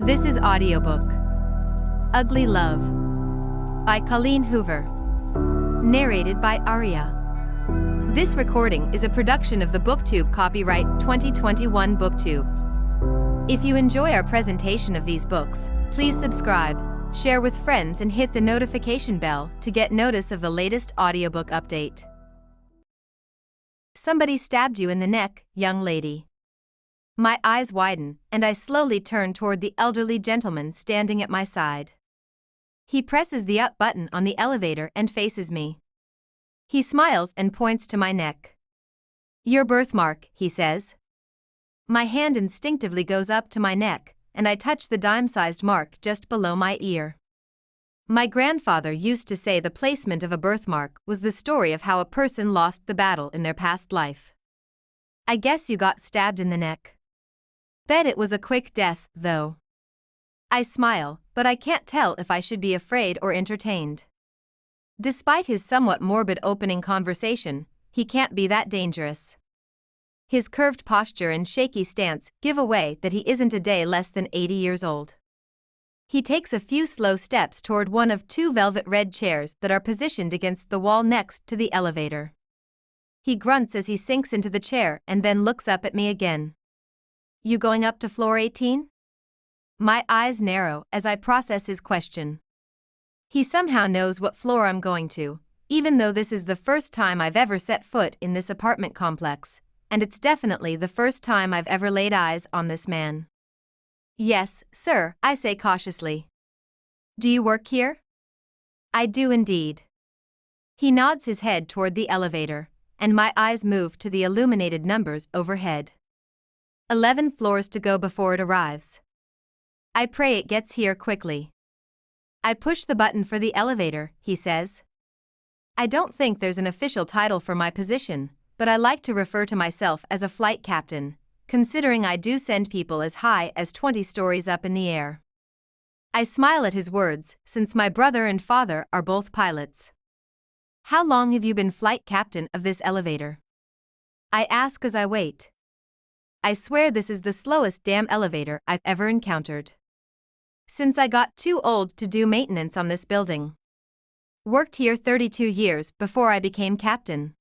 This is Audiobook. Ugly Love by Colleen Hoover. Narrated by Aria. This recording is a production of the BookTube copyright 2021 BookTube. If you enjoy our presentation of these books, please subscribe, share with friends and hit the notification bell to get notice of the latest audiobook update. Somebody stabbed you in the neck, young lady. My eyes widen, and I slowly turn toward the elderly gentleman standing at my side. He presses the up button on the elevator and faces me. He smiles and points to my neck. "Your birthmark," he says. My hand instinctively goes up to my neck, and I touch the dime-sized mark just below my ear. My grandfather used to say the placement of a birthmark was the story of how a person lost the battle in their past life. I guess you got stabbed in the neck. Bet it was a quick death, though. I smile, but I can't tell if I should be afraid or entertained. Despite his somewhat morbid opening conversation, he can't be that dangerous. His curved posture and shaky stance give away that he isn't a day less than 80 years old. He takes a few slow steps toward one of two velvet red chairs that are positioned against the wall next to the elevator. He grunts as he sinks into the chair and then looks up at me again. "You going up to floor 18? My eyes narrow as I process his question. He somehow knows what floor I'm going to, even though this is the first time I've ever set foot in this apartment complex, and it's definitely the first time I've ever laid eyes on this man. "Yes, sir," I say cautiously. "Do you work here?" "I do indeed." He nods his head toward the elevator, and my eyes move to the illuminated numbers overhead. 11 floors to go before it arrives. I pray it gets here quickly. "I push the button for the elevator," he says. I don't think there's an official title for my position, but I like to refer to myself as a flight captain, considering I do send people as high as 20 stories up in the air. I smile at his words, since my brother and father are both pilots. "How long have you been flight captain of this elevator?" I ask as I wait. I swear this is the slowest damn elevator I've ever encountered. Since I got too old to do maintenance on this building. Worked here 32 years before I became captain.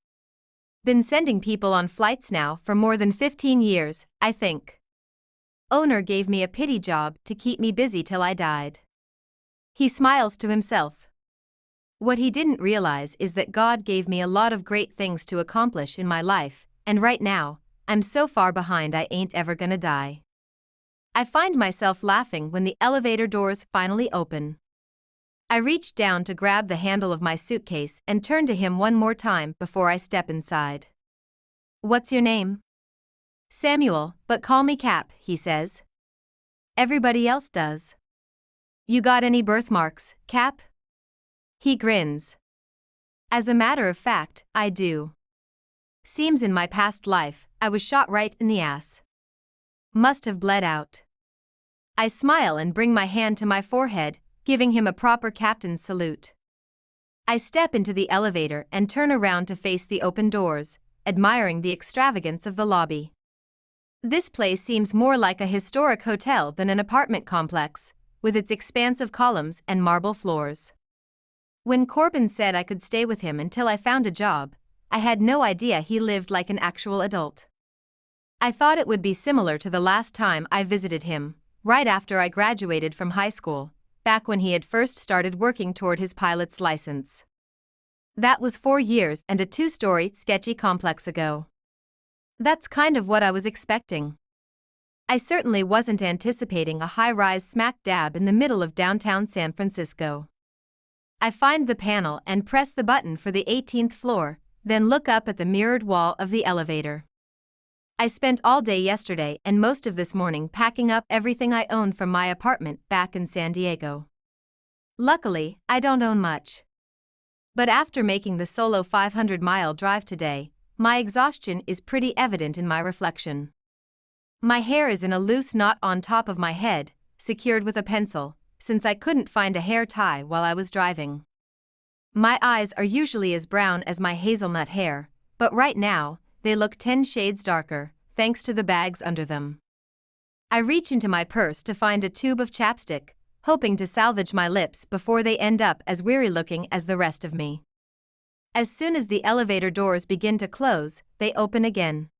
Been sending people on flights now for more than 15 years, I think. Owner gave me a pity job to keep me busy till I died. He smiles to himself. What he didn't realize is that God gave me a lot of great things to accomplish in my life, and right now, I'm so far behind I ain't ever gonna die. I find myself laughing when the elevator doors finally open. I reach down to grab the handle of my suitcase and turn to him one more time before I step inside. "What's your name?" "Samuel, but call me Cap," he says. "Everybody else does." "You got any birthmarks, Cap?" He grins. "As a matter of fact, I do. Seems in my past life, I was shot right in the ass. Must have bled out." I smile and bring my hand to my forehead, giving him a proper captain's salute. I step into the elevator and turn around to face the open doors, admiring the extravagance of the lobby. This place seems more like a historic hotel than an apartment complex, with its expansive columns and marble floors. When Corbin said I could stay with him until I found a job, I had no idea he lived like an actual adult. I thought it would be similar to the last time I visited him, right after I graduated from high school, back when he had first started working toward his pilot's license. That was 4 years and a 2-story sketchy complex ago. That's kind of what I was expecting. I certainly wasn't anticipating a high-rise smack dab in the middle of downtown San Francisco. I find the panel and press the button for the 18th floor, then look up at the mirrored wall of the elevator. I spent all day yesterday and most of this morning packing up everything I own from my apartment back in San Diego. Luckily, I don't own much. But after making the solo 500-mile drive today, my exhaustion is pretty evident in my reflection. My hair is in a loose knot on top of my head, secured with a pencil, since I couldn't find a hair tie while I was driving. My eyes are usually as brown as my hazelnut hair, but right now, they look 10 shades darker, thanks to the bags under them. I reach into my purse to find a tube of chapstick, hoping to salvage my lips before they end up as weary-looking as the rest of me. As soon as the elevator doors begin to close, they open again.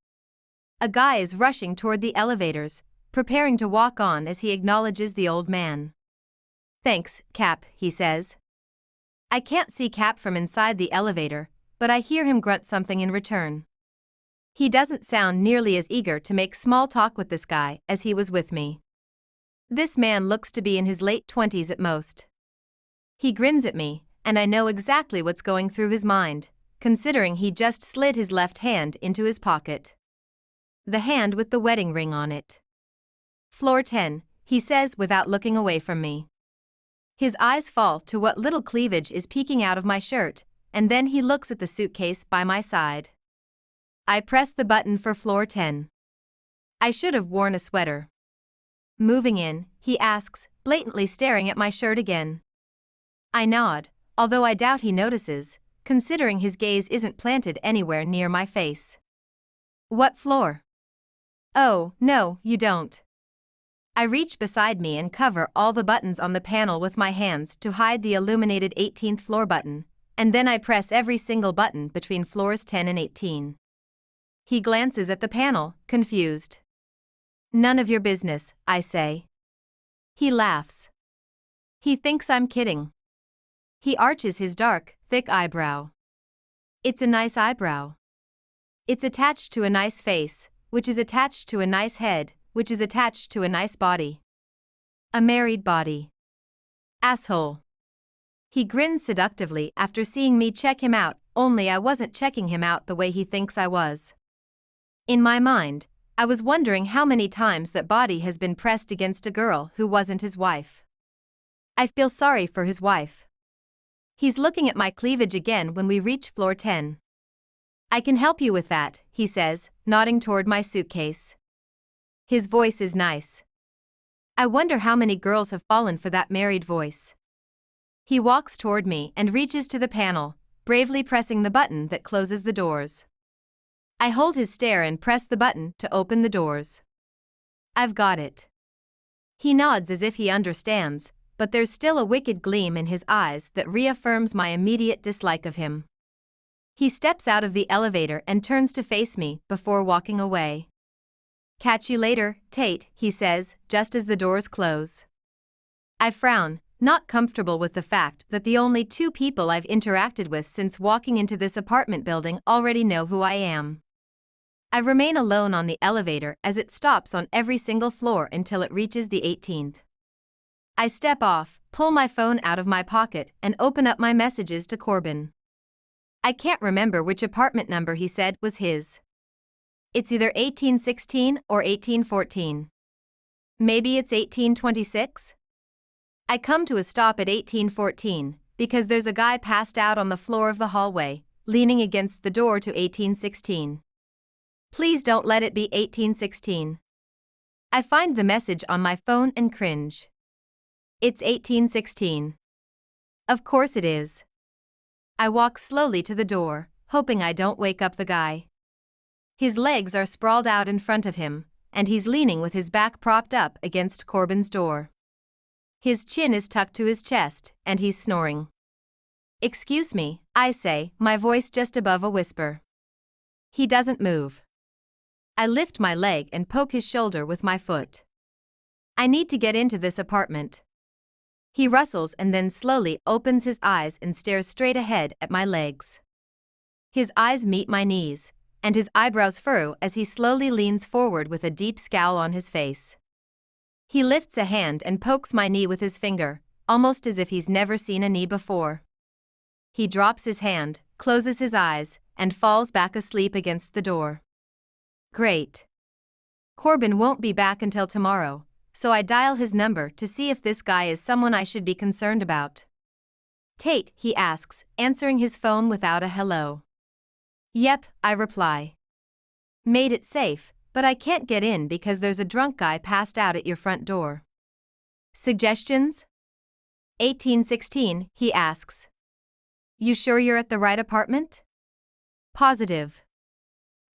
A guy is rushing toward the elevators, preparing to walk on as he acknowledges the old man. "Thanks, Cap," he says. I can't see Cap from inside the elevator, but I hear him grunt something in return. He doesn't sound nearly as eager to make small talk with this guy as he was with me. This man looks to be in his late 20s at most. He grins at me, and I know exactly what's going through his mind, considering he just slid his left hand into his pocket. The hand with the wedding ring on it. "Floor 10, he says without looking away from me. His eyes fall to what little cleavage is peeking out of my shirt, and then he looks at the suitcase by my side. I press the button for floor 10. I should have worn a sweater. "Moving in?" he asks, blatantly staring at my shirt again. I nod, although I doubt he notices, considering his gaze isn't planted anywhere near my face. "What floor?" "Oh, no, you don't." I reach beside me and cover all the buttons on the panel with my hands to hide the illuminated 18th floor button, and then I press every single button between floors 10 and 18. He glances at the panel, confused. "None of your business," I say. He laughs. He thinks I'm kidding. He arches his dark, thick eyebrow. It's a nice eyebrow. It's attached to a nice face, which is attached to a nice head, which is attached to a nice body. A married body. Asshole. He grins seductively after seeing me check him out, only I wasn't checking him out the way he thinks I was. In my mind, I was wondering how many times that body has been pressed against a girl who wasn't his wife. I feel sorry for his wife. He's looking at my cleavage again when we reach floor 10. "I can help you with that," he says, nodding toward my suitcase. His voice is nice. I wonder how many girls have fallen for that married voice. He walks toward me and reaches to the panel, bravely pressing the button that closes the doors. I hold his stare and press the button to open the doors. "I've got it." He nods as if he understands, but there's still a wicked gleam in his eyes that reaffirms my immediate dislike of him. He steps out of the elevator and turns to face me before walking away. "Catch you later, Tate," he says, just as the doors close. I frown, not comfortable with the fact that the only two people I've interacted with since walking into this apartment building already know who I am. I remain alone on the elevator as it stops on every single floor until it reaches the 18th. I step off, pull my phone out of my pocket, and open up my messages to Corbin. I can't remember which apartment number he said was his. It's either 1816 or 1814. Maybe it's 1826? I come to a stop at 1814, because there's a guy passed out on the floor of the hallway, leaning against the door to 1816. Please don't let it be 1816. I find the message on my phone and cringe. It's 1816. Of course it is. I walk slowly to the door, hoping I don't wake up the guy. His legs are sprawled out in front of him, and he's leaning with his back propped up against Corbin's door. His chin is tucked to his chest, and he's snoring. "Excuse me," I say, my voice just above a whisper. He doesn't move. I lift my leg and poke his shoulder with my foot. "I need to get into this apartment." He rustles and then slowly opens his eyes and stares straight ahead at my legs. His eyes meet my knees, and his eyebrows furrow as he slowly leans forward with a deep scowl on his face. He lifts a hand and pokes my knee with his finger, almost as if he's never seen a knee before. He drops his hand, closes his eyes, and falls back asleep against the door. Great. Corbin won't be back until tomorrow, so I dial his number to see if this guy is someone I should be concerned about. "Tate," he asks, answering his phone without a hello. "Yep," I reply. "Made it safe, but I can't get in because there's a drunk guy passed out at your front door." "Suggestions?" 1816, he asks. "You sure you're at the right apartment?" "Positive."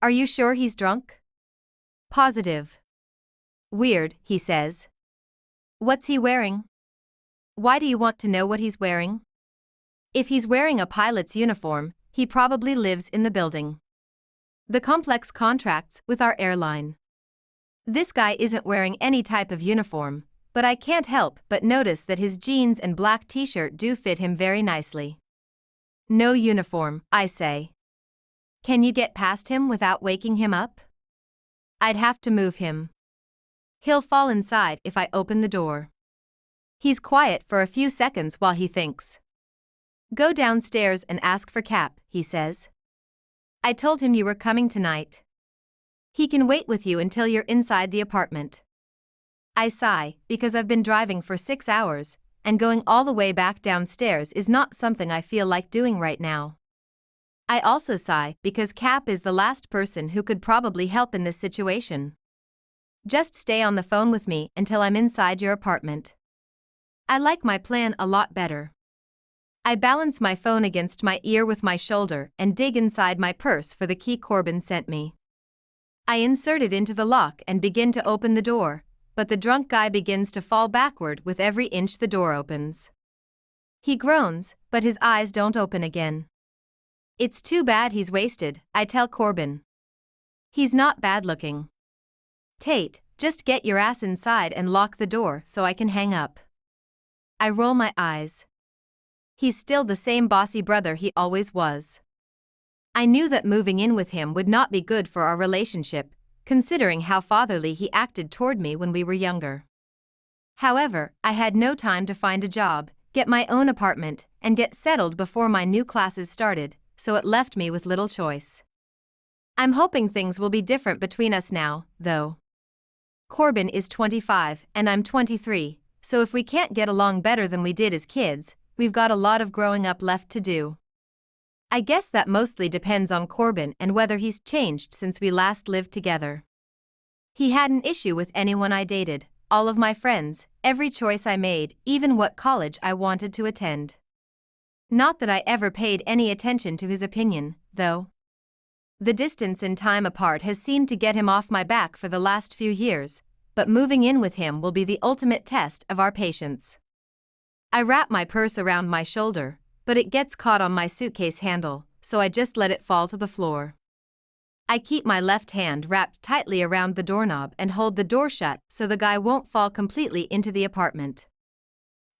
"Are you sure he's drunk?" "Positive." Weird, he says. What's he wearing? Why do you want to know what he's wearing? If he's wearing a pilot's uniform, he probably lives in the building. The complex contracts with our airline. This guy isn't wearing any type of uniform, but I can't help but notice that his jeans and black t-shirt do fit him very nicely. No uniform, I say. Can you get past him without waking him up? I'd have to move him. He'll fall inside if I open the door. He's quiet for a few seconds while he thinks. Go downstairs and ask for Cap, he says. I told him you were coming tonight. He can wait with you until you're inside the apartment. I sigh, because I've been driving for 6 hours, and going all the way back downstairs is not something I feel like doing right now. I also sigh because Cap is the last person who could probably help in this situation. Just stay on the phone with me until I'm inside your apartment. I like my plan a lot better. I balance my phone against my ear with my shoulder and dig inside my purse for the key Corbin sent me. I insert it into the lock and begin to open the door, but the drunk guy begins to fall backward with every inch the door opens. He groans, but his eyes don't open again. It's too bad he's wasted, I tell Corbin. He's not bad looking. Tate, just get your ass inside and lock the door so I can hang up. I roll my eyes. He's still the same bossy brother he always was. I knew that moving in with him would not be good for our relationship, considering how fatherly he acted toward me when we were younger. However, I had no time to find a job, get my own apartment, and get settled before my new classes started, so it left me with little choice. I'm hoping things will be different between us now, though. Corbin is 25 and I'm 23, so if we can't get along better than we did as kids, we've got a lot of growing up left to do. I guess that mostly depends on Corbin and whether he's changed since we last lived together. He had an issue with anyone I dated, all of my friends, every choice I made, even what college I wanted to attend. Not that I ever paid any attention to his opinion, though. The distance and time apart has seemed to get him off my back for the last few years, but moving in with him will be the ultimate test of our patience. I wrap my purse around my shoulder, but it gets caught on my suitcase handle, so I just let it fall to the floor. I keep my left hand wrapped tightly around the doorknob and hold the door shut so the guy won't fall completely into the apartment.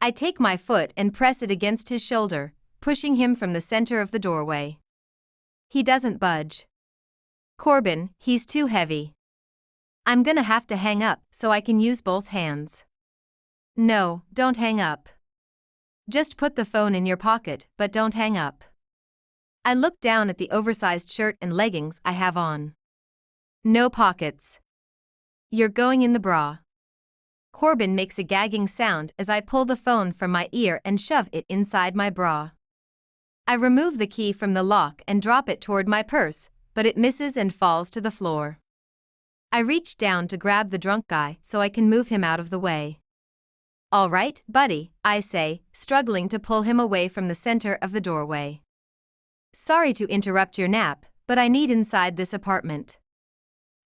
I take my foot and press it against his shoulder, pushing him from the center of the doorway. He doesn't budge. Corbin, he's too heavy. I'm gonna have to hang up so I can use both hands. No, don't hang up. Just put the phone in your pocket, but don't hang up. I look down at the oversized shirt and leggings I have on. No pockets. You're going in the bra. Corbin makes a gagging sound as I pull the phone from my ear and shove it inside my bra. I remove the key from the lock and drop it toward my purse, but it misses and falls to the floor. I reach down to grab the drunk guy so I can move him out of the way. All right, buddy, I say, struggling to pull him away from the center of the doorway. Sorry to interrupt your nap, but I need inside this apartment.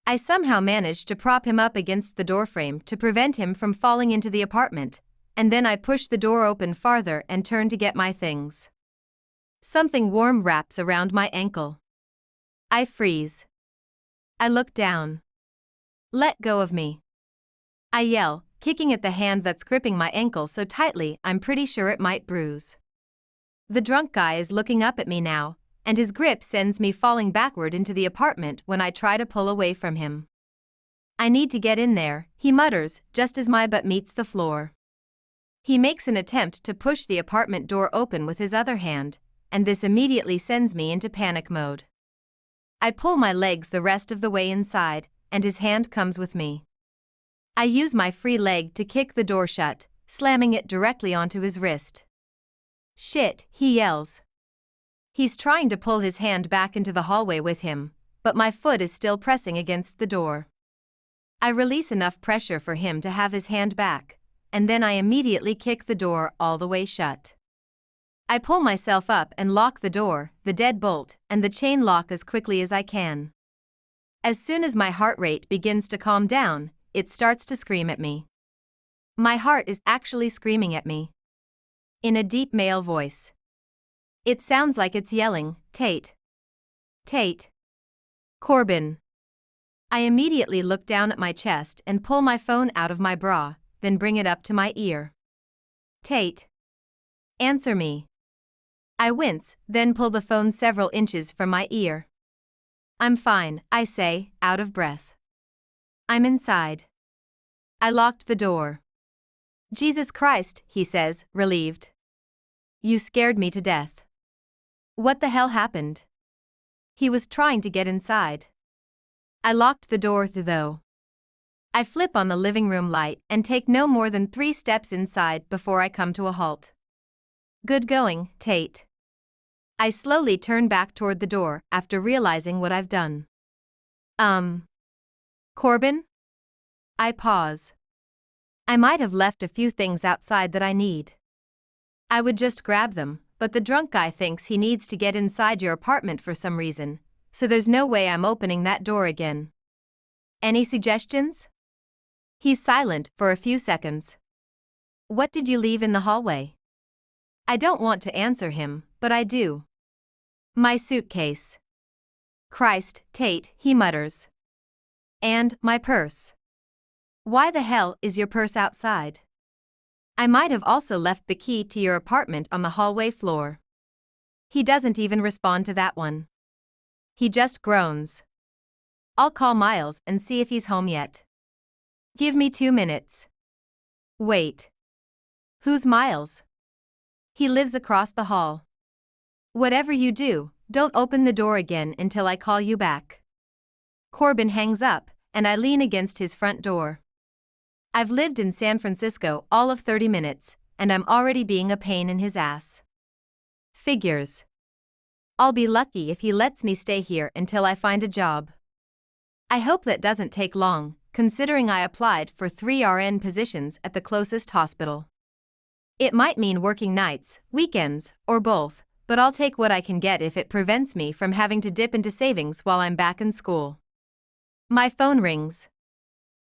I somehow manage to prop him up against the doorframe to prevent him from falling into the apartment, and then I push the door open farther and turn to get my things. Something warm wraps around my ankle. I freeze. I look down. Let go of me. I yell, kicking at the hand that's gripping my ankle so tightly I'm pretty sure it might bruise. The drunk guy is looking up at me now, and his grip sends me falling backward into the apartment when I try to pull away from him. I need to get in there, he mutters, just as my butt meets the floor. He makes an attempt to push the apartment door open with his other hand, and this immediately sends me into panic mode. I pull my legs the rest of the way inside, and his hand comes with me. I use my free leg to kick the door shut, slamming it directly onto his wrist. Shit, he yells. He's trying to pull his hand back into the hallway with him, but my foot is still pressing against the door. I release enough pressure for him to have his hand back, and then I immediately kick the door all the way shut. I pull myself up and lock the door, the deadbolt, and the chain lock as quickly as I can. As soon as my heart rate begins to calm down, it starts to scream at me. My heart is actually screaming at me. In a deep male voice. It sounds like it's yelling, Tate. Tate. Corbin. I immediately look down at my chest and pull my phone out of my bra, then bring it up to my ear. Tate. Answer me. I wince, then pull the phone several inches from my ear. I'm fine, I say, out of breath. I'm inside. I locked the door. Jesus Christ, he says, relieved. You scared me to death. What the hell happened? He was trying to get inside. I locked the door though. I flip on the living room light and take no more than 3 steps inside before I come to a halt. Good going, Tate. I slowly turn back toward the door after realizing what I've done. Corbin? I pause. I might have left a few things outside that I need. I would just grab them, but the drunk guy thinks he needs to get inside your apartment for some reason, so there's no way I'm opening that door again. Any suggestions? He's silent for a few seconds. What did you leave in the hallway? I don't want to answer him, but I do. My suitcase. Christ, Tate, he mutters. And my purse. Why the hell is your purse outside? I might have also left the key to your apartment on the hallway floor. He doesn't even respond to that one. He just groans. I'll call Miles and see if he's home yet. Give me 2 minutes. Wait. Who's Miles? He lives across the hall. Whatever you do, don't open the door again until I call you back. Corbin hangs up, and I lean against his front door. I've lived in San Francisco all of 30 minutes, and I'm already being a pain in his ass. Figures. I'll be lucky if he lets me stay here until I find a job. I hope that doesn't take long, considering I applied for 3 RN positions at the closest hospital. It might mean working nights, weekends, or both, but I'll take what I can get if it prevents me from having to dip into savings while I'm back in school. My phone rings.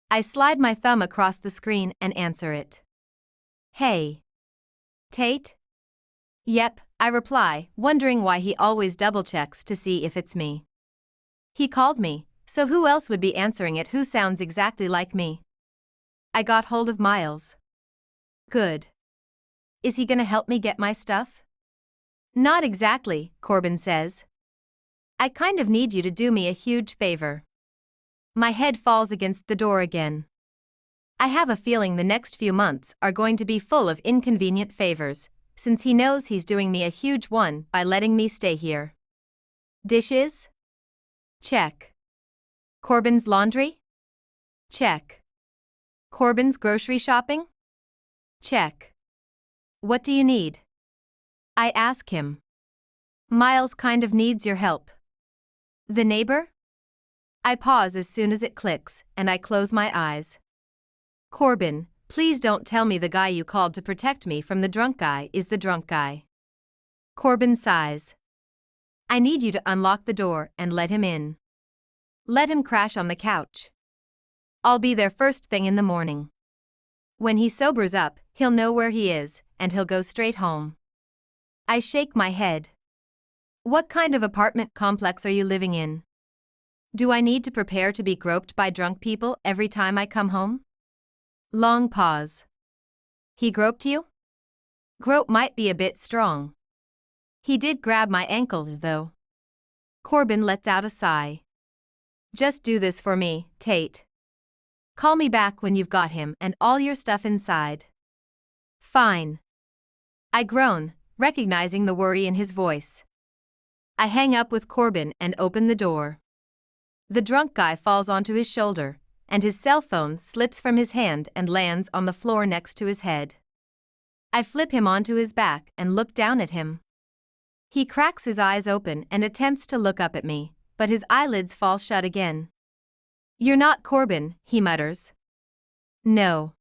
I slide my thumb across the screen and answer it. Hey. Tate? Yep, I reply, wondering why he always double-checks to see if it's me. He called me, so who else would be answering it who sounds exactly like me? I got hold of Miles. Good. Is he gonna help me get my stuff? Not exactly, Corbin says. I kind of need you to do me a huge favor. My head falls against the door again. I have a feeling the next few months are going to be full of inconvenient favors, since he knows he's doing me a huge one by letting me stay here. Dishes? Check. Corbin's laundry? Check. Corbin's grocery shopping? Check. What do you need? I ask him. Miles kind of needs your help. The neighbor? I pause as soon as it clicks, and I close my eyes. Corbin, please don't tell me the guy you called to protect me from the drunk guy is the drunk guy. Corbin sighs. I need you to unlock the door and let him in. Let him crash on the couch. I'll be there first thing in the morning. When he sobers up, he'll know where he is, and he'll go straight home. I shake my head. What kind of apartment complex are you living in? Do I need to prepare to be groped by drunk people every time I come home? Long pause. He groped you? Grope might be a bit strong. He did grab my ankle, though. Corbin lets out a sigh. Just do this for me, Tate. Call me back when you've got him and all your stuff inside. Fine. I groan, recognizing the worry in his voice. I hang up with Corbin and open the door. The drunk guy falls onto his shoulder, and his cell phone slips from his hand and lands on the floor next to his head. I flip him onto his back and look down at him. He cracks his eyes open and attempts to look up at me, but his eyelids fall shut again. You're not Corbin, he mutters. No.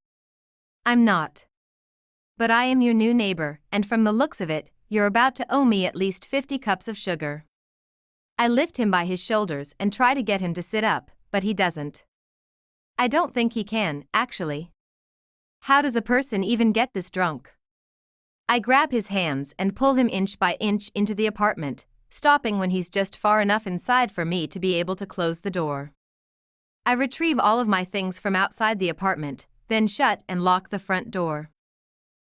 I'm not. But I am your new neighbor, and from the looks of it, you're about to owe me at least 50 cups of sugar. I lift him by his shoulders and try to get him to sit up, but he doesn't. I don't think he can, actually. How does a person even get this drunk? I grab his hands and pull him inch by inch into the apartment, stopping when he's just far enough inside for me to be able to close the door. I retrieve all of my things from outside the apartment, then shut and lock the front door.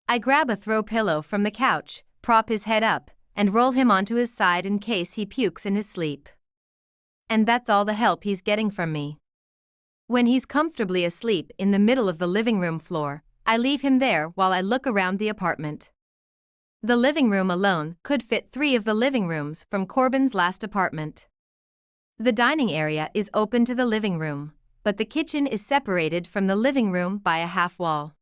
I grab a throw pillow from the couch, prop his head up, and roll him onto his side in case he pukes in his sleep. And that's all the help he's getting from me. When he's comfortably asleep in the middle of the living room floor, I leave him there while I look around the apartment. The living room alone could fit 3 of the living rooms from Corbin's last apartment. The dining area is open to the living room, but the kitchen is separated from the living room by a half wall.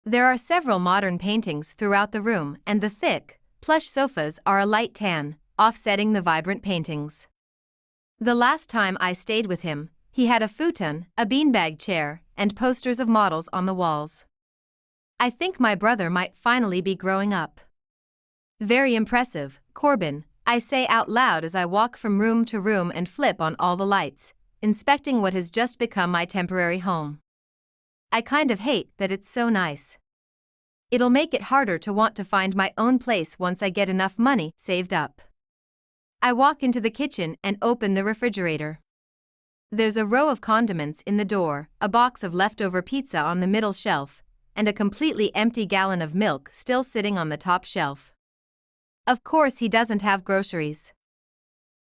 There are several modern paintings throughout the room, and the thick, plush sofas are a light tan, offsetting the vibrant paintings. The last time I stayed with him, he had a futon, a beanbag chair, and posters of models on the walls. I think my brother might finally be growing up. Very impressive, Corbin, I say out loud as I walk from room to room and flip on all the lights, inspecting what has just become my temporary home. I kind of hate that it's so nice. It'll make it harder to want to find my own place once I get enough money saved up. I walk into the kitchen and open the refrigerator. There's a row of condiments in the door, a box of leftover pizza on the middle shelf, and a completely empty gallon of milk still sitting on the top shelf. Of course he doesn't have groceries.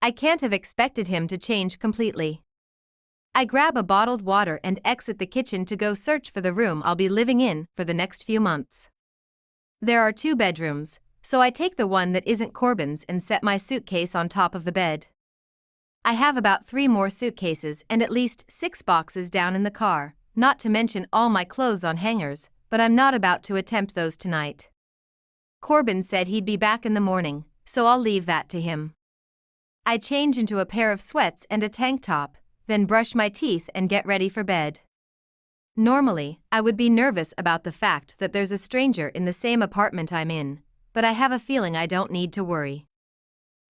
I can't have expected him to change completely. I grab a bottled water and exit the kitchen to go search for the room I'll be living in for the next few months. There are 2 bedrooms, so I take the one that isn't Corbin's and set my suitcase on top of the bed. I have about 3 more suitcases and at least 6 boxes down in the car, not to mention all my clothes on hangers, but I'm not about to attempt those tonight. Corbin said he'd be back in the morning, so I'll leave that to him. I change into a pair of sweats and a tank top, then brush my teeth and get ready for bed. Normally, I would be nervous about the fact that there's a stranger in the same apartment I'm in, but I have a feeling I don't need to worry.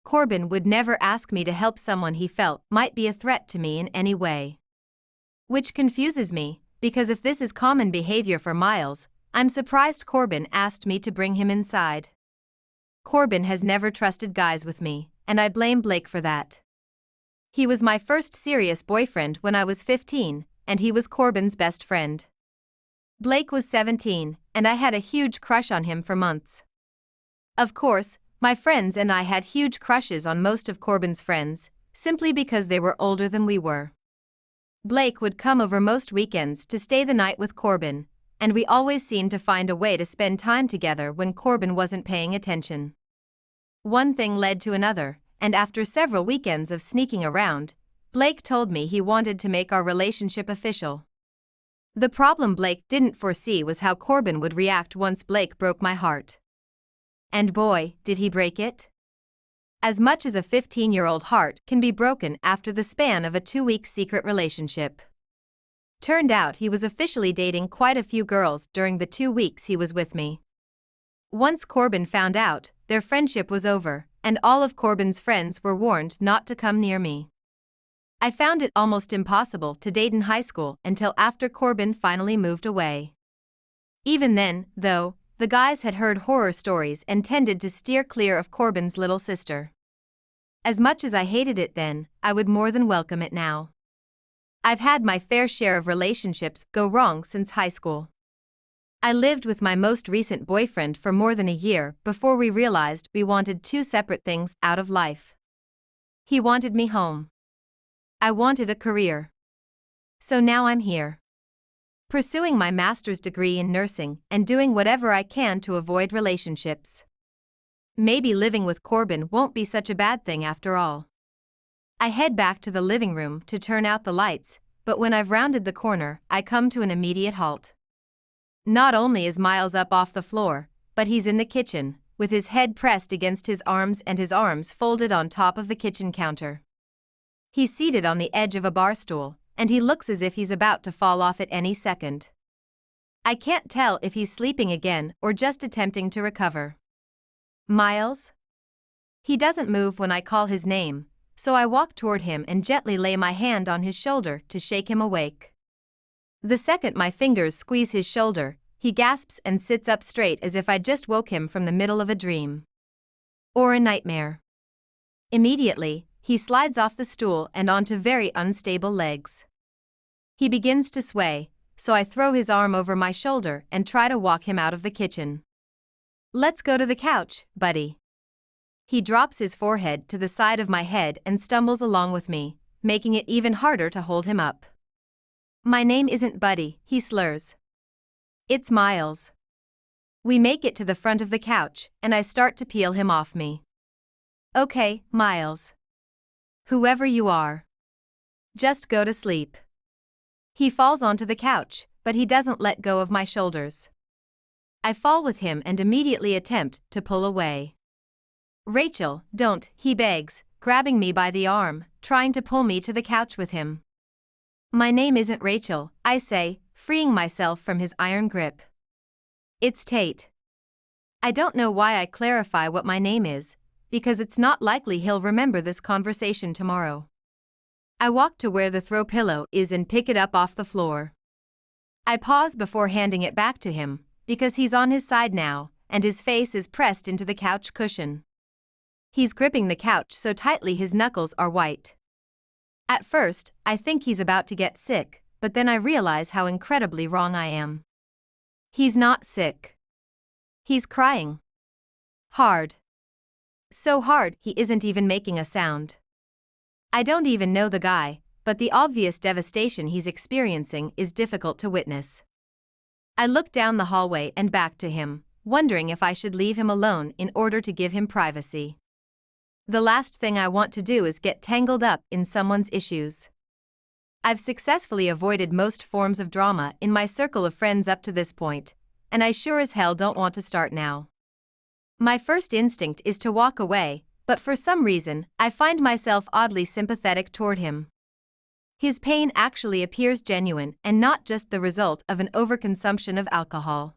Corbin would never ask me to help someone he felt might be a threat to me in any way. Which confuses me, because if this is common behavior for Miles, I'm surprised Corbin asked me to bring him inside. Corbin has never trusted guys with me, and I blame Blake for that. He was my first serious boyfriend when I was 15, and he was Corbin's best friend. Blake was 17, and I had a huge crush on him for months. Of course, my friends and I had huge crushes on most of Corbin's friends, simply because they were older than we were. Blake would come over most weekends to stay the night with Corbin, and we always seemed to find a way to spend time together when Corbin wasn't paying attention. One thing led to another, and after several weekends of sneaking around, Blake told me he wanted to make our relationship official. The problem Blake didn't foresee was how Corbin would react once Blake broke my heart. And boy, did he break it. As much as a 15-year-old heart can be broken after the span of a 2-week secret relationship. Turned out he was officially dating quite a few girls during the 2 weeks he was with me. Once Corbin found out, their friendship was over, and all of Corbin's friends were warned not to come near me. I found it almost impossible to date in high school until after Corbin finally moved away. Even then, though, the guys had heard horror stories and tended to steer clear of Corbin's little sister. As much as I hated it then, I would more than welcome it now. I've had my fair share of relationships go wrong since high school. I lived with my most recent boyfriend for more than a year before we realized we wanted 2 separate things out of life. He wanted me home. I wanted a career. So now I'm here, pursuing my master's degree in nursing and doing whatever I can to avoid relationships. Maybe living with Corbin won't be such a bad thing after all. I head back to the living room to turn out the lights, but when I've rounded the corner, I come to an immediate halt. Not only is Miles up off the floor, but he's in the kitchen, with his head pressed against his arms and his arms folded on top of the kitchen counter. He's seated on the edge of a bar stool, and he looks as if he's about to fall off at any second. I can't tell if he's sleeping again or just attempting to recover. Miles? He doesn't move when I call his name, so I walk toward him and gently lay my hand on his shoulder to shake him awake. The second my fingers squeeze his shoulder, he gasps and sits up straight as if I just woke him from the middle of a dream. Or a nightmare. Immediately, he slides off the stool and onto very unstable legs. He begins to sway, so I throw his arm over my shoulder and try to walk him out of the kitchen. "Let's go to the couch, buddy." He drops his forehead to the side of my head and stumbles along with me, making it even harder to hold him up. "My name isn't Buddy," he slurs. "It's Miles." We make it to the front of the couch, and I start to peel him off me. "Okay, Miles. Whoever you are. Just go to sleep." He falls onto the couch, but he doesn't let go of my shoulders. I fall with him and immediately attempt to pull away. "Rachel, don't," he begs, grabbing me by the arm, trying to pull me to the couch with him. "My name isn't Rachel," I say, freeing myself from his iron grip. "It's Tate." I don't know why I clarify what my name is, because it's not likely he'll remember this conversation tomorrow. I walk to where the throw pillow is and pick it up off the floor. I pause before handing it back to him, because he's on his side now, and his face is pressed into the couch cushion. He's gripping the couch so tightly his knuckles are white. At first, I think he's about to get sick, but then I realize how incredibly wrong I am. He's not sick. He's crying. Hard. So hard, he isn't even making a sound. I don't even know the guy, but the obvious devastation he's experiencing is difficult to witness. I look down the hallway and back to him, wondering if I should leave him alone in order to give him privacy. The last thing I want to do is get tangled up in someone's issues. I've successfully avoided most forms of drama in my circle of friends up to this point, and I sure as hell don't want to start now. My first instinct is to walk away, but for some reason, I find myself oddly sympathetic toward him. His pain actually appears genuine and not just the result of an overconsumption of alcohol.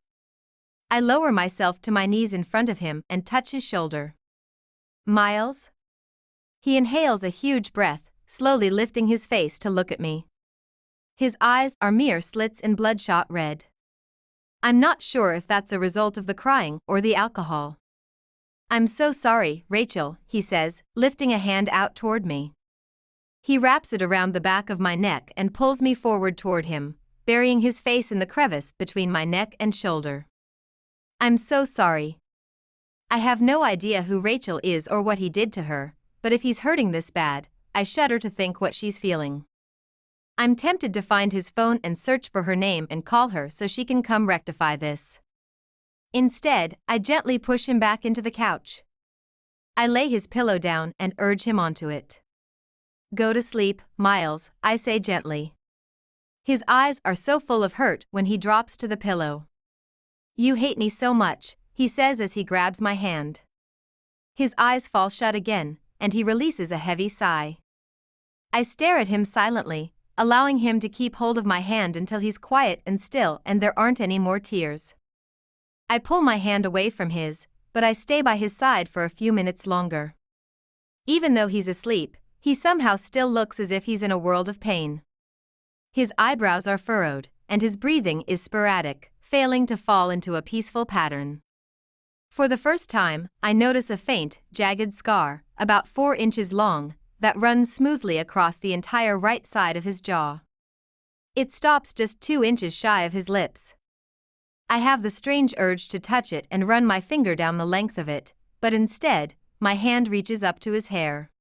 I lower myself to my knees in front of him and touch his shoulder. "Miles?" He inhales a huge breath, slowly lifting his face to look at me. His eyes are mere slits and bloodshot red. I'm not sure if that's a result of the crying or the alcohol. "I'm so sorry, Rachel," he says, lifting a hand out toward me. He wraps it around the back of my neck and pulls me forward toward him, burying his face in the crevice between my neck and shoulder. "I'm so sorry. I have no idea who Rachel is or what he did to her, but if he's hurting this bad, I shudder to think what she's feeling. I'm tempted to find his phone and search for her name and call her so she can come rectify this. Instead, I gently push him back into the couch. I lay his pillow down and urge him onto it. "Go to sleep, Miles," I say gently. His eyes are so full of hurt when he drops to the pillow. "You hate me so much," he says as he grabs my hand. His eyes fall shut again, and he releases a heavy sigh. I stare at him silently, allowing him to keep hold of my hand until he's quiet and still and there aren't any more tears. I pull my hand away from his, but I stay by his side for a few minutes longer. Even though he's asleep, he somehow still looks as if he's in a world of pain. His eyebrows are furrowed, and his breathing is sporadic, failing to fall into a peaceful pattern. For the first time, I notice a faint, jagged scar, about 4 inches long, that runs smoothly across the entire right side of his jaw. It stops just 2 inches shy of his lips. I have the strange urge to touch it and run my finger down the length of it, but instead, my hand reaches up to his hair.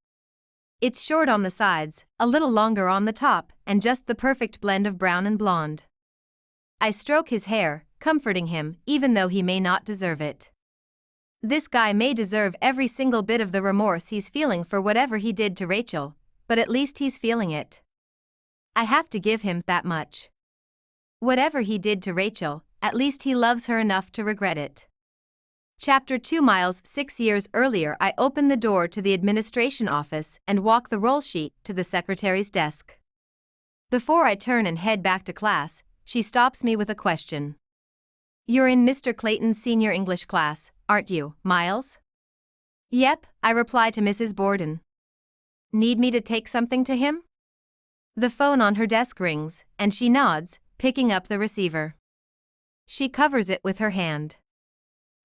It's short on the sides, a little longer on the top, and just the perfect blend of brown and blonde. I stroke his hair, comforting him, even though he may not deserve it. This guy may deserve every single bit of the remorse he's feeling for whatever he did to Rachel, but at least he's feeling it. I have to give him that much. Whatever he did to Rachel, at least he loves her enough to regret it. Chapter 2 Miles 6 years earlier I open the door to the administration office and walk the roll sheet to the secretary's desk. Before I turn and head back to class, she stops me with a question. "You're in Mr. Clayton's senior English class, aren't you, Miles?" "Yep," I reply to Mrs. Borden. "Need me to take something to him?" The phone on her desk rings, and she nods, picking up the receiver. She covers it with her hand.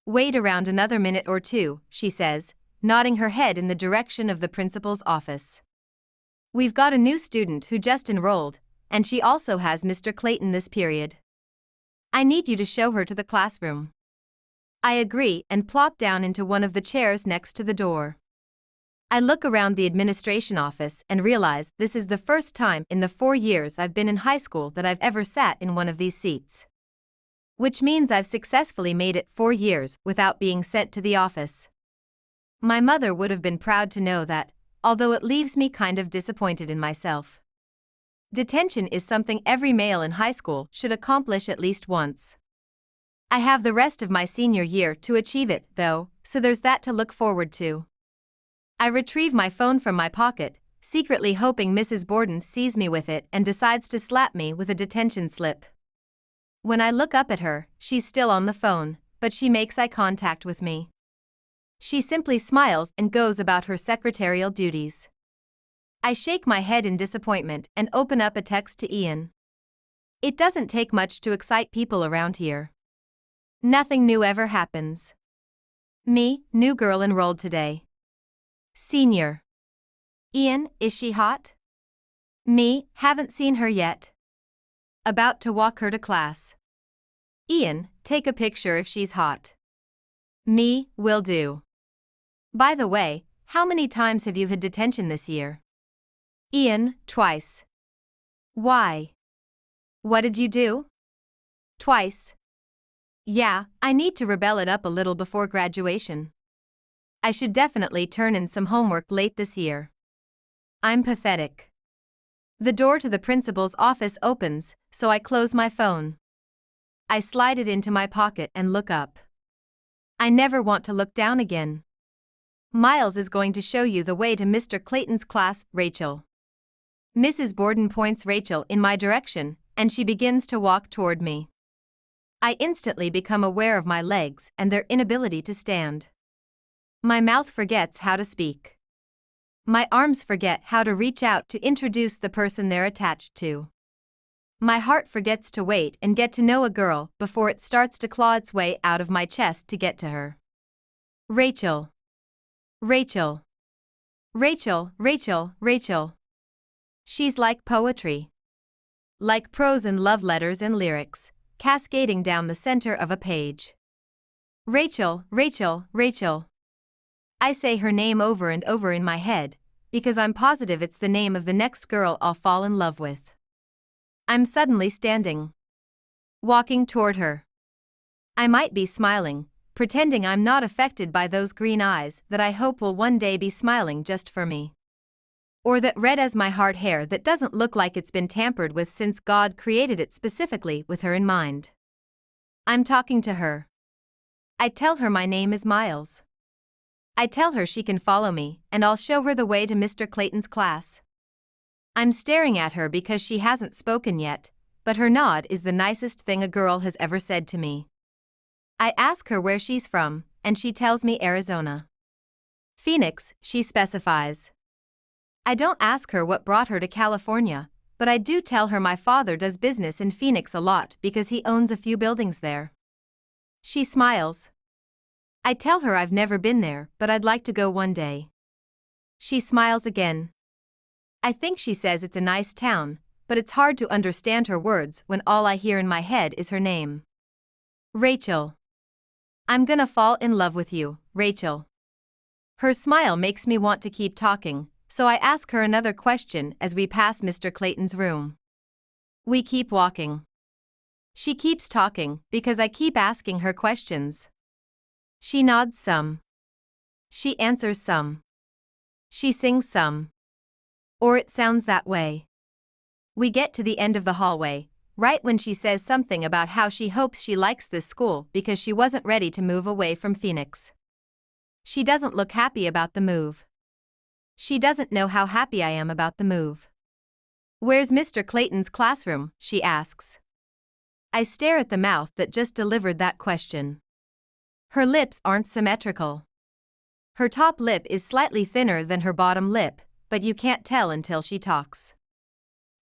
Wait around another minute or two, she says, nodding her head in the direction of the principal's office. We've got a new student who just enrolled, and she also has Mr. Clayton this period. I need you to show her to the classroom. I agree and plop down into one of the chairs next to the door. I look around the administration office and realize this is the first time in the 4 years I've been in high school that I've ever sat in one of these seats. Which means I've successfully made it 4 years without being sent to the office. My mother would have been proud to know that, although it leaves me kind of disappointed in myself. Detention is something every male in high school should accomplish at least once. I have the rest of my senior year to achieve it, though, so there's that to look forward to. I retrieve my phone from my pocket, secretly hoping Mrs. Borden sees me with it and decides to slap me with a detention slip. When I look up at her, she's still on the phone, but she makes eye contact with me. She simply smiles and goes about her secretarial duties. I shake my head in disappointment and open up a text to Ian. It doesn't take much to excite people around here. Nothing new ever happens. Me, new girl enrolled today. Senior. Ian, is she hot? Me, haven't seen her yet. About to walk her to class. Ian, take a picture if she's hot. Me, will do. By the way, how many times have you had detention this year? Ian, twice. Why? What did you do? Twice. Yeah, I need to rebel it up a little before graduation. I should definitely turn in some homework late this year. I'm pathetic. The door to the principal's office opens, so I close my phone. I slide it into my pocket and look up. I never want to look down again. Miles is going to show you the way to Mr. Clayton's class, Rachel. Mrs. Borden points Rachel in my direction, and she begins to walk toward me. I instantly become aware of my legs and their inability to stand. My mouth forgets how to speak. My arms forget how to reach out to introduce the person they're attached to. My heart forgets to wait and get to know a girl before it starts to claw its way out of my chest to get to her. Rachel. Rachel. Rachel, Rachel, Rachel. She's like poetry. Like prose and love letters and lyrics, cascading down the center of a page. Rachel, Rachel, Rachel. I say her name over and over in my head, because I'm positive it's the name of the next girl I'll fall in love with. I'm suddenly standing. Walking toward her. I might be smiling, pretending I'm not affected by those green eyes that I hope will one day be smiling just for me. Or that red as my heart hair that doesn't look like it's been tampered with since God created it specifically with her in mind. I'm talking to her. I tell her my name is Miles. I tell her she can follow me, and I'll show her the way to Mr. Clayton's class. I'm staring at her because she hasn't spoken yet, but her nod is the nicest thing a girl has ever said to me. I ask her where she's from, and she tells me Arizona. Phoenix, she specifies. I don't ask her what brought her to California, but I do tell her my father does business in Phoenix a lot because he owns a few buildings there. She smiles. I tell her I've never been there, but I'd like to go one day. She smiles again. I think she says it's a nice town, but it's hard to understand her words when all I hear in my head is her name. Rachel. I'm gonna fall in love with you, Rachel. Her smile makes me want to keep talking, so I ask her another question as we pass Mr. Clayton's room. We keep walking. She keeps talking because I keep asking her questions. She nods some. She answers some. She sings some. Or it sounds that way. We get to the end of the hallway, right when she says something about how she hopes she likes this school because she wasn't ready to move away from Phoenix. She doesn't look happy about the move. She doesn't know how happy I am about the move. Where's Mr. Clayton's classroom? She asks. I stare at the mouth that just delivered that question. Her lips aren't symmetrical. Her top lip is slightly thinner than her bottom lip, but you can't tell until she talks.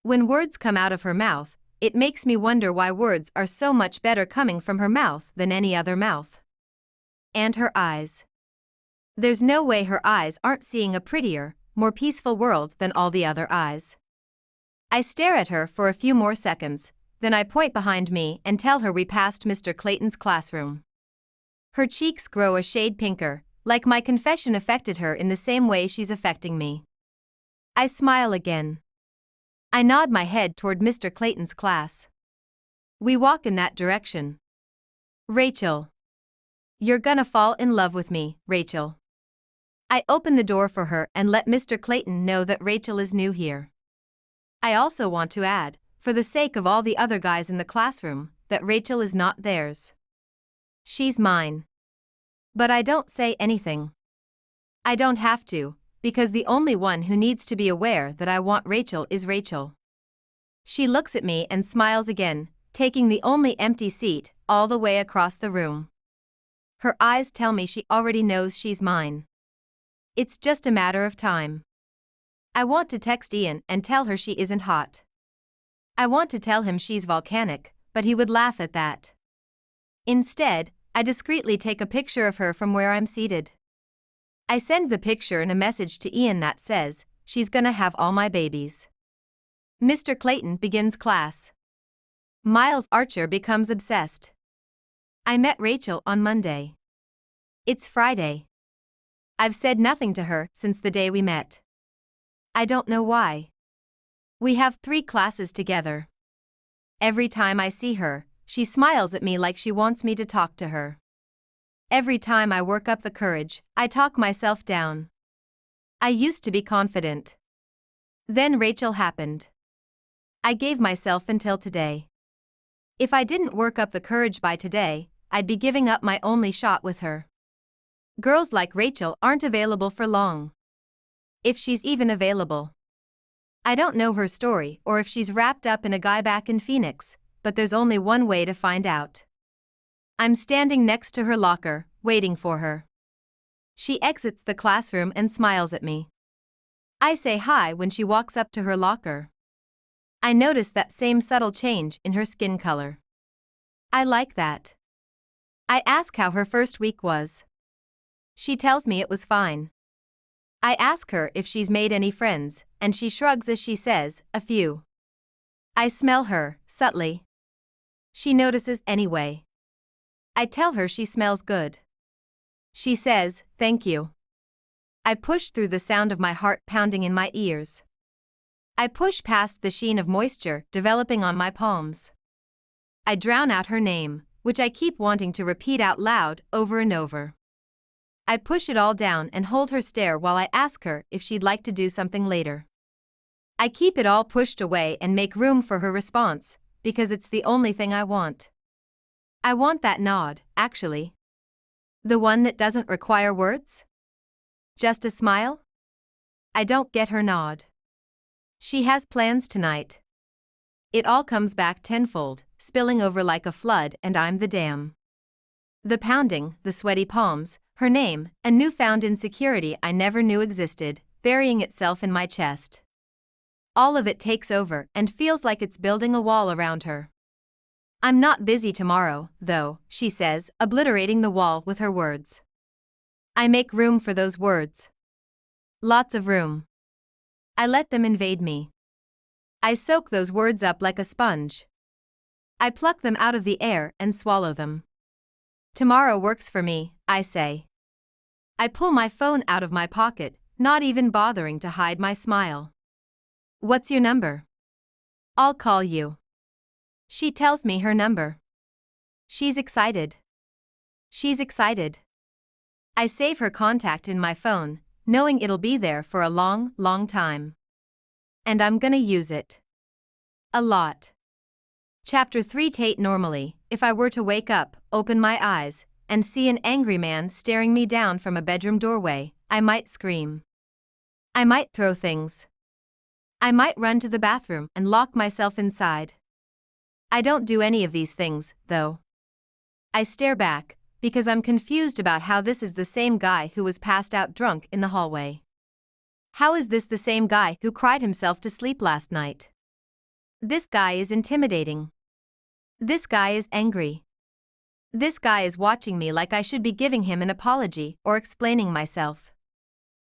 When words come out of her mouth, it makes me wonder why words are so much better coming from her mouth than any other mouth. And her eyes. There's no way her eyes aren't seeing a prettier, more peaceful world than all the other eyes. I stare at her for a few more seconds, then I point behind me and tell her we passed Mr. Clayton's classroom. Her cheeks grow a shade pinker, like my confession affected her in the same way she's affecting me. I smile again. I nod my head toward Mr. Clayton's class. We walk in that direction. Rachel. You're gonna fall in love with me, Rachel. I open the door for her and let Mr. Clayton know that Rachel is new here. I also want to add, for the sake of all the other guys in the classroom, that Rachel is not theirs. She's mine. But I don't say anything. I don't have to, because the only one who needs to be aware that I want Rachel is Rachel. She looks at me and smiles again, taking the only empty seat all the way across the room. Her eyes tell me she already knows she's mine. It's just a matter of time. I want to text Ian and tell her she isn't hot. I want to tell him she's volcanic, but he would laugh at that. Instead, I discreetly take a picture of her from where I'm seated. I send the picture and a message to Ian that says, she's gonna have all my babies. Mr. Clayton begins class. Miles Archer becomes obsessed. I met Rachel on Monday. It's Friday. I've said nothing to her since the day we met. I don't know why. We have 3 classes together. Every time I see her, she smiles at me like she wants me to talk to her. Every time I work up the courage, I talk myself down. I used to be confident. Then Rachel happened. I gave myself until today. If I didn't work up the courage by today, I'd be giving up my only shot with her. Girls like Rachel aren't available for long. If she's even available. I don't know her story or if she's wrapped up in a guy back in Phoenix, but there's only one way to find out. I'm standing next to her locker, waiting for her. She exits the classroom and smiles at me. I say hi when she walks up to her locker. I notice that same subtle change in her skin color. I like that. I ask how her first week was. She tells me it was fine. I ask her if she's made any friends, and she shrugs as she says, a few. I smell her, subtly. She notices anyway. I tell her she smells good. She says, thank you. I push through the sound of my heart pounding in my ears. I push past the sheen of moisture developing on my palms. I drown out her name, which I keep wanting to repeat out loud over and over. I push it all down and hold her stare while I ask her if she'd like to do something later. I keep it all pushed away and make room for her response, because it's the only thing I want. I want that nod, actually. The one that doesn't require words? Just a smile? I don't get her nod. She has plans tonight. It all comes back tenfold, spilling over like a flood, and I'm the dam. The pounding, the sweaty palms, her name, a newfound insecurity I never knew existed, burying itself in my chest. All of it takes over and feels like it's building a wall around her. I'm not busy tomorrow, though, she says, obliterating the wall with her words. I make room for those words. Lots of room. I let them invade me. I soak those words up like a sponge. I pluck them out of the air and swallow them. Tomorrow works for me, I say. I pull my phone out of my pocket, not even bothering to hide my smile. What's your number? I'll call you. She tells me her number. She's excited. She's excited. I save her contact in my phone, knowing it'll be there for a long, long time. And I'm gonna use it. A lot. Chapter 3. Tate. Normally, if I were to wake up, open my eyes, and see an angry man staring me down from a bedroom doorway, I might scream. I might throw things. I might run to the bathroom and lock myself inside. I don't do any of these things, though. I stare back, because I'm confused about how this is the same guy who was passed out drunk in the hallway. How is this the same guy who cried himself to sleep last night? This guy is intimidating. This guy is angry. This guy is watching me like I should be giving him an apology or explaining myself.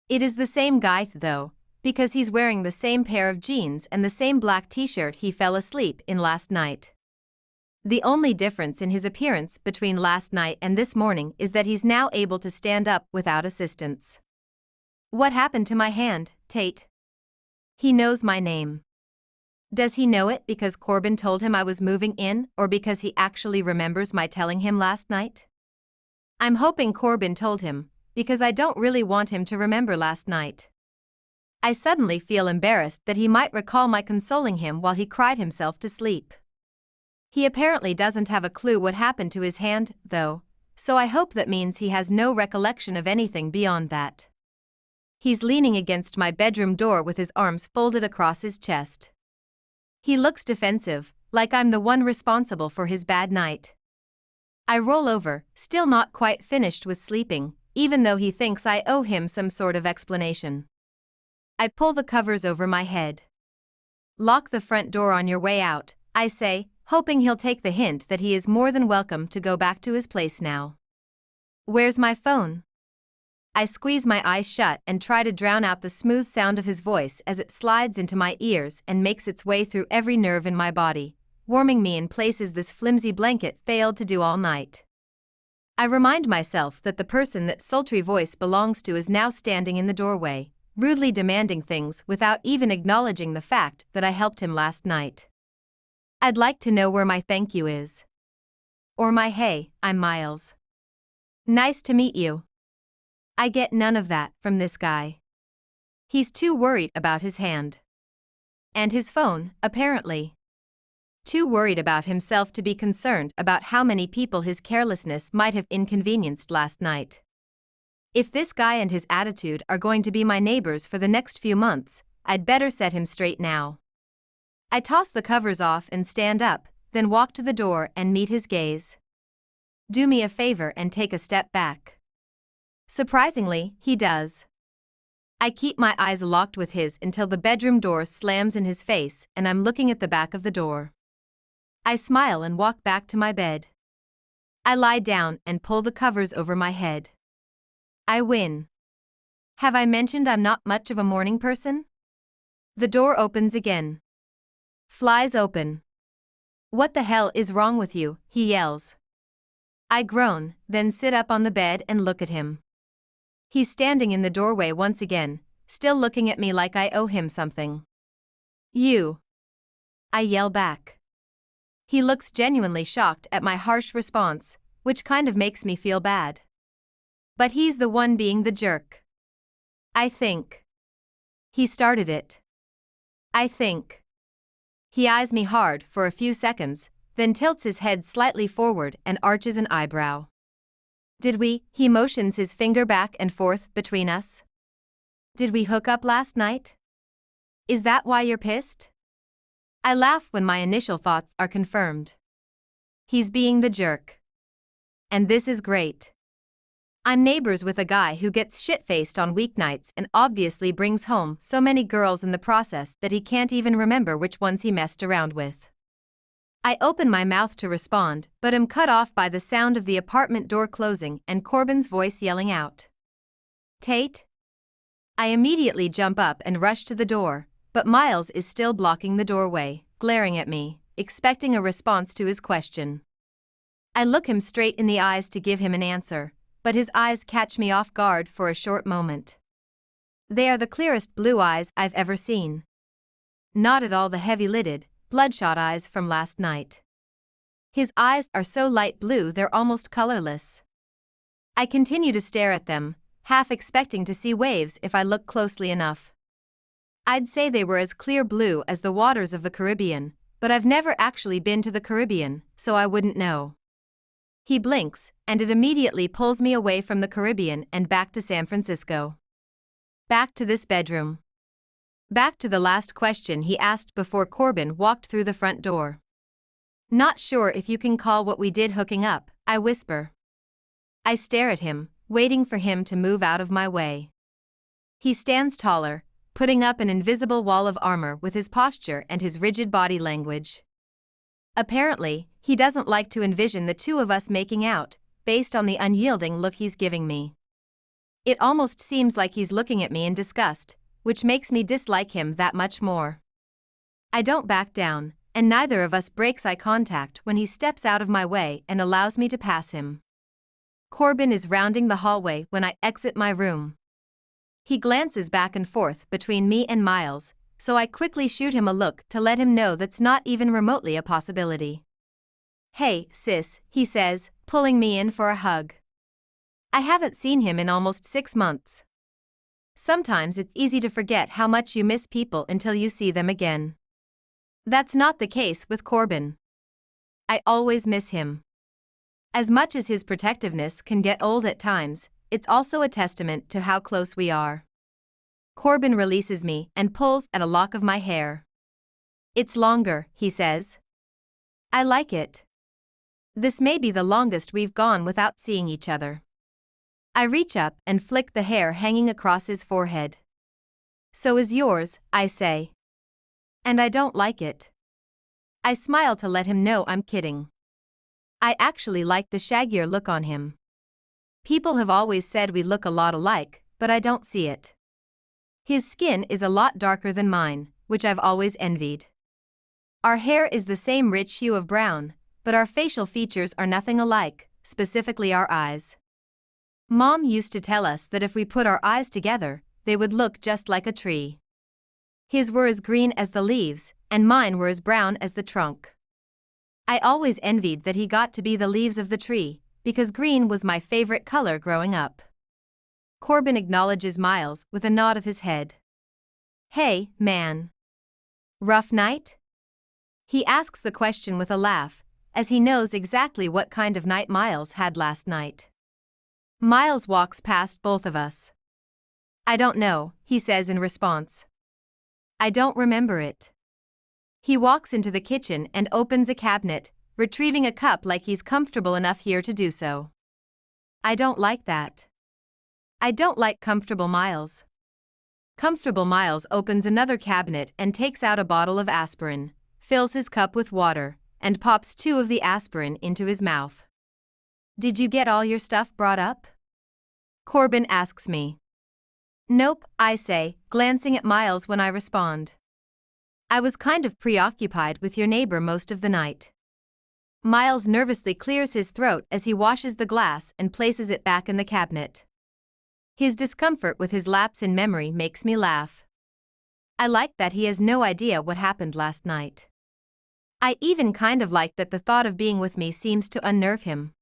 It is the same guy though, because he's wearing the same pair of jeans and the same black t-shirt he fell asleep in last night. The only difference in his appearance between last night and this morning is that he's now able to stand up without assistance. What happened to my hand, Tate? He knows my name. Does he know it because Corbin told him I was moving in, or because he actually remembers my telling him last night? I'm hoping Corbin told him, because I don't really want him to remember last night. I suddenly feel embarrassed that he might recall my consoling him while he cried himself to sleep. He apparently doesn't have a clue what happened to his hand, though, so I hope that means he has no recollection of anything beyond that. He's leaning against my bedroom door with his arms folded across his chest. He looks defensive, like I'm the one responsible for his bad night. I roll over, still not quite finished with sleeping, even though he thinks I owe him some sort of explanation. I pull the covers over my head. Lock the front door on your way out, I say, hoping he'll take the hint that he is more than welcome to go back to his place now. Where's my phone? I squeeze my eyes shut and try to drown out the smooth sound of his voice as it slides into my ears and makes its way through every nerve in my body, warming me in places this flimsy blanket failed to do all night. I remind myself that the person that sultry voice belongs to is now standing in the doorway, rudely demanding things without even acknowledging the fact that I helped him last night. I'd like to know where my thank you is. Or my hey, I'm Miles. Nice to meet you. I get none of that from this guy. He's too worried about his hand. And his phone, apparently. Too worried about himself to be concerned about how many people his carelessness might have inconvenienced last night. If this guy and his attitude are going to be my neighbors for the next few months, I'd better set him straight now. I toss the covers off and stand up, then walk to the door and meet his gaze. Do me a favor and take a step back. Surprisingly, he does. I keep my eyes locked with his until the bedroom door slams in his face and I'm looking at the back of the door. I smile and walk back to my bed. I lie down and pull the covers over my head. I win. Have I mentioned I'm not much of a morning person? The door opens again. Flies open. What the hell is wrong with you? He yells. I groan, then sit up on the bed and look at him. He's standing in the doorway once again, still looking at me like I owe him something. You. I yell back. He looks genuinely shocked at my harsh response, which kind of makes me feel bad. But he's the one being the jerk. I think. He started it. I think. He eyes me hard for a few seconds, then tilts his head slightly forward and arches an eyebrow. Did we? He motions his finger back and forth between us. Did we hook up last night? Is that why you're pissed? I laugh when my initial thoughts are confirmed. He's being the jerk. And this is great. I'm neighbors with a guy who gets shit-faced on weeknights and obviously brings home so many girls in the process that he can't even remember which ones he messed around with. I open my mouth to respond, but am cut off by the sound of the apartment door closing and Corbin's voice yelling out. Tate? I immediately jump up and rush to the door, but Miles is still blocking the doorway, glaring at me, expecting a response to his question. I look him straight in the eyes to give him an answer, but his eyes catch me off guard for a short moment. They are the clearest blue eyes I've ever seen. Not at all the heavy-lidded, bloodshot eyes from last night. His eyes are so light blue they're almost colorless. I continue to stare at them, half expecting to see waves if I look closely enough. I'd say they were as clear blue as the waters of the Caribbean, but I've never actually been to the Caribbean, so I wouldn't know. He blinks, and it immediately pulls me away from the Caribbean and back to San Francisco. Back to this bedroom. Back to the last question he asked before Corbin walked through the front door. Not sure if you can call what we did hooking up, I whisper. I stare at him, waiting for him to move out of my way. He stands taller, putting up an invisible wall of armor with his posture and his rigid body language. Apparently, he doesn't like to envision the two of us making out, based on the unyielding look he's giving me. It almost seems like he's looking at me in disgust, which makes me dislike him that much more. I don't back down, and neither of us breaks eye contact when he steps out of my way and allows me to pass him. Corbin is rounding the hallway when I exit my room. He glances back and forth between me and Miles, so I quickly shoot him a look to let him know that's not even remotely a possibility. "Hey, sis," he says, pulling me in for a hug. I haven't seen him in almost 6 months. Sometimes it's easy to forget how much you miss people until you see them again. That's not the case with Corbin. I always miss him. As much as his protectiveness can get old at times, it's also a testament to how close we are. Corbin releases me and pulls at a lock of my hair. "It's longer," he says. "I like it. This may be the longest we've gone without seeing each other." I reach up and flick the hair hanging across his forehead. "So is yours," I say. "And I don't like it." I smile to let him know I'm kidding. I actually like the shaggier look on him. People have always said we look a lot alike, but I don't see it. His skin is a lot darker than mine, which I've always envied. Our hair is the same rich hue of brown, but our facial features are nothing alike, specifically our eyes. Mom used to tell us that if we put our eyes together, they would look just like a tree. His were as green as the leaves, and mine were as brown as the trunk. I always envied that he got to be the leaves of the tree, because green was my favorite color growing up. Corbin acknowledges Miles with a nod of his head. "Hey, man. Rough night?" He asks the question with a laugh, as he knows exactly what kind of night Miles had last night. Miles walks past both of us. "I don't know," he says in response. "I don't remember it." He walks into the kitchen and opens a cabinet, retrieving a cup like he's comfortable enough here to do so. I don't like that. I don't like comfortable Miles. Comfortable Miles opens another cabinet and takes out a bottle of aspirin, fills his cup with water, and pops 2 of the aspirin into his mouth. "Did you get all your stuff brought up?" Corbin asks me. "Nope," I say, glancing at Miles when I respond. "I was kind of preoccupied with your neighbor most of the night." Miles nervously clears his throat as he washes the glass and places it back in the cabinet. His discomfort with his lapse in memory makes me laugh. I like that he has no idea what happened last night. I even kind of like that the thought of being with me seems to unnerve him.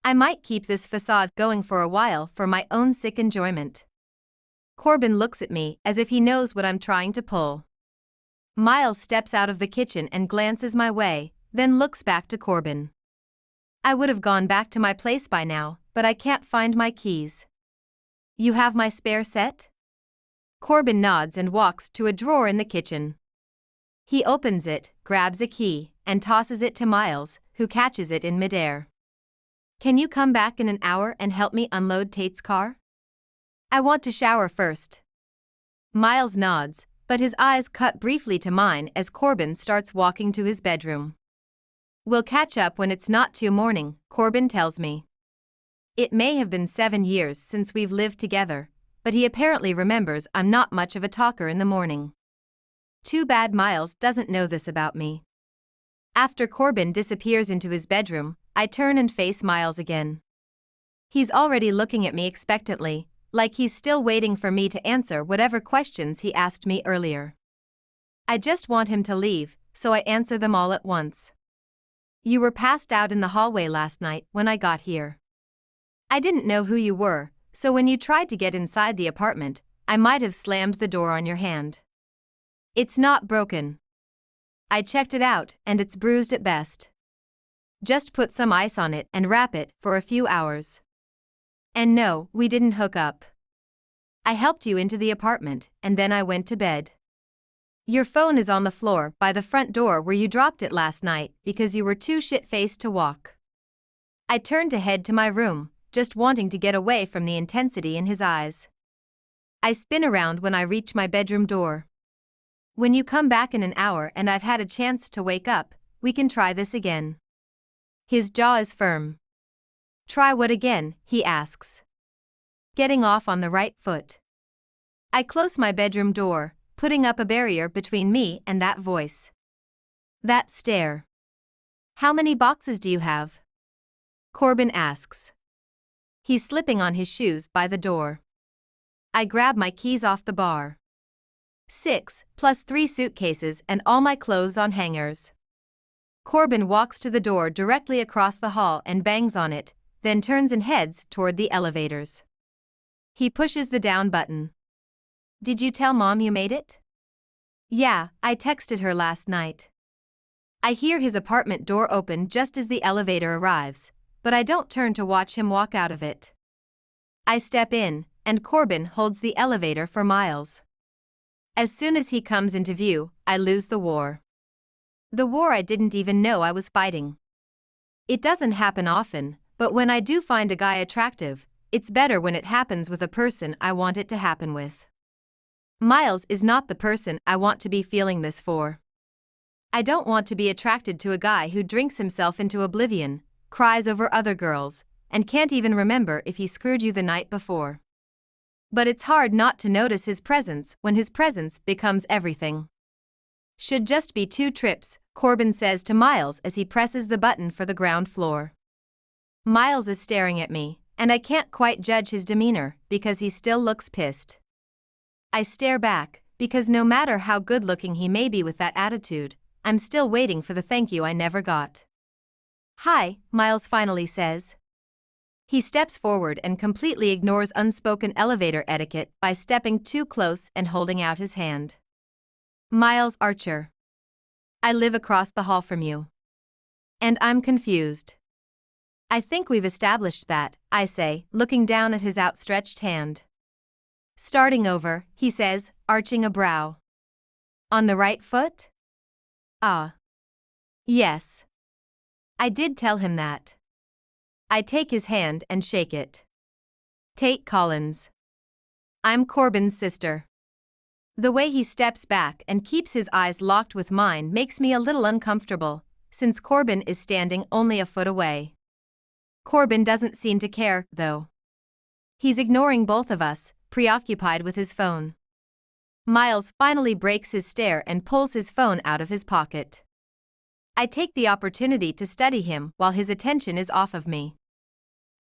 I might keep this facade going for a while for my own sick enjoyment. Corbin looks at me as if he knows what I'm trying to pull. Miles steps out of the kitchen and glances my way, then looks back to Corbin. "I would have gone back to my place by now, but I can't find my keys." "You have my spare set?" Corbin nods and walks to a drawer in the kitchen. He opens it, grabs a key, and tosses it to Miles, who catches it in midair. "Can you come back in an hour and help me unload Tate's car? I want to shower first." Miles nods, but his eyes cut briefly to mine as Corbin starts walking to his bedroom. "We'll catch up when it's not too morning," Corbin tells me. It may have been 7 years since we've lived together, but he apparently remembers I'm not much of a talker in the morning. Too bad Miles doesn't know this about me. After Corbin disappears into his bedroom, I turn and face Miles again. He's already looking at me expectantly, like he's still waiting for me to answer whatever questions he asked me earlier. I just want him to leave, so I answer them all at once. "You were passed out in the hallway last night when I got here. I didn't know who you were, so when you tried to get inside the apartment, I might have slammed the door on your hand. It's not broken. I checked it out, and it's bruised at best. Just put some ice on it and wrap it for a few hours. And no, we didn't hook up. I helped you into the apartment, and then I went to bed. Your phone is on the floor by the front door where you dropped it last night because you were too shit-faced to walk." I turned to head to my room, just wanting to get away from the intensity in his eyes. I spin around when I reach my bedroom door. When you come back in an hour and I've had a chance to wake up, we can try this again. His jaw is firm. Try what again? He asks. Getting off on the right foot. I close my bedroom door, putting up a barrier between me and that voice. That stare. How many boxes do you have? Corbin asks. He's slipping on his shoes by the door. I grab my keys off the bar. 6, plus 3 suitcases and all my clothes on hangers. Corbin walks to the door directly across the hall and bangs on it, then turns and heads toward the elevators. He pushes the down button. Did you tell Mom you made it? Yeah, I texted her last night. I hear his apartment door open just as the elevator arrives, but I don't turn to watch him walk out of it. I step in, and Corbin holds the elevator for Miles. As soon as he comes into view, I lose the war. The war I didn't even know I was fighting. It doesn't happen often, but when I do find a guy attractive, it's better when it happens with a person I want it to happen with. Miles is not the person I want to be feeling this for. I don't want to be attracted to a guy who drinks himself into oblivion, cries over other girls, and can't even remember if he screwed you the night before. But it's hard not to notice his presence when his presence becomes everything. Should just be 2 trips, Corbin says to Miles as he presses the button for the ground floor. Miles is staring at me, and I can't quite judge his demeanor because he still looks pissed. I stare back, because no matter how good-looking he may be with that attitude, I'm still waiting for the thank you I never got. Hi, Miles finally says. He steps forward and completely ignores unspoken elevator etiquette by stepping too close and holding out his hand. Miles Archer. I live across the hall from you. And I'm confused. I think we've established that, I say, looking down at his outstretched hand. Starting over, he says, arching a brow. On the right foot? Ah. Yes. I did tell him that. I take his hand and shake it. Tate Collins. I'm Corbin's sister. The way he steps back and keeps his eyes locked with mine makes me a little uncomfortable, since Corbin is standing only a foot away. Corbin doesn't seem to care, though. He's ignoring both of us, preoccupied with his phone. Miles finally breaks his stare and pulls his phone out of his pocket. I take the opportunity to study him while his attention is off of me.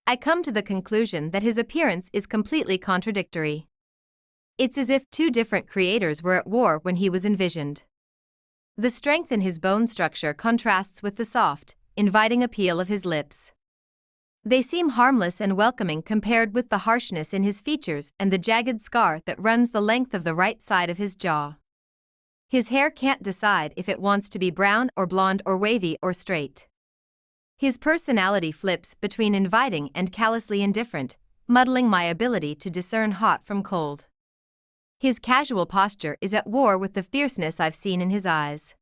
I come to the conclusion that his appearance is completely contradictory. It's as if 2 different creators were at war when he was envisioned. The strength in his bone structure contrasts with the soft, inviting appeal of his lips. They seem harmless and welcoming compared with the harshness in his features and the jagged scar that runs the length of the right side of his jaw. His hair can't decide if it wants to be brown or blonde or wavy or straight. His personality flips between inviting and callously indifferent, muddling my ability to discern hot from cold. His casual posture is at war with the fierceness I've seen in his eyes.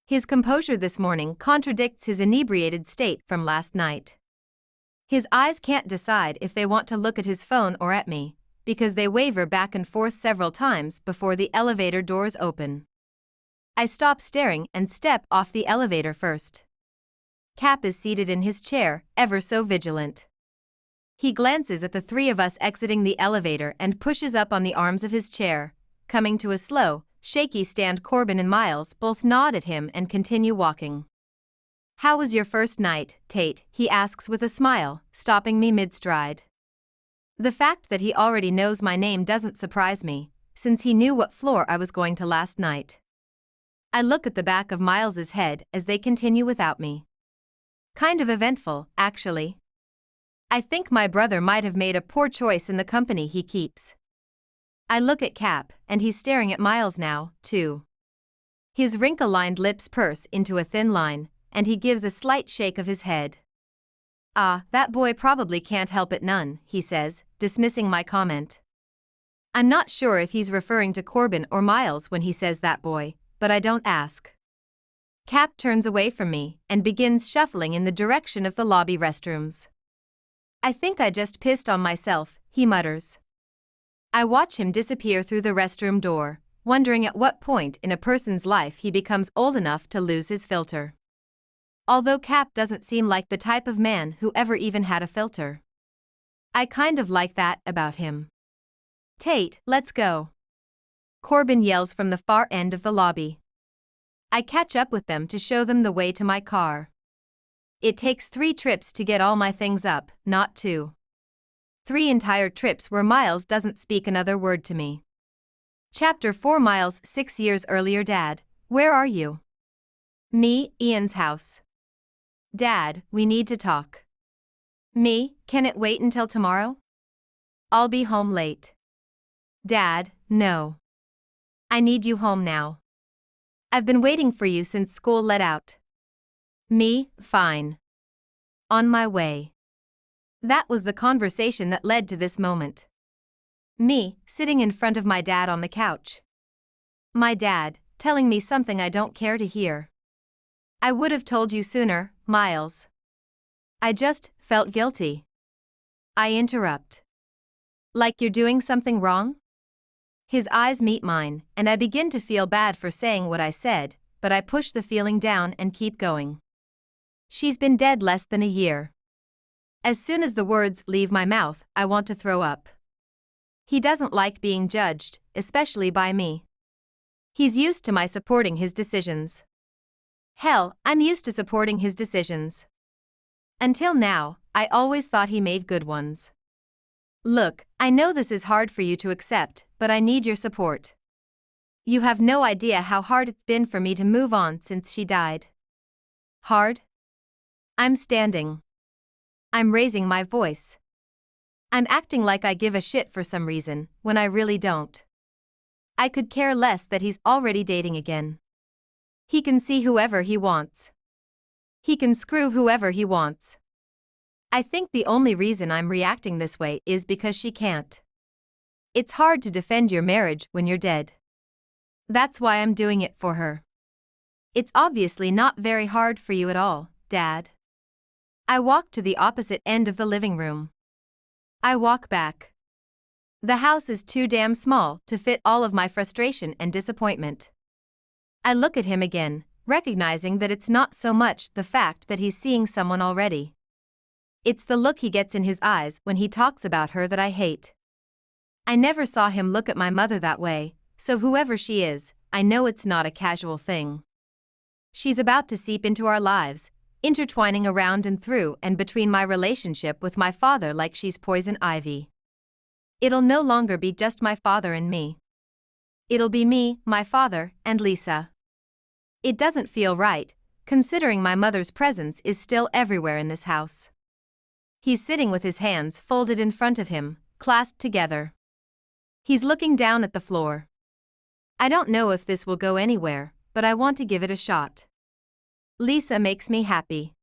His composure this morning contradicts his inebriated state from last night. His eyes can't decide if they want to look at his phone or at me, because they waver back and forth several times before the elevator doors open. I stop staring and step off the elevator first. Cap is seated in his chair, ever so vigilant. He glances at the 3 of us exiting the elevator and pushes up on the arms of his chair, coming to a slow, shaky stand. Corbin and Miles both nod at him and continue walking. How was your first night, Tate? He asks with a smile, stopping me mid-stride. The fact that he already knows my name doesn't surprise me, since he knew what floor I was going to last night. I look at the back of Miles's head as they continue without me. Kind of eventful, actually. I think my brother might have made a poor choice in the company he keeps. I look at Cap, and he's staring at Miles now, too. His wrinkle-lined lips purse into a thin line, and he gives a slight shake of his head. Ah, that boy probably can't help it none, he says, dismissing my comment. I'm not sure if he's referring to Corbin or Miles when he says that boy, but I don't ask. Cap turns away from me and begins shuffling in the direction of the lobby restrooms. I think I just pissed on myself, he mutters. I watch him disappear through the restroom door, wondering at what point in a person's life he becomes old enough to lose his filter. Although Cap doesn't seem like the type of man who ever even had a filter. I kind of like that about him. Tate, let's go. Corbin yells from the far end of the lobby. I catch up with them to show them the way to my car. It takes 3 trips to get all my things up, not 2. 3 entire trips where Miles doesn't speak another word to me. Chapter 4. Miles 6 years earlier. Dad, where are you? Me, Ian's house. Dad, we need to talk. Me, can it wait until tomorrow? I'll be home late. Dad, no. I need you home now. I've been waiting for you since school let out. Me, fine. On my way. That was the conversation that led to this moment. Me, sitting in front of my dad on the couch. My dad, telling me something I don't care to hear. I would have told you sooner, Miles. I just felt guilty. I interrupt. Like you're doing something wrong? His eyes meet mine, and I begin to feel bad for saying what I said, but I push the feeling down and keep going. She's been dead less than a year. As soon as the words leave my mouth, I want to throw up. He doesn't like being judged, especially by me. He's used to my supporting his decisions. Hell, I'm used to supporting his decisions. Until now, I always thought he made good ones. Look, I know this is hard for you to accept, but I need your support. You have no idea how hard it's been for me to move on since she died. Hard? I'm standing. I'm raising my voice. I'm acting like I give a shit for some reason, when I really don't. I could care less that he's already dating again. He can see whoever he wants. He can screw whoever he wants. I think the only reason I'm reacting this way is because she can't. It's hard to defend your marriage when you're dead. That's why I'm doing it for her. It's obviously not very hard for you at all, Dad. I walk to the opposite end of the living room. I walk back. The house is too damn small to fit all of my frustration and disappointment. I look at him again, recognizing that it's not so much the fact that he's seeing someone already. It's the look he gets in his eyes when he talks about her that I hate. I never saw him look at my mother that way, so whoever she is, I know it's not a casual thing. She's about to seep into our lives, intertwining around and through and between my relationship with my father like she's poison ivy. It'll no longer be just my father and me. It'll be me, my father, and Lisa. It doesn't feel right, considering my mother's presence is still everywhere in this house. He's sitting with his hands folded in front of him, clasped together. He's looking down at the floor. I don't know if this will go anywhere, but I want to give it a shot. Lisa makes me happy.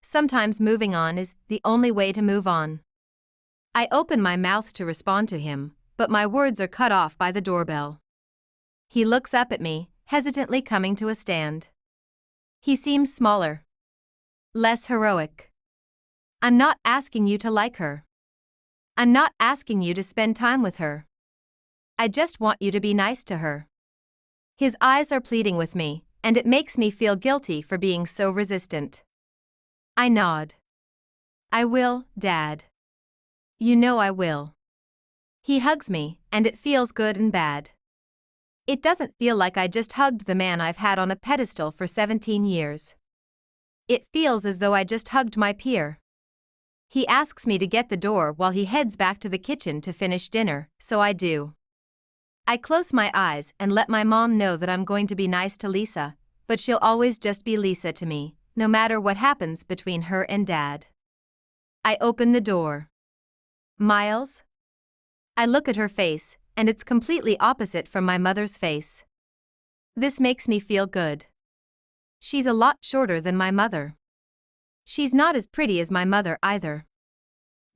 Sometimes moving on is the only way to move on. I open my mouth to respond to him, but my words are cut off by the doorbell. He looks up at me, hesitantly coming to a stand. He seems smaller. Less heroic. I'm not asking you to like her. I'm not asking you to spend time with her. I just want you to be nice to her. His eyes are pleading with me, and it makes me feel guilty for being so resistant. I nod. I will, Dad. You know I will. He hugs me, and it feels good and bad. It doesn't feel like I just hugged the man I've had on a pedestal for 17 years. It feels as though I just hugged my peer. He asks me to get the door while he heads back to the kitchen to finish dinner, so I do. I close my eyes and let my mom know that I'm going to be nice to Lisa, but she'll always just be Lisa to me, no matter what happens between her and Dad. I open the door. Miles? I look at her face, and it's completely opposite from my mother's face. This makes me feel good. She's a lot shorter than my mother. She's not as pretty as my mother either.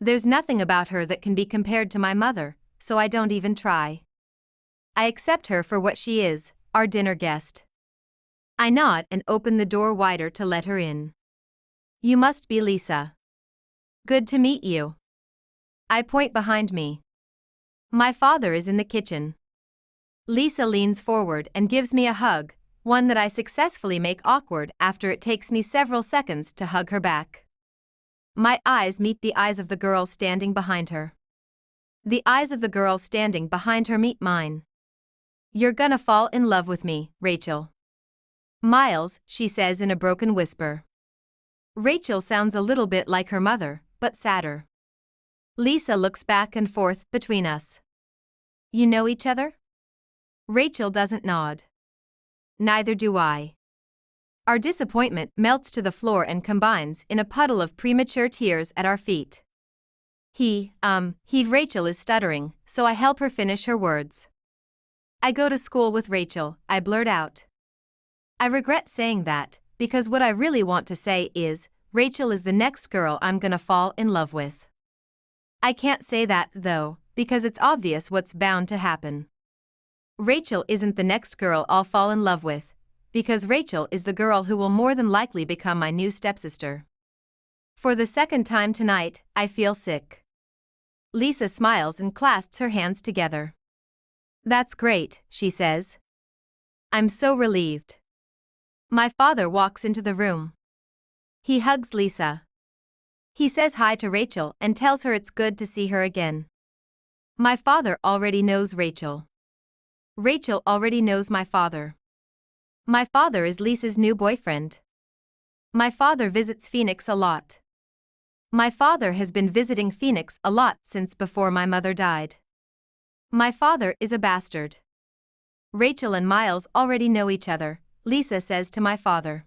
There's nothing about her that can be compared to my mother, so I don't even try. I accept her for what she is, our dinner guest. I nod and open the door wider to let her in. You must be Lisa. Good to meet you. I point behind me. My father is in the kitchen. Lisa leans forward and gives me a hug, one that I successfully make awkward after it takes me several seconds to hug her back. My eyes meet the eyes of the girl standing behind her. The eyes of the girl standing behind her meet mine. You're gonna fall in love with me, Rachel. Miles, she says in a broken whisper. Rachel sounds a little bit like her mother, but sadder. Lisa looks back and forth between us. You know each other? Rachel doesn't nod. Neither do I. Our disappointment melts to the floor and combines in a puddle of premature tears at our feet. Rachel is stuttering, so I help her finish her words. I go to school with Rachel, I blurt out. I regret saying that, because what I really want to say is, Rachel is the next girl I'm gonna fall in love with. I can't say that, though, because it's obvious what's bound to happen. Rachel isn't the next girl I'll fall in love with, because Rachel is the girl who will more than likely become my new stepsister. For the second time tonight, I feel sick. Lisa smiles and clasps her hands together. That's great, she says. I'm so relieved. My father walks into the room. He hugs Lisa. He says hi to Rachel and tells her it's good to see her again. My father already knows Rachel. Rachel already knows my father. My father is Lisa's new boyfriend. My father visits Phoenix a lot. My father has been visiting Phoenix a lot since before my mother died. My father is a bastard. Rachel and Miles already know each other, Lisa says to my father.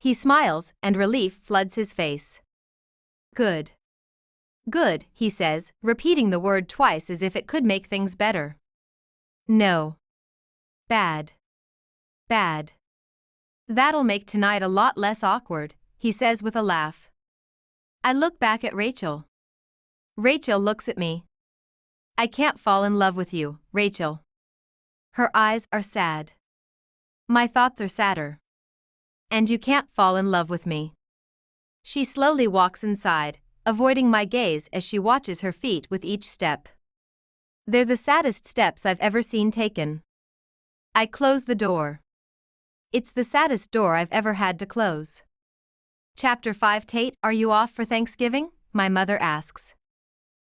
He smiles, and relief floods his face. Good. Good, he says, repeating the word twice as if it could make things better. No. Bad. Bad. That'll make tonight a lot less awkward, he says with a laugh. I look back at Rachel. Rachel looks at me. I can't fall in love with you, Rachel. Her eyes are sad. My thoughts are sadder. And you can't fall in love with me. She slowly walks inside, avoiding my gaze as she watches her feet with each step. They're the saddest steps I've ever seen taken. I close the door. It's the saddest door I've ever had to close. Chapter 5. Tate, are you off for Thanksgiving? My mother asks.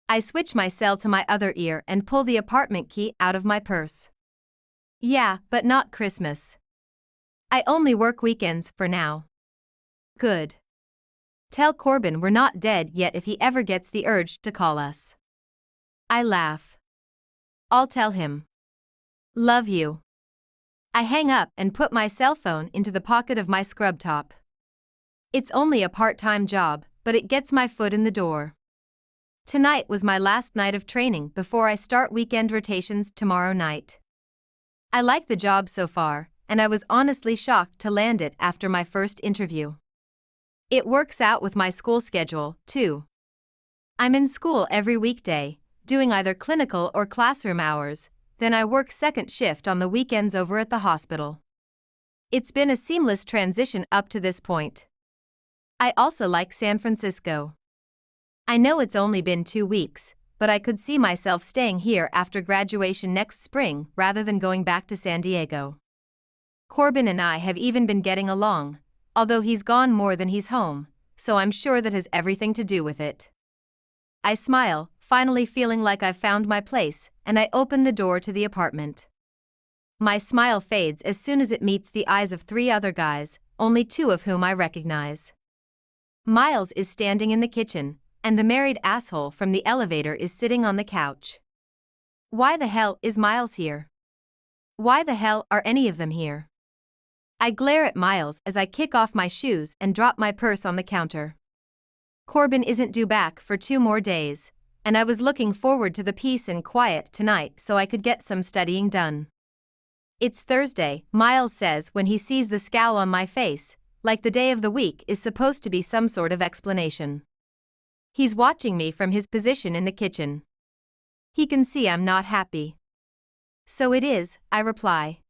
I switch my cell to my other ear and pull the apartment key out of my purse. Yeah, but not Christmas. I only work weekends for now. Good. Tell Corbin we're not dead yet if he ever gets the urge to call us. I laugh. I'll tell him. Love you. I hang up and put my cell phone into the pocket of my scrub top. It's only a part-time job, but it gets my foot in the door. Tonight was my last night of training before I start weekend rotations tomorrow night. I like the job so far, and I was honestly shocked to land it after my first interview. It works out with my school schedule, too. I'm in school every weekday, doing either clinical or classroom hours, then I work second shift on the weekends over at the hospital. It's been a seamless transition up to this point. I also like San Francisco. I know it's only been 2 weeks, but I could see myself staying here after graduation next spring rather than going back to San Diego. Corbin and I have even been getting along, although he's gone more than he's home, so I'm sure that has everything to do with it. I smile, finally feeling like I've found my place, and I open the door to the apartment. My smile fades as soon as it meets the eyes of 3 other guys, only 2 of whom I recognize. Miles is standing in the kitchen, and the married asshole from the elevator is sitting on the couch. Why the hell is Miles here? Why the hell are any of them here? I glare at Miles as I kick off my shoes and drop my purse on the counter. Corbin isn't due back for 2 more days, and I was looking forward to the peace and quiet tonight so I could get some studying done. It's Thursday, Miles says when he sees the scowl on my face, like the day of the week is supposed to be some sort of explanation. He's watching me from his position in the kitchen. He can see I'm not happy. So it is, I reply.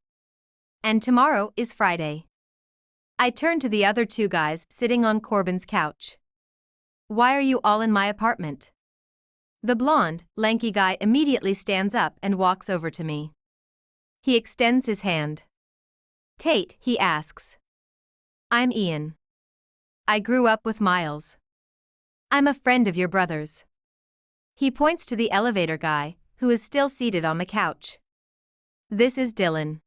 And tomorrow is Friday. I turn to the other 2 guys sitting on Corbin's couch. Why are you all in my apartment? The blonde, lanky guy immediately stands up and walks over to me. He extends his hand. Tate, he asks. I'm Ian. I grew up with Miles. I'm a friend of your brother's. He points to the elevator guy, who is still seated on the couch. This is Dylan.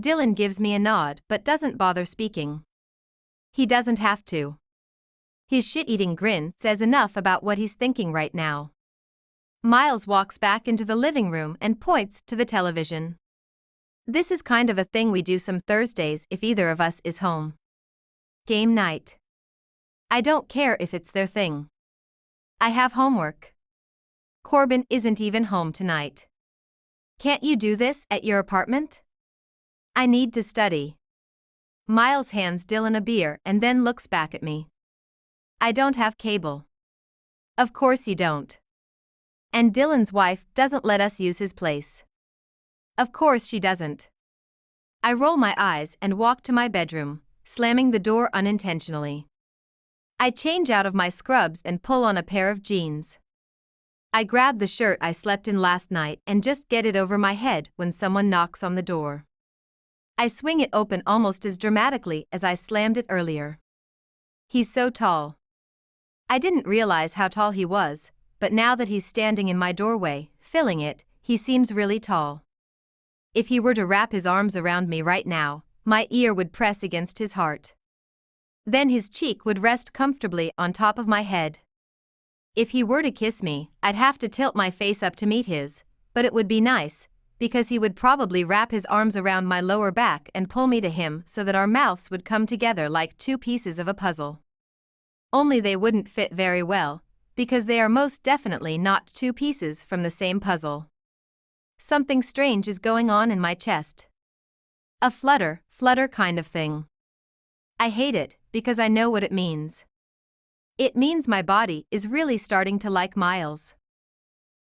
Dylan gives me a nod but doesn't bother speaking. He doesn't have to. His shit-eating grin says enough about what he's thinking right now. Miles walks back into the living room and points to the television. This is kind of a thing we do some Thursdays if either of us is home. Game night. I don't care if it's their thing. I have homework. Corbin isn't even home tonight. Can't you do this at your apartment? I need to study. Miles hands Dylan a beer and then looks back at me. I don't have cable. Of course you don't. And Dylan's wife doesn't let us use his place. Of course she doesn't. I roll my eyes and walk to my bedroom, slamming the door unintentionally. I change out of my scrubs and pull on a pair of jeans. I grab the shirt I slept in last night and just get it over my head when someone knocks on the door. I swing it open almost as dramatically as I slammed it earlier. He's so tall. I didn't realize how tall he was, but now that he's standing in my doorway, filling it, he seems really tall. If he were to wrap his arms around me right now, my ear would press against his heart. Then his cheek would rest comfortably on top of my head. If he were to kiss me, I'd have to tilt my face up to meet his, but it would be nice, because he would probably wrap his arms around my lower back and pull me to him so that our mouths would come together like two pieces of a puzzle. Only they wouldn't fit very well, because they are most definitely not two pieces from the same puzzle. Something strange is going on in my chest. A flutter kind of thing. I hate it, because I know what it means. It means my body is really starting to like Miles.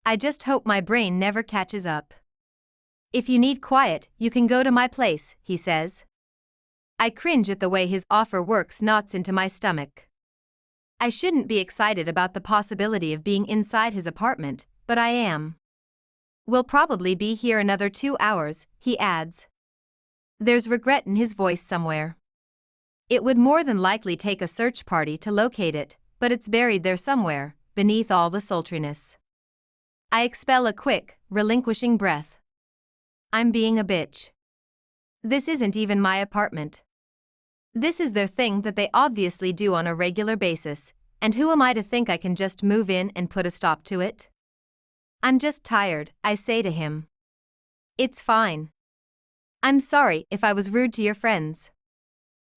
I just hope my brain never catches up. If you need quiet, you can go to my place, he says. I cringe at the way his offer works knots into my stomach. I shouldn't be excited about the possibility of being inside his apartment, but I am. We'll probably be here another 2 hours, he adds. There's regret in his voice somewhere. It would more than likely take a search party to locate it, but it's buried there somewhere, beneath all the sultriness. I expel a quick, relinquishing breath. I'm being a bitch. This isn't even my apartment. This is their thing that they obviously do on a regular basis, and who am I to think I can just move in and put a stop to it? I'm just tired, I say to him. It's fine. I'm sorry if I was rude to your friends.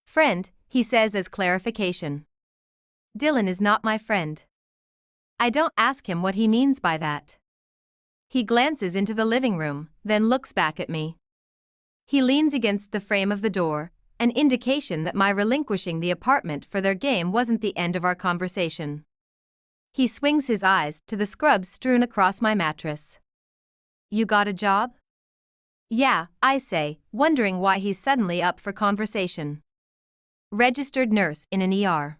Friend, he says as clarification. Dylan is not my friend. I don't ask him what he means by that. He glances into the living room, then looks back at me. He leans against the frame of the door, an indication that my relinquishing the apartment for their game wasn't the end of our conversation. He swings his eyes to the scrubs strewn across my mattress. You got a job? Yeah, I say, wondering why he's suddenly up for conversation. Registered nurse in an ER.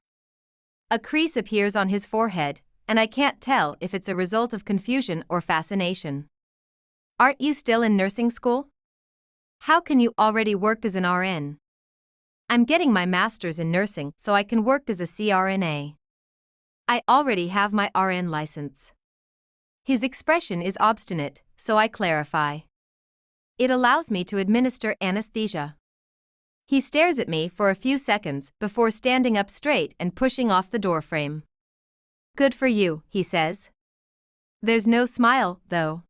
A crease appears on his forehead, and I can't tell if it's a result of confusion or fascination. Aren't you still in nursing school? How can you already work as an RN? I'm getting my master's in nursing so I can work as a CRNA. I already have my RN license. His expression is obstinate, so I clarify. It allows me to administer anesthesia. He stares at me for a few seconds before standing up straight and pushing off the doorframe. Good for you, he says. There's no smile, though.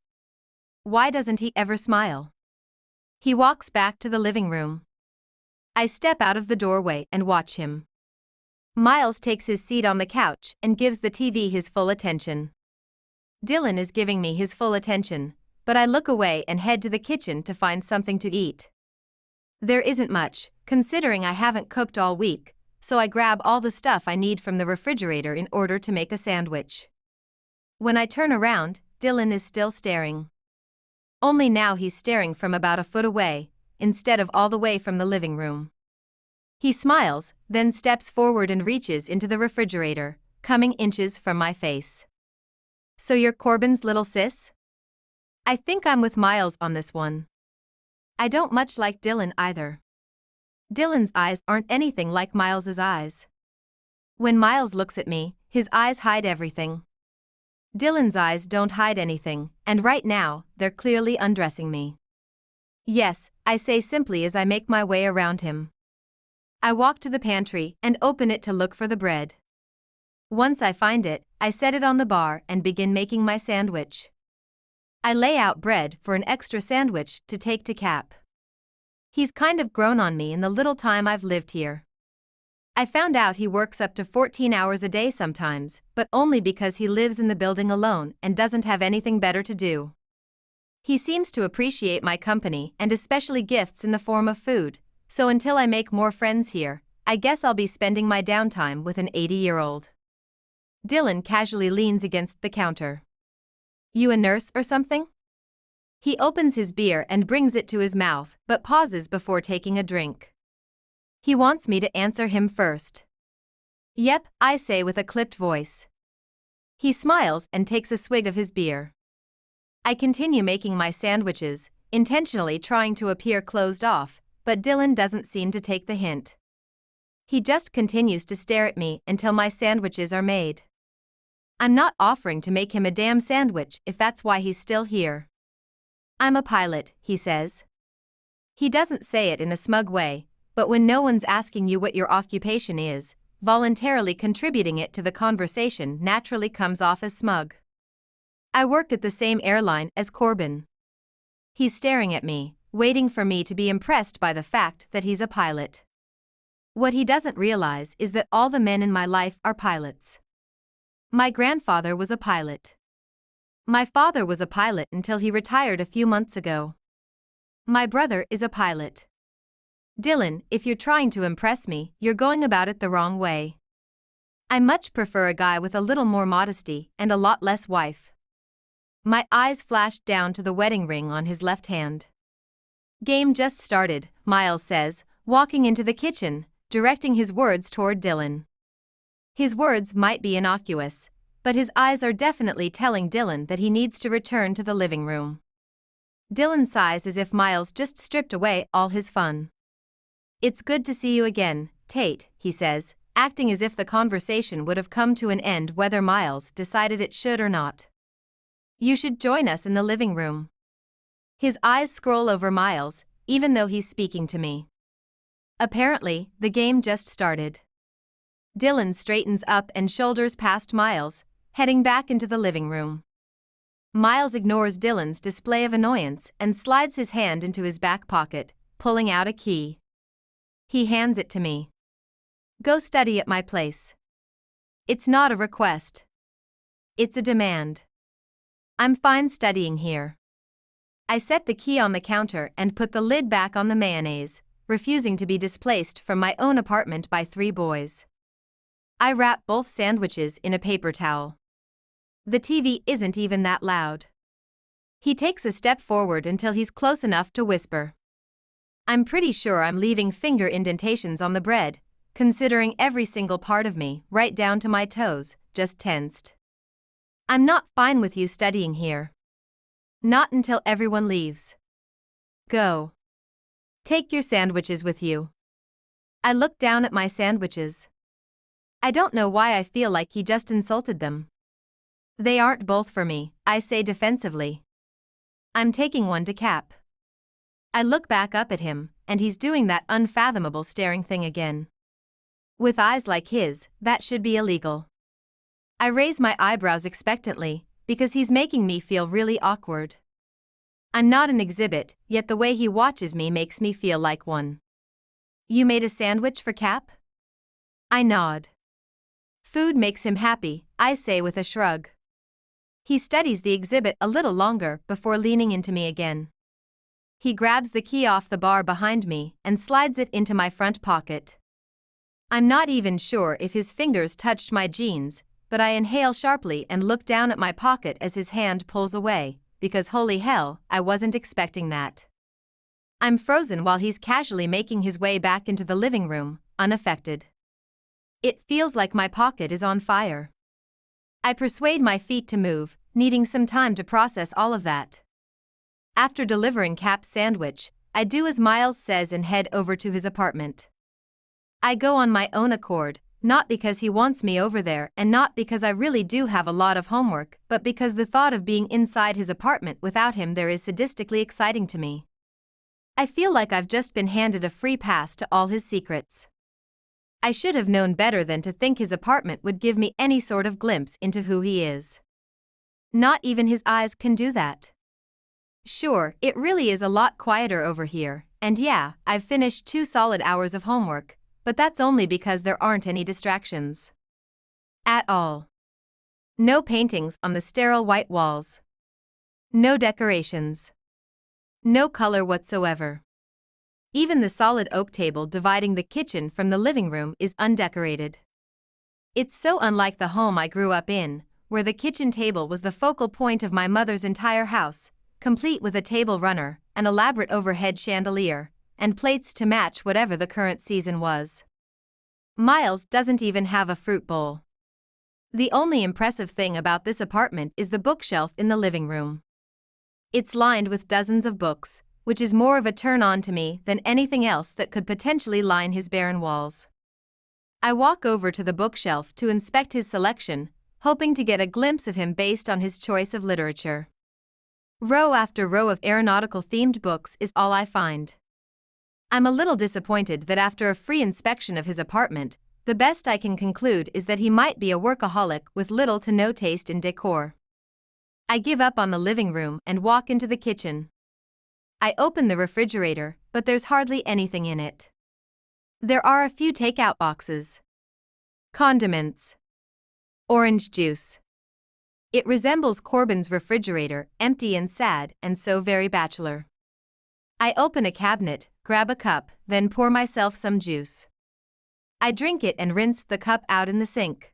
Why doesn't he ever smile? He walks back to the living room. I step out of the doorway and watch him. Miles takes his seat on the couch and gives the TV his full attention. Dylan is giving me his full attention, but I look away and head to the kitchen to find something to eat. There isn't much, considering I haven't cooked all week, so I grab all the stuff I need from the refrigerator in order to make a sandwich. When I turn around, Dylan is still staring. Only now he's staring from about a foot away, instead of all the way from the living room. He smiles, then steps forward and reaches into the refrigerator, coming inches from my face. So you're Corbin's little sis? I think I'm with Miles on this one. I don't much like Dylan either. Dylan's eyes aren't anything like Miles's eyes. When Miles looks at me, his eyes hide everything. Dylan's eyes don't hide anything, and right now, they're clearly undressing me. Yes, I say simply as I make my way around him. I walk to the pantry and open it to look for the bread. Once I find it, I set it on the bar and begin making my sandwich. I lay out bread for an extra sandwich to take to Cap. He's kind of grown on me in the little time I've lived here. I found out he works up to 14 hours a day sometimes, but only because he lives in the building alone and doesn't have anything better to do. He seems to appreciate my company and especially gifts in the form of food, so until I make more friends here, I guess I'll be spending my downtime with an 80-year-old. Dylan casually leans against the counter. You a nurse or something? He opens his beer and brings it to his mouth, but pauses before taking a drink. He wants me to answer him first. Yep, I say with a clipped voice. He smiles and takes a swig of his beer. I continue making my sandwiches, intentionally trying to appear closed off, but Dylan doesn't seem to take the hint. He just continues to stare at me until my sandwiches are made. I'm not offering to make him a damn sandwich if that's why he's still here. I'm a pilot, he says. He doesn't say it in a smug way, but when no one's asking you what your occupation is, voluntarily contributing it to the conversation naturally comes off as smug. I work at the same airline as Corbin. He's staring at me, waiting for me to be impressed by the fact that he's a pilot. What he doesn't realize is that all the men in my life are pilots. My grandfather was a pilot. My father was a pilot until he retired a few months ago. My brother is a pilot. Dylan, if you're trying to impress me, you're going about it the wrong way. I much prefer a guy with a little more modesty and a lot less wife. My eyes flashed down to the wedding ring on his left hand. Game just started, Miles says, walking into the kitchen, directing his words toward Dylan. His words might be innocuous, but his eyes are definitely telling Dylan that he needs to return to the living room. Dylan sighs as if Miles just stripped away all his fun. It's good to see you again, Tate, he says, acting as if the conversation would have come to an end whether Miles decided it should or not. You should join us in the living room. His eyes scroll over Miles, even though he's speaking to me. Apparently, the game just started. Dylan straightens up and shoulders past Miles, heading back into the living room. Miles ignores Dylan's display of annoyance and slides his hand into his back pocket, pulling out a key. He hands it to me. Go study at my place. It's not a request. It's a demand. I'm fine studying here. I set the key on the counter and put the lid back on the mayonnaise, refusing to be displaced from my own apartment by 3 boys. I wrap both sandwiches in a paper towel. The TV isn't even that loud. He takes a step forward until he's close enough to whisper. I'm pretty sure I'm leaving finger indentations on the bread, considering every single part of me, right down to my toes, just tensed. I'm not fine with you studying here. Not until everyone leaves. Go. Take your sandwiches with you. I look down at my sandwiches. I don't know why I feel like he just insulted them. They aren't both for me, I say defensively. I'm taking one to Cap. I look back up at him, and he's doing that unfathomable staring thing again. With eyes like his, that should be illegal. I raise my eyebrows expectantly, because he's making me feel really awkward. I'm not an exhibit, yet the way he watches me makes me feel like one. You made a sandwich for Cap? I nod. Food makes him happy, I say with a shrug. He studies the exhibit a little longer before leaning into me again. He grabs the key off the bar behind me and slides it into my front pocket. I'm not even sure if his fingers touched my jeans, but I inhale sharply and look down at my pocket as his hand pulls away, because holy hell, I wasn't expecting that. I'm frozen while he's casually making his way back into the living room, unaffected. It feels like my pocket is on fire. I persuade my feet to move, needing some time to process all of that. After delivering Cap's sandwich, I do as Miles says and head over to his apartment. I go on my own accord, not because he wants me over there and not because I really do have a lot of homework, but because the thought of being inside his apartment without him there is sadistically exciting to me. I feel like I've just been handed a free pass to all his secrets. I should have known better than to think his apartment would give me any sort of glimpse into who he is. Not even his eyes can do that. Sure, it really is a lot quieter over here, and yeah, I've finished 2 solid hours of homework, but that's only because there aren't any distractions. At all. No paintings on the sterile white walls. No decorations. No color whatsoever. Even the solid oak table dividing the kitchen from the living room is undecorated. It's so unlike the home I grew up in, where the kitchen table was the focal point of my mother's entire house, complete with a table runner, an elaborate overhead chandelier, and plates to match whatever the current season was. Miles doesn't even have a fruit bowl. The only impressive thing about this apartment is the bookshelf in the living room. It's lined with dozens of books, which is more of a turn-on to me than anything else that could potentially line his barren walls. I walk over to the bookshelf to inspect his selection, hoping to get a glimpse of him based on his choice of literature. Row after row of aeronautical-themed books is all I find. I'm a little disappointed that after a free inspection of his apartment, the best I can conclude is that he might be a workaholic with little to no taste in decor. I give up on the living room and walk into the kitchen. I open the refrigerator, but there's hardly anything in it. There are a few takeout boxes. Condiments. Orange juice. It resembles Corbin's refrigerator, empty and sad and so very bachelor. I open a cabinet, grab a cup, then pour myself some juice. I drink it and rinse the cup out in the sink.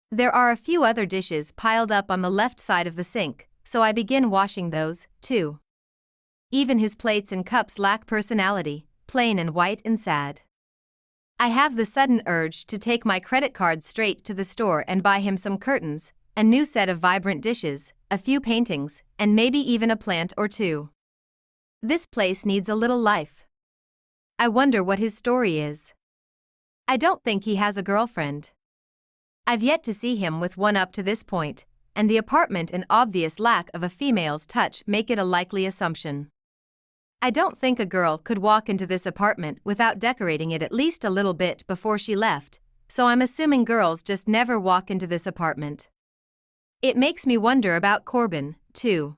There are a few other dishes piled up on the left side of the sink, so I begin washing those, too. Even his plates and cups lack personality, plain and white and sad. I have the sudden urge to take my credit card straight to the store and buy him some curtains, a new set of vibrant dishes, a few paintings, and maybe even a plant or two. This place needs a little life. I wonder what his story is. I don't think he has a girlfriend. I've yet to see him with one up to this point, and the apartment and obvious lack of a female's touch make it a likely assumption. I don't think a girl could walk into this apartment without decorating it at least a little bit before she left, so I'm assuming girls just never walk into this apartment. It makes me wonder about Corbin, too.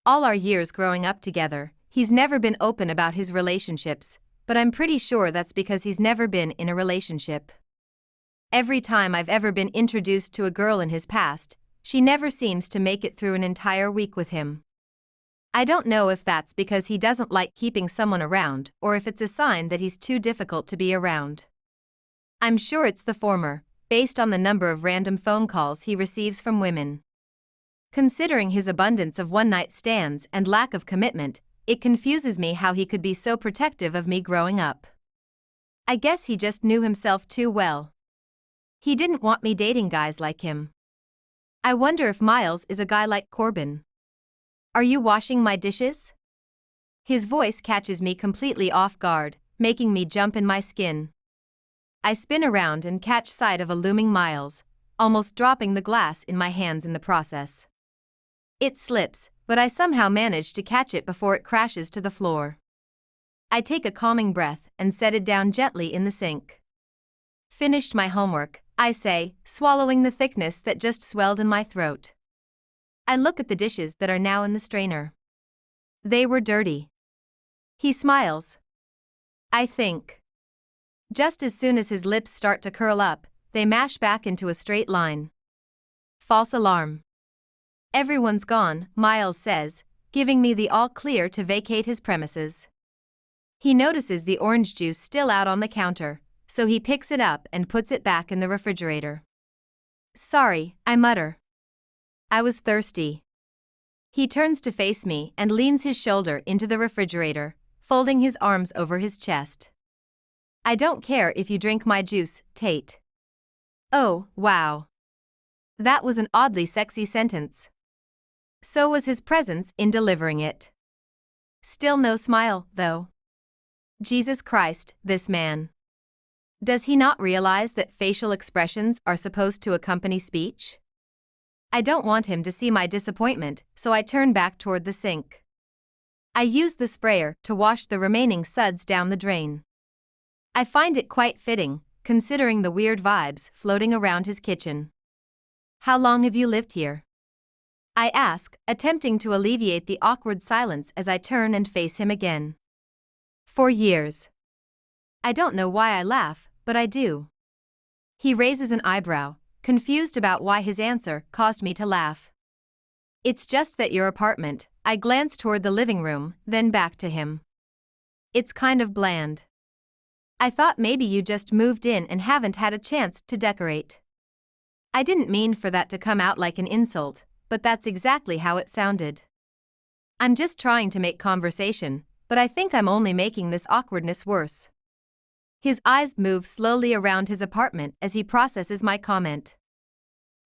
All our years growing up together, he's never been open about his relationships, but I'm pretty sure that's because he's never been in a relationship. Every time I've ever been introduced to a girl in his past, she never seems to make it through an entire week with him. I don't know if that's because he doesn't like keeping someone around or if it's a sign that he's too difficult to be around. I'm sure it's the former, based on the number of random phone calls he receives from women. Considering his abundance of one-night stands and lack of commitment, it confuses me how he could be so protective of me growing up. I guess he just knew himself too well. He didn't want me dating guys like him. I wonder if Miles is a guy like Corbin. Are you washing my dishes? His voice catches me completely off guard, making me jump in my skin. I spin around and catch sight of a looming Miles, almost dropping the glass in my hands in the process. It slips, but I somehow manage to catch it before it crashes to the floor. I take a calming breath and set it down gently in the sink. Finished my homework, I say, swallowing the thickness that just swelled in my throat. I look at the dishes that are now in the strainer. They were dirty. He smiles. I think. Just as soon as his lips start to curl up, they mash back into a straight line. False alarm. Everyone's gone, Miles says, giving me the all-clear to vacate his premises. He notices the orange juice still out on the counter, so he picks it up and puts it back in the refrigerator. Sorry, I mutter. I was thirsty. He turns to face me and leans his shoulder into the refrigerator, folding his arms over his chest. I don't care if you drink my juice, Tate. Oh, wow. That was an oddly sexy sentence. So was his presence in delivering it. Still no smile, though. Jesus Christ, this man. Does he not realize that facial expressions are supposed to accompany speech? I don't want him to see my disappointment, so I turn back toward the sink. I use the sprayer to wash the remaining suds down the drain. I find it quite fitting, considering the weird vibes floating around his kitchen. How long have you lived here? I ask, attempting to alleviate the awkward silence as I turn and face him again. 4 years. I don't know why I laugh, but I do. He raises an eyebrow, confused about why his answer caused me to laugh. It's just that your apartment. I glance toward the living room, then back to him. It's kind of bland. I thought maybe you just moved in and haven't had a chance to decorate. I didn't mean for that to come out like an insult, but that's exactly how it sounded. I'm just trying to make conversation, but I think I'm only making this awkwardness worse. His eyes move slowly around his apartment as he processes my comment.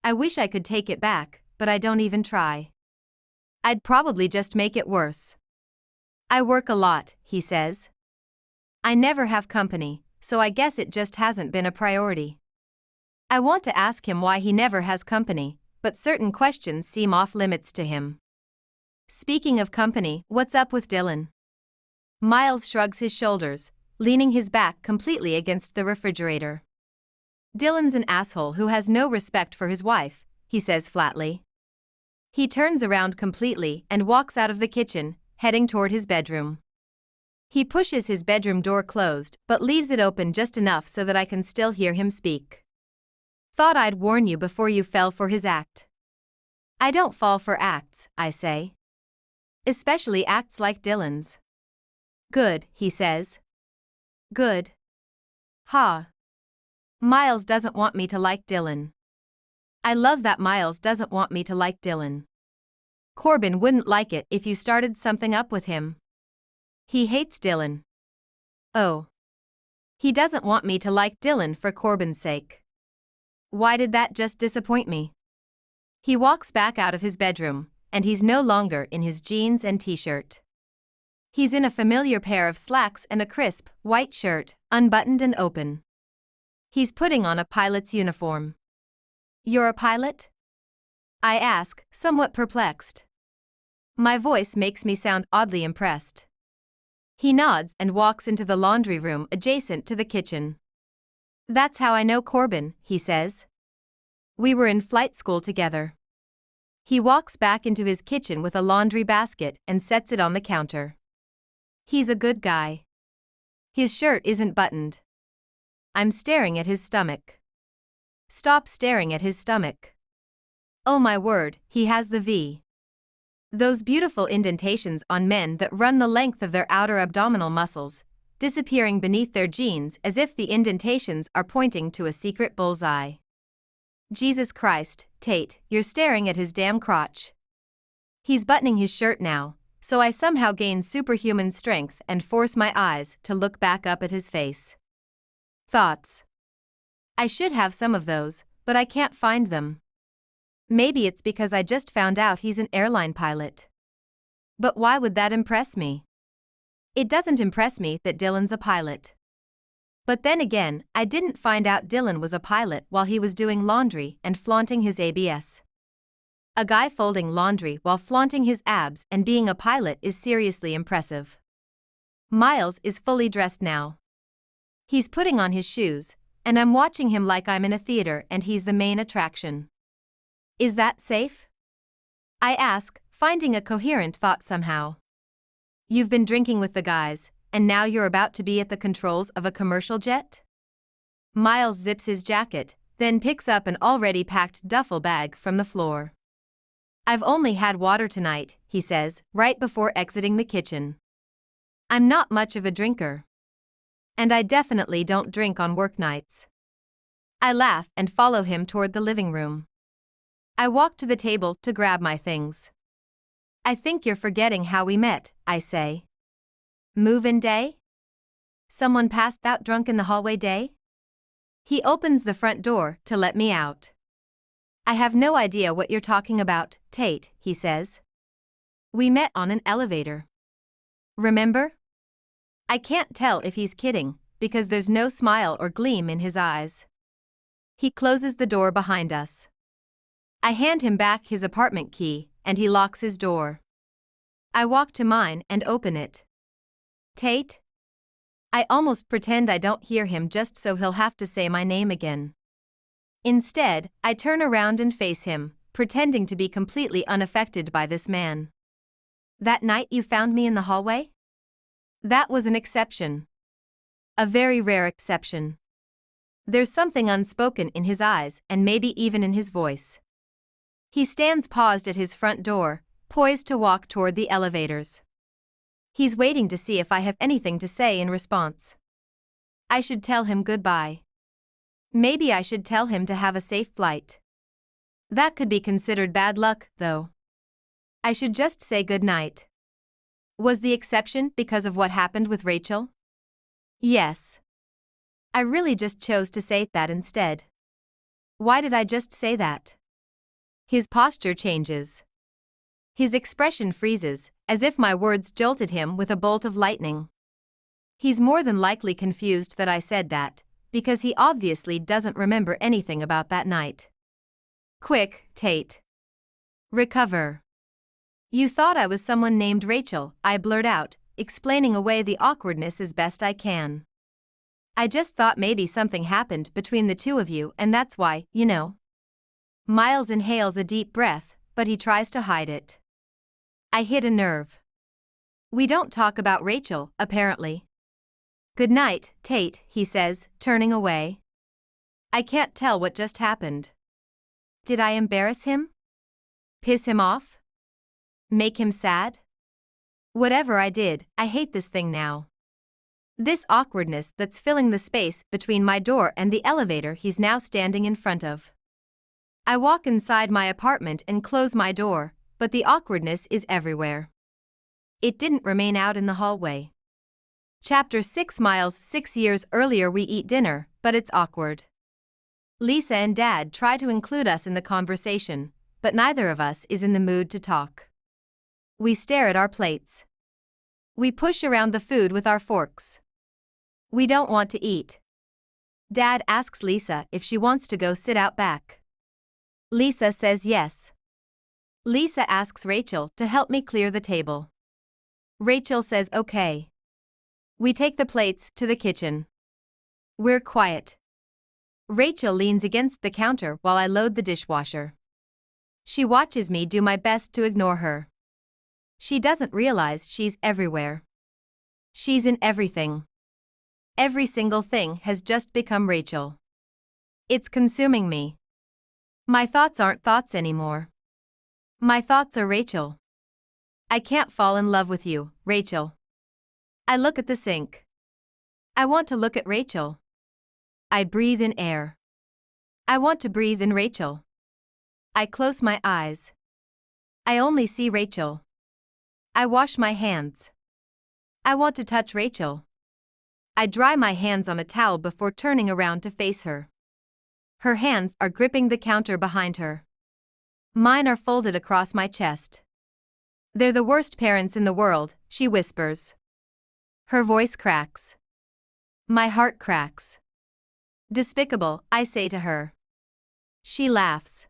I wish I could take it back, but I don't even try. I'd probably just make it worse. I work a lot, he says. I never have company, so I guess it just hasn't been a priority. I want to ask him why he never has company, but certain questions seem off limits to him. Speaking of company, what's up with Dylan? Miles shrugs his shoulders, leaning his back completely against the refrigerator. Dylan's an asshole who has no respect for his wife, he says flatly. He turns around completely and walks out of the kitchen, heading toward his bedroom. He pushes his bedroom door closed, but leaves it open just enough so that I can still hear him speak. Thought I'd warn you before you fell for his act. I don't fall for acts, I say. Especially acts like Dylan's. Good, he says. Good. Ha. Miles doesn't want me to like Dylan. I love that Miles doesn't want me to like Dylan. Corbin wouldn't like it if you started something up with him. He hates Dylan. Oh. He doesn't want me to like Dylan for Corbin's sake. Why did that just disappoint me? He walks back out of his bedroom, and he's no longer in his jeans and t-shirt. He's in a familiar pair of slacks and a crisp, white shirt, unbuttoned and open. He's putting on a pilot's uniform. You're a pilot? I ask, somewhat perplexed. My voice makes me sound oddly impressed. He nods and walks into the laundry room adjacent to the kitchen. That's how I know Corbin, he says. We were in flight school together. He walks back into his kitchen with a laundry basket and sets it on the counter. He's a good guy. His shirt isn't buttoned. I'm staring at his stomach. Stop staring at his stomach. Oh my word, he has the V. Those beautiful indentations on men that run the length of their outer abdominal muscles, disappearing beneath their jeans as if the indentations are pointing to a secret bullseye. Jesus Christ, Tate, you're staring at his damn crotch. He's buttoning his shirt now, so I somehow gain superhuman strength and force my eyes to look back up at his face. Thoughts. I should have some of those, but I can't find them. Maybe it's because I just found out he's an airline pilot. But why would that impress me? It doesn't impress me that Dylan's a pilot. But then again, I didn't find out Dylan was a pilot while he was doing laundry and flaunting his ABS. A guy folding laundry while flaunting his abs and being a pilot is seriously impressive. Miles is fully dressed now. He's putting on his shoes, and I'm watching him like I'm in a theater and he's the main attraction. Is that safe? I ask, finding a coherent thought somehow. You've been drinking with the guys, and now you're about to be at the controls of a commercial jet? Miles zips his jacket, then picks up an already packed duffel bag from the floor. I've only had water tonight, he says, right before exiting the kitchen. I'm not much of a drinker. And I definitely don't drink on work nights. I laugh and follow him toward the living room. I walk to the table to grab my things. I think you're forgetting how we met, I say. Move-in day? Someone passed out drunk in the hallway day? He opens the front door to let me out. I have no idea what you're talking about, Tate, he says. We met on an elevator. Remember? I can't tell if he's kidding, because there's no smile or gleam in his eyes. He closes the door behind us. I hand him back his apartment key, and he locks his door. I walk to mine and open it. Tate? I almost pretend I don't hear him just so he'll have to say my name again. Instead, I turn around and face him, pretending to be completely unaffected by this man. That night you found me in the hallway? That was an exception. A very rare exception. There's something unspoken in his eyes and maybe even in his voice. He stands paused at his front door, poised to walk toward the elevators. He's waiting to see if I have anything to say in response. I should tell him goodbye. Maybe I should tell him to have a safe flight. That could be considered bad luck, though. I should just say goodnight. Was the exception because of what happened with Rachel? Yes. I really just chose to say that instead. Why did I just say that? His posture changes. His expression freezes, as if my words jolted him with a bolt of lightning. He's more than likely confused that I said that, because he obviously doesn't remember anything about that night. Quick, Tate. Recover. You thought I was someone named Rachel, I blurt out, explaining away the awkwardness as best I can. I just thought maybe something happened between the two of you and that's why, you know. Miles inhales a deep breath, but he tries to hide it. I hit a nerve. We don't talk about Rachel, apparently. Good night, Tate, he says, turning away. I can't tell what just happened. Did I embarrass him? Piss him off? Make him sad? Whatever I did, I hate this thing now. This awkwardness that's filling the space between my door and the elevator he's now standing in front of. I walk inside my apartment and close my door, but the awkwardness is everywhere. It didn't remain out in the hallway. Chapter 6 Miles 6 years earlier we eat dinner, but it's awkward. Lisa and Dad try to include us in the conversation, but neither of us is in the mood to talk. We stare at our plates. We push around the food with our forks. We don't want to eat. Dad asks Lisa if she wants to go sit out back. Lisa says yes. Lisa asks Rachel to help me clear the table. Rachel says okay. We take the plates to the kitchen. We're quiet. Rachel leans against the counter while I load the dishwasher. She watches me do my best to ignore her. She doesn't realize she's everywhere. She's in everything. Every single thing has just become Rachel. It's consuming me. My thoughts aren't thoughts anymore. My thoughts are Rachel. I can't fall in love with you, Rachel. I look at the sink. I want to look at Rachel. I breathe in air. I want to breathe in Rachel. I close my eyes. I only see Rachel. I wash my hands. I want to touch Rachel. I dry my hands on a towel before turning around to face her. Her hands are gripping the counter behind her. Mine are folded across my chest. They're the worst parents in the world, she whispers. Her voice cracks. My heart cracks. Despicable, I say to her. She laughs.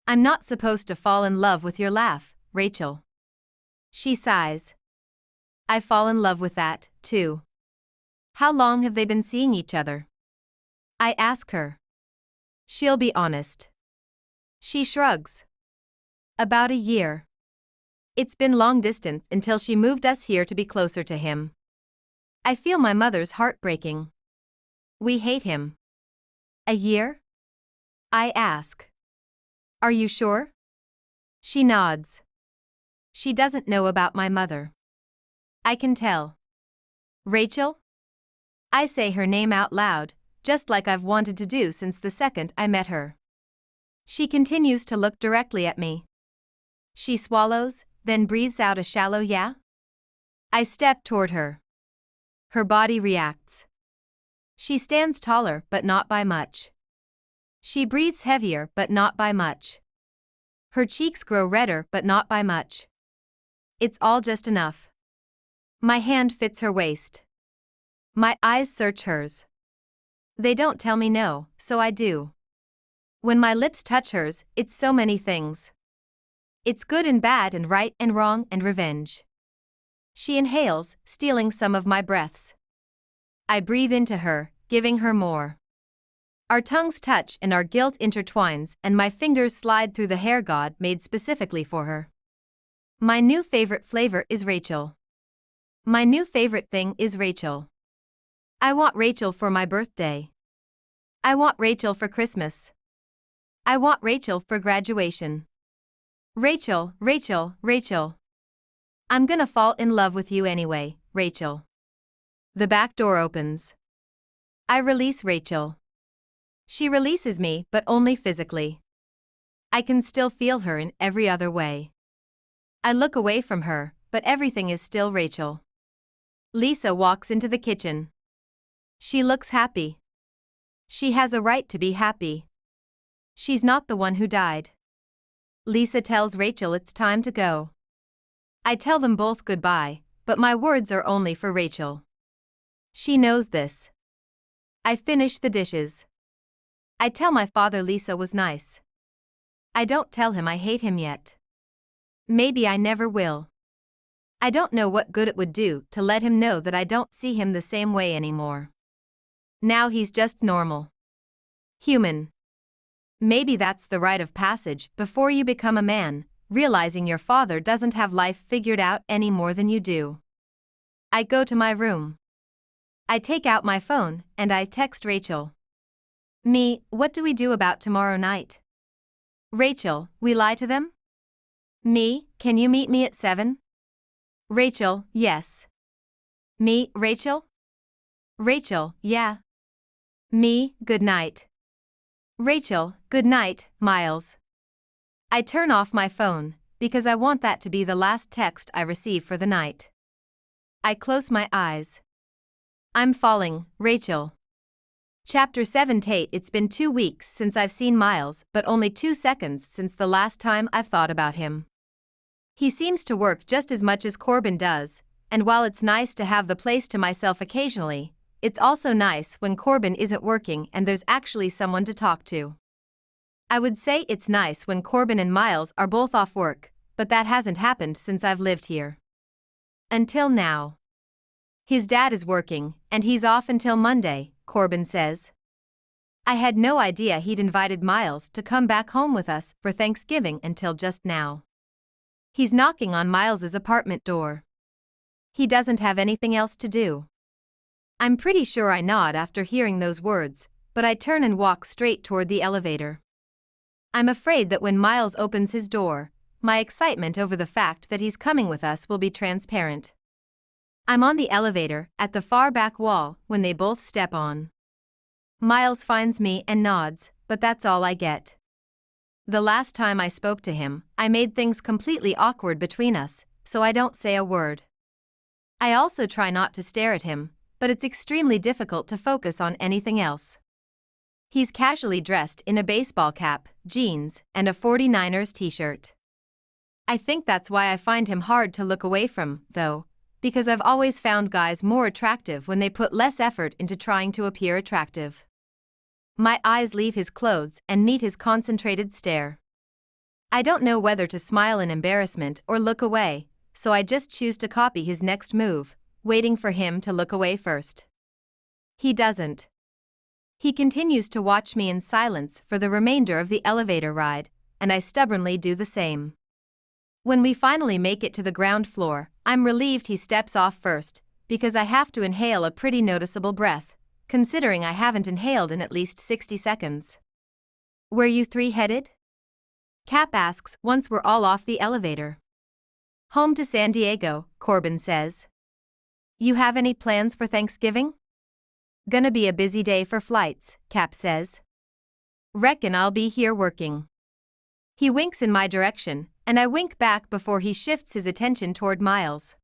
I'm not supposed to fall in love with your laugh, Rachel. She sighs. I fall in love with that, too. How long have they been seeing each other? I ask her. She'll be honest. She shrugs. About a year. It's been long distance until she moved us here to be closer to him. I feel my mother's heart breaking. We hate him. A year? I ask. Are you sure? She nods. She doesn't know about my mother. I can tell. Rachel? I say her name out loud, just like I've wanted to do since the second I met her. She continues to look directly at me. She swallows, then breathes out a shallow yeah. I step toward her. Her body reacts. She stands taller but not by much. She breathes heavier but not by much. Her cheeks grow redder but not by much. it's all just enough. My hand fits her waist. My eyes search hers. They don't tell me no, so I do. When my lips touch hers, it's so many things. It's good and bad and right and wrong and revenge. She inhales, stealing some of my breaths. I breathe into her, giving her more. Our tongues touch and our guilt intertwines, and my fingers slide through the hair God made specifically for her. My new favorite flavor is Rachel. My new favorite thing is Rachel. I want Rachel for my birthday. I want Rachel for Christmas. I want Rachel for graduation. Rachel, Rachel, Rachel. I'm gonna fall in love with you anyway, Rachel. The back door opens. I release Rachel. She releases me, but only physically. I can still feel her in every other way. I look away from her, but everything is still Rachel. Lisa walks into the kitchen. She looks happy. She has a right to be happy. She's not the one who died. Lisa tells Rachel it's time to go. I tell them both goodbye, but my words are only for Rachel. She knows this. I finish the dishes. I tell my father Lisa was nice. I don't tell him I hate him yet. Maybe I never will. I don't know what good it would do to let him know that I don't see him the same way anymore. Now he's just normal. Human. Maybe that's the rite of passage before you become a man, realizing your father doesn't have life figured out any more than you do. I go to my room. I take out my phone and I text Rachel. Me, what do we do about tomorrow night? Rachel, we lie to them? Me, can you meet me at 7? Rachel, yes. Me, Rachel? Rachel, yeah. Me, good night. Rachel, good night, Miles. I turn off my phone, because I want that to be the last text I receive for the night. I close my eyes. I'm falling, Rachel. Chapter 7 Tate. It's been 2 weeks since I've seen Miles, but only 2 seconds since the last time I've thought about him. He seems to work just as much as Corbin does, and while it's nice to have the place to myself occasionally, it's also nice when Corbin isn't working and there's actually someone to talk to. I would say it's nice when Corbin and Miles are both off work, but that hasn't happened since I've lived here. Until now. His dad is working, and he's off until Monday, Corbin says. I had no idea he'd invited Miles to come back home with us for Thanksgiving until just now. He's knocking on Miles's apartment door. He doesn't have anything else to do. I'm pretty sure I nod after hearing those words, but I turn and walk straight toward the elevator. I'm afraid that when Miles opens his door, my excitement over the fact that he's coming with us will be transparent. I'm on the elevator, at the far back wall, when they both step on. Miles finds me and nods, but that's all I get. The last time I spoke to him, I made things completely awkward between us, so I don't say a word. I also try not to stare at him, but it's extremely difficult to focus on anything else. He's casually dressed in a baseball cap, jeans, and a 49ers t-shirt. I think that's why I find him hard to look away from, though, because I've always found guys more attractive when they put less effort into trying to appear attractive. My eyes leave his clothes and meet his concentrated stare. I don't know whether to smile in embarrassment or look away, so I just choose to copy his next move, waiting for him to look away first. He doesn't. He continues to watch me in silence for the remainder of the elevator ride, and I stubbornly do the same. When we finally make it to the ground floor, I'm relieved he steps off first, because I have to inhale a pretty noticeable breath, considering I haven't inhaled in at least 60 seconds. Where you three headed? Cap asks once we're all off the elevator. Home to San Diego, Corbin says. You have any plans for Thanksgiving? Gonna be a busy day for flights, Cap says. Reckon I'll be here working. He winks in my direction, and I wink back before he shifts his attention toward Miles.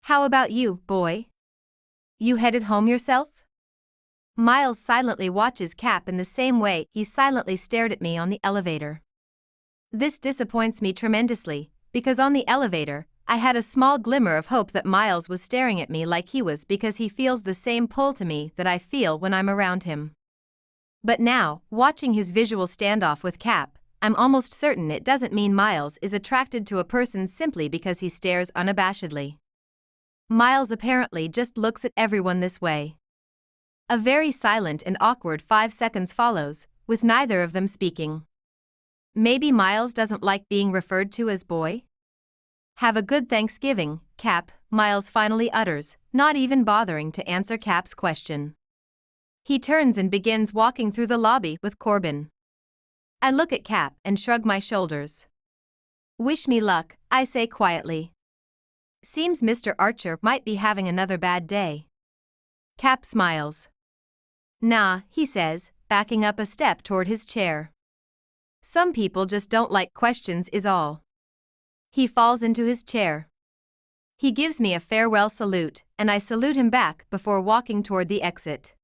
How about you, boy? You headed home yourself? Miles silently watches Cap in the same way he silently stared at me on the elevator. This disappoints me tremendously, because on the elevator, I had a small glimmer of hope that Miles was staring at me like he was because he feels the same pull to me that I feel when I'm around him. But now, watching his visual standoff with Cap, I'm almost certain it doesn't mean Miles is attracted to a person simply because he stares unabashedly. Miles apparently just looks at everyone this way. A very silent and awkward 5 seconds follows, with neither of them speaking. Maybe Miles doesn't like being referred to as boy? Have a good Thanksgiving, Cap, Miles finally utters, not even bothering to answer Cap's question. He turns and begins walking through the lobby with Corbin. I look at Cap and shrug my shoulders. Wish me luck, I say quietly. Seems Mr. Archer might be having another bad day. Cap smiles. Nah, he says, backing up a step toward his chair. Some people just don't like questions is all. He falls into his chair. He gives me a farewell salute, and I salute him back before walking toward the exit.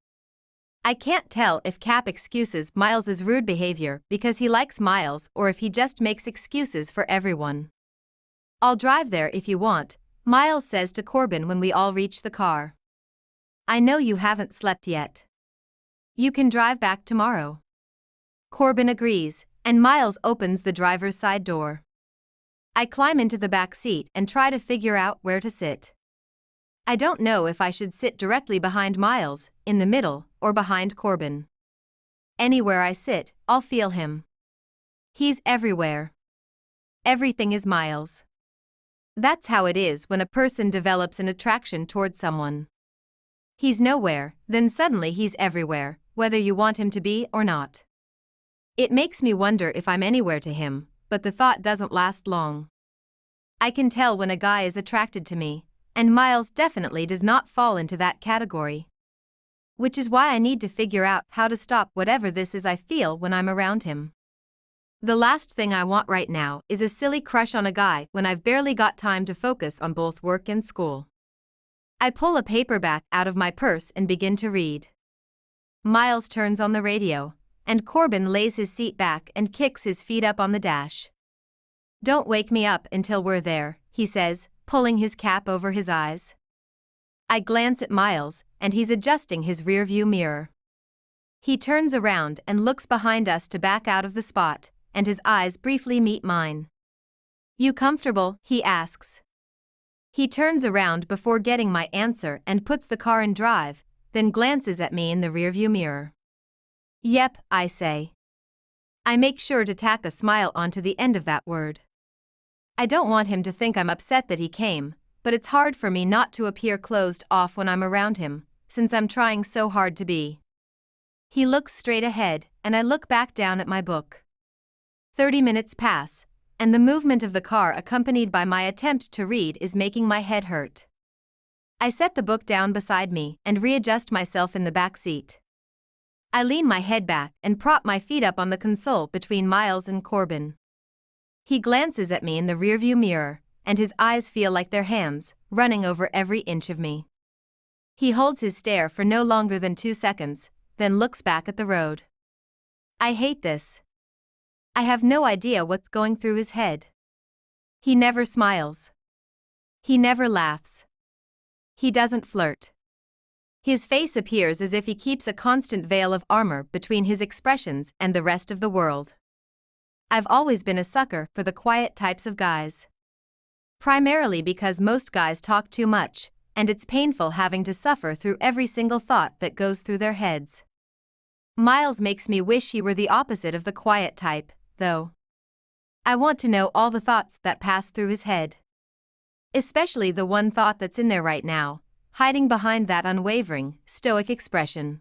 I can't tell if Cap excuses Miles's rude behavior because he likes Miles or if he just makes excuses for everyone. I'll drive there if you want, Miles says to Corbin when we all reach the car. I know you haven't slept yet. You can drive back tomorrow. Corbin agrees, and Miles opens the driver's side door. I climb into the back seat and try to figure out where to sit. I don't know if I should sit directly behind Miles, in the middle, or behind Corbin. Anywhere I sit, I'll feel him. He's everywhere. Everything is Miles. That's how it is when a person develops an attraction toward someone. He's nowhere, then suddenly he's everywhere, whether you want him to be or not. It makes me wonder if I'm anywhere to him, but the thought doesn't last long. I can tell when a guy is attracted to me, and Miles definitely does not fall into that category. Which is why I need to figure out how to stop whatever this is I feel when I'm around him. The last thing I want right now is a silly crush on a guy when I've barely got time to focus on both work and school. I pull a paperback out of my purse and begin to read. Miles turns on the radio, and Corbin lays his seat back and kicks his feet up on the dash. Don't wake me up until we're there, he says, pulling his cap over his eyes. I glance at Miles, and he's adjusting his rearview mirror. He turns around and looks behind us to back out of the spot, and his eyes briefly meet mine. You comfortable? He asks. He turns around before getting my answer and puts the car in drive, then glances at me in the rearview mirror. Yep, I say. I make sure to tack a smile onto the end of that word. I don't want him to think I'm upset that he came, but it's hard for me not to appear closed off when I'm around him, since I'm trying so hard to be. He looks straight ahead, and I look back down at my book. 30 minutes pass, and the movement of the car accompanied by my attempt to read is making my head hurt. I set the book down beside me and readjust myself in the back seat. I lean my head back and prop my feet up on the console between Miles and Corbin. He glances at me in the rearview mirror, and his eyes feel like their hands, running over every inch of me. He holds his stare for no longer than 2 seconds, then looks back at the road. I hate this. I have no idea what's going through his head. He never smiles. He never laughs. He doesn't flirt. His face appears as if he keeps a constant veil of armor between his expressions and the rest of the world. I've always been a sucker for the quiet types of guys. Primarily because most guys talk too much, and it's painful having to suffer through every single thought that goes through their heads. Miles makes me wish he were the opposite of the quiet type, though. I want to know all the thoughts that pass through his head. Especially the one thought that's in there right now, hiding behind that unwavering, stoic expression.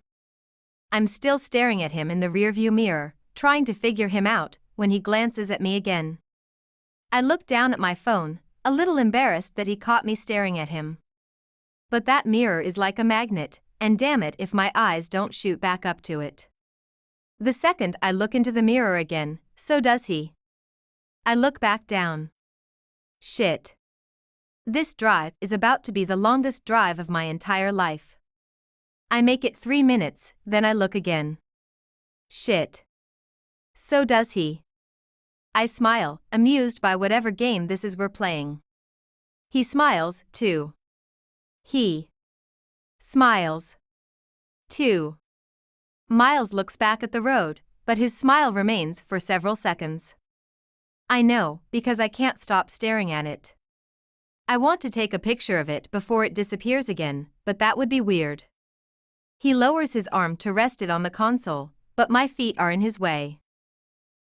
I'm still staring at him in the rearview mirror, trying to figure him out, when he glances at me again. I look down at my phone, a little embarrassed that he caught me staring at him. But that mirror is like a magnet, and damn it if my eyes don't shoot back up to it. The second I look into the mirror again, so does he. I look back down. Shit. This drive is about to be the longest drive of my entire life. I make it 3 minutes, then I look again. Shit. So does he. I smile, amused by whatever game this is we're playing. He smiles, too. He smiles, too. Miles looks back at the road, but his smile remains for several seconds. I know, because I can't stop staring at it. I want to take a picture of it before it disappears again, but that would be weird. He lowers his arm to rest it on the console, but my feet are in his way.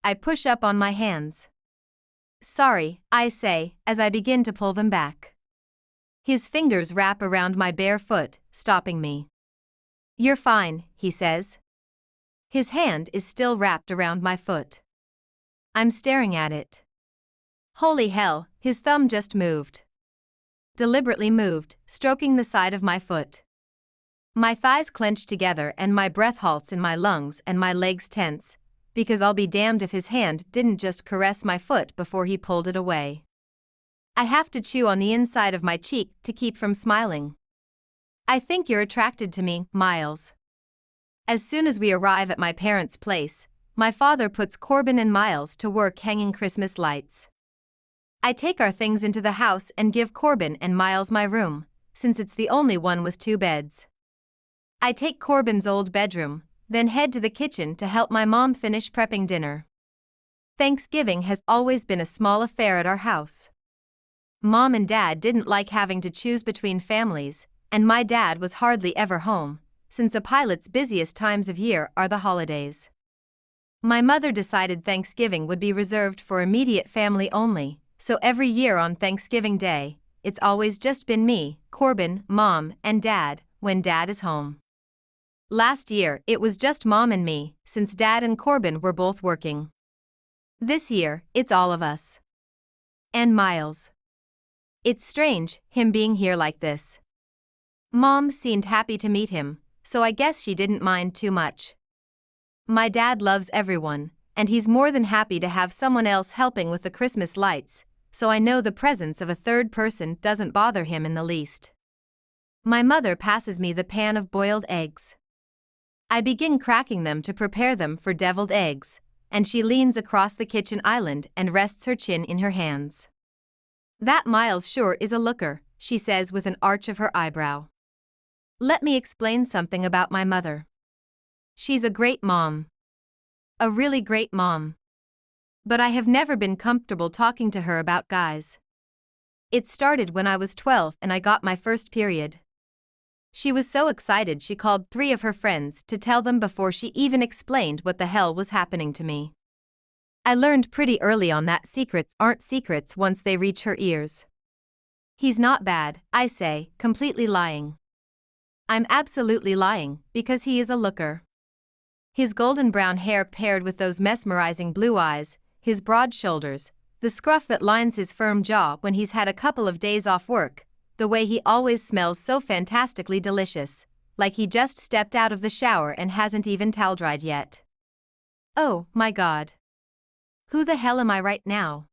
I push up on my hands. Sorry, I say, as I begin to pull them back. His fingers wrap around my bare foot, stopping me. You're fine, he says. His hand is still wrapped around my foot. I'm staring at it. Holy hell, his thumb just moved. Deliberately moved, stroking the side of my foot. My thighs clench together and my breath halts in my lungs and my legs tense, because I'll be damned if his hand didn't just caress my foot before he pulled it away. I have to chew on the inside of my cheek to keep from smiling. I think you're attracted to me, Miles. As soon as we arrive at my parents' place, my father puts Corbin and Miles to work hanging Christmas lights. I take our things into the house and give Corbin and Miles my room, since it's the only one with 2 beds. I take Corbin's old bedroom, then head to the kitchen to help my mom finish prepping dinner. Thanksgiving has always been a small affair at our house. Mom and Dad didn't like having to choose between families, and my dad was hardly ever home, since a pilot's busiest times of year are the holidays. My mother decided Thanksgiving would be reserved for immediate family only, so every year on Thanksgiving Day, it's always just been me, Corbin, Mom, and Dad, when Dad is home. Last year, it was just Mom and me, since Dad and Corbin were both working. This year, it's all of us. And Miles. It's strange, him being here like this. Mom seemed happy to meet him, so I guess she didn't mind too much. My dad loves everyone, and he's more than happy to have someone else helping with the Christmas lights, so I know the presence of a third person doesn't bother him in the least. My mother passes me the pan of boiled eggs. I begin cracking them to prepare them for deviled eggs, and she leans across the kitchen island and rests her chin in her hands. That Miles sure is a looker, she says with an arch of her eyebrow. Let me explain something about my mother. She's a great mom. A really great mom. But I have never been comfortable talking to her about guys. It started when I was 12 and I got my first period. She was so excited she called 3 of her friends to tell them before she even explained what the hell was happening to me. I learned pretty early on that secrets aren't secrets once they reach her ears. He's not bad, I say, completely lying. I'm absolutely lying, because he is a looker. His golden brown hair paired with those mesmerizing blue eyes, his broad shoulders, the scruff that lines his firm jaw when he's had a couple of days off work, the way he always smells so fantastically delicious, like he just stepped out of the shower and hasn't even towel dried yet. Oh, my God. Who the hell am I right now?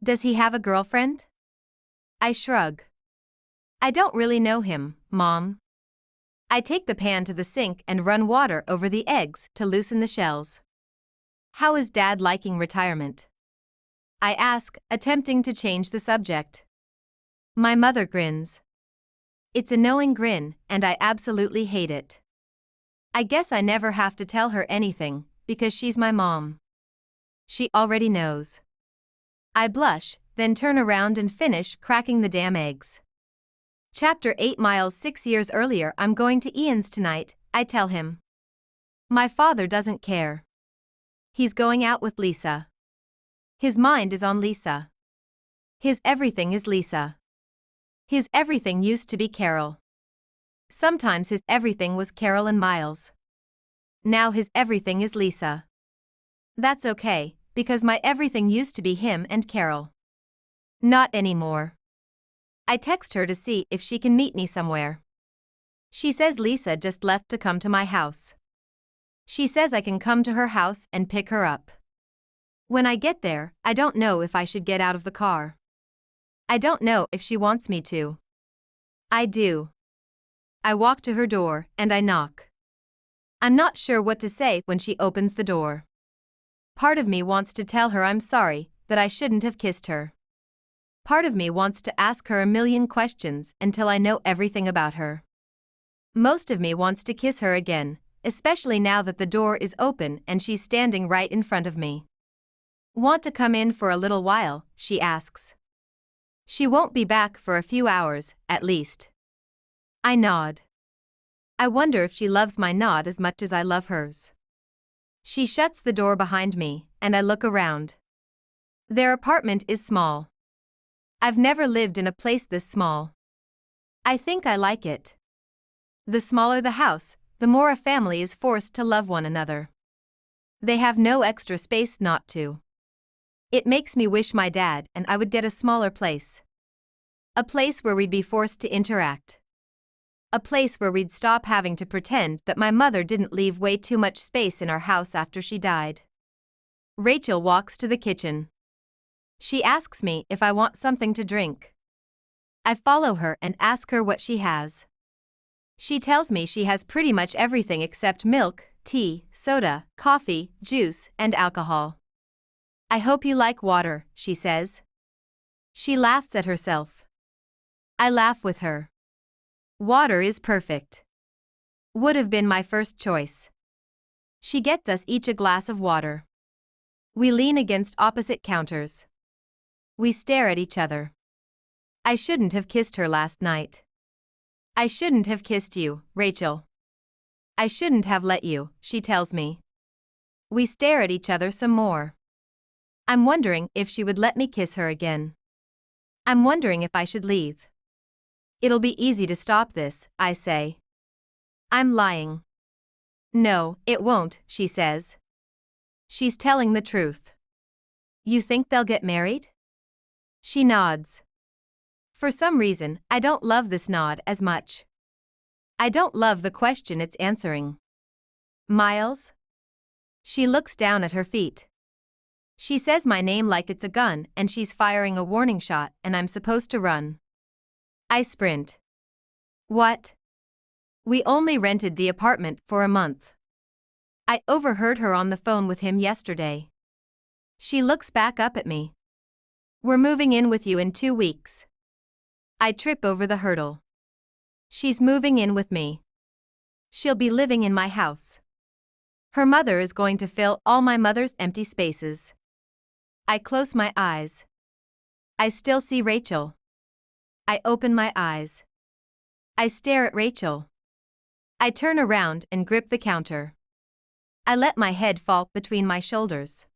Does he have a girlfriend? I shrug. I don't really know him, Mom. I take the pan to the sink and run water over the eggs to loosen the shells. How is Dad liking retirement? I ask, attempting to change the subject. My mother grins. It's a knowing grin, and I absolutely hate it. I guess I never have to tell her anything, because she's my mom. She already knows. I blush, then turn around and finish cracking the damn eggs. Chapter 8 Miles 6 years earlier. I'm going to Ian's tonight, I tell him. My father doesn't care. He's going out with Lisa. His mind is on Lisa. His everything is Lisa. His everything used to be Carol. Sometimes his everything was Carol and Miles. Now his everything is Lisa. That's okay, because my everything used to be him and Carol. Not anymore. I text her to see if she can meet me somewhere. She says Lisa just left to come to my house. She says I can come to her house and pick her up. When I get there, I don't know if I should get out of the car. I don't know if she wants me to. I do. I walk to her door and I knock. I'm not sure what to say when she opens the door. Part of me wants to tell her I'm sorry, that I shouldn't have kissed her. Part of me wants to ask her a million questions until I know everything about her. Most of me wants to kiss her again, especially now that the door is open and she's standing right in front of me. Want to come in for a little while? She asks. She won't be back for a few hours, at least. I nod. I wonder if she loves my nod as much as I love hers. She shuts the door behind me, and I look around. Their apartment is small. I've never lived in a place this small. I think I like it. The smaller the house, the more a family is forced to love one another. They have no extra space not to. It makes me wish my dad and I would get a smaller place. A place where we'd be forced to interact. A place where we'd stop having to pretend that my mother didn't leave way too much space in our house after she died. Rachel walks to the kitchen. She asks me if I want something to drink. I follow her and ask her what she has. She tells me she has pretty much everything except milk, tea, soda, coffee, juice, and alcohol. I hope you like water, she says. She laughs at herself. I laugh with her. Water is perfect. Would have been my first choice. She gets us each a glass of water. We lean against opposite counters. We stare at each other. I shouldn't have kissed her last night. I shouldn't have kissed you, Rachel. I shouldn't have let you, she tells me. We stare at each other some more. I'm wondering if she would let me kiss her again. I'm wondering if I should leave. It'll be easy to stop this, I say. I'm lying. No, it won't, she says. She's telling the truth. You think they'll get married? She nods. For some reason, I don't love this nod as much. I don't love the question it's answering. Miles? She looks down at her feet. She says my name like it's a gun and she's firing a warning shot and I'm supposed to run. I sprint. What? We only rented the apartment for a month. I overheard her on the phone with him yesterday. She looks back up at me. We're moving in with you in 2 weeks. I trip over the hurdle. She's moving in with me. She'll be living in my house. Her mother is going to fill all my mother's empty spaces. I close my eyes. I still see Rachel. I open my eyes. I stare at Rachel. I turn around and grip the counter. I let my head fall between my shoulders.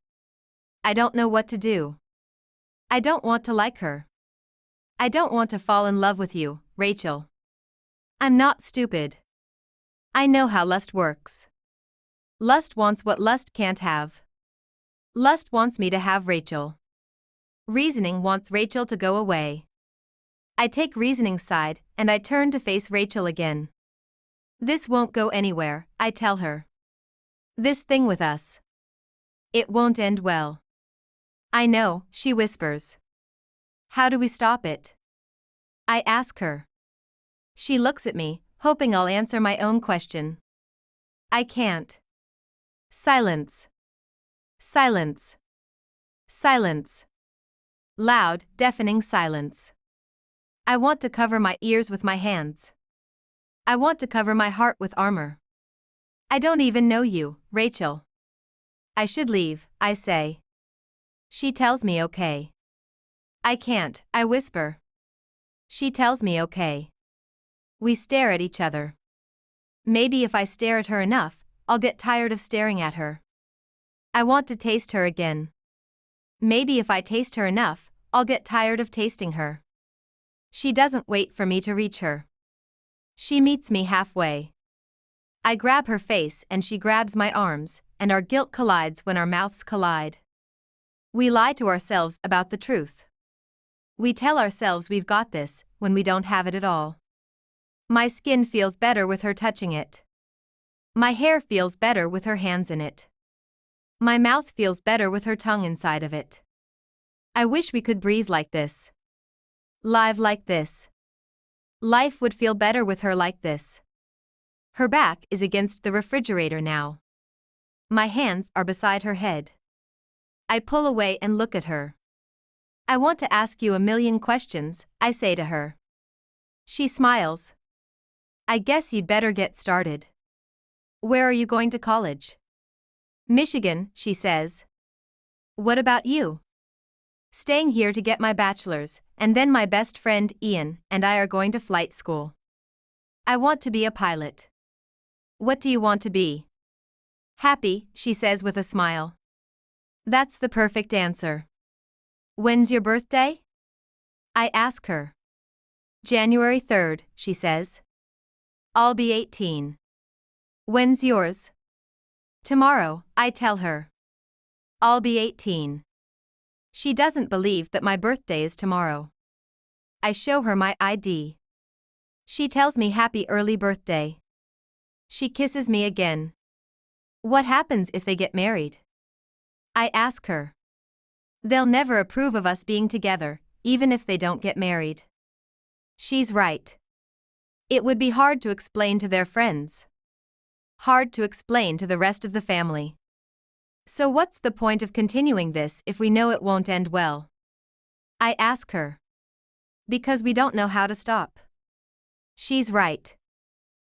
I don't know what to do. I don't want to like her. I don't want to fall in love with you, Rachel. I'm not stupid. I know how lust works. Lust wants what lust can't have. Lust wants me to have Rachel. Reasoning wants Rachel to go away. I take reasoning's side and I turn to face Rachel again. This won't go anywhere, I tell her. This thing with us. It won't end well. I know, she whispers. How do we stop it? I ask her. She looks at me, hoping I'll answer my own question. I can't. Silence. Silence. Silence. Loud, deafening silence. I want to cover my ears with my hands. I want to cover my heart with armor. I don't even know you, Rachel. I should leave, I say. She tells me okay. I can't, I whisper. She tells me okay. We stare at each other. Maybe if I stare at her enough, I'll get tired of staring at her. I want to taste her again. Maybe if I taste her enough, I'll get tired of tasting her. She doesn't wait for me to reach her. She meets me halfway. I grab her face and she grabs my arms, and our guilt collides when our mouths collide. We lie to ourselves about the truth. We tell ourselves we've got this, when we don't have it at all. My skin feels better with her touching it. My hair feels better with her hands in it. My mouth feels better with her tongue inside of it. I wish we could breathe like this. Live like this. Life would feel better with her like this. Her back is against the refrigerator now. My hands are beside her head. I pull away and look at her. I want to ask you a million questions, I say to her. She smiles. I guess you'd better get started. Where are you going to college? Michigan, she says. What about you? Staying here to get my bachelor's, and then my best friend Ian and I are going to flight school. I want to be a pilot. What do you want to be? Happy, she says with a smile. That's the perfect answer. When's your birthday? I ask her. January 3rd, she says. I'll be 18. When's yours? Tomorrow, I tell her. I'll be 18. She doesn't believe that my birthday is tomorrow. I show her my ID. She tells me happy early birthday. She kisses me again. What happens if they get married? I ask her. They'll never approve of us being together, even if they don't get married. She's right. It would be hard to explain to their friends. Hard to explain to the rest of the family. So what's the point of continuing this if we know it won't end well? I ask her. Because we don't know how to stop. She's right.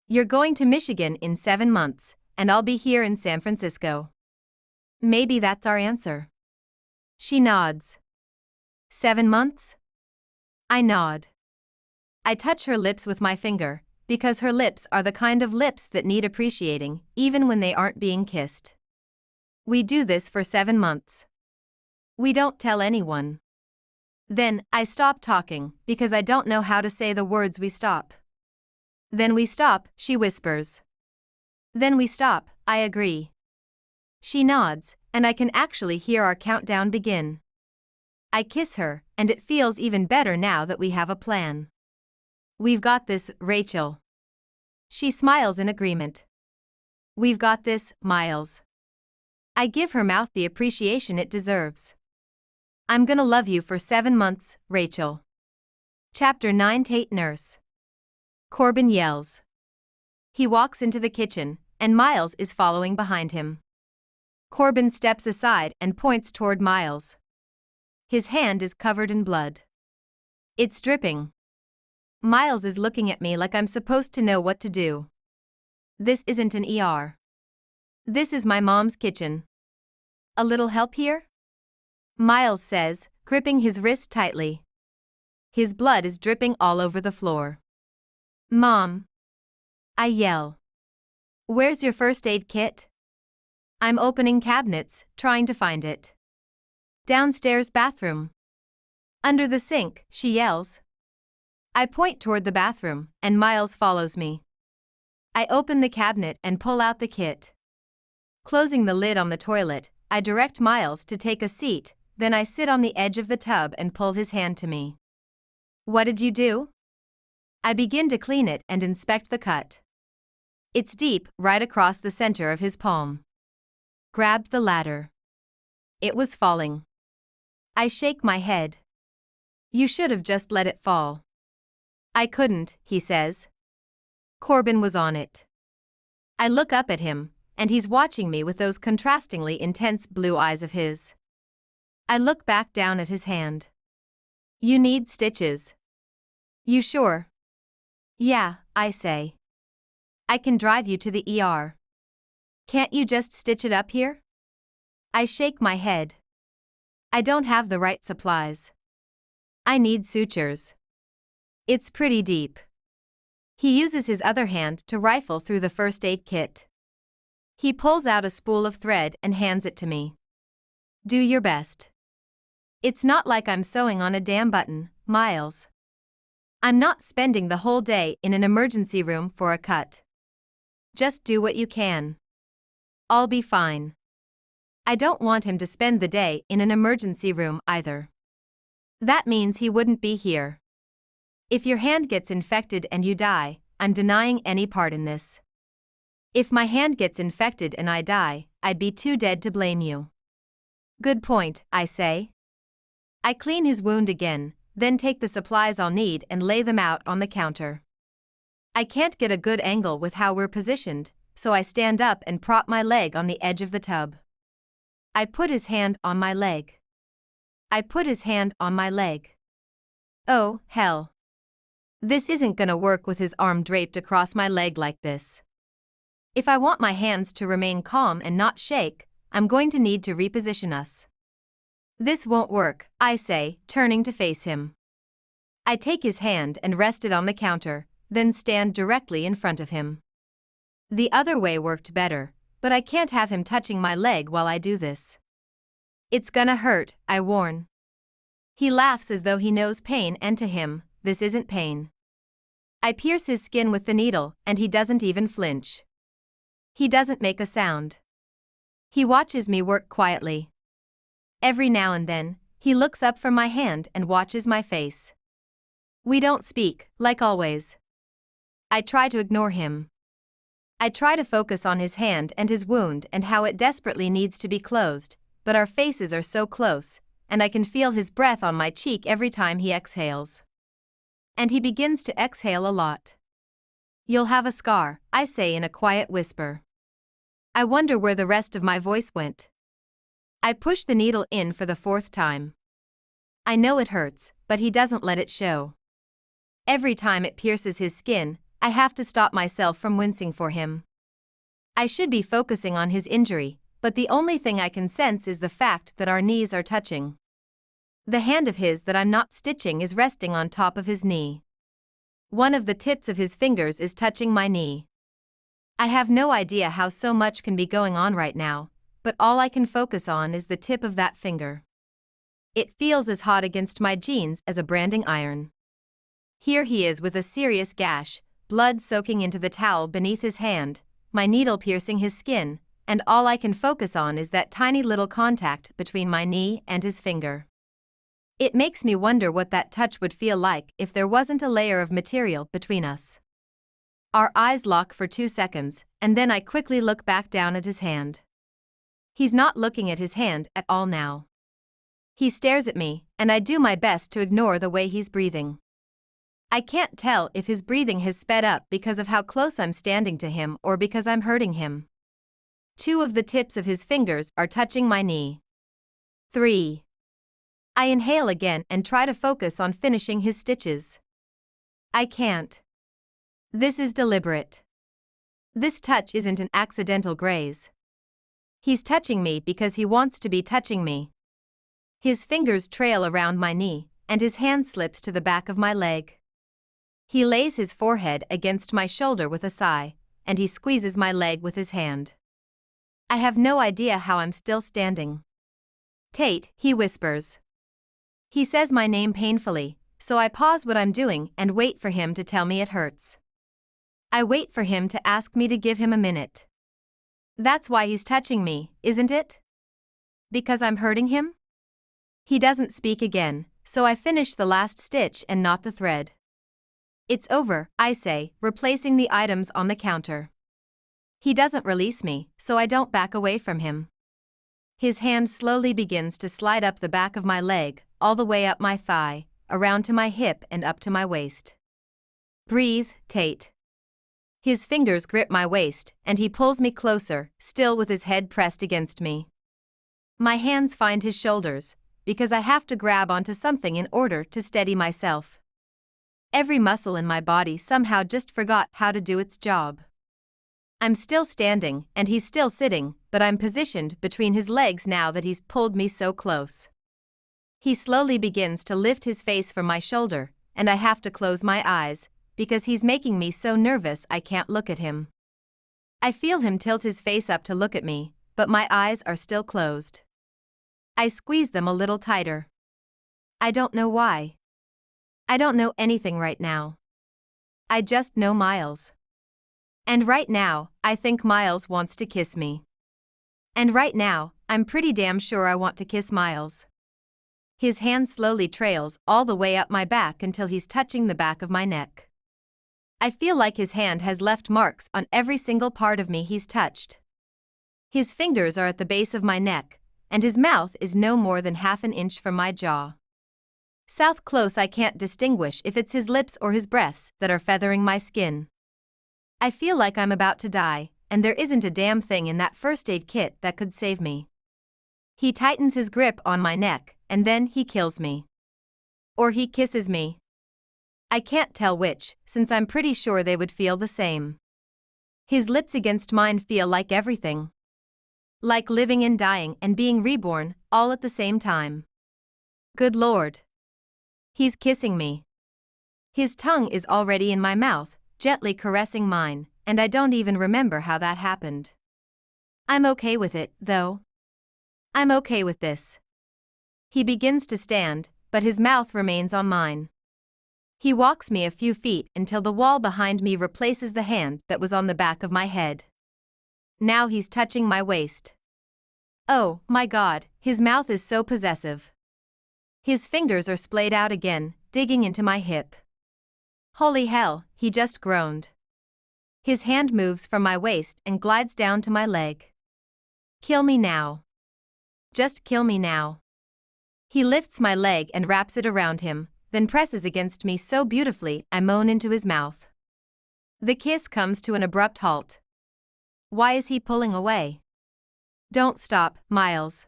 You're going to Michigan in 7 months, and I'll be here in San Francisco. Maybe that's our answer. She nods. 7 months? I nod. I touch her lips with my finger, because her lips are the kind of lips that need appreciating, even when they aren't being kissed. We do this for 7 months. We don't tell anyone. Then, I stop talking, because I don't know how to say the words we stop. Then we stop, she whispers. Then we stop, I agree. She nods, and I can actually hear our countdown begin. I kiss her, and it feels even better now that we have a plan. We've got this, Rachel. She smiles in agreement. We've got this, Miles. I give her mouth the appreciation it deserves. I'm gonna love you for 7 months, Rachel. Chapter 9. Tate Nurse. Corbin yells. He walks into the kitchen, and Miles is following behind him. Corbin steps aside and points toward Miles. His hand is covered in blood. It's dripping. Miles is looking at me like I'm supposed to know what to do. This isn't an ER. This is my mom's kitchen. A little help here? Miles says, gripping his wrist tightly. His blood is dripping all over the floor. Mom! I yell. Where's your first aid kit? I'm opening cabinets, trying to find it. Downstairs bathroom. Under the sink, she yells. I point toward the bathroom, and Miles follows me. I open the cabinet and pull out the kit. Closing the lid on the toilet, I direct Miles to take a seat, then I sit on the edge of the tub and pull his hand to me. What did you do? I begin to clean it and inspect the cut. It's deep, right across the center of his palm. Grabbed the ladder. It was falling. I shake my head. You should have just let it fall. I couldn't, he says. Corbin was on it. I look up at him, and he's watching me with those contrastingly intense blue eyes of his. I look back down at his hand. You need stitches. You sure? Yeah, I say. I can drive you to the ER. Can't you just stitch it up here? I shake my head. I don't have the right supplies. I need sutures. It's pretty deep. He uses his other hand to rifle through the first aid kit. He pulls out a spool of thread and hands it to me. Do your best. It's not like I'm sewing on a damn button, Miles. I'm not spending the whole day in an emergency room for a cut. Just do what you can. I'll be fine. I don't want him to spend the day in an emergency room either. That means he wouldn't be here. If your hand gets infected and you die, I'm denying any part in this. If my hand gets infected and I die, I'd be too dead to blame you. Good point, I say. I clean his wound again, then take the supplies I'll need and lay them out on the counter. I can't get a good angle with how we're positioned, so I stand up and prop my leg on the edge of the tub. I put his hand on my leg. I put his hand on my leg. Oh, hell. This isn't gonna work with his arm draped across my leg like this. If I want my hands to remain calm and not shake, I'm going to need to reposition us. This won't work, I say, turning to face him. I take his hand and rest it on the counter, then stand directly in front of him. The other way worked better, but I can't have him touching my leg while I do this. It's gonna hurt, I warn. He laughs as though he knows pain, and to him, this isn't pain. I pierce his skin with the needle, and he doesn't even flinch. He doesn't make a sound. He watches me work quietly. Every now and then, he looks up from my hand and watches my face. We don't speak, like always. I try to ignore him. I try to focus on his hand and his wound and how it desperately needs to be closed, but our faces are so close, and I can feel his breath on my cheek every time he exhales. And he begins to exhale a lot. You'll have a scar, I say in a quiet whisper. I wonder where the rest of my voice went. I push the needle in for the 4th time. I know it hurts, but he doesn't let it show. Every time it pierces his skin, I have to stop myself from wincing for him. I should be focusing on his injury, but the only thing I can sense is the fact that our knees are touching. The hand of his that I'm not stitching is resting on top of his knee. One of the tips of his fingers is touching my knee. I have no idea how so much can be going on right now, but all I can focus on is the tip of that finger. It feels as hot against my jeans as a branding iron. Here he is with a serious gash, blood soaking into the towel beneath his hand, my needle piercing his skin, and all I can focus on is that tiny little contact between my knee and his finger. It makes me wonder what that touch would feel like if there wasn't a layer of material between us. Our eyes lock for 2 seconds, and then I quickly look back down at his hand. He's not looking at his hand at all now. He stares at me, and I do my best to ignore the way he's breathing. I can't tell if his breathing has sped up because of how close I'm standing to him or because I'm hurting him. 2 of the tips of his fingers are touching my knee. 3. I inhale again and try to focus on finishing his stitches. I can't. This is deliberate. This touch isn't an accidental graze. He's touching me because he wants to be touching me. His fingers trail around my knee, and his hand slips to the back of my leg. He lays his forehead against my shoulder with a sigh, and he squeezes my leg with his hand. I have no idea how I'm still standing. Tate, he whispers. He says my name painfully, so I pause what I'm doing and wait for him to tell me it hurts. I wait for him to ask me to give him a minute. That's why he's touching me, isn't it? Because I'm hurting him? He doesn't speak again, so I finish the last stitch and knot the thread. It's over, I say, replacing the items on the counter. He doesn't release me, so I don't back away from him. His hand slowly begins to slide up the back of my leg, all the way up my thigh, around to my hip and up to my waist. Breathe, Tate. His fingers grip my waist, and he pulls me closer, still with his head pressed against me. My hands find his shoulders, because I have to grab onto something in order to steady myself. Every muscle in my body somehow just forgot how to do its job. I'm still standing, and he's still sitting, but I'm positioned between his legs now that he's pulled me so close. He slowly begins to lift his face from my shoulder, and I have to close my eyes, because he's making me so nervous I can't look at him. I feel him tilt his face up to look at me, but my eyes are still closed. I squeeze them a little tighter. I don't know why. I don't know anything right now. I just know Miles. And right now, I think Miles wants to kiss me. And right now, I'm pretty damn sure I want to kiss Miles. His hand slowly trails all the way up my back until he's touching the back of my neck. I feel like his hand has left marks on every single part of me he's touched. His fingers are at the base of my neck, and his mouth is no more than half an inch from my jaw. South close I can't distinguish if it's his lips or his breaths that are feathering my skin. I feel like I'm about to die, and there isn't a damn thing in that first aid kit that could save me. He tightens his grip on my neck, and then he kills me. Or he kisses me. I can't tell which, since I'm pretty sure they would feel the same. His lips against mine feel like everything. Like living and dying and being reborn, all at the same time. Good Lord. He's kissing me. His tongue is already in my mouth, gently caressing mine, and I don't even remember how that happened. I'm okay with it, though. I'm okay with this. He begins to stand, but his mouth remains on mine. He walks me a few feet until the wall behind me replaces the hand that was on the back of my head. Now he's touching my waist. Oh, my God, his mouth is so possessive. His fingers are splayed out again, digging into my hip. Holy hell, he just groaned. His hand moves from my waist and glides down to my leg. Kill me now. Just kill me now. He lifts my leg and wraps it around him, then presses against me so beautifully I moan into his mouth. The kiss comes to an abrupt halt. Why is he pulling away? Don't stop, Miles.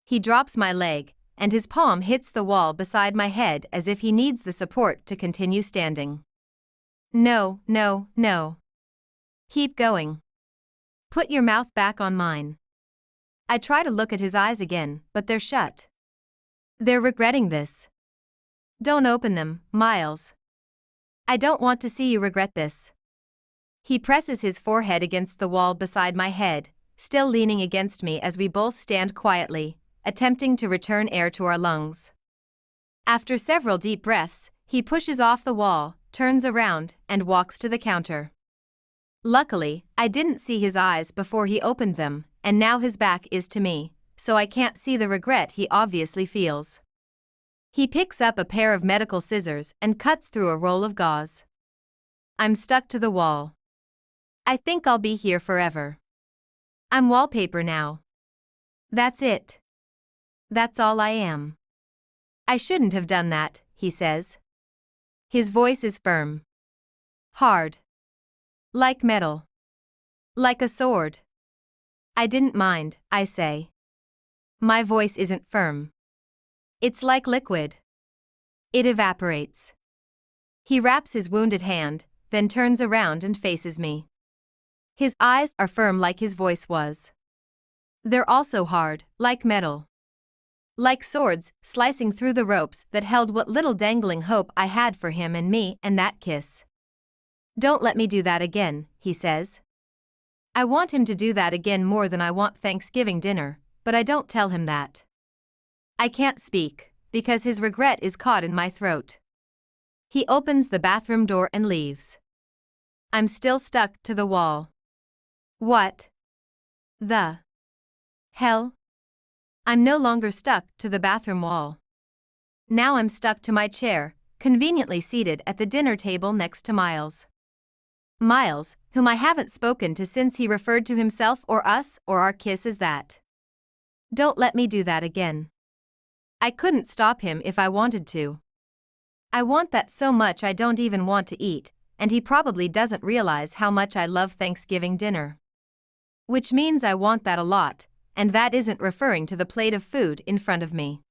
He drops my leg, and his palm hits the wall beside my head as if he needs the support to continue standing. No, no, no. Keep going. Put your mouth back on mine. I try to look at his eyes again, but they're shut. They're regretting this. Don't open them, Miles. I don't want to see you regret this. He presses his forehead against the wall beside my head, still leaning against me as we both stand quietly, attempting to return air to our lungs. After several deep breaths, he pushes off the wall, turns around, and walks to the counter. Luckily, I didn't see his eyes before he opened them, and now his back is to me, so I can't see the regret he obviously feels. He picks up a pair of medical scissors and cuts through a roll of gauze. I'm stuck to the wall. I think I'll be here forever. I'm wallpaper now. That's it. That's all I am. I shouldn't have done that, he says. His voice is firm. Hard. Like metal. Like a sword. I didn't mind, I say. My voice isn't firm. It's like liquid. It evaporates. He wraps his wounded hand, then turns around and faces me. His eyes are firm like his voice was. They're also hard, like metal. Like swords slicing through the ropes that held what little dangling hope I had for him and me and that kiss. Don't let me do that again, he says. I want him to do that again more than I want Thanksgiving dinner, but I don't tell him that. I can't speak, because his regret is caught in my throat. He opens the bathroom door and leaves. I'm still stuck to the wall. What the hell? I'm no longer stuck to the bathroom wall. Now I'm stuck to my chair, conveniently seated at the dinner table next to Miles. Miles, whom I haven't spoken to since he referred to himself or us or our kiss as that. Don't let me do that again. I couldn't stop him if I wanted to. I want that so much I don't even want to eat, and he probably doesn't realize how much I love Thanksgiving dinner. Which means I want that a lot, and that isn't referring to the plate of food in front of me.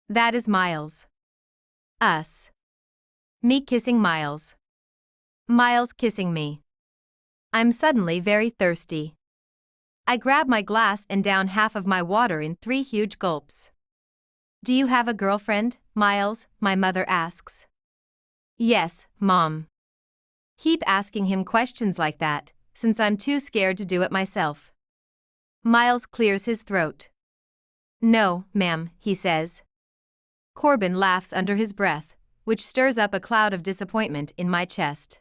That is Miles. Us. Me kissing Miles. Miles kissing me. I'm suddenly very thirsty. I grab my glass and down half of my water in 3 huge gulps. Do you have a girlfriend, Miles? My mother asks. Yes, Mom. Keep asking him questions like that, since I'm too scared to do it myself. Miles clears his throat. No, ma'am, he says. Corbin laughs under his breath, which stirs up a cloud of disappointment in my chest.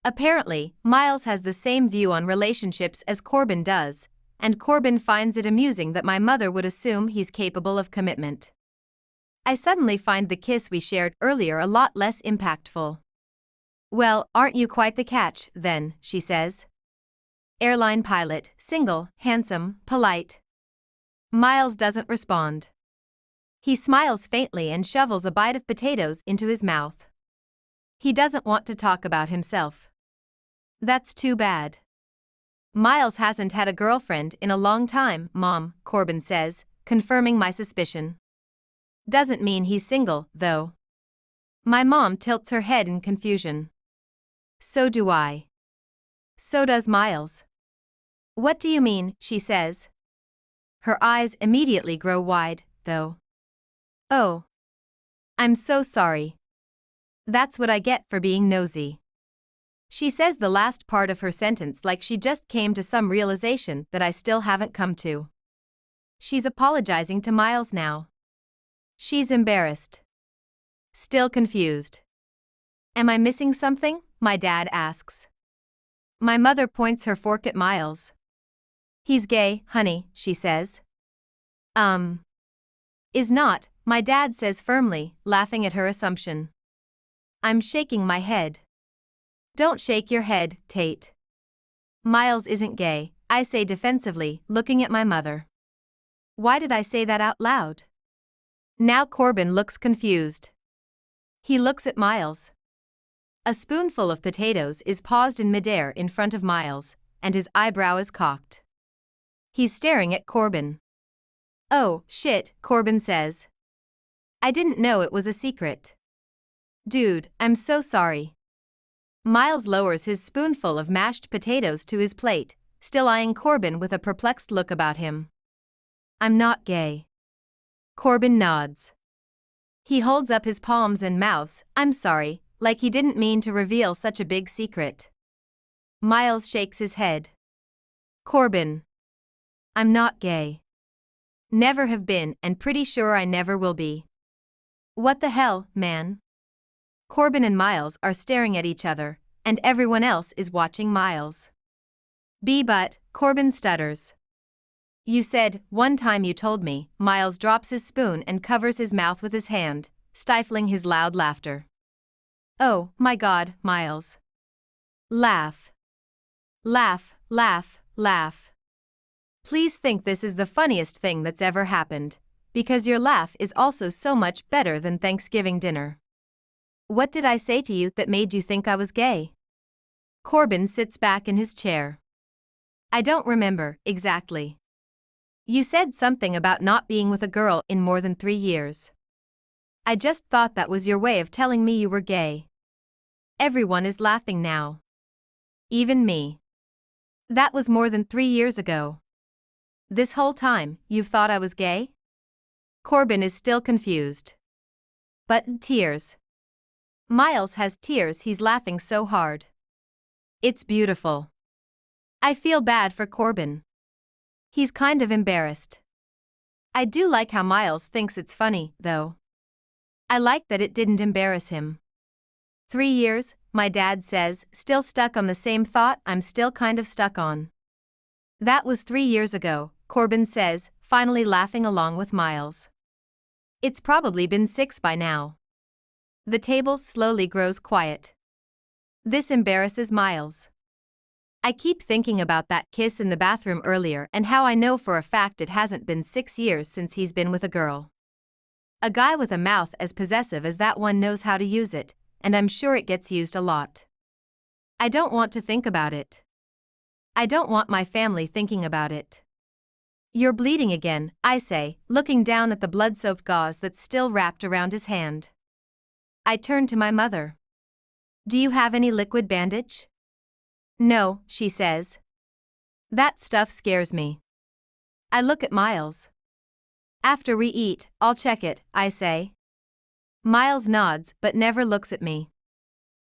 Apparently, Miles has the same view on relationships as Corbin does, and Corbin finds it amusing that my mother would assume he's capable of commitment. I suddenly find the kiss we shared earlier a lot less impactful. Well, aren't you quite the catch, then, she says. Airline pilot, single, handsome, polite. Miles doesn't respond. He smiles faintly and shovels a bite of potatoes into his mouth. He doesn't want to talk about himself. That's too bad. Miles hasn't had a girlfriend in a long time, Mom, Corbin says, confirming my suspicion. Doesn't mean he's single, though. My mom tilts her head in confusion. So do I. So does Miles. What do you mean, she says. Her eyes immediately grow wide, though. Oh. I'm so sorry. That's what I get for being nosy. She says the last part of her sentence like she just came to some realization that I still haven't come to. She's apologizing to Miles now. She's embarrassed. Still confused. Am I missing something? My dad asks. My mother points her fork at Miles. He's gay, honey, she says. Is not, my dad says firmly, laughing at her assumption. I'm shaking my head. Don't shake your head, Tate. Miles isn't gay, I say defensively, looking at my mother. Why did I say that out loud? Now Corbin looks confused. He looks at Miles. A spoonful of potatoes is paused in midair in front of Miles, and his eyebrow is cocked. He's staring at Corbin. Oh, shit, Corbin says. I didn't know it was a secret. Dude, I'm so sorry. Miles lowers his spoonful of mashed potatoes to his plate, still eyeing Corbin with a perplexed look about him. I'm not gay. Corbin nods. He holds up his palms and mouths, I'm sorry, like he didn't mean to reveal such a big secret. Miles shakes his head. Corbin. I'm not gay. Never have been and pretty sure I never will be. What the hell, man? Corbin and Miles are staring at each other, and everyone else is watching Miles. But, Corbin stutters. You said, one time you told me. Miles drops his spoon and covers his mouth with his hand, stifling his loud laughter. Oh, my God, Miles. Laugh. Laugh, laugh, laugh. Please think this is the funniest thing that's ever happened, because your laugh is also so much better than Thanksgiving dinner. What did I say to you that made you think I was gay? Corbin sits back in his chair. I don't remember, exactly. You said something about not being with a girl in more than 3 years. I just thought that was your way of telling me you were gay. Everyone is laughing now. Even me. That was more than 3 years ago. This whole time, you've thought I was gay? Corbin is still confused. But tears. Miles has tears, he's laughing so hard. It's beautiful. I feel bad for Corbin. He's kind of embarrassed. I do like how Miles thinks it's funny, though. I like that it didn't embarrass him. 3 years, my dad says, still stuck on the same thought I'm still kind of stuck on. That was 3 years ago, Corbin says, finally laughing along with Miles. It's probably been 6 by now. The table slowly grows quiet. This embarrasses Miles. I keep thinking about that kiss in the bathroom earlier and how I know for a fact it hasn't been 6 years since he's been with a girl. A guy with a mouth as possessive as that one knows how to use it, and I'm sure it gets used a lot. I don't want to think about it. I don't want my family thinking about it. You're bleeding again, I say, looking down at the blood-soaked gauze that's still wrapped around his hand. I turn to my mother. Do you have any liquid bandage? No, she says. That stuff scares me. I look at Miles. After we eat, I'll check it, I say. Miles nods but never looks at me.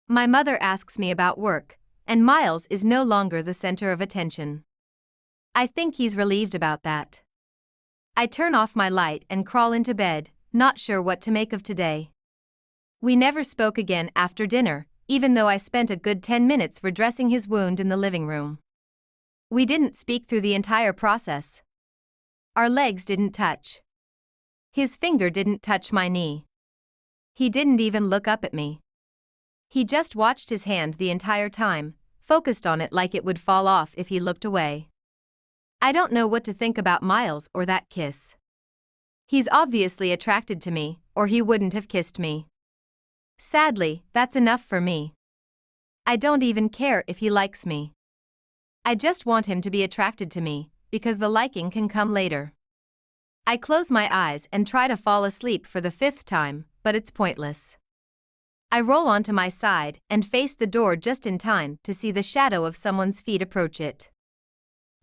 My mother asks me about work, and Miles is no longer the center of attention. I think he's relieved about that. I turn off my light and crawl into bed, not sure what to make of today. We never spoke again after dinner, even though I spent a good 10 minutes redressing his wound in the living room. We didn't speak through the entire process. Our legs didn't touch. His finger didn't touch my knee. He didn't even look up at me. He just watched his hand the entire time, focused on it like it would fall off if he looked away. I don't know what to think about Miles or that kiss. He's obviously attracted to me, or he wouldn't have kissed me. Sadly, that's enough for me. I don't even care if he likes me. I just want him to be attracted to me, because the liking can come later. I close my eyes and try to fall asleep for the 5th time, but it's pointless. I roll onto my side and face the door just in time to see the shadow of someone's feet approach it.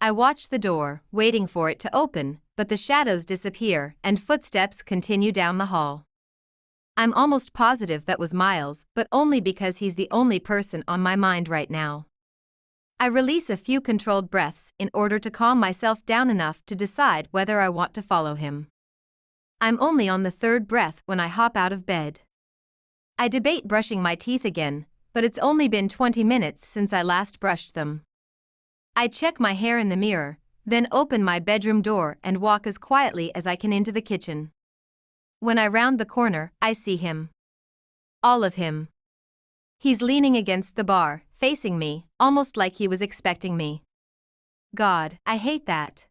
I watch the door, waiting for it to open, but the shadows disappear and footsteps continue down the hall. I'm almost positive that was Miles, but only because he's the only person on my mind right now. I release a few controlled breaths in order to calm myself down enough to decide whether I want to follow him. I'm only on the 3rd breath when I hop out of bed. I debate brushing my teeth again, but it's only been 20 minutes since I last brushed them. I check my hair in the mirror, then open my bedroom door and walk as quietly as I can into the kitchen. When I round the corner, I see him. All of him. He's leaning against the bar, facing me, almost like he was expecting me. God, I hate that.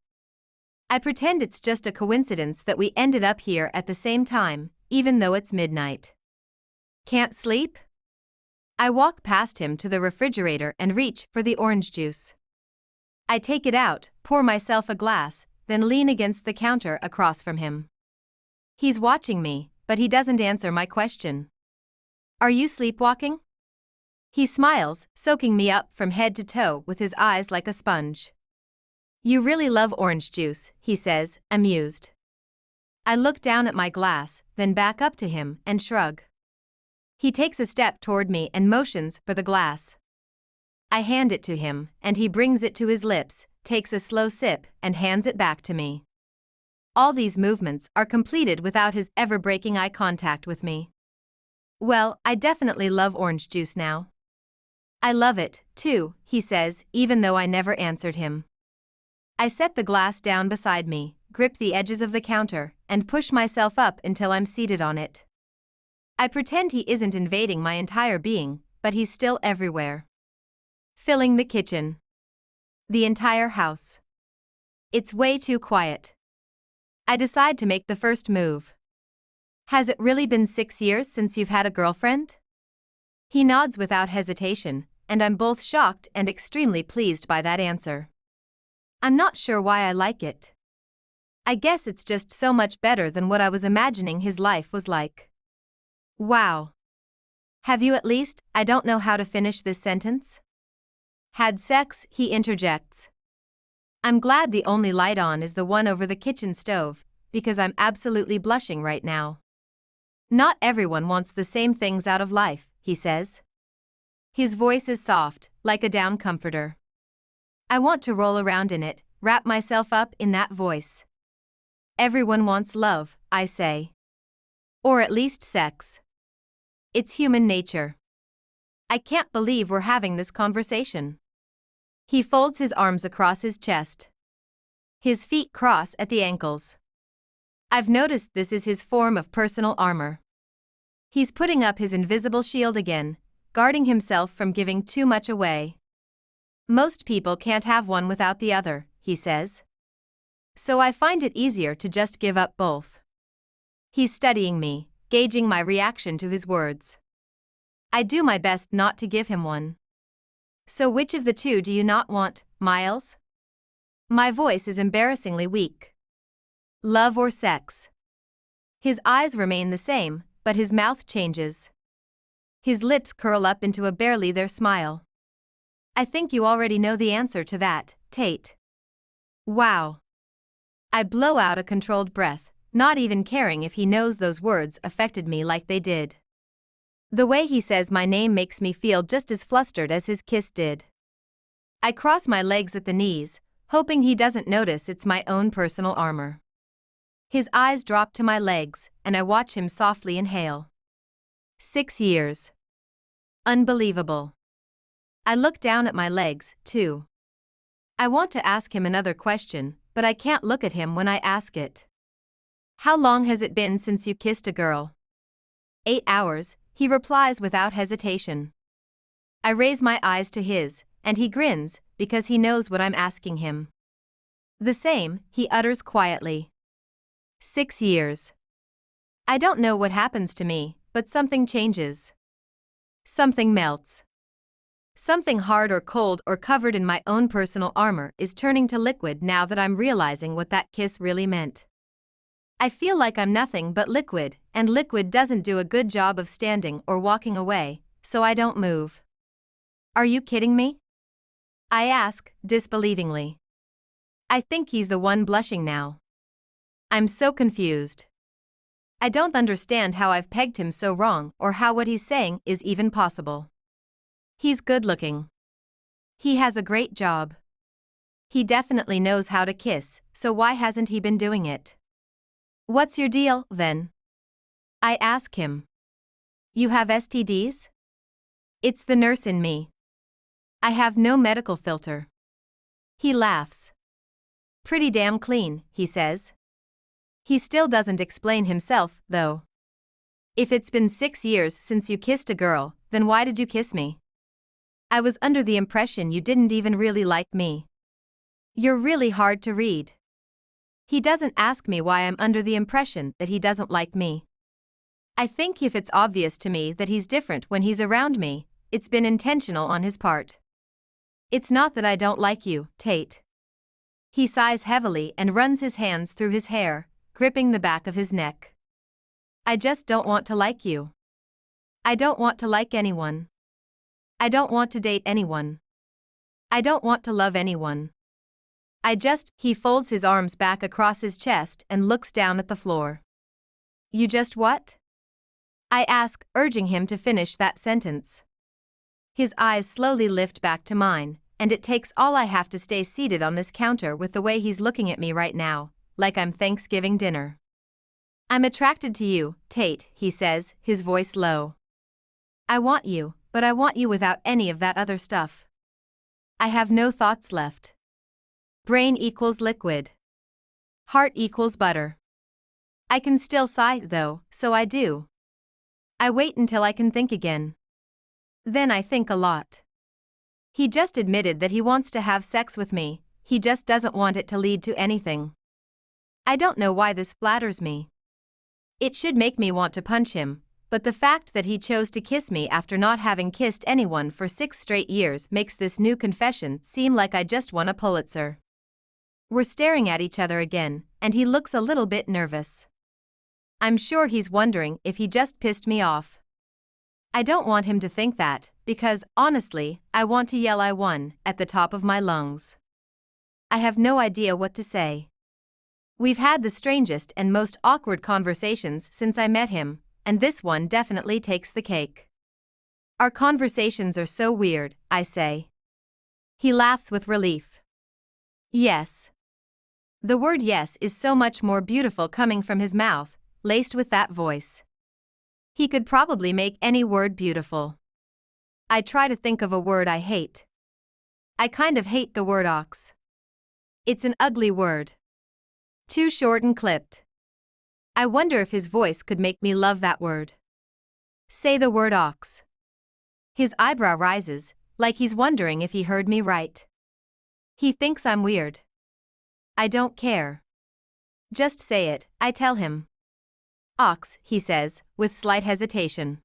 I pretend it's just a coincidence that we ended up here at the same time, even though it's midnight. Can't sleep? I walk past him to the refrigerator and reach for the orange juice. I take it out, pour myself a glass, then lean against the counter across from him. He's watching me, but he doesn't answer my question. Are you sleepwalking? He smiles, soaking me up from head to toe with his eyes like a sponge. You really love orange juice, he says, amused. I look down at my glass, then back up to him and shrug. He takes a step toward me and motions for the glass. I hand it to him, and he brings it to his lips, takes a slow sip, and hands it back to me. All these movements are completed without his ever breaking eye contact with me. Well, I definitely love orange juice now. I love it, too, he says, even though I never answered him. I set the glass down beside me, grip the edges of the counter, and push myself up until I'm seated on it. I pretend he isn't invading my entire being, but he's still everywhere. Filling the kitchen. The entire house. It's way too quiet. I decide to make the first move. Has it really been 6 years since you've had a girlfriend? He nods without hesitation, and I'm both shocked and extremely pleased by that answer. I'm not sure why I like it. I guess it's just so much better than what I was imagining his life was like. Wow. Have you at least, I don't know how to finish this sentence? Had sex, he interjects. I'm glad the only light on is the one over the kitchen stove, because I'm absolutely blushing right now. Not everyone wants the same things out of life, he says. His voice is soft, like a down comforter. I want to roll around in it, wrap myself up in that voice. Everyone wants love, I say. Or at least sex. It's human nature. I can't believe we're having this conversation. He folds his arms across his chest. His feet cross at the ankles. I've noticed this is his form of personal armor. He's putting up his invisible shield again, guarding himself from giving too much away. Most people can't have one without the other, he says. So I find it easier to just give up both. He's studying me, gauging my reaction to his words. I do my best not to give him one. So which of the two do you not want, Miles? My voice is embarrassingly weak. Love or sex? His eyes remain the same, but his mouth changes. His lips curl up into a barely there smile. I think you already know the answer to that, Tate. Wow. I blow out a controlled breath, not even caring if he knows those words affected me like they did. The way he says my name makes me feel just as flustered as his kiss did. I cross my legs at the knees, hoping he doesn't notice it's my own personal armor. His eyes drop to my legs, and I watch him softly inhale. 6 years. Unbelievable. I look down at my legs, too. I want to ask him another question, but I can't look at him when I ask it. How long has it been since you kissed a girl? 8 hours, he replies without hesitation. I raise my eyes to his, and he grins, because he knows what I'm asking him. The same, he utters quietly. 6 years. I don't know what happens to me, but something changes. Something melts. Something hard or cold or covered in my own personal armor is turning to liquid now that I'm realizing what that kiss really meant. I feel like I'm nothing but liquid, and liquid doesn't do a good job of standing or walking away, so I don't move. Are you kidding me? I ask, disbelievingly. I think he's the one blushing now. I'm so confused. I don't understand how I've pegged him so wrong or how what he's saying is even possible. He's good looking. He has a great job. He definitely knows how to kiss, so why hasn't he been doing it? What's your deal, then? I ask him. You have STDs? It's the nurse in me. I have no medical filter. He laughs. Pretty damn clean, he says. He still doesn't explain himself, though. If it's been 6 years since you kissed a girl, then why did you kiss me? I was under the impression you didn't even really like me. You're really hard to read. He doesn't ask me why I'm under the impression that he doesn't like me. I think if it's obvious to me that he's different when he's around me, it's been intentional on his part. It's not that I don't like you, Tate. He sighs heavily and runs his hands through his hair, gripping the back of his neck. I just don't want to like you. I don't want to like anyone. I don't want to date anyone. I don't want to love anyone. He folds his arms back across his chest and looks down at the floor. You just what? I ask, urging him to finish that sentence. His eyes slowly lift back to mine, and it takes all I have to stay seated on this counter with the way he's looking at me right now, like I'm Thanksgiving dinner. I'm attracted to you, Tate, he says, his voice low. I want you, but I want you without any of that other stuff. I have no thoughts left. Brain equals liquid. Heart equals butter. I can still sigh, though, so I do. I wait until I can think again. Then I think a lot. He just admitted that he wants to have sex with me, he just doesn't want it to lead to anything. I don't know why this flatters me. It should make me want to punch him, but the fact that he chose to kiss me after not having kissed anyone for 6 straight years makes this new confession seem like I just won a Pulitzer. We're staring at each other again, and he looks a little bit nervous. I'm sure he's wondering if he just pissed me off. I don't want him to think that, because, honestly, I want to yell I won at the top of my lungs. I have no idea what to say. We've had the strangest and most awkward conversations since I met him, and this one definitely takes the cake. Our conversations are so weird, I say. He laughs with relief. Yes. The word yes is so much more beautiful coming from his mouth, laced with that voice. He could probably make any word beautiful. I try to think of a word I hate. I kind of hate the word ox. It's an ugly word. Too short and clipped. I wonder if his voice could make me love that word. Say the word ox. His eyebrow rises, like he's wondering if he heard me right. He thinks I'm weird. I don't care. Just say it, I tell him. Ox, he says, with slight hesitation.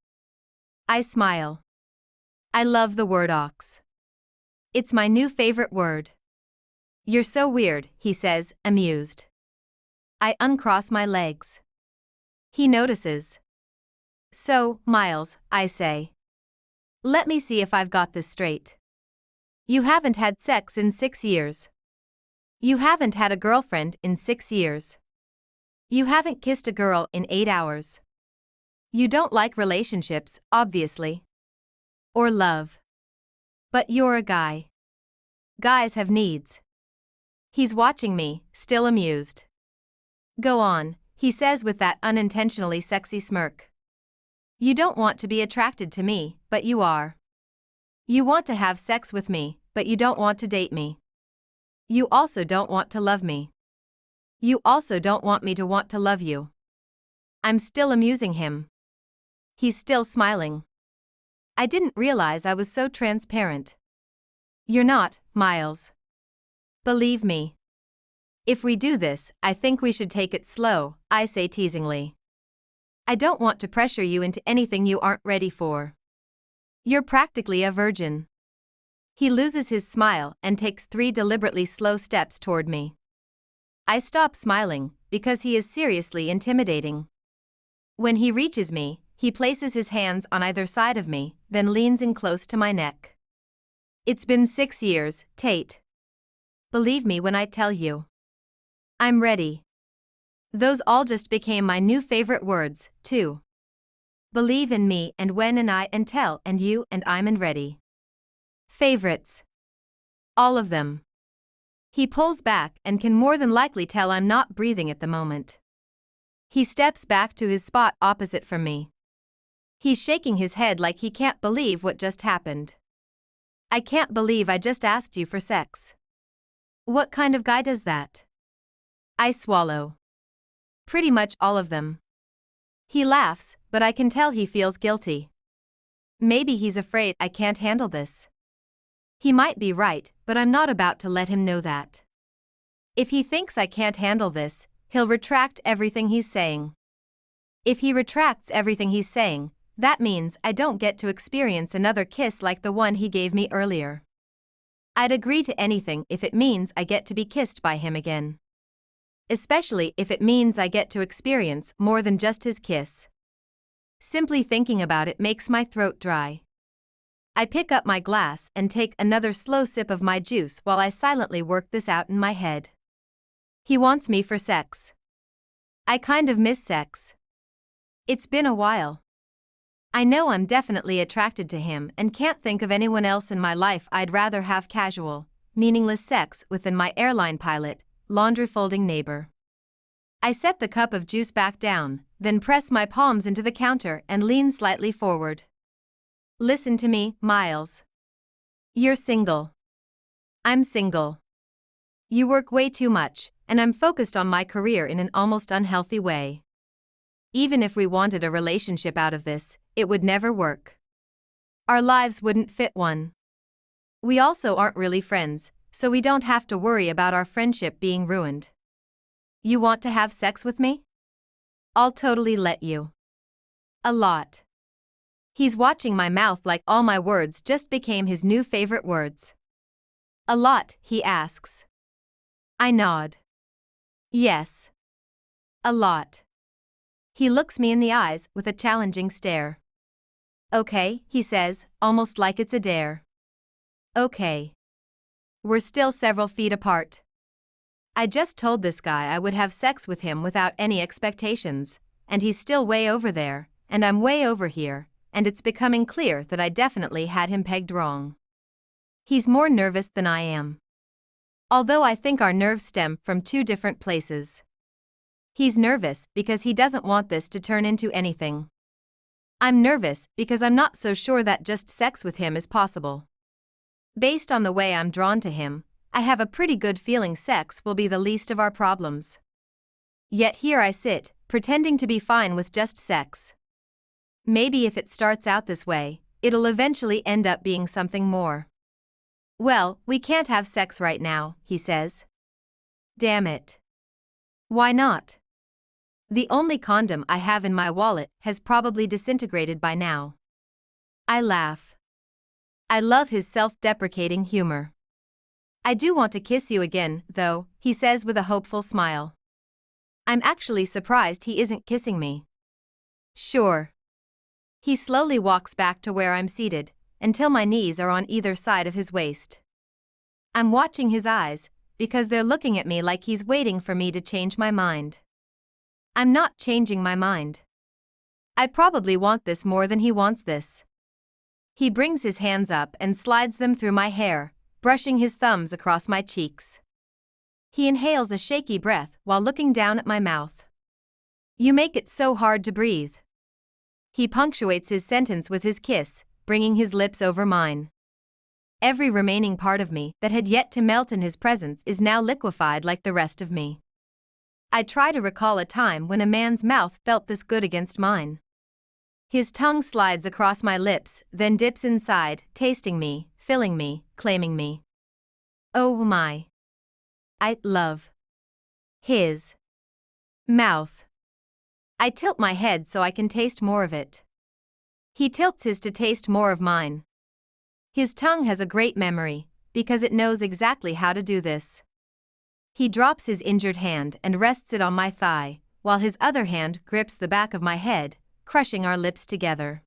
I smile. I love the word ox. It's my new favorite word. You're so weird, he says, amused. I uncross my legs. He notices. So, Miles, I say. Let me see if I've got this straight. You haven't had sex in 6 years. You haven't had a girlfriend in 6 years. You haven't kissed a girl in 8 hours. You don't like relationships, obviously. Or love. But you're a guy. Guys have needs. He's watching me, still amused. Go on, he says with that unintentionally sexy smirk. You don't want to be attracted to me, but you are. You want to have sex with me, but you don't want to date me. You also don't want to love me. You also don't want me to want to love you. I'm still amusing him. He's still smiling. I didn't realize I was so transparent. You're not, Miles. Believe me. If we do this, I think we should take it slow, I say teasingly. I don't want to pressure you into anything you aren't ready for. You're practically a virgin. He loses his smile and takes 3 deliberately slow steps toward me. I stop smiling, because he is seriously intimidating. When he reaches me, he places his hands on either side of me, then leans in close to my neck. It's been 6 years, Tate. Believe me when I tell you. I'm ready. Those all just became my new favorite words, too. Believe in me and when and I and tell and you and I'm and ready. Favorites. All of them. He pulls back and can more than likely tell I'm not breathing at the moment. He steps back to his spot opposite from me. He's shaking his head like he can't believe what just happened. I can't believe I just asked you for sex. What kind of guy does that? I swallow. Pretty much all of them. He laughs, but I can tell he feels guilty. Maybe he's afraid I can't handle this. He might be right, but I'm not about to let him know that. If he thinks I can't handle this, he'll retract everything he's saying. If he retracts everything he's saying, that means I don't get to experience another kiss like the one he gave me earlier. I'd agree to anything if it means I get to be kissed by him again. Especially if it means I get to experience more than just his kiss. Simply thinking about it makes my throat dry. I pick up my glass and take another slow sip of my juice while I silently work this out in my head. He wants me for sex. I kind of miss sex. It's been a while. I know I'm definitely attracted to him and can't think of anyone else in my life I'd rather have casual, meaningless sex with than my airline pilot, laundry-folding neighbor. I set the cup of juice back down, then press my palms into the counter and lean slightly forward. Listen to me, Miles. You're single. I'm single. You work way too much, and I'm focused on my career in an almost unhealthy way. Even if we wanted a relationship out of this, it would never work. Our lives wouldn't fit one. We also aren't really friends, so we don't have to worry about our friendship being ruined. You want to have sex with me? I'll totally let you. A lot. He's watching my mouth like all my words just became his new favorite words. A lot, he asks. I nod. Yes. A lot. He looks me in the eyes with a challenging stare. Okay, he says, almost like it's a dare. Okay. We're still several feet apart. I just told this guy I would have sex with him without any expectations, and he's still way over there, and I'm way over here, and it's becoming clear that I definitely had him pegged wrong. He's more nervous than I am. Although I think our nerves stem from two different places. He's nervous because he doesn't want this to turn into anything. I'm nervous because I'm not so sure that just sex with him is possible. Based on the way I'm drawn to him, I have a pretty good feeling sex will be the least of our problems. Yet here I sit, pretending to be fine with just sex. Maybe if it starts out this way, it'll eventually end up being something more. Well, we can't have sex right now, he says. Damn it. Why not? The only condom I have in my wallet has probably disintegrated by now. I laugh. I love his self-deprecating humor. I do want to kiss you again, though, he says with a hopeful smile. I'm actually surprised he isn't kissing me. Sure. He slowly walks back to where I'm seated, until my knees are on either side of his waist. I'm watching his eyes, because they're looking at me like he's waiting for me to change my mind. I'm not changing my mind. I probably want this more than he wants this. He brings his hands up and slides them through my hair, brushing his thumbs across my cheeks. He inhales a shaky breath while looking down at my mouth. You make it so hard to breathe. He punctuates his sentence with his kiss, bringing his lips over mine. Every remaining part of me that had yet to melt in his presence is now liquefied like the rest of me. I try to recall a time when a man's mouth felt this good against mine. His tongue slides across my lips, then dips inside, tasting me, filling me, claiming me. Oh my. I love his mouth. I tilt my head so I can taste more of it. He tilts his to taste more of mine. His tongue has a great memory, because it knows exactly how to do this. He drops his injured hand and rests it on my thigh, while his other hand grips the back of my head, crushing our lips together.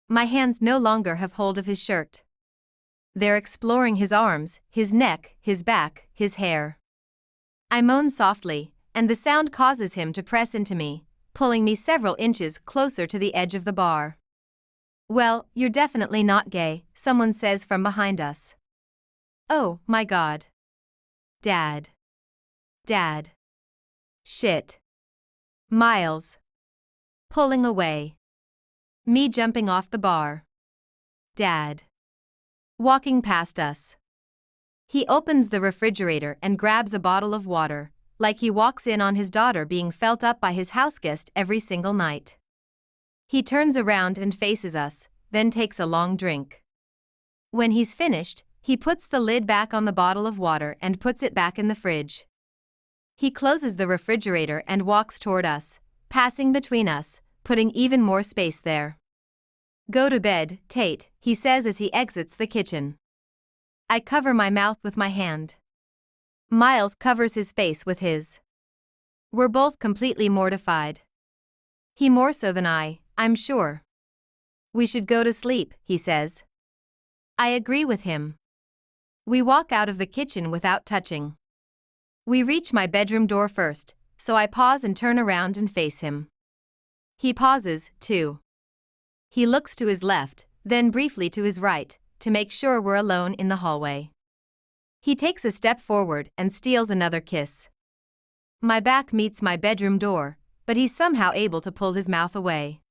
My hands no longer have hold of his shirt. They're exploring his arms, his neck, his back, his hair. I moan softly, and the sound causes him to press into me, pulling me several inches closer to the edge of the bar. "Well, you're definitely not gay," someone says from behind us. Oh, my God. Dad. Dad. Shit. Miles. Pulling away. Me jumping off the bar. Dad. Walking past us. He opens the refrigerator and grabs a bottle of water, like he walks in on his daughter being felt up by his houseguest every single night. He turns around and faces us, then takes a long drink. When he's finished, he puts the lid back on the bottle of water and puts it back in the fridge. He closes the refrigerator and walks toward us, passing between us, putting even more space there. "Go to bed, Tate," he says as he exits the kitchen. I cover my mouth with my hand. Miles covers his face with his. We're both completely mortified. He more so than I'm sure. "We should go to sleep," he says. I agree with him. We walk out of the kitchen without touching. We reach my bedroom door first, so I pause and turn around and face him. He pauses, too. He looks to his left, then briefly to his right, to make sure we're alone in the hallway. He takes a step forward and steals another kiss. My back meets my bedroom door, but he's somehow able to pull his mouth away.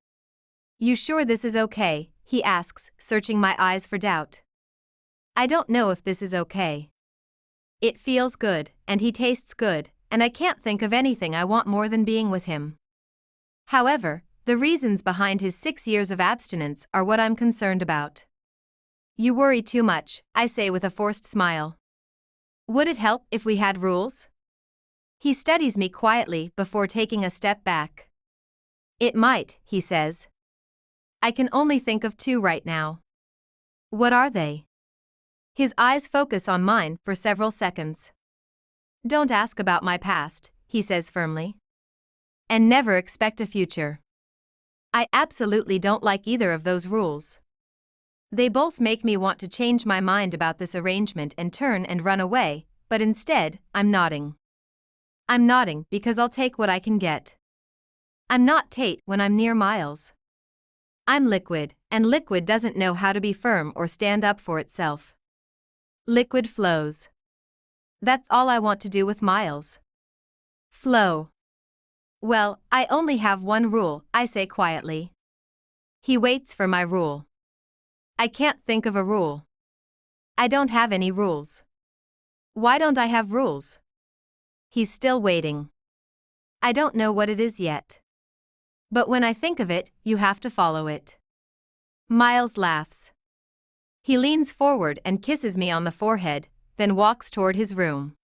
"You sure this is okay?" he asks, searching my eyes for doubt. I don't know if this is okay. It feels good, and he tastes good, and I can't think of anything I want more than being with him. However, the reasons behind his 6 years of abstinence are what I'm concerned about. "You worry too much," I say with a forced smile. "Would it help if we had rules?" He studies me quietly before taking a step back. "It might," he says. "I can only think of 2 right now." "What are they?" His eyes focus on mine for several seconds. "Don't ask about my past," he says firmly. "And never expect a future." I absolutely don't like either of those rules. They both make me want to change my mind about this arrangement and turn and run away, but instead, I'm nodding. I'm nodding because I'll take what I can get. I'm not Tate when I'm near Miles. I'm liquid, and liquid doesn't know how to be firm or stand up for itself. Liquid flows. That's all I want to do with Miles. Flow. "Well, I only have one rule," I say quietly. He waits for my rule. I can't think of a rule. I don't have any rules. Why don't I have rules? He's still waiting. I don't know what it is yet. But when I think of it, you have to follow it. Miles laughs. He leans forward and kisses me on the forehead, then walks toward his room.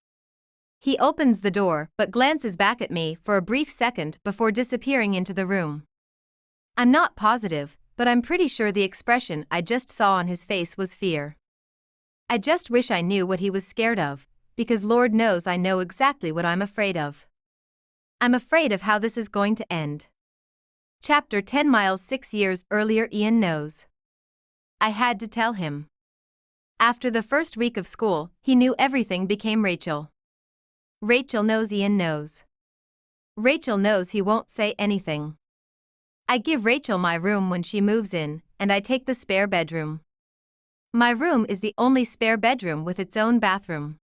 He opens the door but glances back at me for a brief second before disappearing into the room. I'm not positive, but I'm pretty sure the expression I just saw on his face was fear. I just wish I knew what he was scared of, because Lord knows I know exactly what I'm afraid of. I'm afraid of how this is going to end. Chapter 10. Miles 6 years earlier. Ian knows. I had to tell him. After the first week of school, he knew everything became Rachel. Rachel knows Ian knows. Rachel knows he won't say anything. I give Rachel my room when she moves in, and I take the spare bedroom. My room is the only spare bedroom with its own bathroom.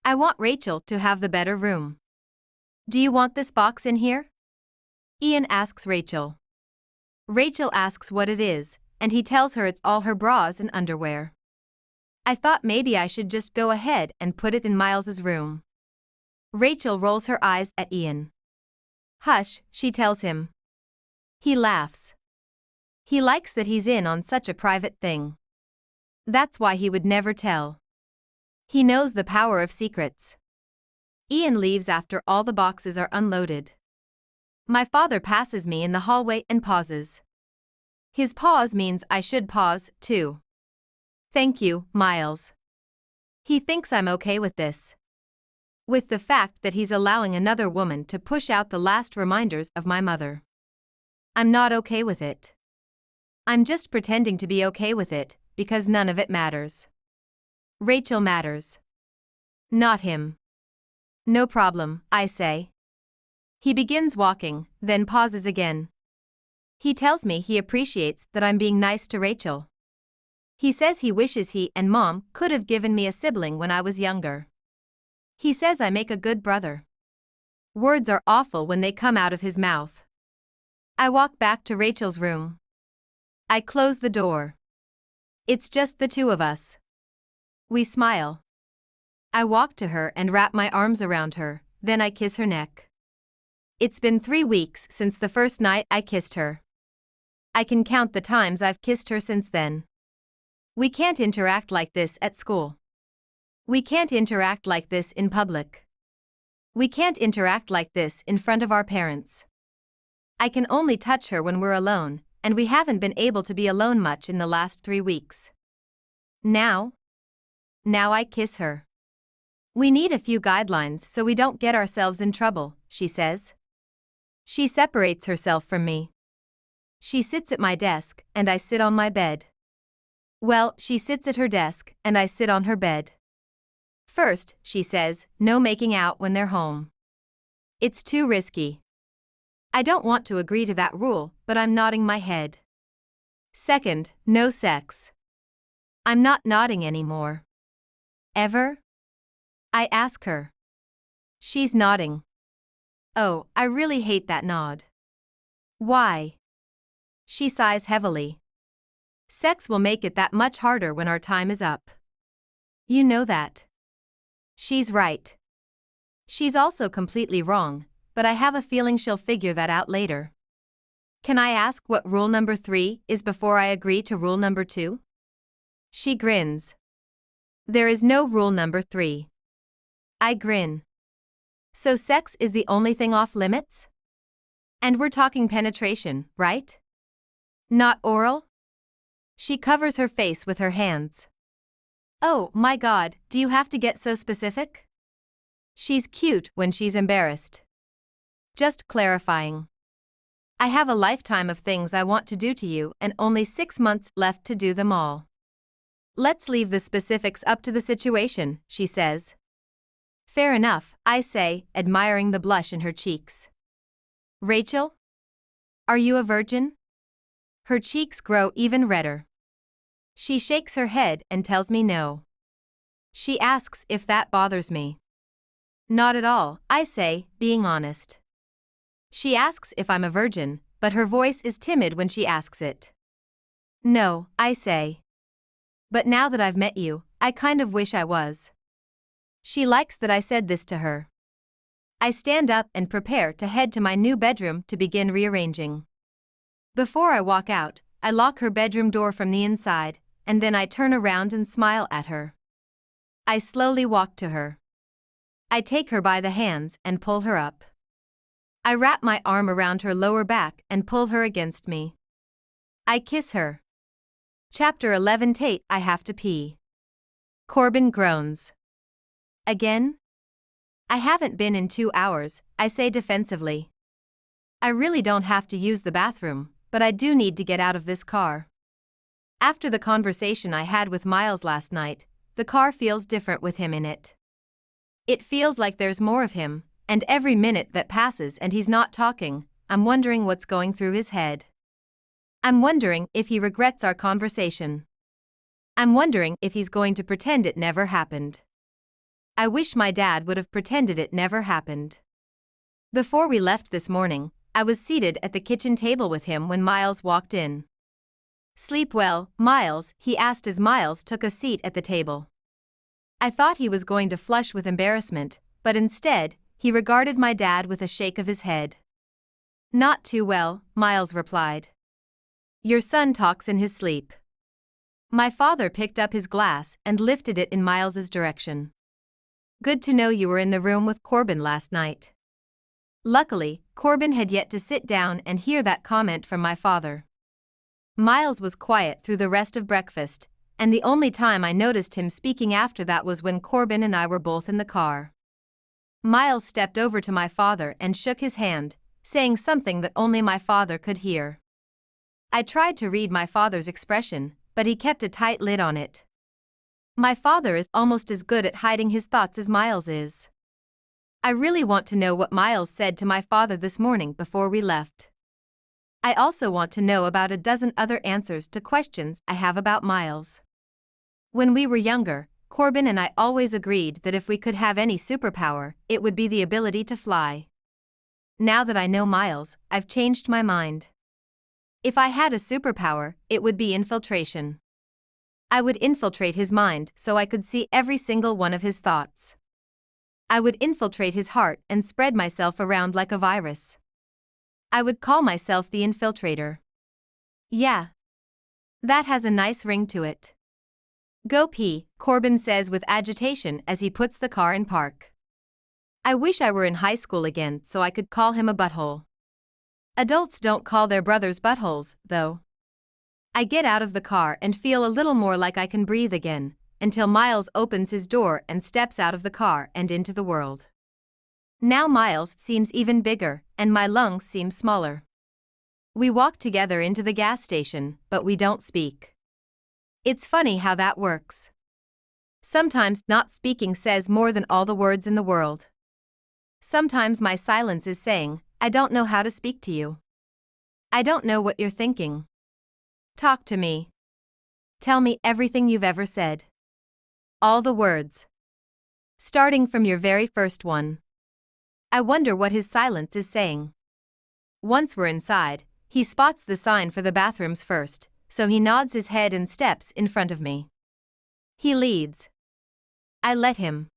I want Rachel to have the better room. "Do you want this box in here?" Ian asks Rachel. Rachel asks what it is, and he tells her it's all her bras and underwear. I thought maybe I should just go ahead and put it in Miles's room. Rachel rolls her eyes at Ian. "Hush," she tells him. He laughs. He likes that he's in on such a private thing. That's why he would never tell. He knows the power of secrets. Ian leaves after all the boxes are unloaded. My father passes me in the hallway and pauses. His pause means I should pause, too. "Thank you, Miles." He thinks I'm okay with this. with the fact that he's allowing another woman to push out the last reminders of my mother. I'm not okay with it. I'm just pretending to be okay with it, because none of it matters. Rachel matters. Not him. No problem, I say. He begins walking, then pauses again. He tells me he appreciates that I'm being nice to Rachel. He says he wishes he and Mom could have given me a sibling when I was younger. He says I make a good brother. Words are awful when they come out of his mouth. I walk back to Rachel's room. I close the door. It's just the two of us. We smile. I walk to her and wrap my arms around her, then I kiss her neck. It's been 3 weeks since the first night I kissed her. I can count the times I've kissed her since then. We can't interact like this at school. We can't interact like this in public. We can't interact like this in front of our parents. I can only touch her when we're alone, and we haven't been able to be alone much in the last 3 weeks. Now I kiss her. We need a few guidelines so we don't get ourselves in trouble, she says. She separates herself from me. She sits at my desk, and I sit on my bed. Well, she sits at her desk, and I sit on her bed. First, she says, no making out when they're home. It's too risky. I don't want to agree to that rule, but I'm nodding my head. Second, no sex. I'm not nodding anymore. Ever? I ask her. She's nodding. Oh, I really hate that nod. Why? She sighs heavily. Sex will make it that much harder when our time is up. You know that. She's right. She's also completely wrong, but I have a feeling she'll figure that out later. Can I ask what rule number 3 is before I agree to rule number 2? She grins. There is no rule number 3. I grin. So sex is the only thing off limits? And we're talking penetration, right? Not oral? She covers her face with her hands. Oh my God, do you have to get so specific? She's cute when she's embarrassed. Just clarifying. I have a lifetime of things I want to do to you and only 6 months left to do them all. Let's leave the specifics up to the situation, she says. Fair enough, I say, admiring the blush in her cheeks. Rachel? Are you a virgin? Her cheeks grow even redder. She shakes her head and tells me no. She asks if that bothers me. Not at all, I say, being honest. She asks if I'm a virgin, but her voice is timid when she asks it. No, I say. But now that I've met you, I kind of wish I was. She likes that I said this to her. I stand up and prepare to head to my new bedroom to begin rearranging. Before I walk out, I lock her bedroom door from the inside, and then I turn around and smile at her. I slowly walk to her. I take her by the hands and pull her up. I wrap my arm around her lower back and pull her against me. I kiss her. Chapter 11. Tate, I have to pee. Corbin groans. Again? I haven't been in 2 hours, I say defensively. I really don't have to use the bathroom, but I do need to get out of this car. After the conversation I had with Miles last night, the car feels different with him in it. It feels like there's more of him, and every minute that passes and he's not talking, I'm wondering what's going through his head. I'm wondering if he regrets our conversation. I'm wondering if he's going to pretend it never happened. I wish my dad would have pretended it never happened. Before we left this morning, I was seated at the kitchen table with him when Miles walked in. Sleep well, Miles, he asked as Miles took a seat at the table. I thought he was going to flush with embarrassment, but instead, he regarded my dad with a shake of his head. Not too well, Miles replied. Your son talks in his sleep. My father picked up his glass and lifted it in Miles's direction. Good to know you were in the room with Corbin last night. Luckily, Corbin had yet to sit down and hear that comment from my father. Miles was quiet through the rest of breakfast, and the only time I noticed him speaking after that was when Corbin and I were both in the car. Miles stepped over to my father and shook his hand, saying something that only my father could hear. I tried to read my father's expression, but he kept a tight lid on it. My father is almost as good at hiding his thoughts as Miles is. I really want to know what Miles said to my father this morning before we left. I also want to know about a dozen other answers to questions I have about Miles. When we were younger, Corbin and I always agreed that if we could have any superpower, it would be the ability to fly. Now that I know Miles, I've changed my mind. If I had a superpower, it would be infiltration. I would infiltrate his mind so I could see every single one of his thoughts. I would infiltrate his heart and spread myself around like a virus. I would call myself the infiltrator. Yeah. That has a nice ring to it. Go pee, Corbin says with agitation as he puts the car in park. I wish I were in high school again so I could call him a butthole. Adults don't call their brothers buttholes, though. I get out of the car and feel a little more like I can breathe again, until Miles opens his door and steps out of the car and into the world. Now Miles seems even bigger, and my lungs seem smaller. We walk together into the gas station, but we don't speak. It's funny how that works. Sometimes not speaking says more than all the words in the world. Sometimes my silence is saying, I don't know how to speak to you. I don't know what you're thinking. Talk to me. Tell me everything you've ever said. All the words. Starting from your very first one. I wonder what his silence is saying. Once we're inside, he spots the sign for the bathrooms first, so he nods his head and steps in front of me. He leads. I let him.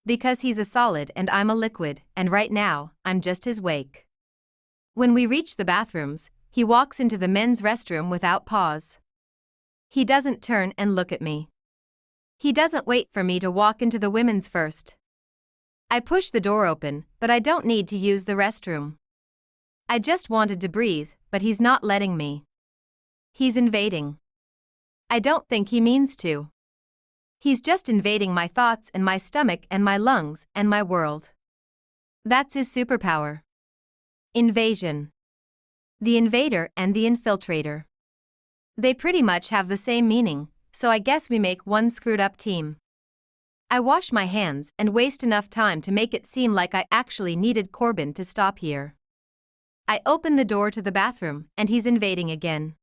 Because he's a solid and I'm a liquid, and right now, I'm just his wake. When we reach the bathrooms, he walks into the men's restroom without pause. He doesn't turn and look at me. He doesn't wait for me to walk into the women's first. I push the door open, but I don't need to use the restroom. I just wanted to breathe, but he's not letting me. He's invading. I don't think he means to. He's just invading my thoughts and my stomach and my lungs and my world. That's his superpower. Invasion. The invader and the infiltrator. They pretty much have the same meaning, so I guess we make one screwed up team. I wash my hands and waste enough time to make it seem like I actually needed Corbin to stop here. I open the door to the bathroom and he's invading again.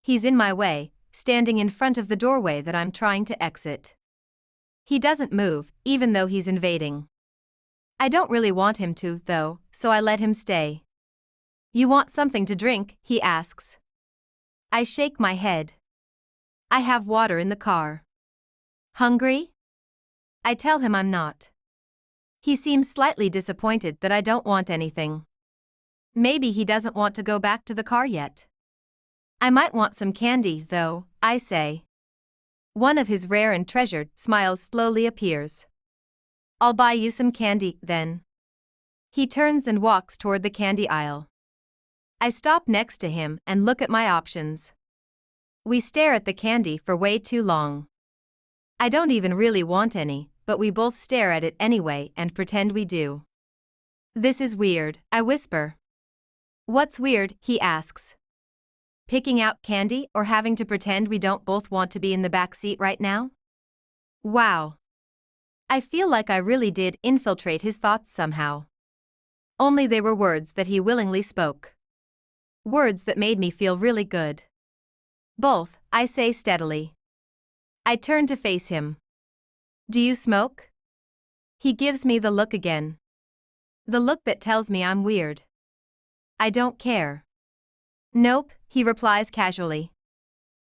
He's in my way, standing in front of the doorway that I'm trying to exit. He doesn't move, even though he's invading. I don't really want him to, though, so I let him stay. You want something to drink? He asks. I shake my head. I have water in the car. Hungry? I tell him I'm not. He seems slightly disappointed that I don't want anything. Maybe he doesn't want to go back to the car yet. I might want some candy, though, I say. One of his rare and treasured smiles slowly appears. I'll buy you some candy, then. He turns and walks toward the candy aisle. I stop next to him and look at my options. We stare at the candy for way too long. I don't even really want any, but we both stare at it anyway and pretend we do. This is weird, I whisper. What's weird? He asks. Picking out candy or having to pretend we don't both want to be in the back seat right now? Wow. I feel like I really did infiltrate his thoughts somehow. Only they were words that he willingly spoke. Words that made me feel really good. Both, I say steadily. I turn to face him. Do you smoke? He gives me the look again. The look that tells me I'm weird. I don't care. Nope, he replies casually.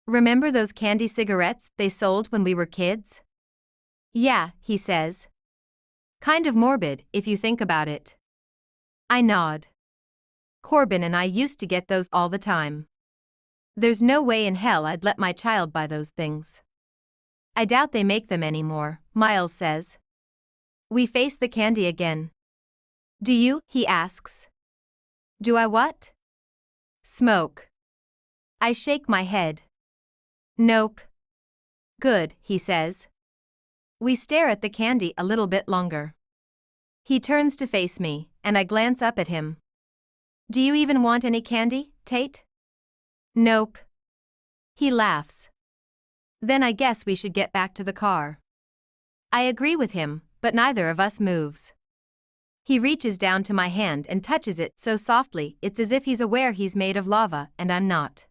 Remember those candy cigarettes they sold when we were kids? Yeah, he says. Kind of morbid, if you think about it. I nod. Corbin and I used to get those all the time. There's no way in hell I'd let my child buy those things. I doubt they make them anymore, Miles says. We face the candy again. Do you? He asks. Do I what? Smoke. I shake my head. Nope. Good, he says. We stare at the candy a little bit longer. He turns to face me, and I glance up at him. Do you even want any candy, Tate? Nope. He laughs. Then I guess we should get back to the car. I agree with him, but neither of us moves. He reaches down to my hand and touches it so softly it's as if he's aware he's made of lava and I'm not.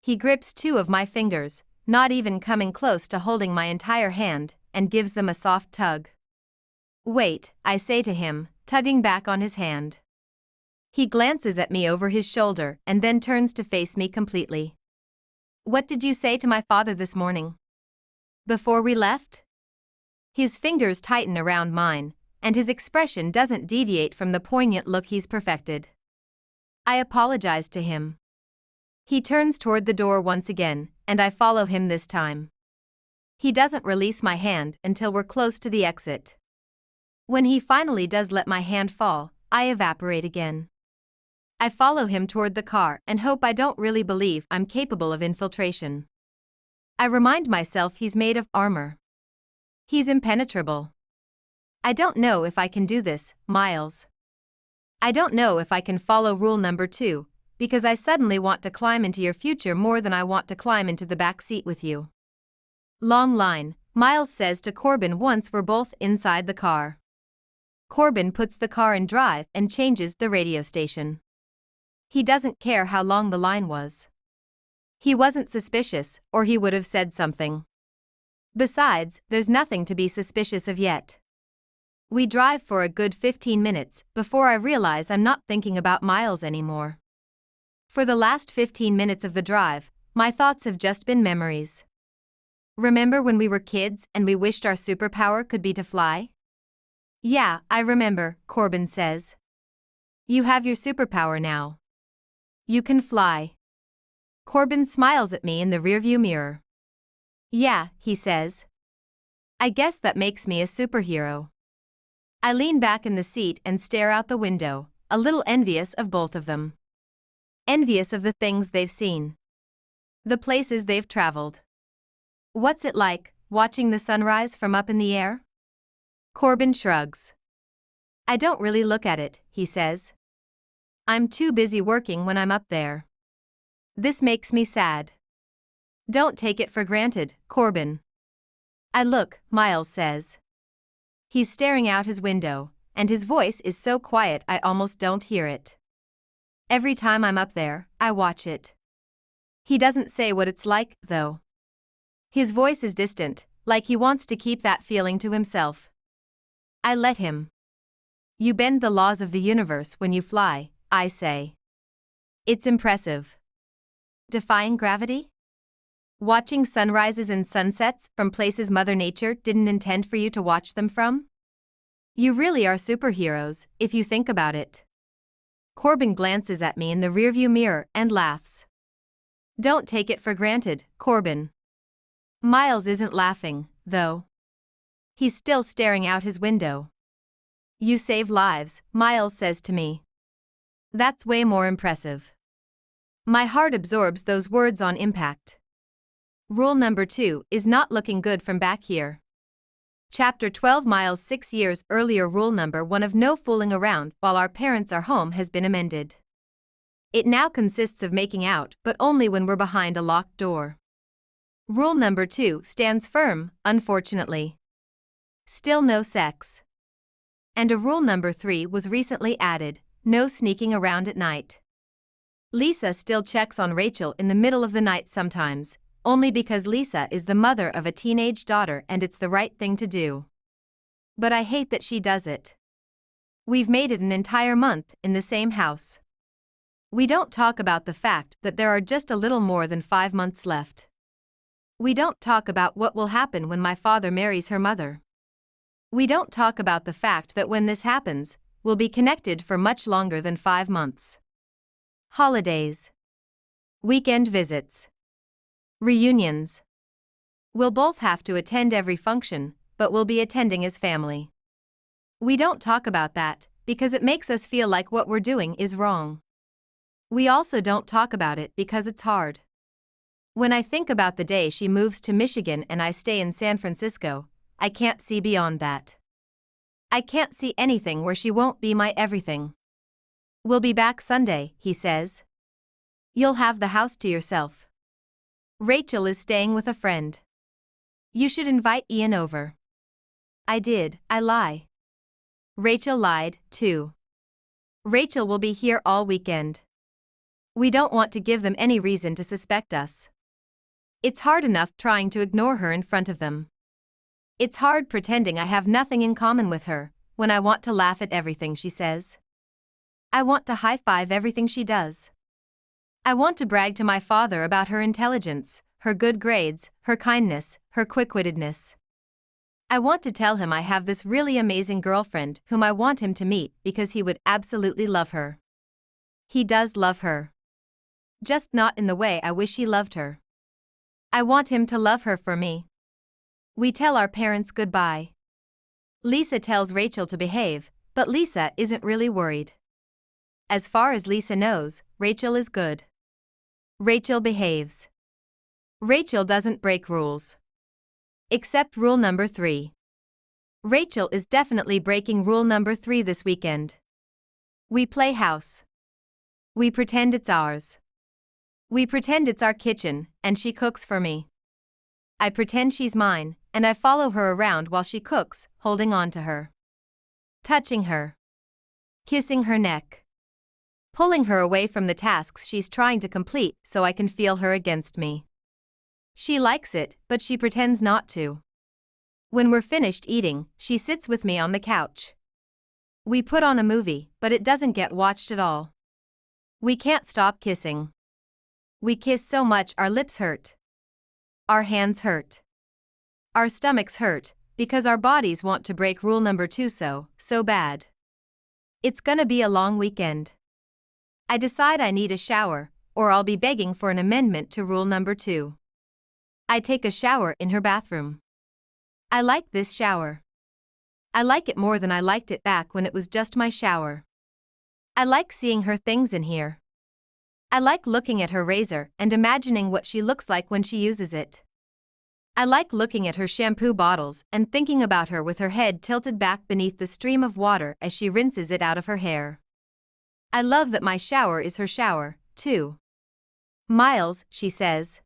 He grips two of my fingers, not even coming close to holding my entire hand, and gives them a soft tug. Wait, I say to him, tugging back on his hand. He glances at me over his shoulder and then turns to face me completely. What did you say to my father this morning? Before we left? His fingers tighten around mine, and his expression doesn't deviate from the poignant look he's perfected. I apologize to him. He turns toward the door once again, and I follow him this time. He doesn't release my hand until we're close to the exit. When he finally does let my hand fall, I evaporate again. I follow him toward the car and hope I don't really believe I'm capable of infiltration. I remind myself he's made of armor. He's impenetrable. I don't know if I can do this, Miles. I don't know if I can follow rule number 2, because I suddenly want to climb into your future more than I want to climb into the back seat with you. Long line, Miles says to Corbin once we're both inside the car. Corbin puts the car in drive and changes the radio station. He doesn't care how long the line was. He wasn't suspicious, or he would have said something. Besides, there's nothing to be suspicious of yet. We drive for a good 15 minutes before I realize I'm not thinking about Miles anymore. For the last 15 minutes of the drive, my thoughts have just been memories. Remember when we were kids and we wished our superpower could be to fly? Yeah, I remember, Corbin says. You have your superpower now. You can fly. Corbin smiles at me in the rearview mirror. Yeah, he says. I guess that makes me a superhero. I lean back in the seat and stare out the window, a little envious of both of them. Envious of the things they've seen. The places they've traveled. What's it like, watching the sunrise from up in the air? Corbin shrugs. I don't really look at it, he says. I'm too busy working when I'm up there. This makes me sad. Don't take it for granted, Corbin. I look, Miles says. He's staring out his window, and his voice is so quiet I almost don't hear it. Every time I'm up there, I watch it. He doesn't say what it's like, though. His voice is distant, like he wants to keep that feeling to himself. I let him. You bend the laws of the universe when you fly, I say. It's impressive. Defying gravity? Watching sunrises and sunsets from places Mother Nature didn't intend for you to watch them from? You really are superheroes, if you think about it. Corbin glances at me in the rearview mirror and laughs. Don't take it for granted, Corbin. Miles isn't laughing, though. He's still staring out his window. You save lives, Miles says to me. That's way more impressive. My heart absorbs those words on impact. Rule number 2 is not looking good from back here. Chapter 12 Miles 6 years earlier. Rule number 1 of no fooling around while our parents are home has been amended. It now consists of making out, but only when we're behind a locked door. Rule number 2 stands firm, unfortunately. Still no sex. And a rule number 3 was recently added, no sneaking around at night. Lisa still checks on Rachel in the middle of the night sometimes, only because Lisa is the mother of a teenage daughter and it's the right thing to do. But I hate that she does it. We've made it an entire month in the same house. We don't talk about the fact that there are just a little more than 5 months left. We don't talk about what will happen when my father marries her mother. We don't talk about the fact that when this happens, we'll be connected for much longer than 5 months. Holidays. Weekend visits. Reunions. We'll both have to attend every function, but we'll be attending as family. We don't talk about that, because it makes us feel like what we're doing is wrong. We also don't talk about it because it's hard. When I think about the day she moves to Michigan and I stay in San Francisco, I can't see beyond that. I can't see anything where she won't be my everything. We'll be back Sunday, he says. You'll have the house to yourself. Rachel is staying with a friend. You should invite Ian over. I did, I lie. Rachel lied, too. Rachel will be here all weekend. We don't want to give them any reason to suspect us. It's hard enough trying to ignore her in front of them. It's hard pretending I have nothing in common with her, when I want to laugh at everything she says. I want to high-five everything she does. I want to brag to my father about her intelligence, her good grades, her kindness, her quick-wittedness. I want to tell him I have this really amazing girlfriend whom I want him to meet because he would absolutely love her. He does love her. Just not in the way I wish he loved her. I want him to love her for me. We tell our parents goodbye. Lisa tells Rachel to behave, but Lisa isn't really worried. As far as Lisa knows, Rachel is good. Rachel behaves. Rachel doesn't break rules. Except rule number 3. Rachel is definitely breaking rule number 3 this weekend. We play house. We pretend it's ours. We pretend it's our kitchen, and she cooks for me. I pretend she's mine, and I follow her around while she cooks, holding on to her. Touching her. Kissing her neck. Pulling her away from the tasks she's trying to complete so I can feel her against me. She likes it, but she pretends not to. When we're finished eating, she sits with me on the couch. We put on a movie, but it doesn't get watched at all. We can't stop kissing. We kiss so much our lips hurt. Our hands hurt. Our stomachs hurt, because our bodies want to break rule number 2 so bad. It's gonna be a long weekend. I decide I need a shower, or I'll be begging for an amendment to rule number 2. I take a shower in her bathroom. I like this shower. I like it more than I liked it back when it was just my shower. I like seeing her things in here. I like looking at her razor and imagining what she looks like when she uses it. I like looking at her shampoo bottles and thinking about her with her head tilted back beneath the stream of water as she rinses it out of her hair. I love that my shower is her shower, too. Miles, she says.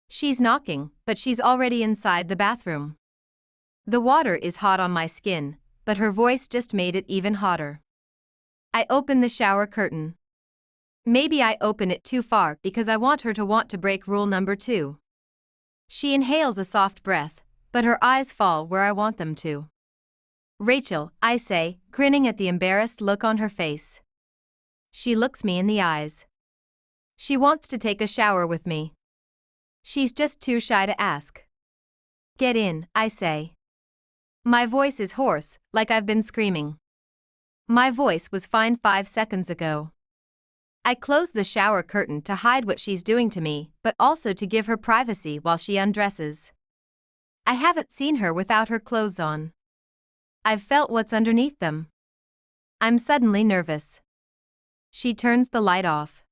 She's knocking, but she's already inside the bathroom. The water is hot on my skin, but her voice just made it even hotter. I open the shower curtain. Maybe I open it too far because I want her to want to break rule number 2. She inhales a soft breath, but her eyes fall where I want them to. Rachel, I say, grinning at the embarrassed look on her face. She looks me in the eyes. She wants to take a shower with me. She's just too shy to ask. Get in, I say. My voice is hoarse, like I've been screaming. My voice was fine 5 seconds ago. I close the shower curtain to hide what she's doing to me, but also to give her privacy while she undresses. I haven't seen her without her clothes on. I've felt what's underneath them. I'm suddenly nervous. She turns the light off.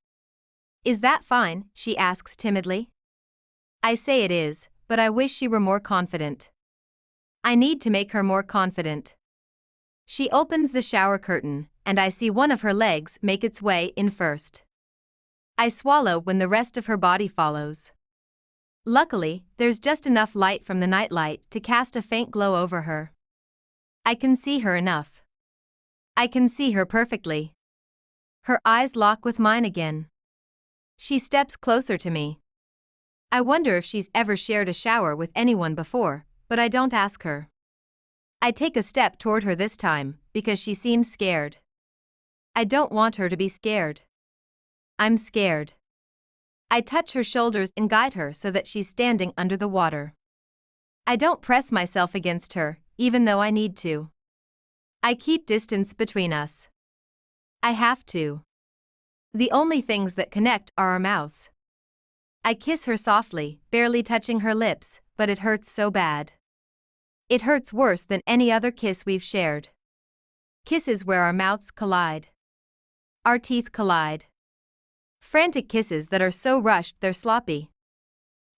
Is that fine? She asks timidly. I say it is, but I wish she were more confident. I need to make her more confident. She opens the shower curtain, and I see one of her legs make its way in first. I swallow when the rest of her body follows. Luckily, there's just enough light from the nightlight to cast a faint glow over her. I can see her enough. I can see her perfectly. Her eyes lock with mine again. She steps closer to me. I wonder if she's ever shared a shower with anyone before, but I don't ask her. I take a step toward her this time, because she seems scared. I don't want her to be scared. I'm scared. I touch her shoulders and guide her so that she's standing under the water. I don't press myself against her, even though I need to. I keep distance between us. I have to. The only things that connect are our mouths. I kiss her softly, barely touching her lips, but it hurts so bad. It hurts worse than any other kiss we've shared. Kisses where our mouths collide. Our teeth collide. Frantic kisses that are so rushed they're sloppy.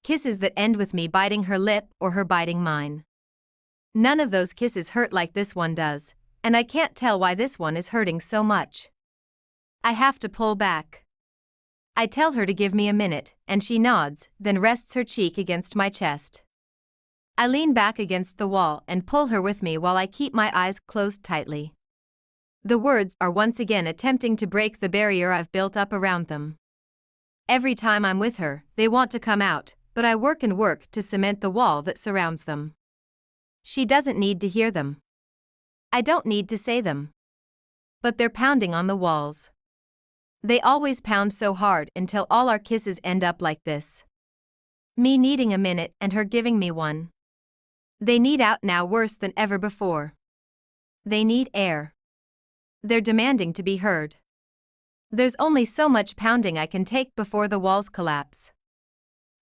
Kisses that end with me biting her lip or her biting mine. None of those kisses hurt like this one does, and I can't tell why this one is hurting so much. I have to pull back. I tell her to give me a minute, and she nods, then rests her cheek against my chest. I lean back against the wall and pull her with me while I keep my eyes closed tightly. The words are once again attempting to break the barrier I've built up around them. Every time I'm with her, they want to come out, but I work and work to cement the wall that surrounds them. She doesn't need to hear them. I don't need to say them. But they're pounding on the walls. They always pound so hard until all our kisses end up like this. Me needing a minute and her giving me one. They need out now worse than ever before. They need air. They're demanding to be heard. There's only so much pounding I can take before the walls collapse.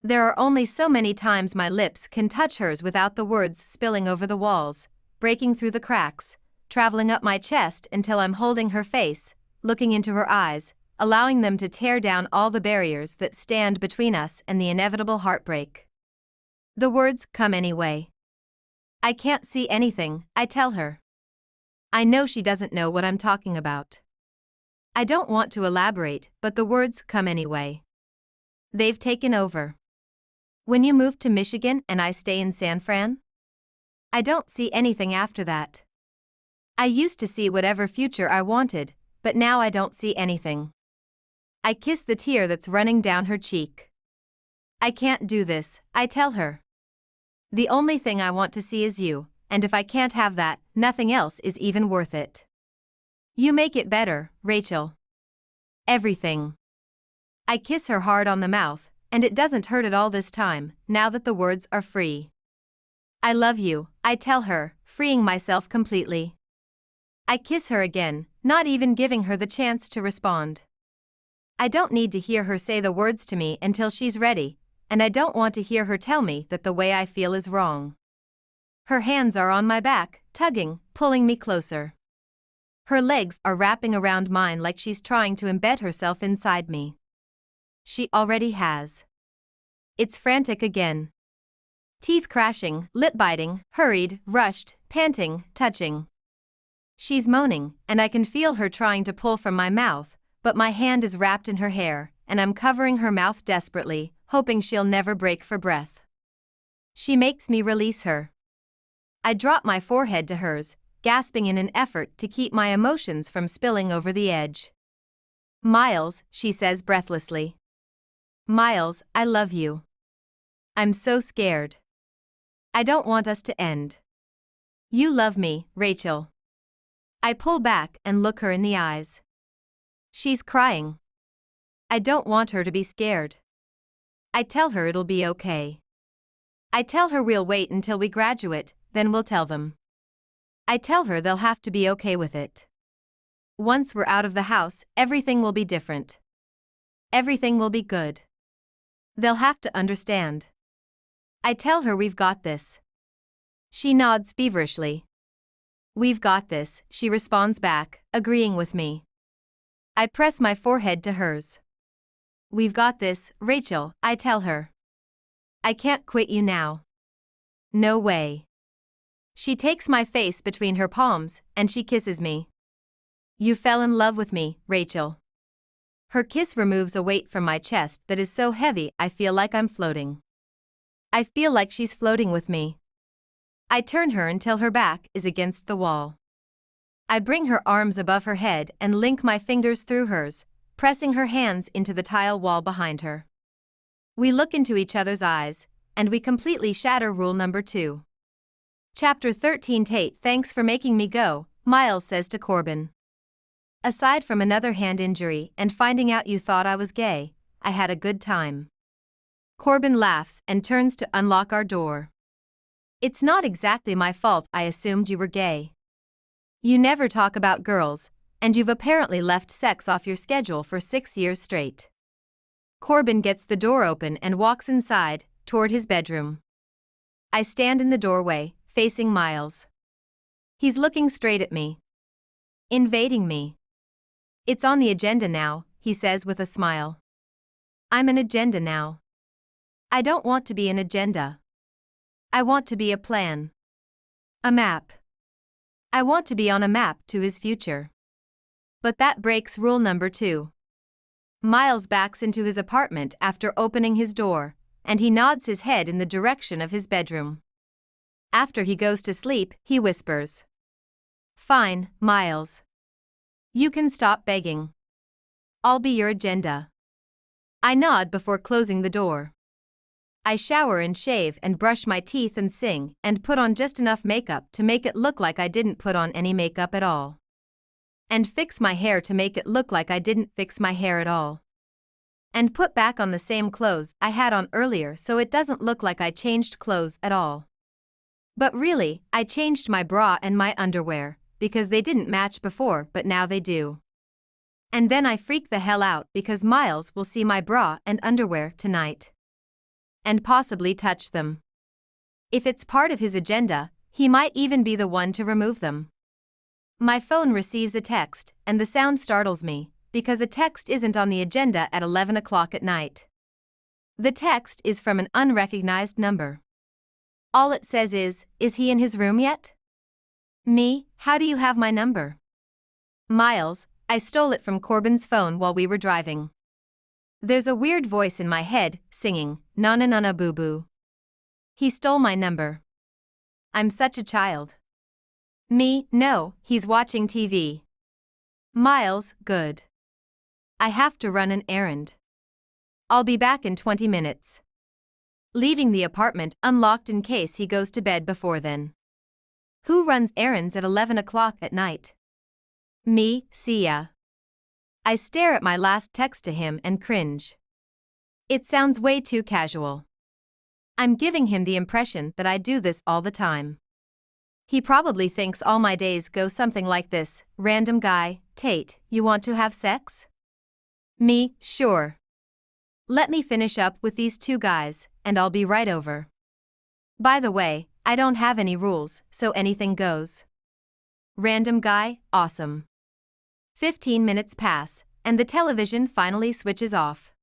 There are only so many times my lips can touch hers without the words spilling over the walls, breaking through the cracks, traveling up my chest until I'm holding her face, looking into her eyes, allowing them to tear down all the barriers that stand between us and the inevitable heartbreak. The words come anyway. I can't see anything, I tell her. I know she doesn't know what I'm talking about. I don't want to elaborate, but the words come anyway. They've taken over. When you move to Michigan and I stay in San Fran? I don't see anything after that. I used to see whatever future I wanted, but now I don't see anything. I kiss the tear that's running down her cheek. I can't do this, I tell her. The only thing I want to see is you, and if I can't have that, nothing else is even worth it. You make it better, Rachel. Everything. I kiss her hard on the mouth, and it doesn't hurt at all this time, now that the words are free. I love you, I tell her, freeing myself completely. I kiss her again, not even giving her the chance to respond. I don't need to hear her say the words to me until she's ready, and I don't want to hear her tell me that the way I feel is wrong. Her hands are on my back, tugging, pulling me closer. Her legs are wrapping around mine like she's trying to embed herself inside me. She already has. It's frantic again. Teeth crashing, lip biting, hurried, rushed, panting, touching. She's moaning, and I can feel her trying to pull from my mouth, but my hand is wrapped in her hair, and I'm covering her mouth desperately, hoping she'll never break for breath. She makes me release her. I drop my forehead to hers, gasping in an effort to keep my emotions from spilling over the edge. Miles, she says breathlessly. Miles, I love you. I'm so scared. I don't want us to end. You love me, Rachel. I pull back and look her in the eyes. She's crying. I don't want her to be scared. I tell her it'll be okay. I tell her we'll wait until we graduate, then we'll tell them. I tell her they'll have to be okay with it. Once we're out of the house, everything will be different. Everything will be good. They'll have to understand. I tell her we've got this. She nods feverishly. We've got this, she responds back, agreeing with me. I press my forehead to hers. We've got this, Rachel, I tell her. I can't quit you now. No way. She takes my face between her palms, and she kisses me. You fell in love with me, Rachel. Her kiss removes a weight from my chest that is so heavy I feel like I'm floating. I feel like she's floating with me. I turn her until her back is against the wall. I bring her arms above her head and link my fingers through hers, pressing her hands into the tile wall behind her. We look into each other's eyes, and we completely shatter rule number 2. Chapter 13. Tate, thanks for making me go, Miles says to Corbin. Aside from another hand injury and finding out you thought I was gay, I had a good time. Corbin laughs and turns to unlock our door. It's not exactly my fault I assumed you were gay. You never talk about girls, and you've apparently left sex off your schedule for 6 years straight. Corbin gets the door open and walks inside, toward his bedroom. I stand in the doorway, facing Miles. He's looking straight at me. Invading me. It's on the agenda now, he says with a smile. I'm an agenda now. I don't want to be an agenda. I want to be a plan. A map. I want to be on a map to his future. But that breaks rule number 2. Miles backs into his apartment after opening his door, and he nods his head in the direction of his bedroom. After he goes to sleep, he whispers, "Fine, Miles. You can stop begging. I'll be your agenda." I nod before closing the door. I shower and shave and brush my teeth and sing and put on just enough makeup to make it look like I didn't put on any makeup at all. And fix my hair to make it look like I didn't fix my hair at all. And put back on the same clothes I had on earlier so it doesn't look like I changed clothes at all. But really, I changed my bra and my underwear, because they didn't match before but now they do. And then I freak the hell out because Miles will see my bra and underwear tonight. And possibly touch them. If it's part of his agenda, he might even be the one to remove them. My phone receives a text, and the sound startles me, because a text isn't on the agenda at 11 o'clock at night. The text is from an unrecognized number. All it says is he in his room yet? Me, how do you have my number? Miles, I stole it from Corbin's phone while we were driving. There's a weird voice in my head, singing, "Nana nana boo boo." He stole my number. I'm such a child. Me, no, he's watching TV. Miles, good. I have to run an errand. I'll be back in 20 minutes. Leaving the apartment unlocked in case he goes to bed before then. Who runs errands at 11 o'clock at night? Me, see ya. I stare at my last text to him and cringe. It sounds way too casual. I'm giving him the impression that I do this all the time. He probably thinks all my days go something like this: random guy, Tate, you want to have sex? Me, sure. Let me finish up with these 2 guys, and I'll be right over. By the way, I don't have any rules, so anything goes. Random guy, awesome. 15 minutes pass, and the television finally switches off.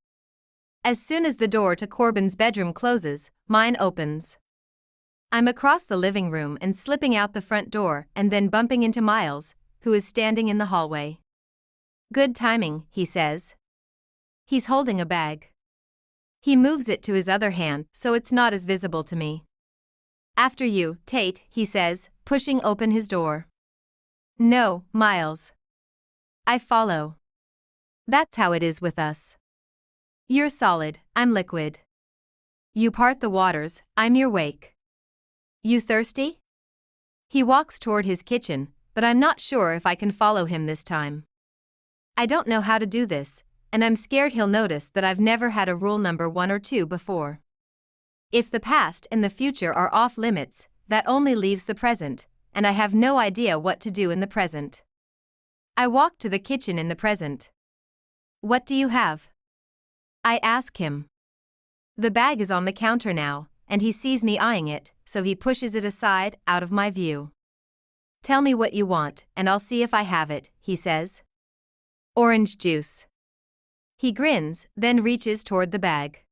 As soon as the door to Corbin's bedroom closes, mine opens. I'm across the living room and slipping out the front door and then bumping into Miles, who is standing in the hallway. Good timing, he says. He's holding a bag. He moves it to his other hand so it's not as visible to me. After you, Tate, he says, pushing open his door. No, Miles. I follow. That's how it is with us. You're solid, I'm liquid. You part the waters, I'm your wake. You thirsty? He walks toward his kitchen, but I'm not sure if I can follow him this time. I don't know how to do this, and I'm scared he'll notice that I've never had a rule number 1 or 2 before. If the past and the future are off limits, that only leaves the present, and I have no idea what to do in the present. I walk to the kitchen in the present. What do you have? I ask him. The bag is on the counter now, and he sees me eyeing it, so he pushes it aside, out of my view. Tell me what you want, and I'll see if I have it, he says. Orange juice. He grins, then reaches toward the bag.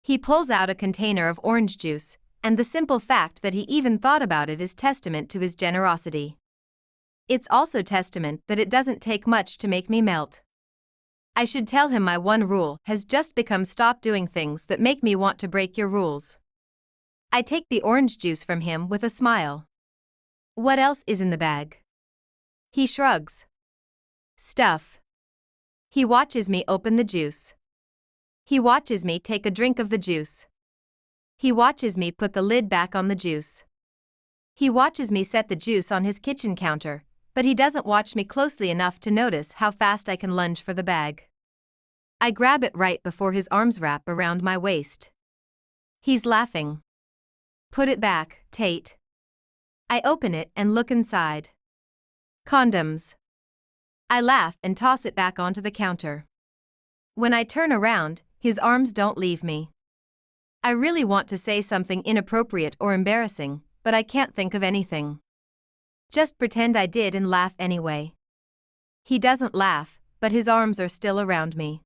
He pulls out a container of orange juice, and the simple fact that he even thought about it is testament to his generosity. It's also testament that it doesn't take much to make me melt. I should tell him my one rule has just become stop doing things that make me want to break your rules. I take the orange juice from him with a smile. What else is in the bag? He shrugs. Stuff. He watches me open the juice. He watches me take a drink of the juice. He watches me put the lid back on the juice. He watches me set the juice on his kitchen counter, but he doesn't watch me closely enough to notice how fast I can lunge for the bag. I grab it right before his arms wrap around my waist. He's laughing. Put it back, Tate. I open it and look inside. Condoms. I laugh and toss it back onto the counter. When I turn around, his arms don't leave me. I really want to say something inappropriate or embarrassing, but I can't think of anything. Just pretend I did and laugh anyway. He doesn't laugh, but his arms are still around me.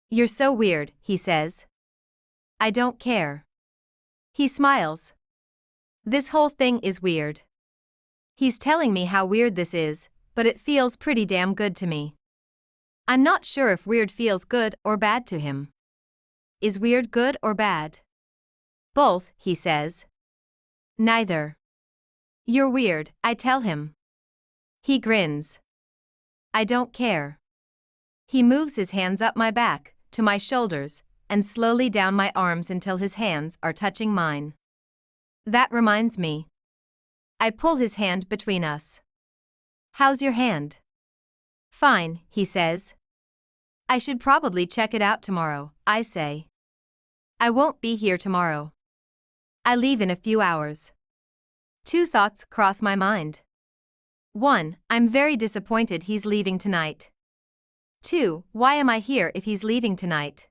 You're so weird, he says. I don't care. He smiles. This whole thing is weird. He's telling me how weird this is, but it feels pretty damn good to me. I'm not sure if weird feels good or bad to him. Is weird good or bad? Both, he says. Neither. You're weird, I tell him. He grins. I don't care. He moves his hands up my back, to my shoulders, and slowly down my arms until his hands are touching mine. That reminds me. I pull his hand between us. How's your hand? Fine, he says. I should probably check it out tomorrow, I say. I won't be here tomorrow. I leave in a few hours. Two thoughts cross my mind. 1. I'm very disappointed he's leaving tonight. 2. Why am I here if he's leaving tonight?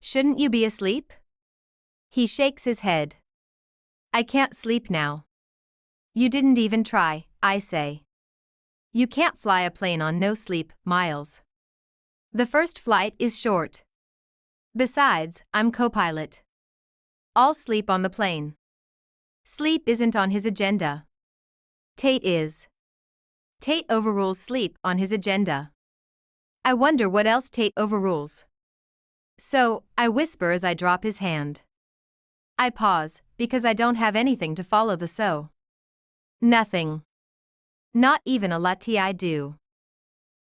Shouldn't you be asleep? He shakes his head. I can't sleep now. You didn't even try, I say. You can't fly a plane on no sleep, Miles. The first flight is short. Besides, I'm co-pilot. I'll sleep on the plane. Sleep isn't on his agenda. Tate is. Tate overrules sleep on his agenda. I wonder what else Tate overrules. So, I whisper as I drop his hand. I pause, because I don't have anything to follow the so. Nothing. Not even a latte I do.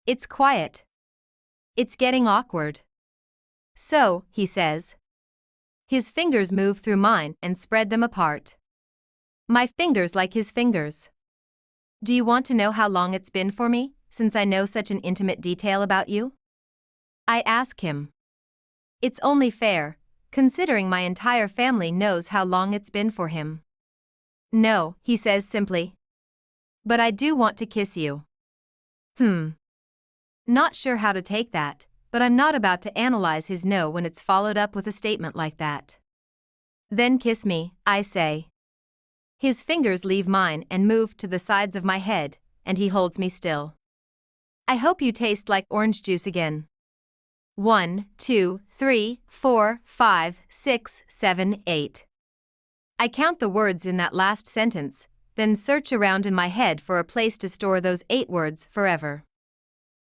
It's quiet. It's getting awkward. So, he says. His fingers move through mine and spread them apart. My fingers like his fingers. Do you want to know how long it's been for me, since I know such an intimate detail about you? I ask him. It's only fair, considering my entire family knows how long it's been for him. No, he says simply. But I do want to kiss you. Not sure how to take that, but I'm not about to analyze his no when it's followed up with a statement like that. Then kiss me, I say. His fingers leave mine and move to the sides of my head, and he holds me still. I hope you taste like orange juice again. 1, 2, 3, 4, 5, 6, 7, 8. I count the words in that last sentence, then search around in my head for a place to store those 8 words forever.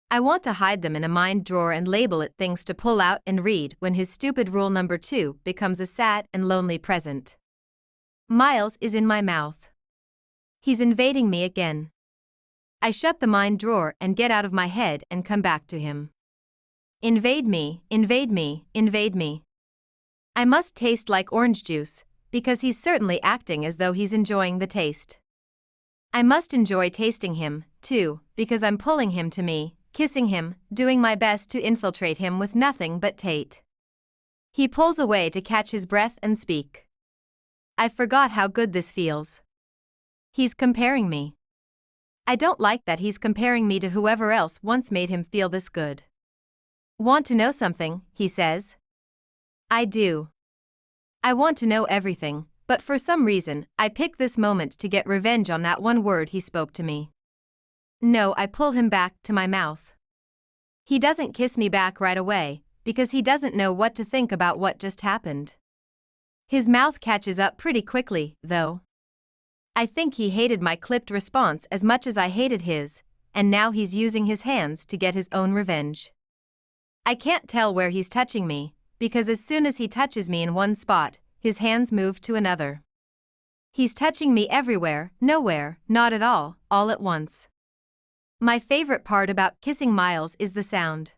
I want to hide them in a mind drawer and label it things to pull out and read when his stupid rule number 2 becomes a sad and lonely present. Miles is in my mouth. He's invading me again. I shut the mind drawer and get out of my head and come back to him. Invade me, invade me, invade me. I must taste like orange juice, because he's certainly acting as though he's enjoying the taste. I must enjoy tasting him, too, because I'm pulling him to me, kissing him, doing my best to infiltrate him with nothing but Tate. He pulls away to catch his breath and speak. I forgot how good this feels. He's comparing me. I don't like that he's comparing me to whoever else once made him feel this good. Want to know something, he says. I do. I want to know everything, but for some reason, I pick this moment to get revenge on that one word he spoke to me. No, I pull him back to my mouth. He doesn't kiss me back right away, because he doesn't know what to think about what just happened. His mouth catches up pretty quickly, though. I think he hated my clipped response as much as I hated his, and now he's using his hands to get his own revenge. I can't tell where he's touching me, because as soon as he touches me in one spot, his hands move to another. He's touching me everywhere, nowhere, not at all at once. My favorite part about kissing Miles is the sound.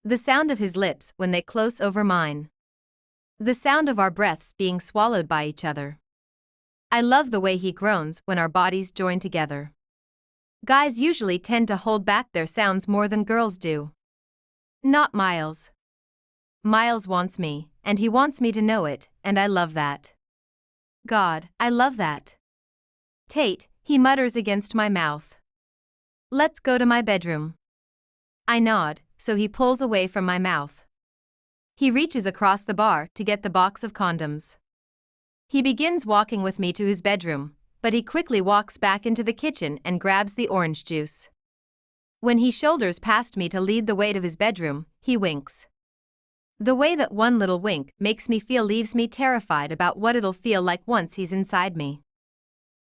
The sound of his lips when they close over mine. The sound of our breaths being swallowed by each other. I love the way he groans when our bodies join together. Guys usually tend to hold back their sounds more than girls do. Not Miles. Miles wants me, and he wants me to know it, and I love that. God, I love that. Tate, he mutters against my mouth. Let's go to my bedroom. I nod, so he pulls away from my mouth. He reaches across the bar to get the box of condoms. He begins walking with me to his bedroom, but he quickly walks back into the kitchen and grabs the orange juice. When he shoulders past me to lead the way to his bedroom, he winks. The way that one little wink makes me feel leaves me terrified about what it'll feel like once he's inside me.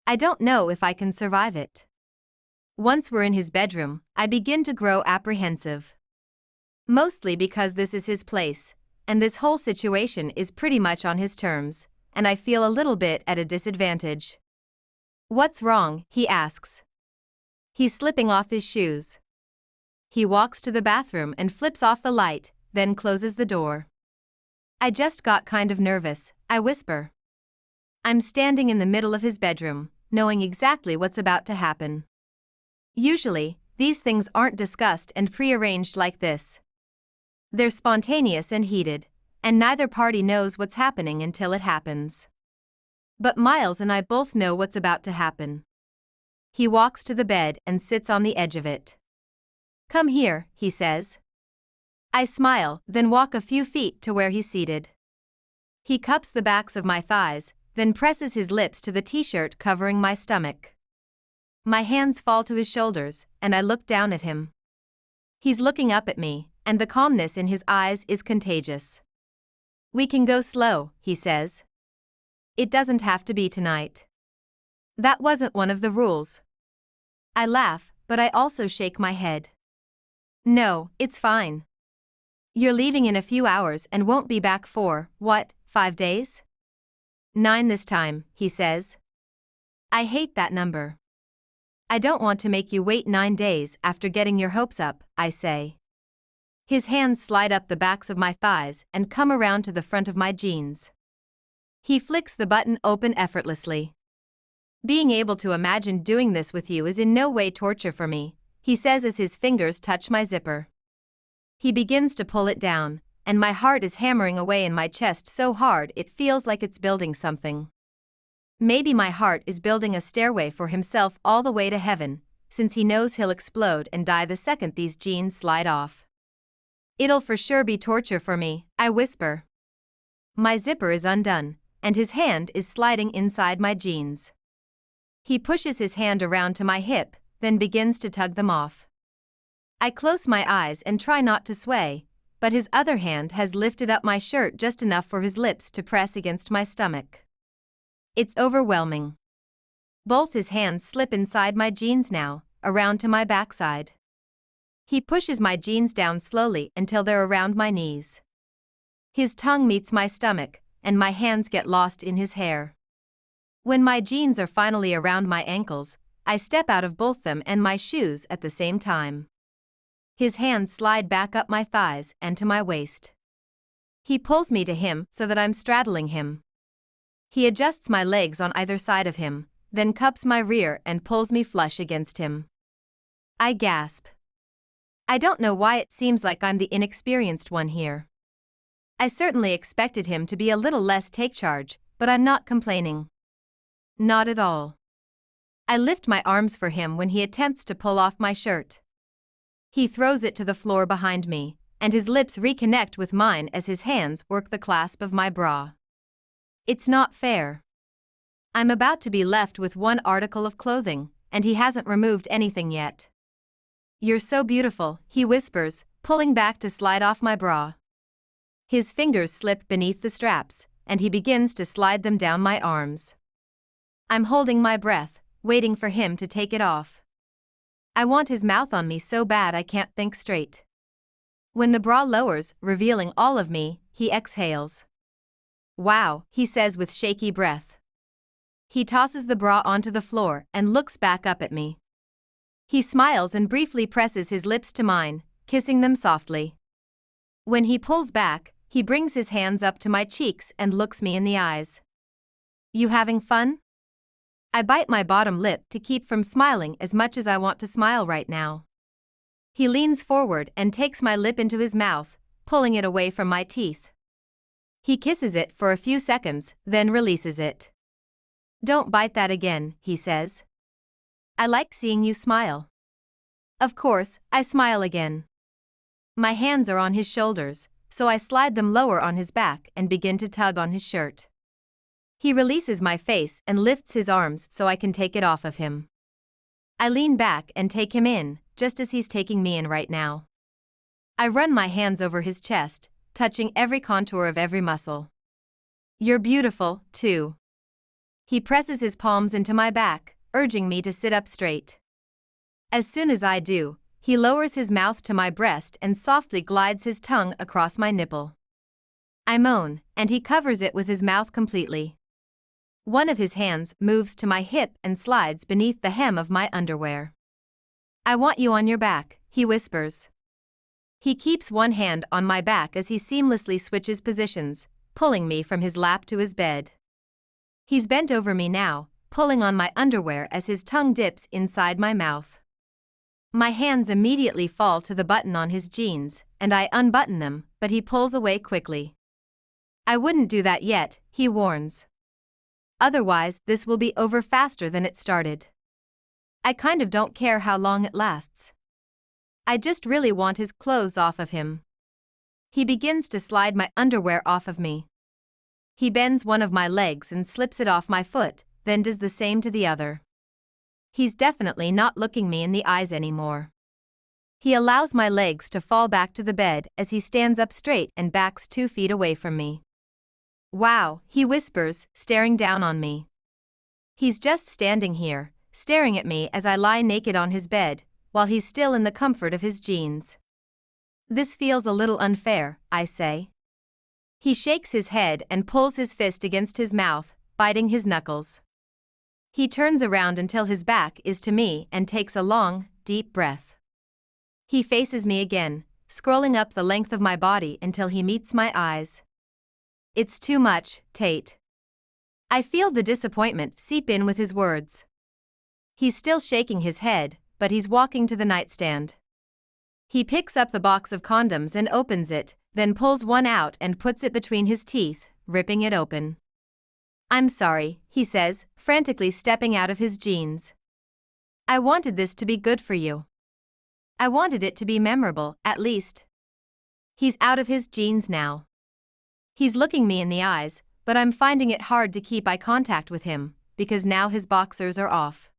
I don't know if I can survive it. Once we're in his bedroom, I begin to grow apprehensive. Mostly because this is his place, and this whole situation is pretty much on his terms, and I feel a little bit at a disadvantage. "What's wrong?" he asks. He's slipping off his shoes. He walks to the bathroom and flips off the light, then closes the door. "I just got kind of nervous," I whisper. I'm standing in the middle of his bedroom, knowing exactly what's about to happen. Usually, these things aren't discussed and prearranged like this. They're spontaneous and heated, and neither party knows what's happening until it happens. But Miles and I both know what's about to happen. He walks to the bed and sits on the edge of it. "Come here," he says. I smile, then walk a few feet to where he's seated. He cups the backs of my thighs, then presses his lips to the t-shirt covering my stomach. My hands fall to his shoulders, and I look down at him. He's looking up at me, and the calmness in his eyes is contagious. "We can go slow," he says. "It doesn't have to be tonight." That wasn't one of the rules. I laugh, but I also shake my head. "No, it's fine. You're leaving in a few hours and won't be back for, what, 5 days? 9 this time," he says. I hate that number. "I don't want to make you wait 9 days after getting your hopes up," I say. His hands slide up the backs of my thighs and come around to the front of my jeans. He flicks the button open effortlessly. "Being able to imagine doing this with you is in no way torture for me," he says as his fingers touch my zipper. He begins to pull it down, and my heart is hammering away in my chest so hard it feels like it's building something. Maybe my heart is building a stairway for himself all the way to heaven, since he knows he'll explode and die the second these jeans slide off. "It'll for sure be torture for me," I whisper. My zipper is undone, and his hand is sliding inside my jeans. He pushes his hand around to my hip, then begins to tug them off. I close my eyes and try not to sway, but his other hand has lifted up my shirt just enough for his lips to press against my stomach. It's overwhelming. Both his hands slip inside my jeans now, around to my backside. He pushes my jeans down slowly until they're around my knees. His tongue meets my stomach, and my hands get lost in his hair. When my jeans are finally around my ankles, I step out of both them and my shoes at the same time. His hands slide back up my thighs and to my waist. He pulls me to him so that I'm straddling him. He adjusts my legs on either side of him, then cups my rear and pulls me flush against him. I gasp. I don't know why it seems like I'm the inexperienced one here. I certainly expected him to be a little less take charge, but I'm not complaining. Not at all. I lift my arms for him when he attempts to pull off my shirt. He throws it to the floor behind me, and his lips reconnect with mine as his hands work the clasp of my bra. It's not fair. I'm about to be left with one article of clothing, and he hasn't removed anything yet. "You're so beautiful," he whispers, pulling back to slide off my bra. His fingers slip beneath the straps, and he begins to slide them down my arms. I'm holding my breath, waiting for him to take it off. I want his mouth on me so bad I can't think straight. When the bra lowers, revealing all of me, he exhales. "Wow," he says with shaky breath. He tosses the bra onto the floor and looks back up at me. He smiles and briefly presses his lips to mine, kissing them softly. When he pulls back, he brings his hands up to my cheeks and looks me in the eyes. "You having fun?" I bite my bottom lip to keep from smiling as much as I want to smile right now. He leans forward and takes my lip into his mouth, pulling it away from my teeth. He kisses it for a few seconds, then releases it. "Don't bite that again," he says. "I like seeing you smile." Of course, I smile again. My hands are on his shoulders, so I slide them lower on his back and begin to tug on his shirt. He releases my face and lifts his arms so I can take it off of him. I lean back and take him in, just as he's taking me in right now. I run my hands over his chest, touching every contour of every muscle. You're beautiful, too. He presses his palms into my back, urging me to sit up straight. As soon as I do, he lowers his mouth to my breast and softly glides his tongue across my nipple. I moan, and he covers it with his mouth completely. One of his hands moves to my hip and slides beneath the hem of my underwear. I want you on your back, he whispers. He keeps one hand on my back as he seamlessly switches positions, pulling me from his lap to his bed. He's bent over me now, pulling on my underwear as his tongue dips inside my mouth. My hands immediately fall to the button on his jeans, and I unbutton them, but he pulls away quickly. I wouldn't do that yet, he warns. Otherwise, this will be over faster than it started. I kind of don't care how long it lasts. I just really want his clothes off of him. He begins to slide my underwear off of me. He bends one of my legs and slips it off my foot, then does the same to the other. He's definitely not looking me in the eyes anymore. He allows my legs to fall back to the bed as he stands up straight and backs 2 feet away from me. Wow, he whispers, staring down on me. He's just standing here, staring at me as I lie naked on his bed, while he's still in the comfort of his jeans. This feels a little unfair, I say. He shakes his head and pulls his fist against his mouth, biting his knuckles. He turns around until his back is to me and takes a long, deep breath. He faces me again, scrolling up the length of my body until he meets my eyes. It's too much, Tate. I feel the disappointment seep in with his words. He's still shaking his head, but he's walking to the nightstand. He picks up the box of condoms and opens it, then pulls one out and puts it between his teeth, ripping it open. I'm sorry, he says, frantically stepping out of his jeans. I wanted this to be good for you. I wanted it to be memorable, at least. He's out of his jeans now. He's looking me in the eyes, but I'm finding it hard to keep eye contact with him, because now his boxers are off.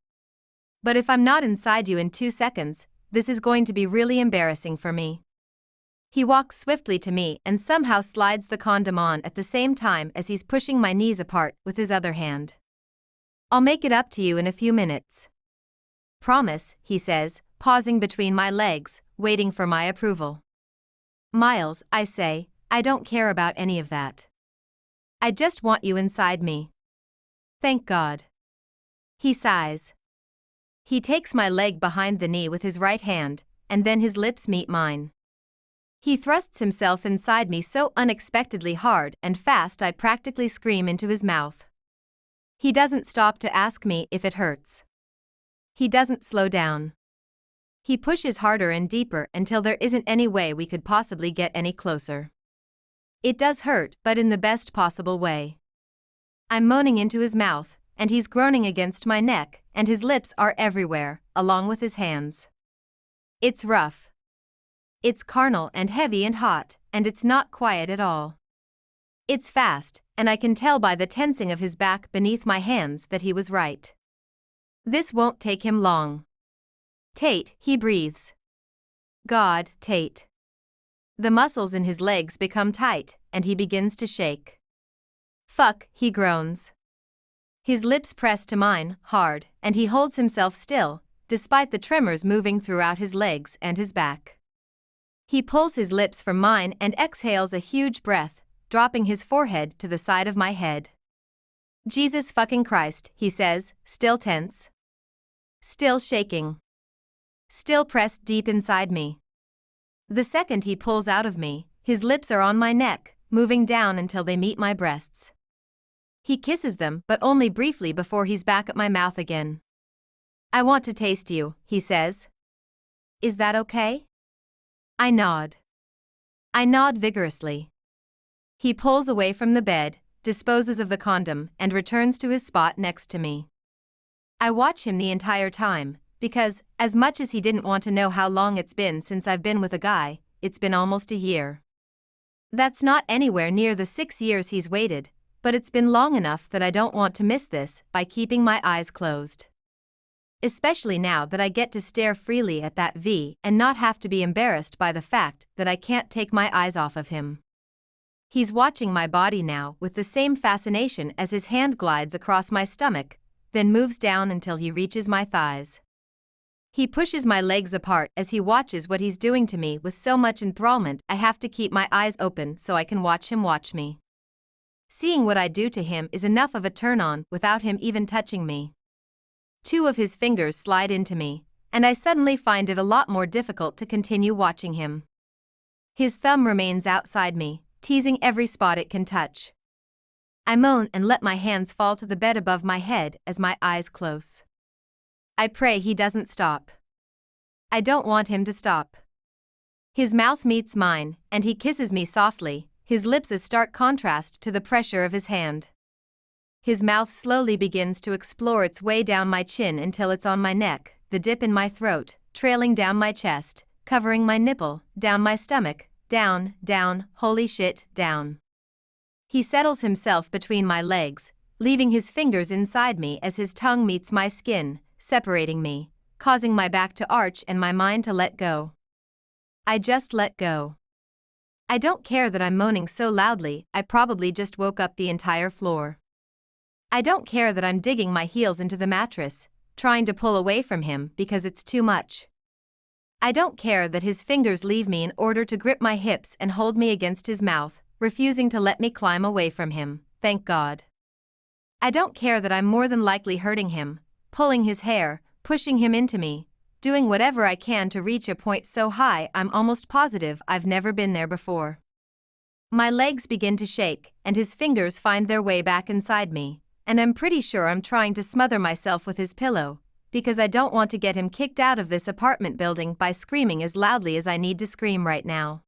But if I'm not inside you in 2 seconds, this is going to be really embarrassing for me. He walks swiftly to me and somehow slides the condom on at the same time as he's pushing my knees apart with his other hand. I'll make it up to you in a few minutes. Promise, he says, pausing between my legs, waiting for my approval. Miles, I say, I don't care about any of that. I just want you inside me. Thank God. He sighs. He takes my leg behind the knee with his right hand, and then his lips meet mine. He thrusts himself inside me so unexpectedly hard and fast I practically scream into his mouth. He doesn't stop to ask me if it hurts. He doesn't slow down. He pushes harder and deeper until there isn't any way we could possibly get any closer. It does hurt, but in the best possible way. I'm moaning into his mouth, and he's groaning against my neck, and his lips are everywhere, along with his hands. It's rough. It's carnal and heavy and hot, and it's not quiet at all. It's fast, and I can tell by the tensing of his back beneath my hands that he was right. This won't take him long. Tate, he breathes. God, Tate. The muscles in his legs become tight, and he begins to shake. Fuck, he groans. His lips press to mine, hard, and he holds himself still, despite the tremors moving throughout his legs and his back. He pulls his lips from mine and exhales a huge breath, dropping his forehead to the side of my head. Jesus fucking Christ, he says, still tense. Still shaking. Still pressed deep inside me. The second he pulls out of me, his lips are on my neck, moving down until they meet my breasts. He kisses them, but only briefly before he's back at my mouth again. I want to taste you, he says. Is that okay? I nod. I nod vigorously. He pulls away from the bed, disposes of the condom, and returns to his spot next to me. I watch him the entire time, because, as much as he didn't want to know how long it's been since I've been with a guy, it's been almost a year. That's not anywhere near the 6 years he's waited, but it's been long enough that I don't want to miss this by keeping my eyes closed. Especially now that I get to stare freely at that V and not have to be embarrassed by the fact that I can't take my eyes off of him. He's watching my body now with the same fascination as his hand glides across my stomach, then moves down until he reaches my thighs. He pushes my legs apart as he watches what he's doing to me with so much enthrallment I have to keep my eyes open so I can watch him watch me. Seeing what I do to him is enough of a turn-on without him even touching me. 2 of his fingers slide into me, and I suddenly find it a lot more difficult to continue watching him. His thumb remains outside me, teasing every spot it can touch. I moan and let my hands fall to the bed above my head as my eyes close. I pray he doesn't stop. I don't want him to stop. His mouth meets mine, and he kisses me softly, his lips a stark contrast to the pressure of his hand. His mouth slowly begins to explore its way down my chin until it's on my neck, the dip in my throat, trailing down my chest, covering my nipple, down my stomach, down, down, holy shit, down. He settles himself between my legs, leaving his fingers inside me as his tongue meets my skin, separating me, causing my back to arch and my mind to let go. I just let go. I don't care that I'm moaning so loudly, I probably just woke up the entire floor. I don't care that I'm digging my heels into the mattress, trying to pull away from him because it's too much. I don't care that his fingers leave me in order to grip my hips and hold me against his mouth, refusing to let me climb away from him, thank God. I don't care that I'm more than likely hurting him, pulling his hair, pushing him into me, doing whatever I can to reach a point so high I'm almost positive I've never been there before. My legs begin to shake, and his fingers find their way back inside me, and I'm pretty sure I'm trying to smother myself with his pillow, because I don't want to get him kicked out of this apartment building by screaming as loudly as I need to scream right now.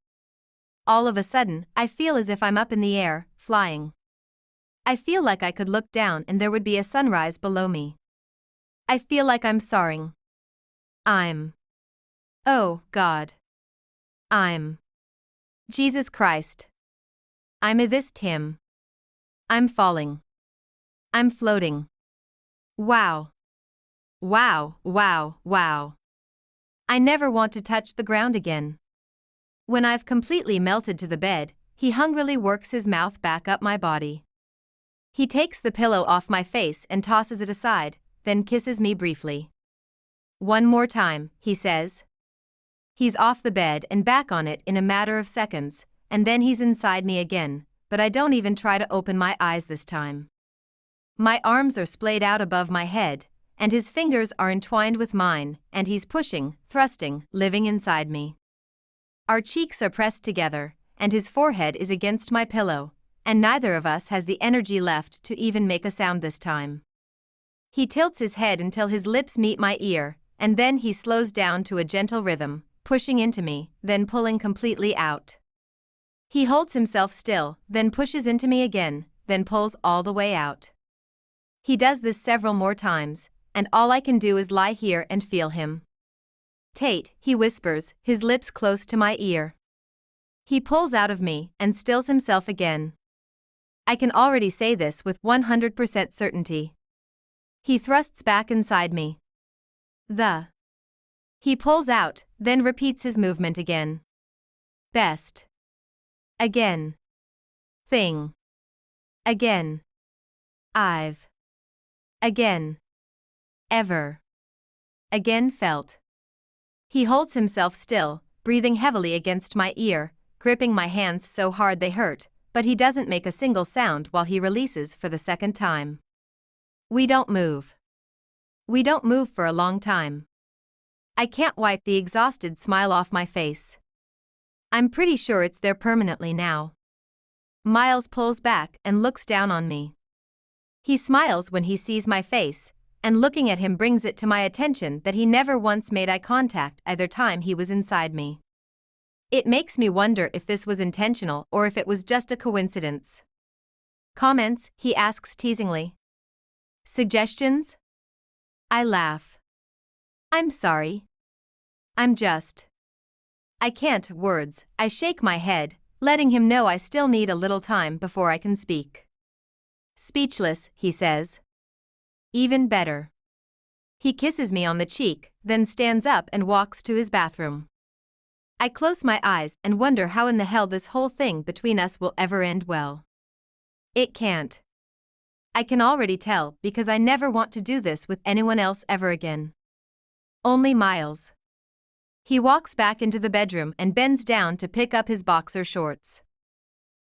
All of a sudden, I feel as if I'm up in the air, flying. I feel like I could look down and there would be a sunrise below me. I feel like I'm soaring. Oh, God. Jesus Christ. I'm him. I'm falling. I'm floating. Wow. Wow, wow, wow. I never want to touch the ground again. When I've completely melted to the bed, he hungrily works his mouth back up my body. He takes the pillow off my face and tosses it aside, then kisses me briefly. One more time, he says. He's off the bed and back on it in a matter of seconds, and then he's inside me again, but I don't even try to open my eyes this time. My arms are splayed out above my head, and his fingers are entwined with mine, and he's pushing, thrusting, living inside me. Our cheeks are pressed together, and his forehead is against my pillow, and neither of us has the energy left to even make a sound this time. He tilts his head until his lips meet my ear, and then he slows down to a gentle rhythm, pushing into me, then pulling completely out. He holds himself still, then pushes into me again, then pulls all the way out. He does this several more times, and all I can do is lie here and feel him. Tate, he whispers, his lips close to my ear. He pulls out of me and stills himself again. I can already say this with 100% certainty. He thrusts back inside me. He pulls out, then repeats his movement again. Best. Again. Thing. Again. I've. Again. Ever. Again felt. He holds himself still, breathing heavily against my ear, gripping my hands so hard they hurt, but he doesn't make a single sound while he releases for the second time. We don't move. We don't move for a long time. I can't wipe the exhausted smile off my face. I'm pretty sure it's there permanently now. Miles pulls back and looks down on me. He smiles when he sees my face, and looking at him brings it to my attention that he never once made eye contact either time he was inside me. It makes me wonder if this was intentional or if it was just a coincidence. Comments? He asks teasingly. Suggestions? I laugh. I'm sorry. I can't, words. I shake my head, letting him know I still need a little time before I can speak. Speechless, he says. Even better. He kisses me on the cheek, then stands up and walks to his bathroom. I close my eyes and wonder how in the hell this whole thing between us will ever end well. It can't. I can already tell because I never want to do this with anyone else ever again. Only Miles. He walks back into the bedroom and bends down to pick up his boxer shorts.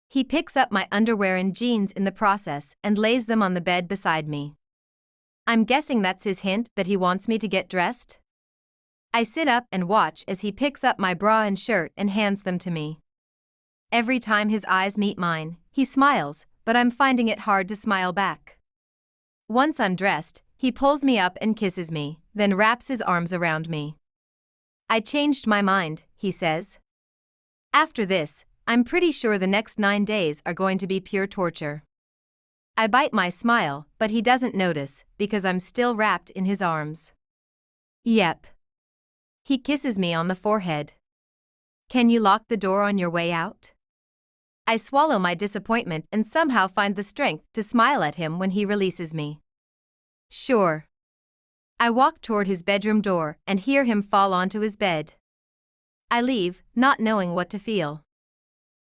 He picks up my underwear and jeans in the process and lays them on the bed beside me. I'm guessing that's his hint that he wants me to get dressed? I sit up and watch as he picks up my bra and shirt and hands them to me. Every time his eyes meet mine, he smiles, but I'm finding it hard to smile back. Once I'm dressed, he pulls me up and kisses me, then wraps his arms around me. I changed my mind, he says. After this, I'm pretty sure the next 9 days are going to be pure torture. I bite my smile, but he doesn't notice, because I'm still wrapped in his arms. Yep. He kisses me on the forehead. Can you lock the door on your way out? I swallow my disappointment and somehow find the strength to smile at him when he releases me. Sure. I walk toward his bedroom door and hear him fall onto his bed. I leave, not knowing what to feel.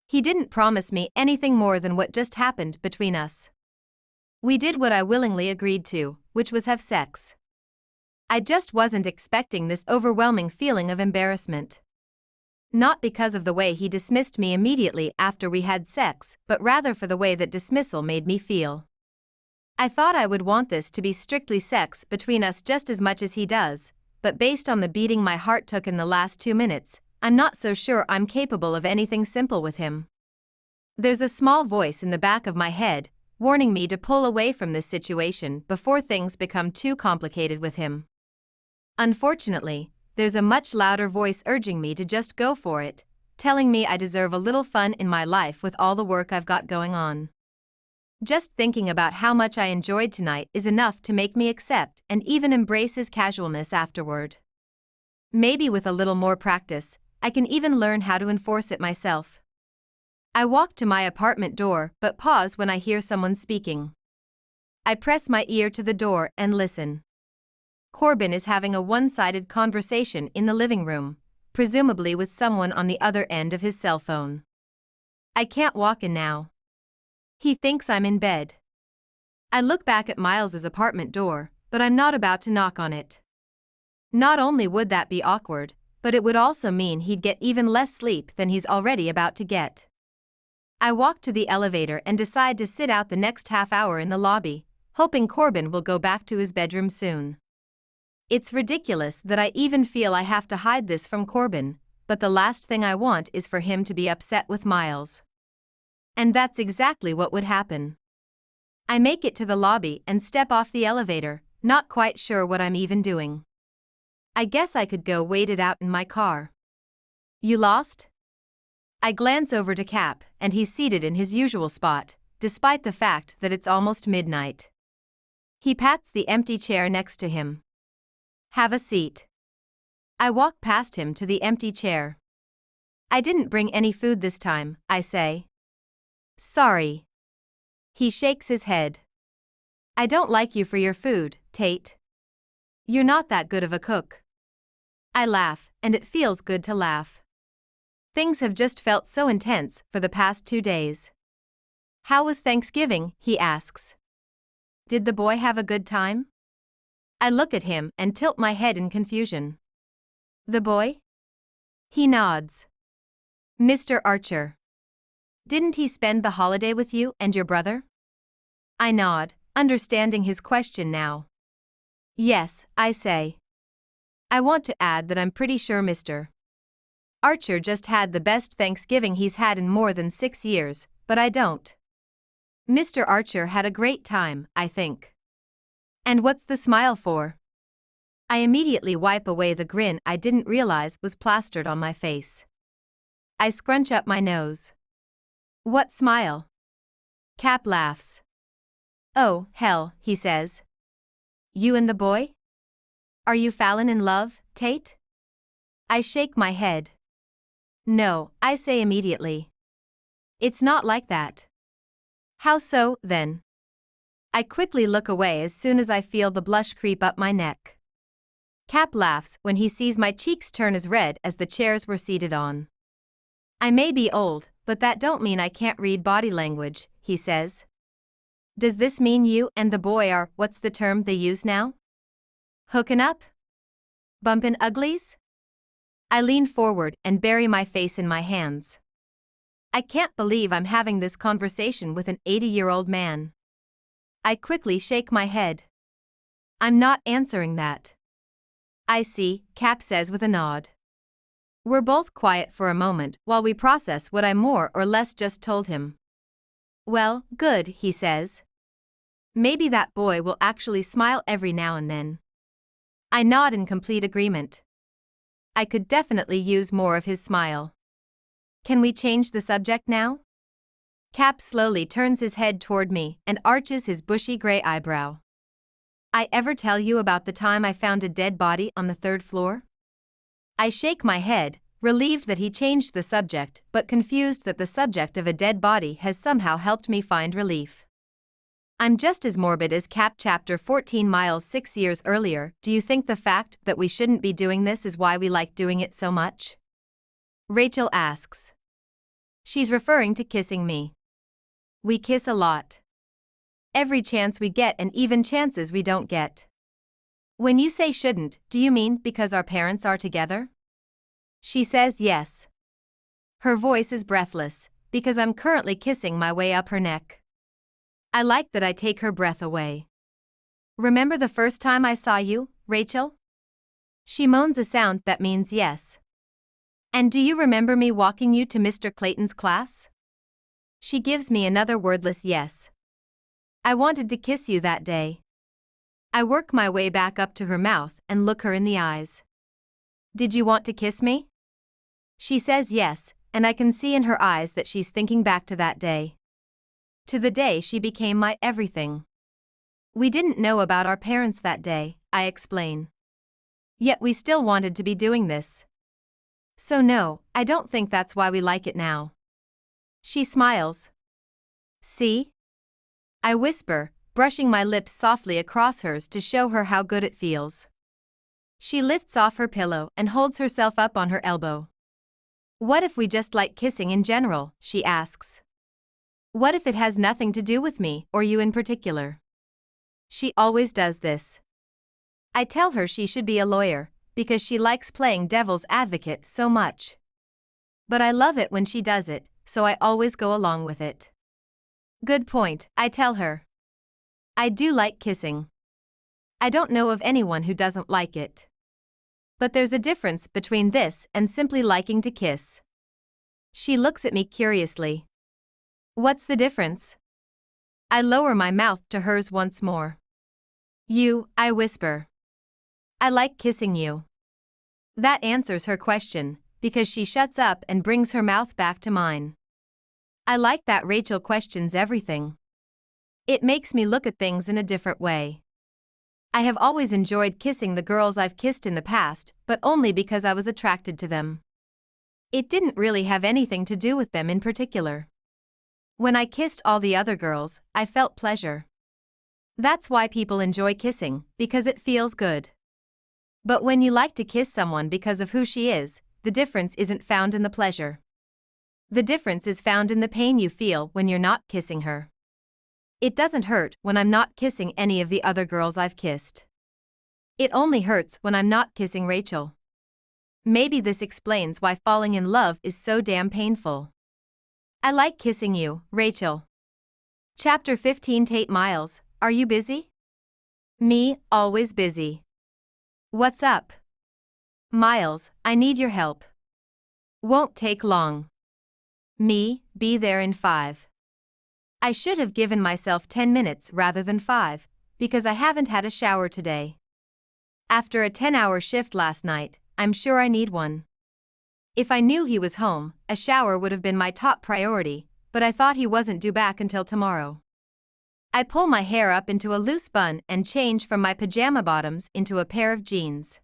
He didn't promise me anything more than what just happened between us. We did what I willingly agreed to, which was have sex. I just wasn't expecting this overwhelming feeling of embarrassment. Not because of the way he dismissed me immediately after we had sex, but rather for the way that dismissal made me feel. I thought I would want this to be strictly sex between us just as much as he does, but based on the beating my heart took in the last 2 minutes, I'm not so sure I'm capable of anything simple with him. There's a small voice in the back of my head, warning me to pull away from this situation before things become too complicated with him. Unfortunately, there's a much louder voice urging me to just go for it, telling me I deserve a little fun in my life with all the work I've got going on. Just thinking about how much I enjoyed tonight is enough to make me accept and even embrace his casualness afterward. Maybe with a little more practice, I can even learn how to enforce it myself. I walk to my apartment door but pause when I hear someone speaking. I press my ear to the door and listen. Corbin is having a one-sided conversation in the living room, presumably with someone on the other end of his cell phone. I can't walk in now. He thinks I'm in bed. I look back at Miles's apartment door, but I'm not about to knock on it. Not only would that be awkward, but it would also mean he'd get even less sleep than he's already about to get. I walk to the elevator and decide to sit out the next half hour in the lobby, hoping Corbin will go back to his bedroom soon. It's ridiculous that I even feel I have to hide this from Corbin, but the last thing I want is for him to be upset with Miles. And that's exactly what would happen. I make it to the lobby and step off the elevator, not quite sure what I'm even doing. I guess I could go wait it out in my car. You lost? I glance over to Cap, and he's seated in his usual spot, despite the fact that it's almost midnight. He pats the empty chair next to him. Have a seat. I walk past him to the empty chair. I didn't bring any food this time, I say. Sorry. He shakes his head. I don't like you for your food, Tate. You're not that good of a cook. I laugh, and it feels good to laugh. Things have just felt so intense for the past 2 days. How was Thanksgiving? He asks. Did the boy have a good time? I look at him and tilt my head in confusion. The boy? He nods. Mr. Archer. Didn't he spend the holiday with you and your brother? I nod, understanding his question now. Yes, I say. I want to add that I'm pretty sure Mr. Archer just had the best Thanksgiving he's had in more than 6 years, but I don't. Mr. Archer had a great time, I think. And what's the smile for? I immediately wipe away the grin I didn't realize was plastered on my face. I scrunch up my nose. What smile? Cap laughs. Oh, hell, he says. You and the boy? Are you fallen in love, Tate? I shake my head. No, I say immediately. It's not like that. How so, then? I quickly look away as soon as I feel the blush creep up my neck. Cap laughs when he sees my cheeks turn as red as the chairs we're seated on. I may be old, but that don't mean I can't read body language, he says. Does this mean you and the boy are, what's the term they use now? Hooking up? Bumpin' uglies? I lean forward and bury my face in my hands. I can't believe I'm having this conversation with an 80-year-old man. I quickly shake my head. I'm not answering that. I see, Cap says with a nod. We're both quiet for a moment while we process what I more or less just told him. Well, good, he says. Maybe that boy will actually smile every now and then. I nod in complete agreement. I could definitely use more of his smile. Can we change the subject now? Cap slowly turns his head toward me and arches his bushy gray eyebrow. I ever tell you about the time I found a dead body on the 3rd floor? I shake my head, relieved that he changed the subject but confused that the subject of a dead body has somehow helped me find relief. I'm just as morbid as Cap chapter 14 miles 6 years earlier. Do you think the fact that we shouldn't be doing this is why we like doing it so much? Rachel asks. She's referring to kissing me. We kiss a lot. Every chance we get and even chances we don't get. When you say shouldn't, do you mean because our parents are together? She says yes. Her voice is breathless, because I'm currently kissing my way up her neck. I like that I take her breath away. Remember the first time I saw you, Rachel? She moans a sound that means yes. And do you remember me walking you to Mr. Clayton's class? She gives me another wordless yes. I wanted to kiss you that day. I work my way back up to her mouth and look her in the eyes. Did you want to kiss me? She says yes, and I can see in her eyes that she's thinking back to that day. To the day she became my everything. We didn't know about our parents that day, I explain. Yet we still wanted to be doing this. So no, I don't think that's why we like it now. She smiles. See? I whisper, brushing my lips softly across hers to show her how good it feels. She lifts off her pillow and holds herself up on her elbow. What if we just like kissing in general, she asks. What if it has nothing to do with me or you in particular? She always does this. I tell her she should be a lawyer, because she likes playing devil's advocate so much. But I love it when she does it, so I always go along with it. Good point, I tell her. I do like kissing. I don't know of anyone who doesn't like it. But there's a difference between this and simply liking to kiss. She looks at me curiously. What's the difference? I lower my mouth to hers once more. I whisper. I like kissing you. That answers her question, because she shuts up and brings her mouth back to mine. I like that Rachel questions everything. It makes me look at things in a different way. I have always enjoyed kissing the girls I've kissed in the past, but only because I was attracted to them. It didn't really have anything to do with them in particular. When I kissed all the other girls, I felt pleasure. That's why people enjoy kissing, because it feels good. But when you like to kiss someone because of who she is, the difference isn't found in the pleasure. The difference is found in the pain you feel when you're not kissing her. It doesn't hurt when I'm not kissing any of the other girls I've kissed. It only hurts when I'm not kissing Rachel. Maybe this explains why falling in love is so damn painful. I like kissing you, Rachel. Chapter 15 8 Miles, are you busy? Me, always busy. What's up? Miles, I need your help. Won't take long. Me, be there in 5. I should have given myself 10 minutes rather than 5, because I haven't had a shower today. After a 10-hour shift last night, I'm sure I need one. If I knew he was home, a shower would have been my top priority, but I thought he wasn't due back until tomorrow. I pull my hair up into a loose bun and change from my pajama bottoms into a pair of jeans.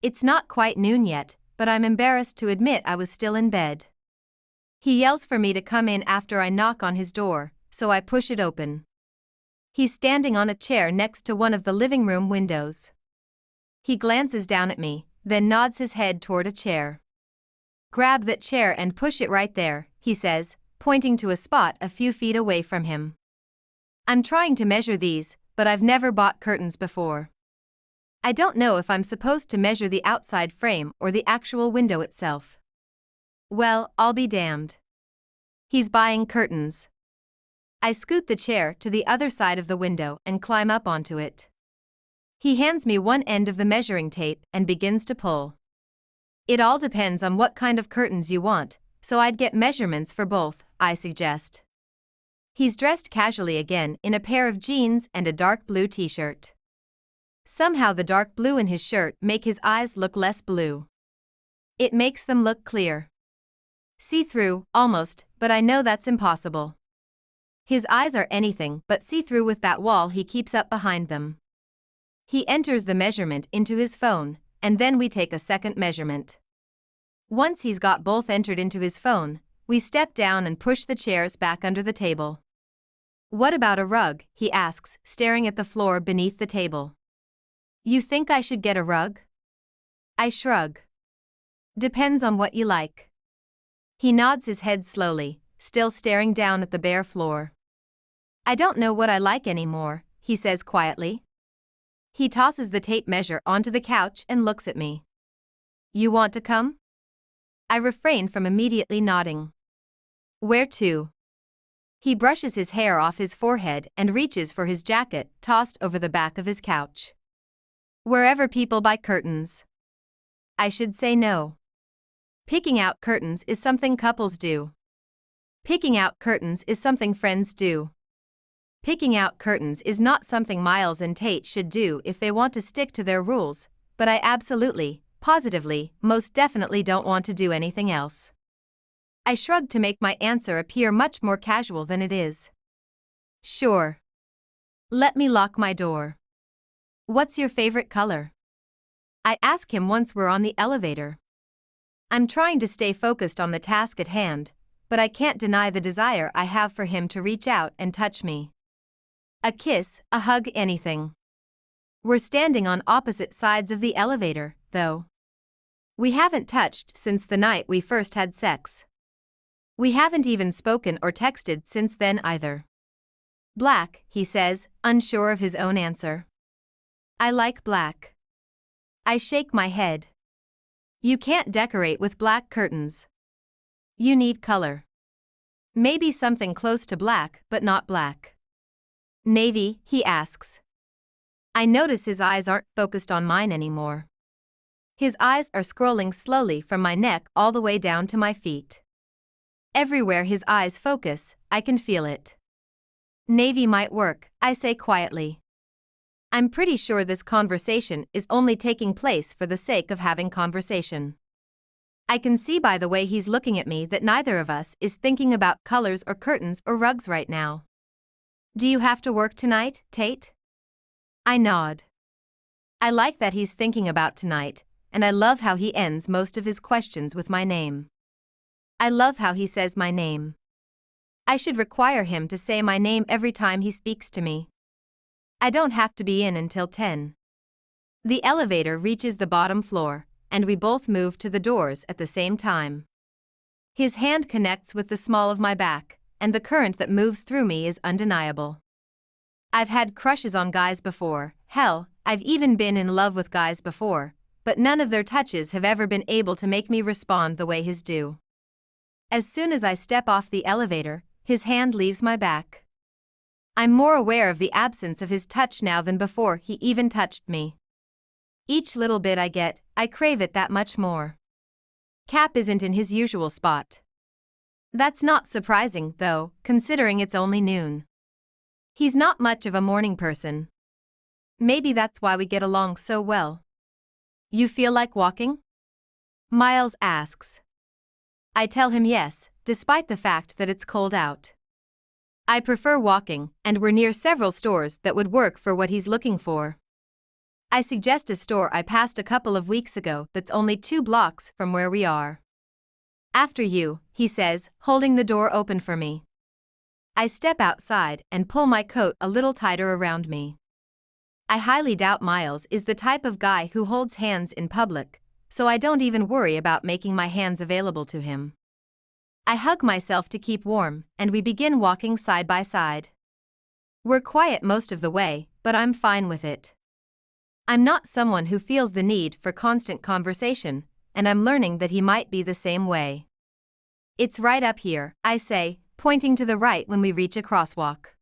It's not quite noon yet, but I'm embarrassed to admit I was still in bed. He yells for me to come in after I knock on his door, so I push it open. He's standing on a chair next to one of the living room windows. He glances down at me, then nods his head toward a chair. Grab that chair and push it right there, he says, pointing to a spot a few feet away from him. I'm trying to measure these, but I've never bought curtains before. I don't know if I'm supposed to measure the outside frame or the actual window itself. Well, I'll be damned. He's buying curtains. I scoot the chair to the other side of the window and climb up onto it. He hands me one end of the measuring tape and begins to pull. It all depends on what kind of curtains you want, so I'd get measurements for both, I suggest. He's dressed casually again in a pair of jeans and a dark blue t-shirt. Somehow the dark blue in his shirt make his eyes look less blue. It makes them look clear. See-through, almost, but I know that's impossible. His eyes are anything but see-through with that wall he keeps up behind them. He enters the measurement into his phone, and then we take a second measurement. Once he's got both entered into his phone, we step down and push the chairs back under the table. What about a rug? He asks, staring at the floor beneath the table. You think I should get a rug? I shrug. Depends on what you like. He nods his head slowly, still staring down at the bare floor. I don't know what I like anymore, he says quietly. He tosses the tape measure onto the couch and looks at me. You want to come? I refrain from immediately nodding. Where to? He brushes his hair off his forehead and reaches for his jacket tossed over the back of his couch. Wherever people buy curtains. I should say no. Picking out curtains is something couples do. Picking out curtains is something friends do. Picking out curtains is not something Miles and Tate should do if they want to stick to their rules, but I absolutely, positively, most definitely don't want to do anything else. I shrug to make my answer appear much more casual than it is. Sure. Let me lock my door. What's your favorite color? I ask him once we're on the elevator. I'm trying to stay focused on the task at hand, but I can't deny the desire I have for him to reach out and touch me. A kiss, a hug, anything. We're standing on opposite sides of the elevator, though. We haven't touched since the night we first had sex. We haven't even spoken or texted since then either. Black, he says, unsure of his own answer. I like black. I shake my head. You can't decorate with black curtains. You need color. Maybe something close to black, but not black. Navy, he asks. I notice his eyes aren't focused on mine anymore. His eyes are scrolling slowly from my neck all the way down to my feet. Everywhere his eyes focus, I can feel it. Navy might work, I say quietly. I'm pretty sure this conversation is only taking place for the sake of having conversation. I can see by the way he's looking at me that neither of us is thinking about colors or curtains or rugs right now. Do you have to work tonight, Tate? I nod. I like that he's thinking about tonight, and I love how he ends most of his questions with my name. I love how he says my name. I should require him to say my name every time he speaks to me. I don't have to be in until 10. The elevator reaches the bottom floor, and we both move to the doors at the same time. His hand connects with the small of my back, and the current that moves through me is undeniable. I've had crushes on guys before, hell, I've even been in love with guys before, but none of their touches have ever been able to make me respond the way his do. As soon as I step off the elevator, his hand leaves my back. I'm more aware of the absence of his touch now than before he even touched me. Each little bit I get, I crave it that much more. Cap isn't in his usual spot. That's not surprising, though, considering it's only noon. He's not much of a morning person. Maybe that's why we get along so well. You feel like walking? Miles asks. I tell him yes, despite the fact that it's cold out. I prefer walking, and we're near several stores that would work for what he's looking for. I suggest a store I passed a couple of weeks ago that's only 2 blocks from where we are. After you, he says, holding the door open for me. I step outside and pull my coat a little tighter around me. I highly doubt Miles is the type of guy who holds hands in public, so I don't even worry about making my hands available to him. I hug myself to keep warm, and we begin walking side by side. We're quiet most of the way, but I'm fine with it. I'm not someone who feels the need for constant conversation, and I'm learning that he might be the same way. It's right up here, I say, pointing to the right when we reach a crosswalk.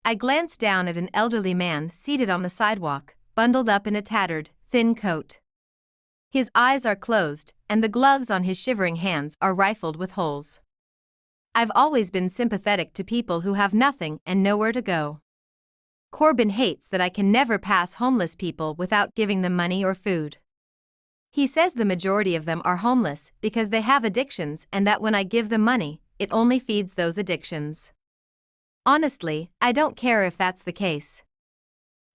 I glance down at an elderly man seated on the sidewalk, bundled up in a tattered, thin coat. His eyes are closed, and the gloves on his shivering hands are rifled with holes. I've always been sympathetic to people who have nothing and nowhere to go. Corbin hates that I can never pass homeless people without giving them money or food. He says the majority of them are homeless because they have addictions and that when I give them money, it only feeds those addictions. Honestly, I don't care if that's the case.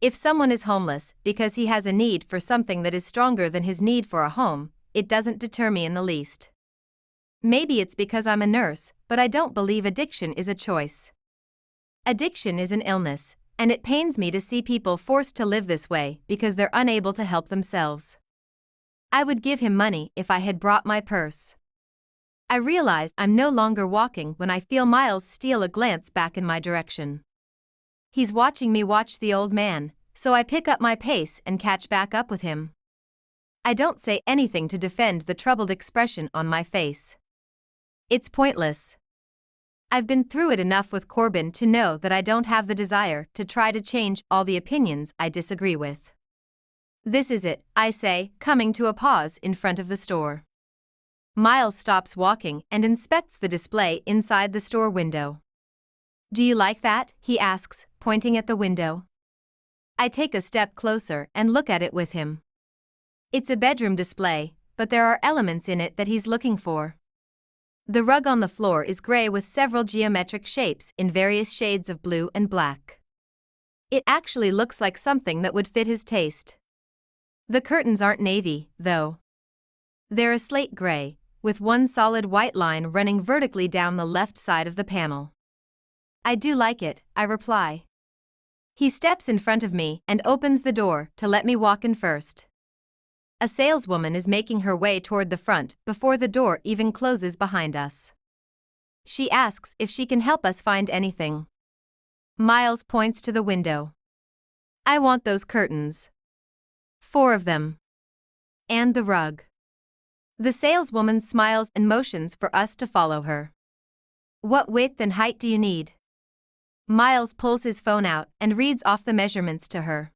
If someone is homeless because he has a need for something that is stronger than his need for a home, it doesn't deter me in the least. Maybe it's because I'm a nurse, but I don't believe addiction is a choice. Addiction is an illness, and it pains me to see people forced to live this way because they're unable to help themselves. I would give him money if I had brought my purse. I realize I'm no longer walking when I feel Miles steal a glance back in my direction. He's watching me watch the old man, so I pick up my pace and catch back up with him. I don't say anything to defend the troubled expression on my face. It's pointless. I've been through it enough with Corbin to know that I don't have the desire to try to change all the opinions I disagree with. This is it, I say, coming to a pause in front of the store. Miles stops walking and inspects the display inside the store window. "Do you like that?" he asks, pointing at the window. I take a step closer and look at it with him. It's a bedroom display, but there are elements in it that he's looking for. The rug on the floor is gray with several geometric shapes in various shades of blue and black. It actually looks like something that would fit his taste. The curtains aren't navy, though. They're a slate gray, with one solid white line running vertically down the left side of the panel. "I do like it," I reply. He steps in front of me and opens the door to let me walk in first. A saleswoman is making her way toward the front before the door even closes behind us. She asks if she can help us find anything. Miles points to the window. "I want those curtains. 4 of them. And the rug." The saleswoman smiles and motions for us to follow her. "What width and height do you need?" Miles pulls his phone out and reads off the measurements to her.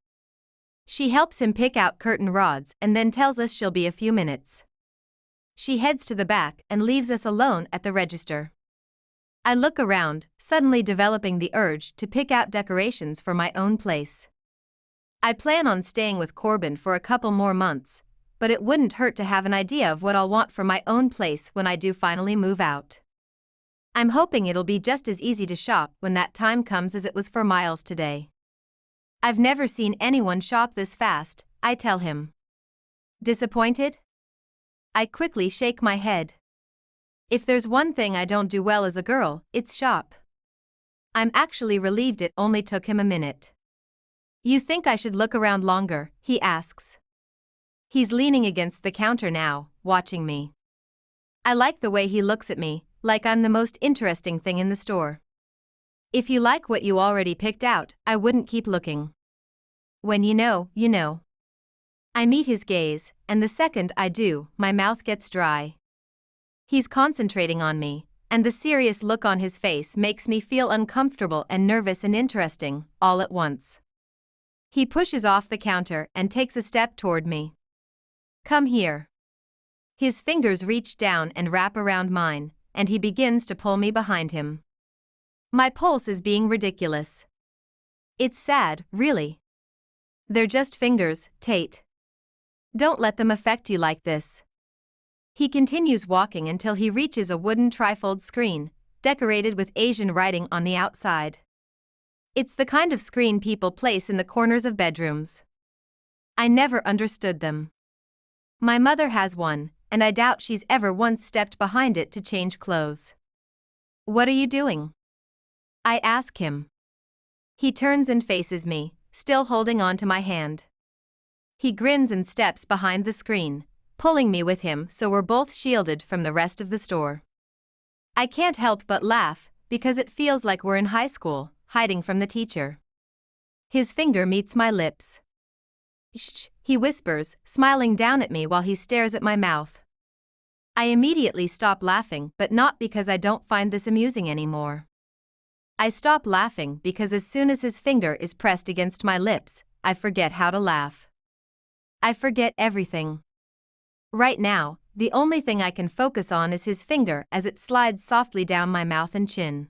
She helps him pick out curtain rods and then tells us she'll be a few minutes. She heads to the back and leaves us alone at the register. I look around, suddenly developing the urge to pick out decorations for my own place. I plan on staying with Corbin for a couple more months, but it wouldn't hurt to have an idea of what I'll want for my own place when I do finally move out. I'm hoping it'll be just as easy to shop when that time comes as it was for Miles today. "I've never seen anyone shop this fast," I tell him. Disappointed? I quickly shake my head. If there's one thing I don't do well as a girl, it's shop. I'm actually relieved it only took him a minute. "You think I should look around longer?" he asks. He's leaning against the counter now, watching me. I like the way he looks at me, like I'm the most interesting thing in the store. "If you like what you already picked out, I wouldn't keep looking. When you know, you know." I meet his gaze, and the second I do, my mouth gets dry. He's concentrating on me, and the serious look on his face makes me feel uncomfortable and nervous and interesting, all at once. He pushes off the counter and takes a step toward me. "Come here." His fingers reach down and wrap around mine, and he begins to pull me behind him. My pulse is being ridiculous. It's sad, really. "They're just fingers, Tate. Don't let them affect you like this." He continues walking until he reaches a wooden trifold screen, decorated with Asian writing on the outside. It's the kind of screen people place in the corners of bedrooms. I never understood them. My mother has one, and I doubt she's ever once stepped behind it to change clothes. "What are you doing?" I ask him. He turns and faces me, still holding on to my hand. He grins and steps behind the screen, pulling me with him so we're both shielded from the rest of the store. I can't help but laugh, because it feels like we're in high school, hiding from the teacher. His finger meets my lips. Shh, he whispers, smiling down at me while he stares at my mouth. I immediately stop laughing, but not because I don't find this amusing anymore. I stop laughing because as soon as his finger is pressed against my lips, I forget how to laugh. I forget everything. Right now, the only thing I can focus on is his finger as it slides softly down my mouth and chin.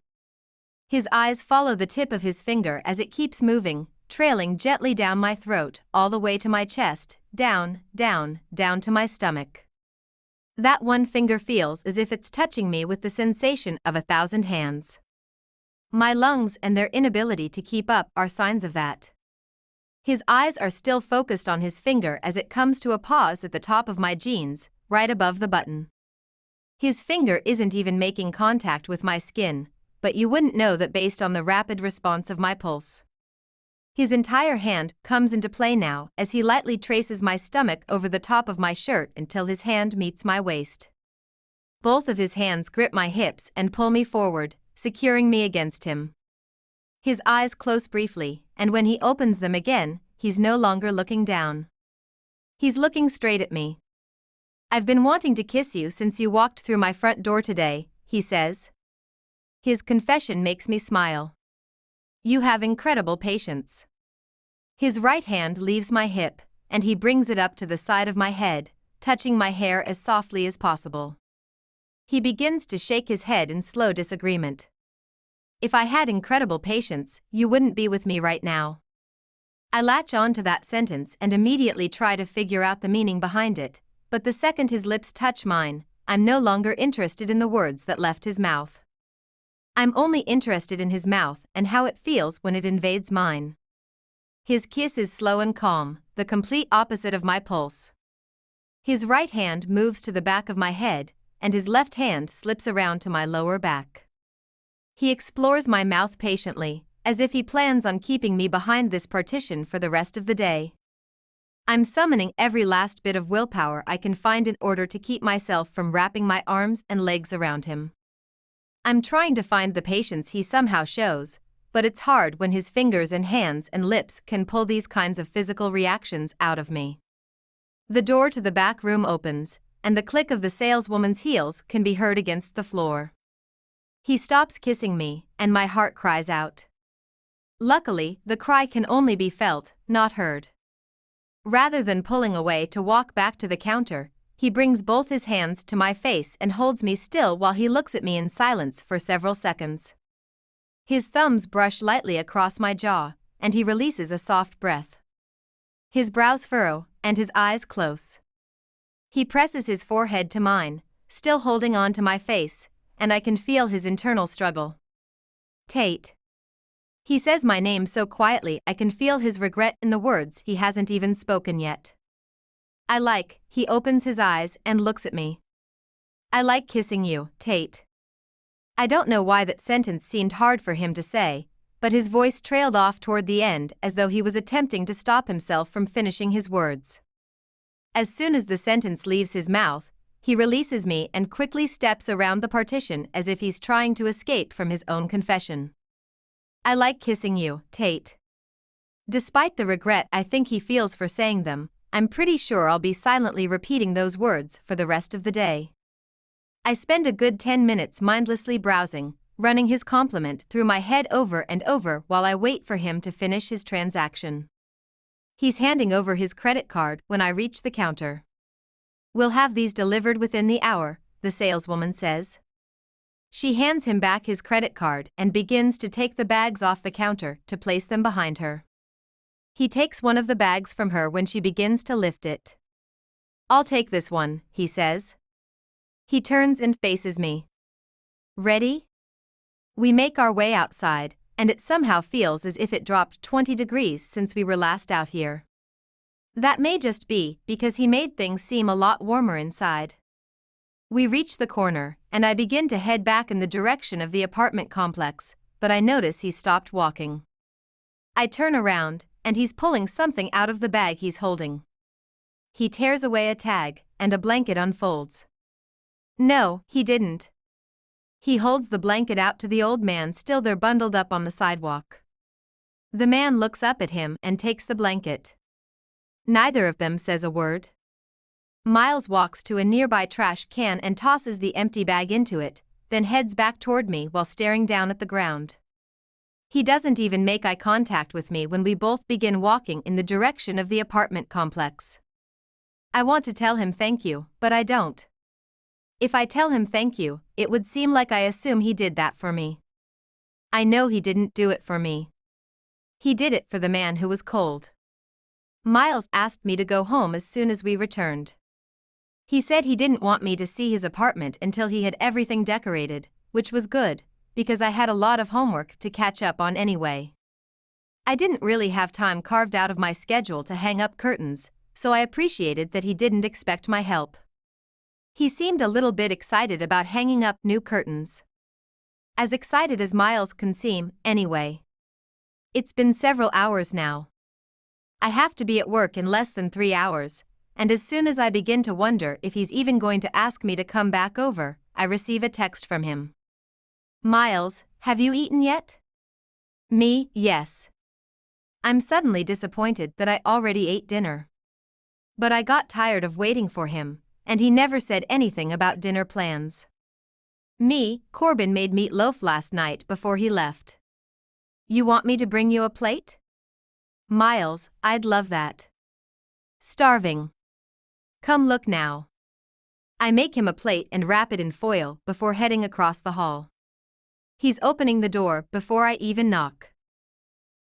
His eyes follow the tip of his finger as it keeps moving, trailing gently down my throat, all the way to my chest, down, down, down to my stomach. That one finger feels as if it's touching me with the sensation of 1,000 hands. My lungs and their inability to keep up are signs of that. His eyes are still focused on his finger as it comes to a pause at the top of my jeans, right above the button. His finger isn't even making contact with my skin, but you wouldn't know that based on the rapid response of my pulse. His entire hand comes into play now as he lightly traces my stomach over the top of my shirt until his hand meets my waist. Both of his hands grip my hips and pull me forward, securing me against him. His eyes close briefly, and when he opens them again, he's no longer looking down. He's looking straight at me. I've been wanting to kiss you since you walked through my front door today, he says. His confession makes me smile. You have incredible patience. His right hand leaves my hip, and he brings it up to the side of my head, touching my hair as softly as possible. He begins to shake his head in slow disagreement. If I had incredible patience, you wouldn't be with me right now. I latch on to that sentence and immediately try to figure out the meaning behind it, but the second his lips touch mine, I'm no longer interested in the words that left his mouth. I'm only interested in his mouth and how it feels when it invades mine. His kiss is slow and calm, the complete opposite of my pulse. His right hand moves to the back of my head, and his left hand slips around to my lower back. He explores my mouth patiently, as if he plans on keeping me behind this partition for the rest of the day. I'm summoning every last bit of willpower I can find in order to keep myself from wrapping my arms and legs around him. I'm trying to find the patience he somehow shows, but it's hard when his fingers and hands and lips can pull these kinds of physical reactions out of me. The door to the back room opens, and the click of the saleswoman's heels can be heard against the floor. He stops kissing me, and my heart cries out. Luckily, the cry can only be felt, not heard. Rather than pulling away to walk back to the counter, he brings both his hands to my face and holds me still while he looks at me in silence for several seconds. His thumbs brush lightly across my jaw, and he releases a soft breath. His brows furrow, and his eyes close. He presses his forehead to mine, still holding on to my face, and I can feel his internal struggle. Tate. He says my name so quietly I can feel his regret in the words he hasn't even spoken yet. He opens his eyes and looks at me. I like kissing you, Tate. I don't know why that sentence seemed hard for him to say, but his voice trailed off toward the end as though he was attempting to stop himself from finishing his words. As soon as the sentence leaves his mouth, he releases me and quickly steps around the partition as if he's trying to escape from his own confession. I like kissing you, Tate. Despite the regret I think he feels for saying them, I'm pretty sure I'll be silently repeating those words for the rest of the day. I spend a good 10 minutes mindlessly browsing, running his compliment through my head over and over while I wait for him to finish his transaction. He's handing over his credit card when I reach the counter. We'll have these delivered within the hour, the saleswoman says. She hands him back his credit card and begins to take the bags off the counter to place them behind her. He takes one of the bags from her when she begins to lift it. I'll take this one, he says. He turns and faces me. Ready? We make our way outside, and it somehow feels as if it dropped 20 degrees since we were last out here. That may just be because he made things seem a lot warmer inside. We reach the corner, and I begin to head back in the direction of the apartment complex, but I notice he stopped walking. I turn around, and he's pulling something out of the bag he's holding. He tears away a tag, and a blanket unfolds. No, he didn't. He holds the blanket out to the old man still there bundled up on the sidewalk. The man looks up at him and takes the blanket. Neither of them says a word. Miles walks to a nearby trash can and tosses the empty bag into it, then heads back toward me while staring down at the ground. He doesn't even make eye contact with me when we both begin walking in the direction of the apartment complex. I want to tell him thank you, but I don't. If I tell him thank you, it would seem like I assume he did that for me. I know he didn't do it for me. He did it for the man who was cold. Miles asked me to go home as soon as we returned. He said he didn't want me to see his apartment until he had everything decorated, which was good, because I had a lot of homework to catch up on anyway. I didn't really have time carved out of my schedule to hang up curtains, so I appreciated that he didn't expect my help. He seemed a little bit excited about hanging up new curtains. As excited as Miles can seem, anyway. It's been several hours now. I have to be at work in less than 3 hours, and as soon as I begin to wonder if he's even going to ask me to come back over, I receive a text from him. Miles, have you eaten yet? Me, yes. I'm suddenly disappointed that I already ate dinner. But I got tired of waiting for him, and he never said anything about dinner plans. Me, Corbin made meatloaf last night before he left. You want me to bring you a plate? Miles, I'd love that. Starving. Come look now. I make him a plate and wrap it in foil before heading across the hall. He's opening the door before I even knock.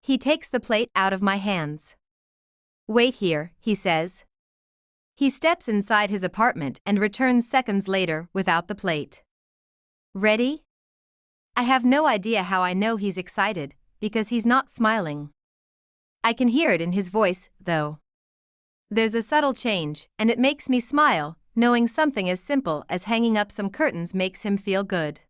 He takes the plate out of my hands. Wait here, he says. He steps inside his apartment and returns seconds later without the plate. Ready? I have no idea how I know he's excited, because he's not smiling. I can hear it in his voice, though. There's a subtle change, and it makes me smile, knowing something as simple as hanging up some curtains makes him feel good.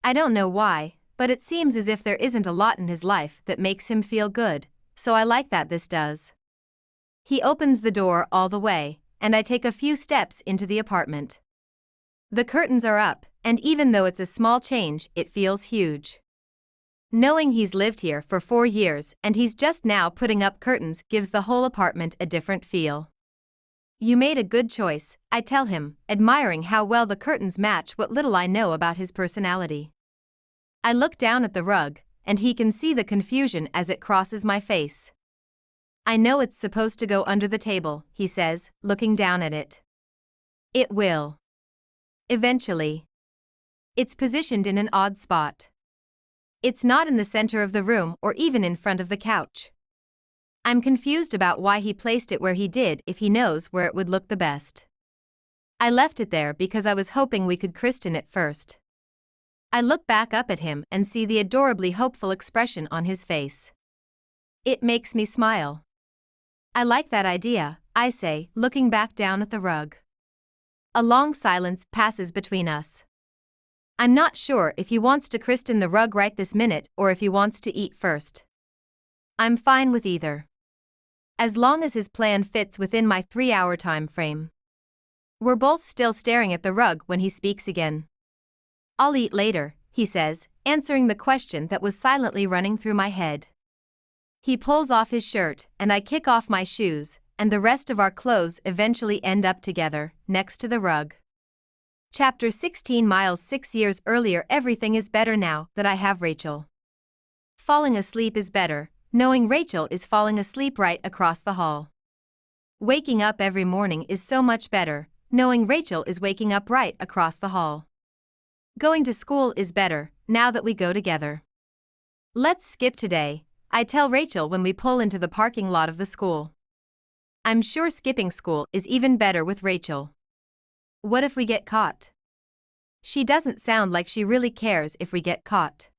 I don't know why, but it seems as if there isn't a lot in his life that makes him feel good, so I like that this does. He opens the door all the way, and I take a few steps into the apartment. The curtains are up, and even though it's a small change, it feels huge. Knowing he's lived here for 4 years and he's just now putting up curtains gives the whole apartment a different feel. You made a good choice, I tell him, admiring how well the curtains match what little I know about his personality. I look down at the rug, and he can see the confusion as it crosses my face. I know it's supposed to go under the table, he says, looking down at it. It will. Eventually. It's positioned in an odd spot. It's not in the center of the room or even in front of the couch. I'm confused about why he placed it where he did if he knows where it would look the best. I left it there because I was hoping we could christen it first. I look back up at him and see the adorably hopeful expression on his face. It makes me smile. I like that idea, I say, looking back down at the rug. A long silence passes between us. I'm not sure if he wants to christen the rug right this minute or if he wants to eat first. I'm fine with either. As long as his plan fits within my 3-hour time frame. We're both still staring at the rug when he speaks again. I'll eat later, he says, answering the question that was silently running through my head. He pulls off his shirt, and I kick off my shoes, and the rest of our clothes eventually end up together, next to the rug. Chapter 16. Miles. 6 years earlier. Everything is better now that I have Rachel. Falling asleep is better, knowing Rachel is falling asleep right across the hall. Waking up every morning is so much better, knowing Rachel is waking up right across the hall. Going to school is better, now that we go together. Let's skip today, I tell Rachel when we pull into the parking lot of the school. I'm sure skipping school is even better with Rachel. What if we get caught? She doesn't sound like she really cares if we get caught.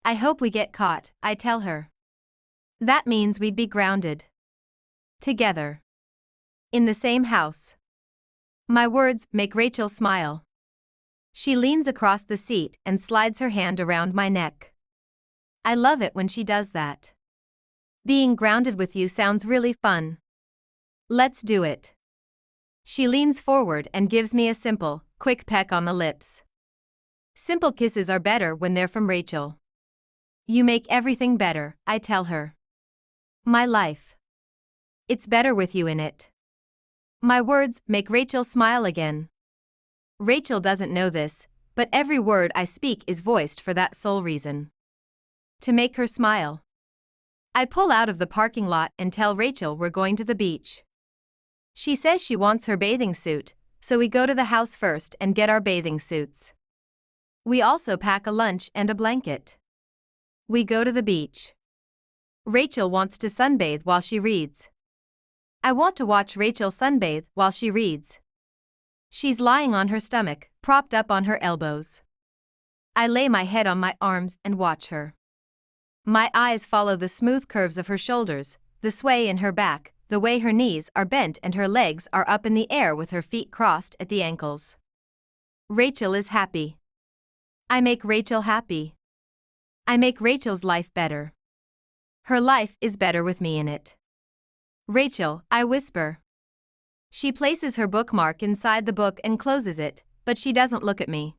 I hope we get caught, I tell her. That means we'd be grounded. Together. In the same house. My words make Rachel smile. She leans across the seat and slides her hand around my neck. I love it when she does that. Being grounded with you sounds really fun. Let's do it. She leans forward and gives me a simple, quick peck on the lips. Simple kisses are better when they're from Rachel. You make everything better, I tell her. My life. It's better with you in it. My words make Rachel smile again. Rachel doesn't know this, but every word I speak is voiced for that sole reason. To make her smile. I pull out of the parking lot and tell Rachel we're going to the beach. She says she wants her bathing suit, so we go to the house first and get our bathing suits. We also pack a lunch and a blanket. We go to the beach. Rachel wants to sunbathe while she reads. I want to watch Rachel sunbathe while she reads. She's lying on her stomach, propped up on her elbows. I lay my head on my arms and watch her. My eyes follow the smooth curves of her shoulders, the sway in her back, the way her knees are bent and her legs are up in the air with her feet crossed at the ankles. Rachel is happy. I make Rachel happy. I make Rachel's life better. Her life is better with me in it. Rachel, I whisper. She places her bookmark inside the book and closes it, but she doesn't look at me.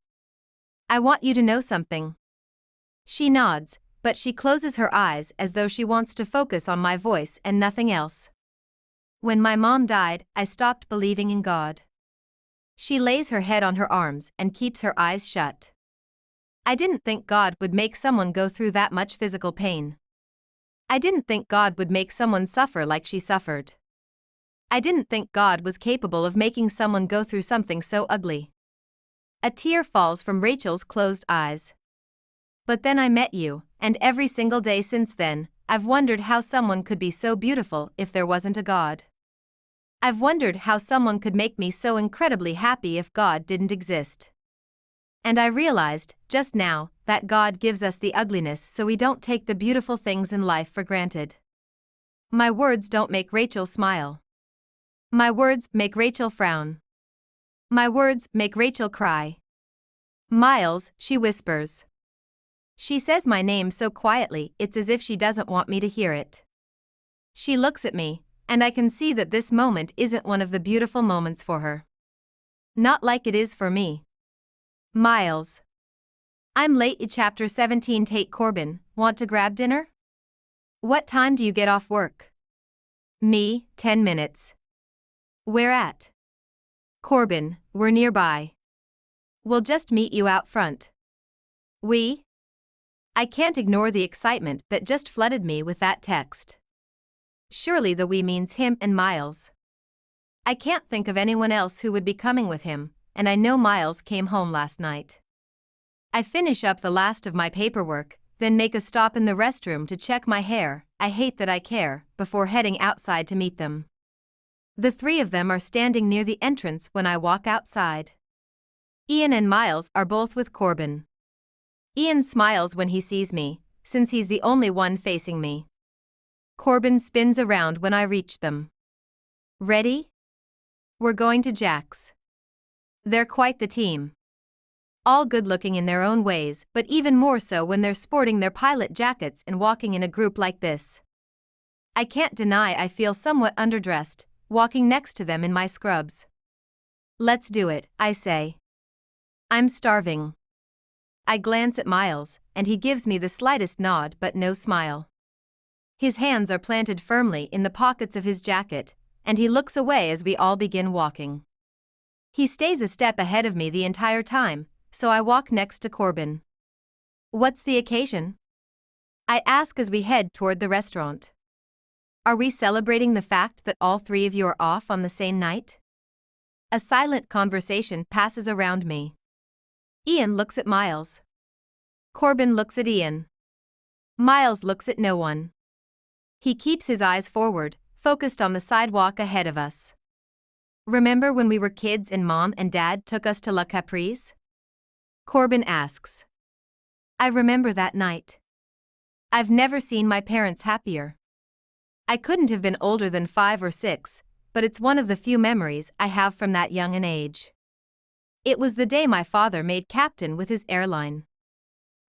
I want you to know something. She nods, but she closes her eyes as though she wants to focus on my voice and nothing else. When my mom died, I stopped believing in God. She lays her head on her arms and keeps her eyes shut. I didn't think God would make someone go through that much physical pain. I didn't think God would make someone suffer like she suffered. I didn't think God was capable of making someone go through something so ugly. A tear falls from Rachel's closed eyes. But then I met you, and every single day since then, I've wondered how someone could be so beautiful if there wasn't a God. I've wondered how someone could make me so incredibly happy if God didn't exist. And I realized, just now, that God gives us the ugliness so we don't take the beautiful things in life for granted. My words don't make Rachel smile. My words make Rachel frown. My words make Rachel cry. Miles, she whispers. She says my name so quietly it's as if she doesn't want me to hear it. She looks at me, and I can see that this moment isn't one of the beautiful moments for her. Not like it is for me. Miles. I'm late. Chapter 17. Take Corbin, want to grab dinner? What time do you get off work? Me, 10 minutes. Where at? Corbin, we're nearby. We'll just meet you out front. We? I can't ignore the excitement that just flooded me with that text. Surely the we means him and Miles. I can't think of anyone else who would be coming with him, and I know Miles came home last night. I finish up the last of my paperwork, then make a stop in the restroom to check my hair, I hate that I care, before heading outside to meet them. The three of them are standing near the entrance when I walk outside. Ian and Miles are both with Corbin. Ian smiles when he sees me, since he's the only one facing me. Corbin spins around when I reach them. Ready? We're going to Jack's. They're quite the team. All good-looking in their own ways, but even more so when they're sporting their pilot jackets and walking in a group like this. I can't deny I feel somewhat underdressed, walking next to them in my scrubs. Let's do it, I say. I'm starving. I glance at Miles, and he gives me the slightest nod but no smile. His hands are planted firmly in the pockets of his jacket, and he looks away as we all begin walking. He stays a step ahead of me the entire time, so I walk next to Corbin. What's the occasion? I ask as we head toward the restaurant. Are we celebrating the fact that all three of you are off on the same night? A silent conversation passes around me. Ian looks at Miles. Corbin looks at Ian. Miles looks at no one. He keeps his eyes forward, focused on the sidewalk ahead of us. Remember when we were kids and Mom and Dad took us to La Caprice? Corbin asks. I remember that night. I've never seen my parents happier. I couldn't have been older than 5 or 6, but it's one of the few memories I have from that young an age. It was the day my father made captain with his airline.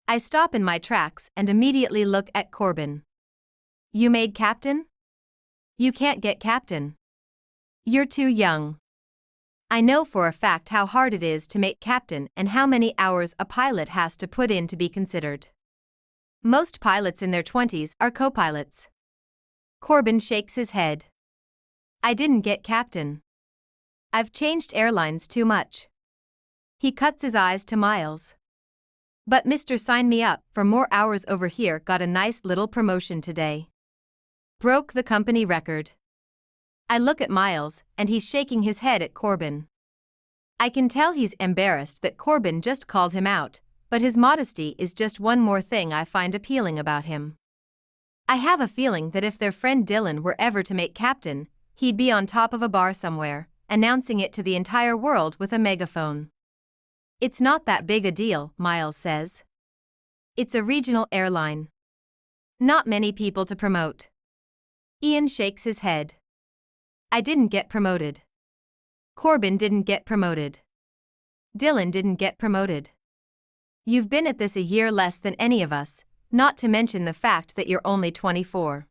I stop in my tracks and immediately look at Corbin. You made captain? You can't get captain. You're too young. I know for a fact how hard it is to make captain and how many hours a pilot has to put in to be considered. Most pilots in their 20s are co-pilots. Corbin shakes his head. I didn't get captain. I've changed airlines too much. He cuts his eyes to Miles. But Mr. Sign Me Up for more hours over here got a nice little promotion today. Broke the company record. I look at Miles, and he's shaking his head at Corbin. I can tell he's embarrassed that Corbin just called him out, but his modesty is just one more thing I find appealing about him. I have a feeling that if their friend Dylan were ever to make captain, he'd be on top of a bar somewhere, announcing it to the entire world with a megaphone. It's not that big a deal, Miles says. It's a regional airline. Not many people to promote. Ian shakes his head. I didn't get promoted. Corbin didn't get promoted. Dylan didn't get promoted. You've been at this a year less than any of us, not to mention the fact that you're only 24.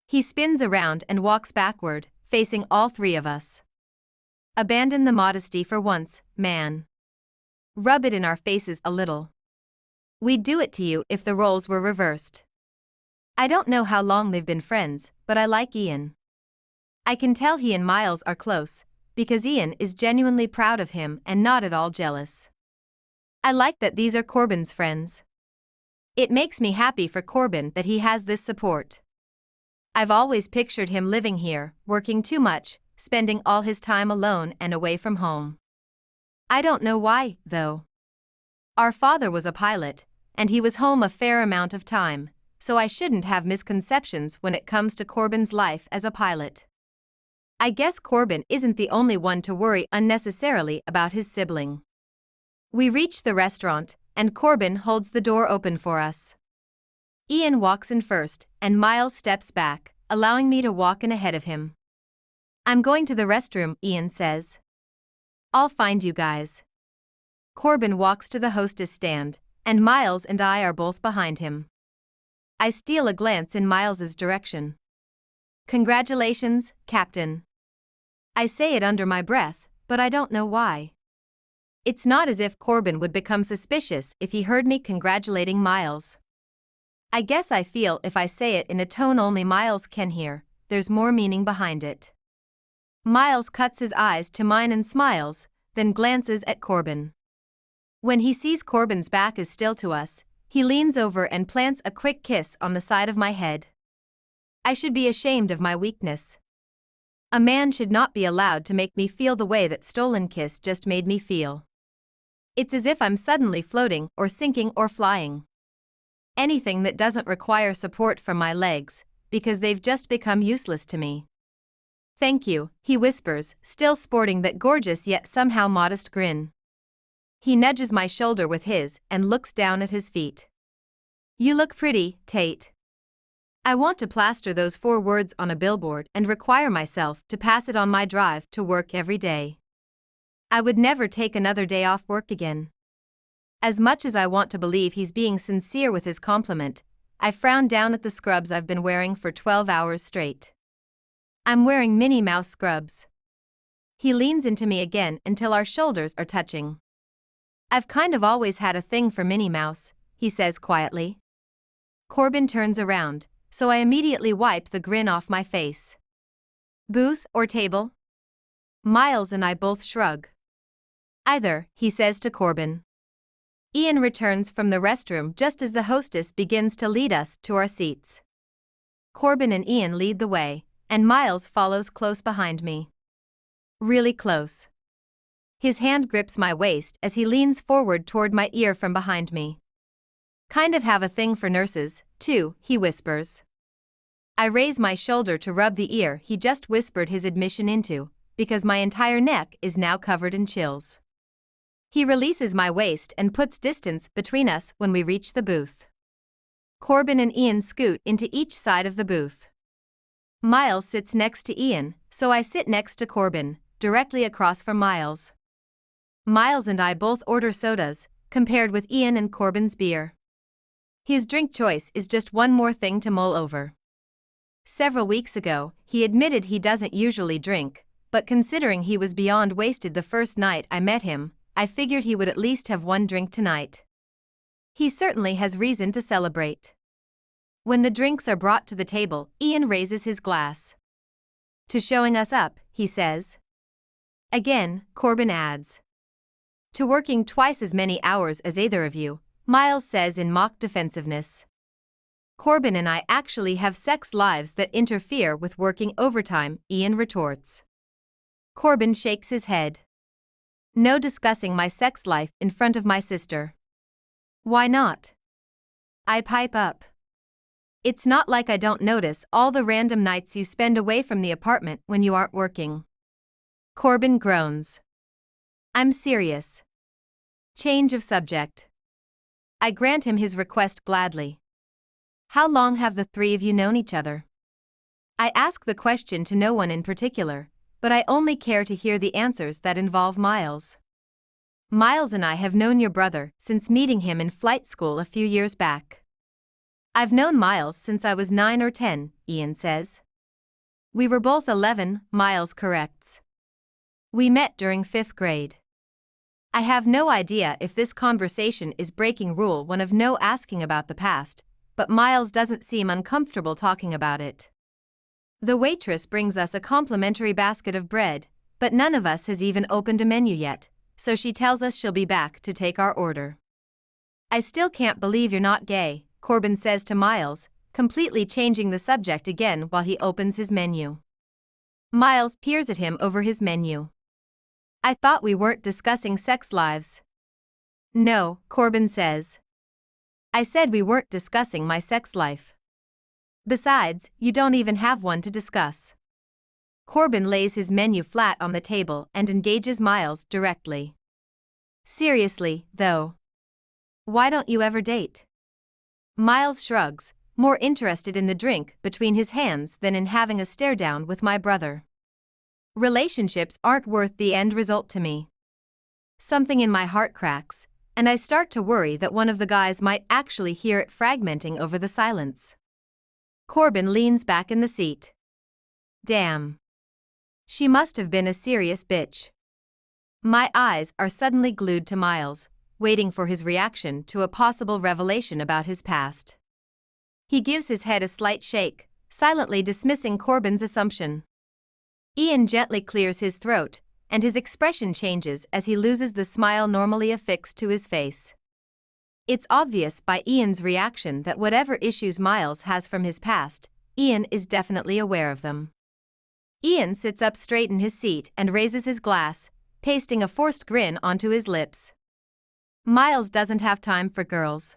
He spins around and walks backward, facing all three of us. Abandon the modesty for once, man. Rub it in our faces a little. We'd do it to you if the roles were reversed. I don't know how long they've been friends, but I like Ian. I can tell he and Miles are close, because Ian is genuinely proud of him and not at all jealous. I like that these are Corbin's friends. It makes me happy for Corbin that he has this support. I've always pictured him living here, working too much, spending all his time alone and away from home. I don't know why, though. Our father was a pilot, and he was home a fair amount of time, so I shouldn't have misconceptions when it comes to Corbin's life as a pilot. I guess Corbin isn't the only one to worry unnecessarily about his sibling. We reach the restaurant, and Corbin holds the door open for us. Ian walks in first, and Miles steps back, allowing me to walk in ahead of him. I'm going to the restroom, Ian says. I'll find you guys. Corbin walks to the hostess stand, and Miles and I are both behind him. I steal a glance in Miles's direction. Congratulations, Captain. I say it under my breath, but I don't know why. It's not as if Corbin would become suspicious if he heard me congratulating Miles. I guess I feel if I say it in a tone only Miles can hear, there's more meaning behind it. Miles cuts his eyes to mine and smiles, then glances at Corbin. When he sees Corbin's back is still to us, he leans over and plants a quick kiss on the side of my head. I should be ashamed of my weakness. A man should not be allowed to make me feel the way that stolen kiss just made me feel. It's as if I'm suddenly floating or sinking or flying. Anything that doesn't require support from my legs, because they've just become useless to me. Thank you, he whispers, still sporting that gorgeous yet somehow modest grin. He nudges my shoulder with his and looks down at his feet. You look pretty, Tate. I want to plaster those 4 words on a billboard and require myself to pass it on my drive to work every day. I would never take another day off work again. As much as I want to believe he's being sincere with his compliment, I frown down at the scrubs I've been wearing for 12 hours straight. I'm wearing Minnie Mouse scrubs. He leans into me again until our shoulders are touching. I've kind of always had a thing for Minnie Mouse, he says quietly. Corbin turns around, so I immediately wipe the grin off my face. Booth or table? Miles and I both shrug. Either, he says to Corbin. Ian returns from the restroom just as the hostess begins to lead us to our seats. Corbin and Ian lead the way, and Miles follows close behind me. Really close. His hand grips my waist as he leans forward toward my ear from behind me. Kind of have a thing for nurses, too, he whispers. I raise my shoulder to rub the ear he just whispered his admission into, because my entire neck is now covered in chills. He releases my waist and puts distance between us when we reach the booth. Corbin and Ian scoot into each side of the booth. Miles sits next to Ian, so I sit next to Corbin, directly across from Miles. Miles and I both order sodas, compared with Ian and Corbin's beer. His drink choice is just one more thing to mull over. Several weeks ago, he admitted he doesn't usually drink, but considering he was beyond wasted the first night I met him, I figured he would at least have one drink tonight. He certainly has reason to celebrate. When the drinks are brought to the table, Ian raises his glass. To showing us up, he says. Again, Corbin adds. To working twice as many hours as either of you, Miles says in mock defensiveness. Corbin and I actually have sex lives that interfere with working overtime, Ian retorts. Corbin shakes his head. No discussing my sex life in front of my sister. Why not? I pipe up. It's not like I don't notice all the random nights you spend away from the apartment when you aren't working. Corbin groans. I'm serious. Change of subject. I grant him his request gladly. How long have the three of you known each other? I ask the question to no one in particular, but I only care to hear the answers that involve Miles. Miles and I have known your brother since meeting him in flight school a few years back. I've known Miles since I was 9 or 10, Ian says. We were both 11, Miles corrects. We met during 5th grade. I have no idea if this conversation is breaking rule 1 of no asking about the past, but Miles doesn't seem uncomfortable talking about it. The waitress brings us a complimentary basket of bread, but none of us has even opened a menu yet, so she tells us she'll be back to take our order. I still can't believe you're not gay, Corbin says to Miles, completely changing the subject again while he opens his menu. Miles peers at him over his menu. I thought we weren't discussing sex lives. No, Corbin says. I said we weren't discussing my sex life. Besides, you don't even have one to discuss. Corbin lays his menu flat on the table and engages Miles directly. Seriously, though. Why don't you ever date? Miles shrugs, more interested in the drink between his hands than in having a stare down with my brother. Relationships aren't worth the end result to me. Something in my heart cracks, and I start to worry that one of the guys might actually hear it fragmenting over the silence. Corbin leans back in the seat. Damn. She must have been a serious bitch. My eyes are suddenly glued to Miles, waiting for his reaction to a possible revelation about his past. He gives his head a slight shake, silently dismissing Corbin's assumption. Ian gently clears his throat, and his expression changes as he loses the smile normally affixed to his face. It's obvious by Ian's reaction that whatever issues Miles has from his past, Ian is definitely aware of them. Ian sits up straight in his seat and raises his glass, pasting a forced grin onto his lips. Miles doesn't have time for girls.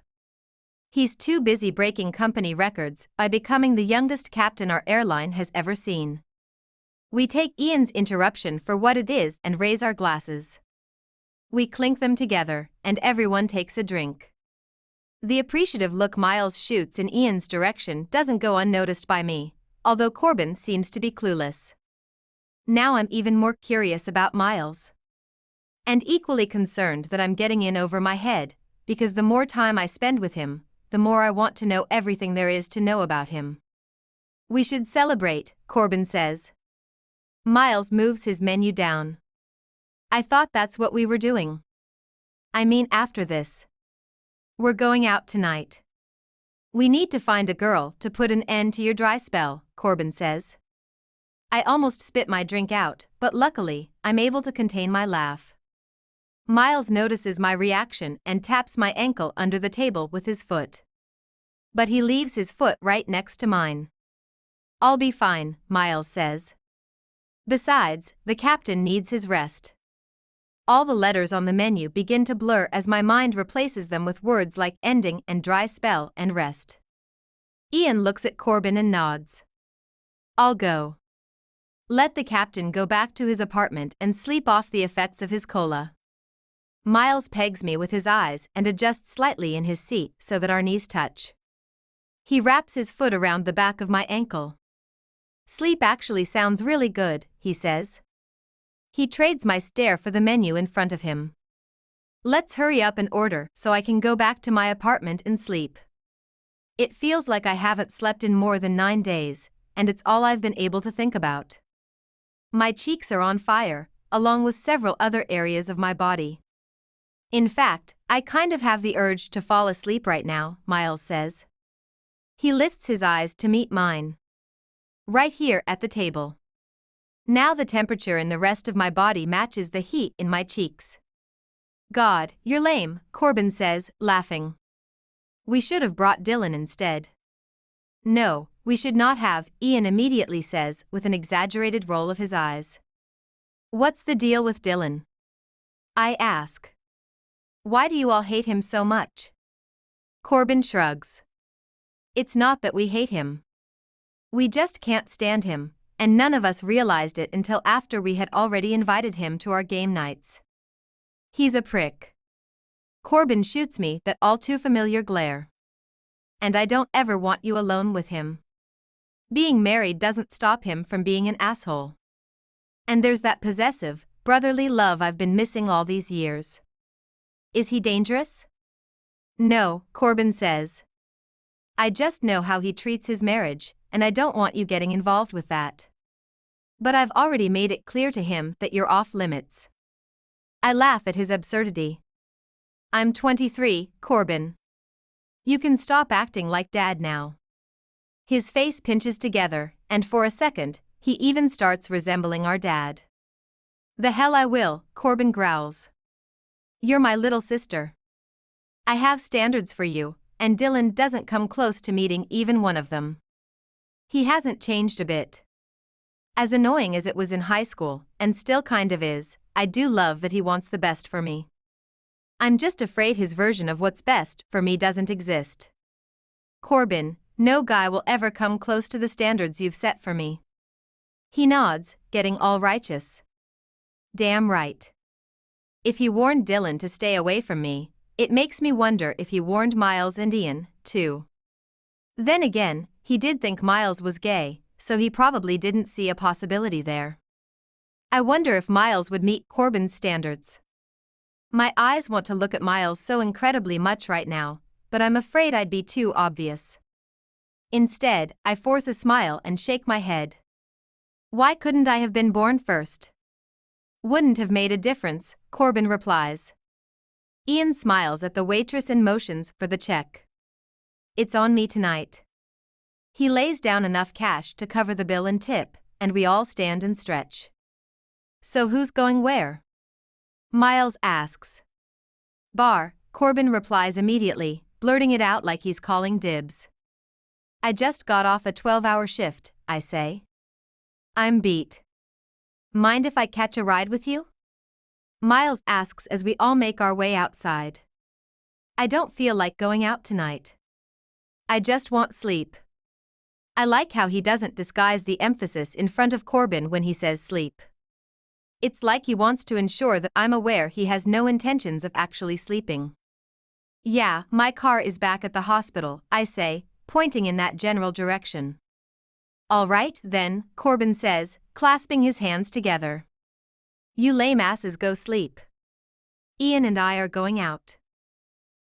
He's too busy breaking company records by becoming the youngest captain our airline has ever seen. We take Ian's interruption for what it is and raise our glasses. We clink them together, and everyone takes a drink. The appreciative look Miles shoots in Ian's direction doesn't go unnoticed by me, although Corbin seems to be clueless. Now I'm even more curious about Miles. And equally concerned that I'm getting in over my head, because the more time I spend with him, the more I want to know everything there is to know about him. We should celebrate, Corbin says. Miles moves his menu down. I thought that's what we were doing. I mean after this. We're going out tonight. We need to find a girl to put an end to your dry spell, Corbin says. I almost spit my drink out, but luckily, I'm able to contain my laugh. Miles notices my reaction and taps my ankle under the table with his foot. But he leaves his foot right next to mine. I'll be fine, Miles says. Besides, the captain needs his rest. All the letters on the menu begin to blur as my mind replaces them with words like ending and dry spell and rest. Ian looks at Corbin and nods. I'll go. Let the captain go back to his apartment and sleep off the effects of his cola. Miles pegs me with his eyes and adjusts slightly in his seat so that our knees touch. He wraps his foot around the back of my ankle. Sleep actually sounds really good, he says. He trades my stare for the menu in front of him. Let's hurry up and order so I can go back to my apartment and sleep. It feels like I haven't slept in more than 9 days, and it's all I've been able to think about. My cheeks are on fire, along with several other areas of my body. In fact, I kind of have the urge to fall asleep right now, Miles says. He lifts his eyes to meet mine. Right here at the table. Now the temperature in the rest of my body matches the heat in my cheeks. God, you're lame, Corbin says, laughing. We should have brought Dylan instead. No, we should not have, Ian immediately says, with an exaggerated roll of his eyes. What's the deal with Dylan? I ask. Why do you all hate him so much? Corbin shrugs. It's not that we hate him. We just can't stand him, and none of us realized it until after we had already invited him to our game nights. He's a prick. Corbin shoots me that all too familiar glare. And I don't ever want you alone with him. Being married doesn't stop him from being an asshole. And there's that possessive, brotherly love I've been missing all these years. Is he dangerous? No, Corbin says. I just know how he treats his marriage, and I don't want you getting involved with that. But I've already made it clear to him that you're off limits. I laugh at his absurdity. I'm 23, Corbin. You can stop acting like Dad now. His face pinches together, and for a second, he even starts resembling our dad. The hell I will, Corbin growls. You're my little sister. I have standards for you, and Dylan doesn't come close to meeting even one of them. He hasn't changed a bit. As annoying as it was in high school, and still kind of is, I do love that he wants the best for me. I'm just afraid his version of what's best for me doesn't exist. Corbin, no guy will ever come close to the standards you've set for me. He nods, getting all righteous. Damn right. If he warned Dylan to stay away from me, it makes me wonder if he warned Miles and Ian, too. Then again, he did think Miles was gay, so he probably didn't see a possibility there. I wonder if Miles would meet Corbin's standards. My eyes want to look at Miles so incredibly much right now, but I'm afraid I'd be too obvious. Instead, I force a smile and shake my head. Why couldn't I have been born first? Wouldn't have made a difference, Corbin replies. Ian smiles at the waitress and motions for the check. It's on me tonight. He lays down enough cash to cover the bill and tip, and we all stand and stretch. So who's going where? Miles asks. Bar, Corbin replies immediately, blurting it out like he's calling dibs. I just got off a 12-hour shift, I say. I'm beat. Mind if I catch a ride with you? Miles asks as we all make our way outside. I don't feel like going out tonight. I just want sleep. I like how he doesn't disguise the emphasis in front of Corbin when he says sleep. It's like he wants to ensure that I'm aware he has no intentions of actually sleeping. Yeah, my car is back at the hospital, I say, pointing in that general direction. All right, then, Corbin says, clasping his hands together. You lame asses go sleep. Ian and I are going out.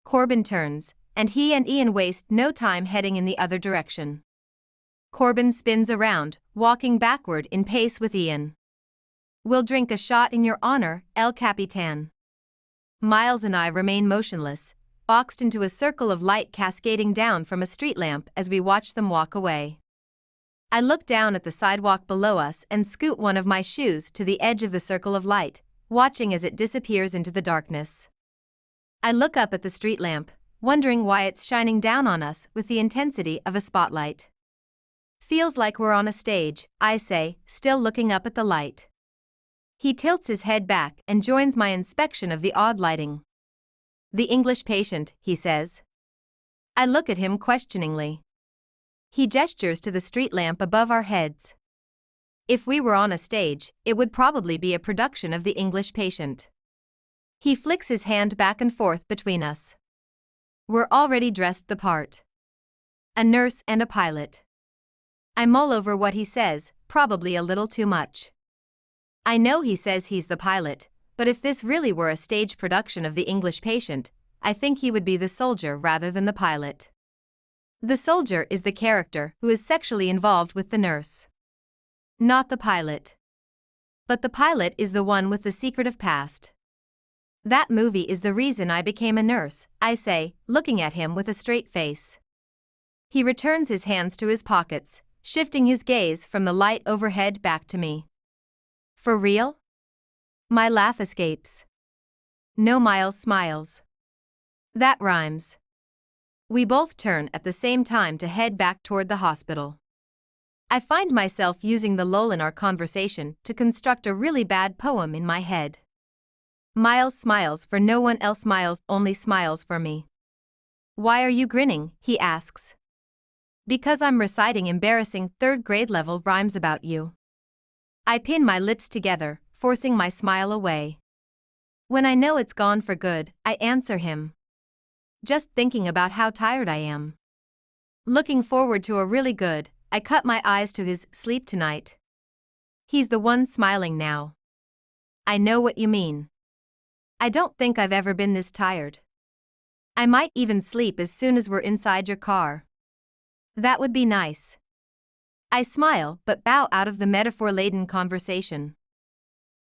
Corbin turns, and he and Ian waste no time heading in the other direction. Corbin spins around, walking backward in pace with Ian. We'll drink a shot in your honor, El Capitan. Miles and I remain motionless, boxed into a circle of light cascading down from a street lamp as we watch them walk away. I look down at the sidewalk below us and scoot one of my shoes to the edge of the circle of light, watching as it disappears into the darkness. I look up at the street lamp, wondering why it's shining down on us with the intensity of a spotlight. Feels like we're on a stage, I say, still looking up at the light. He tilts his head back and joins my inspection of the odd lighting. The English patient, he says. I look at him questioningly. He gestures to the street lamp above our heads. If we were on a stage, it would probably be a production of The English Patient. He flicks his hand back and forth between us. We're already dressed the part. A nurse and a pilot. I mull over what he says, probably a little too much. I know he says he's the pilot, but if this really were a stage production of The English Patient, I think he would be the soldier rather than the pilot. The soldier is the character who is sexually involved with the nurse, not the pilot. But the pilot is the one with the secretive past. That movie is the reason I became a nurse, I say, looking at him with a straight face. He returns his hands to his pockets, shifting his gaze from the light overhead back to me. For real? My laugh escapes. No, Miles smiles. That rhymes. We both turn at the same time to head back toward the hospital. I find myself using the lull in our conversation to construct a really bad poem in my head. Miles smiles for no one else. Miles only smiles for me. Why are you grinning? He asks. Because I'm reciting embarrassing third-grade level rhymes about you. I pin my lips together, forcing my smile away. When I know it's gone for good, I answer him. Just thinking about how tired I am. Looking forward to a really good, I cut my eyes to his sleep tonight. He's the one smiling now. I know what you mean. I don't think I've ever been this tired. I might even sleep as soon as we're inside your car. That would be nice. I smile but bow out of the metaphor-laden conversation.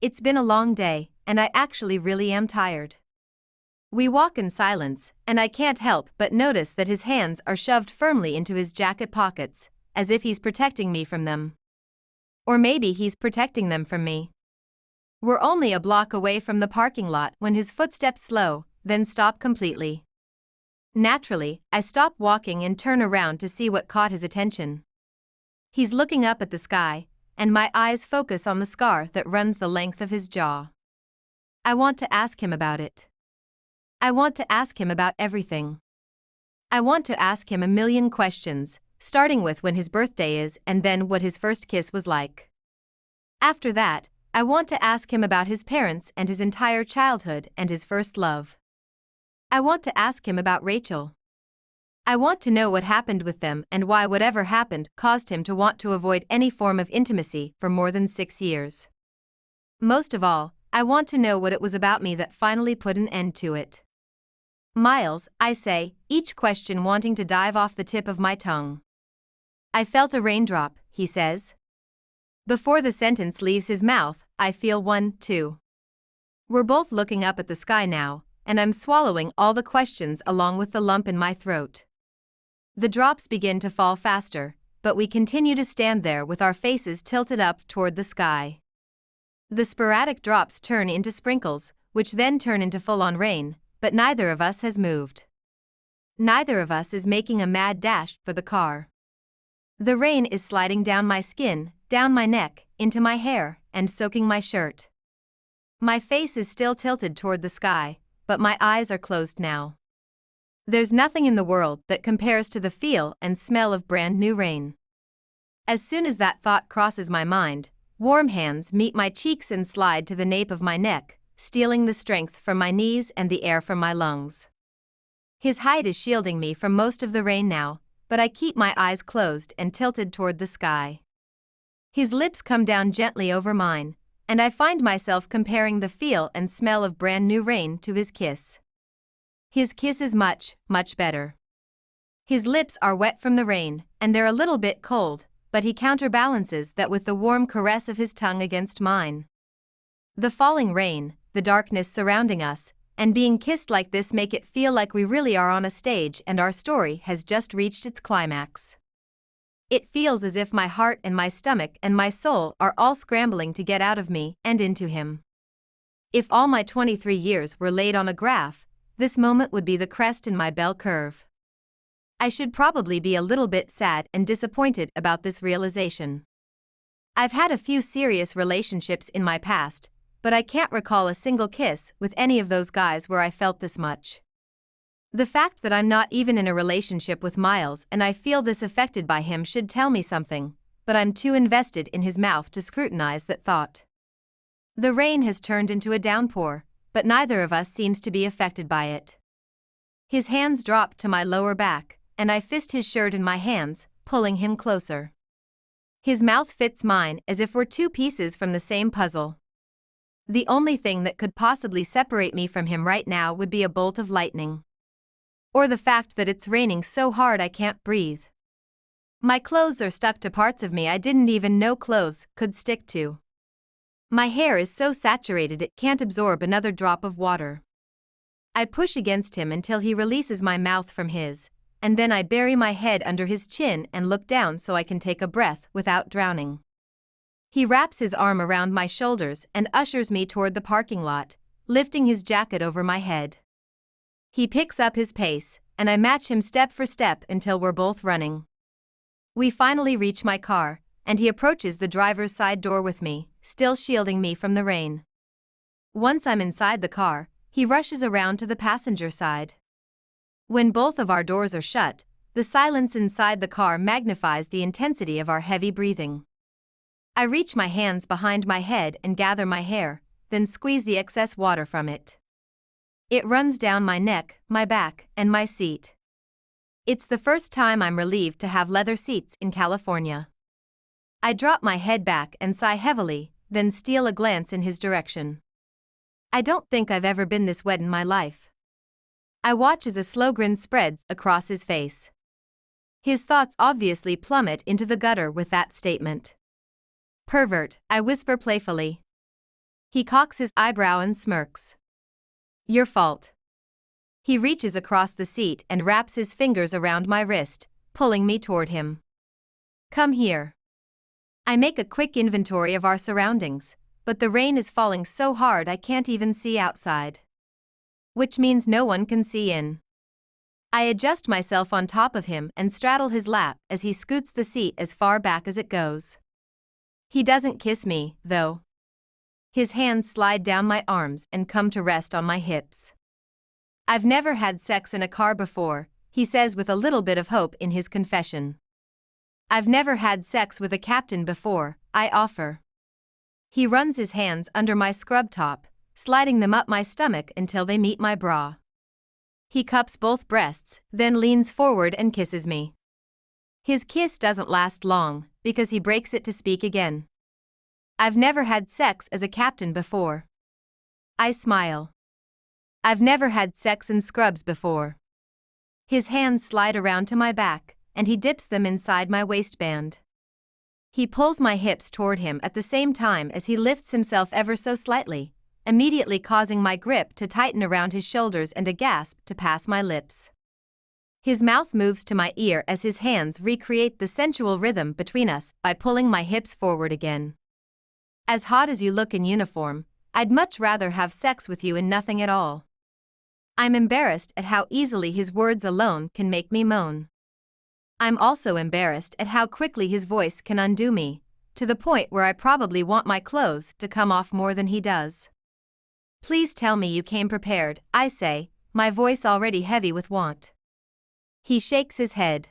It's been a long day, and I actually really am tired. We walk in silence, and I can't help but notice that his hands are shoved firmly into his jacket pockets, as if he's protecting me from them. Or maybe he's protecting them from me. We're only a block away from the parking lot when his footsteps slow, then stop completely. Naturally, I stop walking and turn around to see what caught his attention. He's looking up at the sky, and my eyes focus on the scar that runs the length of his jaw. I want to ask him about it. I want to ask him about everything. I want to ask him a million questions, starting with when his birthday is and then what his first kiss was like. After that, I want to ask him about his parents and his entire childhood and his first love. I want to ask him about Rachel. I want to know what happened with them and why whatever happened caused him to want to avoid any form of intimacy for more than 6 years. Most of all, I want to know what it was about me that finally put an end to it. Miles, I say, each question wanting to dive off the tip of my tongue. I felt a raindrop, he says. Before the sentence leaves his mouth, I feel one, too. We're both looking up at the sky now, and I'm swallowing all the questions along with the lump in my throat. The drops begin to fall faster, but we continue to stand there with our faces tilted up toward the sky. The sporadic drops turn into sprinkles, which then turn into full-on rain, but neither of us has moved. Neither of us is making a mad dash for the car. The rain is sliding down my skin, down my neck, into my hair, and soaking my shirt. My face is still tilted toward the sky, but my eyes are closed now. There's nothing in the world that compares to the feel and smell of brand new rain. As soon as that thought crosses my mind, warm hands meet my cheeks and slide to the nape of my neck, stealing the strength from my knees and the air from my lungs. His height is shielding me from most of the rain now, but I keep my eyes closed and tilted toward the sky. His lips come down gently over mine, and I find myself comparing the feel and smell of brand new rain to his kiss. His kiss is much, much better. His lips are wet from the rain, and they're a little bit cold, but he counterbalances that with the warm caress of his tongue against mine. The falling rain, the darkness surrounding us, and being kissed like this make it feel like we really are on a stage and our story has just reached its climax. It feels as if my heart and my stomach and my soul are all scrambling to get out of me and into him. If all my 23 years were laid on a graph, this moment would be the crest in my bell curve. I should probably be a little bit sad and disappointed about this realization. I've had a few serious relationships in my past, but I can't recall a single kiss with any of those guys where I felt this much. The fact that I'm not even in a relationship with Miles and I feel this affected by him should tell me something, but I'm too invested in his mouth to scrutinize that thought. The rain has turned into a downpour, but neither of us seems to be affected by it. His hands drop to my lower back, and I fist his shirt in my hands, pulling him closer. His mouth fits mine as if we're two pieces from the same puzzle. The only thing that could possibly separate me from him right now would be a bolt of lightning. Or the fact that it's raining so hard I can't breathe. My clothes are stuck to parts of me I didn't even know clothes could stick to. My hair is so saturated it can't absorb another drop of water. I push against him until he releases my mouth from his, and then I bury my head under his chin and look down so I can take a breath without drowning. He wraps his arm around my shoulders and ushers me toward the parking lot, lifting his jacket over my head. He picks up his pace, and I match him step for step until we're both running. We finally reach my car, and he approaches the driver's side door with me, still shielding me from the rain. Once I'm inside the car, he rushes around to the passenger side. When both of our doors are shut, the silence inside the car magnifies the intensity of our heavy breathing. I reach my hands behind my head and gather my hair, then squeeze the excess water from it. It runs down my neck, my back, and my seat. It's the first time I'm relieved to have leather seats in California. I drop my head back and sigh heavily, then steal a glance in his direction. I don't think I've ever been this wet in my life. I watch as a slow grin spreads across his face. His thoughts obviously plummet into the gutter with that statement. Pervert, I whisper playfully. He cocks his eyebrow and smirks. Your fault. He reaches across the seat and wraps his fingers around my wrist, pulling me toward him. Come here. I make a quick inventory of our surroundings, but the rain is falling so hard I can't even see outside. Which means no one can see in. I adjust myself on top of him and straddle his lap as he scoots the seat as far back as it goes. He doesn't kiss me, though. His hands slide down my arms and come to rest on my hips. I've never had sex in a car before, he says with a little bit of hope in his confession. I've never had sex with a captain before, I offer. He runs his hands under my scrub top, sliding them up my stomach until they meet my bra. He cups both breasts, then leans forward and kisses me. His kiss doesn't last long, because he breaks it to speak again. I've never had sex as a captain before. I smile. I've never had sex in scrubs before. His hands slide around to my back, and he dips them inside my waistband. He pulls my hips toward him at the same time as he lifts himself ever so slightly, immediately causing my grip to tighten around his shoulders and a gasp to pass my lips. His mouth moves to my ear as his hands recreate the sensual rhythm between us by pulling my hips forward again. As hot as you look in uniform, I'd much rather have sex with you in nothing at all. I'm embarrassed at how easily his words alone can make me moan. I'm also embarrassed at how quickly his voice can undo me, to the point where I probably want my clothes to come off more than he does. Please tell me you came prepared, I say, my voice already heavy with want. He shakes his head.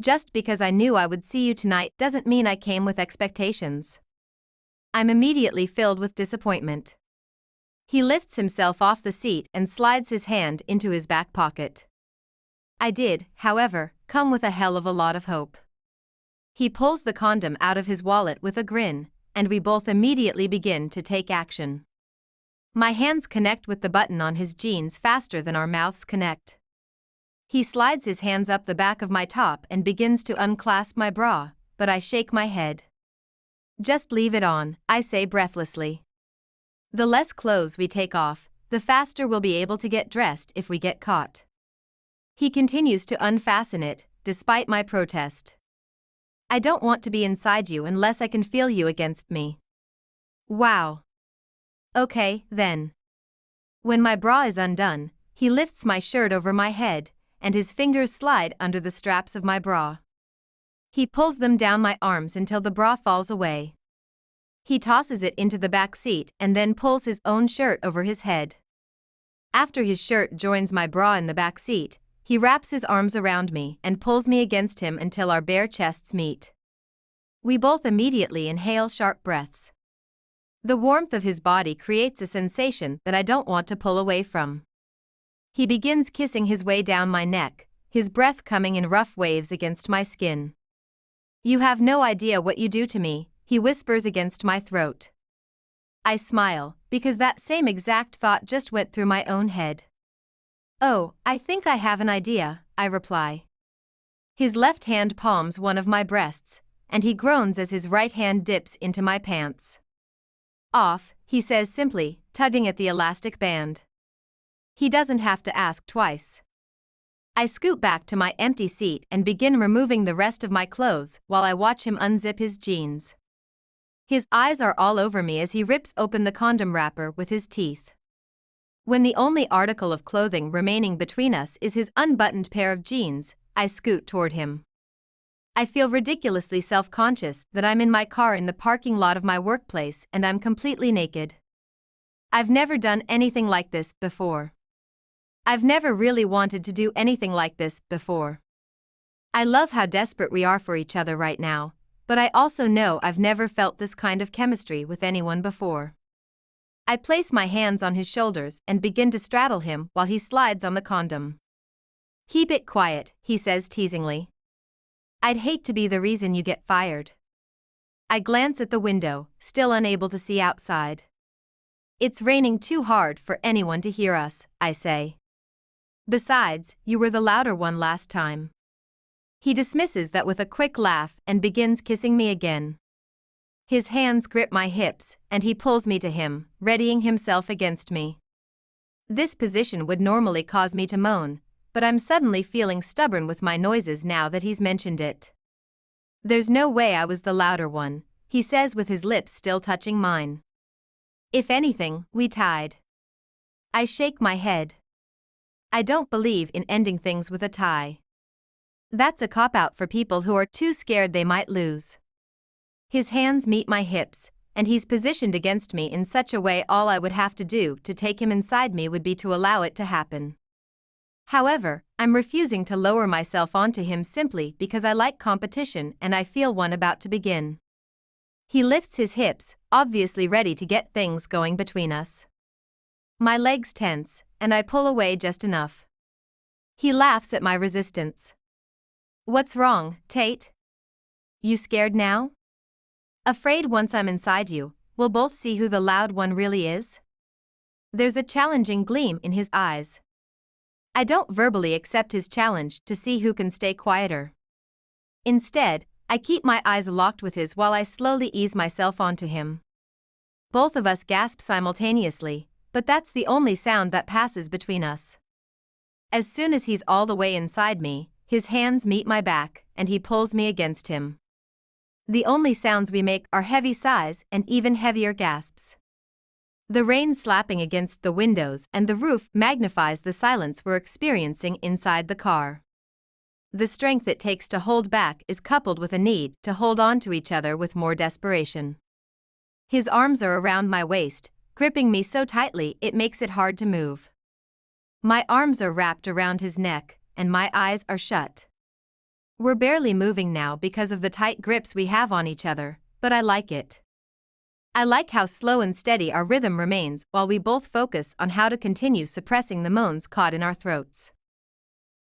Just because I knew I would see you tonight doesn't mean I came with expectations. I'm immediately filled with disappointment. He lifts himself off the seat and slides his hand into his back pocket. I did, however, come with a hell of a lot of hope. He pulls the condom out of his wallet with a grin, and we both immediately begin to take action. My hands connect with the button on his jeans faster than our mouths connect. He slides his hands up the back of my top and begins to unclasp my bra, but I shake my head. Just leave it on, I say breathlessly. The less clothes we take off, the faster we'll be able to get dressed if we get caught. He continues to unfasten it, despite my protest. I don't want to be inside you unless I can feel you against me. Wow. Okay, then. When my bra is undone, he lifts my shirt over my head, and his fingers slide under the straps of my bra. He pulls them down my arms until the bra falls away. He tosses it into the back seat and then pulls his own shirt over his head. After his shirt joins my bra in the back seat, he wraps his arms around me and pulls me against him until our bare chests meet. We both immediately inhale sharp breaths. The warmth of his body creates a sensation that I don't want to pull away from. He begins kissing his way down my neck, his breath coming in rough waves against my skin. You have no idea what you do to me, he whispers against my throat. I smile, because that same exact thought just went through my own head. "Oh, I think I have an idea," I reply. His left hand palms one of my breasts, and he groans as his right hand dips into my pants. "Off," he says simply, tugging at the elastic band. He doesn't have to ask twice. I scoot back to my empty seat and begin removing the rest of my clothes while I watch him unzip his jeans. His eyes are all over me as he rips open the condom wrapper with his teeth. When the only article of clothing remaining between us is his unbuttoned pair of jeans, I scoot toward him. I feel ridiculously self-conscious that I'm in my car in the parking lot of my workplace and I'm completely naked. I've never done anything like this before. I've never really wanted to do anything like this before. I love how desperate we are for each other right now, but I also know I've never felt this kind of chemistry with anyone before. I place my hands on his shoulders and begin to straddle him while he slides on the condom. "Keep it quiet," he says teasingly. "I'd hate to be the reason you get fired." I glance at the window, still unable to see outside. "It's raining too hard for anyone to hear us," I say. "Besides, you were the louder one last time." He dismisses that with a quick laugh and begins kissing me again. His hands grip my hips, and he pulls me to him, readying himself against me. This position would normally cause me to moan, but I'm suddenly feeling stubborn with my noises now that he's mentioned it. "There's no way I was the louder one," he says with his lips still touching mine. "If anything, we tied." I shake my head. I don't believe in ending things with a tie. That's a cop-out for people who are too scared they might lose. His hands meet my hips, and he's positioned against me in such a way all I would have to do to take him inside me would be to allow it to happen. However, I'm refusing to lower myself onto him simply because I like competition and I feel one about to begin. He lifts his hips, obviously ready to get things going between us. My legs tense, and I pull away just enough. He laughs at my resistance. "What's wrong, Tate? You scared now? Afraid once I'm inside you, we'll both see who the loud one really is?" There's a challenging gleam in his eyes. I don't verbally accept his challenge to see who can stay quieter. Instead, I keep my eyes locked with his while I slowly ease myself onto him. Both of us gasp simultaneously, but that's the only sound that passes between us. As soon as he's all the way inside me, his hands meet my back, and he pulls me against him. The only sounds we make are heavy sighs and even heavier gasps. The rain slapping against the windows and the roof magnifies the silence we're experiencing inside the car. The strength it takes to hold back is coupled with a need to hold on to each other with more desperation. His arms are around my waist, gripping me so tightly it makes it hard to move. My arms are wrapped around his neck, and my eyes are shut. We're barely moving now because of the tight grips we have on each other, but I like it. I like how slow and steady our rhythm remains while we both focus on how to continue suppressing the moans caught in our throats.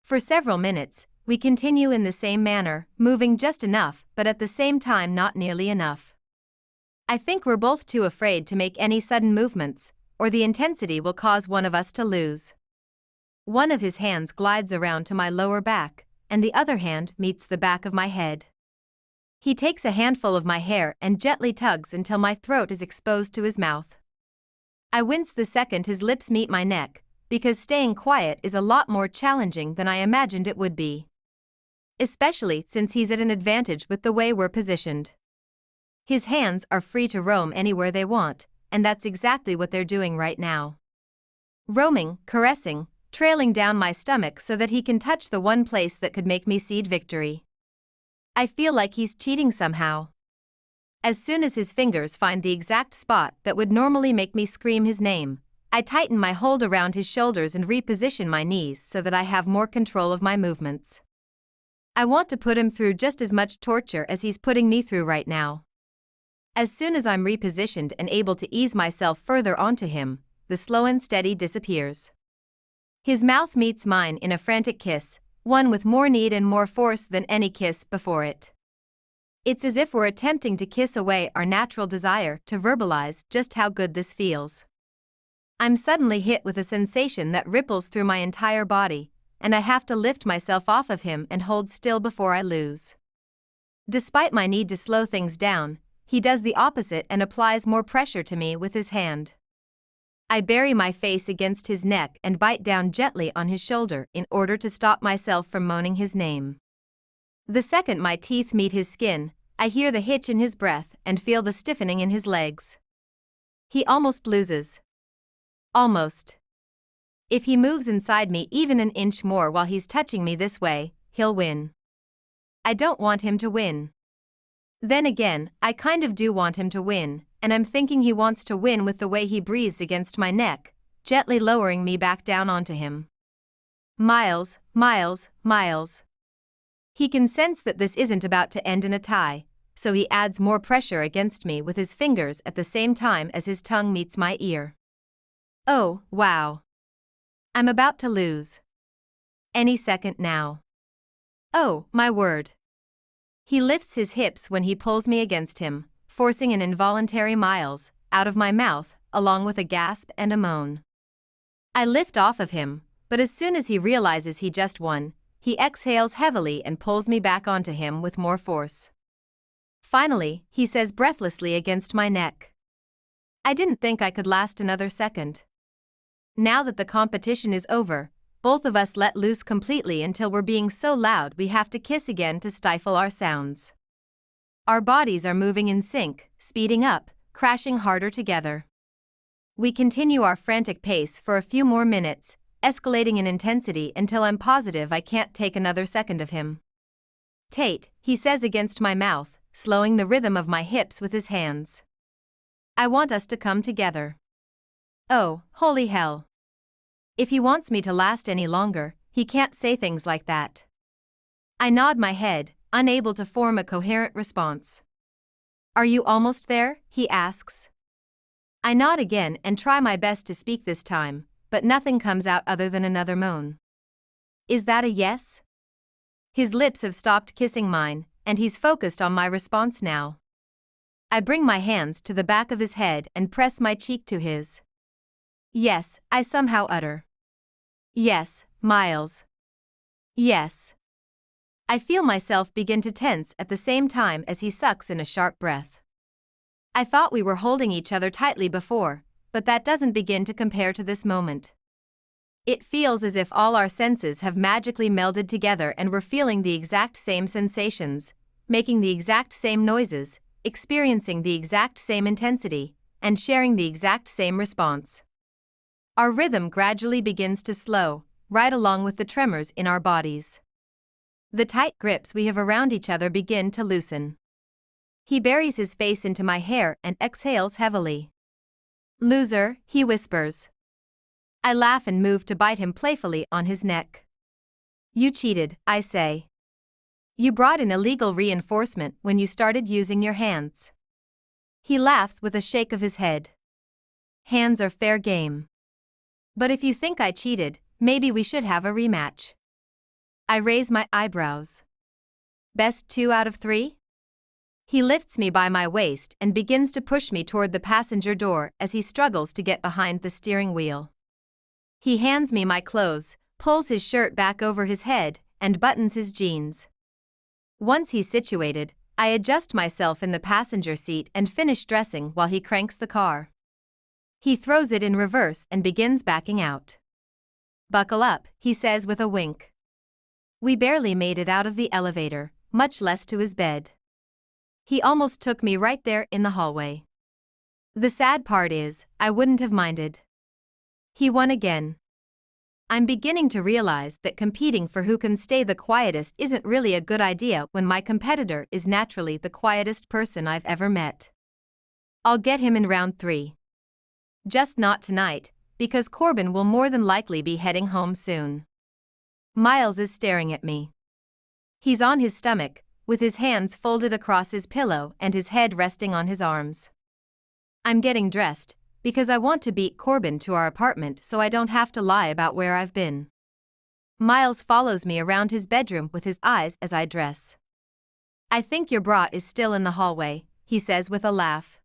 For several minutes, we continue in the same manner, moving just enough but at the same time not nearly enough. I think we're both too afraid to make any sudden movements, or the intensity will cause one of us to lose. One of his hands glides around to my lower back, and the other hand meets the back of my head. He takes a handful of my hair and gently tugs until my throat is exposed to his mouth. I wince the second his lips meet my neck, because staying quiet is a lot more challenging than I imagined it would be. Especially since he's at an advantage with the way we're positioned. His hands are free to roam anywhere they want, and that's exactly what they're doing right now. Roaming, caressing, trailing down my stomach so that he can touch the one place that could make me cede victory. I feel like he's cheating somehow. As soon as his fingers find the exact spot that would normally make me scream his name, I tighten my hold around his shoulders and reposition my knees so that I have more control of my movements. I want to put him through just as much torture as he's putting me through right now. As soon as I'm repositioned and able to ease myself further onto him, the slow and steady disappears. His mouth meets mine in a frantic kiss, one with more need and more force than any kiss before it. It's as if we're attempting to kiss away our natural desire to verbalize just how good this feels. I'm suddenly hit with a sensation that ripples through my entire body, and I have to lift myself off of him and hold still before I lose. Despite my need to slow things down, he does the opposite and applies more pressure to me with his hand. I bury my face against his neck and bite down gently on his shoulder in order to stop myself from moaning his name. The second my teeth meet his skin, I hear the hitch in his breath and feel the stiffening in his legs. He almost loses. Almost. If he moves inside me even an inch more while he's touching me this way, he'll win. I don't want him to win. Then again, I kind of do want him to win, and I'm thinking he wants to win with the way he breathes against my neck, gently lowering me back down onto him. Miles, Miles, Miles. He can sense that this isn't about to end in a tie, so he adds more pressure against me with his fingers at the same time as his tongue meets my ear. Oh, wow. I'm about to lose. Any second now. Oh, my word. He lifts his hips when he pulls me against him, forcing an involuntary Miles out of my mouth, along with a gasp and a moan. I lift off of him, but as soon as he realizes he just won, he exhales heavily and pulls me back onto him with more force. Finally, he says breathlessly against my neck, "I didn't think I could last another second." Now that the competition is over, both of us let loose completely until we're being so loud we have to kiss again to stifle our sounds. Our bodies are moving in sync, speeding up, crashing harder together. We continue our frantic pace for a few more minutes, escalating in intensity until I'm positive I can't take another second of him. "Tate," he says against my mouth, slowing the rhythm of my hips with his hands. "I want us to come together." Oh, holy hell. If he wants me to last any longer, he can't say things like that. I nod my head, unable to form a coherent response. "Are you almost there?" he asks. I nod again and try my best to speak this time, but nothing comes out other than another moan. Is that a yes? His lips have stopped kissing mine, and he's focused on my response now. I bring my hands to the back of his head and press my cheek to his. "Yes," I somehow utter. "Yes, Miles. Yes." I feel myself begin to tense at the same time as he sucks in a sharp breath. I thought we were holding each other tightly before, but that doesn't begin to compare to this moment. It feels as if all our senses have magically melded together and we're feeling the exact same sensations, making the exact same noises, experiencing the exact same intensity, and sharing the exact same response. Our rhythm gradually begins to slow, right along with the tremors in our bodies. The tight grips we have around each other begin to loosen. He buries his face into my hair and exhales heavily. "Loser," he whispers. I laugh and move to bite him playfully on his neck. "You cheated," I say. "You brought in illegal reinforcement when you started using your hands." He laughs with a shake of his head. "Hands are fair game. But if you think I cheated, maybe we should have a rematch." I raise my eyebrows. "Best 2 out of 3? He lifts me by my waist and begins to push me toward the passenger door as he struggles to get behind the steering wheel. He hands me my clothes, pulls his shirt back over his head, and buttons his jeans. Once he's situated, I adjust myself in the passenger seat and finish dressing while he cranks the car. He throws it in reverse and begins backing out. "Buckle up," he says with a wink. We barely made it out of the elevator, much less to his bed. He almost took me right there in the hallway. The sad part is, I wouldn't have minded. He won again. I'm beginning to realize that competing for who can stay the quietest isn't really a good idea when my competitor is naturally the quietest person I've ever met. I'll get him in round 3. Just not tonight, because Corbin will more than likely be heading home soon. Miles is staring at me. He's on his stomach, with his hands folded across his pillow and his head resting on his arms. I'm getting dressed, because I want to beat Corbin to our apartment so I don't have to lie about where I've been. Miles follows me around his bedroom with his eyes as I dress. "I think your bra is still in the hallway," he says with a laugh.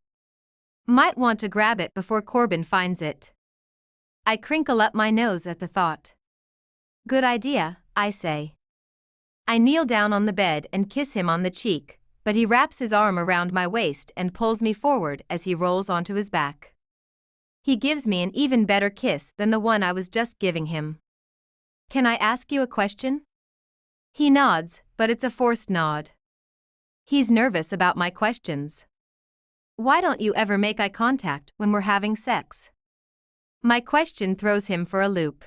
"Might want to grab it before Corbin finds it." I crinkle up my nose at the thought. Good idea, I say. I kneel down on the bed and kiss him on the cheek, but he wraps his arm around my waist and pulls me forward as he rolls onto his back. He gives me an even better kiss than the one I was just giving him. Can I ask you a question? He nods, but it's a forced nod. He's nervous about my questions. Why don't you ever make eye contact when we're having sex? My question throws him for a loop.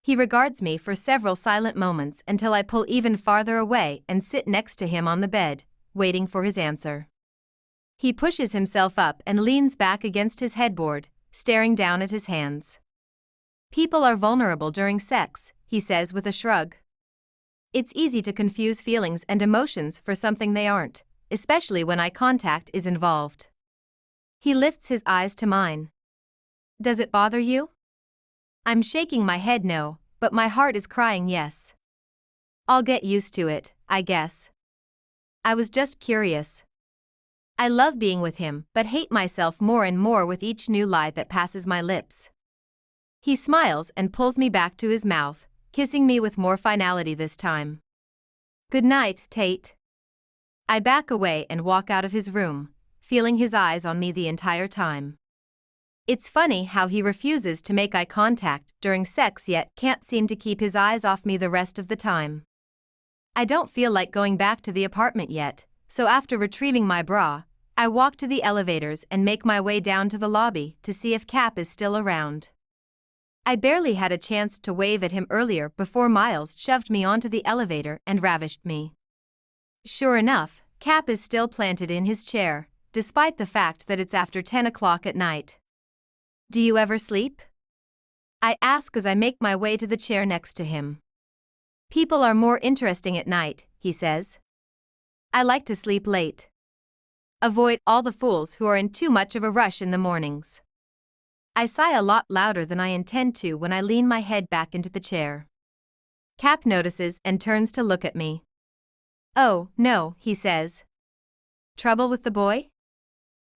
He regards me for several silent moments until I pull even farther away and sit next to him on the bed, waiting for his answer. He pushes himself up and leans back against his headboard, staring down at his hands. People are vulnerable during sex, he says with a shrug. It's easy to confuse feelings and emotions for something they aren't, especially when eye contact is involved. He lifts his eyes to mine. Does it bother you? I'm shaking my head no, but my heart is crying yes. I'll get used to it, I guess. I was just curious. I love being with him, but hate myself more and more with each new lie that passes my lips. He smiles and pulls me back to his mouth, kissing me with more finality this time. Good night, Tate. I back away and walk out of his room, feeling his eyes on me the entire time. It's funny how he refuses to make eye contact during sex yet can't seem to keep his eyes off me the rest of the time. I don't feel like going back to the apartment yet, so after retrieving my bra, I walk to the elevators and make my way down to the lobby to see if Cap is still around. I barely had a chance to wave at him earlier before Miles shoved me onto the elevator and ravished me. Sure enough, Cap is still planted in his chair, despite the fact that it's after 10 o'clock at night. Do you ever sleep? I ask as I make my way to the chair next to him. People are more interesting at night, he says. I like to sleep late. Avoid all the fools who are in too much of a rush in the mornings. I sigh a lot louder than I intend to when I lean my head back into the chair. Cap notices and turns to look at me. Oh, no, he says. Trouble with the boy?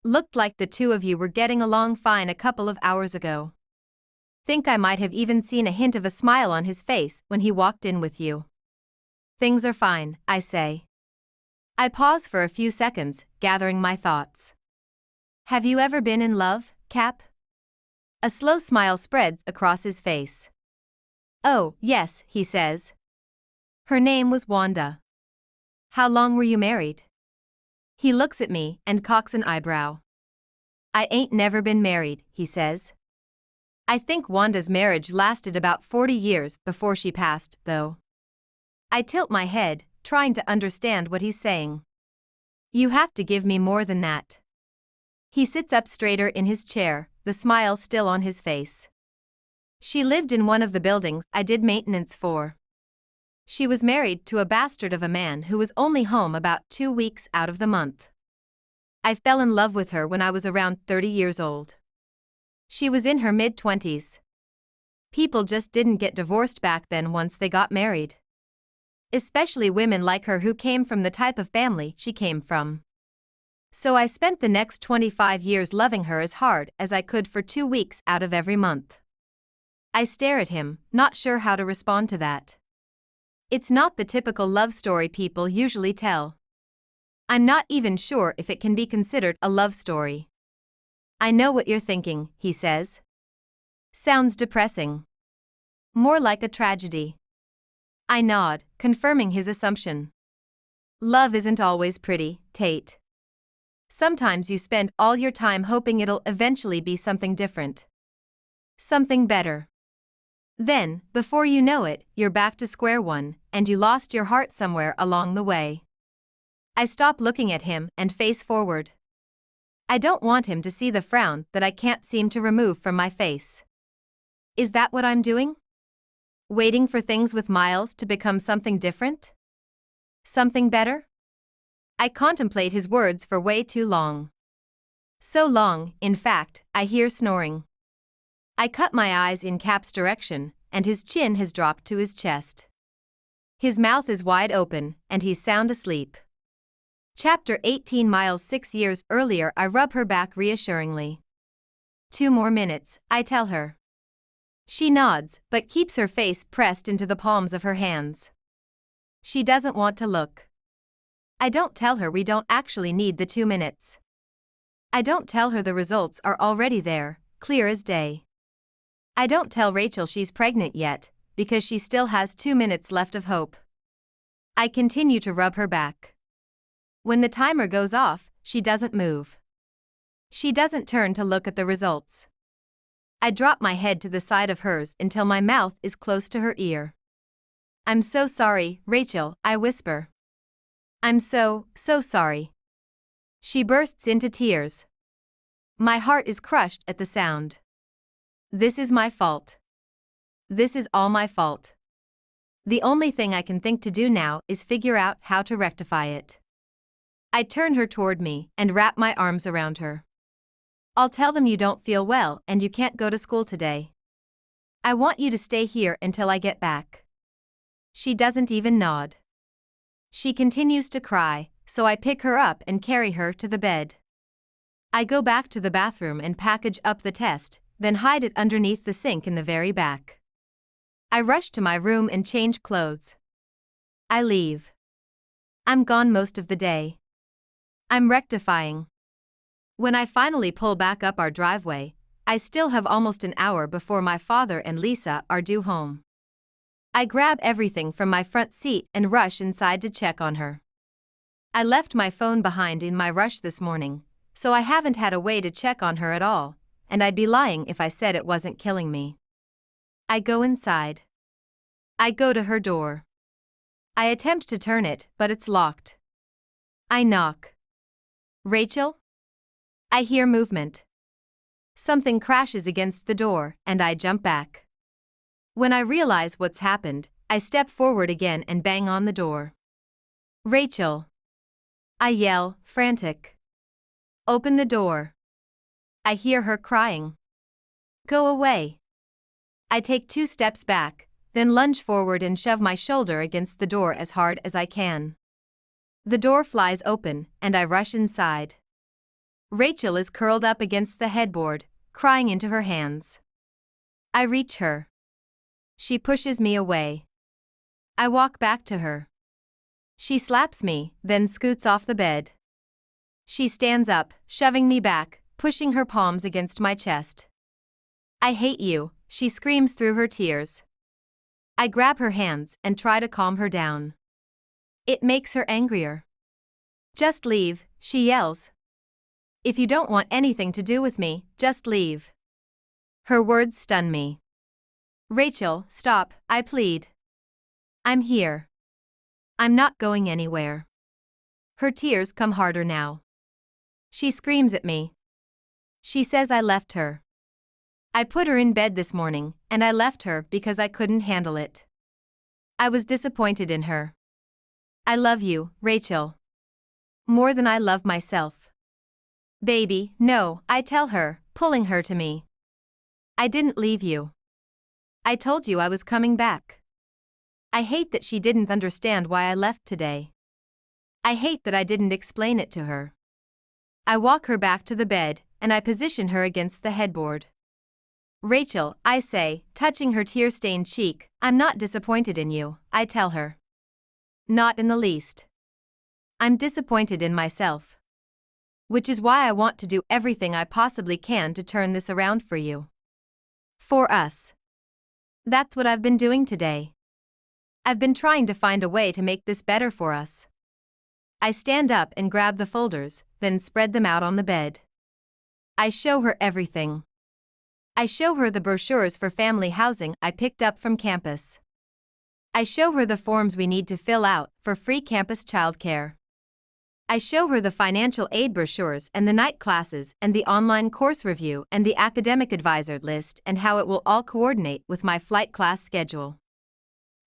Looked like the two of you were getting along fine a couple of hours ago. Think I might have even seen a hint of a smile on his face when he walked in with you. Things are fine, I say. I pause for a few seconds, gathering my thoughts. Have you ever been in love, Cap? A slow smile spreads across his face. Oh, yes, he says. Her name was Wanda. How long were you married? He looks at me and cocks an eyebrow. I ain't never been married, he says. I think Wanda's marriage lasted about 40 years before she passed, though. I tilt my head, trying to understand what he's saying. You have to give me more than that. He sits up straighter in his chair, the smile still on his face. She lived in one of the buildings I did maintenance for. She was married to a bastard of a man who was only home about 2 weeks out of the month. I fell in love with her when I was around 30 years old. She was in her mid-20s. People just didn't get divorced back then once they got married. Especially women like her who came from the type of family she came from. So I spent the next 25 years loving her as hard as I could for 2 weeks out of every month. I stare at him, not sure how to respond to that. It's not the typical love story people usually tell. I'm not even sure if it can be considered a love story. I know what you're thinking, he says. Sounds depressing. More like a tragedy. I nod, confirming his assumption. Love isn't always pretty, Tate. Sometimes you spend all your time hoping it'll eventually be something different. Something better. Then, before you know it, you're back to square one, and you lost your heart somewhere along the way. I stop looking at him and face forward. I don't want him to see the frown that I can't seem to remove from my face. Is that what I'm doing? Waiting for things with Miles to become something different? Something better? I contemplate his words for way too long. So long, in fact, I hear snoring. I cut my eyes in Cap's direction, and his chin has dropped to his chest. His mouth is wide open, and he's sound asleep. Chapter 18. Miles 6 years earlier. I rub her back reassuringly. 2 more minutes, I tell her. She nods, but keeps her face pressed into the palms of her hands. She doesn't want to look. I don't tell her we don't actually need the 2 minutes. I don't tell her the results are already there, clear as day. I don't tell Rachel she's pregnant yet, because she still has 2 minutes left of hope. I continue to rub her back. When the timer goes off, she doesn't move. She doesn't turn to look at the results. I drop my head to the side of hers until my mouth is close to her ear. I'm so sorry, Rachel, I whisper. I'm so sorry. She bursts into tears. My heart is crushed at the sound. This is my fault. This is all my fault. The only thing I can think to do now is figure out how to rectify it. I turn her toward me and wrap my arms around her. I'll tell them you don't feel well and you can't go to school today. I want you to stay here until I get back. She doesn't even nod. She continues to cry, so I pick her up and carry her to the bed. I go back to the bathroom and package up the test, then hide it underneath the sink in the very back. I rush to my room and change clothes. I leave. I'm gone most of the day. I'm rectifying. When I finally pull back up our driveway, I still have almost an hour before my father and Lisa are due home. I grab everything from my front seat and rush inside to check on her. I left my phone behind in my rush this morning, so I haven't had a way to check on her at all, and I'd be lying if I said it wasn't killing me. I go inside. I go to her door. I attempt to turn it, but it's locked. I knock. Rachel? I hear movement. Something crashes against the door, and I jump back. When I realize what's happened, I step forward again and bang on the door. Rachel! I yell, frantic. Open the door. I hear her crying. Go away. I take 2 steps back, then lunge forward and shove my shoulder against the door as hard as I can. The door flies open, and I rush inside. Rachel is curled up against the headboard, crying into her hands. I reach her. She pushes me away. I walk back to her. She slaps me, then scoots off the bed. She stands up, shoving me back, pushing her palms against my chest. I hate you, she screams through her tears. I grab her hands and try to calm her down. It makes her angrier. Just leave, she yells. If you don't want anything to do with me, just leave. Her words stun me. Rachel, stop, I plead. I'm here. I'm not going anywhere. Her tears come harder now. She screams at me. She says I left her. I put her in bed this morning, and I left her because I couldn't handle it. I was disappointed in her. I love you, Rachel. More than I love myself. Baby, no, I tell her, pulling her to me. I didn't leave you. I told you I was coming back. I hate that she didn't understand why I left today. I hate that I didn't explain it to her. I walk her back to the bed, and I position her against the headboard. Rachel, I say, touching her tear-stained cheek, I'm not disappointed in you, I tell her. Not in the least. I'm disappointed in myself. Which is why I want to do everything I possibly can to turn this around for you. For us. That's what I've been doing today. I've been trying to find a way to make this better for us. I stand up and grab the folders, then spread them out on the bed. I show her everything. I show her the brochures for family housing I picked up from campus. I show her the forms we need to fill out for free campus childcare. I show her the financial aid brochures and the night classes and the online course review and the academic advisor list and how it will all coordinate with my flight class schedule.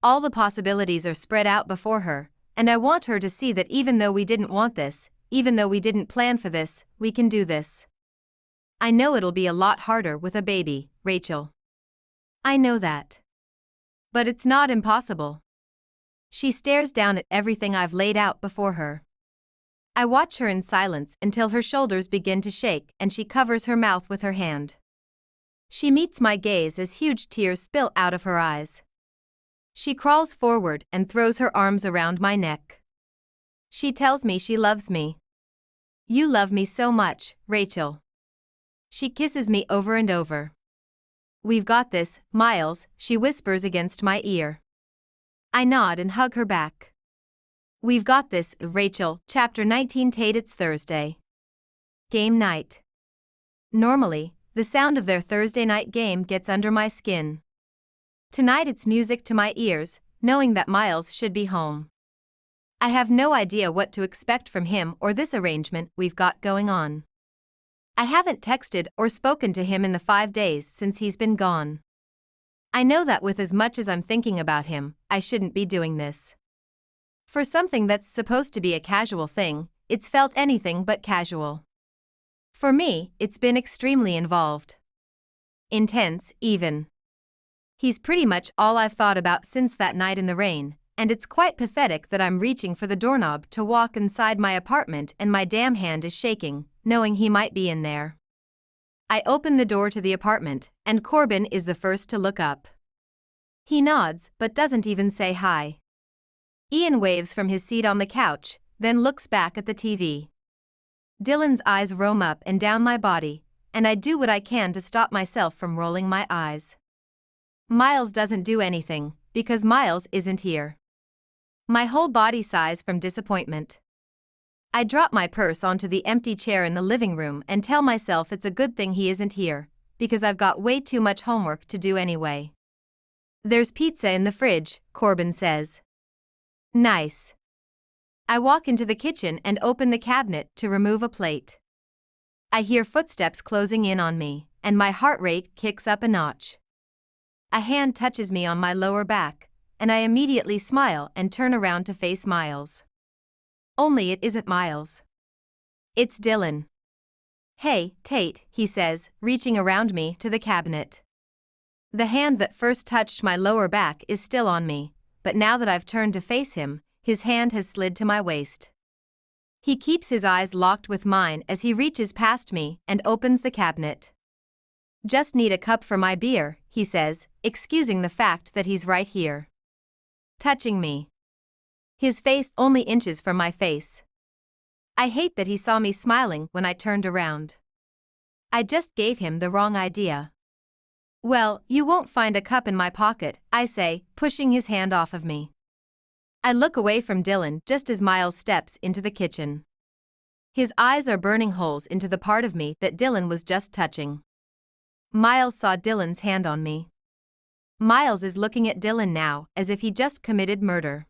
All the possibilities are spread out before her, and I want her to see that even though we didn't want this, even though we didn't plan for this, we can do this. I know it'll be a lot harder with a baby, Rachel. I know that. But it's not impossible. She stares down at everything I've laid out before her. I watch her in silence until her shoulders begin to shake and she covers her mouth with her hand. She meets my gaze as huge tears spill out of her eyes. She crawls forward and throws her arms around my neck. She tells me she loves me. You love me so much, Rachel. She kisses me over and over. We've got this, Miles, she whispers against my ear. I nod and hug her back. We've got this, Rachel. Chapter 19. Tate. It's Thursday. Game night. Normally, the sound of their Thursday night game gets under my skin. Tonight it's music to my ears, knowing that Miles should be home. I have no idea what to expect from him or this arrangement we've got going on. I haven't texted or spoken to him in the 5 days since he's been gone. I know that with as much as I'm thinking about him, I shouldn't be doing this. For something that's supposed to be a casual thing, it's felt anything but casual. For me, it's been extremely involved. Intense, even. He's pretty much all I've thought about since that night in the rain, and it's quite pathetic that I'm reaching for the doorknob to walk inside my apartment and my damn hand is shaking, knowing he might be in there. I open the door to the apartment, and Corbin is the first to look up. He nods, but doesn't even say hi. Ian waves from his seat on the couch, then looks back at the TV. Dylan's eyes roam up and down my body, and I do what I can to stop myself from rolling my eyes. Miles doesn't do anything, because Miles isn't here. My whole body sighs from disappointment. I drop my purse onto the empty chair in the living room and tell myself it's a good thing he isn't here, because I've got way too much homework to do anyway. There's pizza in the fridge, Corbin says. Nice. I walk into the kitchen and open the cabinet to remove a plate. I hear footsteps closing in on me, and my heart rate kicks up a notch. A hand touches me on my lower back, and I immediately smile and turn around to face Miles. Only it isn't Miles. It's Dylan. Hey, Tate, he says, reaching around me to the cabinet. The hand that first touched my lower back is still on me, but now that I've turned to face him, his hand has slid to my waist. He keeps his eyes locked with mine as he reaches past me and opens the cabinet. Just need a cup for my beer, he says, excusing the fact that he's right here. Touching me. His face only inches from my face. I hate that he saw me smiling when I turned around. I just gave him the wrong idea. Well, you won't find a cup in my pocket, I say, pushing his hand off of me. I look away from Dylan just as Miles steps into the kitchen. His eyes are burning holes into the part of me that Dylan was just touching. Miles saw Dylan's hand on me. Miles is looking at Dylan now as if he just committed murder.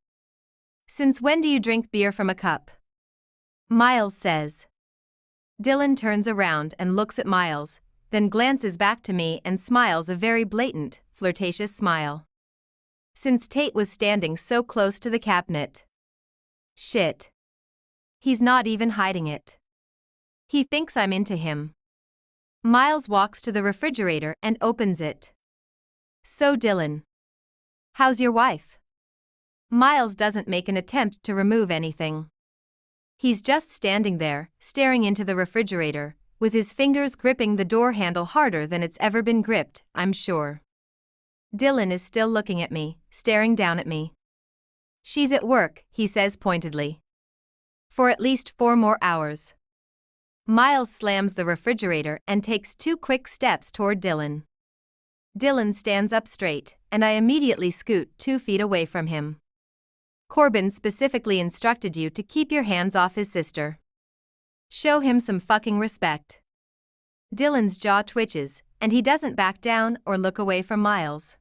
Since when do you drink beer from a cup? Miles says. Dylan turns around and looks at Miles, then glances back to me and smiles a very blatant, flirtatious smile. Since Tate was standing so close to the cabinet. Shit. He's not even hiding it. He thinks I'm into him. Miles walks to the refrigerator and opens it. So Dylan. How's your wife? Miles doesn't make an attempt to remove anything. He's just standing there, staring into the refrigerator, with his fingers gripping the door handle harder than it's ever been gripped, I'm sure. Dylan is still looking at me, staring down at me. She's at work, he says pointedly. For at least 4 more hours. Miles slams the refrigerator and takes 2 quick steps toward Dylan. Dylan stands up straight, and I immediately scoot 2 feet away from him. Corbin specifically instructed you to keep your hands off his sister. Show him some fucking respect. Dylan's jaw twitches, and he doesn't back down or look away from Miles.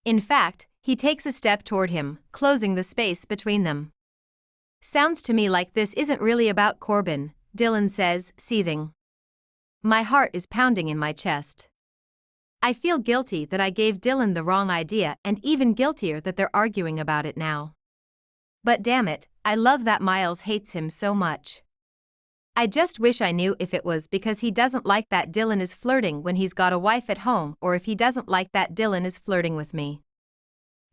In fact, he takes a step toward him, closing the space between them. Sounds to me like this isn't really about Corbin, Dylan says, seething. My heart is pounding in my chest. I feel guilty that I gave Dylan the wrong idea and even guiltier that they're arguing about it now. But damn it, I love that Miles hates him so much. I just wish I knew if it was because he doesn't like that Dylan is flirting when he's got a wife at home or if he doesn't like that Dylan is flirting with me.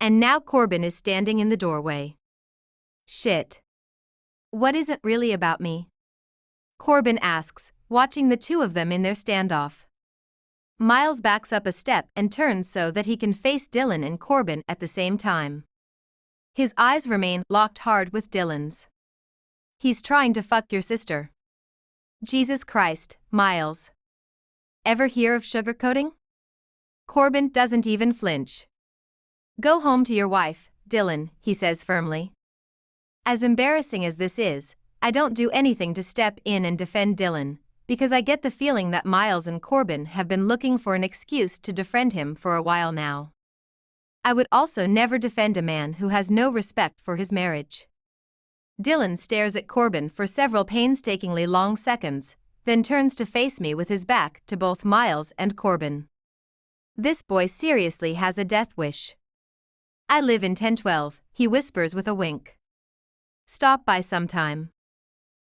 And now Corbin is standing in the doorway. Shit. What is it really about me? Corbin asks, watching the two of them in their standoff. Miles backs up a step and turns so that he can face Dylan and Corbin at the same time. His eyes remain locked hard with Dylan's. He's trying to fuck your sister. Jesus Christ, Miles. Ever hear of sugarcoating? Corbin doesn't even flinch. Go home to your wife, Dylan, he says firmly. As embarrassing as this is, I don't do anything to step in and defend Dylan, because I get the feeling that Miles and Corbin have been looking for an excuse to defriend him for a while now. I would also never defend a man who has no respect for his marriage. Dylan stares at Corbin for several painstakingly long seconds, then turns to face me with his back to both Miles and Corbin. This boy seriously has a death wish. I live in 1012, he whispers with a wink. Stop by sometime.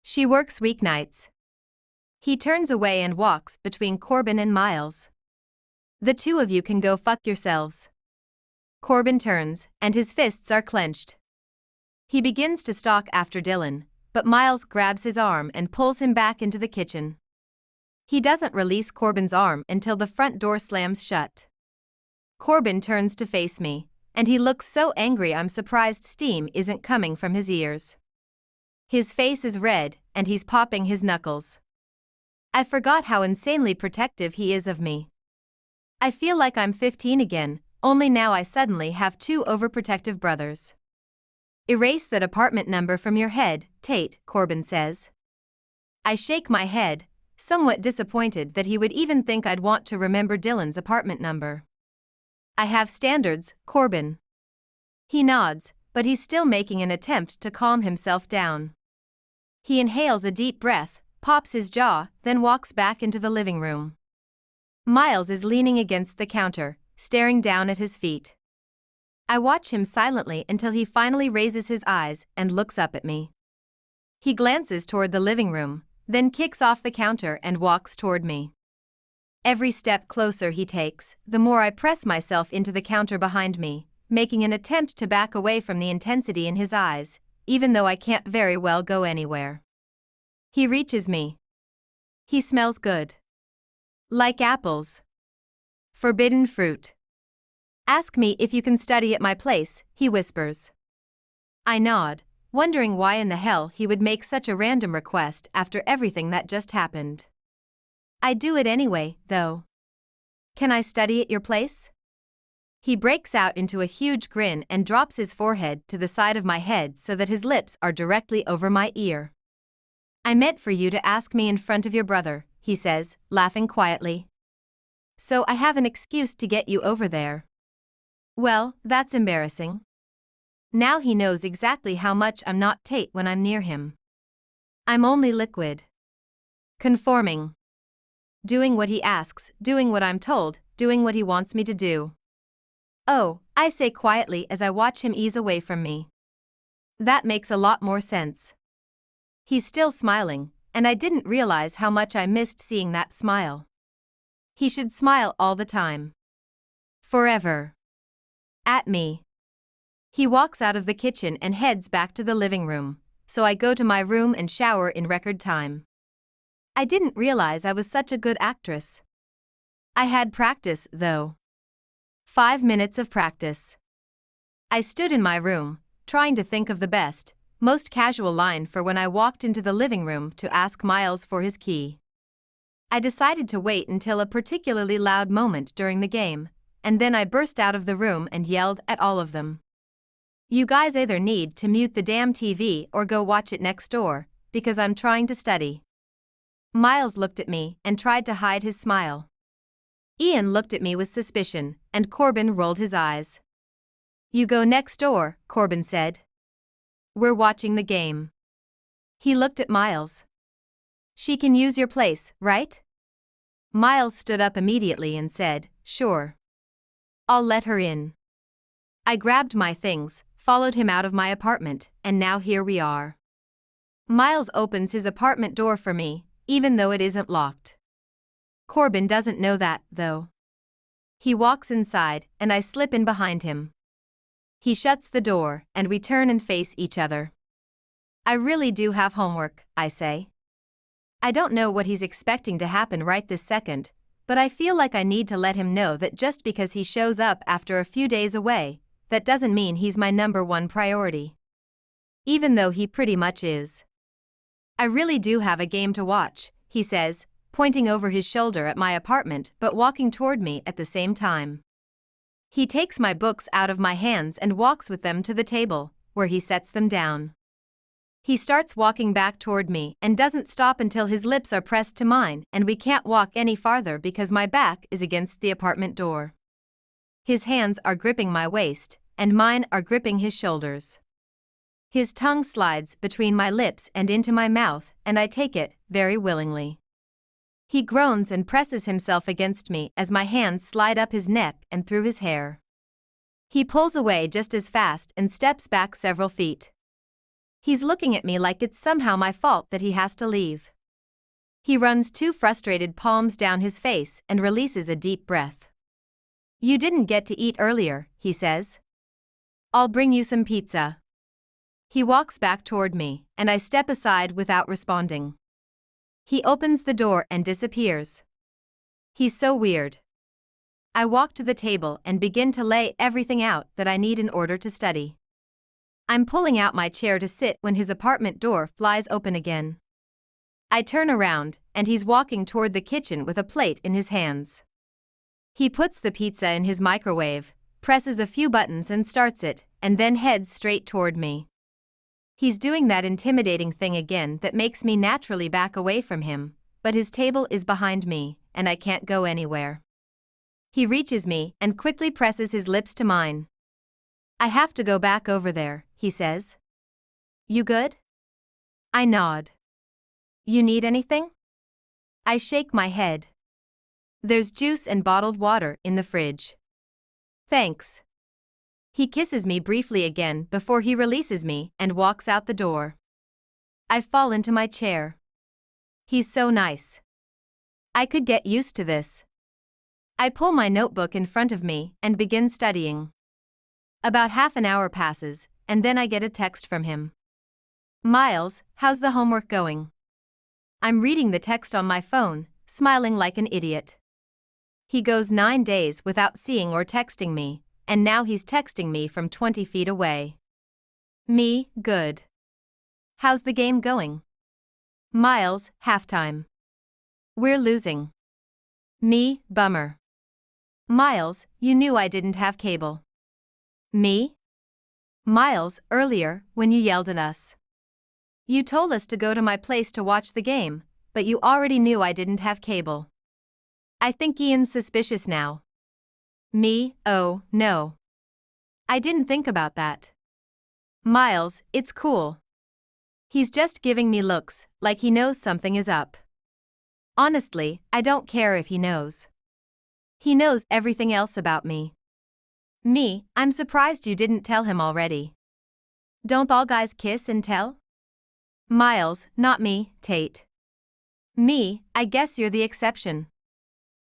She works weeknights. He turns away and walks between Corbin and Miles. The two of you can go fuck yourselves. Corbin turns, and his fists are clenched. He begins to stalk after Dylan, but Miles grabs his arm and pulls him back into the kitchen. He doesn't release Corbin's arm until the front door slams shut. Corbin turns to face me, and he looks so angry I'm surprised steam isn't coming from his ears. His face is red, and he's popping his knuckles. I forgot how insanely protective he is of me. I feel like I'm 15 again, only now I suddenly have two overprotective brothers. Erase that apartment number from your head, Tate, Corbin says. I shake my head, somewhat disappointed that he would even think I'd want to remember Dylan's apartment number. I have standards, Corbin. He nods, but he's still making an attempt to calm himself down. He inhales a deep breath, pops his jaw, then walks back into the living room. Miles is leaning against the counter, staring down at his feet. I watch him silently until he finally raises his eyes and looks up at me. He glances toward the living room, then kicks off the counter and walks toward me. Every step closer he takes, the more I press myself into the counter behind me, making an attempt to back away from the intensity in his eyes, even though I can't very well go anywhere. He reaches me. He smells good. Like apples. Forbidden fruit. Ask me if you can study at my place, he whispers. I nod, wondering why in the hell he would make such a random request after everything that just happened. I do it anyway, though. Can I study at your place? He breaks out into a huge grin and drops his forehead to the side of my head so that his lips are directly over my ear. I meant for you to ask me in front of your brother, he says, laughing quietly. So I have an excuse to get you over there. Well, that's embarrassing. Now he knows exactly how much I'm not Tate when I'm near him. I'm only liquid. Conforming. Doing what he asks, doing what I'm told, doing what he wants me to do. Oh, I say quietly as I watch him ease away from me. That makes a lot more sense. He's still smiling, and I didn't realize how much I missed seeing that smile. He should smile all the time. Forever. At me. He walks out of the kitchen and heads back to the living room, so I go to my room and shower in record time. I didn't realize I was such a good actress. I had practice, though. 5 minutes of practice. I stood in my room, trying to think of the best, most casual line for when I walked into the living room to ask Miles for his key. I decided to wait until a particularly loud moment during the game, and then I burst out of the room and yelled at all of them. You guys either need to mute the damn TV or go watch it next door, because I'm trying to study. Miles looked at me and tried to hide his smile. Ian looked at me with suspicion, and Corbin rolled his eyes. You go next door, Corbin said. We're watching the game. He looked at Miles. She can use your place, right? Miles stood up immediately and said, sure. I'll let her in. I grabbed my things, followed him out of my apartment, and now here we are. Miles opens his apartment door for me, even though it isn't locked. Corbin doesn't know that, though. He walks inside, and I slip in behind him. He shuts the door, and we turn and face each other. I really do have homework, I say. I don't know what he's expecting to happen right this second, But I feel like I need to let him know that just because he shows up after a few days away, that doesn't mean he's my #1 priority. Even though he pretty much is. I really do have a game to watch, he says, pointing over his shoulder at my apartment but walking toward me at the same time. He takes my books out of my hands and walks with them to the table, where he sets them down. He starts walking back toward me and doesn't stop until his lips are pressed to mine and we can't walk any farther because my back is against the apartment door. His hands are gripping my waist, and mine are gripping his shoulders. His tongue slides between my lips and into my mouth, and I take it, very willingly. He groans and presses himself against me as my hands slide up his neck and through his hair. He pulls away just as fast and steps back several feet. He's looking at me like it's somehow my fault that he has to leave. He runs 2 frustrated palms down his face and releases a deep breath. "You didn't get to eat earlier," he says. "I'll bring you some pizza." He walks back toward me, and I step aside without responding. He opens the door and disappears. He's so weird. I walk to the table and begin to lay everything out that I need in order to study. I'm pulling out my chair to sit when his apartment door flies open again. I turn around, and he's walking toward the kitchen with a plate in his hands. He puts the pizza in his microwave, presses a few buttons and starts it, and then heads straight toward me. He's doing that intimidating thing again that makes me naturally back away from him, but his table is behind me, and I can't go anywhere. He reaches me and quickly presses his lips to mine. "I have to go back over there," he says. "You good?" I nod. "You need anything?" I shake my head. "There's juice and bottled water in the fridge." "Thanks." He kisses me briefly again before he releases me and walks out the door. I fall into my chair. He's so nice. I could get used to this. I pull my notebook in front of me and begin studying. About half an hour passes, and then I get a text from him. "Miles, how's the homework going?" I'm reading the text on my phone, smiling like an idiot. He goes 9 days without seeing or texting me, and now he's texting me from 20 feet away. Me, good. "How's the game going?" Miles, halftime. "We're losing." Me, bummer. Miles, you knew I didn't have cable. Me? Miles, earlier, when you yelled at us. You told us to go to my place to watch the game, but you already knew I didn't have cable. I think Ian's suspicious now. Me, oh, no. I didn't think about that. Miles, it's cool. He's just giving me looks, like he knows something is up. Honestly, I don't care if he knows. He knows everything else about me. Me, I'm surprised you didn't tell him already. Don't all guys kiss and tell? Miles, not me, Tate. Me, I guess you're the exception.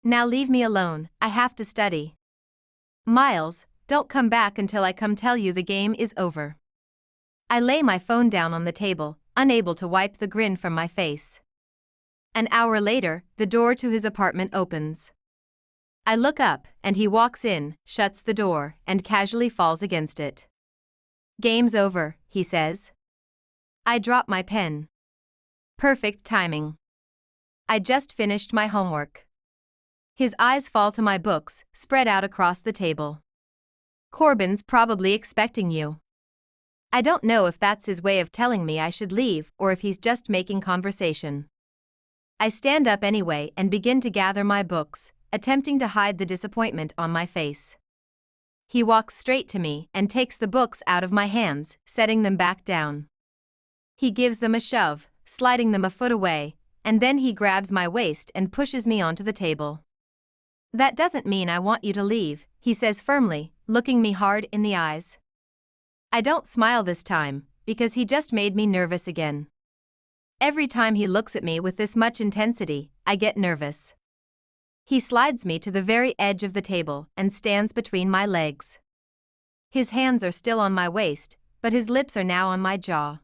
Now leave me alone, I have to study. Miles, don't come back until I come tell you the game is over. I lay my phone down on the table, unable to wipe the grin from my face. An hour later, the door to his apartment opens. I look up, and he walks in, shuts the door, and casually falls against it. "Game's over," he says. I drop my pen. Perfect timing. I just finished my homework. His eyes fall to my books, spread out across the table. "Corbin's probably expecting you." I don't know if that's his way of telling me I should leave or if he's just making conversation. I stand up anyway and begin to gather my books, attempting to hide the disappointment on my face. He walks straight to me and takes the books out of my hands, setting them back down. He gives them a shove, sliding them a foot away, and then he grabs my waist and pushes me onto the table. "That doesn't mean I want you to leave," he says firmly, looking me hard in the eyes. I don't smile this time, because he just made me nervous again. Every time he looks at me with this much intensity, I get nervous. He slides me to the very edge of the table and stands between my legs. His hands are still on my waist, but his lips are now on my jaw.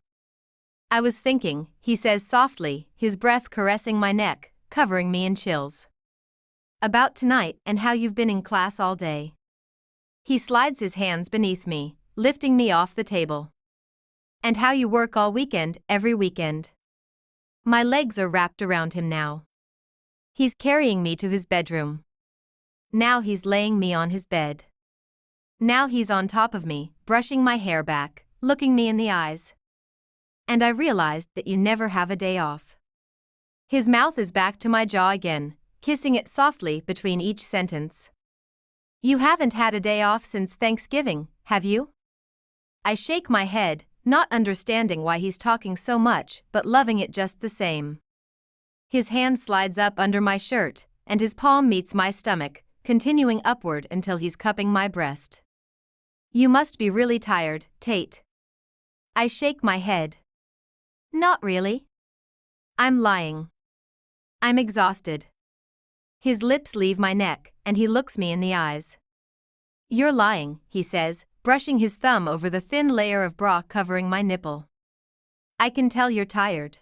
"I was thinking," he says softly, his breath caressing my neck, covering me in chills. About tonight and how you've been in class all day. He slides his hands beneath me, lifting me off the table. And how you work all weekend, every weekend. My legs are wrapped around him now. He's carrying me to his bedroom. Now he's laying me on his bed. Now he's on top of me, brushing my hair back, looking me in the eyes. And I realized that you never have a day off. His mouth is back to my jaw again, kissing it softly between each sentence. You haven't had a day off since Thanksgiving, have you? I shake my head, not understanding why he's talking so much but loving it just the same. His hand slides up under my shirt, and his palm meets my stomach, continuing upward until he's cupping my breast. You must be really tired, Tate. I shake my head. Not really. I'm lying. I'm exhausted. His lips leave my neck, and he looks me in the eyes. You're lying, he says, brushing his thumb over the thin layer of bra covering my nipple. I can tell you're tired.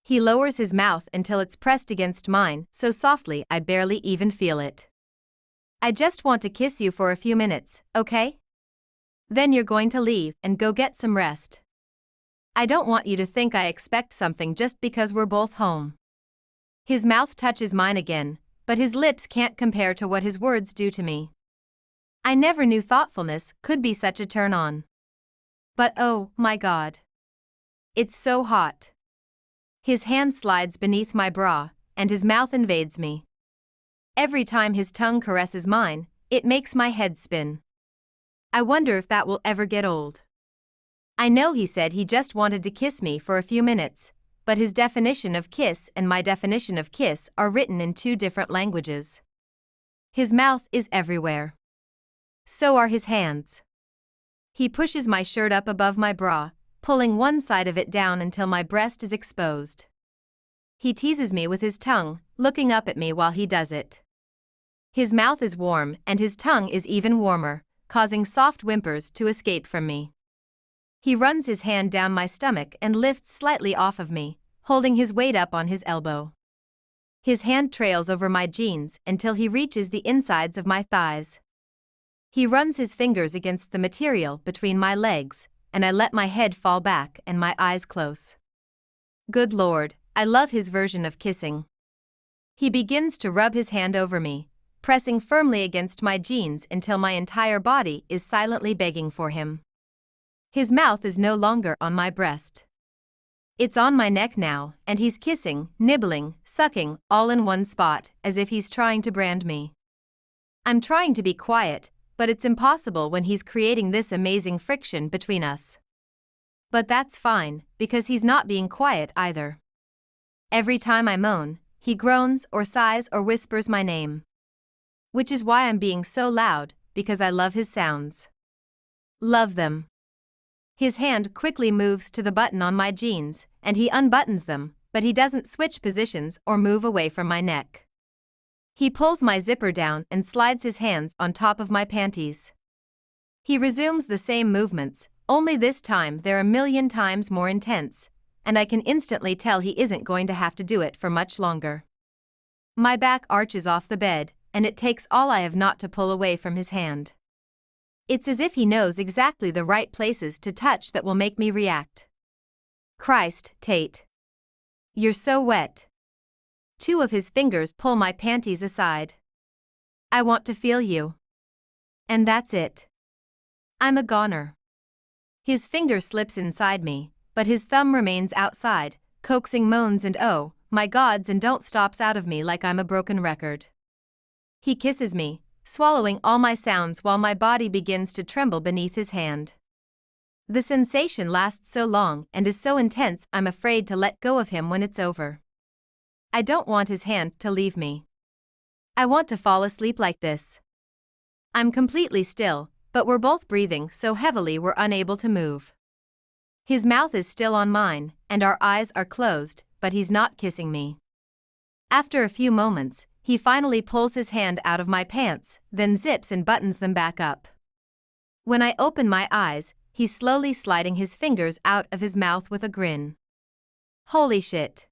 He lowers his mouth until it's pressed against mine, so softly I barely even feel it. I just want to kiss you for a few minutes, okay? Then you're going to leave and go get some rest. I don't want you to think I expect something just because we're both home. His mouth touches mine again, but his lips can't compare to what his words do to me. I never knew thoughtfulness could be such a turn on. But oh, my God. It's so hot. His hand slides beneath my bra, and his mouth invades me. Every time his tongue caresses mine, it makes my head spin. I wonder if that will ever get old. I know he said he just wanted to kiss me for a few minutes, but his definition of kiss and my definition of kiss are written in two different languages. His mouth is everywhere. So are his hands. He pushes my shirt up above my bra, pulling one side of it down until my breast is exposed. He teases me with his tongue, looking up at me while he does it. His mouth is warm and his tongue is even warmer, causing soft whimpers to escape from me. He runs his hand down my stomach and lifts slightly off of me, holding his weight up on his elbow. His hand trails over my jeans until he reaches the insides of my thighs. He runs his fingers against the material between my legs, and I let my head fall back and my eyes close. Good Lord, I love his version of kissing. He begins to rub his hand over me, pressing firmly against my jeans until my entire body is silently begging for him. His mouth is no longer on my breast. It's on my neck now, and he's kissing, nibbling, sucking, all in one spot, as if he's trying to brand me. I'm trying to be quiet, but it's impossible when he's creating this amazing friction between us. But that's fine, because he's not being quiet either. Every time I moan, he groans or sighs or whispers my name. Which is why I'm being so loud, because I love his sounds. Love them. His hand quickly moves to the button on my jeans, and he unbuttons them, but he doesn't switch positions or move away from my neck. He pulls my zipper down and slides his hands on top of my panties. He resumes the same movements, only this time they're a million times more intense, and I can instantly tell he isn't going to have to do it for much longer. My back arches off the bed, and it takes all I have not to pull away from his hand. It's as if he knows exactly the right places to touch that will make me react. Christ, Tate. You're so wet. Two of his fingers pull my panties aside. I want to feel you. And that's it. I'm a goner. His finger slips inside me, but his thumb remains outside, coaxing moans and oh, my gods and don't stops out of me like I'm a broken record. He kisses me, swallowing all my sounds while my body begins to tremble beneath his hand. The sensation lasts so long and is so intense I'm afraid to let go of him when it's over. I don't want his hand to leave me. I want to fall asleep like this. I'm completely still, but we're both breathing so heavily we're unable to move. His mouth is still on mine, and our eyes are closed, but he's not kissing me. After a few moments, he finally pulls his hand out of my pants, then zips and buttons them back up. When I open my eyes, he's slowly sliding his fingers out of his mouth with a grin. Holy shit.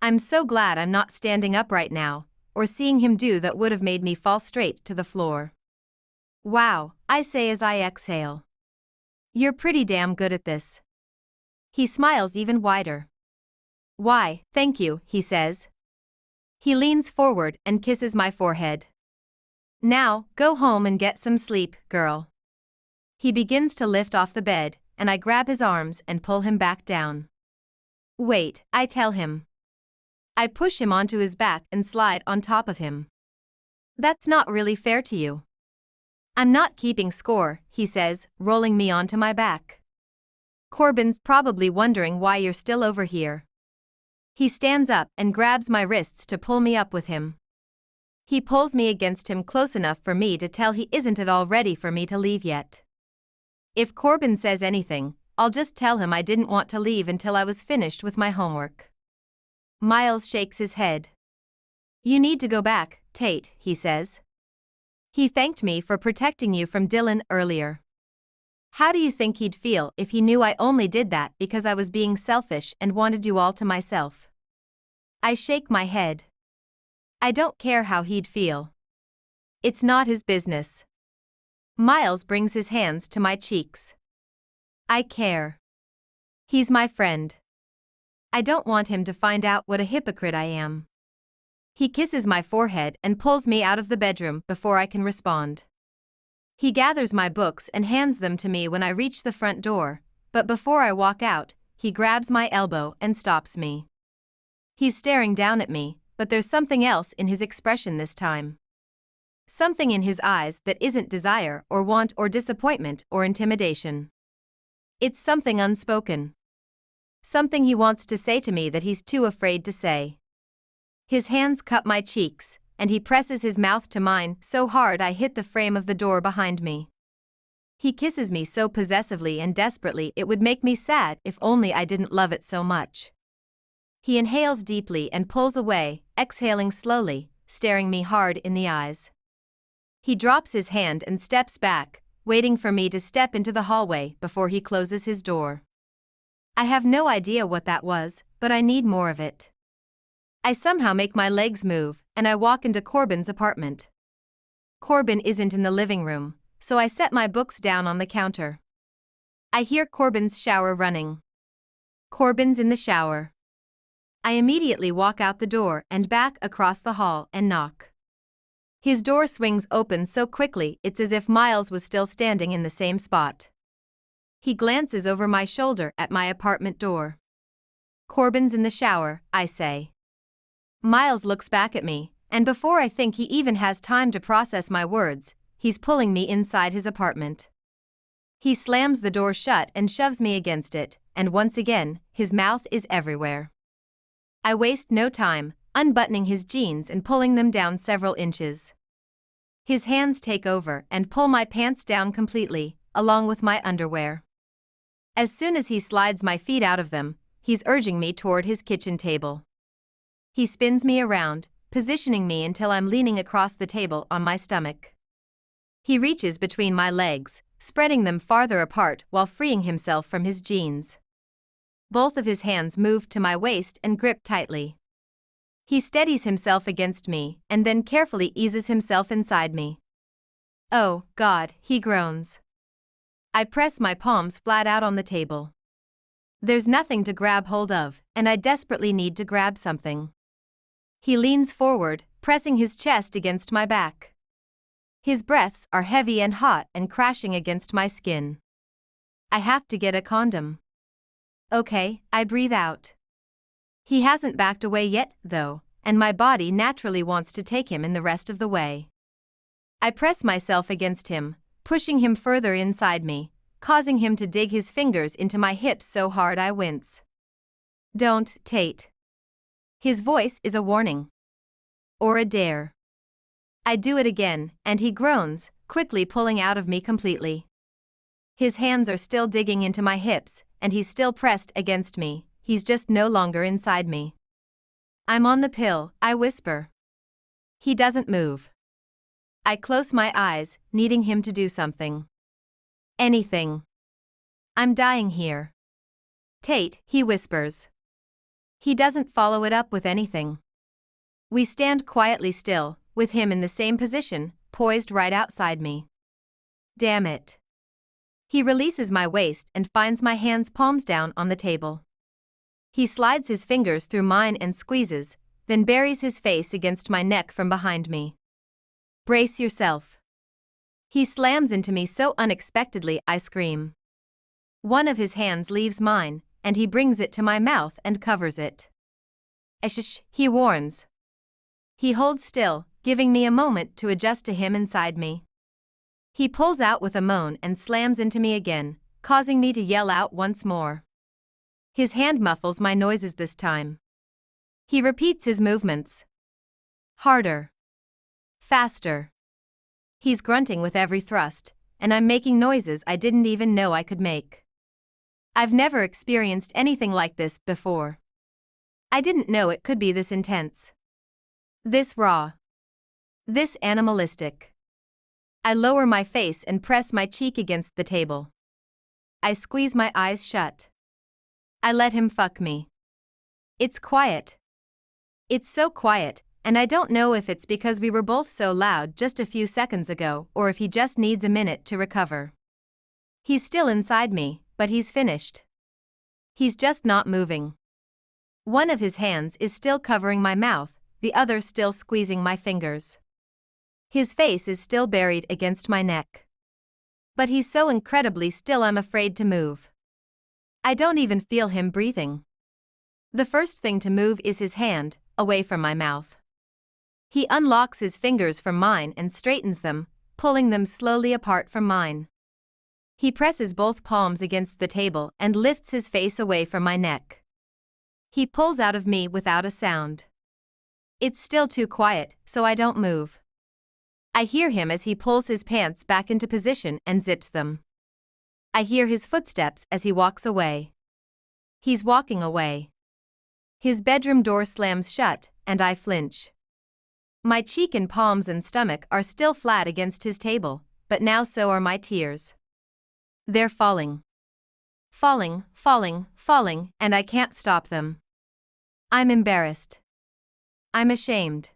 I'm so glad I'm not standing up right now, or seeing him do that would have made me fall straight to the floor. Wow, I say as I exhale. You're pretty damn good at this. He smiles even wider. Why, thank you, he says. He leans forward and kisses my forehead. Now, go home and get some sleep, girl. He begins to lift off the bed, and I grab his arms and pull him back down. Wait, I tell him. I push him onto his back and slide on top of him. That's not really fair to you. I'm not keeping score, he says, rolling me onto my back. Corbin's probably wondering why you're still over here. He stands up and grabs my wrists to pull me up with him. He pulls me against him close enough for me to tell he isn't at all ready for me to leave yet. If Corbin says anything, I'll just tell him I didn't want to leave until I was finished with my homework. Miles shakes his head. You need to go back, Tate, he says. He thanked me for protecting you from Dylan earlier. How do you think he'd feel if he knew I only did that because I was being selfish and wanted you all to myself? I shake my head. I don't care how he'd feel. It's not his business. Miles brings his hands to my cheeks. I care. He's my friend. I don't want him to find out what a hypocrite I am. He kisses my forehead and pulls me out of the bedroom before I can respond. He gathers my books and hands them to me when I reach the front door, but before I walk out, he grabs my elbow and stops me. He's staring down at me, but there's something else in his expression this time. Something in his eyes that isn't desire or want or disappointment or intimidation. It's something unspoken. Something he wants to say to me that he's too afraid to say. His hands cup my cheeks, and he presses his mouth to mine so hard I hit the frame of the door behind me. He kisses me so possessively and desperately it would make me sad if only I didn't love it so much. He inhales deeply and pulls away, exhaling slowly, staring me hard in the eyes. He drops his hand and steps back, waiting for me to step into the hallway before he closes his door. I have no idea what that was, but I need more of it. I somehow make my legs move, and I walk into Corbin's apartment. Corbin isn't in the living room, so I set my books down on the counter. I hear Corbin's shower running. Corbin's in the shower. I immediately walk out the door and back across the hall and knock. His door swings open so quickly it's as if Miles was still standing in the same spot. He glances over my shoulder at my apartment door. Corbin's in the shower, I say. Miles looks back at me, and before I think he even has time to process my words, he's pulling me inside his apartment. He slams the door shut and shoves me against it, and once again, his mouth is everywhere. I waste no time, unbuttoning his jeans and pulling them down several inches. His hands take over and pull my pants down completely, along with my underwear. As soon as he slides my feet out of them, he's urging me toward his kitchen table. He spins me around, positioning me until I'm leaning across the table on my stomach. He reaches between my legs, spreading them farther apart while freeing himself from his jeans. Both of his hands move to my waist and grip tightly. He steadies himself against me and then carefully eases himself inside me. Oh, God, he groans. I press my palms flat out on the table. There's nothing to grab hold of, and I desperately need to grab something. He leans forward, pressing his chest against my back. His breaths are heavy and hot and crashing against my skin. I have to get a condom. Okay, I breathe out. He hasn't backed away yet, though, and my body naturally wants to take him in the rest of the way. I press myself against him, pushing him further inside me, causing him to dig his fingers into my hips so hard I wince. Don't, Tate. His voice is a warning. Or a dare. I do it again, and he groans, quickly pulling out of me completely. His hands are still digging into my hips, and he's still pressed against me, he's just no longer inside me. I'm on the pill, I whisper. He doesn't move. I close my eyes, needing him to do something. Anything. I'm dying here. Tate, he whispers. He doesn't follow it up with anything. We stand quietly still, with him in the same position, poised right outside me. Damn it. He releases my waist and finds my hands palms down on the table. He slides his fingers through mine and squeezes, then buries his face against my neck from behind me. Brace yourself. He slams into me so unexpectedly I scream. One of his hands leaves mine, and he brings it to my mouth and covers it. Shh, he warns. He holds still, giving me a moment to adjust to him inside me. He pulls out with a moan and slams into me again, causing me to yell out once more. His hand muffles my noises this time. He repeats his movements. Harder. Faster. He's grunting with every thrust, and I'm making noises I didn't even know I could make. I've never experienced anything like this before. I didn't know it could be this intense. This raw. This animalistic. I lower my face and press my cheek against the table. I squeeze my eyes shut. I let him fuck me. It's quiet. It's so quiet, and I don't know if it's because we were both so loud just a few seconds ago or if he just needs a minute to recover. He's still inside me, but he's finished. He's just not moving. One of his hands is still covering my mouth, the other still squeezing my fingers. His face is still buried against my neck. But he's so incredibly still I'm afraid to move. I don't even feel him breathing. The first thing to move is his hand, away from my mouth. He unlocks his fingers from mine and straightens them, pulling them slowly apart from mine. He presses both palms against the table and lifts his face away from my neck. He pulls out of me without a sound. It's still too quiet, so I don't move. I hear him as he pulls his pants back into position and zips them. I hear his footsteps as he walks away. He's walking away. His bedroom door slams shut, and I flinch. My cheek and palms and stomach are still flat against his table, but now so are my tears. They're falling. Falling, falling, falling, and I can't stop them. I'm embarrassed. I'm ashamed.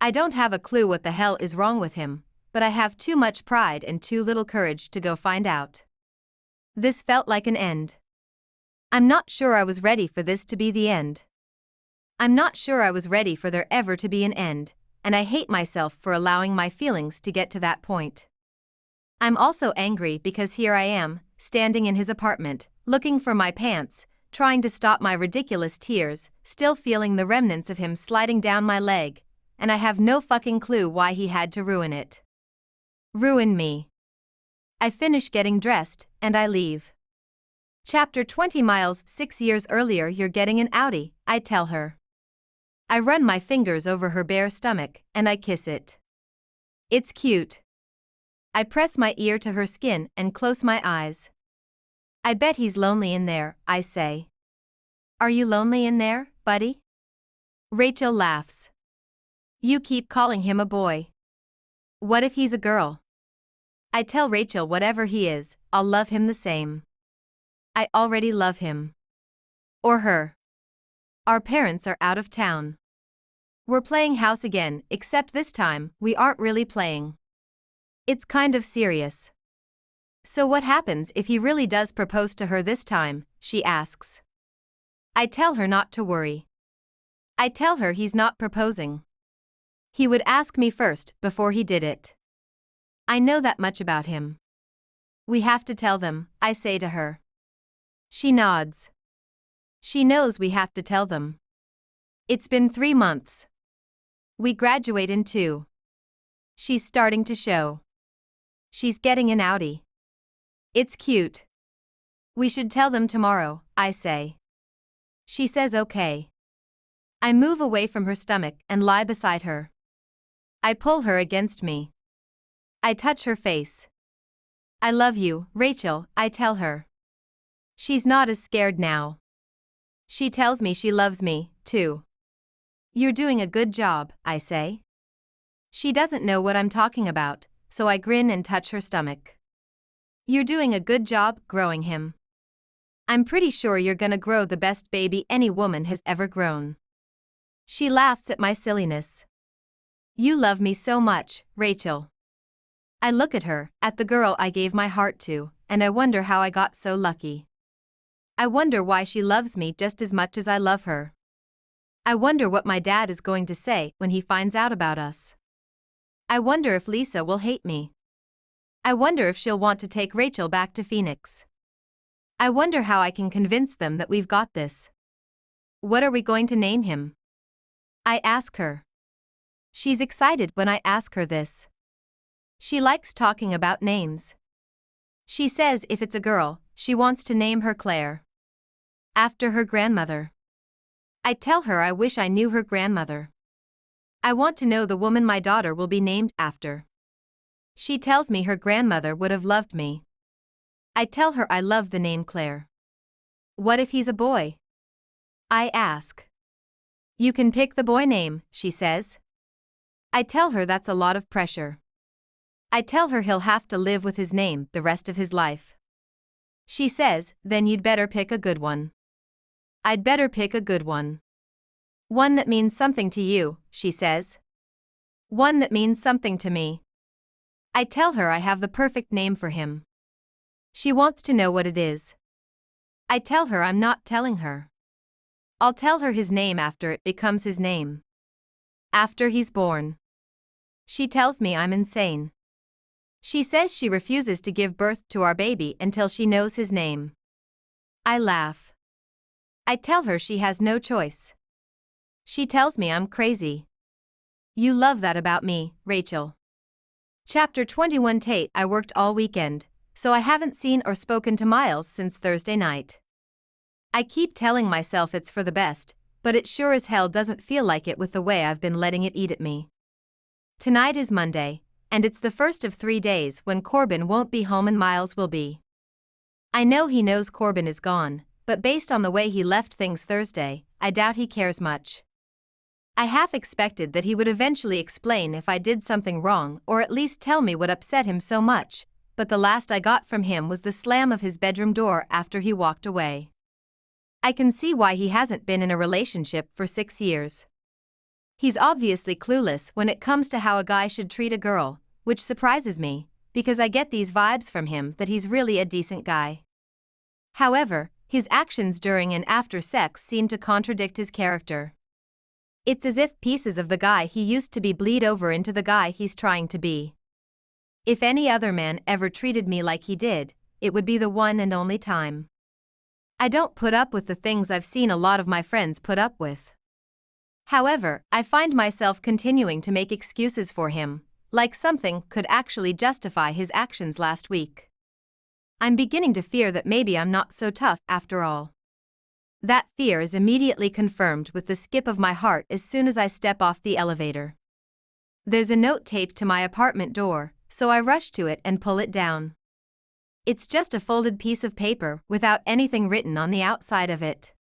I don't have a clue what the hell is wrong with him, but I have too much pride and too little courage to go find out. This felt like an end. I'm not sure I was ready for this to be the end. I'm not sure I was ready for there ever to be an end, and I hate myself for allowing my feelings to get to that point. I'm also angry because here I am, standing in his apartment, looking for my pants, trying to stop my ridiculous tears, still feeling the remnants of him sliding down my leg, and I have no fucking clue why he had to ruin it. Ruin me. I finish getting dressed, and I leave. Chapter 20 miles 6 years earlier you're getting an Audi, I tell her. I run my fingers over her bare stomach, and I kiss it. It's cute. I press my ear to her skin and close my eyes. I bet he's lonely in there, I say. Are you lonely in there, buddy? Rachel laughs. You keep calling him a boy. What if he's a girl? I tell Rachel whatever he is, I'll love him the same. I already love him. Or her. Our parents are out of town. We're playing house again, except this time, we aren't really playing. It's kind of serious. So what happens if he really does propose to her this time, she asks. I tell her not to worry. I tell her he's not proposing. He would ask me first before he did it. I know that much about him. We have to tell them, I say to her. She nods. She knows we have to tell them. It's been 3 months. We graduate in 2. She's starting to show. She's getting an Audi. It's cute. We should tell them tomorrow, I say. She says okay. I move away from her stomach and lie beside her. I pull her against me. I touch her face. I love you, Rachel, I tell her. She's not as scared now. She tells me she loves me, too. You're doing a good job, I say. She doesn't know what I'm talking about, so I grin and touch her stomach. You're doing a good job growing him. I'm pretty sure you're gonna grow the best baby any woman has ever grown. She laughs at my silliness. You love me so much, Rachel. I look at her, at the girl I gave my heart to, and I wonder how I got so lucky. I wonder why she loves me just as much as I love her. I wonder what my dad is going to say when he finds out about us. I wonder if Lisa will hate me. I wonder if she'll want to take Rachel back to Phoenix. I wonder how I can convince them that we've got this. What are we going to name him? I ask her. She's excited when I ask her this. She likes talking about names. She says if it's a girl, she wants to name her Claire, after her grandmother. I tell her I wish I knew her grandmother. I want to know the woman my daughter will be named after. She tells me her grandmother would have loved me. I tell her I love the name Claire. What if he's a boy? I ask. You can pick the boy name, she says. I tell her that's a lot of pressure. I tell her he'll have to live with his name the rest of his life. She says, then you'd better pick a good one. I'd better pick a good one. One that means something to you, she says. One that means something to me. I tell her I have the perfect name for him. She wants to know what it is. I tell her I'm not telling her. I'll tell her his name after it becomes his name. After he's born. She tells me I'm insane. She says she refuses to give birth to our baby until she knows his name. I laugh. I tell her she has no choice. She tells me I'm crazy. You love that about me, Rachel. Chapter 21. Tate. I worked all weekend, so I haven't seen or spoken to Miles since Thursday night. I keep telling myself it's for the best, but it sure as hell doesn't feel like it with the way I've been letting it eat at me. Tonight is Monday, and it's the first of 3 days when Corbin won't be home and Miles will be. I know he knows Corbin is gone, but based on the way he left things Thursday, I doubt he cares much. I half expected that he would eventually explain if I did something wrong or at least tell me what upset him so much, but the last I got from him was the slam of his bedroom door after he walked away. I can see why he hasn't been in a relationship for 6 years. He's obviously clueless when it comes to how a guy should treat a girl, which surprises me, because I get these vibes from him that he's really a decent guy. However, his actions during and after sex seem to contradict his character. It's as if pieces of the guy he used to be bleed over into the guy he's trying to be. If any other man ever treated me like he did, it would be the one and only time. I don't put up with the things I've seen a lot of my friends put up with. However, I find myself continuing to make excuses for him, like something could actually justify his actions last week. I'm beginning to fear that maybe I'm not so tough after all. That fear is immediately confirmed with the skip of my heart as soon as I step off the elevator. There's a note taped to my apartment door, so I rush to it and pull it down. It's just a folded piece of paper without anything written on the outside of it.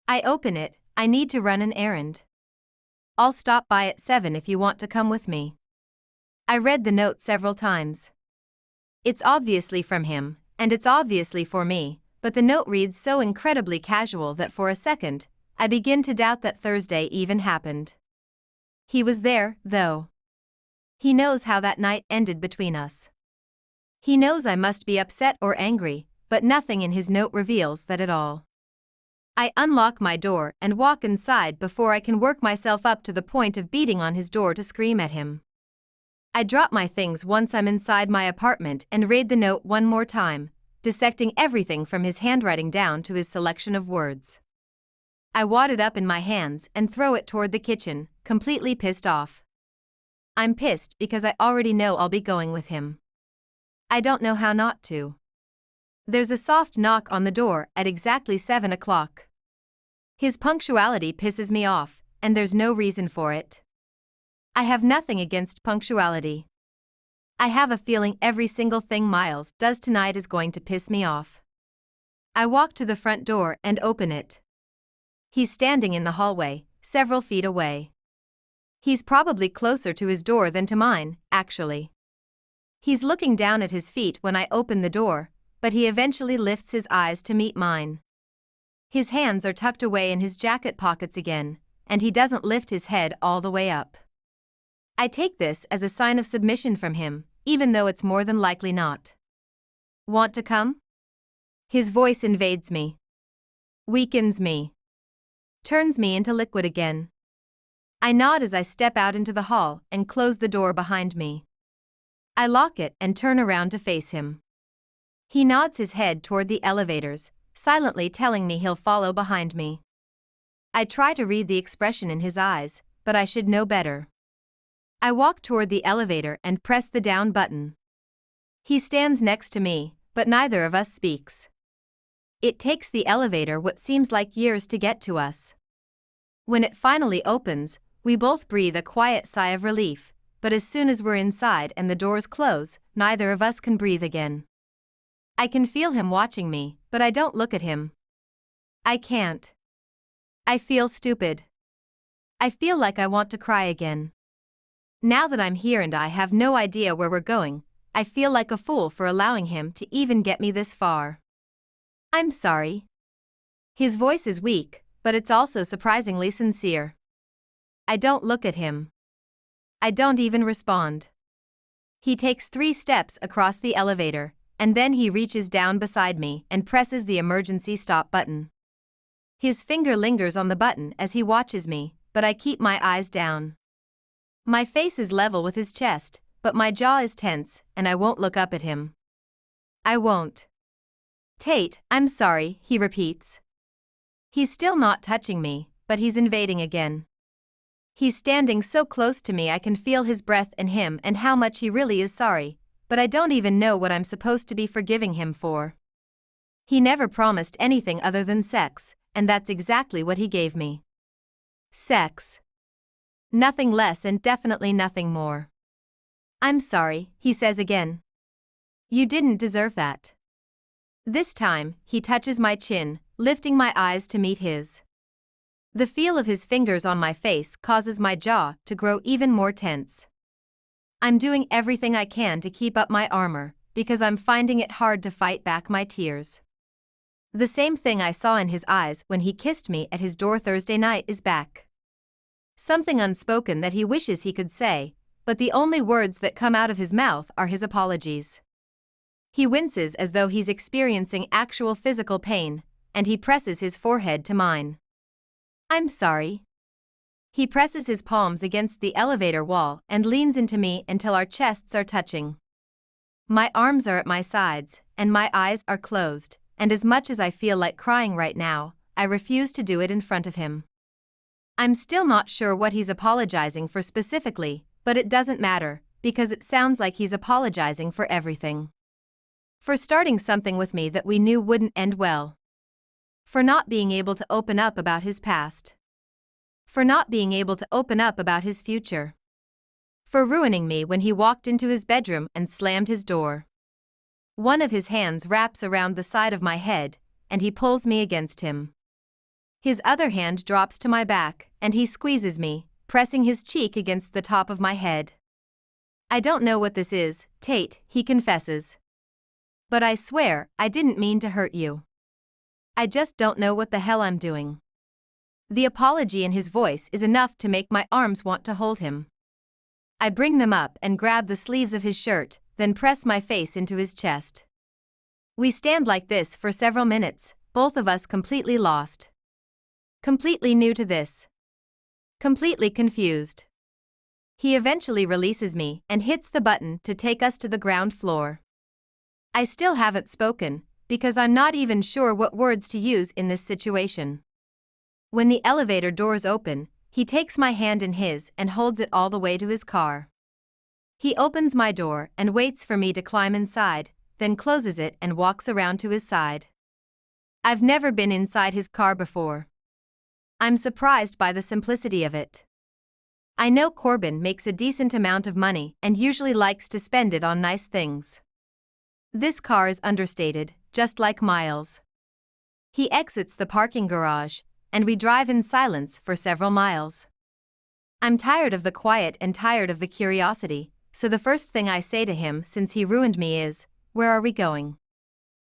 I open it. I need to run an errand. I'll stop by at 7 if you want to come with me. I read the note several times. It's obviously from him, and it's obviously for me, but the note reads so incredibly casual that for a second, I begin to doubt that Thursday even happened. He was there, though. He knows how that night ended between us. He knows I must be upset or angry, but nothing in his note reveals that at all. I unlock my door and walk inside before I can work myself up to the point of beating on his door to scream at him. I drop my things once I'm inside my apartment and read the note one more time, dissecting everything from his handwriting down to his selection of words. I wad it up in my hands and throw it toward the kitchen, completely pissed off. I'm pissed because I already know I'll be going with him. I don't know how not to. There's a soft knock on the door at exactly 7 o'clock. His punctuality pisses me off, and there's no reason for it. I have nothing against punctuality. I have a feeling every single thing Miles does tonight is going to piss me off. I walk to the front door and open it. He's standing in the hallway, several feet away. He's probably closer to his door than to mine, actually. He's looking down at his feet when I open the door, but he eventually lifts his eyes to meet mine. His hands are tucked away in his jacket pockets again, and he doesn't lift his head all the way up. I take this as a sign of submission from him, even though it's more than likely not. Want to come? His voice invades me. Weakens me. Turns me into liquid again. I nod as I step out into the hall and close the door behind me. I lock it and turn around to face him. He nods his head toward the elevators, silently telling me he'll follow behind me. I try to read the expression in his eyes, but I should know better. I walk toward the elevator and press the down button. He stands next to me, but neither of us speaks. It takes the elevator what seems like years to get to us. When it finally opens, we both breathe a quiet sigh of relief, but as soon as we're inside and the doors close, neither of us can breathe again. I can feel him watching me, but I don't look at him. I can't. I feel stupid. I feel like I want to cry again. Now that I'm here and I have no idea where we're going, I feel like a fool for allowing him to even get me this far. I'm sorry. His voice is weak, but it's also surprisingly sincere. I don't look at him. I don't even respond. He takes 3 steps across the elevator, and then he reaches down beside me and presses the emergency stop button. His finger lingers on the button as he watches me, but I keep my eyes down. My face is level with his chest, but my jaw is tense, and I won't look up at him. I won't. Tate, I'm sorry, he repeats. He's still not touching me, but he's invading again. He's standing so close to me I can feel his breath in him and how much he really is sorry, but I don't even know what I'm supposed to be forgiving him for. He never promised anything other than sex, and that's exactly what he gave me. Sex. Nothing less and definitely nothing more. I'm sorry, he says again. You didn't deserve that. This time, he touches my chin, lifting my eyes to meet his. The feel of his fingers on my face causes my jaw to grow even more tense. I'm doing everything I can to keep up my armor, because I'm finding it hard to fight back my tears. The same thing I saw in his eyes when he kissed me at his door Thursday night is back. Something unspoken that he wishes he could say, but the only words that come out of his mouth are his apologies. He winces as though he's experiencing actual physical pain, and he presses his forehead to mine. I'm sorry. He presses his palms against the elevator wall and leans into me until our chests are touching. My arms are at my sides, and my eyes are closed, and as much as I feel like crying right now, I refuse to do it in front of him. I'm still not sure what he's apologizing for specifically, but it doesn't matter, because it sounds like he's apologizing for everything. For starting something with me that we knew wouldn't end well. For not being able to open up about his past. For not being able to open up about his future. For ruining me when he walked into his bedroom and slammed his door. One of his hands wraps around the side of my head, and he pulls me against him. His other hand drops to my back, and he squeezes me, pressing his cheek against the top of my head. I don't know what this is, Tate, he confesses. But I swear, I didn't mean to hurt you. I just don't know what the hell I'm doing. The apology in his voice is enough to make my arms want to hold him. I bring them up and grab the sleeves of his shirt, then press my face into his chest. We stand like this for several minutes, both of us completely lost. Completely new to this. Completely confused. He eventually releases me and hits the button to take us to the ground floor. I still haven't spoken, because I'm not even sure what words to use in this situation. When the elevator doors open, he takes my hand in his and holds it all the way to his car. He opens my door and waits for me to climb inside, then closes it and walks around to his side. I've never been inside his car before. I'm surprised by the simplicity of it. I know Corbin makes a decent amount of money and usually likes to spend it on nice things. This car is understated, just like Miles. He exits the parking garage, and we drive in silence for several miles. I'm tired of the quiet and tired of the curiosity, so the first thing I say to him since he ruined me is, "Where are we going?"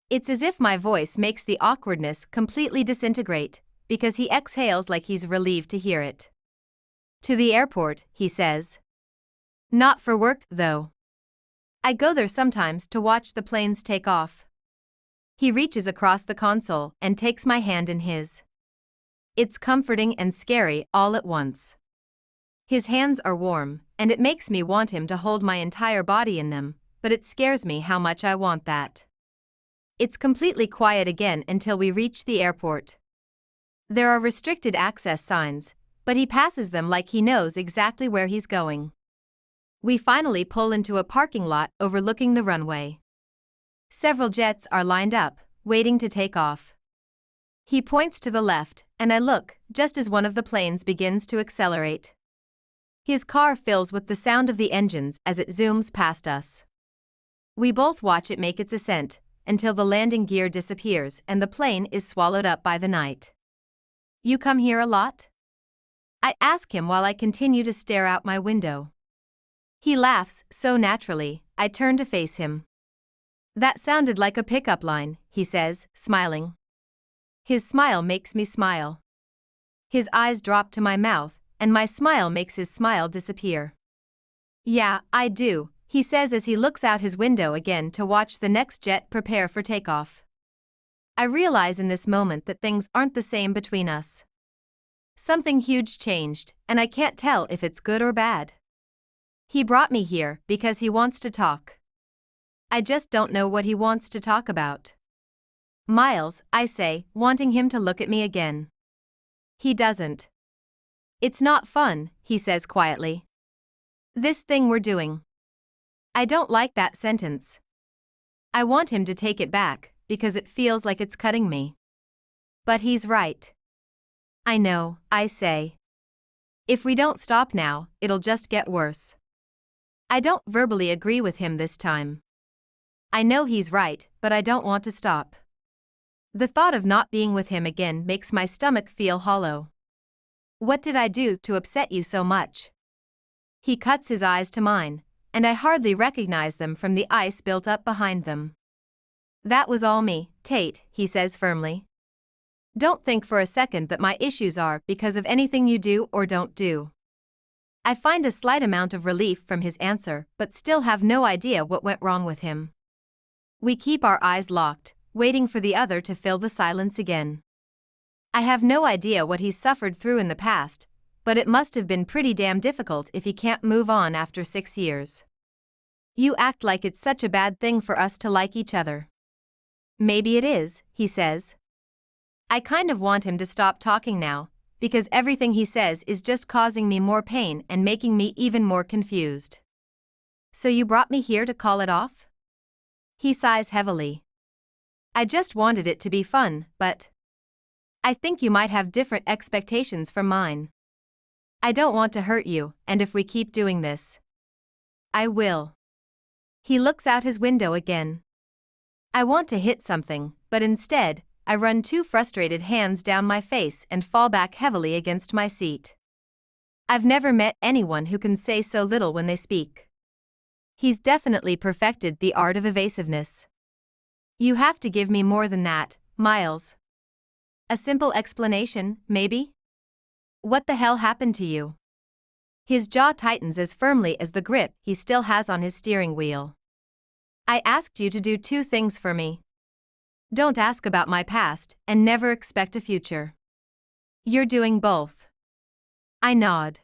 It's as if my voice makes the awkwardness completely disintegrate, because he exhales like he's relieved to hear it. To the airport, he says. Not for work, though. I go there sometimes to watch the planes take off. He reaches across the console and takes my hand in his. It's comforting and scary all at once. His hands are warm, and it makes me want him to hold my entire body in them, but it scares me how much I want that. It's completely quiet again until we reach the airport. There are restricted access signs, but he passes them like he knows exactly where he's going. We finally pull into a parking lot overlooking the runway. Several jets are lined up, waiting to take off. He points to the left, and I look, just as one of the planes begins to accelerate. His car fills with the sound of the engines as it zooms past us. We both watch it make its ascent, until the landing gear disappears and the plane is swallowed up by the night. You come here a lot? I ask him while I continue to stare out my window. He laughs so naturally, I turn to face him. That sounded like a pickup line, he says, smiling. His smile makes me smile. His eyes drop to my mouth, and my smile makes his smile disappear. Yeah, I do, he says as he looks out his window again to watch the next jet prepare for takeoff. I realize in this moment that things aren't the same between us. Something huge changed, and I can't tell if it's good or bad. He brought me here because he wants to talk. I just don't know what he wants to talk about. Miles, I say, wanting him to look at me again. He doesn't. It's not fun, he says quietly. This thing we're doing. I don't like that sentence. I want him to take it back, because it feels like it's cutting me. But he's right. I know, I say. If we don't stop now, it'll just get worse. I don't verbally agree with him this time. I know he's right, but I don't want to stop. The thought of not being with him again makes my stomach feel hollow. What did I do to upset you so much? He cuts his eyes to mine, and I hardly recognize them from the ice built up behind them. That was all me, Tate, he says firmly. Don't think for a second that my issues are because of anything you do or don't do. I find a slight amount of relief from his answer, but still have no idea what went wrong with him. We keep our eyes locked, waiting for the other to fill the silence again. I have no idea what he's suffered through in the past, but it must have been pretty damn difficult if he can't move on after 6 years. You act like it's such a bad thing for us to like each other. Maybe it is, he says. I kind of want him to stop talking now, because everything he says is just causing me more pain and making me even more confused. So you brought me here to call it off? He sighs heavily. I just wanted it to be fun, but I think you might have different expectations from mine. I don't want to hurt you, and if we keep doing this, I will. He looks out his window again. I want to hit something, but instead, I run 2 frustrated hands down my face and fall back heavily against my seat. I've never met anyone who can say so little when they speak. He's definitely perfected the art of evasiveness. You have to give me more than that, Miles. A simple explanation, maybe? What the hell happened to you? His jaw tightens as firmly as the grip he still has on his steering wheel. I asked you to do 2 things for me. Don't ask about my past and never expect a future. You're doing both. I nod.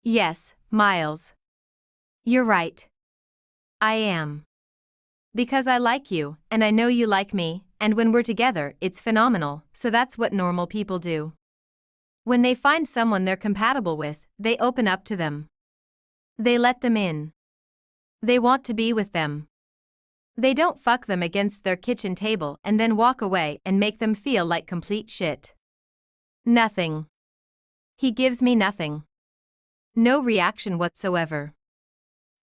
Yes, Miles. You're right. I am. Because I like you, and I know you like me, and when we're together, it's phenomenal, so that's what normal people do. When they find someone they're compatible with, they open up to them. They let them in. They want to be with them. They don't fuck them against their kitchen table and then walk away and make them feel like complete shit. Nothing. He gives me nothing. No reaction whatsoever.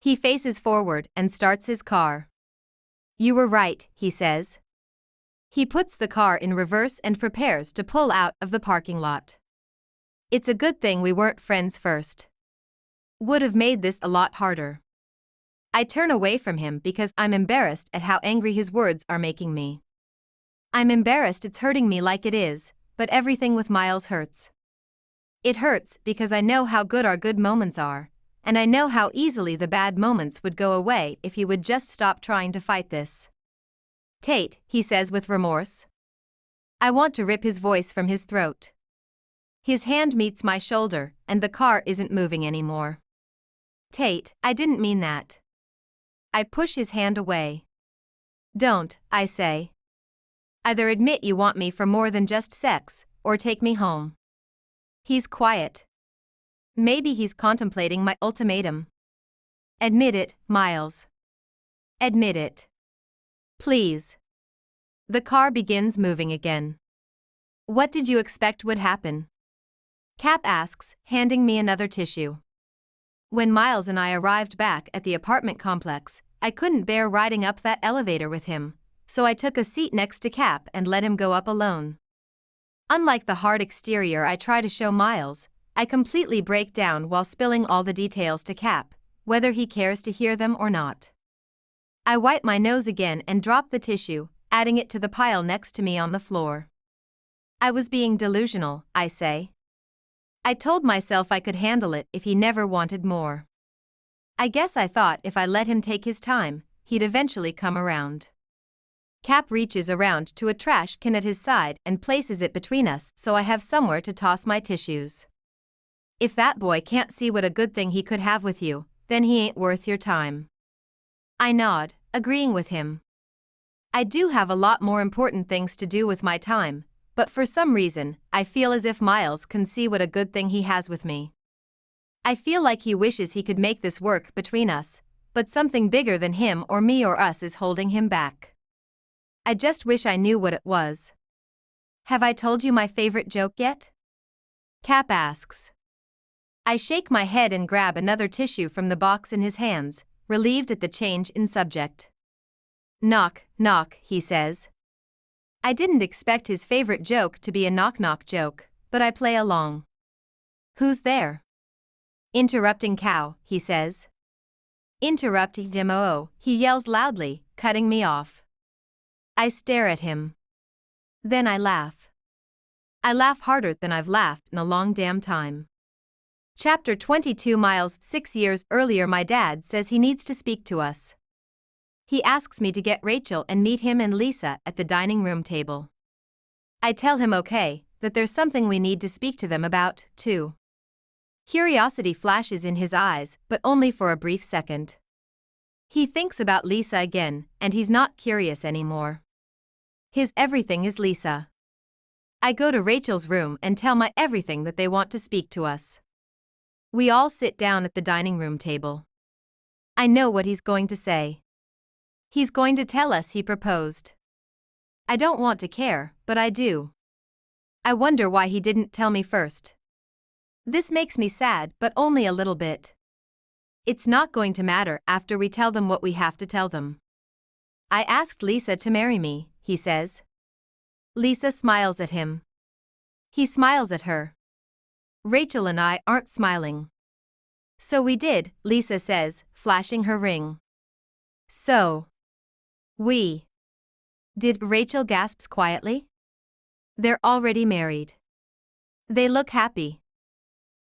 He faces forward and starts his car. You were right, he says. He puts the car in reverse and prepares to pull out of the parking lot. It's a good thing we weren't friends first. Would have made this a lot harder. I turn away from him because I'm embarrassed at how angry his words are making me. I'm embarrassed it's hurting me like it is, but everything with Miles hurts. It hurts because I know how good our good moments are, and I know how easily the bad moments would go away if you would just stop trying to fight this. Tate, he says with remorse. I want to rip his voice from his throat. His hand meets my shoulder, and the car isn't moving anymore. Tate, I didn't mean that. I push his hand away. Don't, I say. Either admit you want me for more than just sex, or take me home. He's quiet. Maybe he's contemplating my ultimatum. Admit it, Miles. Admit it. Please. The car begins moving again. What did you expect would happen? Cap asks, handing me another tissue. When Miles and I arrived back at the apartment complex, I couldn't bear riding up that elevator with him, so I took a seat next to Cap and let him go up alone. Unlike the hard exterior I try to show Miles, I completely break down while spilling all the details to Cap, whether he cares to hear them or not. I wipe my nose again and drop the tissue, adding it to the pile next to me on the floor. I was being delusional, I say. I told myself I could handle it if he never wanted more. I guess I thought if I let him take his time, he'd eventually come around. Cap reaches around to a trash can at his side and places it between us so I have somewhere to toss my tissues. If that boy can't see what a good thing he could have with you, then he ain't worth your time. I nod, agreeing with him. I do have a lot more important things to do with my time, but for some reason, I feel as if Miles can see what a good thing he has with me. I feel like he wishes he could make this work between us, but something bigger than him or me or us is holding him back. I just wish I knew what it was. Have I told you my favorite joke yet? Cap asks. I shake my head and grab another tissue from the box in his hands, relieved at the change in subject. Knock, knock, he says. I didn't expect his favorite joke to be a knock-knock joke, but I play along. Who's there? Interrupting cow, he says. Interrupting demo, he yells loudly, cutting me off. I stare at him. Then I laugh. I laugh harder than I've laughed in a long damn time. Chapter 22. Miles. 6 years earlier, my dad says he needs to speak to us. He asks me to get Rachel and meet him and Lisa at the dining room table. I tell him okay, that there's something we need to speak to them about, too. Curiosity flashes in his eyes, but only for a brief second. He thinks about Lisa again, and he's not curious anymore. His everything is Lisa. I go to Rachel's room and tell my everything that they want to speak to us. We all sit down at the dining room table. I know what he's going to say. He's going to tell us he proposed. I don't want to care, but I do. I wonder why he didn't tell me first. This makes me sad, but only a little bit. It's not going to matter after we tell them what we have to tell them. I asked Lisa to marry me, he says. Lisa smiles at him. He smiles at her. Rachel and I aren't smiling. So we did, Lisa says, flashing her ring. So. We. Did, Rachel gasps quietly. They're already married. They look happy.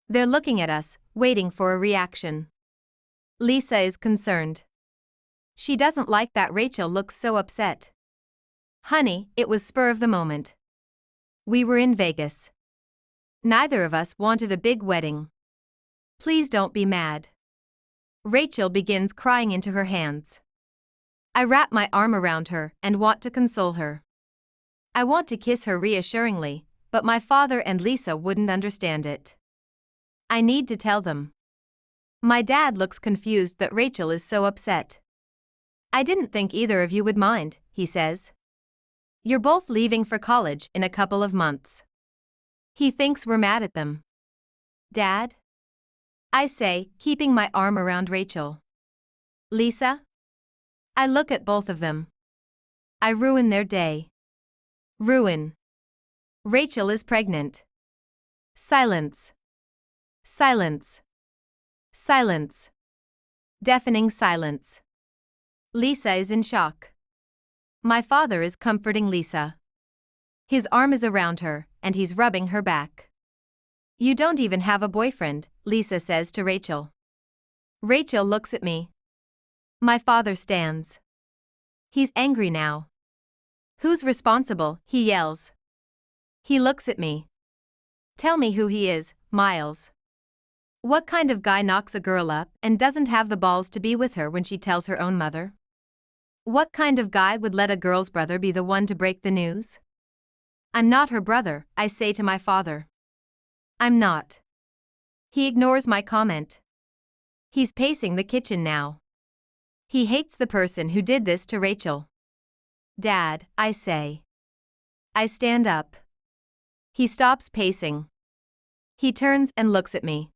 They're looking at us, waiting for a reaction. Lisa is concerned. She doesn't like that Rachel looks so upset. Honey, it was spur of the moment. We were in Vegas. Neither of us wanted a big wedding. Please don't be mad. Rachel begins crying into her hands. I wrap my arm around her and want to console her. I want to kiss her reassuringly, but my father and Lisa wouldn't understand it. I need to tell them. My dad looks confused that Rachel is so upset. I didn't think either of you would mind, he says. You're both leaving for college in a couple of months. He thinks we're mad at them. Dad? I say, keeping my arm around Rachel. Lisa? I look at both of them. I ruin their day. Ruin. Rachel is pregnant. Silence. Silence. Silence. Deafening silence. Lisa is in shock. My father is comforting Lisa. His arm is around her, and he's rubbing her back. You don't even have a boyfriend, Lisa says to Rachel. Rachel looks at me. My father stands. He's angry now. Who's responsible? He yells. He looks at me. Tell me who he is, Miles. What kind of guy knocks a girl up and doesn't have the balls to be with her when she tells her own mother? What kind of guy would let a girl's brother be the one to break the news? I'm not her brother, I say to my father. I'm not. He ignores my comment. He's pacing the kitchen now. He hates the person who did this to Rachel. Dad, I say. I stand up. He stops pacing. He turns and looks at me.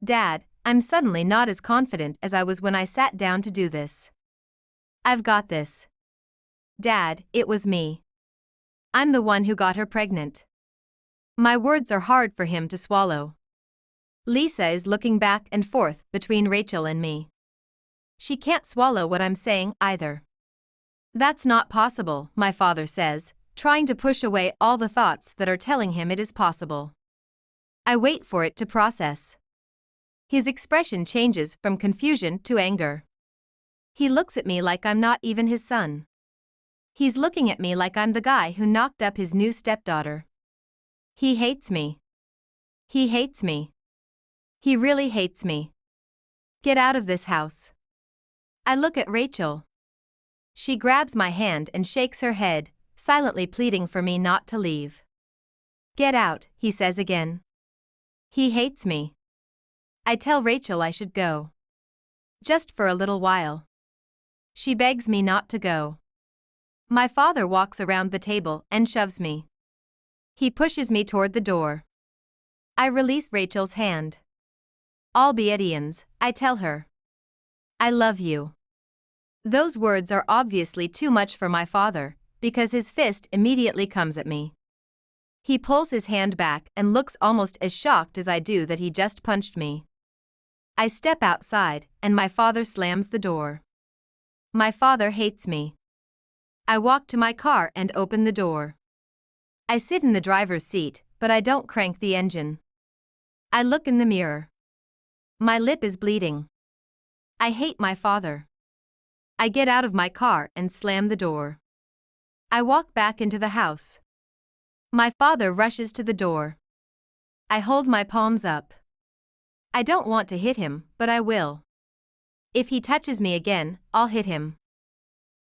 Dad, I'm suddenly not as confident as I was when I sat down to do this. I've got this. Dad, it was me. I'm the one who got her pregnant. My words are hard for him to swallow. Lisa is looking back and forth between Rachel and me. She can't swallow what I'm saying either. That's not possible, my father says, trying to push away all the thoughts that are telling him it is possible. I wait for it to process. His expression changes from confusion to anger. He looks at me like I'm not even his son. He's looking at me like I'm the guy who knocked up his new stepdaughter. He hates me. He hates me. He really hates me. Get out of this house. I look at Rachel. She grabs my hand and shakes her head, silently pleading for me not to leave. Get out, he says again. He hates me. I tell Rachel I should go. Just for a little while. She begs me not to go. My father walks around the table and shoves me. He pushes me toward the door. I release Rachel's hand. I'll be Ian's, I tell her. I love you. Those words are obviously too much for my father, because his fist immediately comes at me. He pulls his hand back and looks almost as shocked as I do that he just punched me. I step outside, and my father slams the door. My father hates me. I walk to my car and open the door. I sit in the driver's seat, but I don't crank the engine. I look in the mirror. My lip is bleeding. I hate my father. I get out of my car and slam the door. I walk back into the house. My father rushes to the door. I hold my palms up. I don't want to hit him, but I will. If he touches me again, I'll hit him.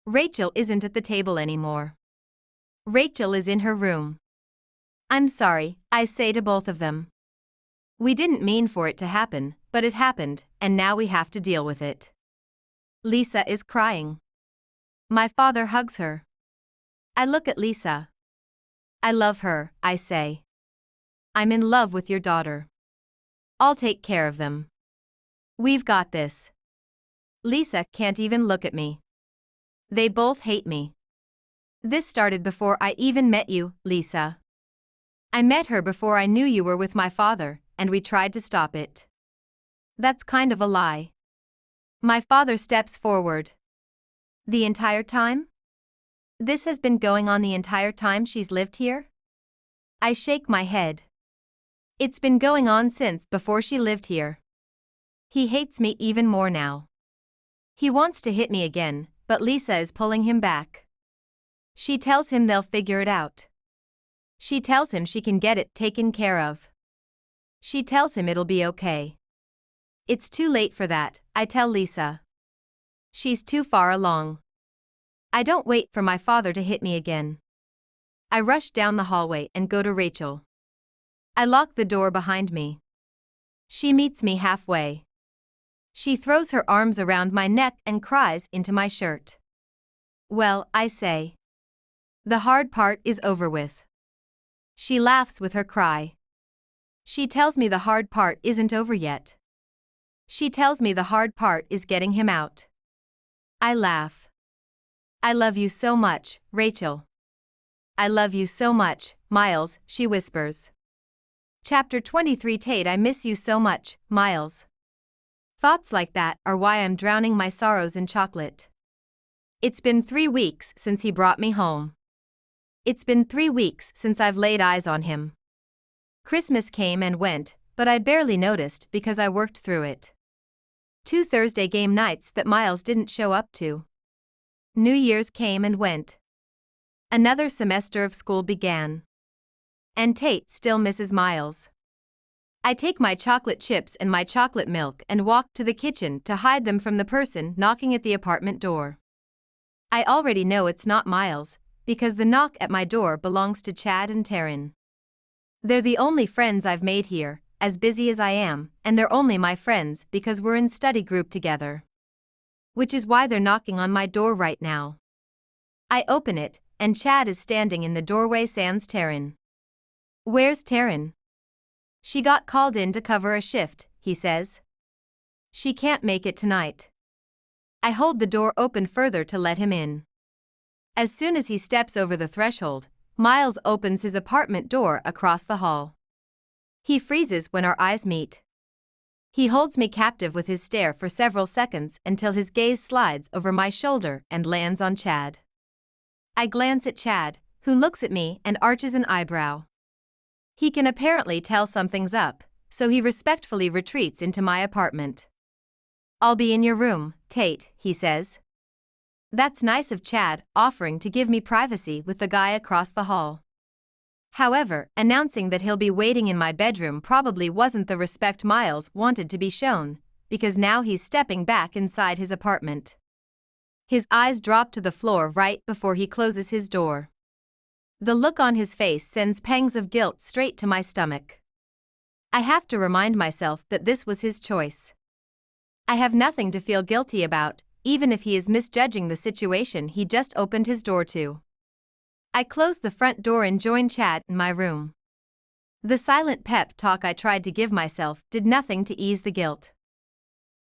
Rachel isn't at the table anymore. Rachel is in her room. I'm sorry, I say to both of them. We didn't mean for it to happen, but it happened, and now we have to deal with it. Lisa is crying. My father hugs her. I look at Lisa. I love her, I say. I'm in love with your daughter. I'll take care of them. We've got this. Lisa can't even look at me. They both hate me. This started before I even met you, Lisa. I met her before I knew you were with my father, and we tried to stop it. That's kind of a lie. My father steps forward. The entire time? This has been going on the entire time she's lived here? I shake my head. It's been going on since before she lived here. He hates me even more now. He wants to hit me again, but Lisa is pulling him back. She tells him they'll figure it out. She tells him she can get it taken care of. She tells him it'll be okay. It's too late for that, I tell Lisa. She's too far along. I don't wait for my father to hit me again. I rush down the hallway and go to Rachel. I lock the door behind me. She meets me halfway. She throws her arms around my neck and cries into my shirt. Well, I say. The hard part is over with. She laughs with her cry. She tells me the hard part isn't over yet. She tells me the hard part is getting him out. I laugh. I love you so much, Rachel. I love you so much, Miles, she whispers. Chapter 23 Tate, I miss you so much, Miles. Thoughts like that are why I'm drowning my sorrows in chocolate. It's been 3 weeks since he brought me home. It's been 3 weeks since I've laid eyes on him. Christmas came and went, but I barely noticed because I worked through it. 2 Thursday game nights that Miles didn't show up to. New Year's came and went. Another semester of school began. And Tate still misses Miles. I take my chocolate chips and my chocolate milk and walk to the kitchen to hide them from the person knocking at the apartment door. I already know it's not Miles, because the knock at my door belongs to Chad and Taryn. They're the only friends I've made here, as busy as I am, and they're only my friends because we're in study group together. Which is why they're knocking on my door right now. I open it, and Chad is standing in the doorway sans Taryn. "Where's Taryn?" "She got called in to cover a shift," he says. "She can't make it tonight." I hold the door open further to let him in. As soon as he steps over the threshold, Miles opens his apartment door across the hall. He freezes when our eyes meet. He holds me captive with his stare for several seconds until his gaze slides over my shoulder and lands on Chad. I glance at Chad, who looks at me and arches an eyebrow. He can apparently tell something's up, so he respectfully retreats into my apartment. "I'll be in your room, Tate," he says. That's nice of Chad, offering to give me privacy with the guy across the hall. However, announcing that he'll be waiting in my bedroom probably wasn't the respect Miles wanted to be shown, because now he's stepping back inside his apartment. His eyes drop to the floor right before he closes his door. The look on his face sends pangs of guilt straight to my stomach. I have to remind myself that this was his choice. I have nothing to feel guilty about, even if he is misjudging the situation he just opened his door to. I close the front door and join Chad in my room. The silent pep talk I tried to give myself did nothing to ease the guilt.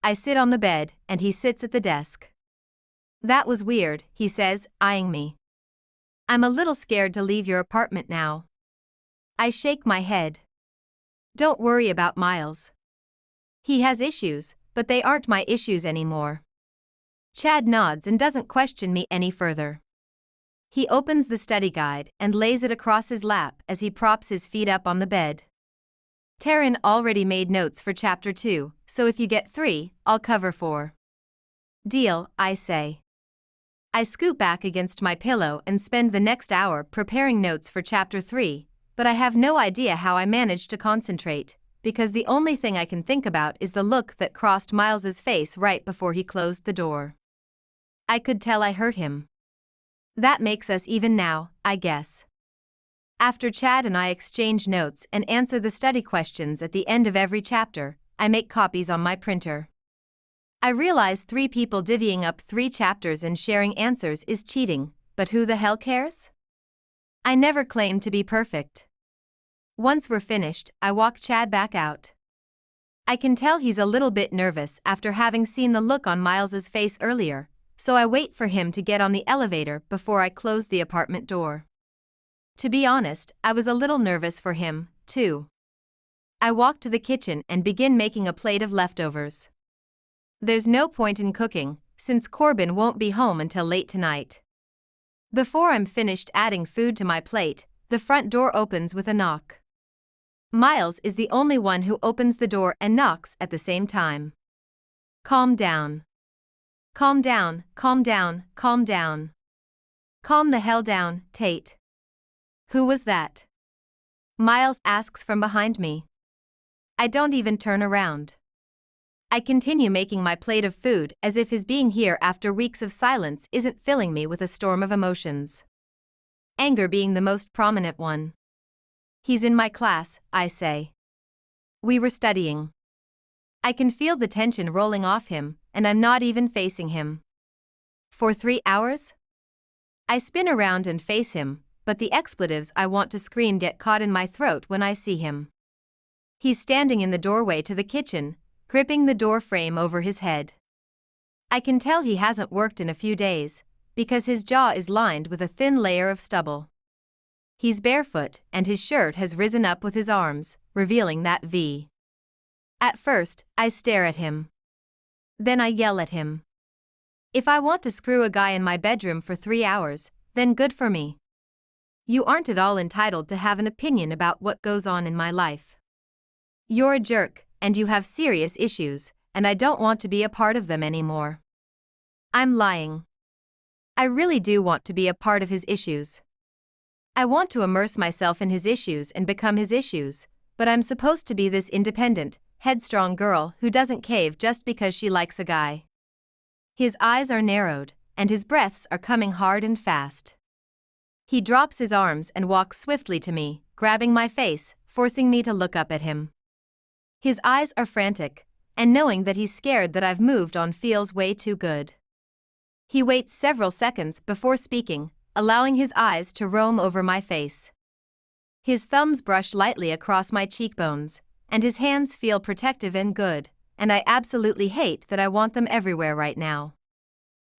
I sit on the bed, and he sits at the desk. "That was weird," he says, eyeing me. "I'm a little scared to leave your apartment now." I shake my head. "Don't worry about Miles. He has issues, but they aren't my issues anymore." Chad nods and doesn't question me any further. He opens the study guide and lays it across his lap as he props his feet up on the bed. "Taryn already made notes for chapter 2, so if you get 3, I'll cover 4. "Deal," I say. I scoot back against my pillow and spend the next hour preparing notes for chapter 3, but I have no idea how I managed to concentrate, because the only thing I can think about is the look that crossed Miles's face right before he closed the door. I could tell I hurt him. That makes us even now, I guess. After Chad and I exchange notes and answer the study questions at the end of every chapter, I make copies on my printer. I realize 3 people divvying up 3 chapters and sharing answers is cheating, but who the hell cares? I never claimed to be perfect. Once we're finished, I walk Chad back out. I can tell he's a little bit nervous after having seen the look on Miles's face earlier, so I wait for him to get on the elevator before I close the apartment door. To be honest, I was a little nervous for him, too. I walk to the kitchen and begin making a plate of leftovers. There's no point in cooking, since Corbin won't be home until late tonight. Before I'm finished adding food to my plate, the front door opens with a knock. Miles is the only one who opens the door and knocks at the same time. "Calm down. Calm down, calm down, calm down. Calm the hell down, Tate." "Who was that?" Miles asks from behind me. I don't even turn around. I continue making my plate of food as if his being here after weeks of silence isn't filling me with a storm of emotions. Anger being the most prominent one. "He's in my class," I say. "We were studying." I can feel the tension rolling off him, and I'm not even facing him. "For 3 hours?" I spin around and face him, but the expletives I want to scream get caught in my throat when I see him. He's standing in the doorway to the kitchen, gripping the door frame over his head. I can tell he hasn't worked in a few days, because his jaw is lined with a thin layer of stubble. He's barefoot, and his shirt has risen up with his arms, revealing that V. At first, I stare at him. Then I yell at him. If I want to screw a guy in my bedroom for 3 hours, then good for me. You aren't at all entitled to have an opinion about what goes on in my life. You're a jerk, and you have serious issues, and I don't want to be a part of them anymore. I'm lying. I really do want to be a part of his issues. I want to immerse myself in his issues and become his issues, but I'm supposed to be this independent, headstrong girl who doesn't cave just because she likes a guy. His eyes are narrowed, and his breaths are coming hard and fast. He drops his arms and walks swiftly to me, grabbing my face, forcing me to look up at him. His eyes are frantic, and knowing that he's scared that I've moved on feels way too good. He waits several seconds before speaking, allowing his eyes to roam over my face. His thumbs brush lightly across my cheekbones, and his hands feel protective and good, and I absolutely hate that I want them everywhere right now.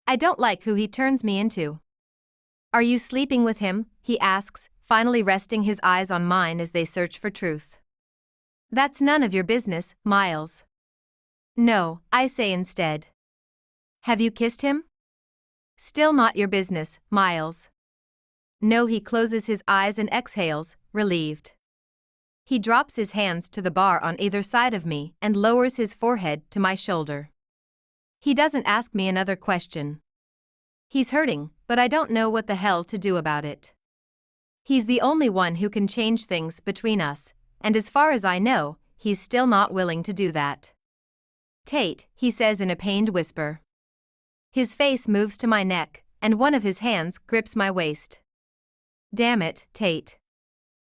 I don't like who he turns me into. Are you sleeping with him? He asks, finally resting his eyes on mine as they search for truth. That's none of your business, Miles. No, I say instead. Have you kissed him? Still not your business, Miles. No, he closes his eyes and exhales, relieved. He drops his hands to the bar on either side of me and lowers his forehead to my shoulder. He doesn't ask me another question. He's hurting, but I don't know what the hell to do about it. He's the only one who can change things between us, and as far as I know, he's still not willing to do that. Tate, he says in a pained whisper. His face moves to my neck, and one of his hands grips my waist. Damn it, Tate.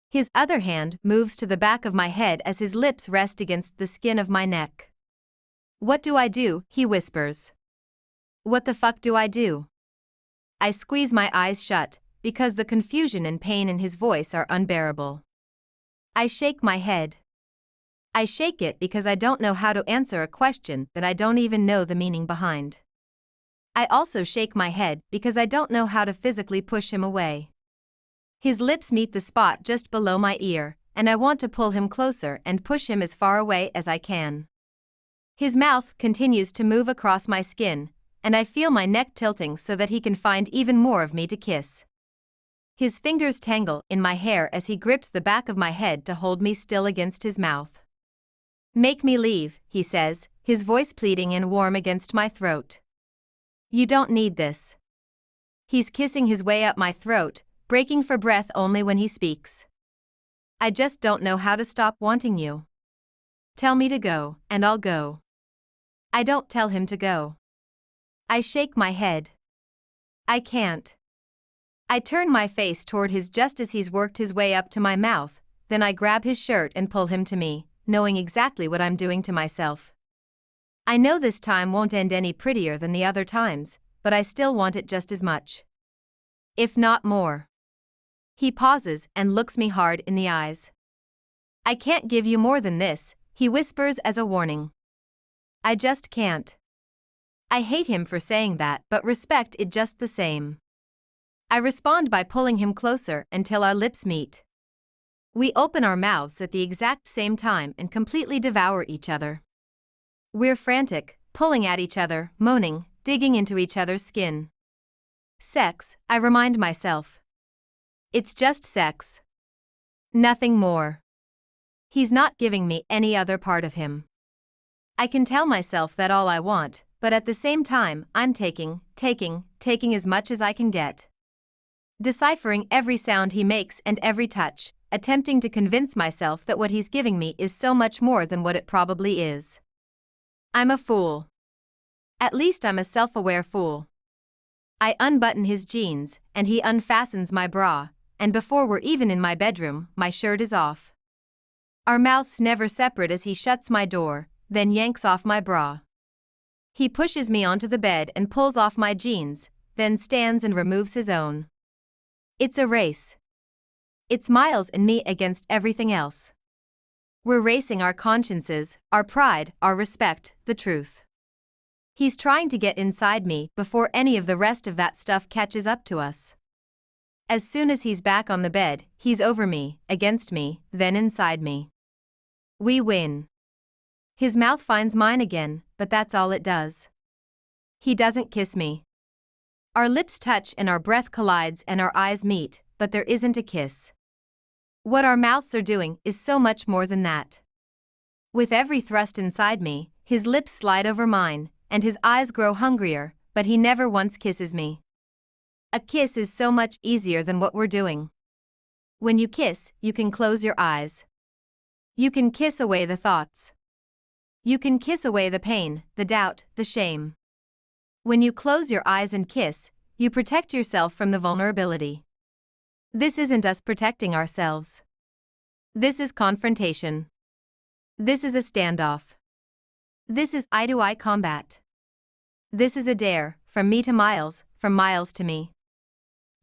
His other hand moves to the back of my head as his lips rest against the skin of my neck. What do I do? He whispers. What the fuck do I do? I squeeze my eyes shut, because the confusion and pain in his voice are unbearable. I shake my head. I shake it because I don't know how to answer a question that I don't even know the meaning behind. I also shake my head because I don't know how to physically push him away. His lips meet the spot just below my ear, and I want to pull him closer and push him as far away as I can. His mouth continues to move across my skin, and I feel my neck tilting so that he can find even more of me to kiss. His fingers tangle in my hair as he grips the back of my head to hold me still against his mouth. Make me leave, he says, his voice pleading and warm against my throat. You don't need this. He's kissing his way up my throat, breaking for breath only when he speaks. I just don't know how to stop wanting you. Tell me to go, and I'll go. I don't tell him to go. I shake my head. I can't. I turn my face toward his just as he's worked his way up to my mouth, then I grab his shirt and pull him to me, knowing exactly what I'm doing to myself. I know this time won't end any prettier than the other times, but I still want it just as much. If not more. He pauses and looks me hard in the eyes. I can't give you more than this, he whispers as a warning. I just can't. I hate him for saying that, but respect it just the same. I respond by pulling him closer until our lips meet. We open our mouths at the exact same time and completely devour each other. We're frantic, pulling at each other, moaning, digging into each other's skin. Sex, I remind myself. It's just sex. Nothing more. He's not giving me any other part of him. I can tell myself that all I want, but at the same time, I'm taking as much as I can get. Deciphering every sound he makes and every touch, attempting to convince myself that what he's giving me is so much more than what it probably is. I'm a fool. At least I'm a self-aware fool. I unbutton his jeans, and he unfastens my bra, and before we're even in my bedroom, my shirt is off. Our mouths never separate as he shuts my door, then yanks off my bra. He pushes me onto the bed and pulls off my jeans, then stands and removes his own. It's a race. It's Miles and me against everything else. We're racing our consciences, our pride, our respect, the truth. He's trying to get inside me before any of the rest of that stuff catches up to us. As soon as he's back on the bed, he's over me, against me, then inside me. We win. His mouth finds mine again, but that's all it does. He doesn't kiss me. Our lips touch and our breath collides and our eyes meet, but there isn't a kiss. What our mouths are doing is so much more than that. With every thrust inside me, his lips slide over mine, and his eyes grow hungrier, but he never once kisses me. A kiss is so much easier than what we're doing. When you kiss, you can close your eyes. You can kiss away the thoughts. You can kiss away the pain, the doubt, the shame. When you close your eyes and kiss, you protect yourself from the vulnerability. This isn't us protecting ourselves. This is confrontation. This is a standoff. This is eye-to-eye combat. This is a dare, from me to Miles, from Miles to me.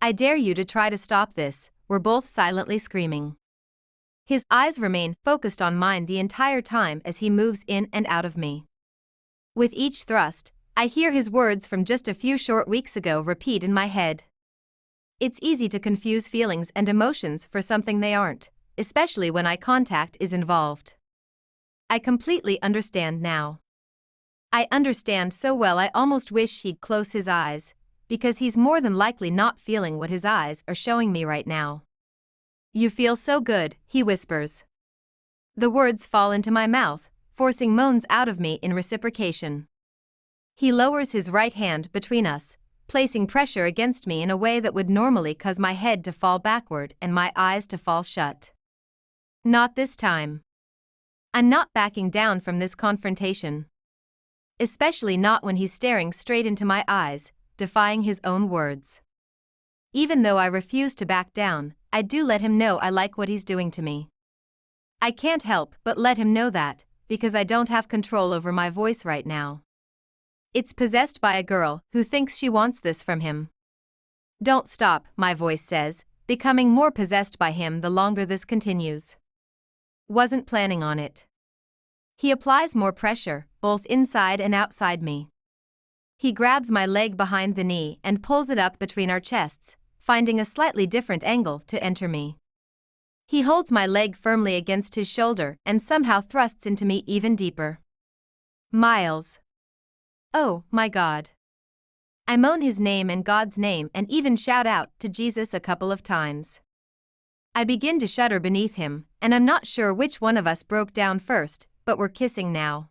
I dare you to try to stop this, we're both silently screaming. His eyes remain focused on mine the entire time as he moves in and out of me. With each thrust, I hear his words from just a few short weeks ago repeat in my head. It's easy to confuse feelings and emotions for something they aren't, especially when eye contact is involved. I completely understand now. I understand so well I almost wish he'd close his eyes, because he's more than likely not feeling what his eyes are showing me right now. You feel so good, he whispers. The words fall into my mouth, forcing moans out of me in reciprocation. He lowers his right hand between us, placing pressure against me in a way that would normally cause my head to fall backward and my eyes to fall shut. Not this time. I'm not backing down from this confrontation. Especially not when he's staring straight into my eyes, defying his own words. Even though I refuse to back down, I do let him know I like what he's doing to me. I can't help but let him know that, because I don't have control over my voice right now. It's possessed by a girl who thinks she wants this from him. Don't stop, my voice says, becoming more possessed by him the longer this continues. Wasn't planning on it. He applies more pressure, both inside and outside me. He grabs my leg behind the knee and pulls it up between our chests, finding a slightly different angle to enter me. He holds my leg firmly against his shoulder and somehow thrusts into me even deeper. Miles. Oh, my God. I moan his name and God's name and even shout out to Jesus a couple of times. I begin to shudder beneath him, and I'm not sure which one of us broke down first, but we're kissing now.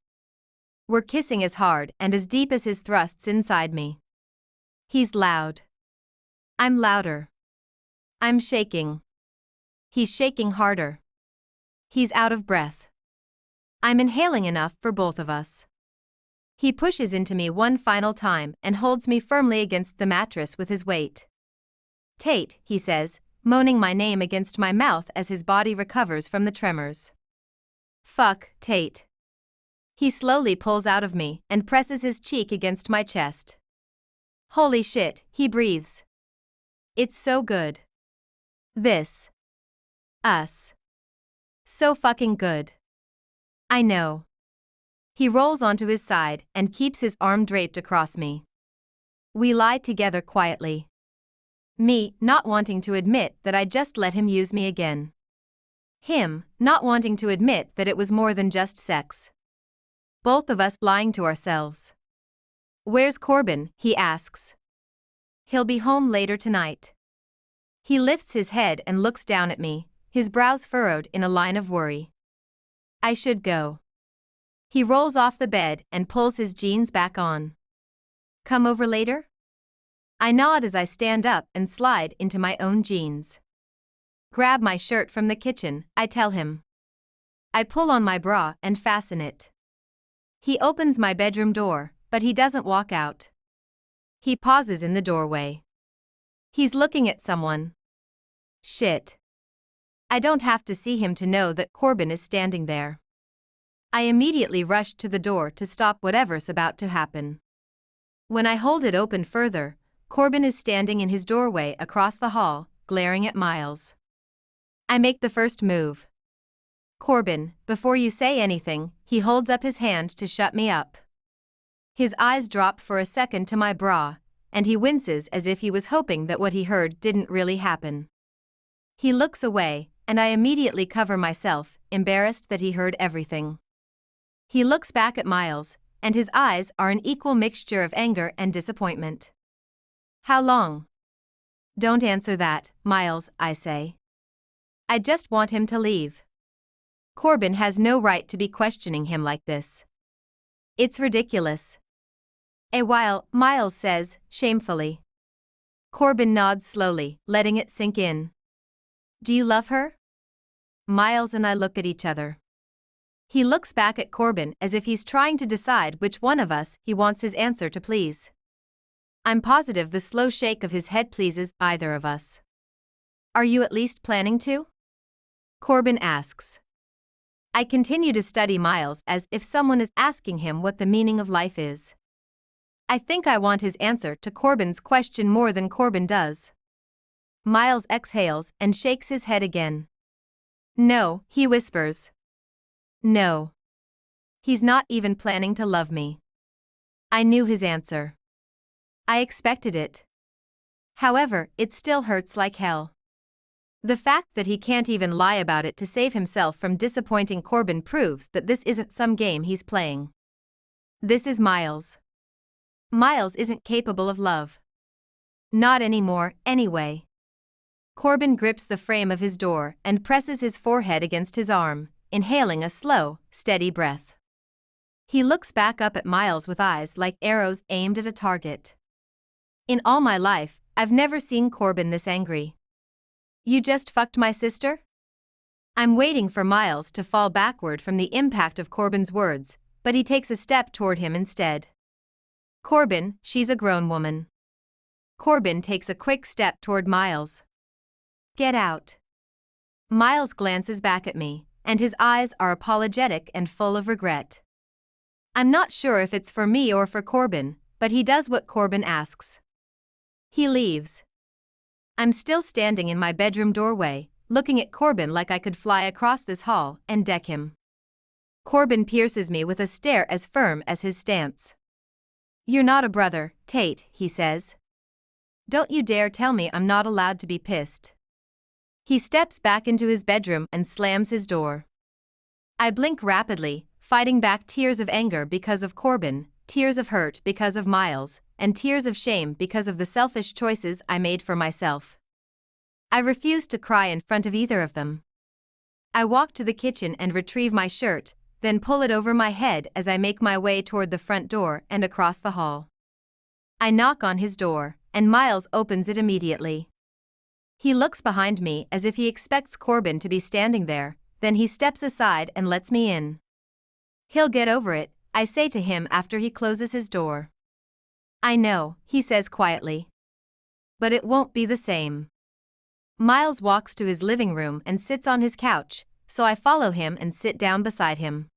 We're kissing as hard and as deep as his thrusts inside me. He's loud. I'm louder. I'm shaking. He's shaking harder. He's out of breath. I'm inhaling enough for both of us. He pushes into me one final time and holds me firmly against the mattress with his weight. Tate, he says, moaning my name against my mouth as his body recovers from the tremors. Fuck, Tate. He slowly pulls out of me and presses his cheek against my chest. Holy shit, he breathes. It's so good. This. Us. So fucking good. I know. He rolls onto his side and keeps his arm draped across me. We lie together quietly. Me, not wanting to admit that I just let him use me again. Him, not wanting to admit that it was more than just sex. Both of us lying to ourselves. Where's Corbin? He asks. He'll be home later tonight. He lifts his head and looks down at me, his brows furrowed in a line of worry. I should go. He rolls off the bed and pulls his jeans back on. Come over later? I nod as I stand up and slide into my own jeans. Grab my shirt from the kitchen, I tell him. I pull on my bra and fasten it. He opens my bedroom door, but he doesn't walk out. He pauses in the doorway. He's looking at someone. Shit. I don't have to see him to know that Corbin is standing there. I immediately rush to the door to stop whatever's about to happen. When I hold it open further, Corbin is standing in his doorway across the hall, glaring at Miles. I make the first move. Corbin, before you say anything, he holds up his hand to shut me up. His eyes drop for a second to my bra, and he winces as if he was hoping that what he heard didn't really happen. He looks away, and I immediately cover myself, embarrassed that he heard everything. He looks back at Miles, and his eyes are an equal mixture of anger and disappointment. How long? Don't answer that, Miles, I say. I just want him to leave. Corbin has no right to be questioning him like this. It's ridiculous. A while, Miles says, shamefully. Corbin nods slowly, letting it sink in. Do you love her? Miles and I look at each other. He looks back at Corbin as if he's trying to decide which one of us he wants his answer to please. I'm positive the slow shake of his head pleases either of us. Are you at least planning to? Corbin asks. I continue to study Miles as if someone is asking him what the meaning of life is. I think I want his answer to Corbin's question more than Corbin does. Miles exhales and shakes his head again. No, he whispers. No. He's not even planning to love me. I knew his answer. I expected it. However, it still hurts like hell. The fact that he can't even lie about it to save himself from disappointing Corbin proves that this isn't some game he's playing. This is Miles. Miles isn't capable of love. Not anymore, anyway. Corbin grips the frame of his door and presses his forehead against his arm, inhaling a slow, steady breath. He looks back up at Miles with eyes like arrows aimed at a target. In all my life, I've never seen Corbin this angry. You just fucked my sister? I'm waiting for Miles to fall backward from the impact of Corbin's words, but he takes a step toward him instead. Corbin, she's a grown woman. Corbin takes a quick step toward Miles. Get out. Miles glances back at me, and his eyes are apologetic and full of regret. I'm not sure if it's for me or for Corbin, but he does what Corbin asks. He leaves. I'm still standing in my bedroom doorway, looking at Corbin like I could fly across this hall and deck him. Corbin pierces me with a stare as firm as his stance. You're not a brother, Tate, he says. Don't you dare tell me I'm not allowed to be pissed. He steps back into his bedroom and slams his door. I blink rapidly, fighting back tears of anger because of Corbin, tears of hurt because of Miles, and tears of shame because of the selfish choices I made for myself. I refuse to cry in front of either of them. I walk to the kitchen and retrieve my shirt, then pull it over my head as I make my way toward the front door and across the hall. I knock on his door, and Miles opens it immediately. He looks behind me as if he expects Corbin to be standing there, then he steps aside and lets me in. He'll get over it, I say to him after he closes his door. I know, he says quietly. But it won't be the same. Miles walks to his living room and sits on his couch, so I follow him and sit down beside him.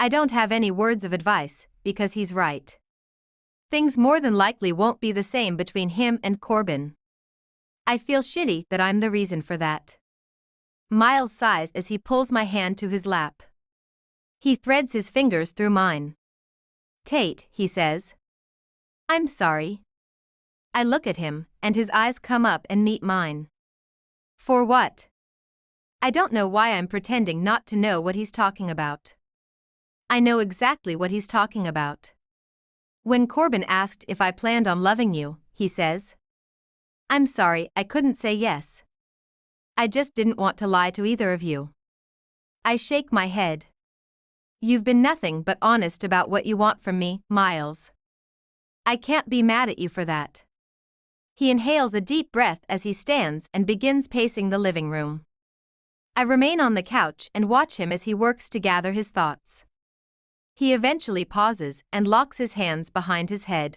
I don't have any words of advice, because he's right. Things more than likely won't be the same between him and Corbin. I feel shitty that I'm the reason for that. Miles sighs as he pulls my hand to his lap. He threads his fingers through mine. Tate, he says. I'm sorry. I look at him, and his eyes come up and meet mine. For what? I don't know why I'm pretending not to know what he's talking about. I know exactly what he's talking about. When Corbin asked if I planned on loving you, he says. I'm sorry, I couldn't say yes. I just didn't want to lie to either of you. I shake my head. You've been nothing but honest about what you want from me, Miles. I can't be mad at you for that. He inhales a deep breath as he stands and begins pacing the living room. I remain on the couch and watch him as he works to gather his thoughts. He eventually pauses and locks his hands behind his head.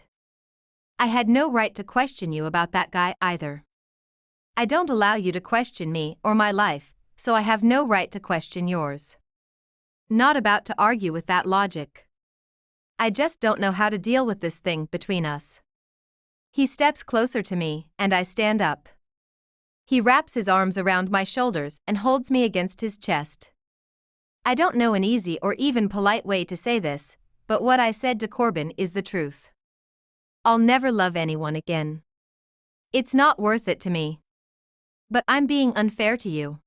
I had no right to question you about that guy either. I don't allow you to question me or my life, so I have no right to question yours. Not about to argue with that logic. I just don't know how to deal with this thing between us. He steps closer to me, and I stand up. He wraps his arms around my shoulders and holds me against his chest. I don't know an easy or even polite way to say this, but what I said to Corbin is the truth. I'll never love anyone again. It's not worth it to me. But I'm being unfair to you.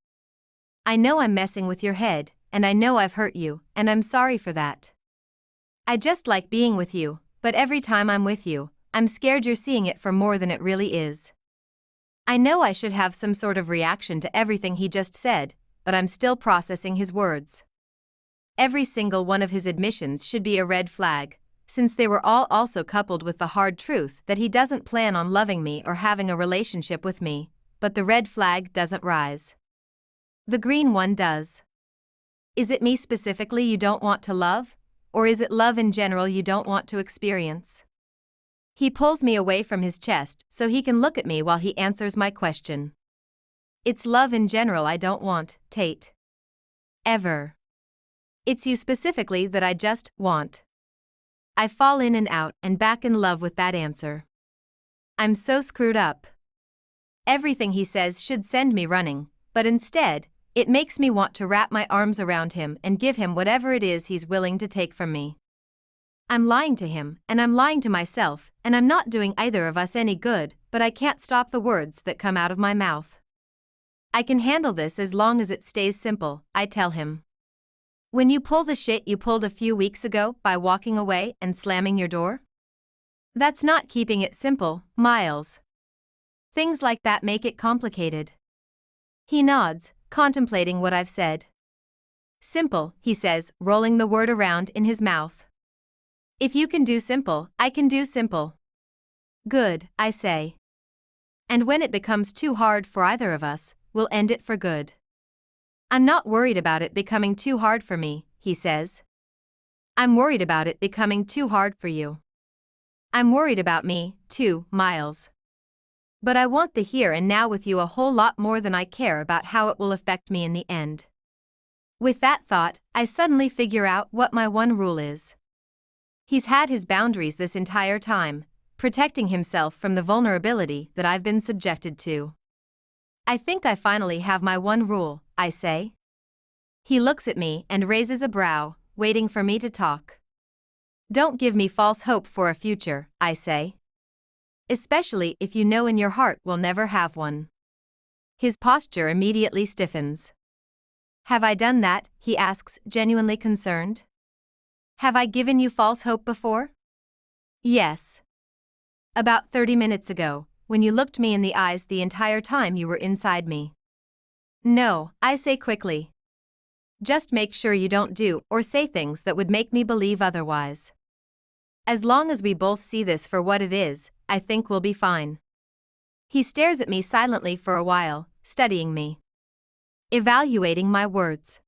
I know I'm messing with your head, and I know I've hurt you, and I'm sorry for that. I just like being with you, but every time I'm with you, I'm scared you're seeing it for more than it really is. I know I should have some sort of reaction to everything he just said, but I'm still processing his words. Every single one of his admissions should be a red flag, since they were all also coupled with the hard truth that he doesn't plan on loving me or having a relationship with me, but the red flag doesn't rise. The green one does. Is it me specifically you don't want to love, or is it love in general you don't want to experience? He pulls me away from his chest so he can look at me while he answers my question. It's love in general I don't want, Tate. Ever. It's you specifically that I just want. I fall in and out and back in love with that answer. I'm so screwed up. Everything he says should send me running, but instead, it makes me want to wrap my arms around him and give him whatever it is he's willing to take from me. I'm lying to him, and I'm lying to myself, and I'm not doing either of us any good, but I can't stop the words that come out of my mouth. I can handle this as long as it stays simple, I tell him. When you pull the shit you pulled a few weeks ago by walking away and slamming your door? That's not keeping it simple, Miles. Things like that make it complicated. He nods, contemplating what I've said. Simple, he says, rolling the word around in his mouth. If you can do simple, I can do simple. Good, I say. And when it becomes too hard for either of us, we'll end it for good. I'm not worried about it becoming too hard for me, he says. I'm worried about it becoming too hard for you. I'm worried about me, too, Miles. But I want the here and now with you a whole lot more than I care about how it will affect me in the end. With that thought, I suddenly figure out what my one rule is. He's had his boundaries this entire time, protecting himself from the vulnerability that I've been subjected to. I think I finally have my one rule, I say. He looks at me and raises a brow, waiting for me to talk. Don't give me false hope for a future, I say. Especially if you know in your heart we'll never have one. His posture immediately stiffens. Have I done that? He asks, genuinely concerned. Have I given you false hope before? Yes. About 30 minutes ago, when you looked me in the eyes the entire time you were inside me. No, I say quickly. Just make sure you don't do or say things that would make me believe otherwise. As long as we both see this for what it is, I think we'll be fine. He stares at me silently for a while, studying me. Evaluating my words.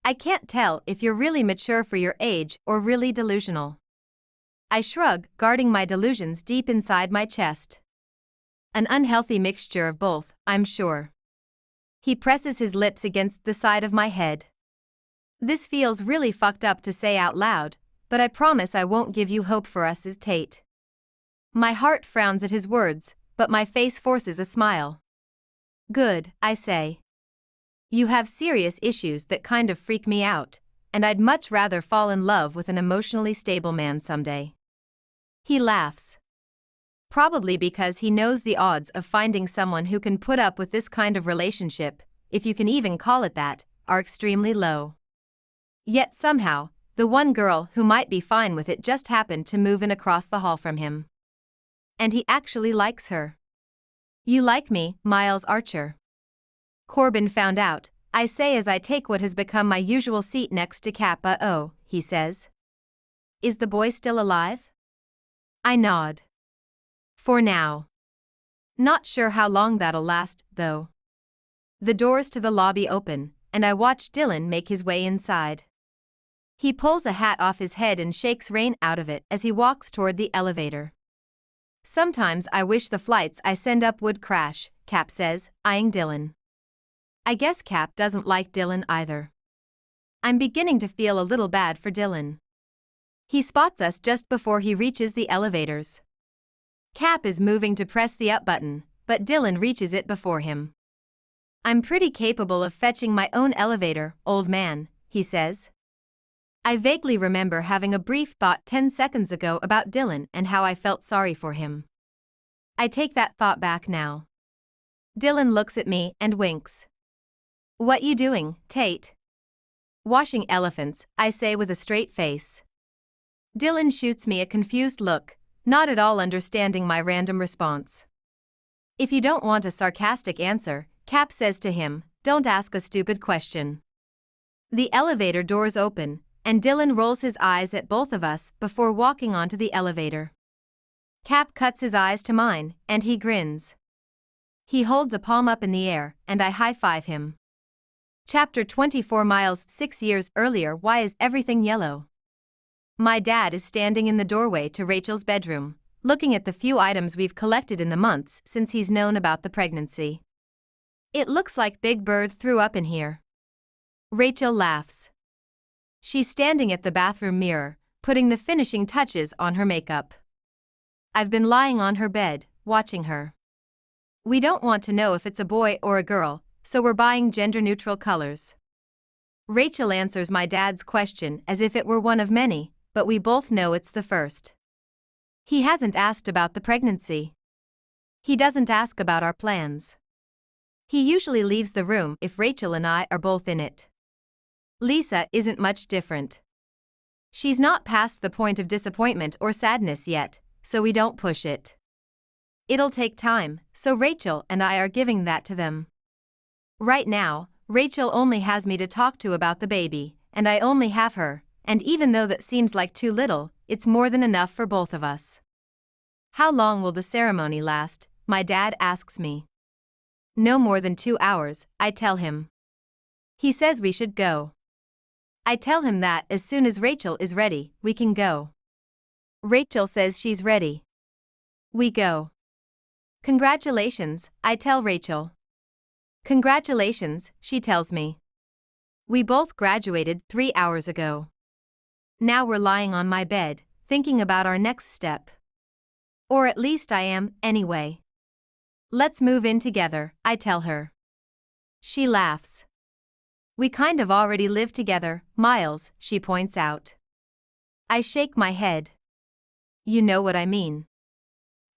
I can't tell if you're really mature for your age or really delusional. I shrug, guarding my delusions deep inside my chest. An unhealthy mixture of both, I'm sure. He presses his lips against the side of my head. This feels really fucked up to say out loud, but I promise I won't give you hope for us as Tate. My heart frowns at his words, but my face forces a smile. Good, I say. You have serious issues that kind of freak me out, and I'd much rather fall in love with an emotionally stable man someday. He laughs. Probably because he knows the odds of finding someone who can put up with this kind of relationship, if you can even call it that, are extremely low. Yet somehow, the one girl who might be fine with it just happened to move in across the hall from him. And he actually likes her. You like me, Miles Archer. Corbin found out, I say as I take what has become my usual seat next to Kappa. Oh, he says. Is the boy still alive? I nod. For now. Not sure how long that'll last, though. The doors to the lobby open, and I watch Dylan make his way inside. He pulls a hat off his head and shakes rain out of it as he walks toward the elevator. Sometimes I wish the flights I send up would crash, Cap says, eyeing Dylan. I guess Cap doesn't like Dylan either. I'm beginning to feel a little bad for Dylan. He spots us just before he reaches the elevators. Cap is moving to press the up button, but Dylan reaches it before him. I'm pretty capable of fetching my own elevator, old man, he says. I vaguely remember having a brief thought 10 seconds ago about Dylan and how I felt sorry for him. I take that thought back now. Dylan looks at me and winks. What you doing, Tate? Washing elephants, I say with a straight face. Dylan shoots me a confused look, not at all understanding my random response. If you don't want a sarcastic answer, Cap says to him, "Don't ask a stupid question." The elevator doors open, and Dylan rolls his eyes at both of us before walking onto the elevator. Cap cuts his eyes to mine, and he grins. He holds a palm up in the air, and I high-five him. Chapter 24 Miles 6 years earlier. Why is everything yellow? My dad is standing in the doorway to Rachel's bedroom, looking at the few items we've collected in the months since he's known about the pregnancy. "It looks like Big Bird threw up in here." Rachel laughs. She's standing at the bathroom mirror, putting the finishing touches on her makeup. I've been lying on her bed, watching her. We don't want to know if it's a boy or a girl, so we're buying gender-neutral colors. Rachel answers my dad's question as if it were one of many, but we both know it's the first. He hasn't asked about the pregnancy. He doesn't ask about our plans. He usually leaves the room if Rachel and I are both in it. Lisa isn't much different. She's not past the point of disappointment or sadness yet, so we don't push it. It'll take time, so Rachel and I are giving that to them. Right now, Rachel only has me to talk to about the baby, and I only have her, and even though that seems like too little, it's more than enough for both of us. "How long will the ceremony last?" my dad asks me. "No more than 2 hours," I tell him. He says we should go. I tell him that as soon as Rachel is ready, we can go. Rachel says she's ready. We go. "Congratulations," I tell Rachel. "Congratulations," she tells me. We both graduated 3 hours ago. Now we're lying on my bed, thinking about our next step. Or at least I am, anyway. "Let's move in together," I tell her. She laughs. "We kind of already live together, Miles," she points out. I shake my head. "You know what I mean.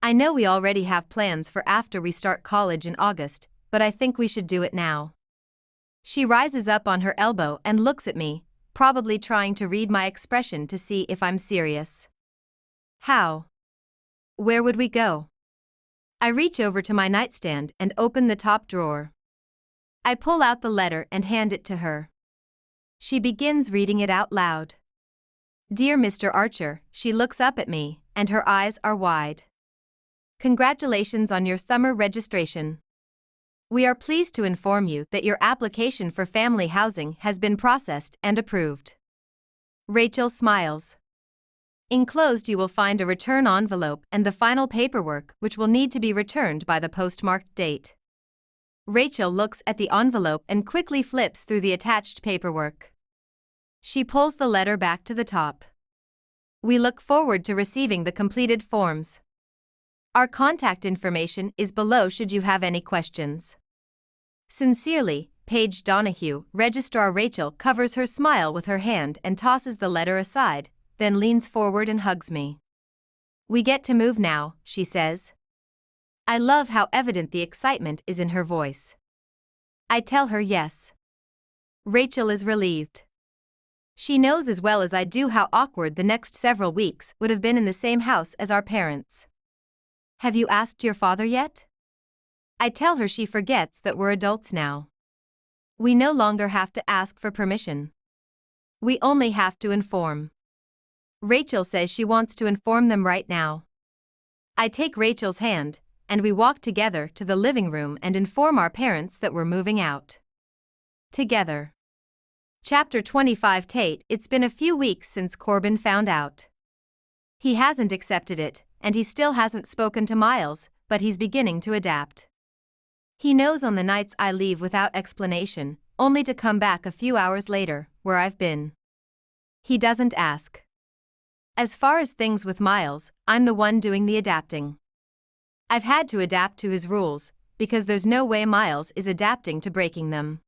I know we already have plans for after we start college in August, but I think we should do it now." She rises up on her elbow and looks at me, probably trying to read my expression to see if I'm serious. "How? Where would we go?" I reach over to my nightstand and open the top drawer. I pull out the letter and hand it to her. She begins reading it out loud. "Dear Mr. Archer," she looks up at me, and her eyes are wide. "Congratulations on your summer registration. We are pleased to inform you that your application for family housing has been processed and approved." Rachel smiles. Enclosed you will find a return envelope and the final paperwork which will need to be returned by the postmarked date. Rachel looks at the envelope and quickly flips through the attached paperwork. She pulls the letter back to the top. "We look forward to receiving the completed forms. Our contact information is below should you have any questions. Sincerely, Paige Donahue." Registrar Rachel covers her smile with her hand and tosses the letter aside, then leans forward and hugs me. "We get to move now," she says. I love how evident the excitement is in her voice. I tell her yes. Rachel is relieved. She knows as well as I do how awkward the next several weeks would have been in the same house as our parents. "Have you asked your father yet?" I tell her she forgets that we're adults now. We no longer have to ask for permission. We only have to inform. Rachel says she wants to inform them right now. I take Rachel's hand, and we walk together to the living room and inform our parents that we're moving out. Together. Chapter 25 Tate. It's been a few weeks since Corbin found out. He hasn't accepted it, and he still hasn't spoken to Miles, but he's beginning to adapt. He knows on the nights I leave without explanation, only to come back a few hours later, where I've been. He doesn't ask. As far as things with Miles, I'm the one doing the adapting. I've had to adapt to his rules, because there's no way Miles is adapting to breaking them.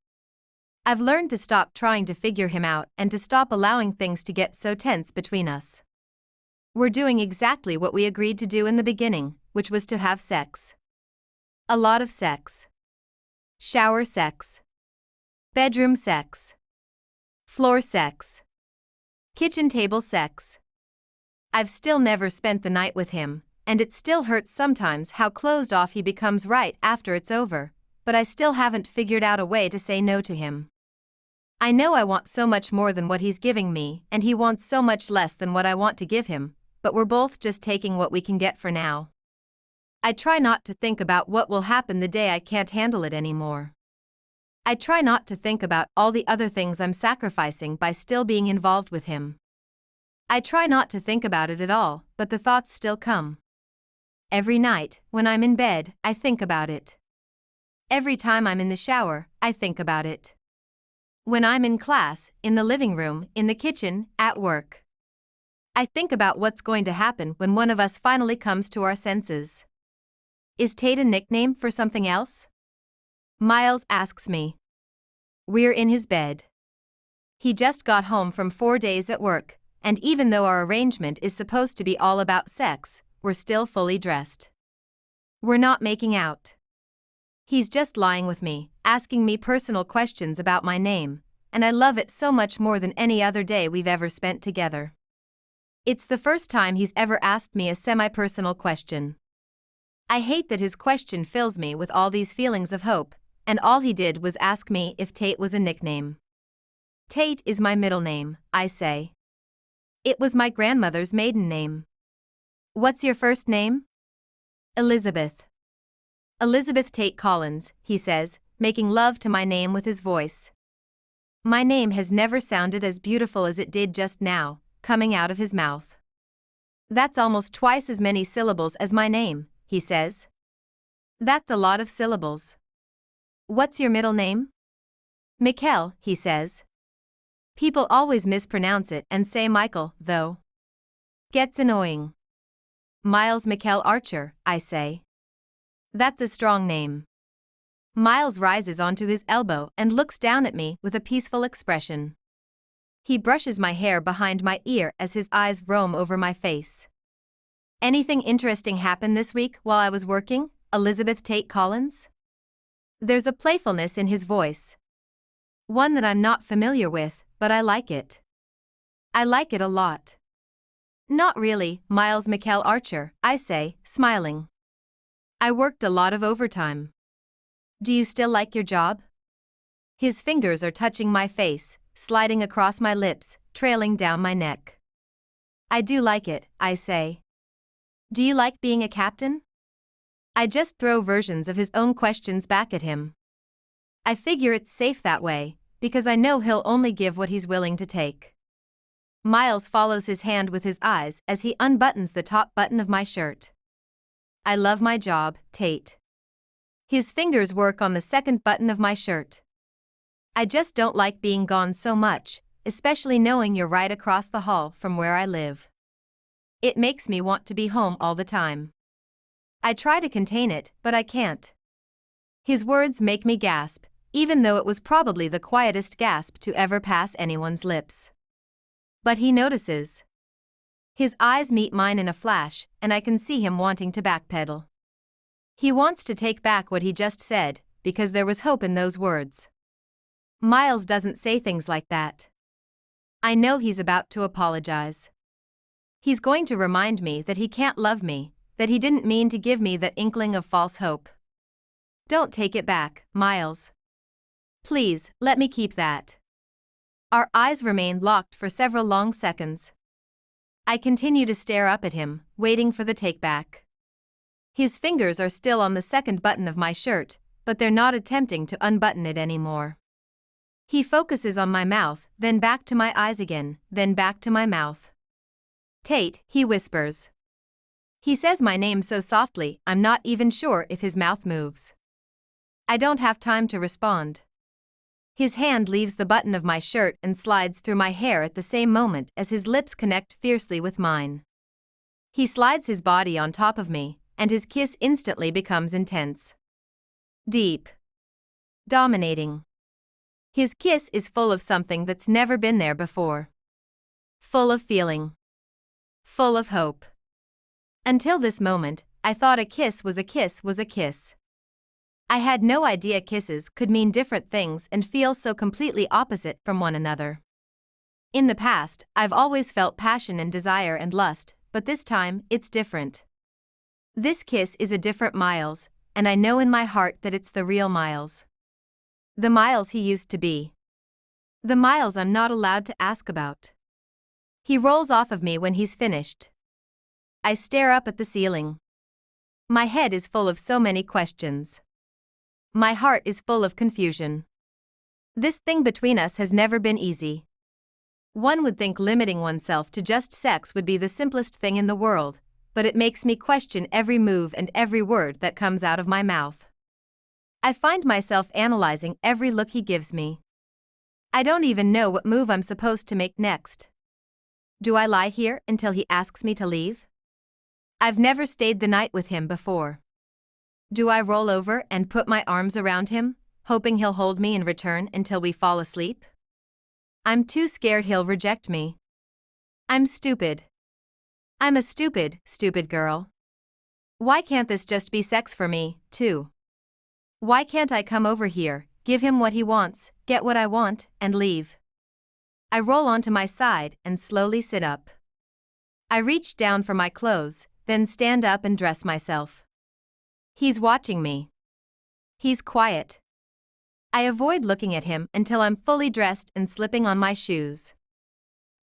I've learned to stop trying to figure him out and to stop allowing things to get so tense between us. We're doing exactly what we agreed to do in the beginning, which was to have sex. A lot of sex. Shower sex. Bedroom sex. Floor sex. Kitchen table sex. I've still never spent the night with him, and it still hurts sometimes how closed off he becomes right after it's over, but I still haven't figured out a way to say no to him. I know I want so much more than what he's giving me, and he wants so much less than what I want to give him, but we're both just taking what we can get for now. I try not to think about what will happen the day I can't handle it anymore. I try not to think about all the other things I'm sacrificing by still being involved with him. I try not to think about it at all, but the thoughts still come. Every night, when I'm in bed, I think about it. Every time I'm in the shower, I think about it. When I'm in class, in the living room, in the kitchen, at work. I think about what's going to happen when one of us finally comes to our senses. Is Tate a nickname for something else? Miles asks me. We're in his bed. He just got home from 4 days at work, and even though our arrangement is supposed to be all about sex, we're still fully dressed. We're not making out. He's just lying with me, asking me personal questions about my name, and I love it so much more than any other day we've ever spent together. It's the first time he's ever asked me a semi-personal question. I hate that his question fills me with all these feelings of hope, and all he did was ask me if Tate was a nickname. Tate is my middle name, I say. It was my grandmother's maiden name. What's your first name? Elizabeth. Elizabeth Tate Collins, he says, making love to my name with his voice. My name has never sounded as beautiful as it did just now, coming out of his mouth. That's almost twice as many syllables as my name, he says. That's a lot of syllables. What's your middle name? Mikkel, he says. People always mispronounce it and say Michael, though. Gets annoying. Miles Mikkel Archer, I say. That's a strong name. Miles rises onto his elbow and looks down at me with a peaceful expression. He brushes my hair behind my ear as his eyes roam over my face. Anything interesting happen this week while I was working, Elizabeth Tate Collins? There's a playfulness in his voice. One that I'm not familiar with, but I like it. I like it a lot. Not really, Miles Mikkel Archer, I say, smiling. I worked a lot of overtime. Do you still like your job? His fingers are touching my face, sliding across my lips, trailing down my neck. I do like it, I say. Do you like being a captain? I just throw versions of his own questions back at him. I figure it's safe that way, because I know he'll only give what he's willing to take. Miles follows his hand with his eyes as he unbuttons the top button of my shirt. I love my job, Tate. His fingers work on the second button of my shirt. I just don't like being gone so much, especially knowing you're right across the hall from where I live. It makes me want to be home all the time. I try to contain it, but I can't. His words make me gasp, even though it was probably the quietest gasp to ever pass anyone's lips. But he notices. His eyes meet mine in a flash, and I can see him wanting to backpedal. He wants to take back what he just said, because there was hope in those words. Miles doesn't say things like that. I know he's about to apologize. He's going to remind me that he can't love me, that he didn't mean to give me that inkling of false hope. Don't take it back, Miles. Please, let me keep that. Our eyes remain locked for several long seconds. I continue to stare up at him, waiting for the take-back. His fingers are still on the second button of my shirt, but they're not attempting to unbutton it anymore. He focuses on my mouth, then back to my eyes again, then back to my mouth. Tate, he whispers. He says my name so softly, I'm not even sure if his mouth moves. I don't have time to respond. His hand leaves the button of my shirt and slides through my hair at the same moment as his lips connect fiercely with mine. He slides his body on top of me, and his kiss instantly becomes intense. Deep. Dominating. His kiss is full of something that's never been there before. Full of feeling. Full of hope. Until this moment, I thought a kiss was a kiss was a kiss. I had no idea kisses could mean different things and feel so completely opposite from one another. In the past, I've always felt passion and desire and lust, but this time, it's different. This kiss is a different Miles, and I know in my heart that it's the real Miles. The Miles he used to be. The Miles I'm not allowed to ask about. He rolls off of me when he's finished. I stare up at the ceiling. My head is full of so many questions. My heart is full of confusion. This thing between us has never been easy. One would think limiting oneself to just sex would be the simplest thing in the world, but it makes me question every move and every word that comes out of my mouth. I find myself analyzing every look he gives me. I don't even know what move I'm supposed to make next. Do I lie here until he asks me to leave? I've never stayed the night with him before. Do I roll over and put my arms around him, hoping he'll hold me in return until we fall asleep? I'm too scared he'll reject me. I'm stupid. I'm a stupid, stupid girl. Why can't this just be sex for me, too? Why can't I come over here, give him what he wants, get what I want, and leave? I roll onto my side and slowly sit up. I reach down for my clothes, then stand up and dress myself. He's watching me. He's quiet. I avoid looking at him until I'm fully dressed and slipping on my shoes.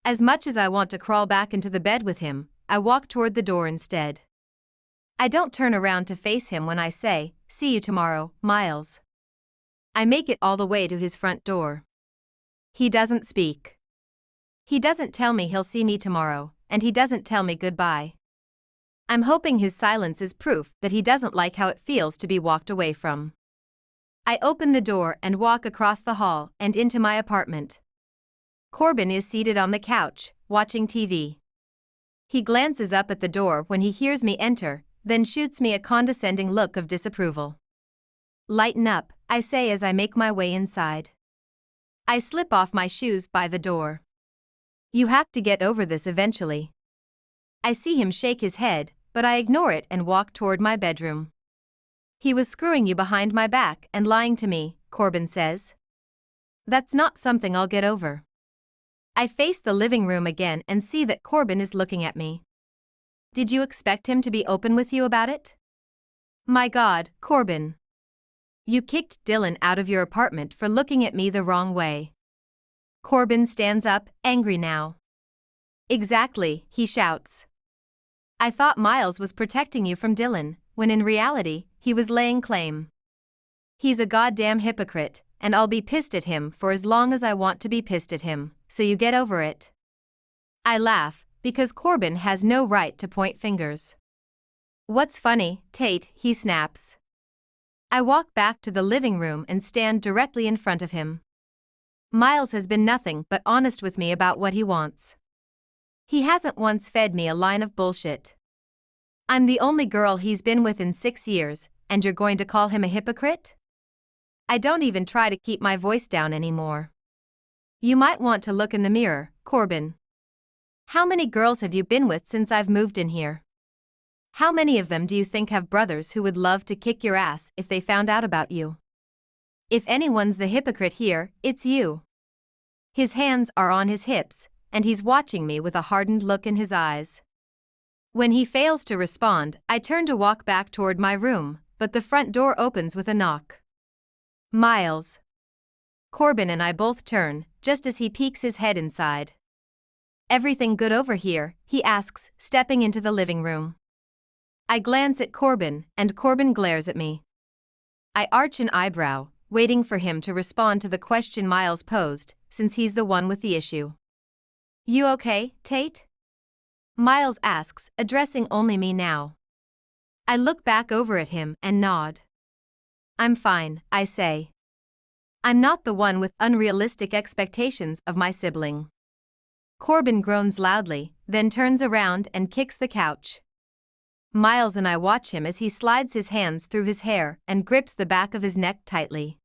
As much as I want to crawl back into the bed with him, I walk toward the door instead. I don't turn around to face him when I say, "See you tomorrow, Miles." I make it all the way to his front door. He doesn't speak. He doesn't tell me he'll see me tomorrow, and he doesn't tell me goodbye. I'm hoping his silence is proof that he doesn't like how it feels to be walked away from. I open the door and walk across the hall and into my apartment. Corbin is seated on the couch, watching TV. He glances up at the door when he hears me enter, then shoots me a condescending look of disapproval. "Lighten up," I say as I make my way inside. I slip off my shoes by the door. "You have to get over this eventually." I see him shake his head, but I ignore it and walk toward my bedroom. "He was screwing you behind my back and lying to me," Corbin says. "That's not something I'll get over." I face the living room again and see that Corbin is looking at me. "Did you expect him to be open with you about it?" "My God, Corbin. You kicked Dylan out of your apartment for looking at me the wrong way." Corbin stands up, angry now. "Exactly," he shouts. "I thought Miles was protecting you from Dylan, when in reality, he was laying claim. He's a goddamn hypocrite, and I'll be pissed at him for as long as I want to be pissed at him, so you get over it." I laugh, because Corbin has no right to point fingers. "What's funny, Tate?" he snaps. I walk back to the living room and stand directly in front of him. Miles has been nothing but honest with me about what he wants. He hasn't once fed me a line of bullshit. I'm the only girl he's been with in 6 years, and you're going to call him a hypocrite? I don't even try to keep my voice down anymore. You might want to look in the mirror, Corbin. How many girls have you been with since I've moved in here? How many of them do you think have brothers who would love to kick your ass if they found out about you? If anyone's the hypocrite here, it's you." His hands are on his hips, and he's watching me with a hardened look in his eyes. When he fails to respond, I turn to walk back toward my room, but the front door opens with a knock. "Miles." Corbin and I both turn, just as he peeks his head inside. "Everything good over here?" he asks, stepping into the living room. I glance at Corbin, and Corbin glares at me. I arch an eyebrow, waiting for him to respond to the question Miles posed, since he's the one with the issue. "You okay, Tate?" Miles asks, addressing only me now. I look back over at him and nod. "I'm fine," I say. I'm not the one with unrealistic expectations of my sibling. Corbin groans loudly, then turns around and kicks the couch. Miles and I watch him as he slides his hands through his hair and grips the back of his neck tightly.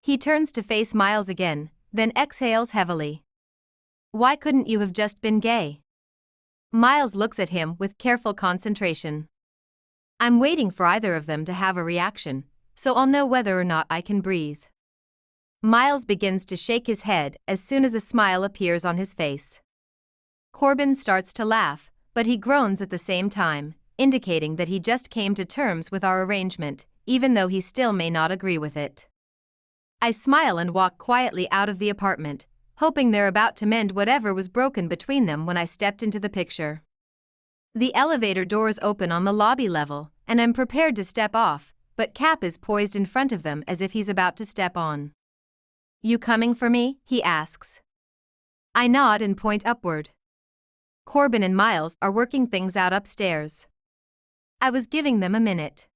He turns to face Miles again, then exhales heavily. "Why couldn't you have just been gay?" Miles looks at him with careful concentration. I'm waiting for either of them to have a reaction, so I'll know whether or not I can breathe. Miles begins to shake his head as soon as a smile appears on his face. Corbin starts to laugh, but he groans at the same time, indicating that he just came to terms with our arrangement, even though he still may not agree with it. I smile and walk quietly out of the apartment, hoping they're about to mend whatever was broken between them when I stepped into the picture. The elevator doors open on the lobby level, and I'm prepared to step off, but Cap is poised in front of them as if he's about to step on. "You coming for me?" he asks. I nod and point upward. Corbin and Miles are working things out upstairs. I was giving them a minute.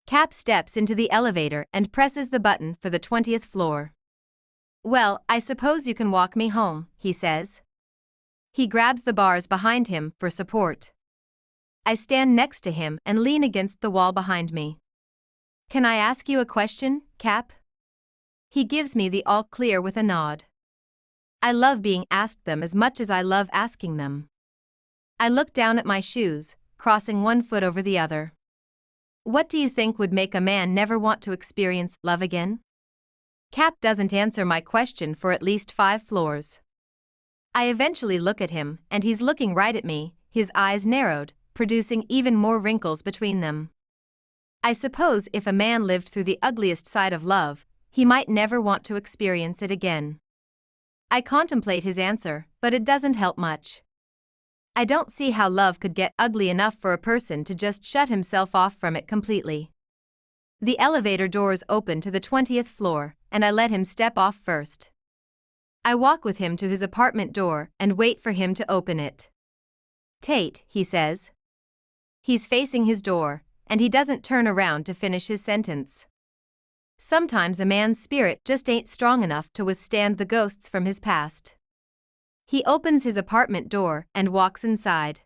Cap steps into the elevator and presses the button for the 20th floor. "Well, I suppose you can walk me home," he says. He grabs the bars behind him for support. I stand next to him and lean against the wall behind me. "Can I ask you a question, Cap?" He gives me the all clear with a nod. I love being asked them as much as I love asking them. I look down at my shoes, crossing one foot over the other. "What do you think would make a man never want to experience love again?" Cap doesn't answer my question for at least 5 floors. I eventually look at him, and he's looking right at me, his eyes narrowed, producing even more wrinkles between them. I suppose if a man lived through the ugliest side of love, he might never want to experience it again. I contemplate his answer, but it doesn't help much. I don't see how love could get ugly enough for a person to just shut himself off from it completely. The elevator doors open to the 20th floor, and I let him step off first. I walk with him to his apartment door and wait for him to open it. "Tate," he says. He's facing his door, and he doesn't turn around to finish his sentence. Sometimes a man's spirit just ain't strong enough to withstand the ghosts from his past. He opens his apartment door and walks inside.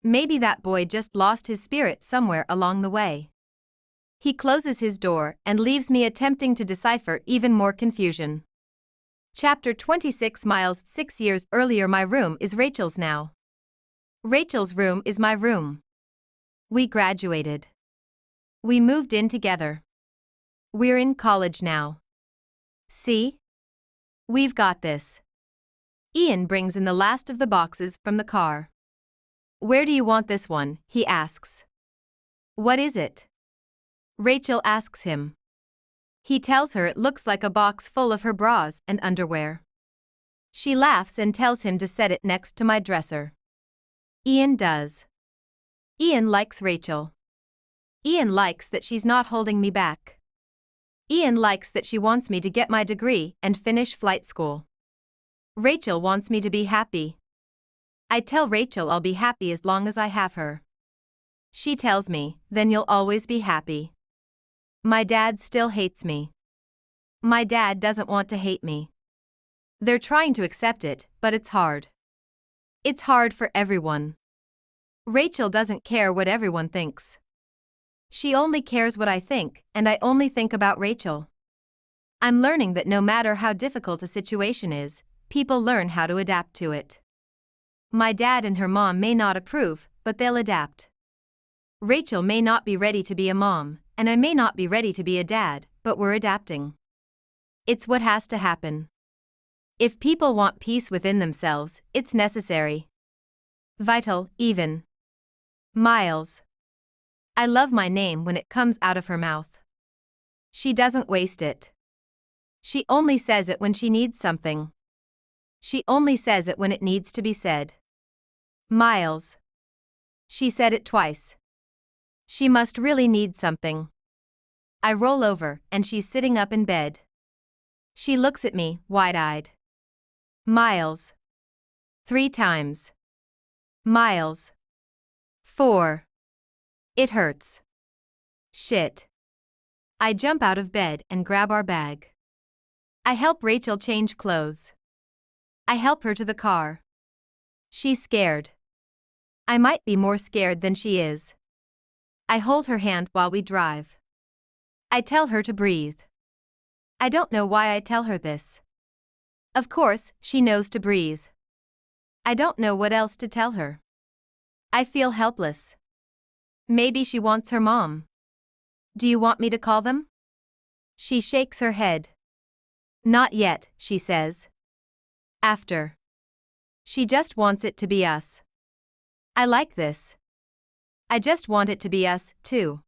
Maybe that boy just lost his spirit somewhere along the way. He closes his door and leaves me attempting to decipher even more confusion. Chapter 26. Miles. 6 years earlier. My room is Rachel's now. Rachel's room is my room. We graduated. We moved in together. We're in college now. See? We've got this. Ian brings in the last of the boxes from the car. "Where do you want this one?" he asks. "What is it?" Rachel asks him. He tells her it looks like a box full of her bras and underwear. She laughs and tells him to set it next to my dresser. Ian does. Ian likes Rachel. Ian likes that she's not holding me back. Ian likes that she wants me to get my degree and finish flight school. Rachel wants me to be happy. I tell Rachel I'll be happy as long as I have her. She tells me, "Then you'll always be happy." My dad still hates me. My dad doesn't want to hate me. They're trying to accept it, but it's hard. It's hard for everyone. Rachel doesn't care what everyone thinks. She only cares what I think, and I only think about Rachel. I'm learning that no matter how difficult a situation is, people learn how to adapt to it. My dad and her mom may not approve, but they'll adapt. Rachel may not be ready to be a mom, and I may not be ready to be a dad, but we're adapting. It's what has to happen. If people want peace within themselves, it's necessary. Vital, even. Miles. I love my name when it comes out of her mouth. She doesn't waste it. She only says it when she needs something. She only says it when it needs to be said. Miles. She said it twice. She must really need something. I roll over, and she's sitting up in bed. She looks at me, wide-eyed. Miles. 3 times. Miles. 4. It hurts. Shit. I jump out of bed and grab our bag. I help Rachel change clothes. I help her to the car. She's scared. I might be more scared than she is. I hold her hand while we drive. I tell her to breathe. I don't know why I tell her this. Of course, she knows to breathe. I don't know what else to tell her. I feel helpless. Maybe she wants her mom. Do you want me to call them? She shakes her head. Not yet, she says. After. She just wants it to be us. I like this. I just want it to be us, too.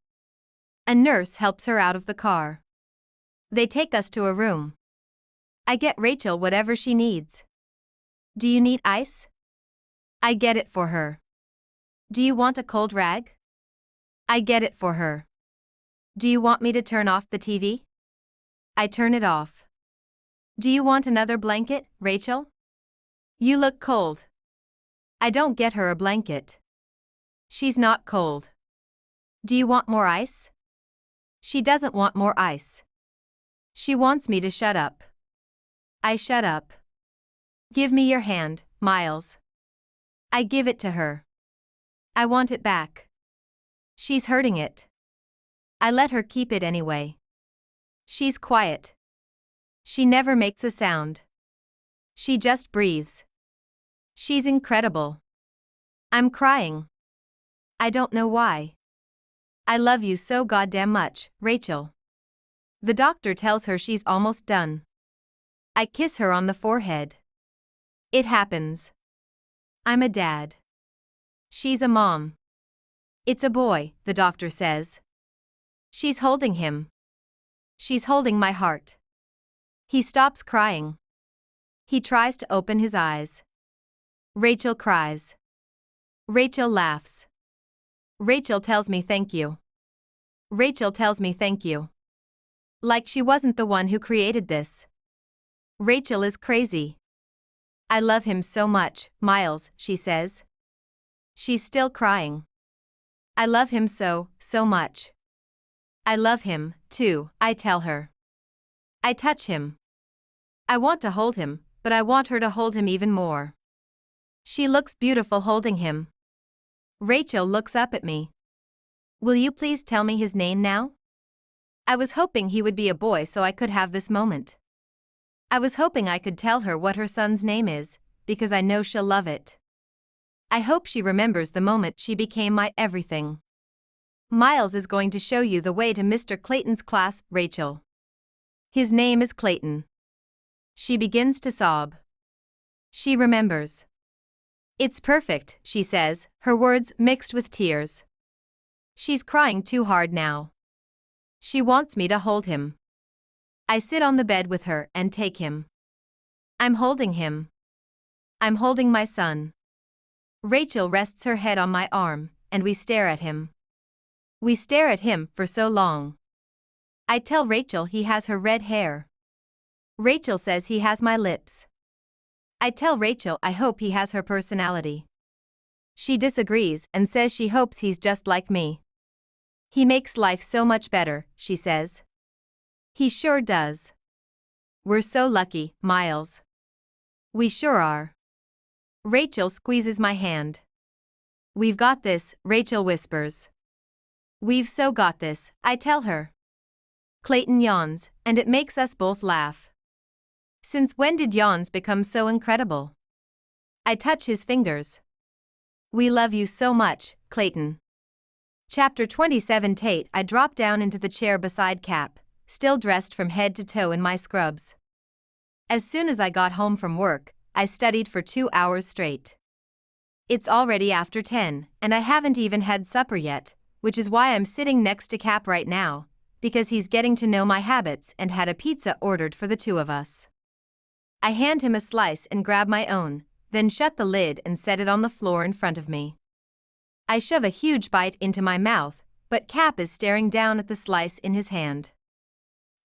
A nurse helps her out of the car. They take us to a room. I get Rachel whatever she needs. Do you need ice? I get it for her. Do you want a cold rag? I get it for her. Do you want me to turn off the TV? I turn it off. Do you want another blanket, Rachel? You look cold. I don't get her a blanket. She's not cold. Do you want more ice? She doesn't want more ice. She wants me to shut up. I shut up. Give me your hand, Miles. I give it to her. I want it back. She's hurting it. I let her keep it anyway. She's quiet. She never makes a sound. She just breathes. She's incredible. I'm crying. I don't know why. I love you so goddamn much, Rachel. The doctor tells her she's almost done. I kiss her on the forehead. It happens. I'm a dad. She's a mom. It's a boy, the doctor says. She's holding him. She's holding my heart. He stops crying. He tries to open his eyes. Rachel cries. Rachel laughs. Rachel tells me thank you. Rachel tells me thank you. Like she wasn't the one who created this. Rachel is crazy. I love him so much, Miles, she says. She's still crying. I love him so much. I love him, too, I tell her. I touch him. I want to hold him, but I want her to hold him even more. She looks beautiful holding him. Rachel looks up at me. Will you please tell me his name now? I was hoping he would be a boy so I could have this moment. I was hoping I could tell her what her son's name is, because I know she'll love it. I hope she remembers the moment she became my everything. Miles is going to show you the way to Mr. Clayton's class, Rachel. His name is Clayton. She begins to sob. She remembers. It's perfect, she says, her words mixed with tears. She's crying too hard now. She wants me to hold him. I sit on the bed with her and take him. I'm holding him. I'm holding my son. Rachel rests her head on my arm, and we stare at him. We stare at him for so long. I tell Rachel he has her red hair. Rachel says he has my lips. I tell Rachel I hope he has her personality. She disagrees and says she hopes he's just like me. He makes life so much better, she says. He sure does. We're so lucky, Miles. We sure are. Rachel squeezes my hand. We've got this, Rachel whispers. We've so got this, I tell her. Clayton yawns, and it makes us both laugh. Since when did yawns become so incredible? I touch his fingers. We love you so much, Clayton. Chapter 27. Tate. I drop down into the chair beside Cap, still dressed from head to toe in my scrubs. As soon as I got home from work, I studied for 2 hours straight. It's already after 10, and I haven't even had supper yet, which is why I'm sitting next to Cap right now, because he's getting to know my habits and had a pizza ordered for the two of us. I hand him a slice and grab my own, then shut the lid and set it on the floor in front of me. I shove a huge bite into my mouth, but Cap is staring down at the slice in his hand.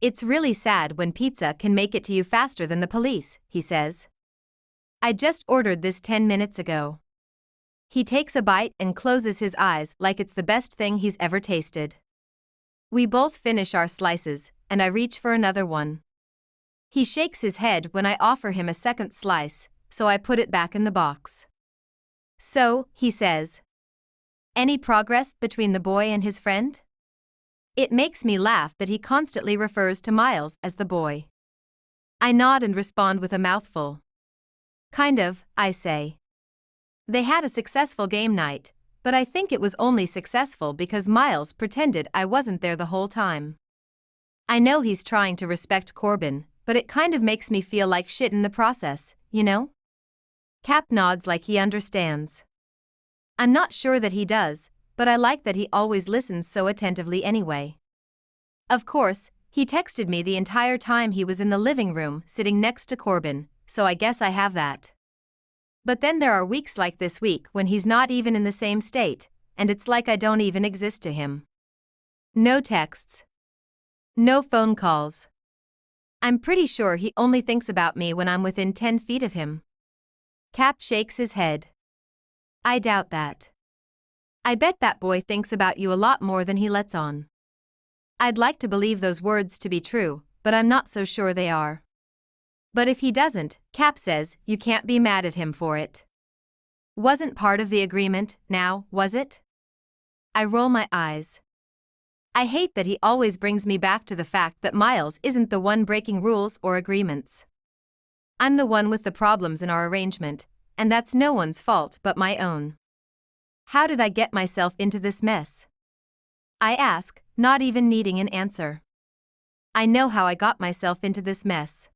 It's really sad when pizza can make it to you faster than the police, he says. I just ordered this 10 minutes ago. He takes a bite and closes his eyes like it's the best thing he's ever tasted. We both finish our slices, and I reach for another one. He shakes his head when I offer him a second slice, so I put it back in the box. So, he says. Any progress between the boy and his friend? It makes me laugh that he constantly refers to Miles as the boy. I nod and respond with a mouthful. Kind of, I say. They had a successful game night, but I think it was only successful because Miles pretended I wasn't there the whole time. I know he's trying to respect Corbin, but it kind of makes me feel like shit in the process, you know? Cap nods like he understands. I'm not sure that he does, but I like that he always listens so attentively anyway. Of course, he texted me the entire time he was in the living room sitting next to Corbin, so I guess I have that. But then there are weeks like this week when he's not even in the same state, and it's like I don't even exist to him. No texts. No phone calls. I'm pretty sure he only thinks about me when I'm within 10 feet of him. Cap shakes his head. I doubt that. I bet that boy thinks about you a lot more than he lets on. I'd like to believe those words to be true, but I'm not so sure they are. But if he doesn't, Cap says, you can't be mad at him for it. Wasn't part of the agreement, now, was it? I roll my eyes. I hate that he always brings me back to the fact that Miles isn't the one breaking rules or agreements. I'm the one with the problems in our arrangement, and that's no one's fault but my own. How did I get myself into this mess? I ask, not even needing an answer. I know how I got myself into this mess.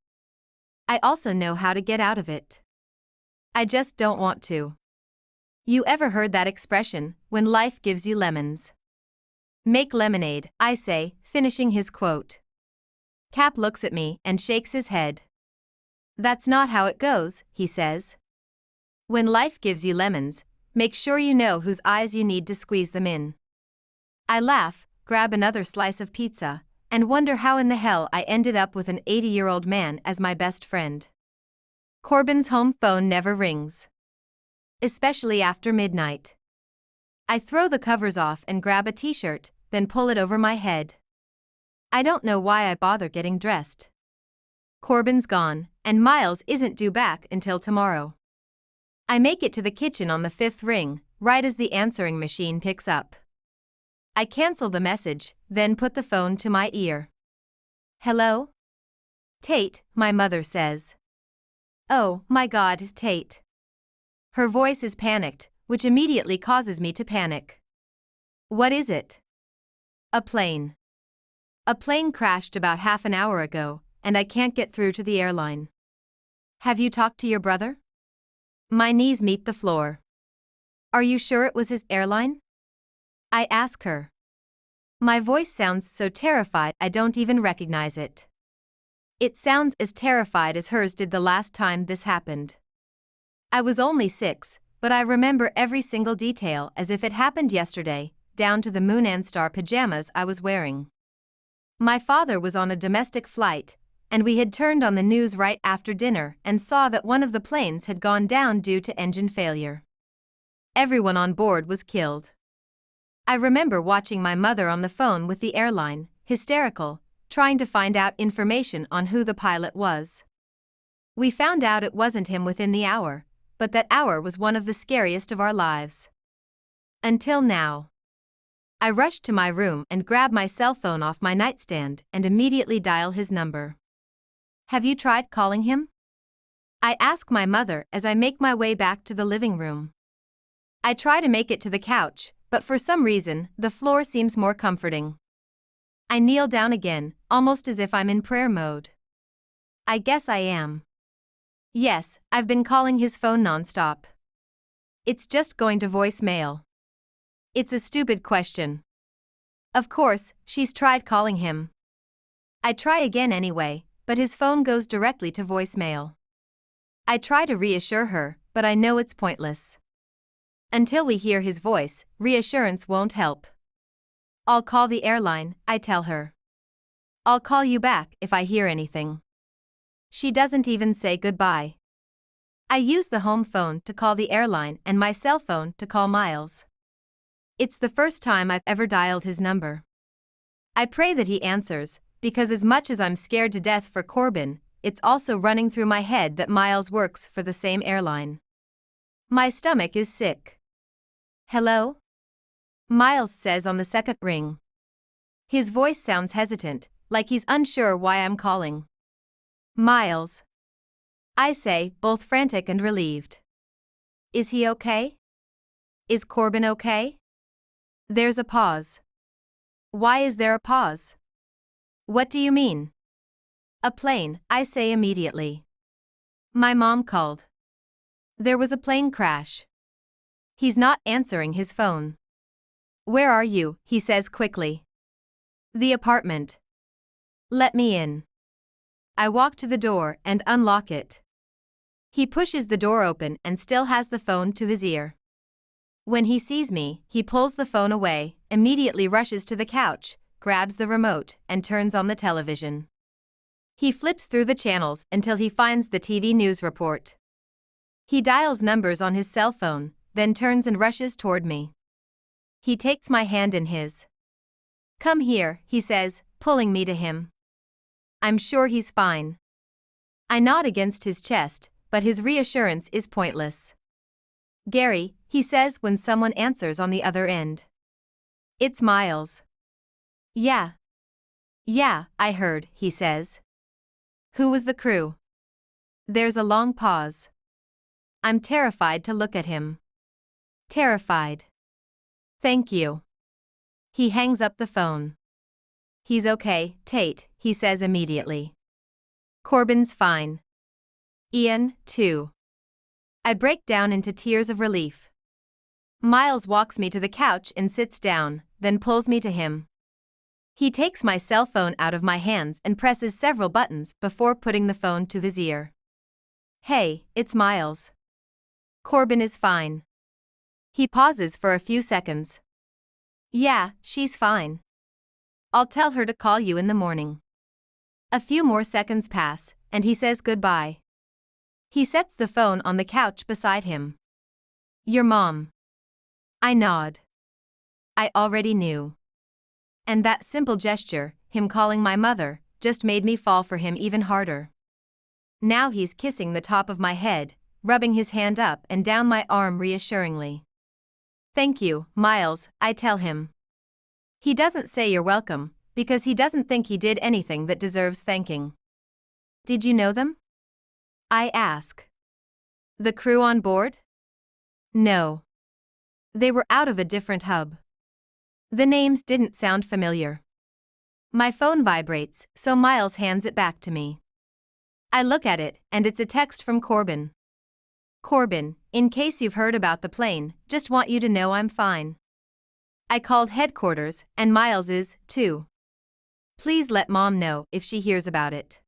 I also know how to get out of it. I just don't want to. You ever heard that expression, when life gives you lemons? Make lemonade, I say, finishing his quote. Cap looks at me and shakes his head. That's not how it goes, he says. When life gives you lemons, make sure you know whose eyes you need to squeeze them in. I laugh, grab another slice of pizza, and wonder how in the hell I ended up with an 80-year-old man as my best friend. Corbin's home phone never rings. Especially after midnight. I throw the covers off and grab a t-shirt, then pull it over my head. I don't know why I bother getting dressed. Corbin's gone, and Miles isn't due back until tomorrow. I make it to the kitchen on the 5th ring, right as the answering machine picks up. I cancel the message, then put the phone to my ear. Hello? Tate, my mother says. Oh, my God, Tate. Her voice is panicked, which immediately causes me to panic. What is it? A plane. A plane crashed about half an hour ago, and I can't get through to the airline. Have you talked to your brother? My knees meet the floor. Are you sure it was his airline? I ask her. My voice sounds so terrified I don't even recognize it. It sounds as terrified as hers did the last time this happened. I was only 6, but I remember every single detail as if it happened yesterday, down to the Moon and Star pajamas I was wearing. My father was on a domestic flight, and we had turned on the news right after dinner and saw that one of the planes had gone down due to engine failure. Everyone on board was killed. I remember watching my mother on the phone with the airline, hysterical, trying to find out information on who the pilot was. We found out it wasn't him within the hour, but that hour was one of the scariest of our lives. Until now. I rush to my room and grab my cell phone off my nightstand and immediately dial his number. Have you tried calling him? I ask my mother as I make my way back to the living room. I try to make it to the couch, but for some reason, the floor seems more comforting. I kneel down again, almost as if I'm in prayer mode. I guess I am. Yes, I've been calling his phone nonstop. It's just going to voicemail. It's a stupid question. Of course, she's tried calling him. I try again anyway, but his phone goes directly to voicemail. I try to reassure her, but I know it's pointless. Until we hear his voice, reassurance won't help. I'll call the airline, I tell her. I'll call you back if I hear anything. She doesn't even say goodbye. I use the home phone to call the airline and my cell phone to call Miles. It's the first time I've ever dialed his number. I pray that he answers, because as much as I'm scared to death for Corbin, it's also running through my head that Miles works for the same airline. My stomach is sick. Hello? Miles says on the second ring. His voice sounds hesitant, like he's unsure why I'm calling. Miles. I say, both frantic and relieved. Is he okay? Is Corbin okay? There's a pause. Why is there a pause? What do you mean? A plane, I say immediately. My mom called. There was a plane crash. He's not answering his phone. Where are you? He says quickly. The apartment. Let me in. I walk to the door and unlock it. He pushes the door open and still has the phone to his ear. When he sees me, he pulls the phone away, immediately rushes to the couch, grabs the remote, and turns on the television. He flips through the channels until he finds the TV news report. He dials numbers on his cell phone, then turns and rushes toward me. He takes my hand in his. Come here, he says, pulling me to him. I'm sure he's fine. I nod against his chest, but his reassurance is pointless. Gary, he says when someone answers on the other end. It's Miles. Yeah. Yeah, I heard, he says. Who was the crew? There's a long pause. I'm terrified to look at him. Terrified. Thank you. He hangs up the phone. He's okay, Tate, he says immediately. Corbin's fine. Ian, too. I break down into tears of relief. Miles walks me to the couch and sits down, then pulls me to him. He takes my cell phone out of my hands and presses several buttons before putting the phone to his ear. Hey, it's Miles. Corbin is fine. He pauses for a few seconds. Yeah, she's fine. I'll tell her to call you in the morning. A few more seconds pass, and he says goodbye. He sets the phone on the couch beside him. Your mom. I nod. I already knew. And that simple gesture, him calling my mother, just made me fall for him even harder. Now he's kissing the top of my head, rubbing his hand up and down my arm reassuringly. Thank you, Miles, I tell him. He doesn't say you're welcome, because he doesn't think he did anything that deserves thanking. Did you know them? I ask. The crew on board? No. They were out of a different hub. The names didn't sound familiar. My phone vibrates, so Miles hands it back to me. I look at it, and it's a text from Corbin. Corbin, in case you've heard about the plane, just want you to know I'm fine. I called headquarters, and Miles is, too. Please let Mom know if she hears about it.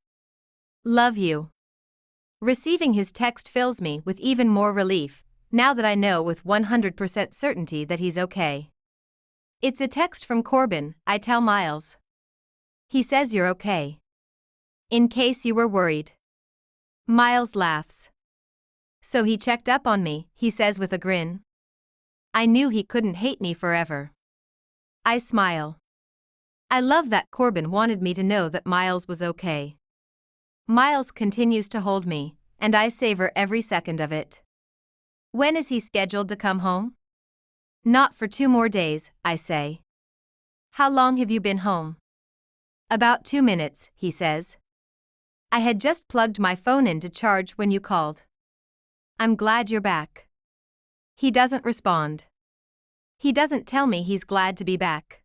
Love you. Receiving his text fills me with even more relief, now that I know with 100% certainty that he's okay. It's a text from Corbin, I tell Miles. He says you're okay. In case you were worried. Miles laughs. So he checked up on me, he says with a grin. I knew he couldn't hate me forever. I smile. I love that Corbin wanted me to know that Miles was okay. Miles continues to hold me, and I savor every second of it. When is he scheduled to come home? Not for 2 more days, I say. How long have you been home? About 2 minutes, he says. I had just plugged my phone in to charge when you called. I'm glad you're back. He doesn't respond. He doesn't tell me he's glad to be back.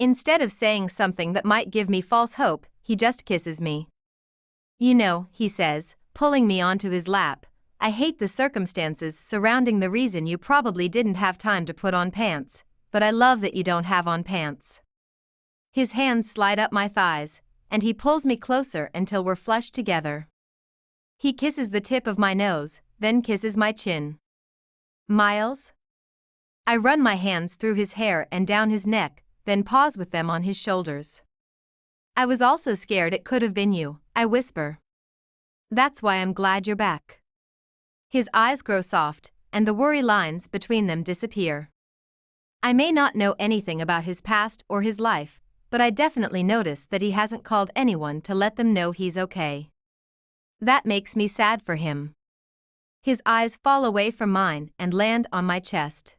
Instead of saying something that might give me false hope, he just kisses me. You know, he says, pulling me onto his lap, I hate the circumstances surrounding the reason you probably didn't have time to put on pants, but I love that you don't have on pants. His hands slide up my thighs, and he pulls me closer until we're flushed together. He kisses the tip of my nose, then kisses my chin. Miles? I run my hands through his hair and down his neck, then pause with them on his shoulders. I was also scared it could have been you, I whisper. That's why I'm glad you're back. His eyes grow soft, and the worry lines between them disappear. I may not know anything about his past or his life, but I definitely notice that he hasn't called anyone to let them know he's okay. That makes me sad for him. His eyes fall away from mine and land on my chest.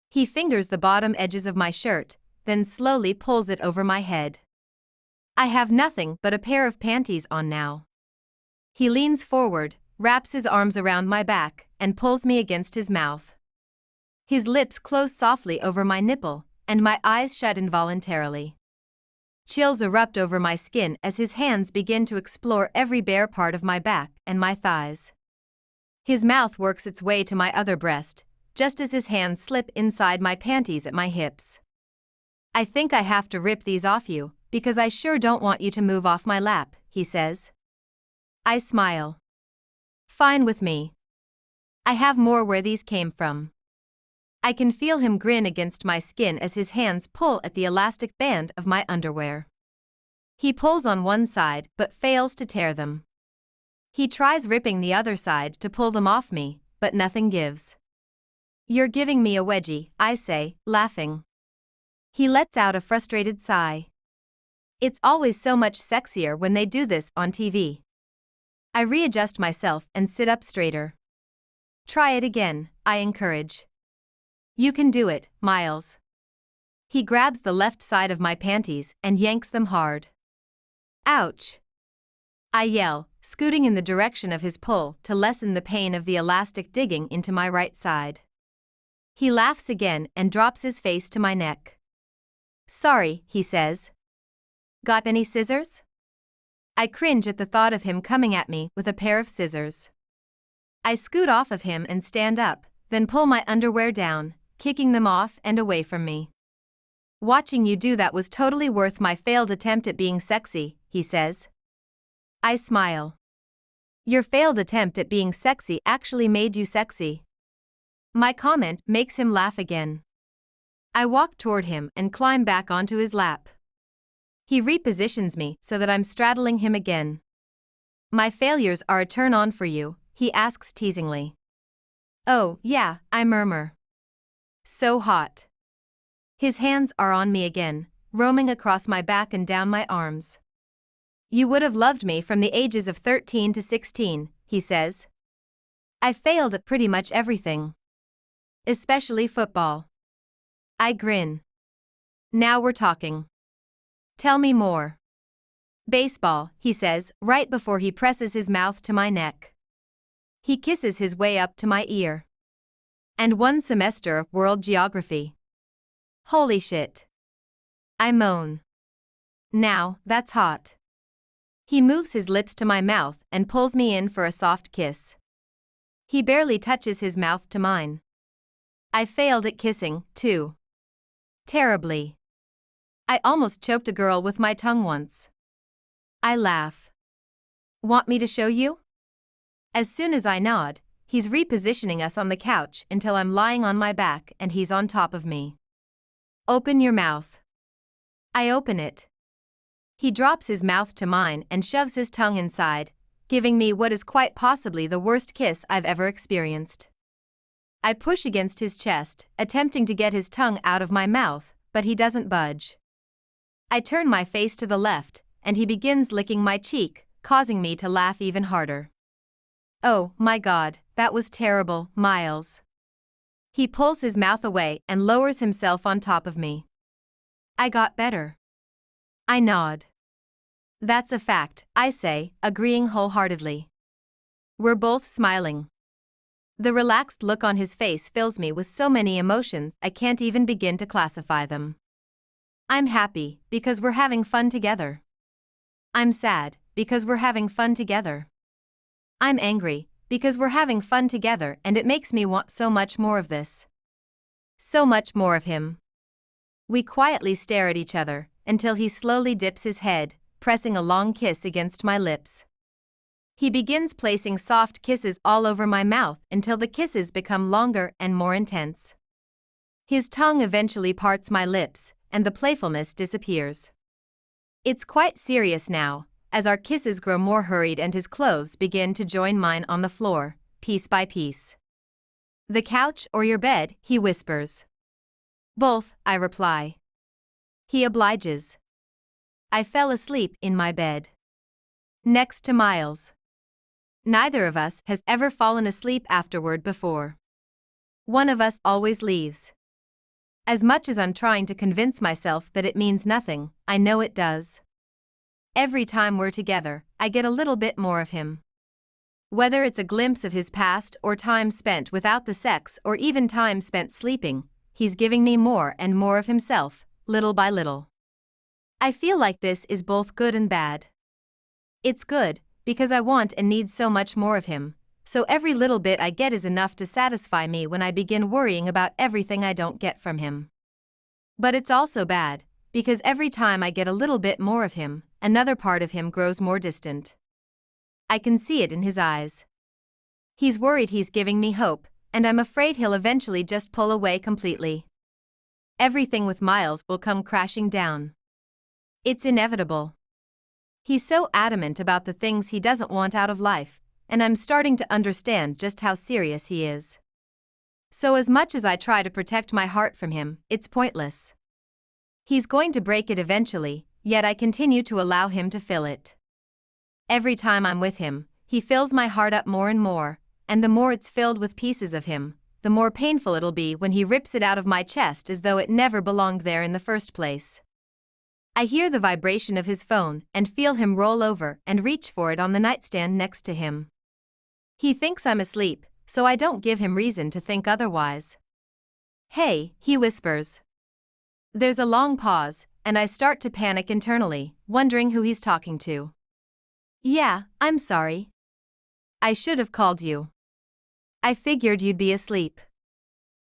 He fingers the bottom edges of my shirt, then slowly pulls it over my head. I have nothing but a pair of panties on now. He leans forward, wraps his arms around my back, and pulls me against his mouth. His lips close softly over my nipple, and my eyes shut involuntarily. Chills erupt over my skin as his hands begin to explore every bare part of my back and my thighs. His mouth works its way to my other breast, just as his hands slip inside my panties at my hips. I think I have to rip these off you, because I sure don't want you to move off my lap, he says. I smile. Fine with me. I have more where these came from. I can feel him grin against my skin as his hands pull at the elastic band of my underwear. He pulls on one side but fails to tear them. He tries ripping the other side to pull them off me, but nothing gives. You're giving me a wedgie, I say, laughing. He lets out a frustrated sigh. It's always so much sexier when they do this on TV. I readjust myself and sit up straighter. Try it again, I encourage. You can do it, Miles. He grabs the left side of my panties and yanks them hard. Ouch! I yell, scooting in the direction of his pull to lessen the pain of the elastic digging into my right side. He laughs again and drops his face to my neck. Sorry, he says. Got any scissors? I cringe at the thought of him coming at me with a pair of scissors. I scoot off of him and stand up, then pull my underwear down, kicking them off and away from me. Watching you do that was totally worth my failed attempt at being sexy, he says. I smile. Your failed attempt at being sexy actually made you sexy. My comment makes him laugh again. I walk toward him and climb back onto his lap. He repositions me so that I'm straddling him again. My failures are a turn on for you, he asks teasingly. Oh, yeah, I murmur. So hot. His hands are on me again, roaming across my back and down my arms. You would have loved me from the ages of 13 to 16, he says. I failed at pretty much everything. Especially football. I grin. Now we're talking. Tell me more. Baseball, he says, right before he presses his mouth to my neck. He kisses his way up to my ear. And 1 semester of world geography. Holy shit. I moan. Now, that's hot. He moves his lips to my mouth and pulls me in for a soft kiss. He barely touches his mouth to mine. I failed at kissing, too. Terribly. I almost choked a girl with my tongue once. I laugh. Want me to show you? As soon as I nod, he's repositioning us on the couch until I'm lying on my back and he's on top of me. Open your mouth. I open it. He drops his mouth to mine and shoves his tongue inside, giving me what is quite possibly the worst kiss I've ever experienced. I push against his chest, attempting to get his tongue out of my mouth, but he doesn't budge. I turn my face to the left, and he begins licking my cheek, causing me to laugh even harder. Oh, my God, that was terrible, Miles. He pulls his mouth away and lowers himself on top of me. I got better. I nod. That's a fact, I say, agreeing wholeheartedly. We're both smiling. The relaxed look on his face fills me with so many emotions I can't even begin to classify them. I'm happy, because we're having fun together. I'm sad, because we're having fun together. I'm angry, because we're having fun together and it makes me want so much more of this. So much more of him. We quietly stare at each other, until he slowly dips his head, pressing a long kiss against my lips. He begins placing soft kisses all over my mouth until the kisses become longer and more intense. His tongue eventually parts my lips, and the playfulness disappears. It's quite serious now, as our kisses grow more hurried and his clothes begin to join mine on the floor, piece by piece. The couch or your bed, he whispers. Both, I reply. He obliges. I fell asleep in my bed. Next to Miles. Neither of us has ever fallen asleep afterward before. One of us always leaves. As much as I'm trying to convince myself that it means nothing, I know it does. Every time we're together, I get a little bit more of him. Whether it's a glimpse of his past or time spent without the sex or even time spent sleeping, he's giving me more and more of himself, little by little. I feel like this is both good and bad. It's good, because I want and need so much more of him, so every little bit I get is enough to satisfy me when I begin worrying about everything I don't get from him. But it's also bad, because every time I get a little bit more of him, another part of him grows more distant. I can see it in his eyes. He's worried he's giving me hope, and I'm afraid he'll eventually just pull away completely. Everything with Miles will come crashing down. It's inevitable. He's so adamant about the things he doesn't want out of life, and I'm starting to understand just how serious he is. So as much as I try to protect my heart from him, it's pointless. He's going to break it eventually, yet I continue to allow him to fill it. Every time I'm with him, he fills my heart up more and more, and the more it's filled with pieces of him, the more painful it'll be when he rips it out of my chest as though it never belonged there in the first place. I hear the vibration of his phone and feel him roll over and reach for it on the nightstand next to him. He thinks I'm asleep, so I don't give him reason to think otherwise. "Hey," he whispers. There's a long pause, and I start to panic internally, wondering who he's talking to. "Yeah, I'm sorry. I should have called you. I figured you'd be asleep."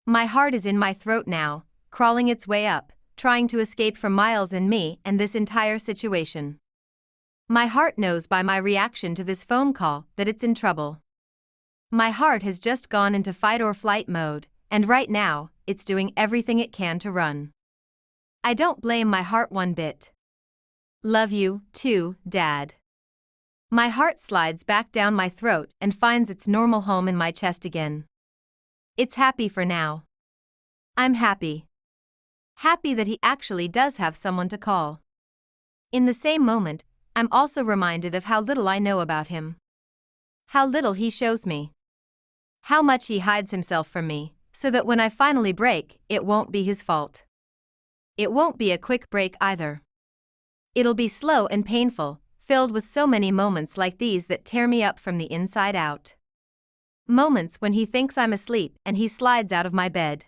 My heart is in my throat now, crawling its way up, trying to escape from Miles and me and this entire situation. My heart knows by my reaction to this phone call that it's in trouble. My heart has just gone into fight or flight mode, and right now, it's doing everything it can to run. I don't blame my heart one bit. "Love you, too, Dad." My heart slides back down my throat and finds its normal home in my chest again. It's happy for now. I'm happy. Happy that he actually does have someone to call. In the same moment, I'm also reminded of how little I know about him. How little he shows me. How much he hides himself from me, so that when I finally break, it won't be his fault. It won't be a quick break either. It'll be slow and painful, filled with so many moments like these that tear me up from the inside out. Moments when he thinks I'm asleep and he slides out of my bed.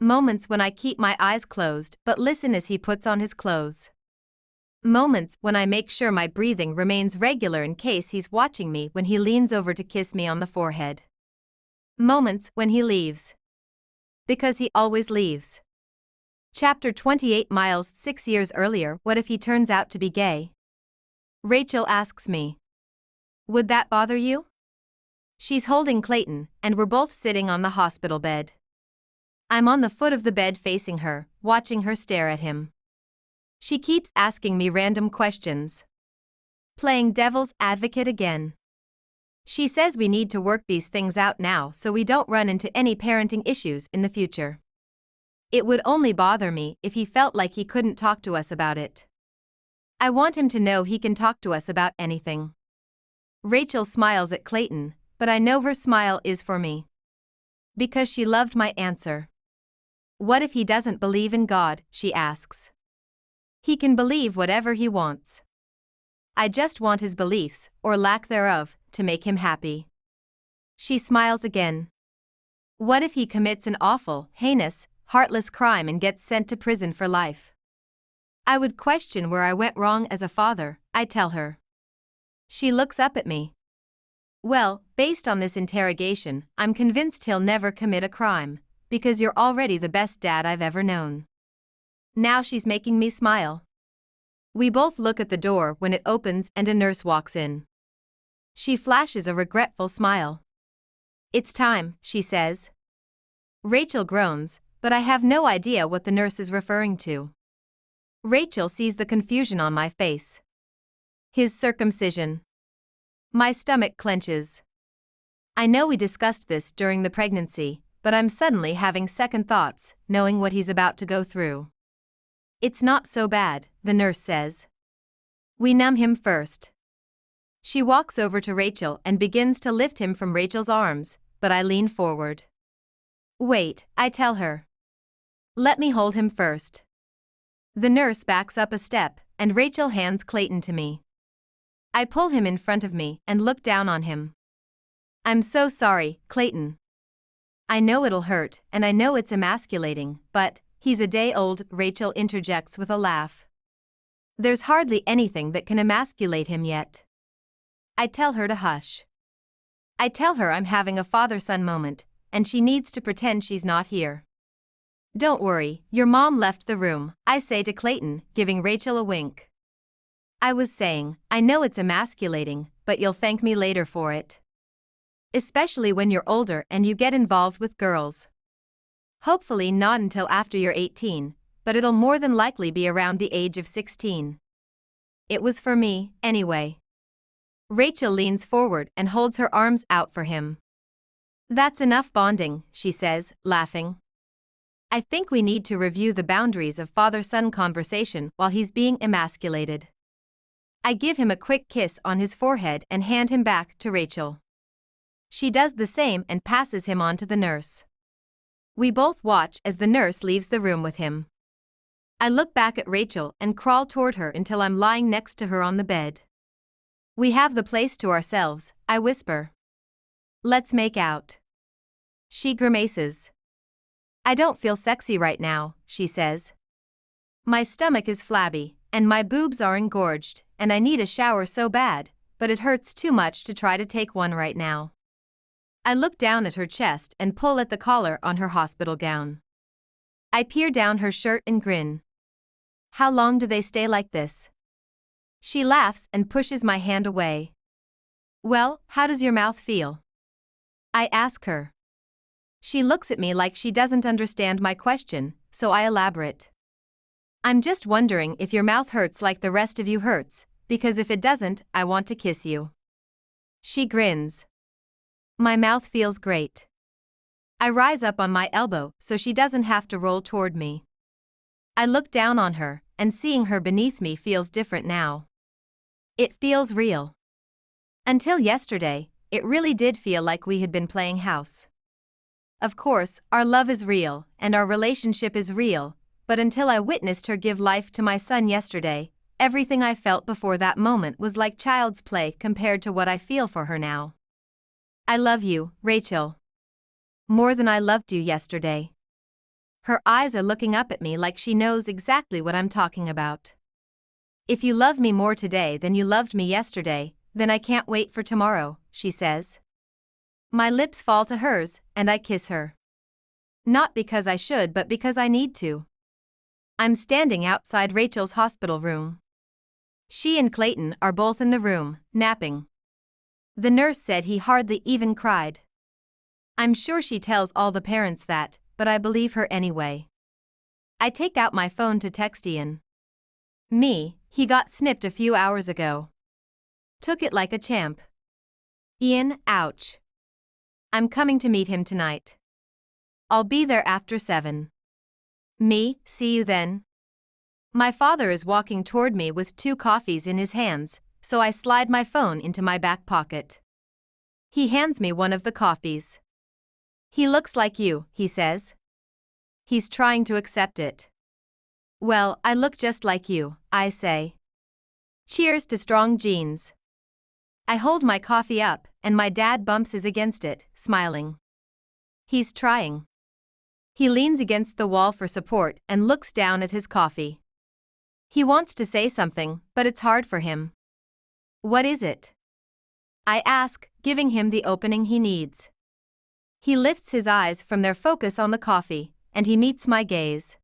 Moments when I keep my eyes closed but listen as he puts on his clothes. Moments when I make sure my breathing remains regular in case he's watching me when he leans over to kiss me on the forehead. Moments when he leaves. Because he always leaves. Chapter 28. Miles 6 years earlier. What if he turns out to be gay? Rachel asks me. Would that bother you? She's holding Clayton, and we're both sitting on the hospital bed. I'm on the foot of the bed facing her, watching her stare at him. She keeps asking me random questions. Playing devil's advocate again. She says we need to work these things out now so we don't run into any parenting issues in the future. It would only bother me if he felt like he couldn't talk to us about it. I want him to know he can talk to us about anything. Rachel smiles at Clayton, but I know her smile is for me. Because she loved my answer. What if he doesn't believe in God, she asks. He can believe whatever he wants. I just want his beliefs, or lack thereof, to make him happy. She smiles again. What if he commits an awful, heinous, heartless crime and gets sent to prison for life? I would question where I went wrong as a father, I tell her. She looks up at me. Well, based on this interrogation, I'm convinced he'll never commit a crime, because you're already the best dad I've ever known. Now she's making me smile. We both look at the door when it opens and a nurse walks in. She flashes a regretful smile. It's time, she says. Rachel groans, but I have no idea what the nurse is referring to. Rachel sees the confusion on my face. His circumcision. My stomach clenches. I know we discussed this during the pregnancy, but I'm suddenly having second thoughts, knowing what he's about to go through. It's not so bad, the nurse says. We numb him first. She walks over to Rachel and begins to lift him from Rachel's arms, but I lean forward. Wait, I tell her. Let me hold him first. The nurse backs up a step, and Rachel hands Clayton to me. I pull him in front of me and look down on him. I'm so sorry, Clayton. I know it'll hurt, and I know it's emasculating, but he's a day old, Rachel interjects with a laugh. There's hardly anything that can emasculate him yet. I tell her to hush. I tell her I'm having a father-son moment, and she needs to pretend she's not here. Don't worry, your mom left the room, I say to Clayton, giving Rachel a wink. I was saying, I know it's emasculating, but you'll thank me later for it. Especially when you're older and you get involved with girls. Hopefully not until after you're 18, but it'll more than likely be around the age of 16. It was for me, anyway. Rachel leans forward and holds her arms out for him. That's enough bonding, she says, laughing. I think we need to review the boundaries of father-son conversation while he's being emasculated. I give him a quick kiss on his forehead and hand him back to Rachel. She does the same and passes him on to the nurse. We both watch as the nurse leaves the room with him. I look back at Rachel and crawl toward her until I'm lying next to her on the bed. We have the place to ourselves, I whisper. Let's make out. She grimaces. I don't feel sexy right now, she says. My stomach is flabby, and my boobs are engorged, and I need a shower so bad, but it hurts too much to try to take one right now. I look down at her chest and pull at the collar on her hospital gown. I peer down her shirt and grin. How long do they stay like this? She laughs and pushes my hand away. Well, how does your mouth feel? I ask her. She looks at me like she doesn't understand my question, so I elaborate. I'm just wondering if your mouth hurts like the rest of you hurts, because if it doesn't, I want to kiss you. She grins. My mouth feels great. I rise up on my elbow so she doesn't have to roll toward me. I look down on her, and seeing her beneath me feels different now. It feels real. Until yesterday, it really did feel like we had been playing house. Of course, our love is real, and our relationship is real, but until I witnessed her give life to my son yesterday, everything I felt before that moment was like child's play compared to what I feel for her now. I love you, Rachel. More than I loved you yesterday. Her eyes are looking up at me like she knows exactly what I'm talking about. If you love me more today than you loved me yesterday, then I can't wait for tomorrow, she says. My lips fall to hers, and I kiss her. Not because I should, but because I need to. I'm standing outside Rachel's hospital room. She and Clayton are both in the room, napping. The nurse said he hardly even cried. I'm sure she tells all the parents that, but I believe her anyway. I take out my phone to text Ian. He got snipped a few hours ago. Took it like a champ. Ian, ouch. I'm coming to meet him tonight. I'll be there after 7. See you then. My father is walking toward me with 2 coffees in his hands, so I slide my phone into my back pocket. He hands me one of the coffees. He looks like you, he says. He's trying to accept it. Well, I look just like you, I say. Cheers to strong genes. I hold my coffee up, and my dad bumps his against it, smiling. He's trying. He leans against the wall for support and looks down at his coffee. He wants to say something, but it's hard for him. What is it? I ask, giving him the opening he needs. He lifts his eyes from their focus on the coffee, and he meets my gaze.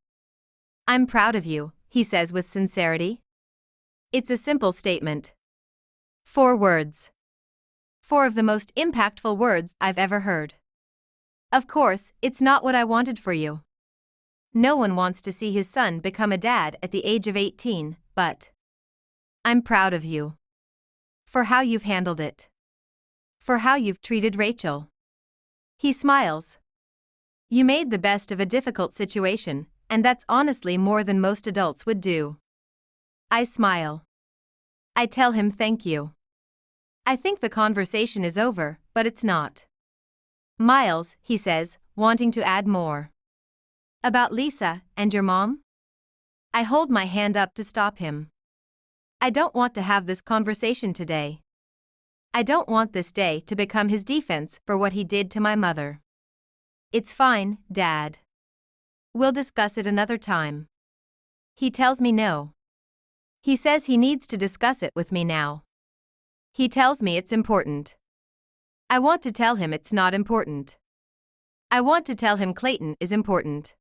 I'm proud of you, he says with sincerity. It's a simple statement. 4 words. 4 of the most impactful words I've ever heard. Of course, it's not what I wanted for you. No one wants to see his son become a dad at the age of 18, but I'm proud of you. For how you've handled it. For how you've treated Rachel. He smiles. You made the best of a difficult situation, and that's honestly more than most adults would do. I smile. I tell him thank you. I think the conversation is over, but it's not. Miles, he says, wanting to add more. About Lisa and your mom? I hold my hand up to stop him. I don't want to have this conversation today. I don't want this day to become his defense for what he did to my mother. It's fine, Dad. We'll discuss it another time. He tells me no. He says he needs to discuss it with me now. He tells me it's important. I want to tell him it's not important. I want to tell him Clayton is important.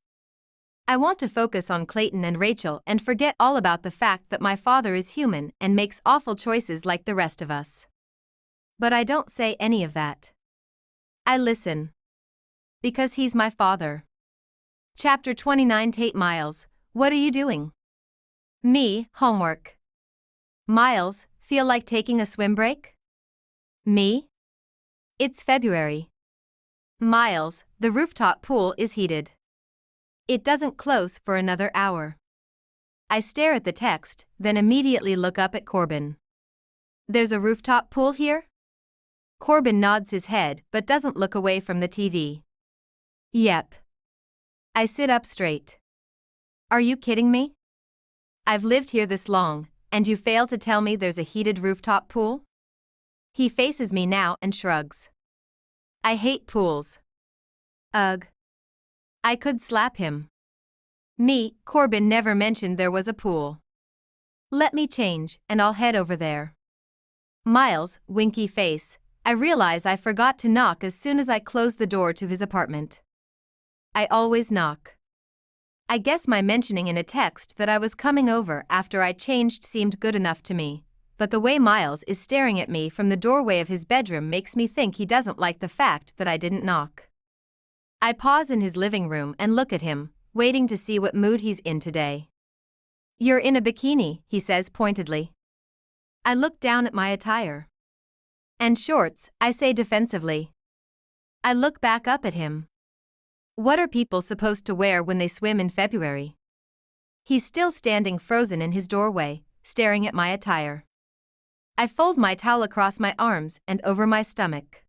I want to focus on Clayton and Rachel and forget all about the fact that my father is human and makes awful choices like the rest of us. But I don't say any of that. I listen. Because he's my father. Chapter 29. Tate Miles, what are you doing? Me, homework. Miles, feel like taking a swim break? Me? It's February. Miles, the rooftop pool is heated. It doesn't close for another hour. I stare at the text, then immediately look up at Corbin. There's a rooftop pool here? Corbin nods his head but doesn't look away from the TV. Yep. I sit up straight. Are you kidding me? I've lived here this long, and you fail to tell me there's a heated rooftop pool? He faces me now and shrugs. I hate pools. Ugh. I could slap him. Me, Corbin never mentioned there was a pool. Let me change, and I'll head over there. Miles, winky face, I realize I forgot to knock as soon as I closed the door to his apartment. I always knock. I guess my mentioning in a text that I was coming over after I changed seemed good enough to me, but the way Miles is staring at me from the doorway of his bedroom makes me think he doesn't like the fact that I didn't knock. I pause in his living room and look at him, waiting to see what mood he's in today. You're in a bikini, he says pointedly. I look down at my attire. And shorts, I say defensively. I look back up at him. What are people supposed to wear when they swim in February? He's still standing frozen in his doorway, staring at my attire. I fold my towel across my arms and over my stomach.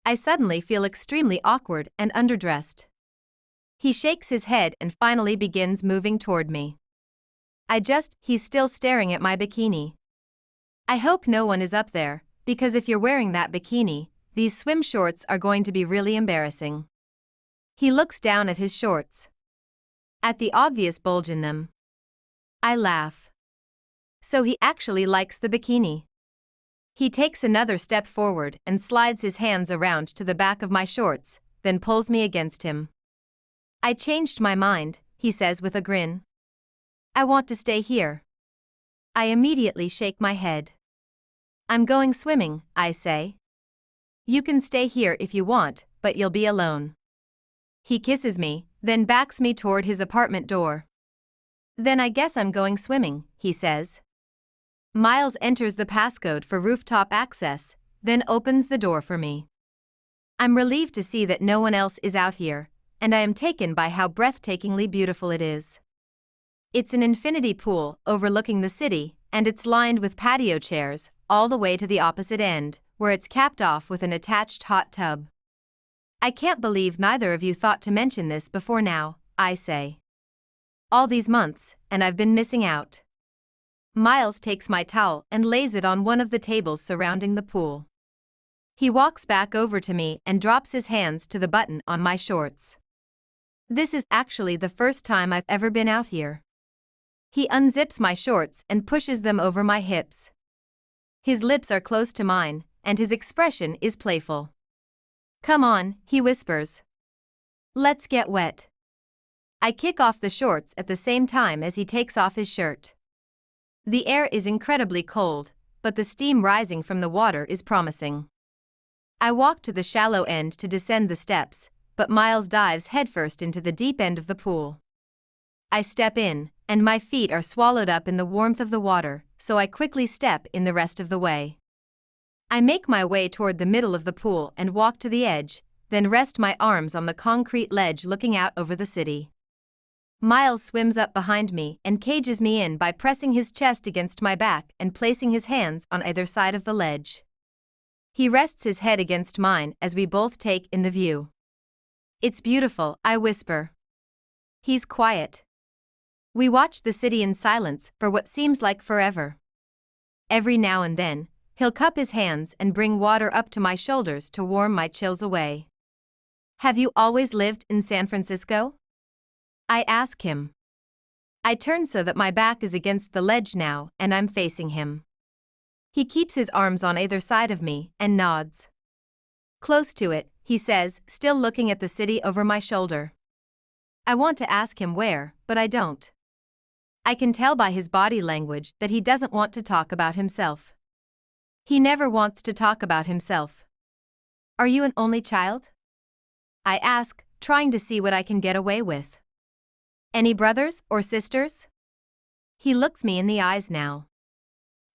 I suddenly feel extremely awkward and underdressed. He shakes his head and finally begins moving toward me. He's still staring at my bikini. I hope no one is up there, because if you're wearing that bikini, these swim shorts are going to be really embarrassing. He looks down at his shorts. At the obvious bulge in them. I laugh. So he actually likes the bikini. He takes another step forward and slides his hands around to the back of my shorts, then pulls me against him. I changed my mind, he says with a grin. I want to stay here. I immediately shake my head. I'm going swimming, I say. You can stay here if you want, but you'll be alone. He kisses me, then backs me toward his apartment door. Then I guess I'm going swimming, he says. Miles enters the passcode for rooftop access, then opens the door for me. I'm relieved to see that no one else is out here, and I am taken by how breathtakingly beautiful it is. It's an infinity pool overlooking the city, and it's lined with patio chairs, all the way to the opposite end, where it's capped off with an attached hot tub. I can't believe neither of you thought to mention this before now, I say. All these months, and I've been missing out. Miles takes my towel and lays it on one of the tables surrounding the pool. He walks back over to me and drops his hands to the button on my shorts. This is actually the first time I've ever been out here. He unzips my shorts and pushes them over my hips. His lips are close to mine, and his expression is playful. Come on, he whispers. Let's get wet. I kick off the shorts at the same time as he takes off his shirt. The air is incredibly cold, but the steam rising from the water is promising. I walk to the shallow end to descend the steps, but Miles dives headfirst into the deep end of the pool. I step in, and my feet are swallowed up in the warmth of the water, so I quickly step in the rest of the way. I make my way toward the middle of the pool and walk to the edge, then rest my arms on the concrete ledge looking out over the city. Miles swims up behind me and cages me in by pressing his chest against my back and placing his hands on either side of the ledge. He rests his head against mine as we both take in the view. It's beautiful, I whisper. He's quiet. We watch the city in silence for what seems like forever. Every now and then, he'll cup his hands and bring water up to my shoulders to warm my chills away. Have you always lived in San Francisco? I ask him. I turn so that my back is against the ledge now and I'm facing him. He keeps his arms on either side of me and nods. Close to it, he says, still looking at the city over my shoulder. I want to ask him where, but I don't. I can tell by his body language that he doesn't want to talk about himself. He never wants to talk about himself. Are you an only child? I ask, trying to see what I can get away with. Any brothers or sisters? He looks me in the eyes now.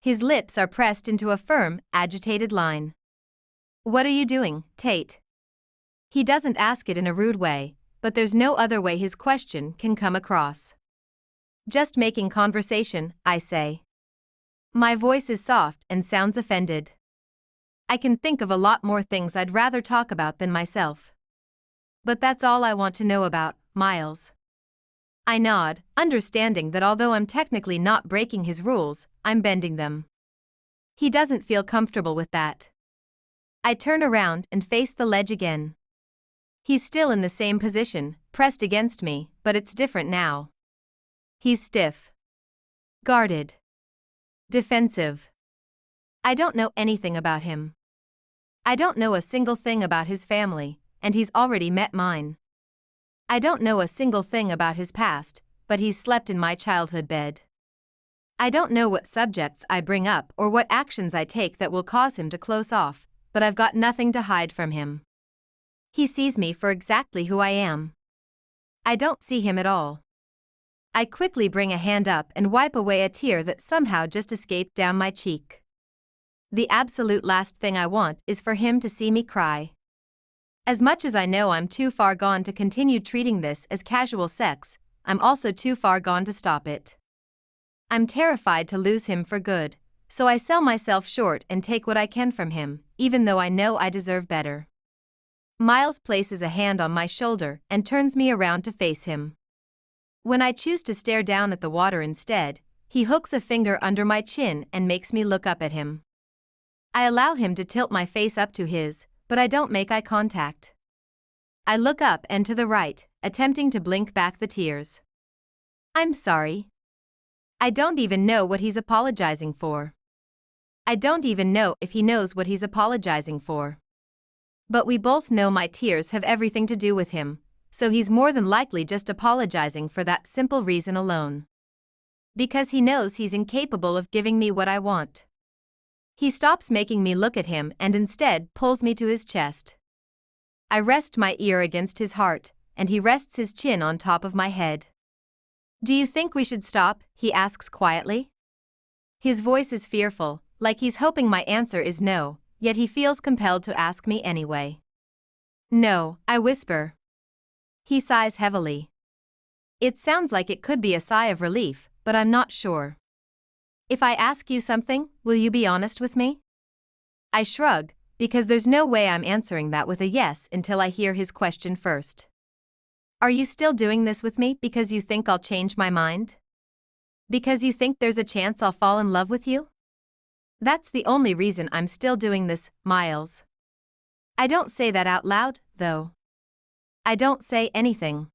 His lips are pressed into a firm, agitated line. What are you doing, Tate? He doesn't ask it in a rude way, but there's no other way his question can come across. Just making conversation, I say. My voice is soft and sounds offended. I can think of a lot more things I'd rather talk about than myself. But that's all I want to know about, Miles. I nod, understanding that although I'm technically not breaking his rules, I'm bending them. He doesn't feel comfortable with that. I turn around and face the ledge again. He's still in the same position, pressed against me, but it's different now. He's stiff. Guarded. Defensive. I don't know anything about him. I don't know a single thing about his family, and he's already met mine. I don't know a single thing about his past, but he's slept in my childhood bed. I don't know what subjects I bring up or what actions I take that will cause him to close off, but I've got nothing to hide from him. He sees me for exactly who I am. I don't see him at all. I quickly bring a hand up and wipe away a tear that somehow just escaped down my cheek. The absolute last thing I want is for him to see me cry. As much as I know I'm too far gone to continue treating this as casual sex, I'm also too far gone to stop it. I'm terrified to lose him for good, so I sell myself short and take what I can from him, even though I know I deserve better. Miles places a hand on my shoulder and turns me around to face him. When I choose to stare down at the water instead, he hooks a finger under my chin and makes me look up at him. I allow him to tilt my face up to his, but I don't make eye contact. I look up and to the right, attempting to blink back the tears. I'm sorry. I don't even know what he's apologizing for. I don't even know if he knows what he's apologizing for. But we both know my tears have everything to do with him, so he's more than likely just apologizing for that simple reason alone. Because he knows he's incapable of giving me what I want. He stops making me look at him and instead pulls me to his chest. I rest my ear against his heart, and he rests his chin on top of my head. Do you think we should stop? He asks quietly. His voice is fearful, like he's hoping my answer is no, yet he feels compelled to ask me anyway. No, I whisper. He sighs heavily. It sounds like it could be a sigh of relief, but I'm not sure. If I ask you something, will you be honest with me? I shrug, because there's no way I'm answering that with a yes until I hear his question first. Are you still doing this with me because you think I'll change my mind? Because you think there's a chance I'll fall in love with you? That's the only reason I'm still doing this, Miles. I don't say that out loud, though. I don't say anything.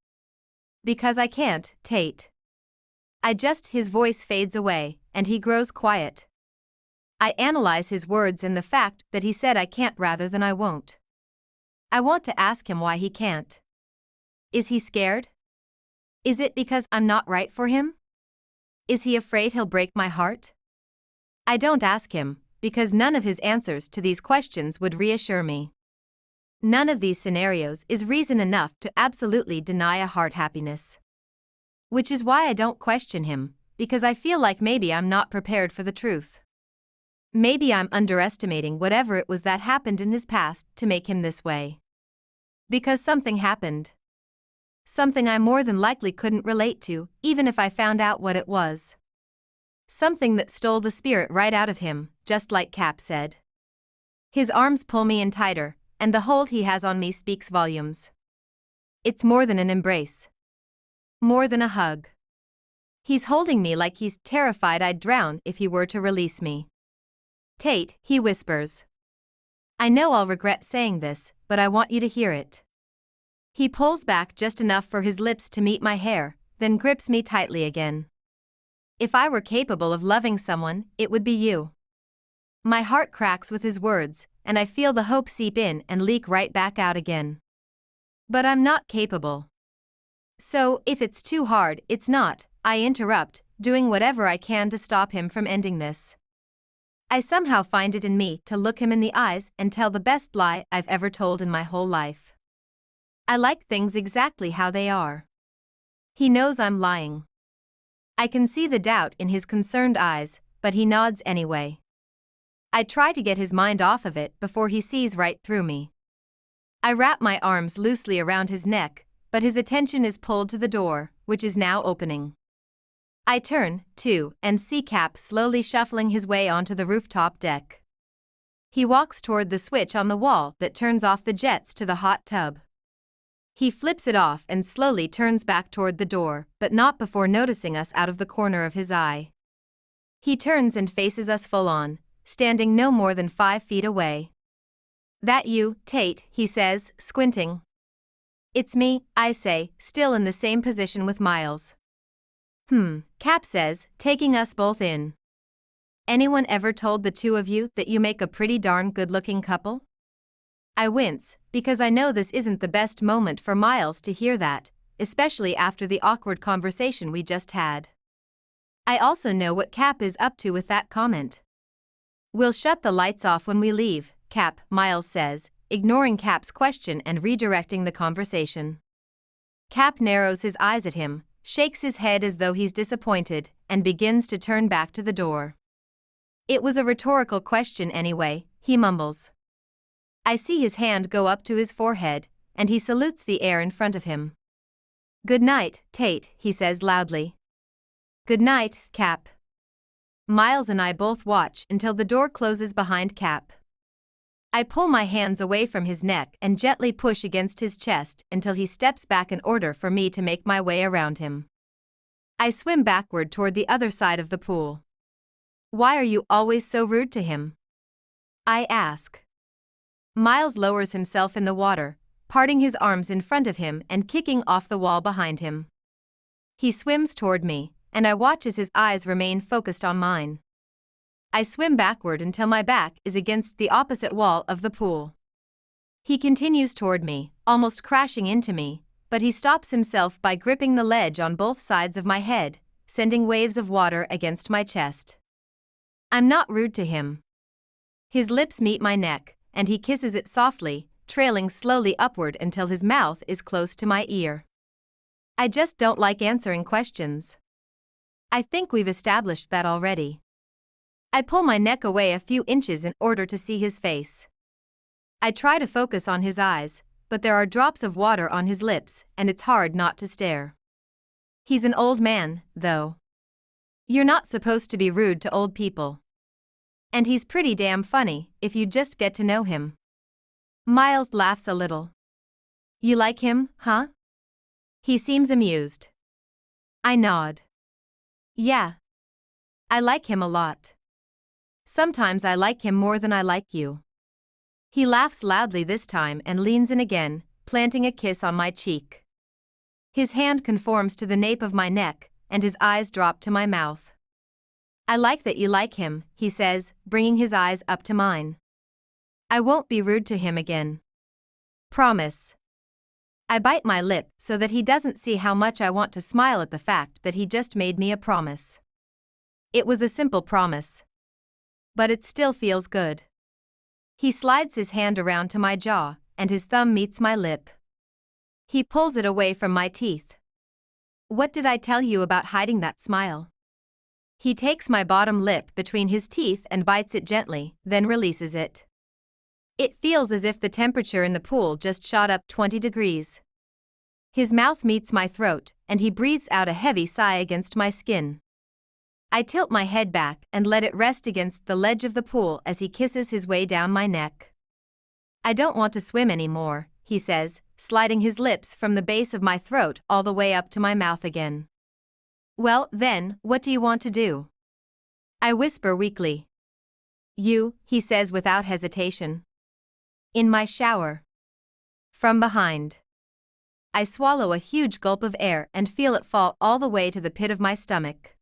Because I can't, Tate. His voice fades away, and he grows quiet. I analyze his words and the fact that he said I can't rather than I won't. I want to ask him why he can't. Is he scared? Is it because I'm not right for him? Is he afraid he'll break my heart? I don't ask him, because none of his answers to these questions would reassure me. None of these scenarios is reason enough to absolutely deny a heart happiness. Which is why I don't question him, because I feel like maybe I'm not prepared for the truth. Maybe I'm underestimating whatever it was that happened in his past to make him this way. Because something happened. Something I more than likely couldn't relate to, even if I found out what it was. Something that stole the spirit right out of him, just like Cap said. His arms pull me in tighter, and the hold he has on me speaks volumes. It's more than an embrace. More than a hug. He's holding me like he's terrified I'd drown if he were to release me. Tate, he whispers. I know I'll regret saying this, but I want you to hear it. He pulls back just enough for his lips to meet my hair, then grips me tightly again. If I were capable of loving someone, it would be you. My heart cracks with his words, and I feel the hope seep in and leak right back out again. But I'm not capable. So, if it's too hard, it's not, I interrupt, doing whatever I can to stop him from ending this. I somehow find it in me to look him in the eyes and tell the best lie I've ever told in my whole life. I like things exactly how they are. He knows I'm lying. I can see the doubt in his concerned eyes, but he nods anyway. I try to get his mind off of it before he sees right through me. I wrap my arms loosely around his neck, but his attention is pulled to the door, which is now opening. I turn, too, and see Cap slowly shuffling his way onto the rooftop deck. He walks toward the switch on the wall that turns off the jets to the hot tub. He flips it off and slowly turns back toward the door, but not before noticing us out of the corner of his eye. He turns and faces us full on, standing no more than 5 feet away. "That you, Tate?" he says, squinting. "It's me," I say, still in the same position with Miles. Cap says, taking us both in. "Anyone ever told the two of you that you make a pretty darn good-looking couple?" I wince, because I know this isn't the best moment for Miles to hear that, especially after the awkward conversation we just had. I also know what Cap is up to with that comment. "We'll shut the lights off when we leave, Cap," Miles says, ignoring Cap's question and redirecting the conversation. Cap narrows his eyes at him, shakes his head as though he's disappointed, and begins to turn back to the door. "It was a rhetorical question anyway," he mumbles. I see his hand go up to his forehead, and he salutes the air in front of him. "Good night, Tate," he says loudly. "Good night, Cap." Miles and I both watch until the door closes behind Cap. I pull my hands away from his neck and gently push against his chest until he steps back in order for me to make my way around him. I swim backward toward the other side of the pool. "Why are you always so rude to him?" I ask. Miles lowers himself in the water, parting his arms in front of him and kicking off the wall behind him. He swims toward me, and I watch as his eyes remain focused on mine. I swim backward until my back is against the opposite wall of the pool. He continues toward me, almost crashing into me, but he stops himself by gripping the ledge on both sides of my head, sending waves of water against my chest. I'm not rude to him. His lips meet my neck, and he kisses it softly, trailing slowly upward until his mouth is close to my ear. I just don't like answering questions. I think we've established that already. I pull my neck away a few inches in order to see his face. I try to focus on his eyes, but there are drops of water on his lips, and it's hard not to stare. He's an old man, though. You're not supposed to be rude to old people. And he's pretty damn funny, if you just get to know him. Miles laughs a little. "You like him, huh?" He seems amused. I nod. "Yeah. I like him a lot. Sometimes I like him more than I like you." He laughs loudly this time and leans in again, planting a kiss on my cheek. His hand conforms to the nape of my neck, and his eyes drop to my mouth. "I like that you like him," he says, bringing his eyes up to mine. "I won't be rude to him again. Promise." I bite my lip so that he doesn't see how much I want to smile at the fact that he just made me a promise. It was a simple promise. But it still feels good. He slides his hand around to my jaw, and his thumb meets my lip. He pulls it away from my teeth. "What did I tell you about hiding that smile?" He takes my bottom lip between his teeth and bites it gently, then releases it. It feels as if the temperature in the pool just shot up 20 degrees. His mouth meets my throat, and he breathes out a heavy sigh against my skin. I tilt my head back and let it rest against the ledge of the pool as he kisses his way down my neck. "I don't want to swim anymore," he says, sliding his lips from the base of my throat all the way up to my mouth again. "Well, then, what do you want to do?" I whisper weakly. "You," he says without hesitation. "In my shower." From behind. I swallow a huge gulp of air and feel it fall all the way to the pit of my stomach.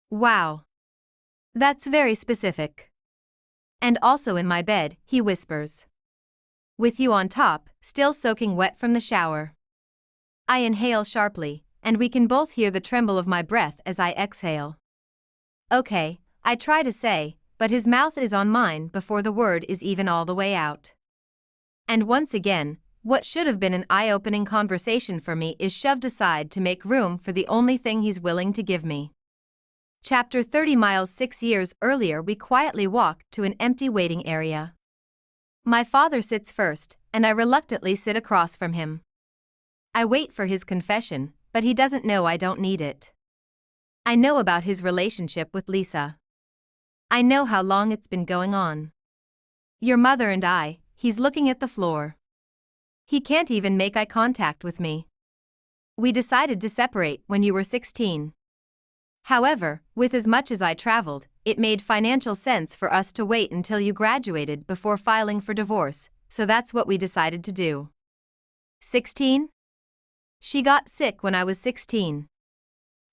Wow. That's very specific. And also in my bed, he whispers. With you on top, still soaking wet from the shower. I inhale sharply, and we can both hear the tremble of my breath as I exhale. Okay, I try to say, but his mouth is on mine before the word is even all the way out. And once again, what should have been an eye-opening conversation for me is shoved aside to make room for the only thing he's willing to give me. Chapter 30. Miles. 6 years earlier, we quietly walk to an empty waiting area. My father sits first, and I reluctantly sit across from him. I wait for his confession, but he doesn't know I don't need it. I know about his relationship with Lisa. I know how long it's been going on. Your mother and I. He's looking at the floor. He can't even make eye contact with me. We decided to separate when you were 16. However, with as much as I traveled, it made financial sense for us to wait until you graduated before filing for divorce, so that's what we decided to do. 16? She got sick when I was 16.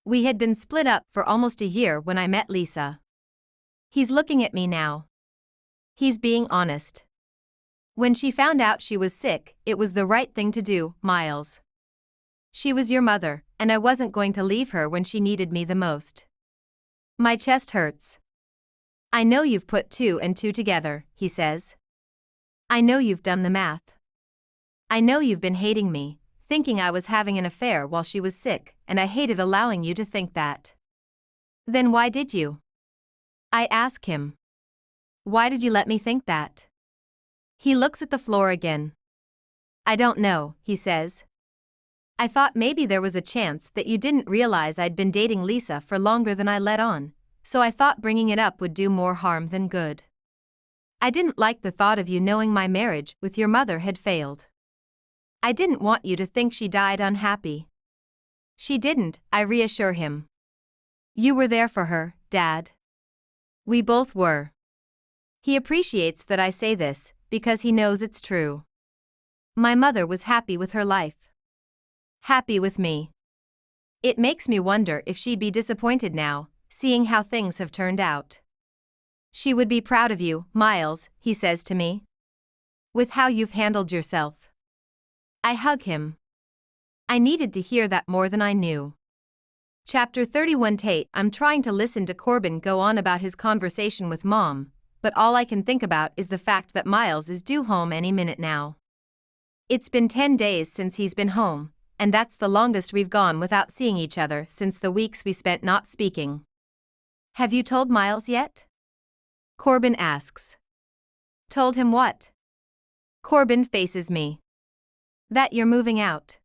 We had been split up for almost a year when I met Lisa. He's looking at me now. He's being honest. When she found out she was sick, it was the right thing to do, Miles. She was your mother, and I wasn't going to leave her when she needed me the most. My chest hurts. I know you've put 2 and 2 together, he says. I know you've done the math. I know you've been hating me, thinking I was having an affair while she was sick, and I hated allowing you to think that. Then why did you? I ask him. Why did you let me think that? He looks at the floor again. I don't know, he says. I thought maybe there was a chance that you didn't realize I'd been dating Lisa for longer than I let on, so I thought bringing it up would do more harm than good. I didn't like the thought of you knowing my marriage with your mother had failed. I didn't want you to think she died unhappy. She didn't, I reassure him. You were there for her, Dad. We both were. He appreciates that I say this, because he knows it's true. My mother was happy with her life. Happy with me. It makes me wonder if she'd be disappointed now, seeing how things have turned out. She would be proud of you, Miles, he says to me. With how you've handled yourself. I hug him. I needed to hear that more than I knew. Chapter 31. Tate. I'm trying to listen to Corbin go on about his conversation with Mom, but all I can think about is the fact that Miles is due home any minute now. It's been 10 days since he's been home, and that's the longest we've gone without seeing each other since the weeks we spent not speaking. Have you told Miles yet? Corbin asks. Told him what? Corbin faces me. That you're moving out.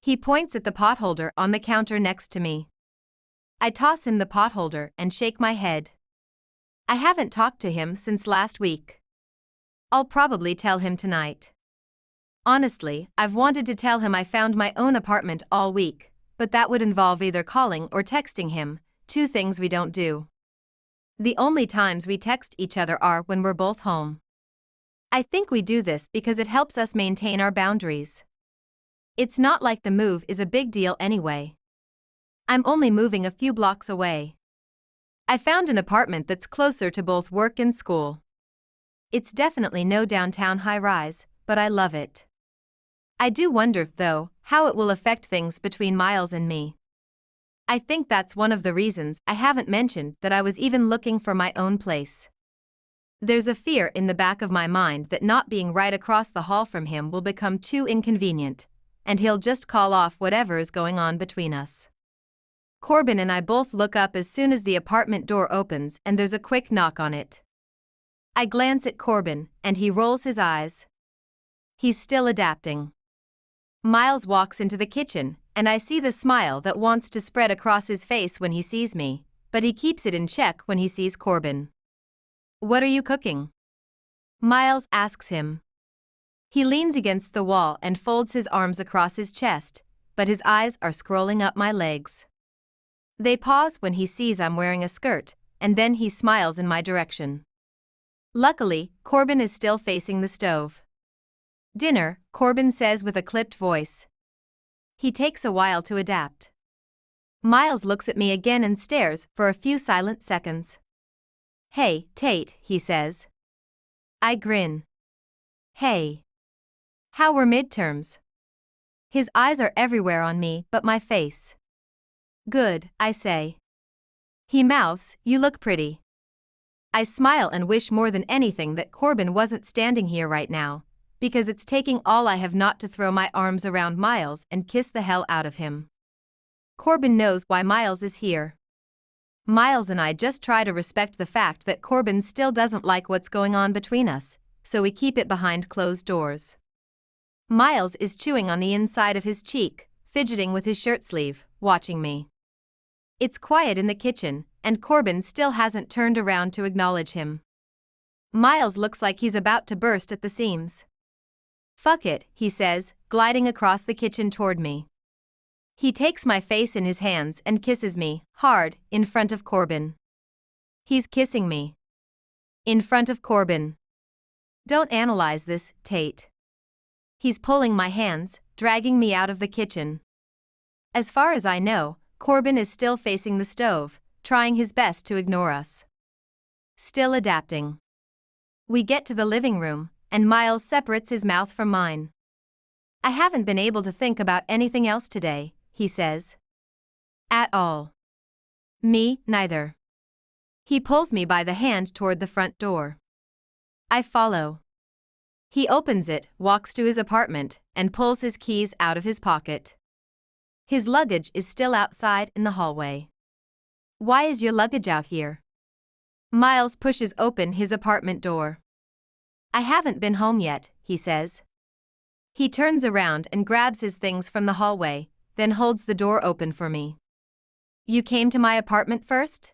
He points at the potholder on the counter next to me. I toss him the potholder and shake my head. I haven't talked to him since last week. I'll probably tell him tonight. Honestly, I've wanted to tell him I found my own apartment all week, but that would involve either calling or texting him, 2 things we don't do. The only times we text each other are when we're both home. I think we do this because it helps us maintain our boundaries. It's not like the move is a big deal anyway. I'm only moving a few blocks away. I found an apartment that's closer to both work and school. It's definitely no downtown high-rise, but I love it. I do wonder, though, how it will affect things between Miles and me. I think that's one of the reasons I haven't mentioned that I was even looking for my own place. There's a fear in the back of my mind that not being right across the hall from him will become too inconvenient, and he'll just call off whatever is going on between us. Corbin and I both look up as soon as the apartment door opens and there's a quick knock on it. I glance at Corbin, and he rolls his eyes. He's still adapting. Miles walks into the kitchen, and I see the smile that wants to spread across his face when he sees me, but he keeps it in check when he sees Corbin. What are you cooking? Miles asks him. He leans against the wall and folds his arms across his chest, but his eyes are scrolling up my legs. They pause when he sees I'm wearing a skirt, and then he smiles in my direction. Luckily, Corbin is still facing the stove. Dinner, Corbin says with a clipped voice. He takes a while to adapt. Miles looks at me again and stares for a few silent seconds. Hey, Tate, he says. I grin. Hey. How were midterms? His eyes are everywhere on me but my face. Good, I say. He mouths, you look pretty. I smile and wish more than anything that Corbin wasn't standing here right now, because it's taking all I have not to throw my arms around Miles and kiss the hell out of him. Corbin knows why Miles is here. Miles and I just try to respect the fact that Corbin still doesn't like what's going on between us, so we keep it behind closed doors. Miles is chewing on the inside of his cheek, fidgeting with his shirt sleeve, watching me. It's quiet in the kitchen, and Corbin still hasn't turned around to acknowledge him. Miles looks like he's about to burst at the seams. Fuck it, he says, gliding across the kitchen toward me. He takes my face in his hands and kisses me, hard, in front of Corbin. He's kissing me. In front of Corbin. Don't analyze this, Tate. He's pulling my hands, dragging me out of the kitchen. As far as I know, Corbin is still facing the stove, trying his best to ignore us. Still adapting. We get to the living room, and Miles separates his mouth from mine. I haven't been able to think about anything else today, he says. At all. Me, neither. He pulls me by the hand toward the front door. I follow. He opens it, walks to his apartment, and pulls his keys out of his pocket. His luggage is still outside in the hallway. Why is your luggage out here? Miles pushes open his apartment door. I haven't been home yet, he says. He turns around and grabs his things from the hallway, then holds the door open for me. You came to my apartment first?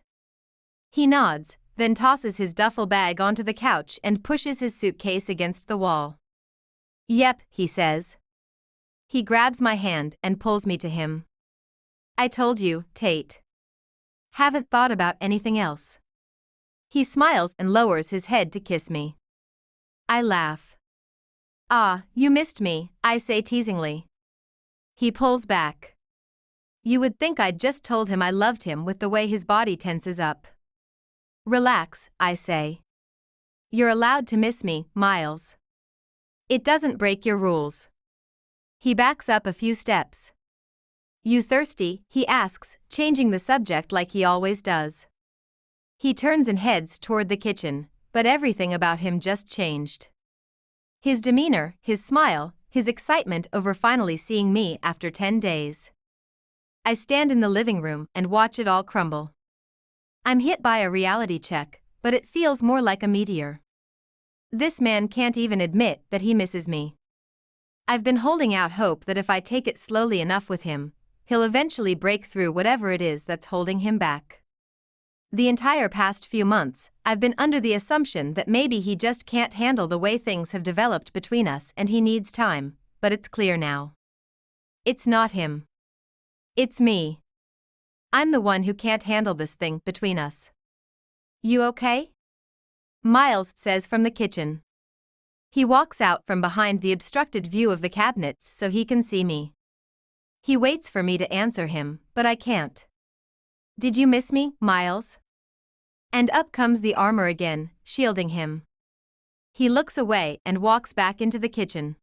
He nods, then tosses his duffel bag onto the couch and pushes his suitcase against the wall. Yep, he says. He grabs my hand and pulls me to him. I told you, Tate. Haven't thought about anything else. He smiles and lowers his head to kiss me. I laugh. Ah, you missed me, I say teasingly. He pulls back. You would think I'd just told him I loved him with the way his body tenses up. Relax, I say. You're allowed to miss me, Miles. It doesn't break your rules. He backs up a few steps. You thirsty? He asks, changing the subject like he always does. He turns and heads toward the kitchen, but everything about him just changed. His demeanor, his smile, his excitement over finally seeing me after 10 days. I stand in the living room and watch it all crumble. I'm hit by a reality check, but it feels more like a meteor. This man can't even admit that he misses me. I've been holding out hope that if I take it slowly enough with him, he'll eventually break through whatever it is that's holding him back. The entire past few months, I've been under the assumption that maybe he just can't handle the way things have developed between us and he needs time, but it's clear now. It's not him. It's me. I'm the one who can't handle this thing between us. You okay? Miles says from the kitchen. He walks out from behind the obstructed view of the cabinets so he can see me. He waits for me to answer him, but I can't. Did you miss me, Miles? And up comes the armor again, shielding him. He looks away and walks back into the kitchen.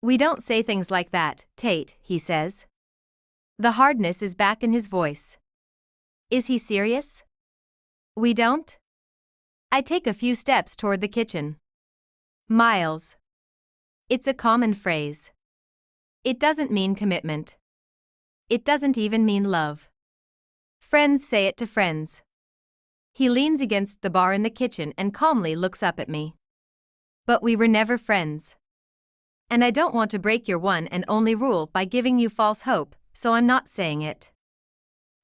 We don't say things like that, Tate, he says. The hardness is back in his voice. Is he serious? We don't? I take a few steps toward the kitchen. Miles. It's a common phrase. It doesn't mean commitment. It doesn't even mean love. Friends say it to friends. He leans against the bar in the kitchen and calmly looks up at me. But we were never friends. And I don't want to break your one and only rule by giving you false hope, so I'm not saying it.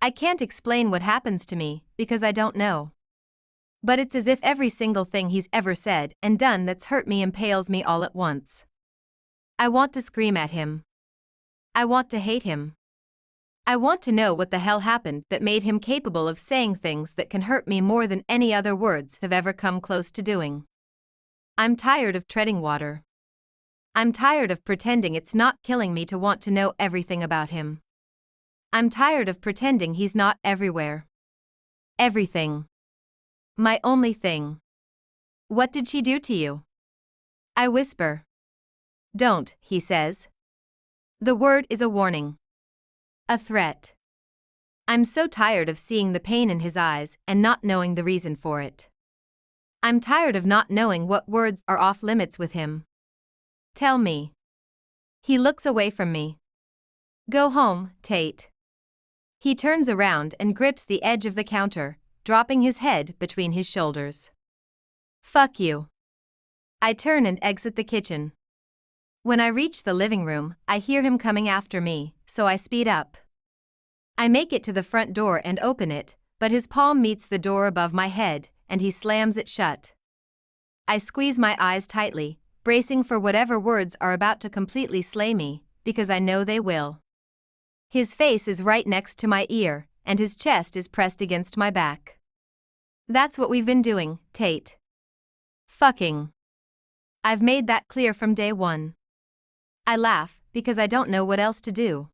I can't explain what happens to me because I don't know. But it's as if every single thing he's ever said and done that's hurt me impales me all at once. I want to scream at him. I want to hate him. I want to know what the hell happened that made him capable of saying things that can hurt me more than any other words have ever come close to doing. I'm tired of treading water. I'm tired of pretending it's not killing me to want to know everything about him. I'm tired of pretending he's not everywhere. Everything. My only thing. What did she do to you? I whisper. Don't, he says. The word is a warning. A threat. I'm so tired of seeing the pain in his eyes and not knowing the reason for it. I'm tired of not knowing what words are off limits with him. Tell me. He looks away from me. Go home, Tate. He turns around and grips the edge of the counter, dropping his head between his shoulders. Fuck you. I turn and exit the kitchen. When I reach the living room, I hear him coming after me, so I speed up. I make it to the front door and open it, but his palm meets the door above my head, and he slams it shut. I squeeze my eyes tightly, bracing for whatever words are about to completely slay me, because I know they will. His face is right next to my ear, and his chest is pressed against my back. That's what we've been doing, Tate. Fucking. I've made that clear from day one. I laugh, because I don't know what else to do.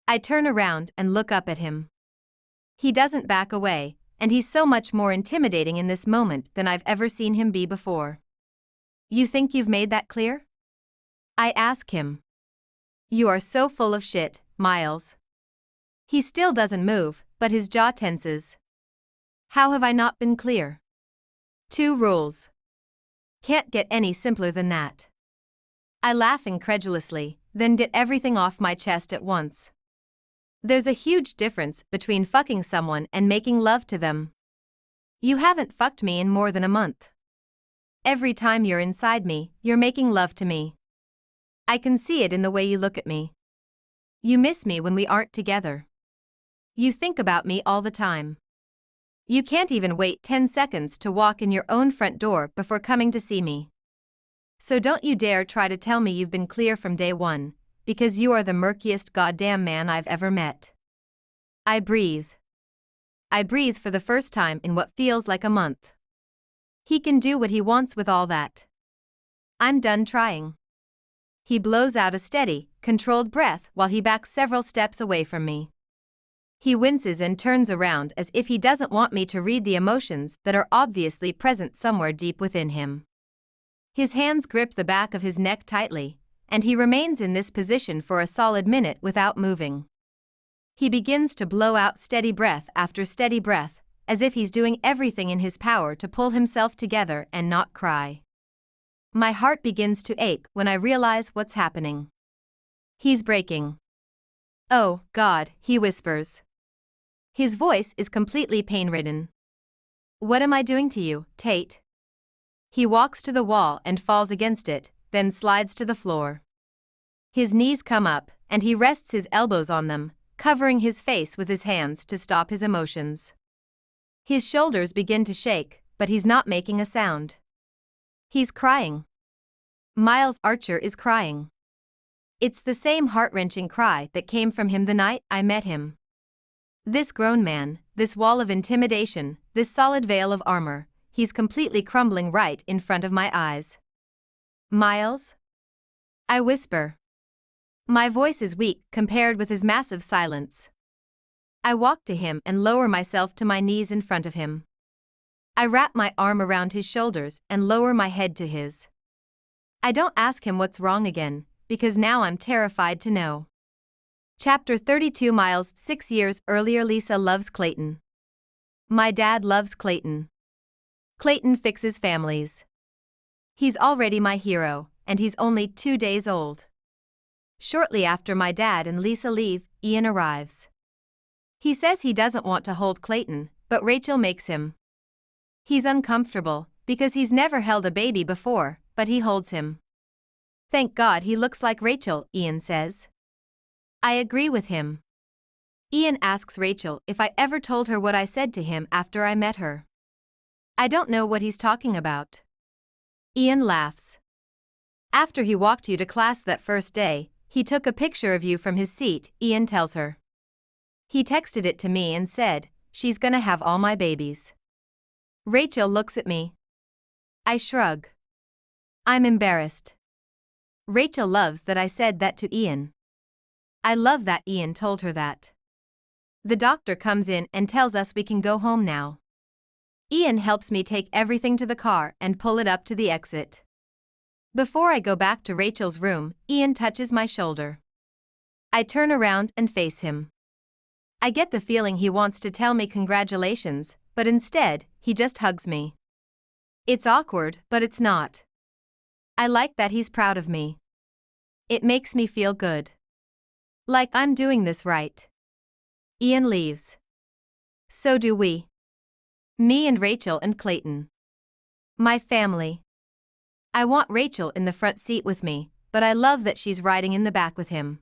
I turn around and look up at him. He doesn't back away, and he's so much more intimidating in this moment than I've ever seen him be before. You think you've made that clear? I ask him. You are so full of shit, Miles. He still doesn't move, but his jaw tenses. How have I not been clear? 2 rules. Can't get any simpler than that. I laugh incredulously, then get everything off my chest at once. There's a huge difference between fucking someone and making love to them. You haven't fucked me in more than a month. Every time you're inside me, you're making love to me. I can see it in the way you look at me. You miss me when we aren't together. You think about me all the time. You can't even wait 10 seconds to walk in your own front door before coming to see me. So don't you dare try to tell me you've been clear from day one, because you are the murkiest goddamn man I've ever met. I breathe. I breathe for the first time in what feels like a month. He can do what he wants with all that. I'm done trying. He blows out a steady, controlled breath while he backs several steps away from me. He winces and turns around as if he doesn't want me to read the emotions that are obviously present somewhere deep within him. His hands grip the back of his neck tightly, and he remains in this position for a solid minute without moving. He begins to blow out steady breath after steady breath, as if he's doing everything in his power to pull himself together and not cry. My heart begins to ache when I realize what's happening. He's breaking. Oh, God, he whispers. His voice is completely pain-ridden. What am I doing to you, Tate? He walks to the wall and falls against it, then slides to the floor. His knees come up, and he rests his elbows on them, covering his face with his hands to stop his emotions. His shoulders begin to shake, but he's not making a sound. He's crying. Miles Archer is crying. It's the same heart-wrenching cry that came from him the night I met him. This grown man, this wall of intimidation, this solid veil of armor, he's completely crumbling right in front of my eyes. Miles? I whisper. My voice is weak compared with his massive silence. I walk to him and lower myself to my knees in front of him. I wrap my arm around his shoulders and lower my head to his. I don't ask him what's wrong again, because now I'm terrified to know. Chapter 32. Miles. 6 years earlier. Lisa loves Clayton. My dad loves Clayton. Clayton fixes families. He's already my hero, and he's only 2 days old. Shortly after my dad and Lisa leave, Ian arrives. He says he doesn't want to hold Clayton, but Rachel makes him. He's uncomfortable, because he's never held a baby before, but he holds him. Thank God he looks like Rachel, Ian says. I agree with him. Ian asks Rachel if I ever told her what I said to him after I met her. I don't know what he's talking about. Ian laughs. After he walked you to class that first day, he took a picture of you from his seat, Ian tells her. He texted it to me and said, she's gonna have all my babies. Rachel looks at me. I shrug. I'm embarrassed. Rachel loves that I said that to Ian. I love that Ian told her that. The doctor comes in and tells us we can go home now. Ian helps me take everything to the car and pull it up to the exit. Before I go back to Rachel's room, Ian touches my shoulder. I turn around and face him. I get the feeling he wants to tell me congratulations, but instead, he just hugs me. It's awkward, but it's not. I like that he's proud of me. It makes me feel good. Like I'm doing this right. Ian leaves. So do we. Me and Rachel and Clayton. My family. I want Rachel in the front seat with me, but I love that she's riding in the back with him.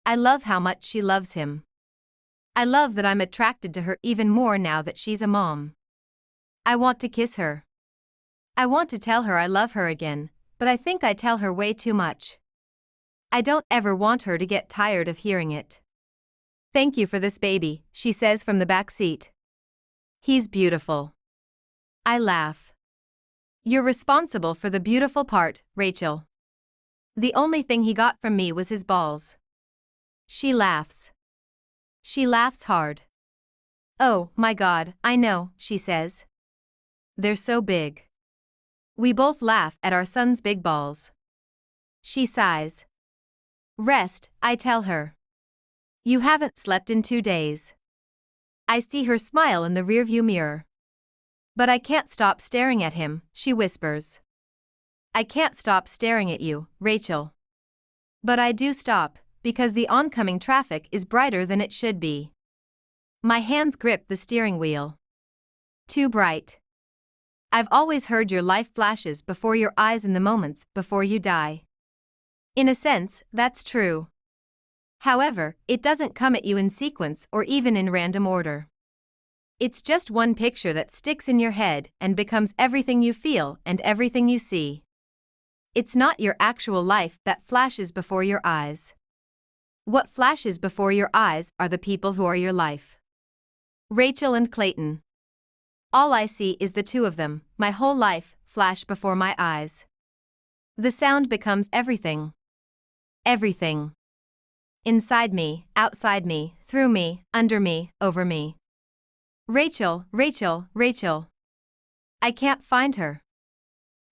I love how much she loves him. I love that I'm attracted to her even more now that she's a mom. I want to kiss her. I want to tell her I love her again, but I think I tell her way too much. I don't ever want her to get tired of hearing it. Thank you for this baby, she says from the back seat. He's beautiful. I laugh. You're responsible for the beautiful part, Rachel. The only thing he got from me was his balls. She laughs. She laughs hard. Oh, my God, I know, she says. They're so big. We both laugh at our son's big balls. She sighs. Rest, I tell her. You haven't slept in 2 days. I see her smile in the rearview mirror. But I can't stop staring at him, she whispers. I can't stop staring at you, Rachel. But I do stop, because the oncoming traffic is brighter than it should be. My hands grip the steering wheel. Too bright. I've always heard your life flashes before your eyes in the moments before you die. In a sense, that's true. However, it doesn't come at you in sequence or even in random order. It's just one picture that sticks in your head and becomes everything you feel and everything you see. It's not your actual life that flashes before your eyes. What flashes before your eyes are the people who are your life. Rachel and Clayton. All I see is the two of them, my whole life, flash before my eyes. The sound becomes everything. Everything. Inside me, outside me, through me, under me, over me. Rachel, Rachel, Rachel. I can't find her.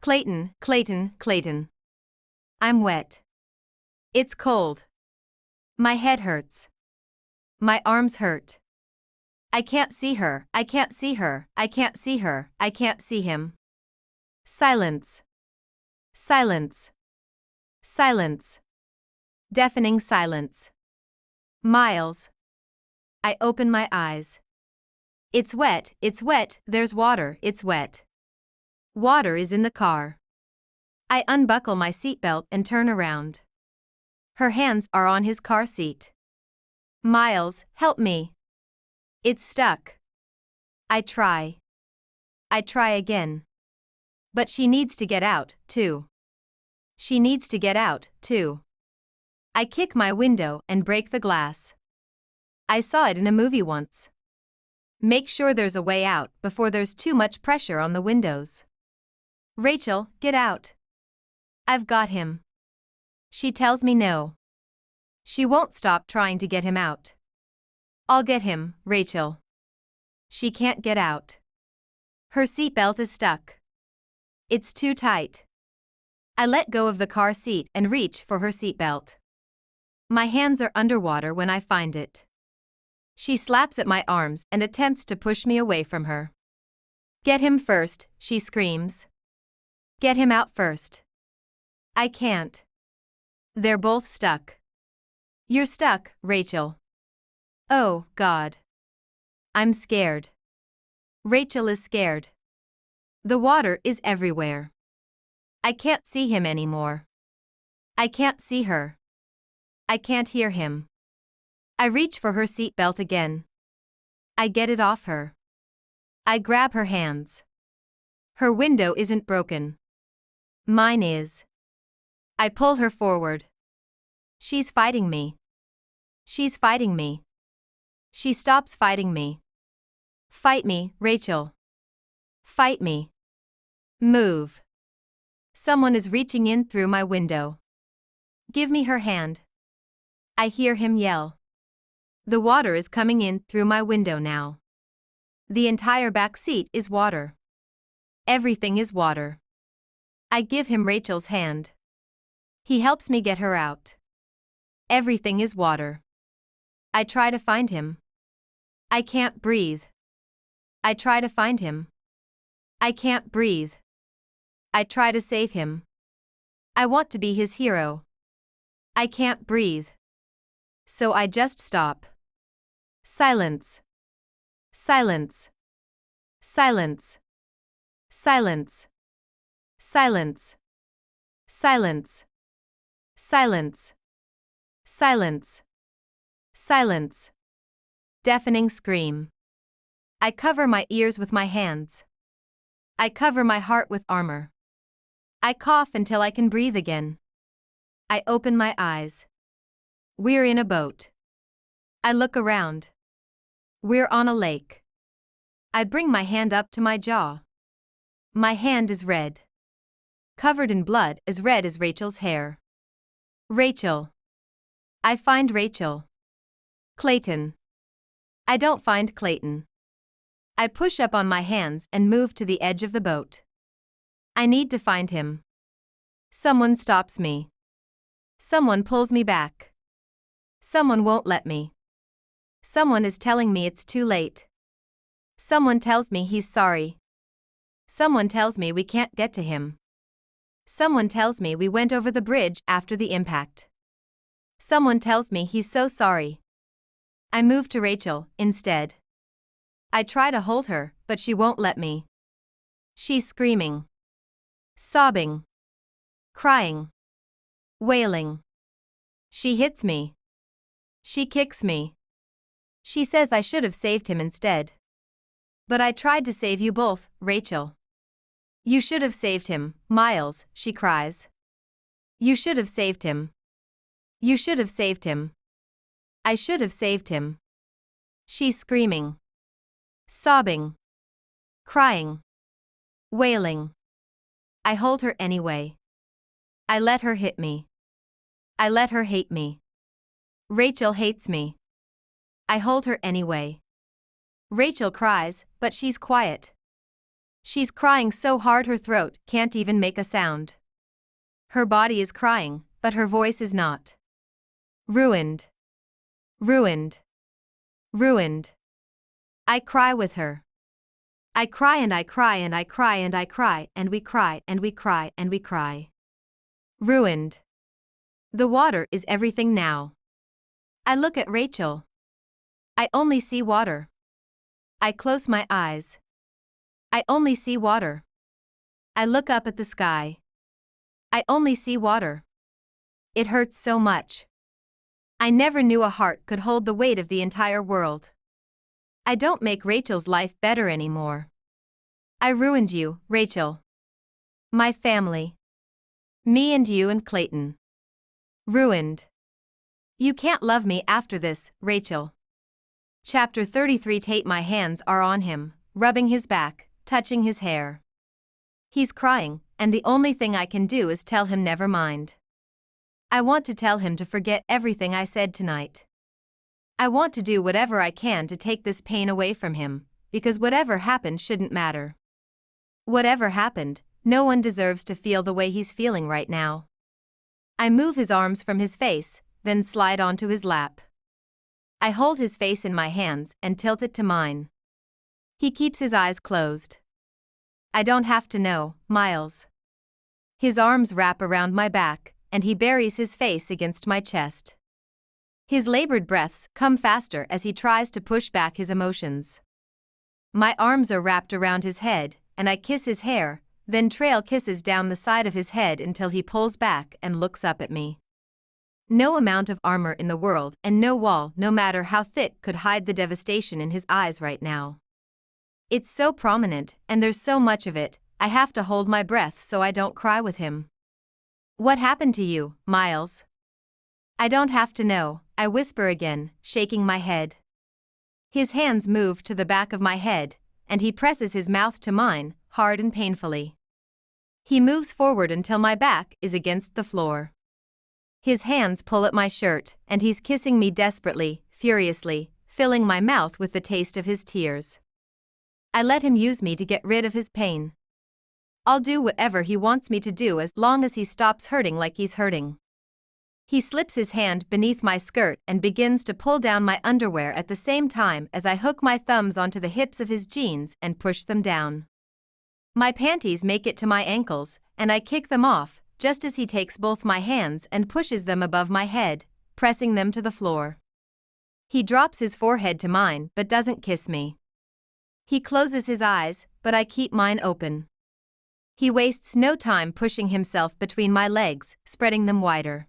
Clayton, Clayton, Clayton. I'm wet. It's cold. My head hurts. My arms hurt. I can't see her, I can't see her, I can't see her, I can't see him. Silence. Silence. Silence. Deafening silence. Miles. I open my eyes. It's wet, there's water, it's wet. Water is in the car. I unbuckle my seatbelt and turn around. Her hands are on his car seat. Miles, help me. It's stuck. I try. I try again. But she needs to get out, too. She needs to get out, too. I kick my window and break the glass. I saw it in a movie once. Make sure there's a way out before there's too much pressure on the windows. Rachel, get out. I've got him. She tells me no. She won't stop trying to get him out. I'll get him, Rachel. She can't get out. Her seatbelt is stuck. It's too tight. I let go of the car seat and reach for her seatbelt. My hands are underwater when I find it. She slaps at my arms and attempts to push me away from her. Get him first, she screams. Get him out first. I can't. They're both stuck. You're stuck, Rachel. Oh, God. I'm scared. Rachel is scared. The water is everywhere. I can't see him anymore. I can't see her. I can't hear him. I reach for her seatbelt again. I get it off her. I grab her hands. Her window isn't broken. Mine is. I pull her forward. She's fighting me. She's fighting me. She stops fighting me. Fight me, Rachel. Fight me. Move. Someone is reaching in through my window. Give me her hand. I hear him yell. The water is coming in through my window now. The entire back seat is water. Everything is water. I give him Rachel's hand. He helps me get her out. Everything is water. I try to find him. I can't breathe. I try to find him. I can't breathe. I try to save him. I want to be his hero. I can't breathe. So I just stop. Silence. Silence. Silence. Silence. Silence. Silence. Silence. Silence. Silence. Deafening scream. I cover my ears with my hands. I cover my heart with armor. I cough until I can breathe again. I open my eyes. We're in a boat. I look around. We're on a lake. I bring my hand up to my jaw. My hand is red. Covered in blood, as red as Rachel's hair. Rachel. I find Rachel. Clayton. I don't find Clayton. I push up on my hands and move to the edge of the boat. I need to find him. Someone stops me. Someone pulls me back. Someone won't let me. Someone is telling me it's too late. Someone tells me he's sorry. Someone tells me we can't get to him. Someone tells me we went over the bridge after the impact. Someone tells me he's so sorry. I move to Rachel, instead. I try to hold her, but she won't let me. She's screaming. Sobbing. Crying. Wailing. She hits me. She kicks me. She says I should have saved him instead. But I tried to save you both, Rachel. You should have saved him, Miles, she cries. You should have saved him. You should have saved him. I should have saved him. She's screaming. Sobbing. Crying. Wailing. I hold her anyway. I let her hit me. I let her hate me. Rachel hates me. I hold her anyway. Rachel cries, but she's quiet. She's crying so hard her throat can't even make a sound. Her body is crying, but her voice is not. Ruined. Ruined. Ruined. I cry with her. I cry and I cry and I cry and I cry and we cry and we cry and we cry. Ruined. The water is everything now. I look at Rachel. I only see water. I close my eyes. I only see water. I look up at the sky. I only see water. It hurts so much. I never knew a heart could hold the weight of the entire world. I don't make Rachel's life better anymore. I ruined you, Rachel. My family. Me and you and Clayton. Ruined. You can't love me after this, Rachel. Chapter 33. Tate. My hands are on him, rubbing his back, touching his hair. He's crying, and the only thing I can do is tell him never mind. I want to tell him to forget everything I said tonight. I want to do whatever I can to take this pain away from him, because whatever happened shouldn't matter. Whatever happened, no one deserves to feel the way he's feeling right now. I move his arms from his face, then slide onto his lap. I hold his face in my hands and tilt it to mine. He keeps his eyes closed. I don't have to know, Miles. His arms wrap around my back, and he buries his face against my chest. His labored breaths come faster as he tries to push back his emotions. My arms are wrapped around his head, and I kiss his hair, then trail kisses down the side of his head until he pulls back and looks up at me. No amount of armor in the world and no wall, no matter how thick, could hide the devastation in his eyes right now. It's so prominent, and there's so much of it, I have to hold my breath so I don't cry with him. What happened to you, Miles? I don't have to know, I whisper again, shaking my head. His hands move to the back of my head, and he presses his mouth to mine, hard and painfully. He moves forward until my back is against the floor. His hands pull at my shirt, and he's kissing me desperately, furiously, filling my mouth with the taste of his tears. I let him use me to get rid of his pain. I'll do whatever he wants me to do as long as he stops hurting like he's hurting. He slips his hand beneath my skirt and begins to pull down my underwear at the same time as I hook my thumbs onto the hips of his jeans and push them down. My panties make it to my ankles, and I kick them off, just as he takes both my hands and pushes them above my head, pressing them to the floor. He drops his forehead to mine but doesn't kiss me. He closes his eyes, but I keep mine open. He wastes no time pushing himself between my legs, spreading them wider.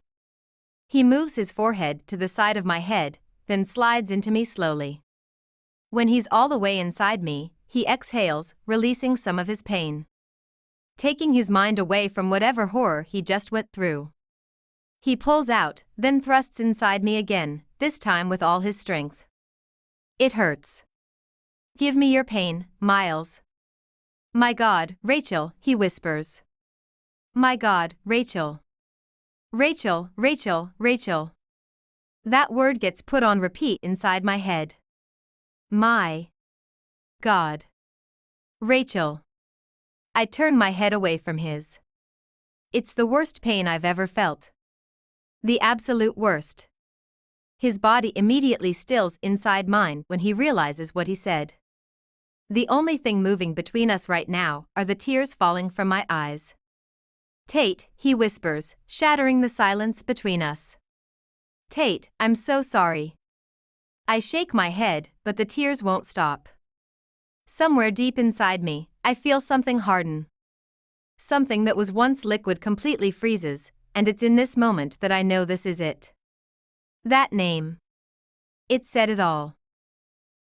He moves his forehead to the side of my head, then slides into me slowly. When he's all the way inside me, he exhales, releasing some of his pain, taking his mind away from whatever horror he just went through. He pulls out, then thrusts inside me again, this time with all his strength. It hurts. Give me your pain, Miles. My God, Rachel, he whispers. My God, Rachel. Rachel, Rachel, Rachel. That word gets put on repeat inside my head. My God. Rachel. I turn my head away from his. It's the worst pain I've ever felt. The absolute worst. His body immediately stills inside mine when he realizes what he said. The only thing moving between us right now are the tears falling from my eyes. Tate, he whispers, shattering the silence between us. Tate, I'm so sorry. I shake my head, but the tears won't stop. Somewhere deep inside me, I feel something harden. Something that was once liquid completely freezes, and it's in this moment that I know this is it. That name. It said it all.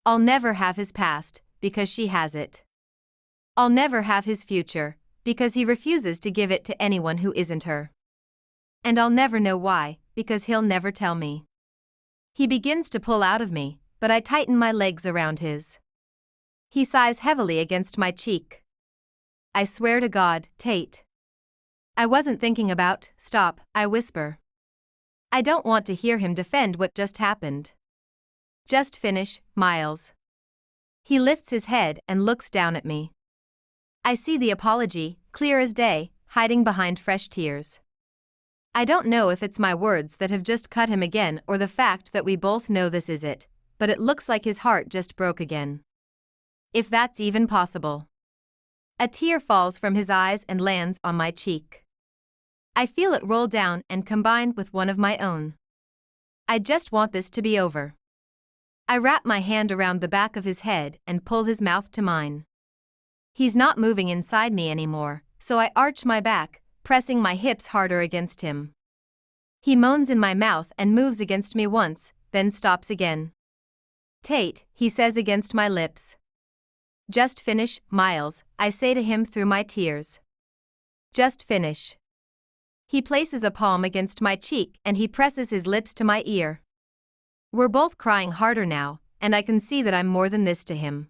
I'll never have his past, because she has it. I'll never have his future, because he refuses to give it to anyone who isn't her. And I'll never know why, because he'll never tell me. He begins to pull out of me, but I tighten my legs around his. He sighs heavily against my cheek. I swear to God, Tate. I wasn't thinking about, stop, I whisper. I don't want to hear him defend what just happened. Just finish, Miles. He lifts his head and looks down at me. I see the apology, clear as day, hiding behind fresh tears. I don't know if it's my words that have just cut him again or the fact that we both know this is it, but it looks like his heart just broke again. If that's even possible. A tear falls from his eyes and lands on my cheek. I feel it roll down and combine with one of my own. I just want this to be over. I wrap my hand around the back of his head and pull his mouth to mine. He's not moving inside me anymore, so I arch my back, pressing my hips harder against him. He moans in my mouth and moves against me once, then stops again. Tate, he says against my lips. Just finish, Miles, I say to him through my tears. Just finish. He places a palm against my cheek and he presses his lips to my ear. We're both crying harder now, and I can see that I'm more than this to him.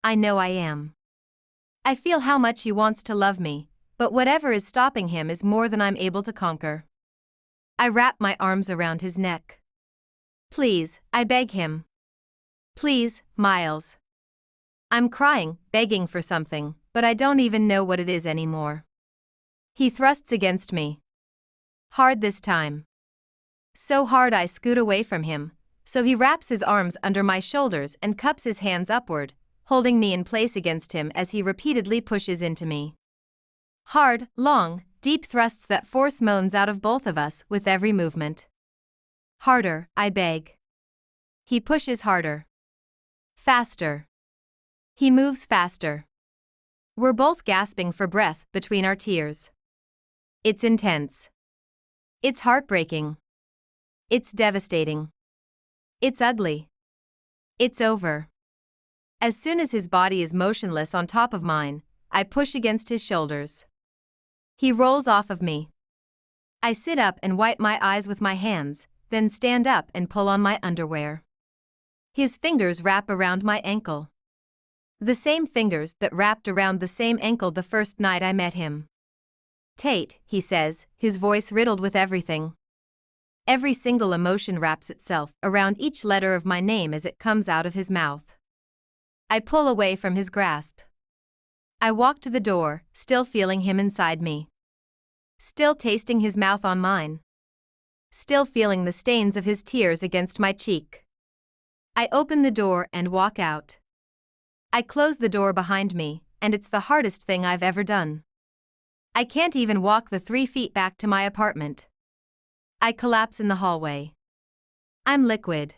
I know I am. I feel how much he wants to love me, but whatever is stopping him is more than I'm able to conquer. I wrap my arms around his neck. Please, I beg him. Please, Miles. I'm crying, begging for something, but I don't even know what it is anymore. He thrusts against me. Hard this time. So hard I scoot away from him, so he wraps his arms under my shoulders and cups his hands upward, holding me in place against him as he repeatedly pushes into me. Hard, long, deep thrusts that force moans out of both of us with every movement. Harder, I beg. He pushes harder. Faster. He moves faster. We're both gasping for breath between our tears. It's intense. It's heartbreaking. It's devastating. It's ugly. It's over. As soon as his body is motionless on top of mine, I push against his shoulders. He rolls off of me. I sit up and wipe my eyes with my hands, then stand up and pull on my underwear. His fingers wrap around my ankle. The same fingers that wrapped around the same ankle the first night I met him. Tate, he says, his voice riddled with everything. Every single emotion wraps itself around each letter of my name as it comes out of his mouth. I pull away from his grasp. I walk to the door, still feeling him inside me. Still tasting his mouth on mine. Still feeling the stains of his tears against my cheek. I open the door and walk out. I close the door behind me, and it's the hardest thing I've ever done. I can't even walk the 3 feet back to my apartment. I collapse in the hallway. I'm liquid.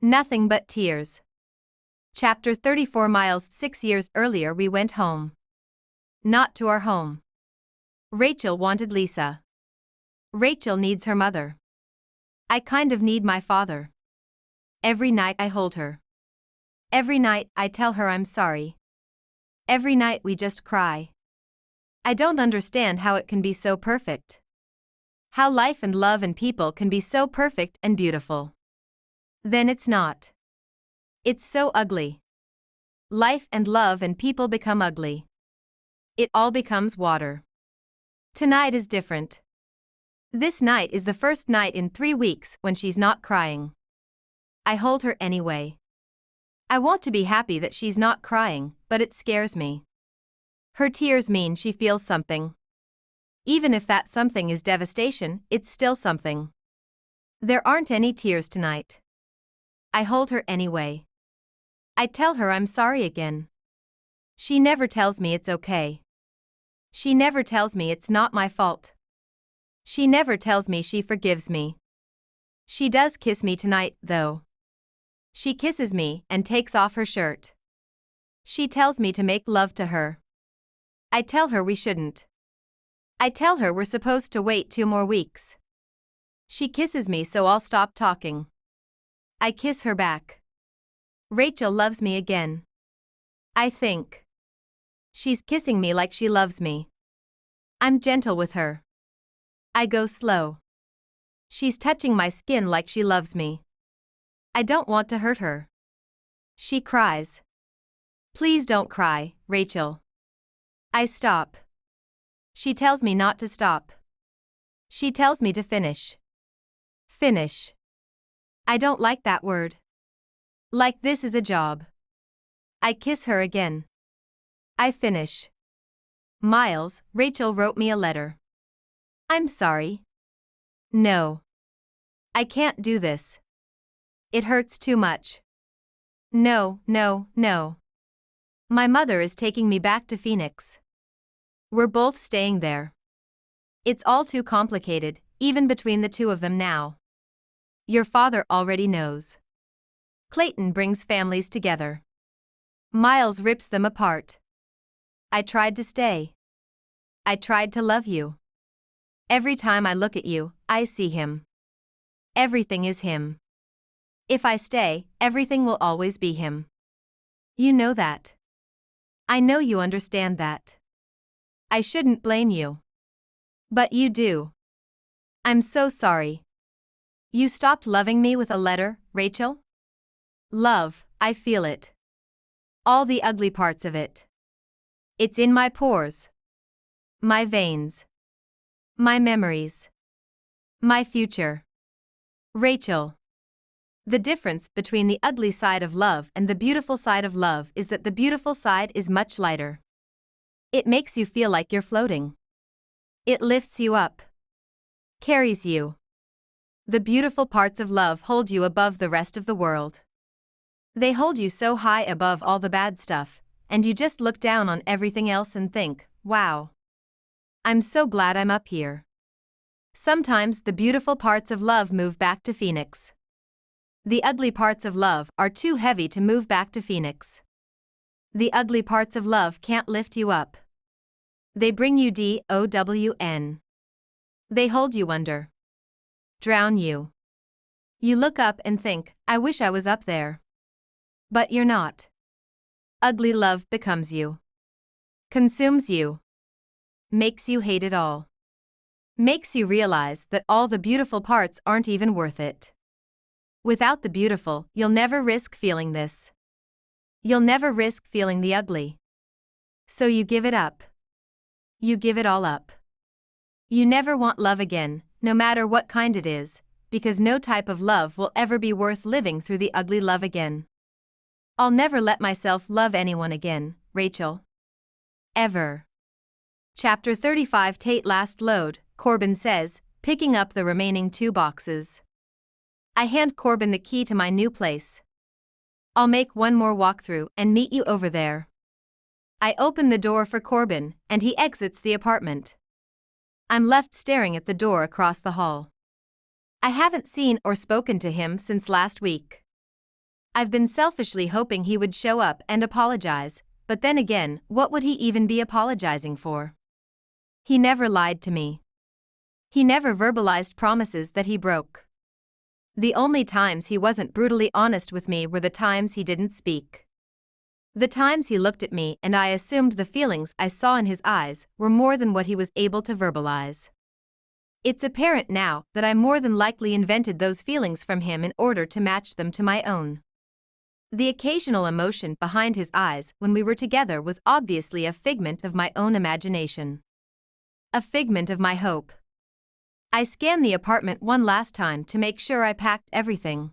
Nothing but tears. Chapter 34. Miles. 6 years earlier we went home. Not to our home. Rachel wanted Lisa. Rachel needs her mother. I kind of need my father. Every night I hold her. Every night I tell her I'm sorry. Every night we just cry. I don't understand how it can be so perfect. How life and love and people can be so perfect and beautiful. Then it's not. It's so ugly. Life and love and people become ugly. It all becomes water. Tonight is different. This night is the first night in 3 weeks when she's not crying. I hold her anyway. I want to be happy that she's not crying, but it scares me. Her tears mean she feels something. Even if that something is devastation, it's still something. There aren't any tears tonight. I hold her anyway. I tell her I'm sorry again. She never tells me it's okay. She never tells me it's not my fault. She never tells me she forgives me. She does kiss me tonight, though. She kisses me and takes off her shirt. She tells me to make love to her. I tell her we shouldn't. I tell her we're supposed to wait 2 more weeks. She kisses me so I'll stop talking. I kiss her back. Rachel loves me again. I think. She's kissing me like she loves me. I'm gentle with her. I go slow. She's touching my skin like she loves me. I don't want to hurt her. She cries. Please don't cry, Rachel. I stop. She tells me not to stop. She tells me to finish. Finish. I don't like that word. Like this is a job. I kiss her again. I finish. Miles, Rachel wrote me a letter. I'm sorry. No. I can't do this. It hurts too much. No, no, no. My mother is taking me back to Phoenix. We're both staying there. It's all too complicated, even between the 2 of them now. Your father already knows. Clayton brings families together. Miles rips them apart. I tried to stay. I tried to love you. Every time I look at you, I see him. Everything is him. If I stay, everything will always be him. You know that. I know you understand that. I shouldn't blame you. But you do. I'm so sorry. You stopped loving me with a letter, Rachel? Love, I feel it. All the ugly parts of it. It's in my pores. My veins. My memories. My future. Rachel. The difference between the ugly side of love and the beautiful side of love is that the beautiful side is much lighter. It makes you feel like you're floating. It lifts you up. Carries you. The beautiful parts of love hold you above the rest of the world. They hold you so high above all the bad stuff, and you just look down on everything else and think, wow. I'm so glad I'm up here. Sometimes the beautiful parts of love move back to Phoenix. The ugly parts of love are too heavy to move back to Phoenix. The ugly parts of love can't lift you up. They bring you down. They hold you under. Drown you. You look up and think, I wish I was up there. But you're not. Ugly love becomes you. Consumes you. Makes you hate it all. Makes you realize that all the beautiful parts aren't even worth it. Without the beautiful, you'll never risk feeling this. You'll never risk feeling the ugly. So you give it up. You give it all up. You never want love again, no matter what kind it is, because no type of love will ever be worth living through the ugly love again. I'll never let myself love anyone again, Rachel. Ever. Chapter 35. Tate last load, Corbin says, picking up the remaining 2 boxes. I hand Corbin the key to my new place. I'll make one more walkthrough and meet you over there. I open the door for Corbin, and he exits the apartment. I'm left staring at the door across the hall. I haven't seen or spoken to him since last week. I've been selfishly hoping he would show up and apologize, but then again, what would he even be apologizing for? He never lied to me. He never verbalized promises that he broke. The only times he wasn't brutally honest with me were the times he didn't speak. The times he looked at me and I assumed the feelings I saw in his eyes were more than what he was able to verbalize. It's apparent now that I more than likely invented those feelings from him in order to match them to my own. The occasional emotion behind his eyes when we were together was obviously a figment of my own imagination. A figment of my hope. I scanned the apartment one last time to make sure I packed everything.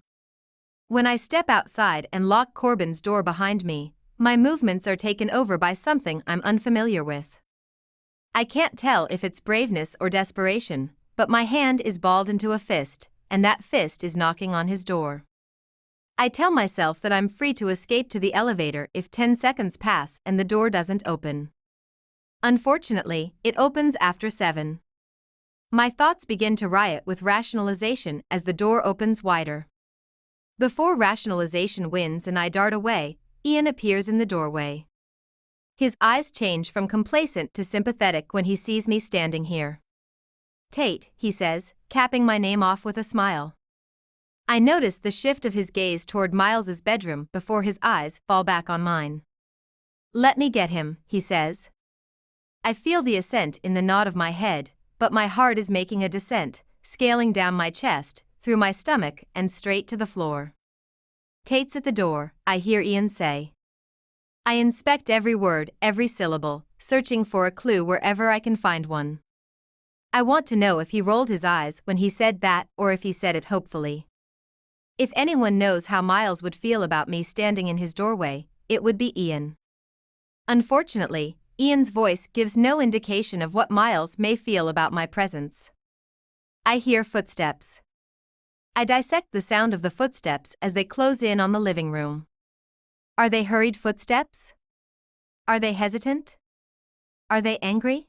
When I step outside and lock Corbin's door behind me, my movements are taken over by something I'm unfamiliar with. I can't tell if it's braveness or desperation, but my hand is balled into a fist, and that fist is knocking on his door. I tell myself that I'm free to escape to the elevator if 10 seconds pass and the door doesn't open. Unfortunately, it opens after 7. My thoughts begin to riot with rationalization as the door opens wider. Before rationalization wins and I dart away, Ian appears in the doorway. His eyes change from complacent to sympathetic when he sees me standing here. "Tate," he says, capping my name off with a smile. I notice the shift of his gaze toward Miles's bedroom before his eyes fall back on mine. "Let me get him," he says. I feel the assent in the nod of my head, but my heart is making a descent, scaling down my chest, through my stomach and straight to the floor. "Tate's at the door," I hear Ian say. I inspect every word, every syllable, searching for a clue wherever I can find one. I want to know if he rolled his eyes when he said that or if he said it hopefully. If anyone knows how Miles would feel about me standing in his doorway, it would be Ian. Unfortunately, Ian's voice gives no indication of what Miles may feel about my presence. I hear footsteps. I dissect the sound of the footsteps as they close in on the living room. Are they hurried footsteps? Are they hesitant? Are they angry?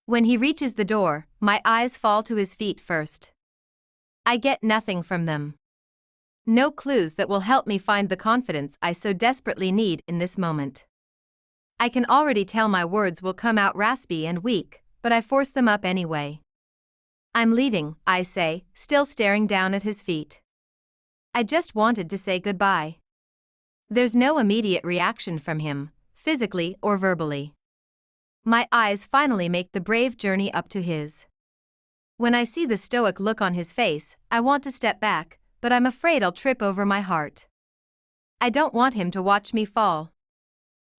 When he reaches the door, my eyes fall to his feet first. I get nothing from them. No clues that will help me find the confidence I so desperately need in this moment. I can already tell my words will come out raspy and weak, but I force them up anyway. "I'm leaving," I say, still staring down at his feet. I just wanted to say goodbye. There's no immediate reaction from him, physically or verbally. My eyes finally make the brave journey up to his. When I see the stoic look on his face, I want to step back, but I'm afraid I'll trip over my heart. I don't want him to watch me fall.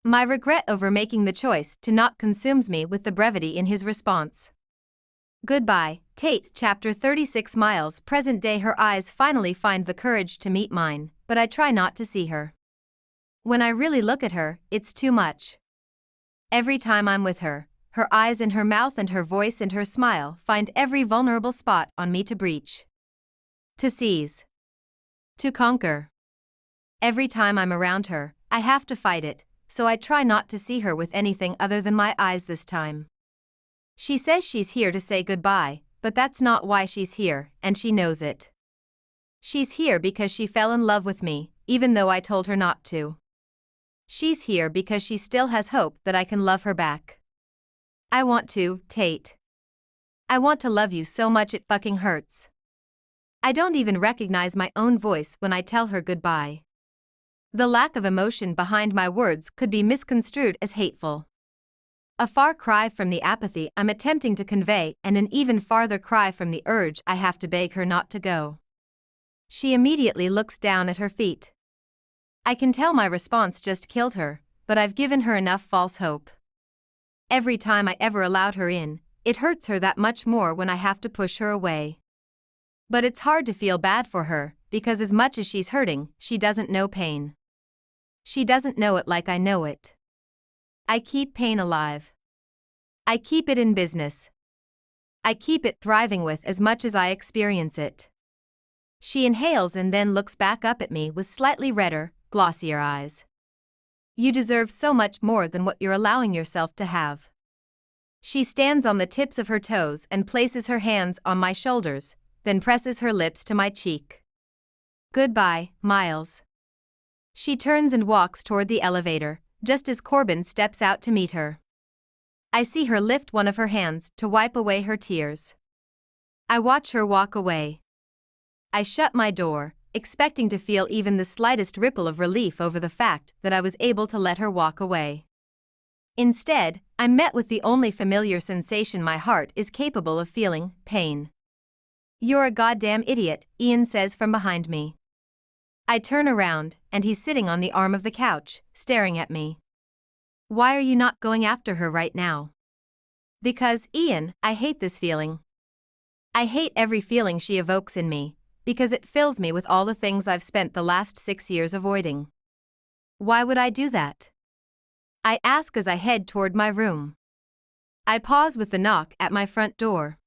My regret over making the choice to not consumes me with the brevity in his response. "Goodbye, Tate." Chapter 36. Miles, present day. Her eyes finally find the courage to meet mine, but I try not to see her. When I really look at her, it's too much. Every time I'm with her, her eyes and her mouth and her voice and her smile find every vulnerable spot on me to breach. To seize. To conquer. Every time I'm around her, I have to fight it, so I try not to see her with anything other than my eyes this time. She says she's here to say goodbye, but that's not why she's here, and she knows it. She's here because she fell in love with me, even though I told her not to. She's here because she still has hope that I can love her back. I want to, Tate. I want to love you so much it fucking hurts. I don't even recognize my own voice when I tell her goodbye. The lack of emotion behind my words could be misconstrued as hateful. A far cry from the apathy I'm attempting to convey, and an even farther cry from the urge I have to beg her not to go. She immediately looks down at her feet. I can tell my response just killed her, but I've given her enough false hope. Every time I ever allowed her in, it hurts her that much more when I have to push her away. But it's hard to feel bad for her, because as much as she's hurting, she doesn't know pain. She doesn't know it like I know it. I keep pain alive. I keep it in business. I keep it thriving with as much as I experience it. She inhales and then looks back up at me with slightly redder, glossier eyes. You deserve so much more than what you're allowing yourself to have. She stands on the tips of her toes and places her hands on my shoulders, then presses her lips to my cheek. Goodbye, Miles. She turns and walks toward the elevator, just as Corbin steps out to meet her. I see her lift one of her hands to wipe away her tears. I watch her walk away. I shut my door, expecting to feel even the slightest ripple of relief over the fact that I was able to let her walk away. Instead, I'm met with the only familiar sensation my heart is capable of feeling: pain. You're a goddamn idiot, Ian says from behind me. I turn around, and he's sitting on the arm of the couch, staring at me. Why are you not going after her right now? Because, Ian, I hate this feeling. I hate every feeling she evokes in me, because it fills me with all the things I've spent the last 6 years avoiding. Why would I do that? I ask as I head toward my room. I pause with the knock at my front door.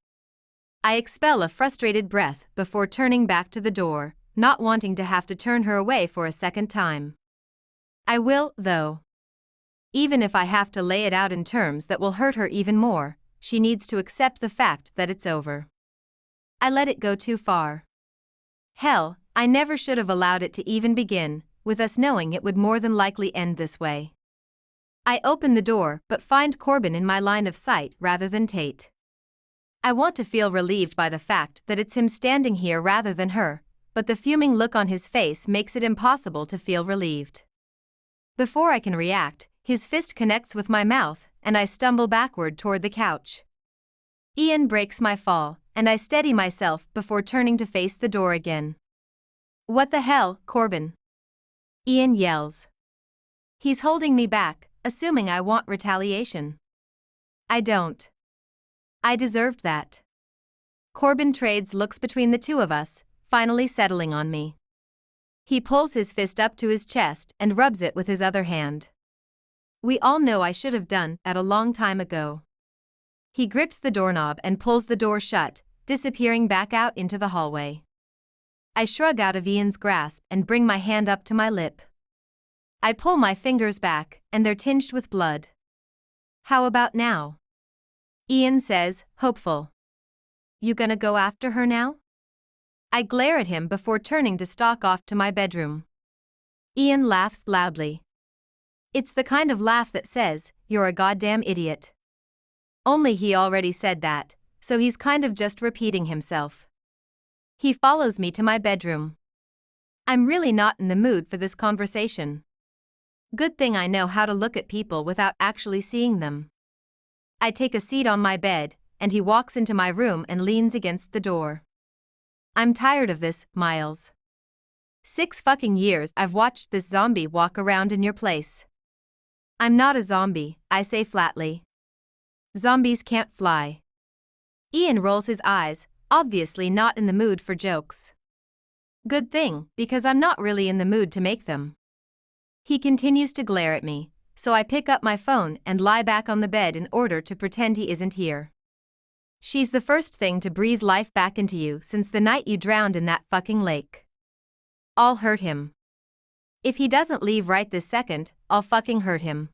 I expel a frustrated breath before turning back to the door, not wanting to have to turn her away for a second time. I will, though. Even if I have to lay it out in terms that will hurt her even more, she needs to accept the fact that it's over. I let it go too far. Hell, I never should have allowed it to even begin, with us knowing it would more than likely end this way. I open the door but find Corbin in my line of sight rather than Tate. I want to feel relieved by the fact that it's him standing here rather than her, but the fuming look on his face makes it impossible to feel relieved. Before I can react, his fist connects with my mouth, and I stumble backward toward the couch. Ian breaks my fall, and I steady myself before turning to face the door again. What the hell, Corbin? Ian yells. He's holding me back, assuming I want retaliation. I don't. I deserved that. Corbin trades looks between the two of us, finally settling on me. He pulls his fist up to his chest and rubs it with his other hand. We all know I should have done that a long time ago. He grips the doorknob and pulls the door shut, disappearing back out into the hallway. I shrug out of Ian's grasp and bring my hand up to my lip. I pull my fingers back, and they're tinged with blood. How about now? Ian says, hopeful. You gonna go after her now? I glare at him before turning to stalk off to my bedroom. Ian laughs loudly. It's the kind of laugh that says, you're a goddamn idiot. Only he already said that, so he's kind of just repeating himself. He follows me to my bedroom. I'm really not in the mood for this conversation. Good thing I know how to look at people without actually seeing them. I take a seat on my bed, and he walks into my room and leans against the door. I'm tired of this, Miles. 6 fucking years I've watched this zombie walk around in your place. I'm not a zombie, I say flatly. Zombies can't fly. Ian rolls his eyes, obviously not in the mood for jokes. Good thing, because I'm not really in the mood to make them. He continues to glare at me, so I pick up my phone and lie back on the bed in order to pretend he isn't here. She's the first thing to breathe life back into you since the night you drowned in that fucking lake. I'll hurt him. If he doesn't leave right this second, I'll fucking hurt him.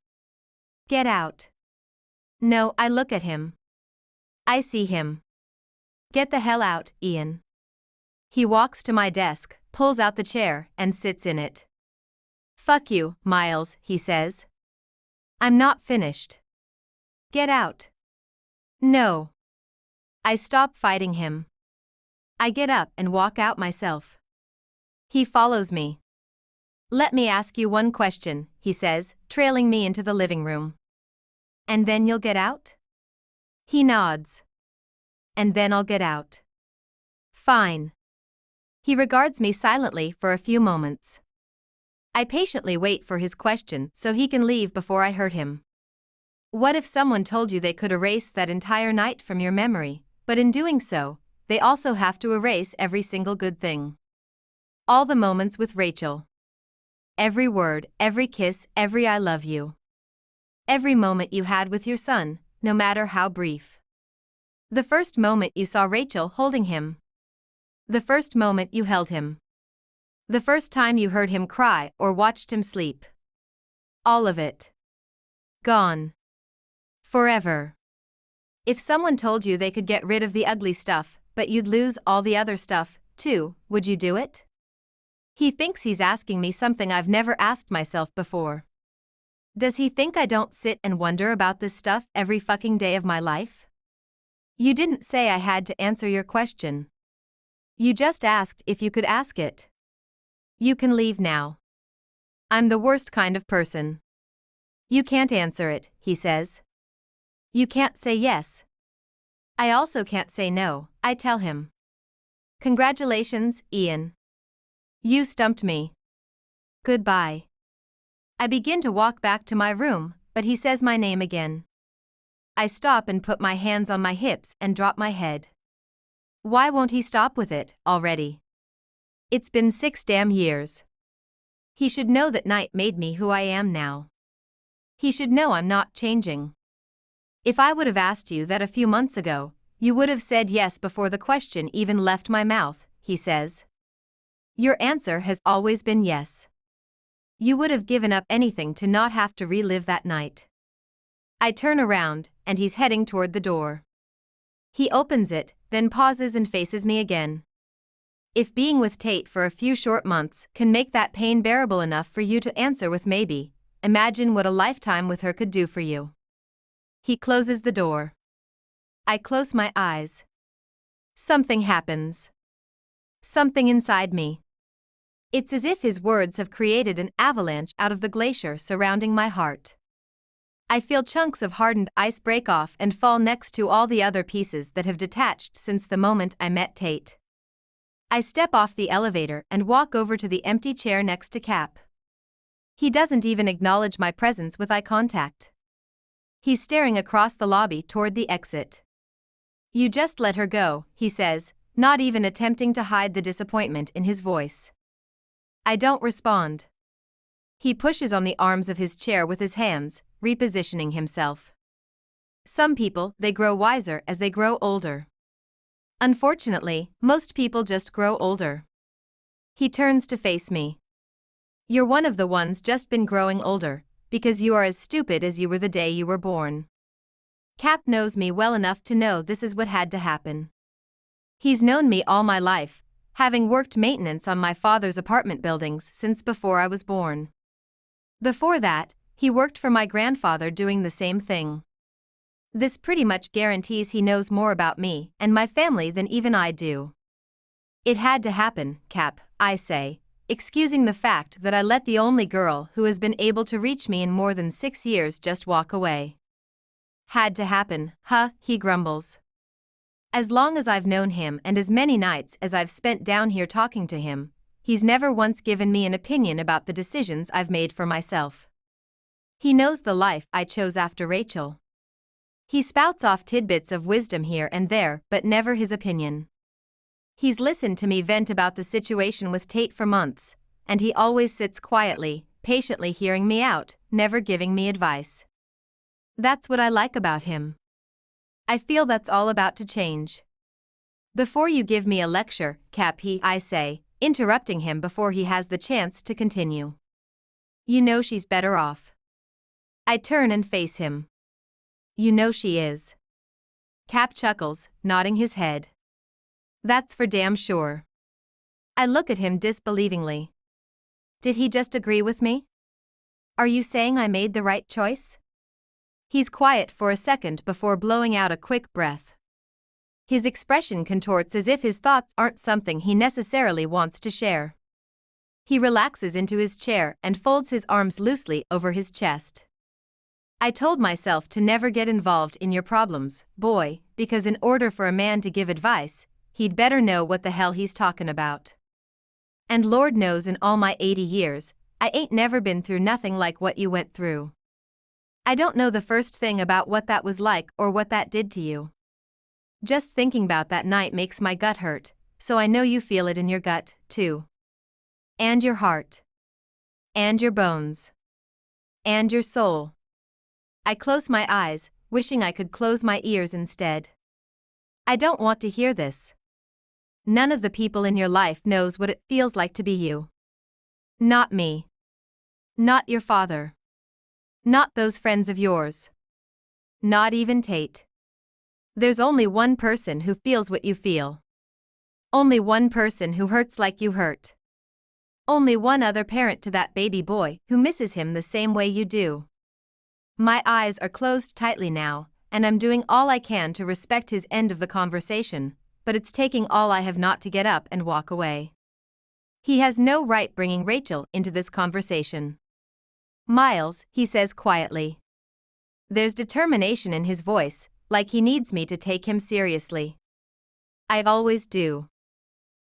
Get out. No, I look at him. I see him. Get the hell out, Ian. He walks to my desk, pulls out the chair, and sits in it. Fuck you, Miles, he says. I'm not finished. Get out. No. I stop fighting him. I get up and walk out myself. He follows me. Let me ask you one question, he says, trailing me into the living room. And then you'll get out? He nods. And then I'll get out. Fine. He regards me silently for a few moments. I patiently wait for his question so he can leave before I hurt him. What if someone told you they could erase that entire night from your memory, but in doing so, they also have to erase every single good thing? All the moments with Rachel. every word, every kiss, every I love you. Every moment you had with your son, no matter how brief. The first moment you saw Rachel holding him. The first moment you held him. The first time you heard him cry or watched him sleep. All of it. Gone. Forever. If someone told you they could get rid of the ugly stuff, but you'd lose all the other stuff, too, would you do it? He thinks he's asking me something I've never asked myself before. Does he think I don't sit and wonder about this stuff every fucking day of my life? You didn't say I had to answer your question. You just asked if you could ask it. You can leave now. I'm the worst kind of person. You can't answer it, he says. You can't say yes. I also can't say no, I tell him. Congratulations, Ian. You stumped me. Goodbye. I begin to walk back to my room, but he says my name again. I stop and put my hands on my hips and drop my head. Why won't he stop with it, already? It's been 6 damn years. He should know that night made me who I am now. He should know I'm not changing. If I would have asked you that a few months ago, you would have said yes before the question even left my mouth, he says. Your answer has always been yes. You would have given up anything to not have to relive that night. I turn around, and he's heading toward the door. He opens it, then pauses and faces me again. If being with Tate for a few short months can make that pain bearable enough for you to answer with maybe, imagine what a lifetime with her could do for you. He closes the door. I close my eyes. Something happens. Something inside me. It's as if his words have created an avalanche out of the glacier surrounding my heart. I feel chunks of hardened ice break off and fall next to all the other pieces that have detached since the moment I met Tate. I step off the elevator and walk over to the empty chair next to Cap. He doesn't even acknowledge my presence with eye contact. He's staring across the lobby toward the exit. You just let her go, he says, not even attempting to hide the disappointment in his voice. I don't respond. He pushes on the arms of his chair with his hands, repositioning himself. Some people, they grow wiser as they grow older. Unfortunately, most people just grow older. He turns to face me. You're one of the ones just been growing older, because you are as stupid as you were the day you were born. Cap knows me well enough to know this is what had to happen. He's known me all my life, having worked maintenance on my father's apartment buildings since before I was born. Before that, he worked for my grandfather doing the same thing. This pretty much guarantees he knows more about me and my family than even I do. It had to happen, Cap, I say, excusing the fact that I let the only girl who has been able to reach me in more than 6 years just walk away. Had to happen, huh, he grumbles. As long as I've known him and as many nights as I've spent down here talking to him, he's never once given me an opinion about the decisions I've made for myself. He knows the life I chose after Rachel. He spouts off tidbits of wisdom here and there, but never his opinion. He's listened to me vent about the situation with Tate for months, and he always sits quietly, patiently hearing me out, never giving me advice. That's what I like about him. I feel that's all about to change. Before you give me a lecture, Cap, I say, interrupting him before he has the chance to continue. You know she's better off. I turn and face him. You know she is. Cap chuckles, nodding his head. That's for damn sure. I look at him disbelievingly. Did he just agree with me? Are you saying I made the right choice? He's quiet for a second before blowing out a quick breath. His expression contorts as if his thoughts aren't something he necessarily wants to share. He relaxes into his chair and folds his arms loosely over his chest. I told myself to never get involved in your problems, boy, because in order for a man to give advice, he'd better know what the hell he's talking about. And Lord knows in all my 80 years, I ain't never been through nothing like what you went through. I don't know the first thing about what that was like or what that did to you. Just thinking about that night makes my gut hurt, so I know you feel it in your gut, too. And your heart. and your bones, and your soul. I close my eyes, wishing I could close my ears instead. I don't want to hear this. None of the people in your life knows what it feels like to be you. Not me. Not your father. Not those friends of yours. Not even Tate. There's only one person who feels what you feel. Only one person who hurts like you hurt. Only one other parent to that baby boy who misses him the same way you do. My eyes are closed tightly now, and I'm doing all I can to respect his end of the conversation, but it's taking all I have not to get up and walk away. He has no right bringing Rachel into this conversation. Miles, he says quietly. There's determination in his voice, like he needs me to take him seriously. I always do.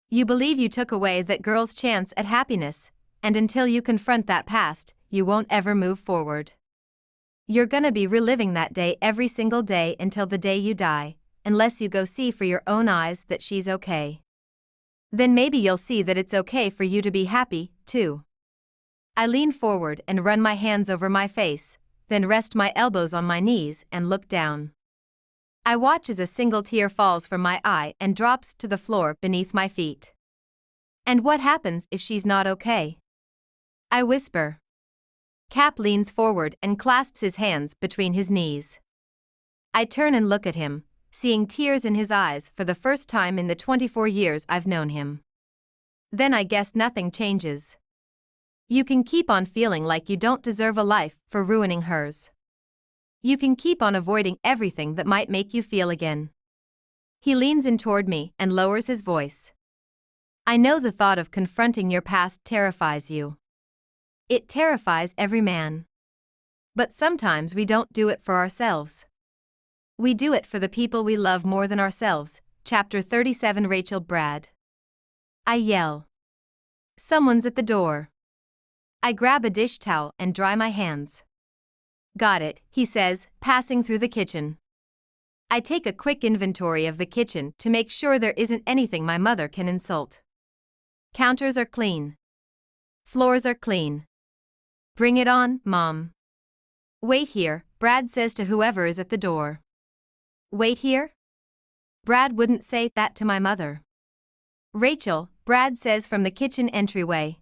You believe you took away that girl's chance at happiness, and until you confront that past, you won't ever move forward. You're gonna be reliving that day every single day until the day you die, unless you go see for your own eyes that she's okay. Then maybe you'll see that it's okay for you to be happy, too. I lean forward and run my hands over my face, then rest my elbows on my knees and look down. I watch as a single tear falls from my eye and drops to the floor beneath my feet. And what happens if she's not okay? I whisper. Cap leans forward and clasps his hands between his knees. I turn and look at him, seeing tears in his eyes for the first time in the 24 years I've known him. Then I guess nothing changes. You can keep on feeling like you don't deserve a life for ruining hers. You can keep on avoiding everything that might make you feel again. He leans in toward me and lowers his voice. I know the thought of confronting your past terrifies you. It terrifies every man. But sometimes we don't do it for ourselves. We do it for the people we love more than ourselves. Chapter 37. Rachel Brad. I yell. Someone's at the door. I grab a dish towel and dry my hands. Got it, he says, passing through the kitchen. I take a quick inventory of the kitchen to make sure there isn't anything my mother can insult. Counters are clean. Floors are clean. Bring it on, Mom. Wait here, Brad says to whoever is at the door. Wait here? Brad wouldn't say that to my mother. Rachel, Brad says from the kitchen entryway.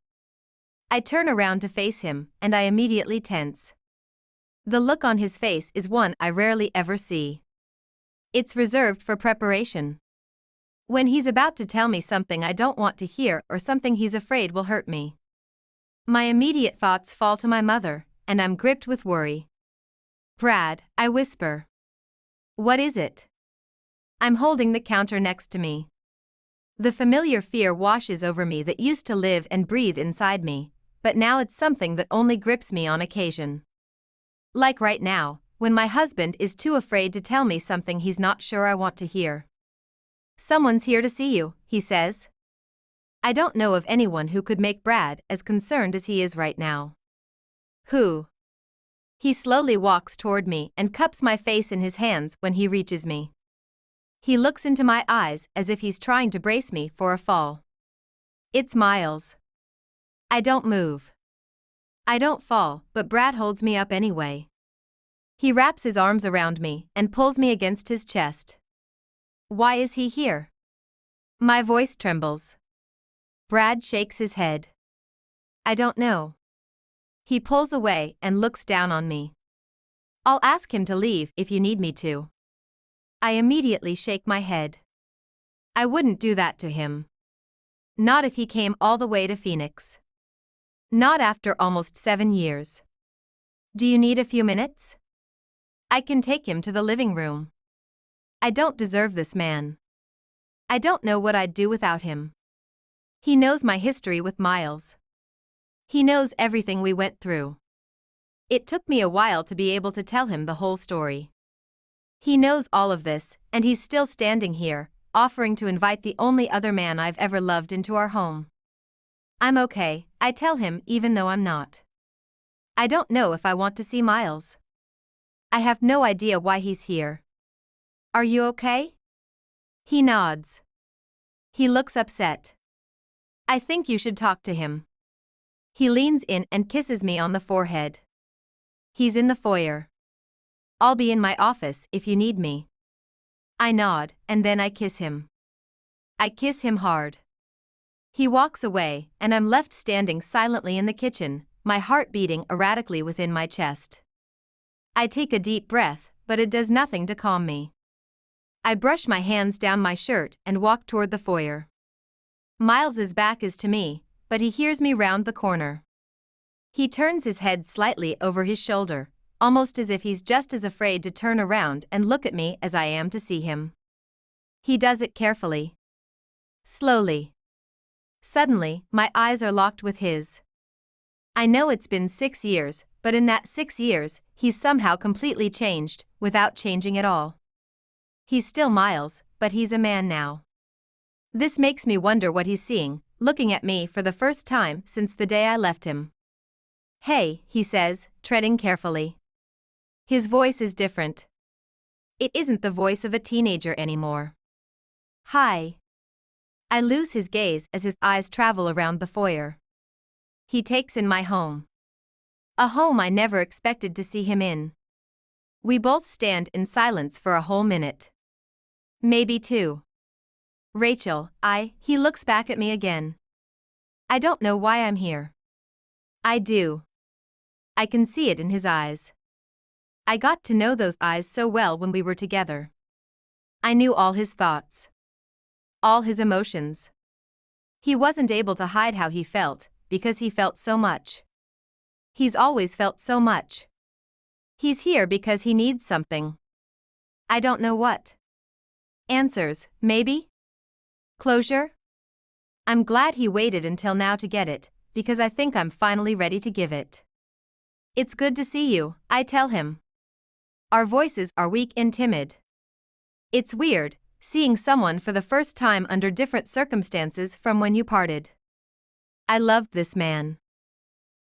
I turn around to face him, and I immediately tense. The look on his face is one I rarely ever see. It's reserved for preparation. When he's about to tell me something I don't want to hear or something he's afraid will hurt me. My immediate thoughts fall to my mother, and I'm gripped with worry. Brad, I whisper. What is it? I'm holding the counter next to me. The familiar fear washes over me that used to live and breathe inside me, but now it's something that only grips me on occasion. Like right now, when my husband is too afraid to tell me something he's not sure I want to hear. Someone's here to see you, he says. I don't know of anyone who could make Brad as concerned as he is right now. Who? He slowly walks toward me and cups my face in his hands when he reaches me. He looks into my eyes as if he's trying to brace me for a fall. It's Miles. I don't move. I don't fall, but Brad holds me up anyway. He wraps his arms around me and pulls me against his chest. Why is he here? My voice trembles. Brad shakes his head. I don't know. He pulls away and looks down on me. I'll ask him to leave if you need me to. I immediately shake my head. I wouldn't do that to him. Not if he came all the way to Phoenix. Not after almost 7 years. Do you need a few minutes? I can take him to the living room. I don't deserve this man. I don't know what I'd do without him. He knows my history with Miles. He knows everything we went through. It took me a while to be able to tell him the whole story. He knows all of this, and he's still standing here, offering to invite the only other man I've ever loved into our home. I'm okay, I tell him even though I'm not. I don't know if I want to see Miles. I have no idea why he's here. Are you okay? He nods. He looks upset. I think you should talk to him. He leans in and kisses me on the forehead. He's in the foyer. I'll be in my office if you need me. I nod, and then I kiss him. I kiss him hard. He walks away, and I'm left standing silently in the kitchen, my heart beating erratically within my chest. I take a deep breath, but it does nothing to calm me. I brush my hands down my shirt and walk toward the foyer. Miles's back is to me, but he hears me round the corner. He turns his head slightly over his shoulder, almost as if he's just as afraid to turn around and look at me as I am to see him. He does it carefully. Slowly. Suddenly, my eyes are locked with his. I know it's been 6 years, but in that 6 years, he's somehow completely changed, without changing at all. He's still Miles, but he's a man now. This makes me wonder what he's seeing, looking at me for the first time since the day I left him. "Hey," he says, treading carefully. His voice is different. It isn't the voice of a teenager anymore. "Hi." I lose his gaze as his eyes travel around the foyer. He takes in my home. A home I never expected to see him in. We both stand in silence for a whole minute. Maybe 2. "Rachel, he looks back at me again. I don't know why I'm here. I do. I can see it in his eyes. I got to know those eyes so well when we were together. I knew all his thoughts. All his emotions. He wasn't able to hide how he felt, because he felt so much. He's always felt so much. He's here because he needs something. I don't know what. Answers, maybe? Closure? I'm glad he waited until now to get it, because I think I'm finally ready to give it. "It's good to see you," I tell him. Our voices are weak and timid. It's weird, seeing someone for the first time under different circumstances from when you parted. I loved this man.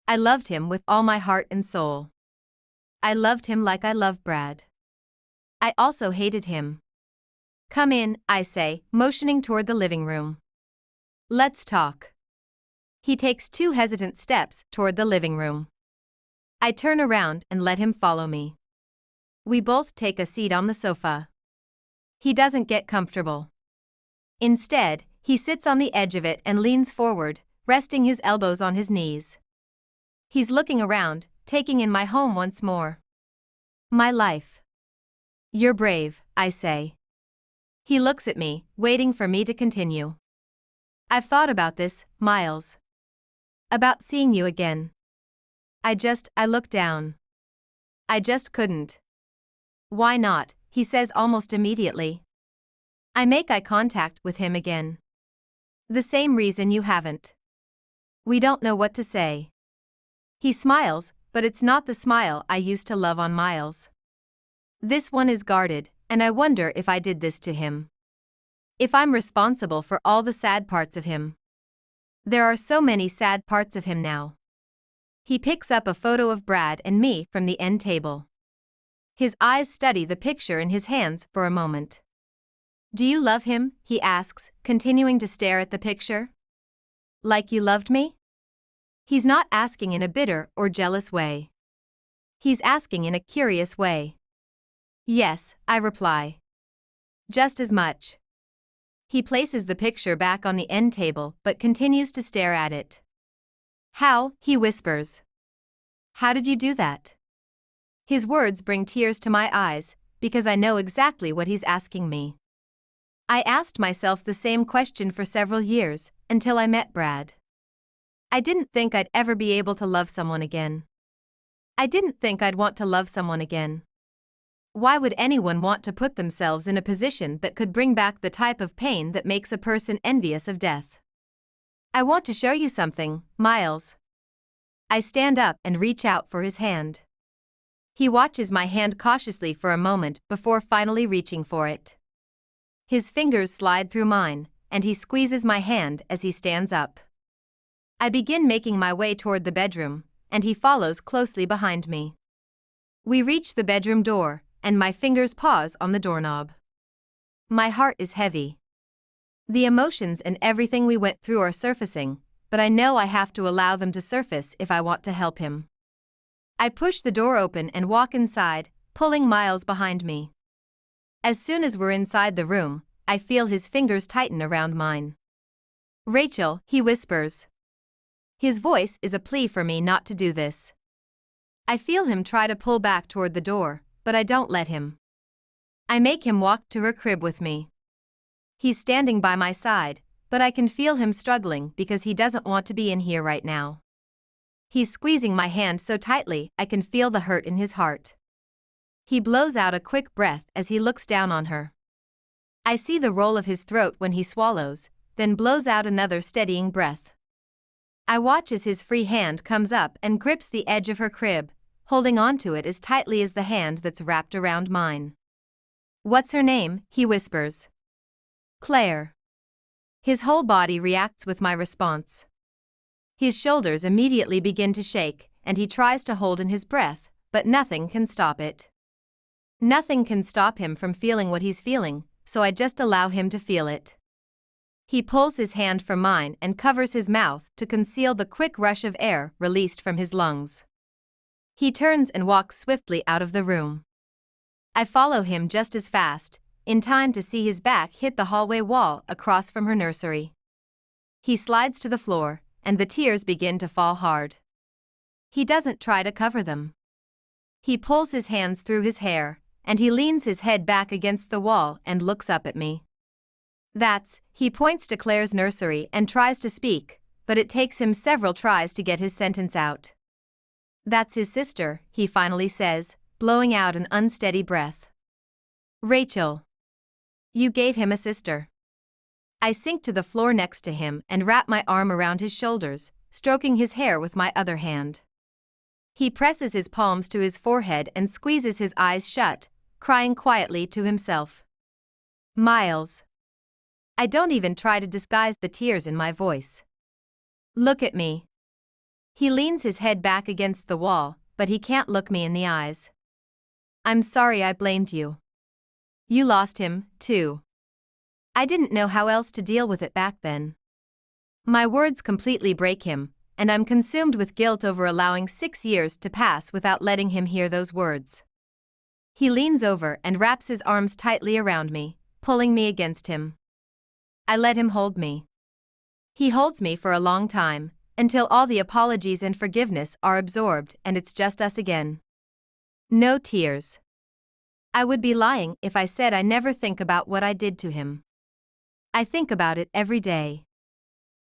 I loved him with all my heart and soul. I loved him like I love Brad. I also hated him. "Come in," I say, motioning toward the living room. "Let's talk." He takes 2 hesitant steps toward the living room. I turn around and let him follow me. We both take a seat on the sofa. He doesn't get comfortable. Instead, he sits on the edge of it and leans forward, resting his elbows on his knees. He's looking around, taking in my home once more. My life. "You're brave," I say. He looks at me, waiting for me to continue. "I've thought about this, Miles. About seeing you again. I look down. I just couldn't." "Why not?" he says almost immediately. I make eye contact with him again. "The same reason you haven't." We don't know what to say. He smiles, but it's not the smile I used to love on Miles. This one is guarded, and I wonder if I did this to him. If I'm responsible for all the sad parts of him. There are so many sad parts of him now. He picks up a photo of Brad and me from the end table. His eyes study the picture in his hands for a moment. "Do you love him?" he asks, continuing to stare at the picture. "Like you loved me?" He's not asking in a bitter or jealous way. He's asking in a curious way. "Yes," I reply. "Just as much." He places the picture back on the end table but continues to stare at it. "How?" he whispers. "How did you do that?" His words bring tears to my eyes, because I know exactly what he's asking me. I asked myself the same question for several years, until I met Brad. I didn't think I'd ever be able to love someone again. I didn't think I'd want to love someone again. Why would anyone want to put themselves in a position that could bring back the type of pain that makes a person envious of death? "I want to show you something, Miles." I stand up and reach out for his hand. He watches my hand cautiously for a moment before finally reaching for it. His fingers slide through mine, and he squeezes my hand as he stands up. I begin making my way toward the bedroom, and he follows closely behind me. We reach the bedroom door, and my fingers pause on the doorknob. My heart is heavy. The emotions and everything we went through are surfacing, but I know I have to allow them to surface if I want to help him. I push the door open and walk inside, pulling Miles behind me. As soon as we're inside the room, I feel his fingers tighten around mine. "Rachel," he whispers. His voice is a plea for me not to do this. I feel him try to pull back toward the door, but I don't let him. I make him walk to her crib with me. He's standing by my side, but I can feel him struggling because he doesn't want to be in here right now. He's squeezing my hand so tightly I can feel the hurt in his heart. He blows out a quick breath as he looks down on her. I see the roll of his throat when he swallows, then blows out another steadying breath. I watch as his free hand comes up and grips the edge of her crib, holding onto it as tightly as the hand that's wrapped around mine. "What's her name?" he whispers. "Claire." His whole body reacts with my response. His shoulders immediately begin to shake, and he tries to hold in his breath, but nothing can stop it. Nothing can stop him from feeling what he's feeling, so I just allow him to feel it. He pulls his hand from mine and covers his mouth to conceal the quick rush of air released from his lungs. He turns and walks swiftly out of the room. I follow him just as fast, in time to see his back hit the hallway wall across from her nursery. He slides to the floor, and the tears begin to fall hard. He doesn't try to cover them. He pulls his hands through his hair, and he leans his head back against the wall and looks up at me. He points to Claire's nursery and tries to speak, but it takes him several tries to get his sentence out. "That's his sister," he finally says, blowing out an unsteady breath. "Rachel. You gave him a sister." I sink to the floor next to him and wrap my arm around his shoulders, stroking his hair with my other hand. He presses his palms to his forehead and squeezes his eyes shut, crying quietly to himself. "Miles." I don't even try to disguise the tears in my voice. "Look at me." He leans his head back against the wall, but he can't look me in the eyes. "I'm sorry I blamed you. You lost him, too." I didn't know how else to deal with it back then. My words completely break him, and I'm consumed with guilt over allowing 6 years to pass without letting him hear those words. He leans over and wraps his arms tightly around me, pulling me against him. I let him hold me. He holds me for a long time, until all the apologies and forgiveness are absorbed and it's just us again. No tears. I would be lying if I said I never think about what I did to him. I think about it every day.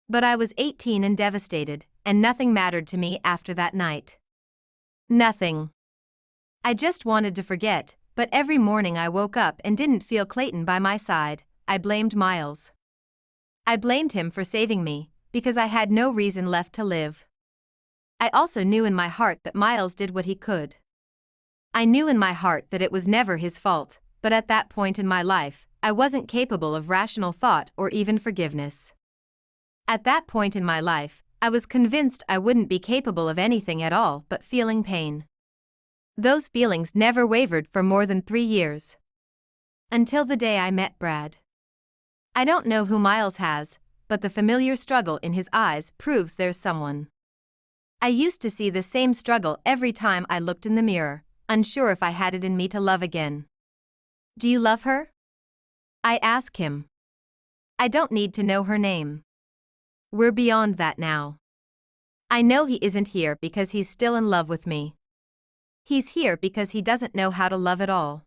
But I was 18 and devastated, and nothing mattered to me after that night. Nothing. I just wanted to forget, but every morning I woke up and didn't feel Clayton by my side. I blamed Miles. I blamed him for saving me, because I had no reason left to live. I also knew in my heart that Miles did what he could. I knew in my heart that it was never his fault, but at that point in my life, I wasn't capable of rational thought or even forgiveness. At that point in my life, I was convinced I wouldn't be capable of anything at all but feeling pain. Those feelings never wavered for more than 3 years. Until the day I met Brad. I don't know who Miles has, but the familiar struggle in his eyes proves there's someone. I used to see the same struggle every time I looked in the mirror, unsure if I had it in me to love again. "Do you love her?" I ask him. I don't need to know her name. We're beyond that now. I know he isn't here because he's still in love with me. He's here because he doesn't know how to love at all.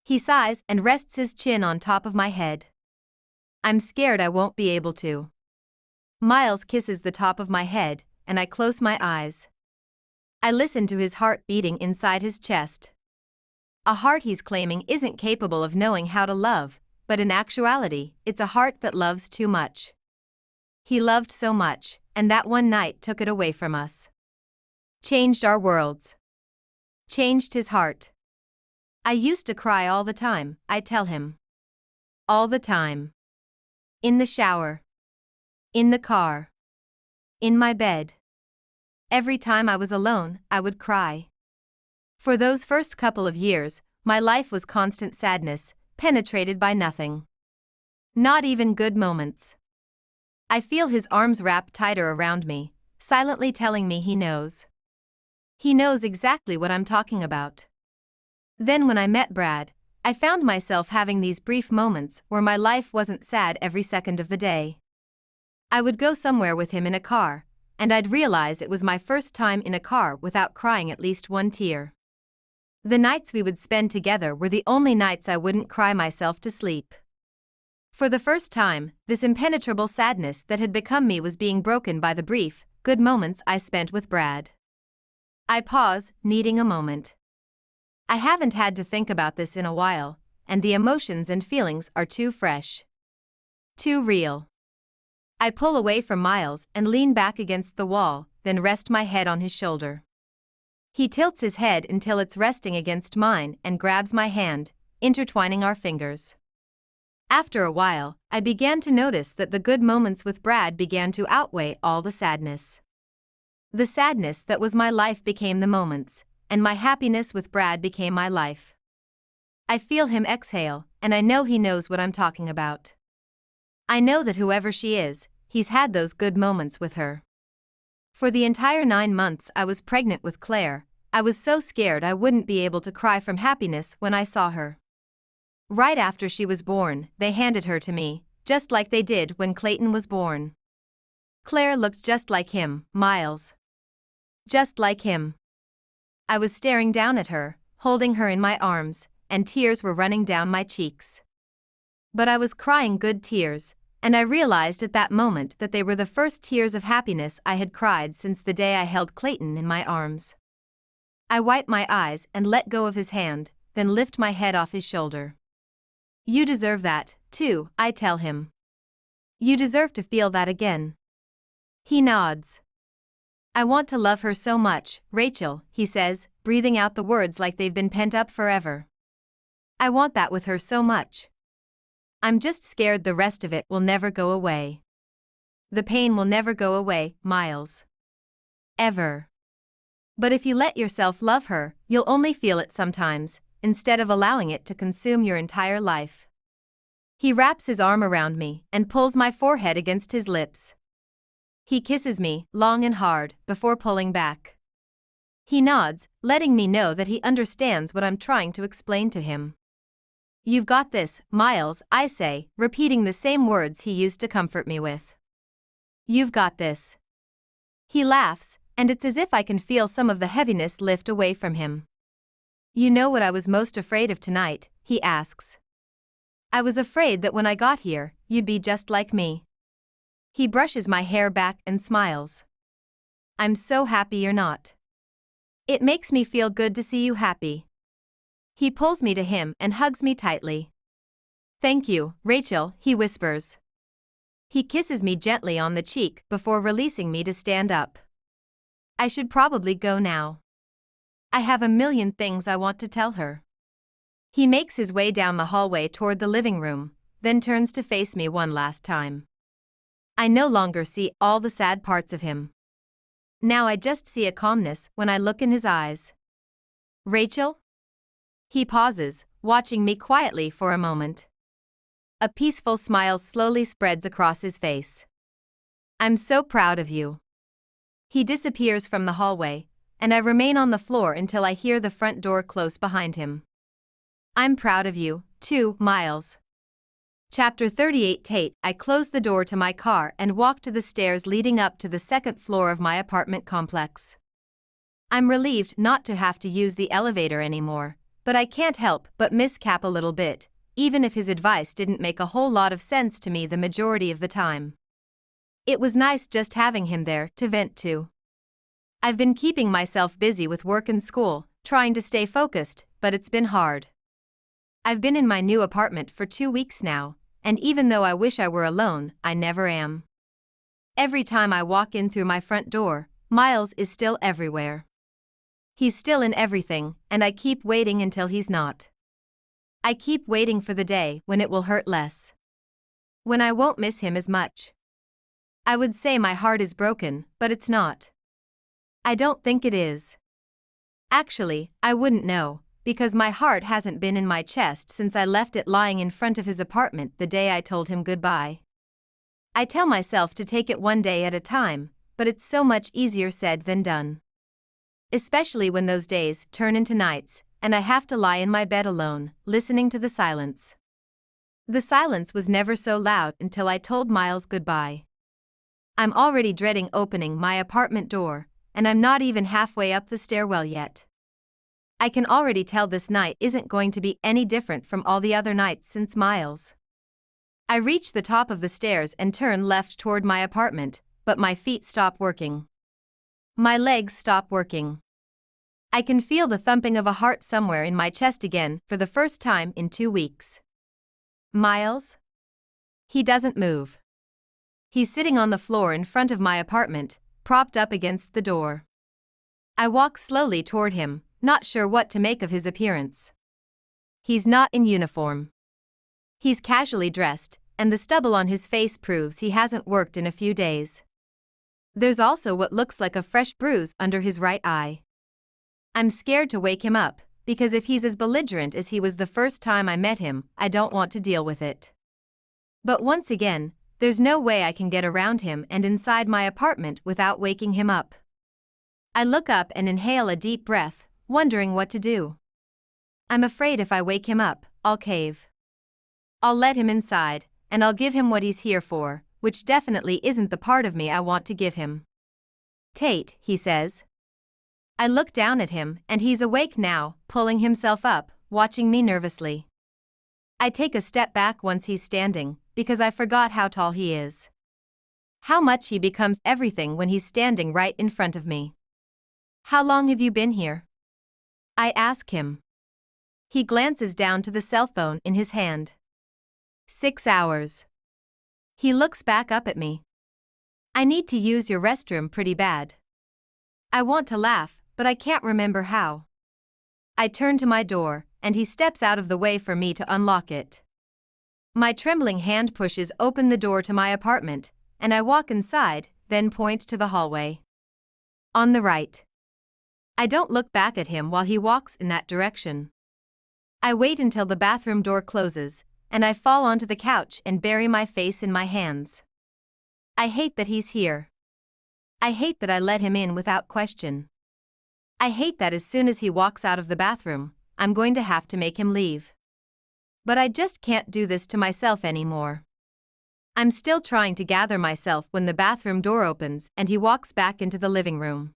He sighs and rests his chin on top of my head. I'm scared I won't be able to. Miles kisses the top of my head, and I close my eyes. I listen to his heart beating inside his chest. A heart he's claiming isn't capable of knowing how to love, but in actuality, it's a heart that loves too much. He loved so much, and that one night took it away from us. Changed our worlds. Changed his heart. I used to cry all the time, I tell him. All the time. In the shower. In the car. In my bed. Every time I was alone, I would cry. For those first couple of years, my life was constant sadness, penetrated by nothing. Not even good moments. I feel his arms wrap tighter around me, silently telling me he knows. He knows exactly what I'm talking about. Then when I met Brad, I found myself having these brief moments where my life wasn't sad every second of the day. I would go somewhere with him in a car, and I'd realize it was my first time in a car without crying at least one tear. The nights we would spend together were the only nights I wouldn't cry myself to sleep. For the first time, this impenetrable sadness that had become me was being broken by the brief, good moments I spent with Brad. I pause, needing a moment. I haven't had to think about this in a while, and the emotions and feelings are too fresh. Too real. I pull away from Miles and lean back against the wall, then rest my head on his shoulder. He tilts his head until it's resting against mine and grabs my hand, intertwining our fingers. After a while, I began to notice that the good moments with Brad began to outweigh all the sadness. The sadness that was my life became the moments, and my happiness with Brad became my life. I feel him exhale, and I know he knows what I'm talking about. I know that whoever she is, he's had those good moments with her. For the entire 9 months I was pregnant with Claire, I was so scared I wouldn't be able to cry from happiness when I saw her. Right after she was born, they handed her to me, just like they did when Clayton was born. Claire looked just like him, Miles. Just like him. I was staring down at her, holding her in my arms, and tears were running down my cheeks. But I was crying good tears, and I realized at that moment that they were the first tears of happiness I had cried since the day I held Clayton in my arms. I wipe my eyes and let go of his hand, then lift my head off his shoulder. You deserve that, too, I tell him. You deserve to feel that again. He nods. I want to love her so much, Rachel, he says, breathing out the words like they've been pent up forever. I want that with her so much. I'm just scared the rest of it will never go away. The pain will never go away, Miles. Ever. But if you let yourself love her, you'll only feel it sometimes, instead of allowing it to consume your entire life. He wraps his arm around me and pulls my forehead against his lips. He kisses me, long and hard, before pulling back. He nods, letting me know that he understands what I'm trying to explain to him. You've got this, Miles, I say, repeating the same words he used to comfort me with. You've got this. He laughs, and it's as if I can feel some of the heaviness lift away from him. You know what I was most afraid of tonight, he asks. I was afraid that when I got here, you'd be just like me. He brushes my hair back and smiles. I'm so happy you're not. It makes me feel good to see you happy. He pulls me to him and hugs me tightly. Thank you, Rachel, he whispers. He kisses me gently on the cheek before releasing me to stand up. I should probably go now. I have a million things I want to tell her. He makes his way down the hallway toward the living room, then turns to face me one last time. I no longer see all the sad parts of him. Now I just see a calmness when I look in his eyes. Rachel? He pauses, watching me quietly for a moment. A peaceful smile slowly spreads across his face. I'm so proud of you. He disappears from the hallway, and I remain on the floor until I hear the front door close behind him. I'm proud of you, too, Miles. Chapter 38. Tate. I close the door to my car and walk to the stairs leading up to the second floor of my apartment complex. I'm relieved not to have to use the elevator anymore, but I can't help but miss Cap a little bit, even if his advice didn't make a whole lot of sense to me the majority of the time. It was nice just having him there to vent to. I've been keeping myself busy with work and school, trying to stay focused, but it's been hard. I've been in my new apartment for 2 weeks now, and even though I wish I were alone, I never am. Every time I walk in through my front door, Miles is still everywhere. He's still in everything, and I keep waiting until he's not. I keep waiting for the day when it will hurt less. When I won't miss him as much. I would say my heart is broken, but it's not. I don't think it is. Actually, I wouldn't know, because my heart hasn't been in my chest since I left it lying in front of his apartment the day I told him goodbye. I tell myself to take it one day at a time, but it's so much easier said than done. Especially when those days turn into nights, and I have to lie in my bed alone, listening to the silence. The silence was never so loud until I told Miles goodbye. I'm already dreading opening my apartment door, and I'm not even halfway up the stairwell yet. I can already tell this night isn't going to be any different from all the other nights since Miles. I reach the top of the stairs and turn left toward my apartment, but my feet stop working. My legs stop working. I can feel the thumping of a heart somewhere in my chest again for the first time in 2 weeks. Miles? He doesn't move. He's sitting on the floor in front of my apartment, propped up against the door. I walk slowly toward him, not sure what to make of his appearance. He's not in uniform. He's casually dressed, and the stubble on his face proves he hasn't worked in a few days. There's also what looks like a fresh bruise under his right eye. I'm scared to wake him up, because if he's as belligerent as he was the first time I met him, I don't want to deal with it. But once again, there's no way I can get around him and inside my apartment without waking him up. I look up and inhale a deep breath, wondering what to do. I'm afraid if I wake him up, I'll cave. I'll let him inside, and I'll give him what he's here for, which definitely isn't the part of me I want to give him. Tate, he says. I look down at him, and he's awake now, pulling himself up, watching me nervously. I take a step back once he's standing, because I forgot how tall he is. How much he becomes everything when he's standing right in front of me. How long have you been here? I ask him. He glances down to the cell phone in his hand. 6 hours. He looks back up at me. I need to use your restroom pretty bad. I want to laugh, but I can't remember how. I turn to my door, and he steps out of the way for me to unlock it. My trembling hand pushes open the door to my apartment, and I walk inside, then point to the hallway. On the right. I don't look back at him while he walks in that direction. I wait until the bathroom door closes, and I fall onto the couch and bury my face in my hands. I hate that he's here. I hate that I let him in without question. I hate that as soon as he walks out of the bathroom, I'm going to have to make him leave. But I just can't do this to myself anymore. I'm still trying to gather myself when the bathroom door opens and he walks back into the living room.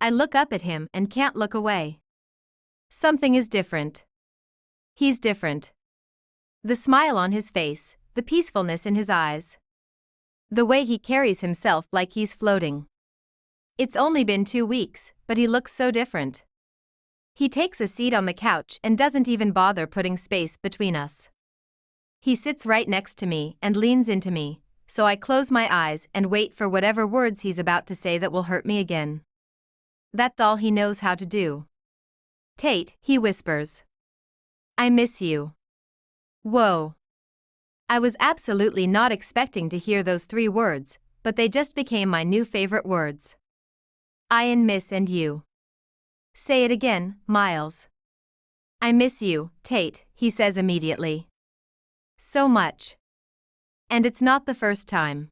I look up at him and can't look away. Something is different. He's different. The smile on his face, the peacefulness in his eyes. The way he carries himself like he's floating. It's only been 2 weeks, but he looks so different. He takes a seat on the couch and doesn't even bother putting space between us. He sits right next to me and leans into me, so I close my eyes and wait for whatever words he's about to say that will hurt me again. That's all he knows how to do. Tate, he whispers. I miss you. Whoa. I was absolutely not expecting to hear those 3 words, but they just became my new favorite words. I and miss and you. Say it again, Miles. I miss you, Tate, he says immediately. So much. And it's not the first time.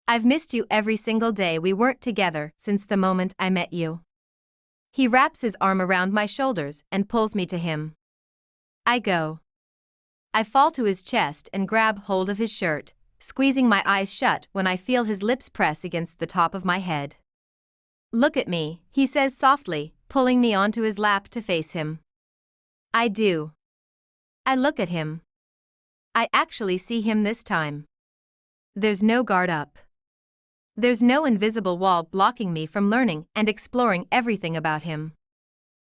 I've missed you every single day we weren't together since the moment I met you. He wraps his arm around my shoulders and pulls me to him. I go. I fall to his chest and grab hold of his shirt, squeezing my eyes shut when I feel his lips press against the top of my head. Look at me, he says softly, pulling me onto his lap to face him. I do. I look at him. I actually see him this time. There's no guard up. There's no invisible wall blocking me from learning and exploring everything about him.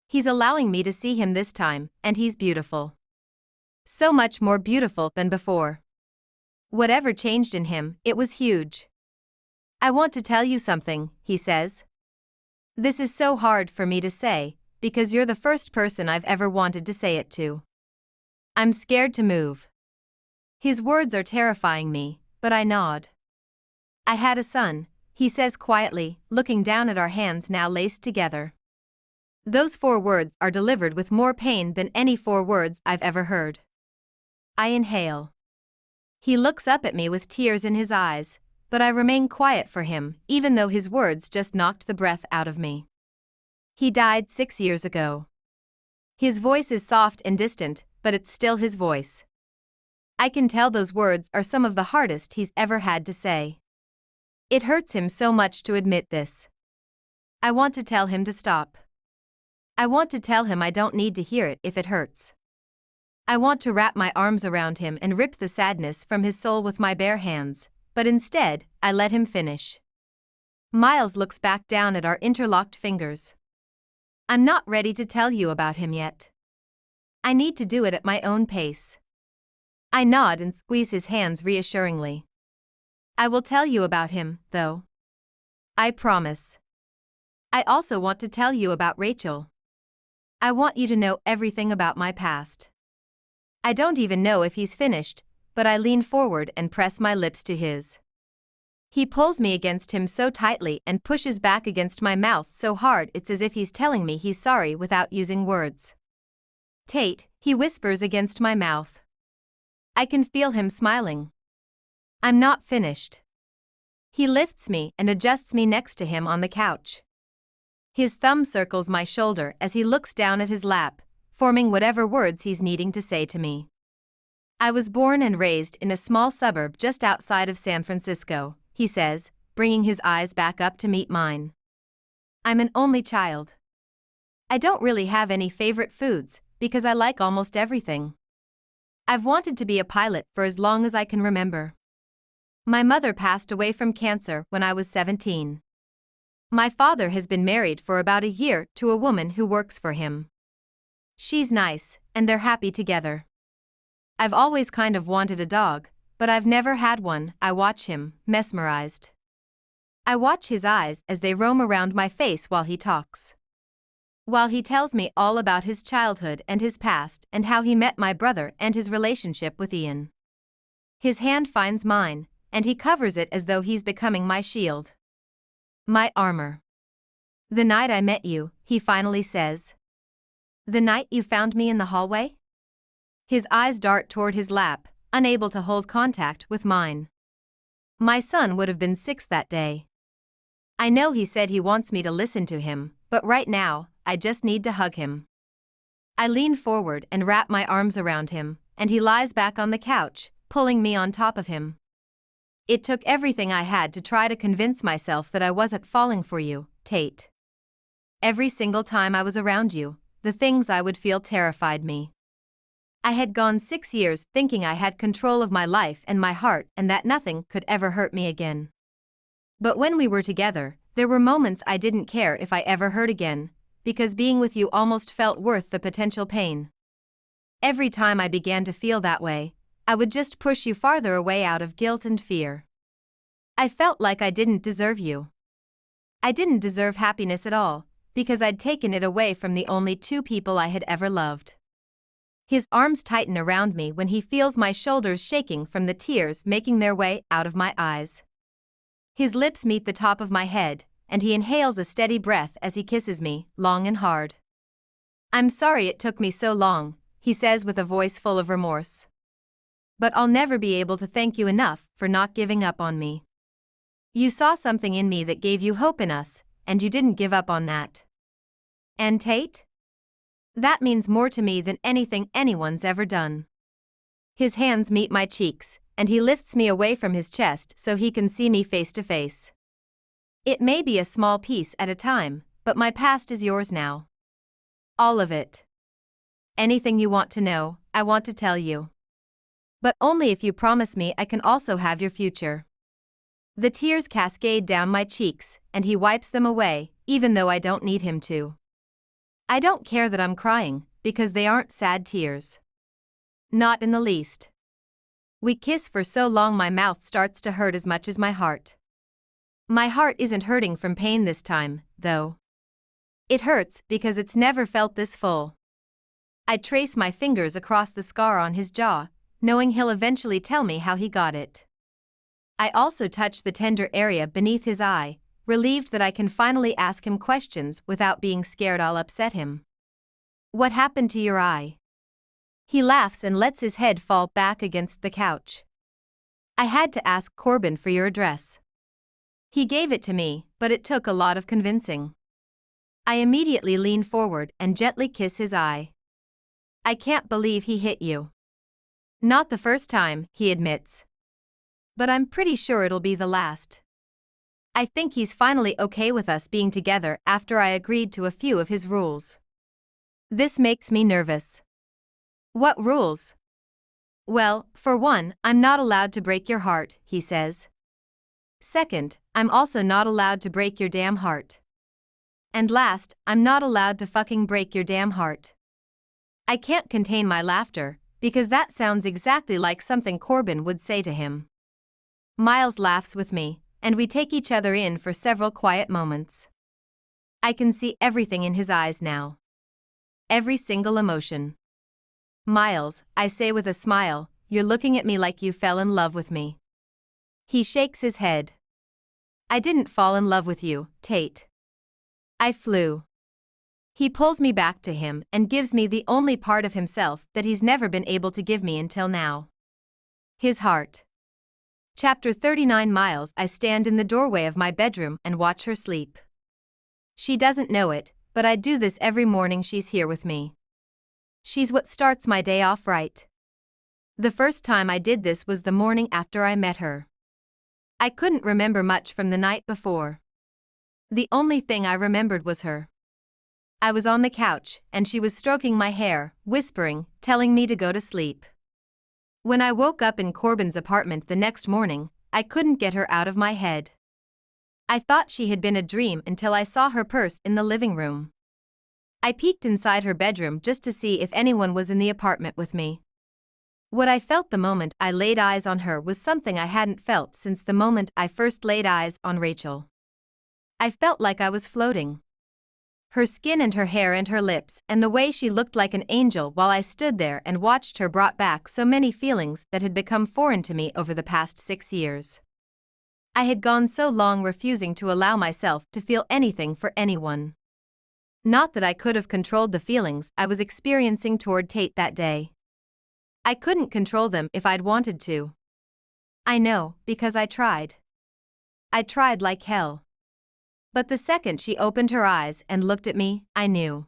He's allowing me to see him this time, and he's beautiful. So much more beautiful than before. Whatever changed in him, it was huge. I want to tell you something, he says. This is so hard for me to say, because you're the first person I've ever wanted to say it to. I'm scared to move. His words are terrifying me, but I nod. I had a son, he says quietly, looking down at our hands now laced together. Those 4 words are delivered with more pain than any 4 words I've ever heard. I inhale. He looks up at me with tears in his eyes, but I remain quiet for him, even though his words just knocked the breath out of me. He died 6 years ago. His voice is soft and distant, but it's still his voice. I can tell those words are some of the hardest he's ever had to say. It hurts him so much to admit this. I want to tell him to stop. I want to tell him I don't need to hear it if it hurts. I want to wrap my arms around him and rip the sadness from his soul with my bare hands, but instead, I let him finish. Miles looks back down at our interlocked fingers. I'm not ready to tell you about him yet. I need to do it at my own pace. I nod and squeeze his hands reassuringly. I will tell you about him, though. I promise. I also want to tell you about Rachel. I want you to know everything about my past. I don't even know if he's finished, but I lean forward and press my lips to his. He pulls me against him so tightly and pushes back against my mouth so hard it's as if he's telling me he's sorry without using words. Tate, he whispers against my mouth. I can feel him smiling. I'm not finished. He lifts me and adjusts me next to him on the couch. His thumb circles my shoulder as he looks down at his lap, forming whatever words he's needing to say to me. I was born and raised in a small suburb just outside of San Francisco, he says, bringing his eyes back up to meet mine. I'm an only child. I don't really have any favorite foods, because I like almost everything. I've wanted to be a pilot for as long as I can remember. My mother passed away from cancer when I was 17. My father has been married for about a year to a woman who works for him. She's nice, and they're happy together. I've always kind of wanted a dog, but I've never had one. I watch him, mesmerized. I watch his eyes as they roam around my face while he talks. While he tells me all about his childhood and his past and how he met my brother and his relationship with Ian. His hand finds mine, and he covers it as though he's becoming my shield. My armor. The night I met you, he finally says. The night you found me in the hallway? His eyes dart toward his lap, unable to hold contact with mine. My son would have been 6 that day. I know he said he wants me to listen to him, but right now, I just need to hug him. I lean forward and wrap my arms around him, and he lies back on the couch, pulling me on top of him. It took everything I had to try to convince myself that I wasn't falling for you, Tate. Every single time I was around you, the things I would feel terrified me. I had gone 6 years thinking I had control of my life and my heart and that nothing could ever hurt me again. But when we were together, there were moments I didn't care if I ever hurt again, because being with you almost felt worth the potential pain. Every time I began to feel that way, I would just push you farther away out of guilt and fear. I felt like I didn't deserve you. I didn't deserve happiness at all, because I'd taken it away from the only 2 people I had ever loved. His arms tighten around me when he feels my shoulders shaking from the tears making their way out of my eyes. His lips meet the top of my head, and he inhales a steady breath as he kisses me, long and hard. I'm sorry it took me so long, he says with a voice full of remorse. But I'll never be able to thank you enough for not giving up on me. You saw something in me that gave you hope in us, and you didn't give up on that. And Tate? That means more to me than anything anyone's ever done. His hands meet my cheeks, and he lifts me away from his chest so he can see me face to face. It may be a small piece at a time, but my past is yours now. All of it. Anything you want to know, I want to tell you. But only if you promise me I can also have your future. The tears cascade down my cheeks, and he wipes them away, even though I don't need him to. I don't care that I'm crying, because they aren't sad tears. Not in the least. We kiss for so long my mouth starts to hurt as much as my heart. My heart isn't hurting from pain this time, though. It hurts because it's never felt this full. I trace my fingers across the scar on his jaw, knowing he'll eventually tell me how he got it. I also touch the tender area beneath his eye, relieved that I can finally ask him questions without being scared I'll upset him. What happened to your eye? He laughs and lets his head fall back against the couch. I had to ask Corbin for your address. He gave it to me, but it took a lot of convincing. I immediately lean forward and gently kiss his eye. I can't believe he hit you. Not the first time, he admits. But I'm pretty sure it'll be the last. I think he's finally okay with us being together after I agreed to a few of his rules. This makes me nervous. What rules? Well, for one, I'm not allowed to break your heart, he says. Second, I'm also not allowed to break your damn heart. And last, I'm not allowed to fucking break your damn heart. I can't contain my laughter, because that sounds exactly like something Corbin would say to him. Miles laughs with me, and we take each other in for several quiet moments. I can see everything in his eyes now. Every single emotion. Miles, I say with a smile, you're looking at me like you fell in love with me. He shakes his head. I didn't fall in love with you, Tate. I flew. He pulls me back to him and gives me the only part of himself that he's never been able to give me until now. His heart. Chapter 39. Miles. I stand in the doorway of my bedroom and watch her sleep. She doesn't know it, but I do this every morning she's here with me. She's what starts my day off right. The first time I did this was the morning after I met her. I couldn't remember much from the night before. The only thing I remembered was her. I was on the couch, and she was stroking my hair, whispering, telling me to go to sleep. When I woke up in Corbin's apartment the next morning, I couldn't get her out of my head. I thought she had been a dream until I saw her purse in the living room. I peeked inside her bedroom just to see if anyone was in the apartment with me. What I felt the moment I laid eyes on her was something I hadn't felt since the moment I first laid eyes on Rachel. I felt like I was floating. Her skin and her hair and her lips and the way she looked like an angel while I stood there and watched her brought back so many feelings that had become foreign to me over the past 6 years. I had gone so long refusing to allow myself to feel anything for anyone. Not that I could have controlled the feelings I was experiencing toward Tate that day. I couldn't control them if I'd wanted to. I know, because I tried. I tried like hell. But the second she opened her eyes and looked at me, I knew.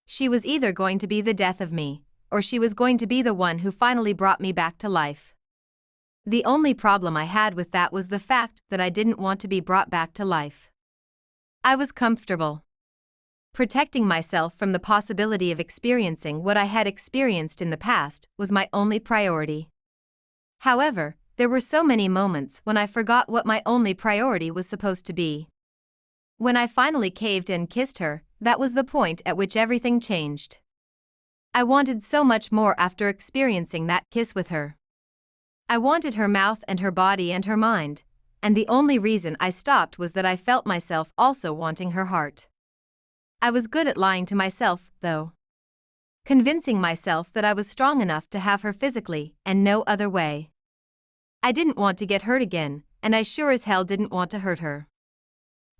She was either going to be the death of me, or she was going to be the one who finally brought me back to life. The only problem I had with that was the fact that I didn't want to be brought back to life. I was comfortable. Protecting myself from the possibility of experiencing what I had experienced in the past was my only priority. However, there were so many moments when I forgot what my only priority was supposed to be. When I finally caved and kissed her, that was the point at which everything changed. I wanted so much more after experiencing that kiss with her. I wanted her mouth and her body and her mind, and the only reason I stopped was that I felt myself also wanting her heart. I was good at lying to myself, though. Convincing myself that I was strong enough to have her physically and no other way. I didn't want to get hurt again, and I sure as hell didn't want to hurt her.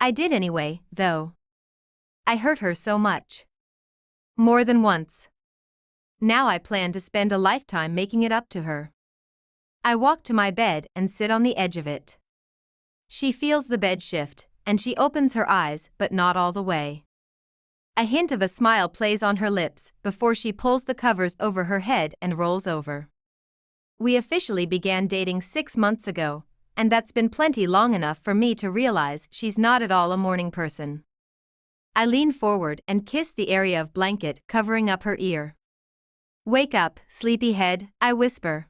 I did anyway, though. I hurt her so much. More than once. Now I plan to spend a lifetime making it up to her. I walk to my bed and sit on the edge of it. She feels the bed shift, and she opens her eyes, but not all the way. A hint of a smile plays on her lips before she pulls the covers over her head and rolls over. We officially began dating 6 months ago, and that's been plenty long enough for me to realize she's not at all a morning person. I lean forward and kiss the area of blanket covering up her ear. Wake up, sleepyhead, I whisper.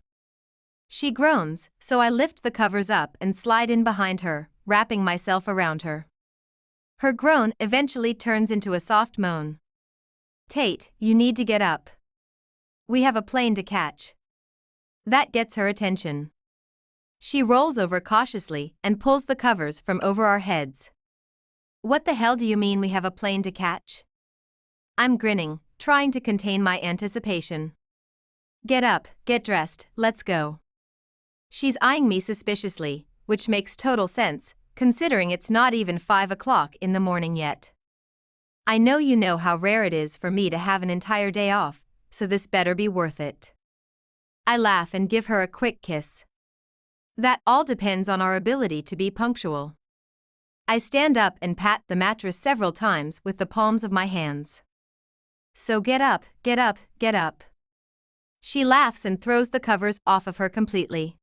She groans, so I lift the covers up and slide in behind her, wrapping myself around her. Her groan eventually turns into a soft moan. Tate, you need to get up. We have a plane to catch. That gets her attention. She rolls over cautiously and pulls the covers from over our heads. What the hell do you mean we have a plane to catch? I'm grinning, trying to contain my anticipation. Get up, get dressed, let's go. She's eyeing me suspiciously, which makes total sense, considering it's not even 5 o'clock in the morning yet. I know you know how rare it is for me to have an entire day off, so this better be worth it. I laugh and give her a quick kiss. That all depends on our ability to be punctual. I stand up and pat the mattress several times with the palms of my hands. So get up, get up, get up. She laughs and throws the covers off of her completely.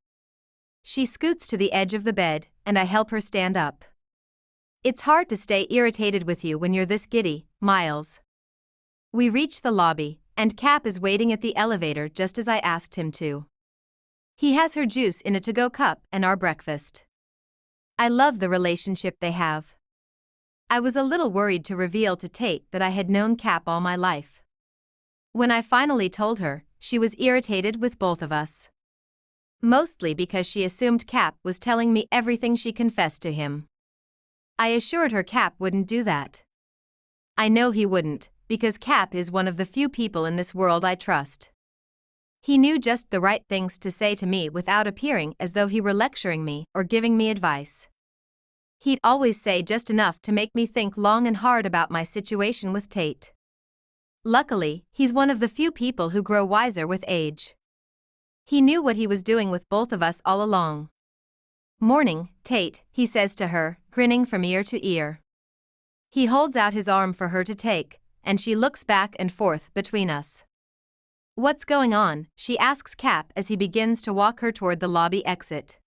She scoots to the edge of the bed, and I help her stand up. It's hard to stay irritated with you when you're this giddy, Miles. We reach the lobby, and Cap is waiting at the elevator just as I asked him to. He has her juice in a to-go cup and our breakfast. I love the relationship they have. I was a little worried to reveal to Tate that I had known Cap all my life. When I finally told her, she was irritated with both of us. Mostly because she assumed Cap was telling me everything she confessed to him. I assured her Cap wouldn't do that. I know he wouldn't, because Cap is one of the few people in this world I trust. He knew just the right things to say to me without appearing as though he were lecturing me or giving me advice. He'd always say just enough to make me think long and hard about my situation with Tate. Luckily, he's one of the few people who grow wiser with age. He knew what he was doing with both of us all along. "Morning, Tate," he says to her, grinning from ear to ear. He holds out his arm for her to take, and she looks back and forth between us. "What's going on?" she asks Cap as he begins to walk her toward the lobby exit.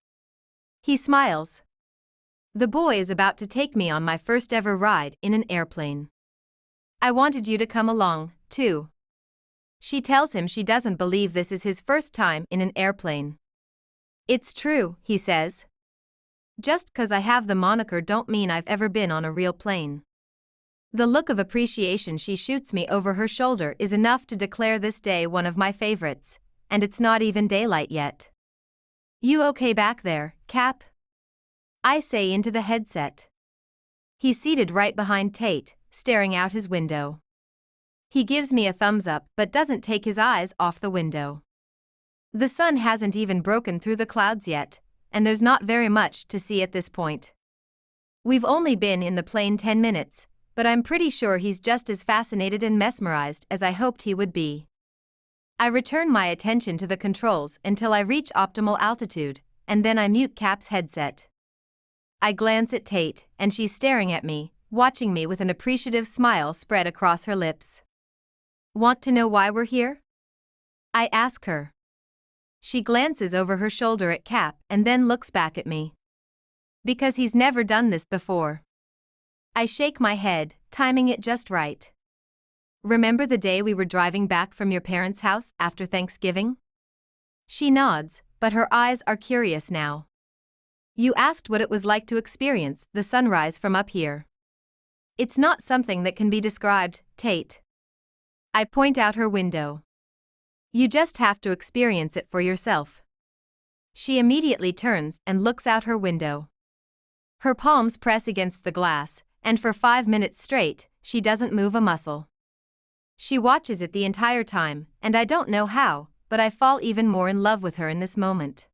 He smiles. "The boy is about to take me on my first ever ride in an airplane. I wanted you to come along, too." She tells him she doesn't believe this is his first time in an airplane. "It's true," he says. "Just 'cause I have the moniker don't mean I've ever been on a real plane." The look of appreciation she shoots me over her shoulder is enough to declare this day one of my favorites, and it's not even daylight yet. "You okay back there, Cap?" I say into the headset. He's seated right behind Tate, staring out his window. He gives me a thumbs up but doesn't take his eyes off the window. The sun hasn't even broken through the clouds yet, and there's not very much to see at this point. We've only been in the plane 10 minutes, but I'm pretty sure he's just as fascinated and mesmerized as I hoped he would be. I return my attention to the controls until I reach optimal altitude, and then I mute Cap's headset. I glance at Tate, and she's staring at me, watching me with an appreciative smile spread across her lips. "Want to know why we're here?" I ask her. She glances over her shoulder at Cap and then looks back at me. "Because he's never done this before." I shake my head, timing it just right. "Remember the day we were driving back from your parents' house after Thanksgiving?" She nods, but her eyes are curious now. "You asked what it was like to experience the sunrise from up here. It's not something that can be described, Tate." I point out her window. "You just have to experience it for yourself." She immediately turns and looks out her window. Her palms press against the glass, and for 5 minutes straight, she doesn't move a muscle. She watches it the entire time, and I don't know how, but I fall even more in love with her in this moment.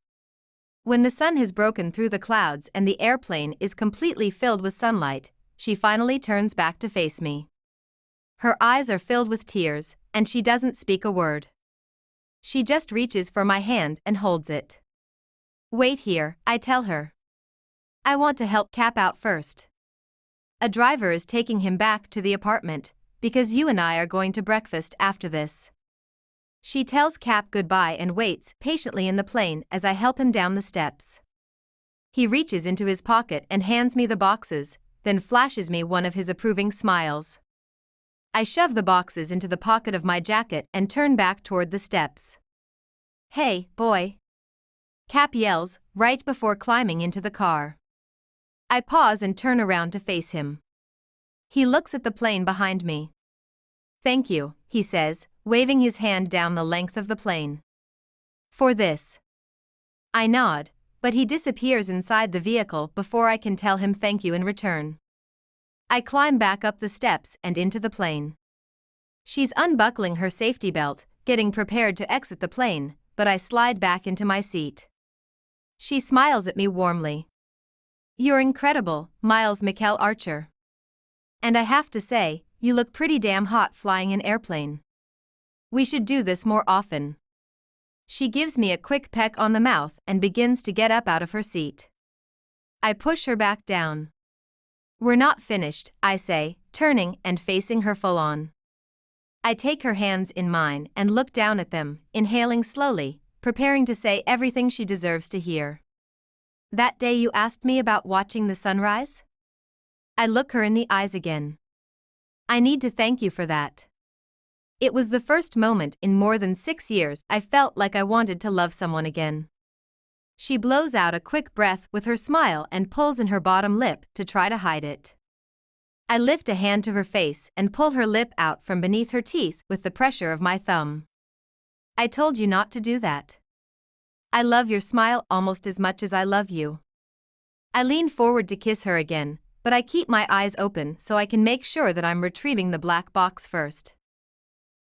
When the sun has broken through the clouds and the airplane is completely filled with sunlight, she finally turns back to face me. Her eyes are filled with tears, and she doesn't speak a word. She just reaches for my hand and holds it. "Wait here," I tell her. "I want to help Cap out first. A driver is taking him back to the apartment, because you and I are going to breakfast after this." She tells Cap goodbye and waits patiently in the plane as I help him down the steps. He reaches into his pocket and hands me the boxes, then flashes me one of his approving smiles. I shove the boxes into the pocket of my jacket and turn back toward the steps. "Hey, boy!" Cap yells, right before climbing into the car. I pause and turn around to face him. He looks at the plane behind me. "Thank you," he says, waving his hand down the length of the plane. "For this." I nod, but he disappears inside the vehicle before I can tell him thank you in return. I climb back up the steps and into the plane. She's unbuckling her safety belt, getting prepared to exit the plane, but I slide back into my seat. She smiles at me warmly. "You're incredible, Miles Mikkel Archer. And I have to say, you look pretty damn hot flying an airplane. We should do this more often." She gives me a quick peck on the mouth and begins to get up out of her seat. I push her back down. We're not finished, I say, turning and facing her full on. I take her hands in mine and look down at them, inhaling slowly, preparing to say everything she deserves to hear. That day you asked me about watching the sunrise? I look her in the eyes again. I need to thank you for that. It was the first moment in more than 6 years I felt like I wanted to love someone again. She blows out a quick breath with her smile and pulls in her bottom lip to try to hide it. I lift a hand to her face and pull her lip out from beneath her teeth with the pressure of my thumb. I told you not to do that. I love your smile almost as much as I love you. I lean forward to kiss her again, but I keep my eyes open so I can make sure that I'm retrieving the black box first.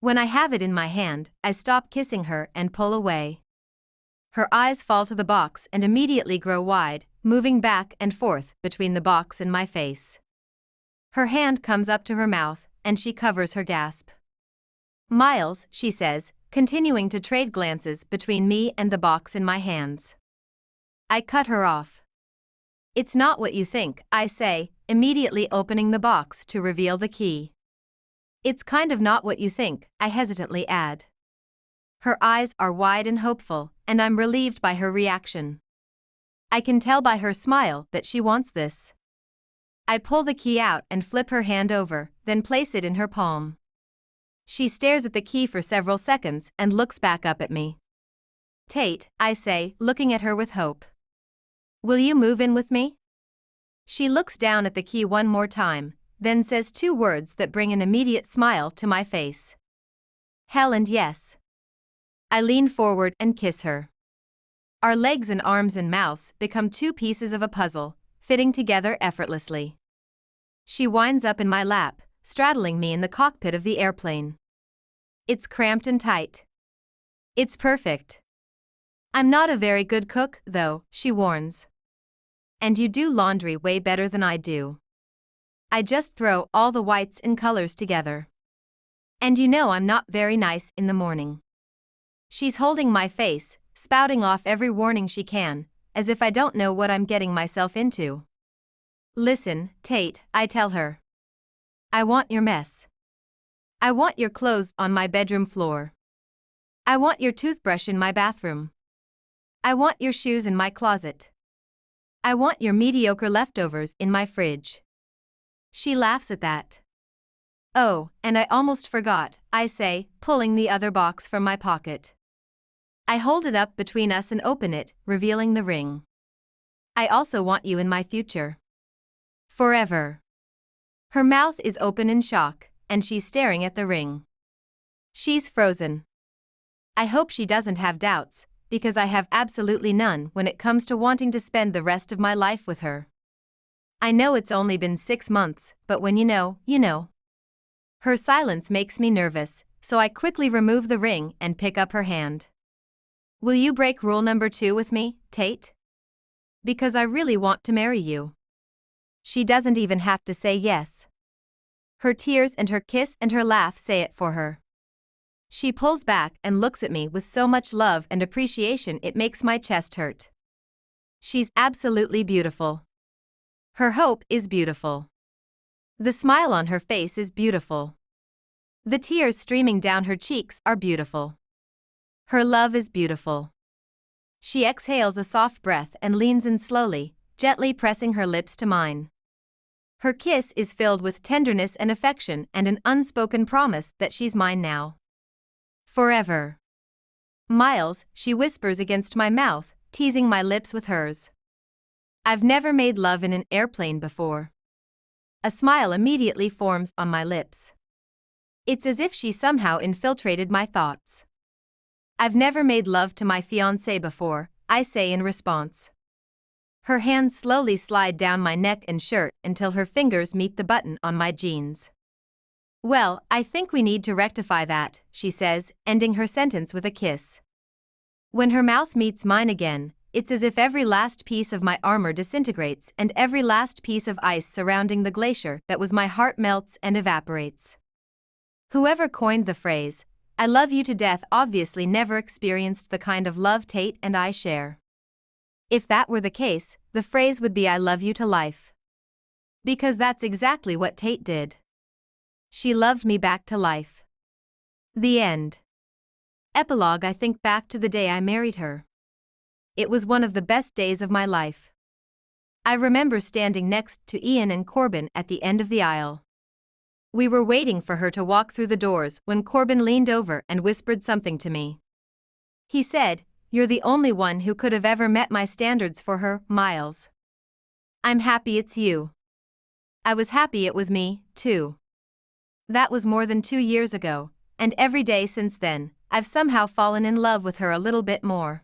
When I have it in my hand, I stop kissing her and pull away. Her eyes fall to the box and immediately grow wide, moving back and forth between the box and my face. Her hand comes up to her mouth, and she covers her gasp. Miles, she says, continuing to trade glances between me and the box in my hands. I cut her off. It's not what you think, I say, immediately opening the box to reveal the key. It's kind of not what you think, I hesitantly add. Her eyes are wide and hopeful, and I'm relieved by her reaction. I can tell by her smile that she wants this. I pull the key out and flip her hand over, then place it in her palm. She stares at the key for several seconds and looks back up at me. Tate, I say, looking at her with hope. Will you move in with me? She looks down at the key one more time, then says 2 words that bring an immediate smile to my face. Hell and yes. I lean forward and kiss her. Our legs and arms and mouths become 2 pieces of a puzzle, fitting together effortlessly. She winds up in my lap, straddling me in the cockpit of the airplane. It's cramped and tight. It's perfect. I'm not a very good cook, though, she warns. And you do laundry way better than I do. I just throw all the whites and colors together. And you know I'm not very nice in the morning. She's holding my face, spouting off every warning she can, as if I don't know what I'm getting myself into. Listen, Tate, I tell her. I want your mess. I want your clothes on my bedroom floor. I want your toothbrush in my bathroom. I want your shoes in my closet. I want your mediocre leftovers in my fridge. She laughs at that. Oh, and I almost forgot, I say, pulling the other box from my pocket. I hold it up between us and open it, revealing the ring. I also want you in my future. Forever. Her mouth is open in shock, and she's staring at the ring. She's frozen. I hope she doesn't have doubts, because I have absolutely none when it comes to wanting to spend the rest of my life with her. I know it's only been 6 months, but when you know, you know. Her silence makes me nervous, so I quickly remove the ring and pick up her hand. Will you break rule number 2 with me, Tate? Because I really want to marry you. She doesn't even have to say yes. Her tears and her kiss and her laugh say it for her. She pulls back and looks at me with so much love and appreciation it makes my chest hurt. She's absolutely beautiful. Her hope is beautiful. The smile on her face is beautiful. The tears streaming down her cheeks are beautiful. Her love is beautiful. She exhales a soft breath and leans in slowly, gently pressing her lips to mine. Her kiss is filled with tenderness and affection and an unspoken promise that she's mine now. Forever. Miles, she whispers against my mouth, teasing my lips with hers. I've never made love in an airplane before. A smile immediately forms on my lips. It's as if she somehow infiltrated my thoughts. I've never made love to my fiancé before, I say in response. Her hands slowly slide down my neck and shirt until her fingers meet the button on my jeans. Well, I think we need to rectify that, she says, ending her sentence with a kiss. When her mouth meets mine again, it's as if every last piece of my armor disintegrates and every last piece of ice surrounding the glacier that was my heart melts and evaporates. Whoever coined the phrase, I love you to death obviously never experienced the kind of love Tate and I share. If that were the case, the phrase would be I love you to life. Because that's exactly what Tate did. She loved me back to life. The end. Epilogue. I think back to the day I married her. It was one of the best days of my life. I remember standing next to Ian and Corbin at the end of the aisle. We were waiting for her to walk through the doors when Corbin leaned over and whispered something to me. He said, "You're the only one who could have ever met my standards for her, Miles. I'm happy it's you." I was happy it was me, too. That was more than 2 years ago, and every day since then, I've somehow fallen in love with her a little bit more.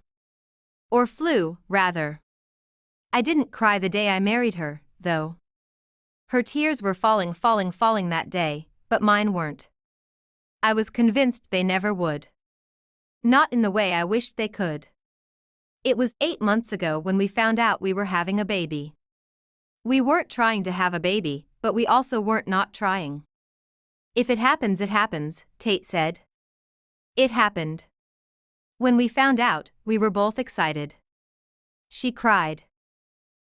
Or flew, rather. I didn't cry the day I married her, though. Her tears were falling that day, but mine weren't. I was convinced they never would. Not in the way I wished they could. It was 8 months ago when we found out we were having a baby. We weren't trying to have a baby, but we also weren't not trying. If it happens, it happens, Tate said. It happened. When we found out, we were both excited. She cried.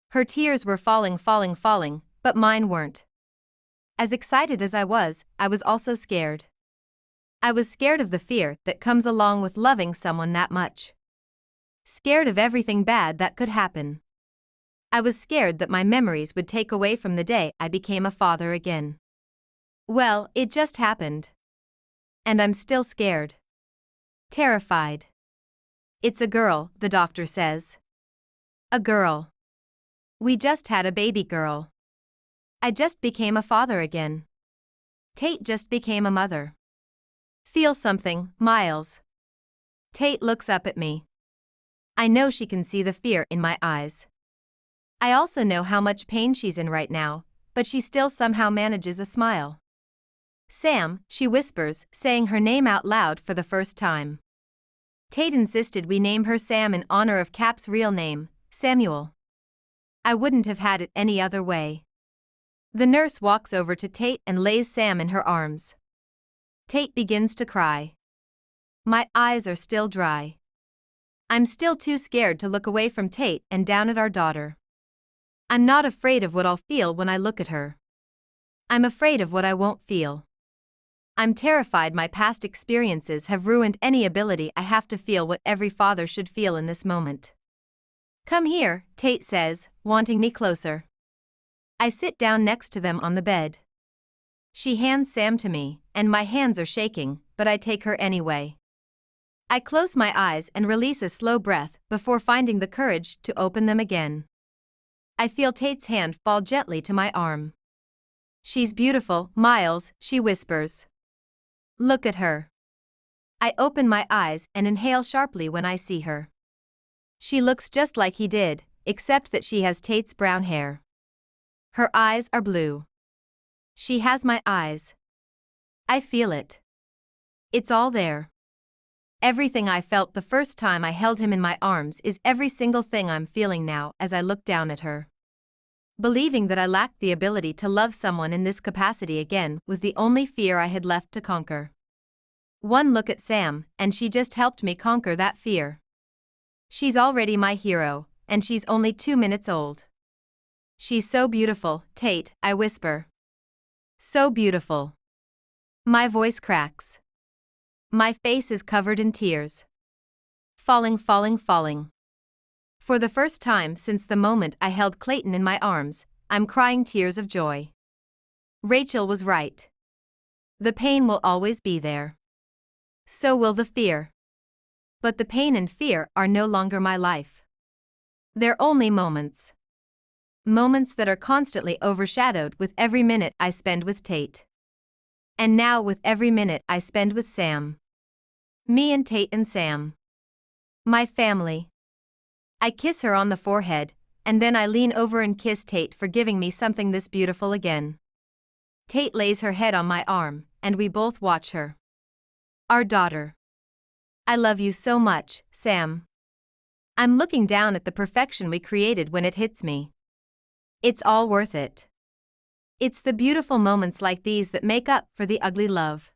Her tears were falling, but mine weren't. As excited as I was also scared. I was scared of the fear that comes along with loving someone that much. Scared of everything bad that could happen. I was scared that my memories would take away from the day I became a father again. Well, it just happened. And I'm still scared. Terrified. It's a girl, the doctor says. A girl. We just had a baby girl. I just became a father again. Tate just became a mother. Feel something, Miles. Tate looks up at me. I know she can see the fear in my eyes. I also know how much pain she's in right now, but she still somehow manages a smile. Sam, she whispers, saying her name out loud for the first time. Tate insisted we name her Sam in honor of Cap's real name, Samuel. I wouldn't have had it any other way. The nurse walks over to Tate and lays Sam in her arms. Tate begins to cry. My eyes are still dry. I'm still too scared to look away from Tate and down at our daughter. I'm not afraid of what I'll feel when I look at her. I'm afraid of what I won't feel. I'm terrified my past experiences have ruined any ability I have to feel what every father should feel in this moment. Come here, Tate says, wanting me closer. I sit down next to them on the bed. She hands Sam to me, and my hands are shaking, but I take her anyway. I close my eyes and release a slow breath before finding the courage to open them again. I feel Tate's hand fall gently to my arm. She's beautiful, Miles, she whispers. Look at her. I open my eyes and inhale sharply when I see her. She looks just like he did, except that she has Tate's brown hair. Her eyes are blue. She has my eyes. I feel it. It's all there. Everything I felt the first time I held him in my arms is every single thing I'm feeling now as I look down at her. Believing that I lacked the ability to love someone in this capacity again was the only fear I had left to conquer. One look at Sam, and she just helped me conquer that fear. She's already my hero, and she's only 2 minutes old. She's so beautiful, Tate, I whisper. So beautiful. My voice cracks. My face is covered in tears. Falling. For the first time since the moment I held Clayton in my arms, I'm crying tears of joy. Rachel was right. The pain will always be there. So will the fear. But the pain and fear are no longer my life. They're only moments. Moments that are constantly overshadowed with every minute I spend with Tate. And now with every minute I spend with Sam. Me and Tate and Sam. My family. I kiss her on the forehead, and then I lean over and kiss Tate for giving me something this beautiful again. Tate lays her head on my arm, and we both watch her. Our daughter. I love you so much, Sam. I'm looking down at the perfection we created when it hits me. It's all worth it. It's the beautiful moments like these that make up for the ugly love.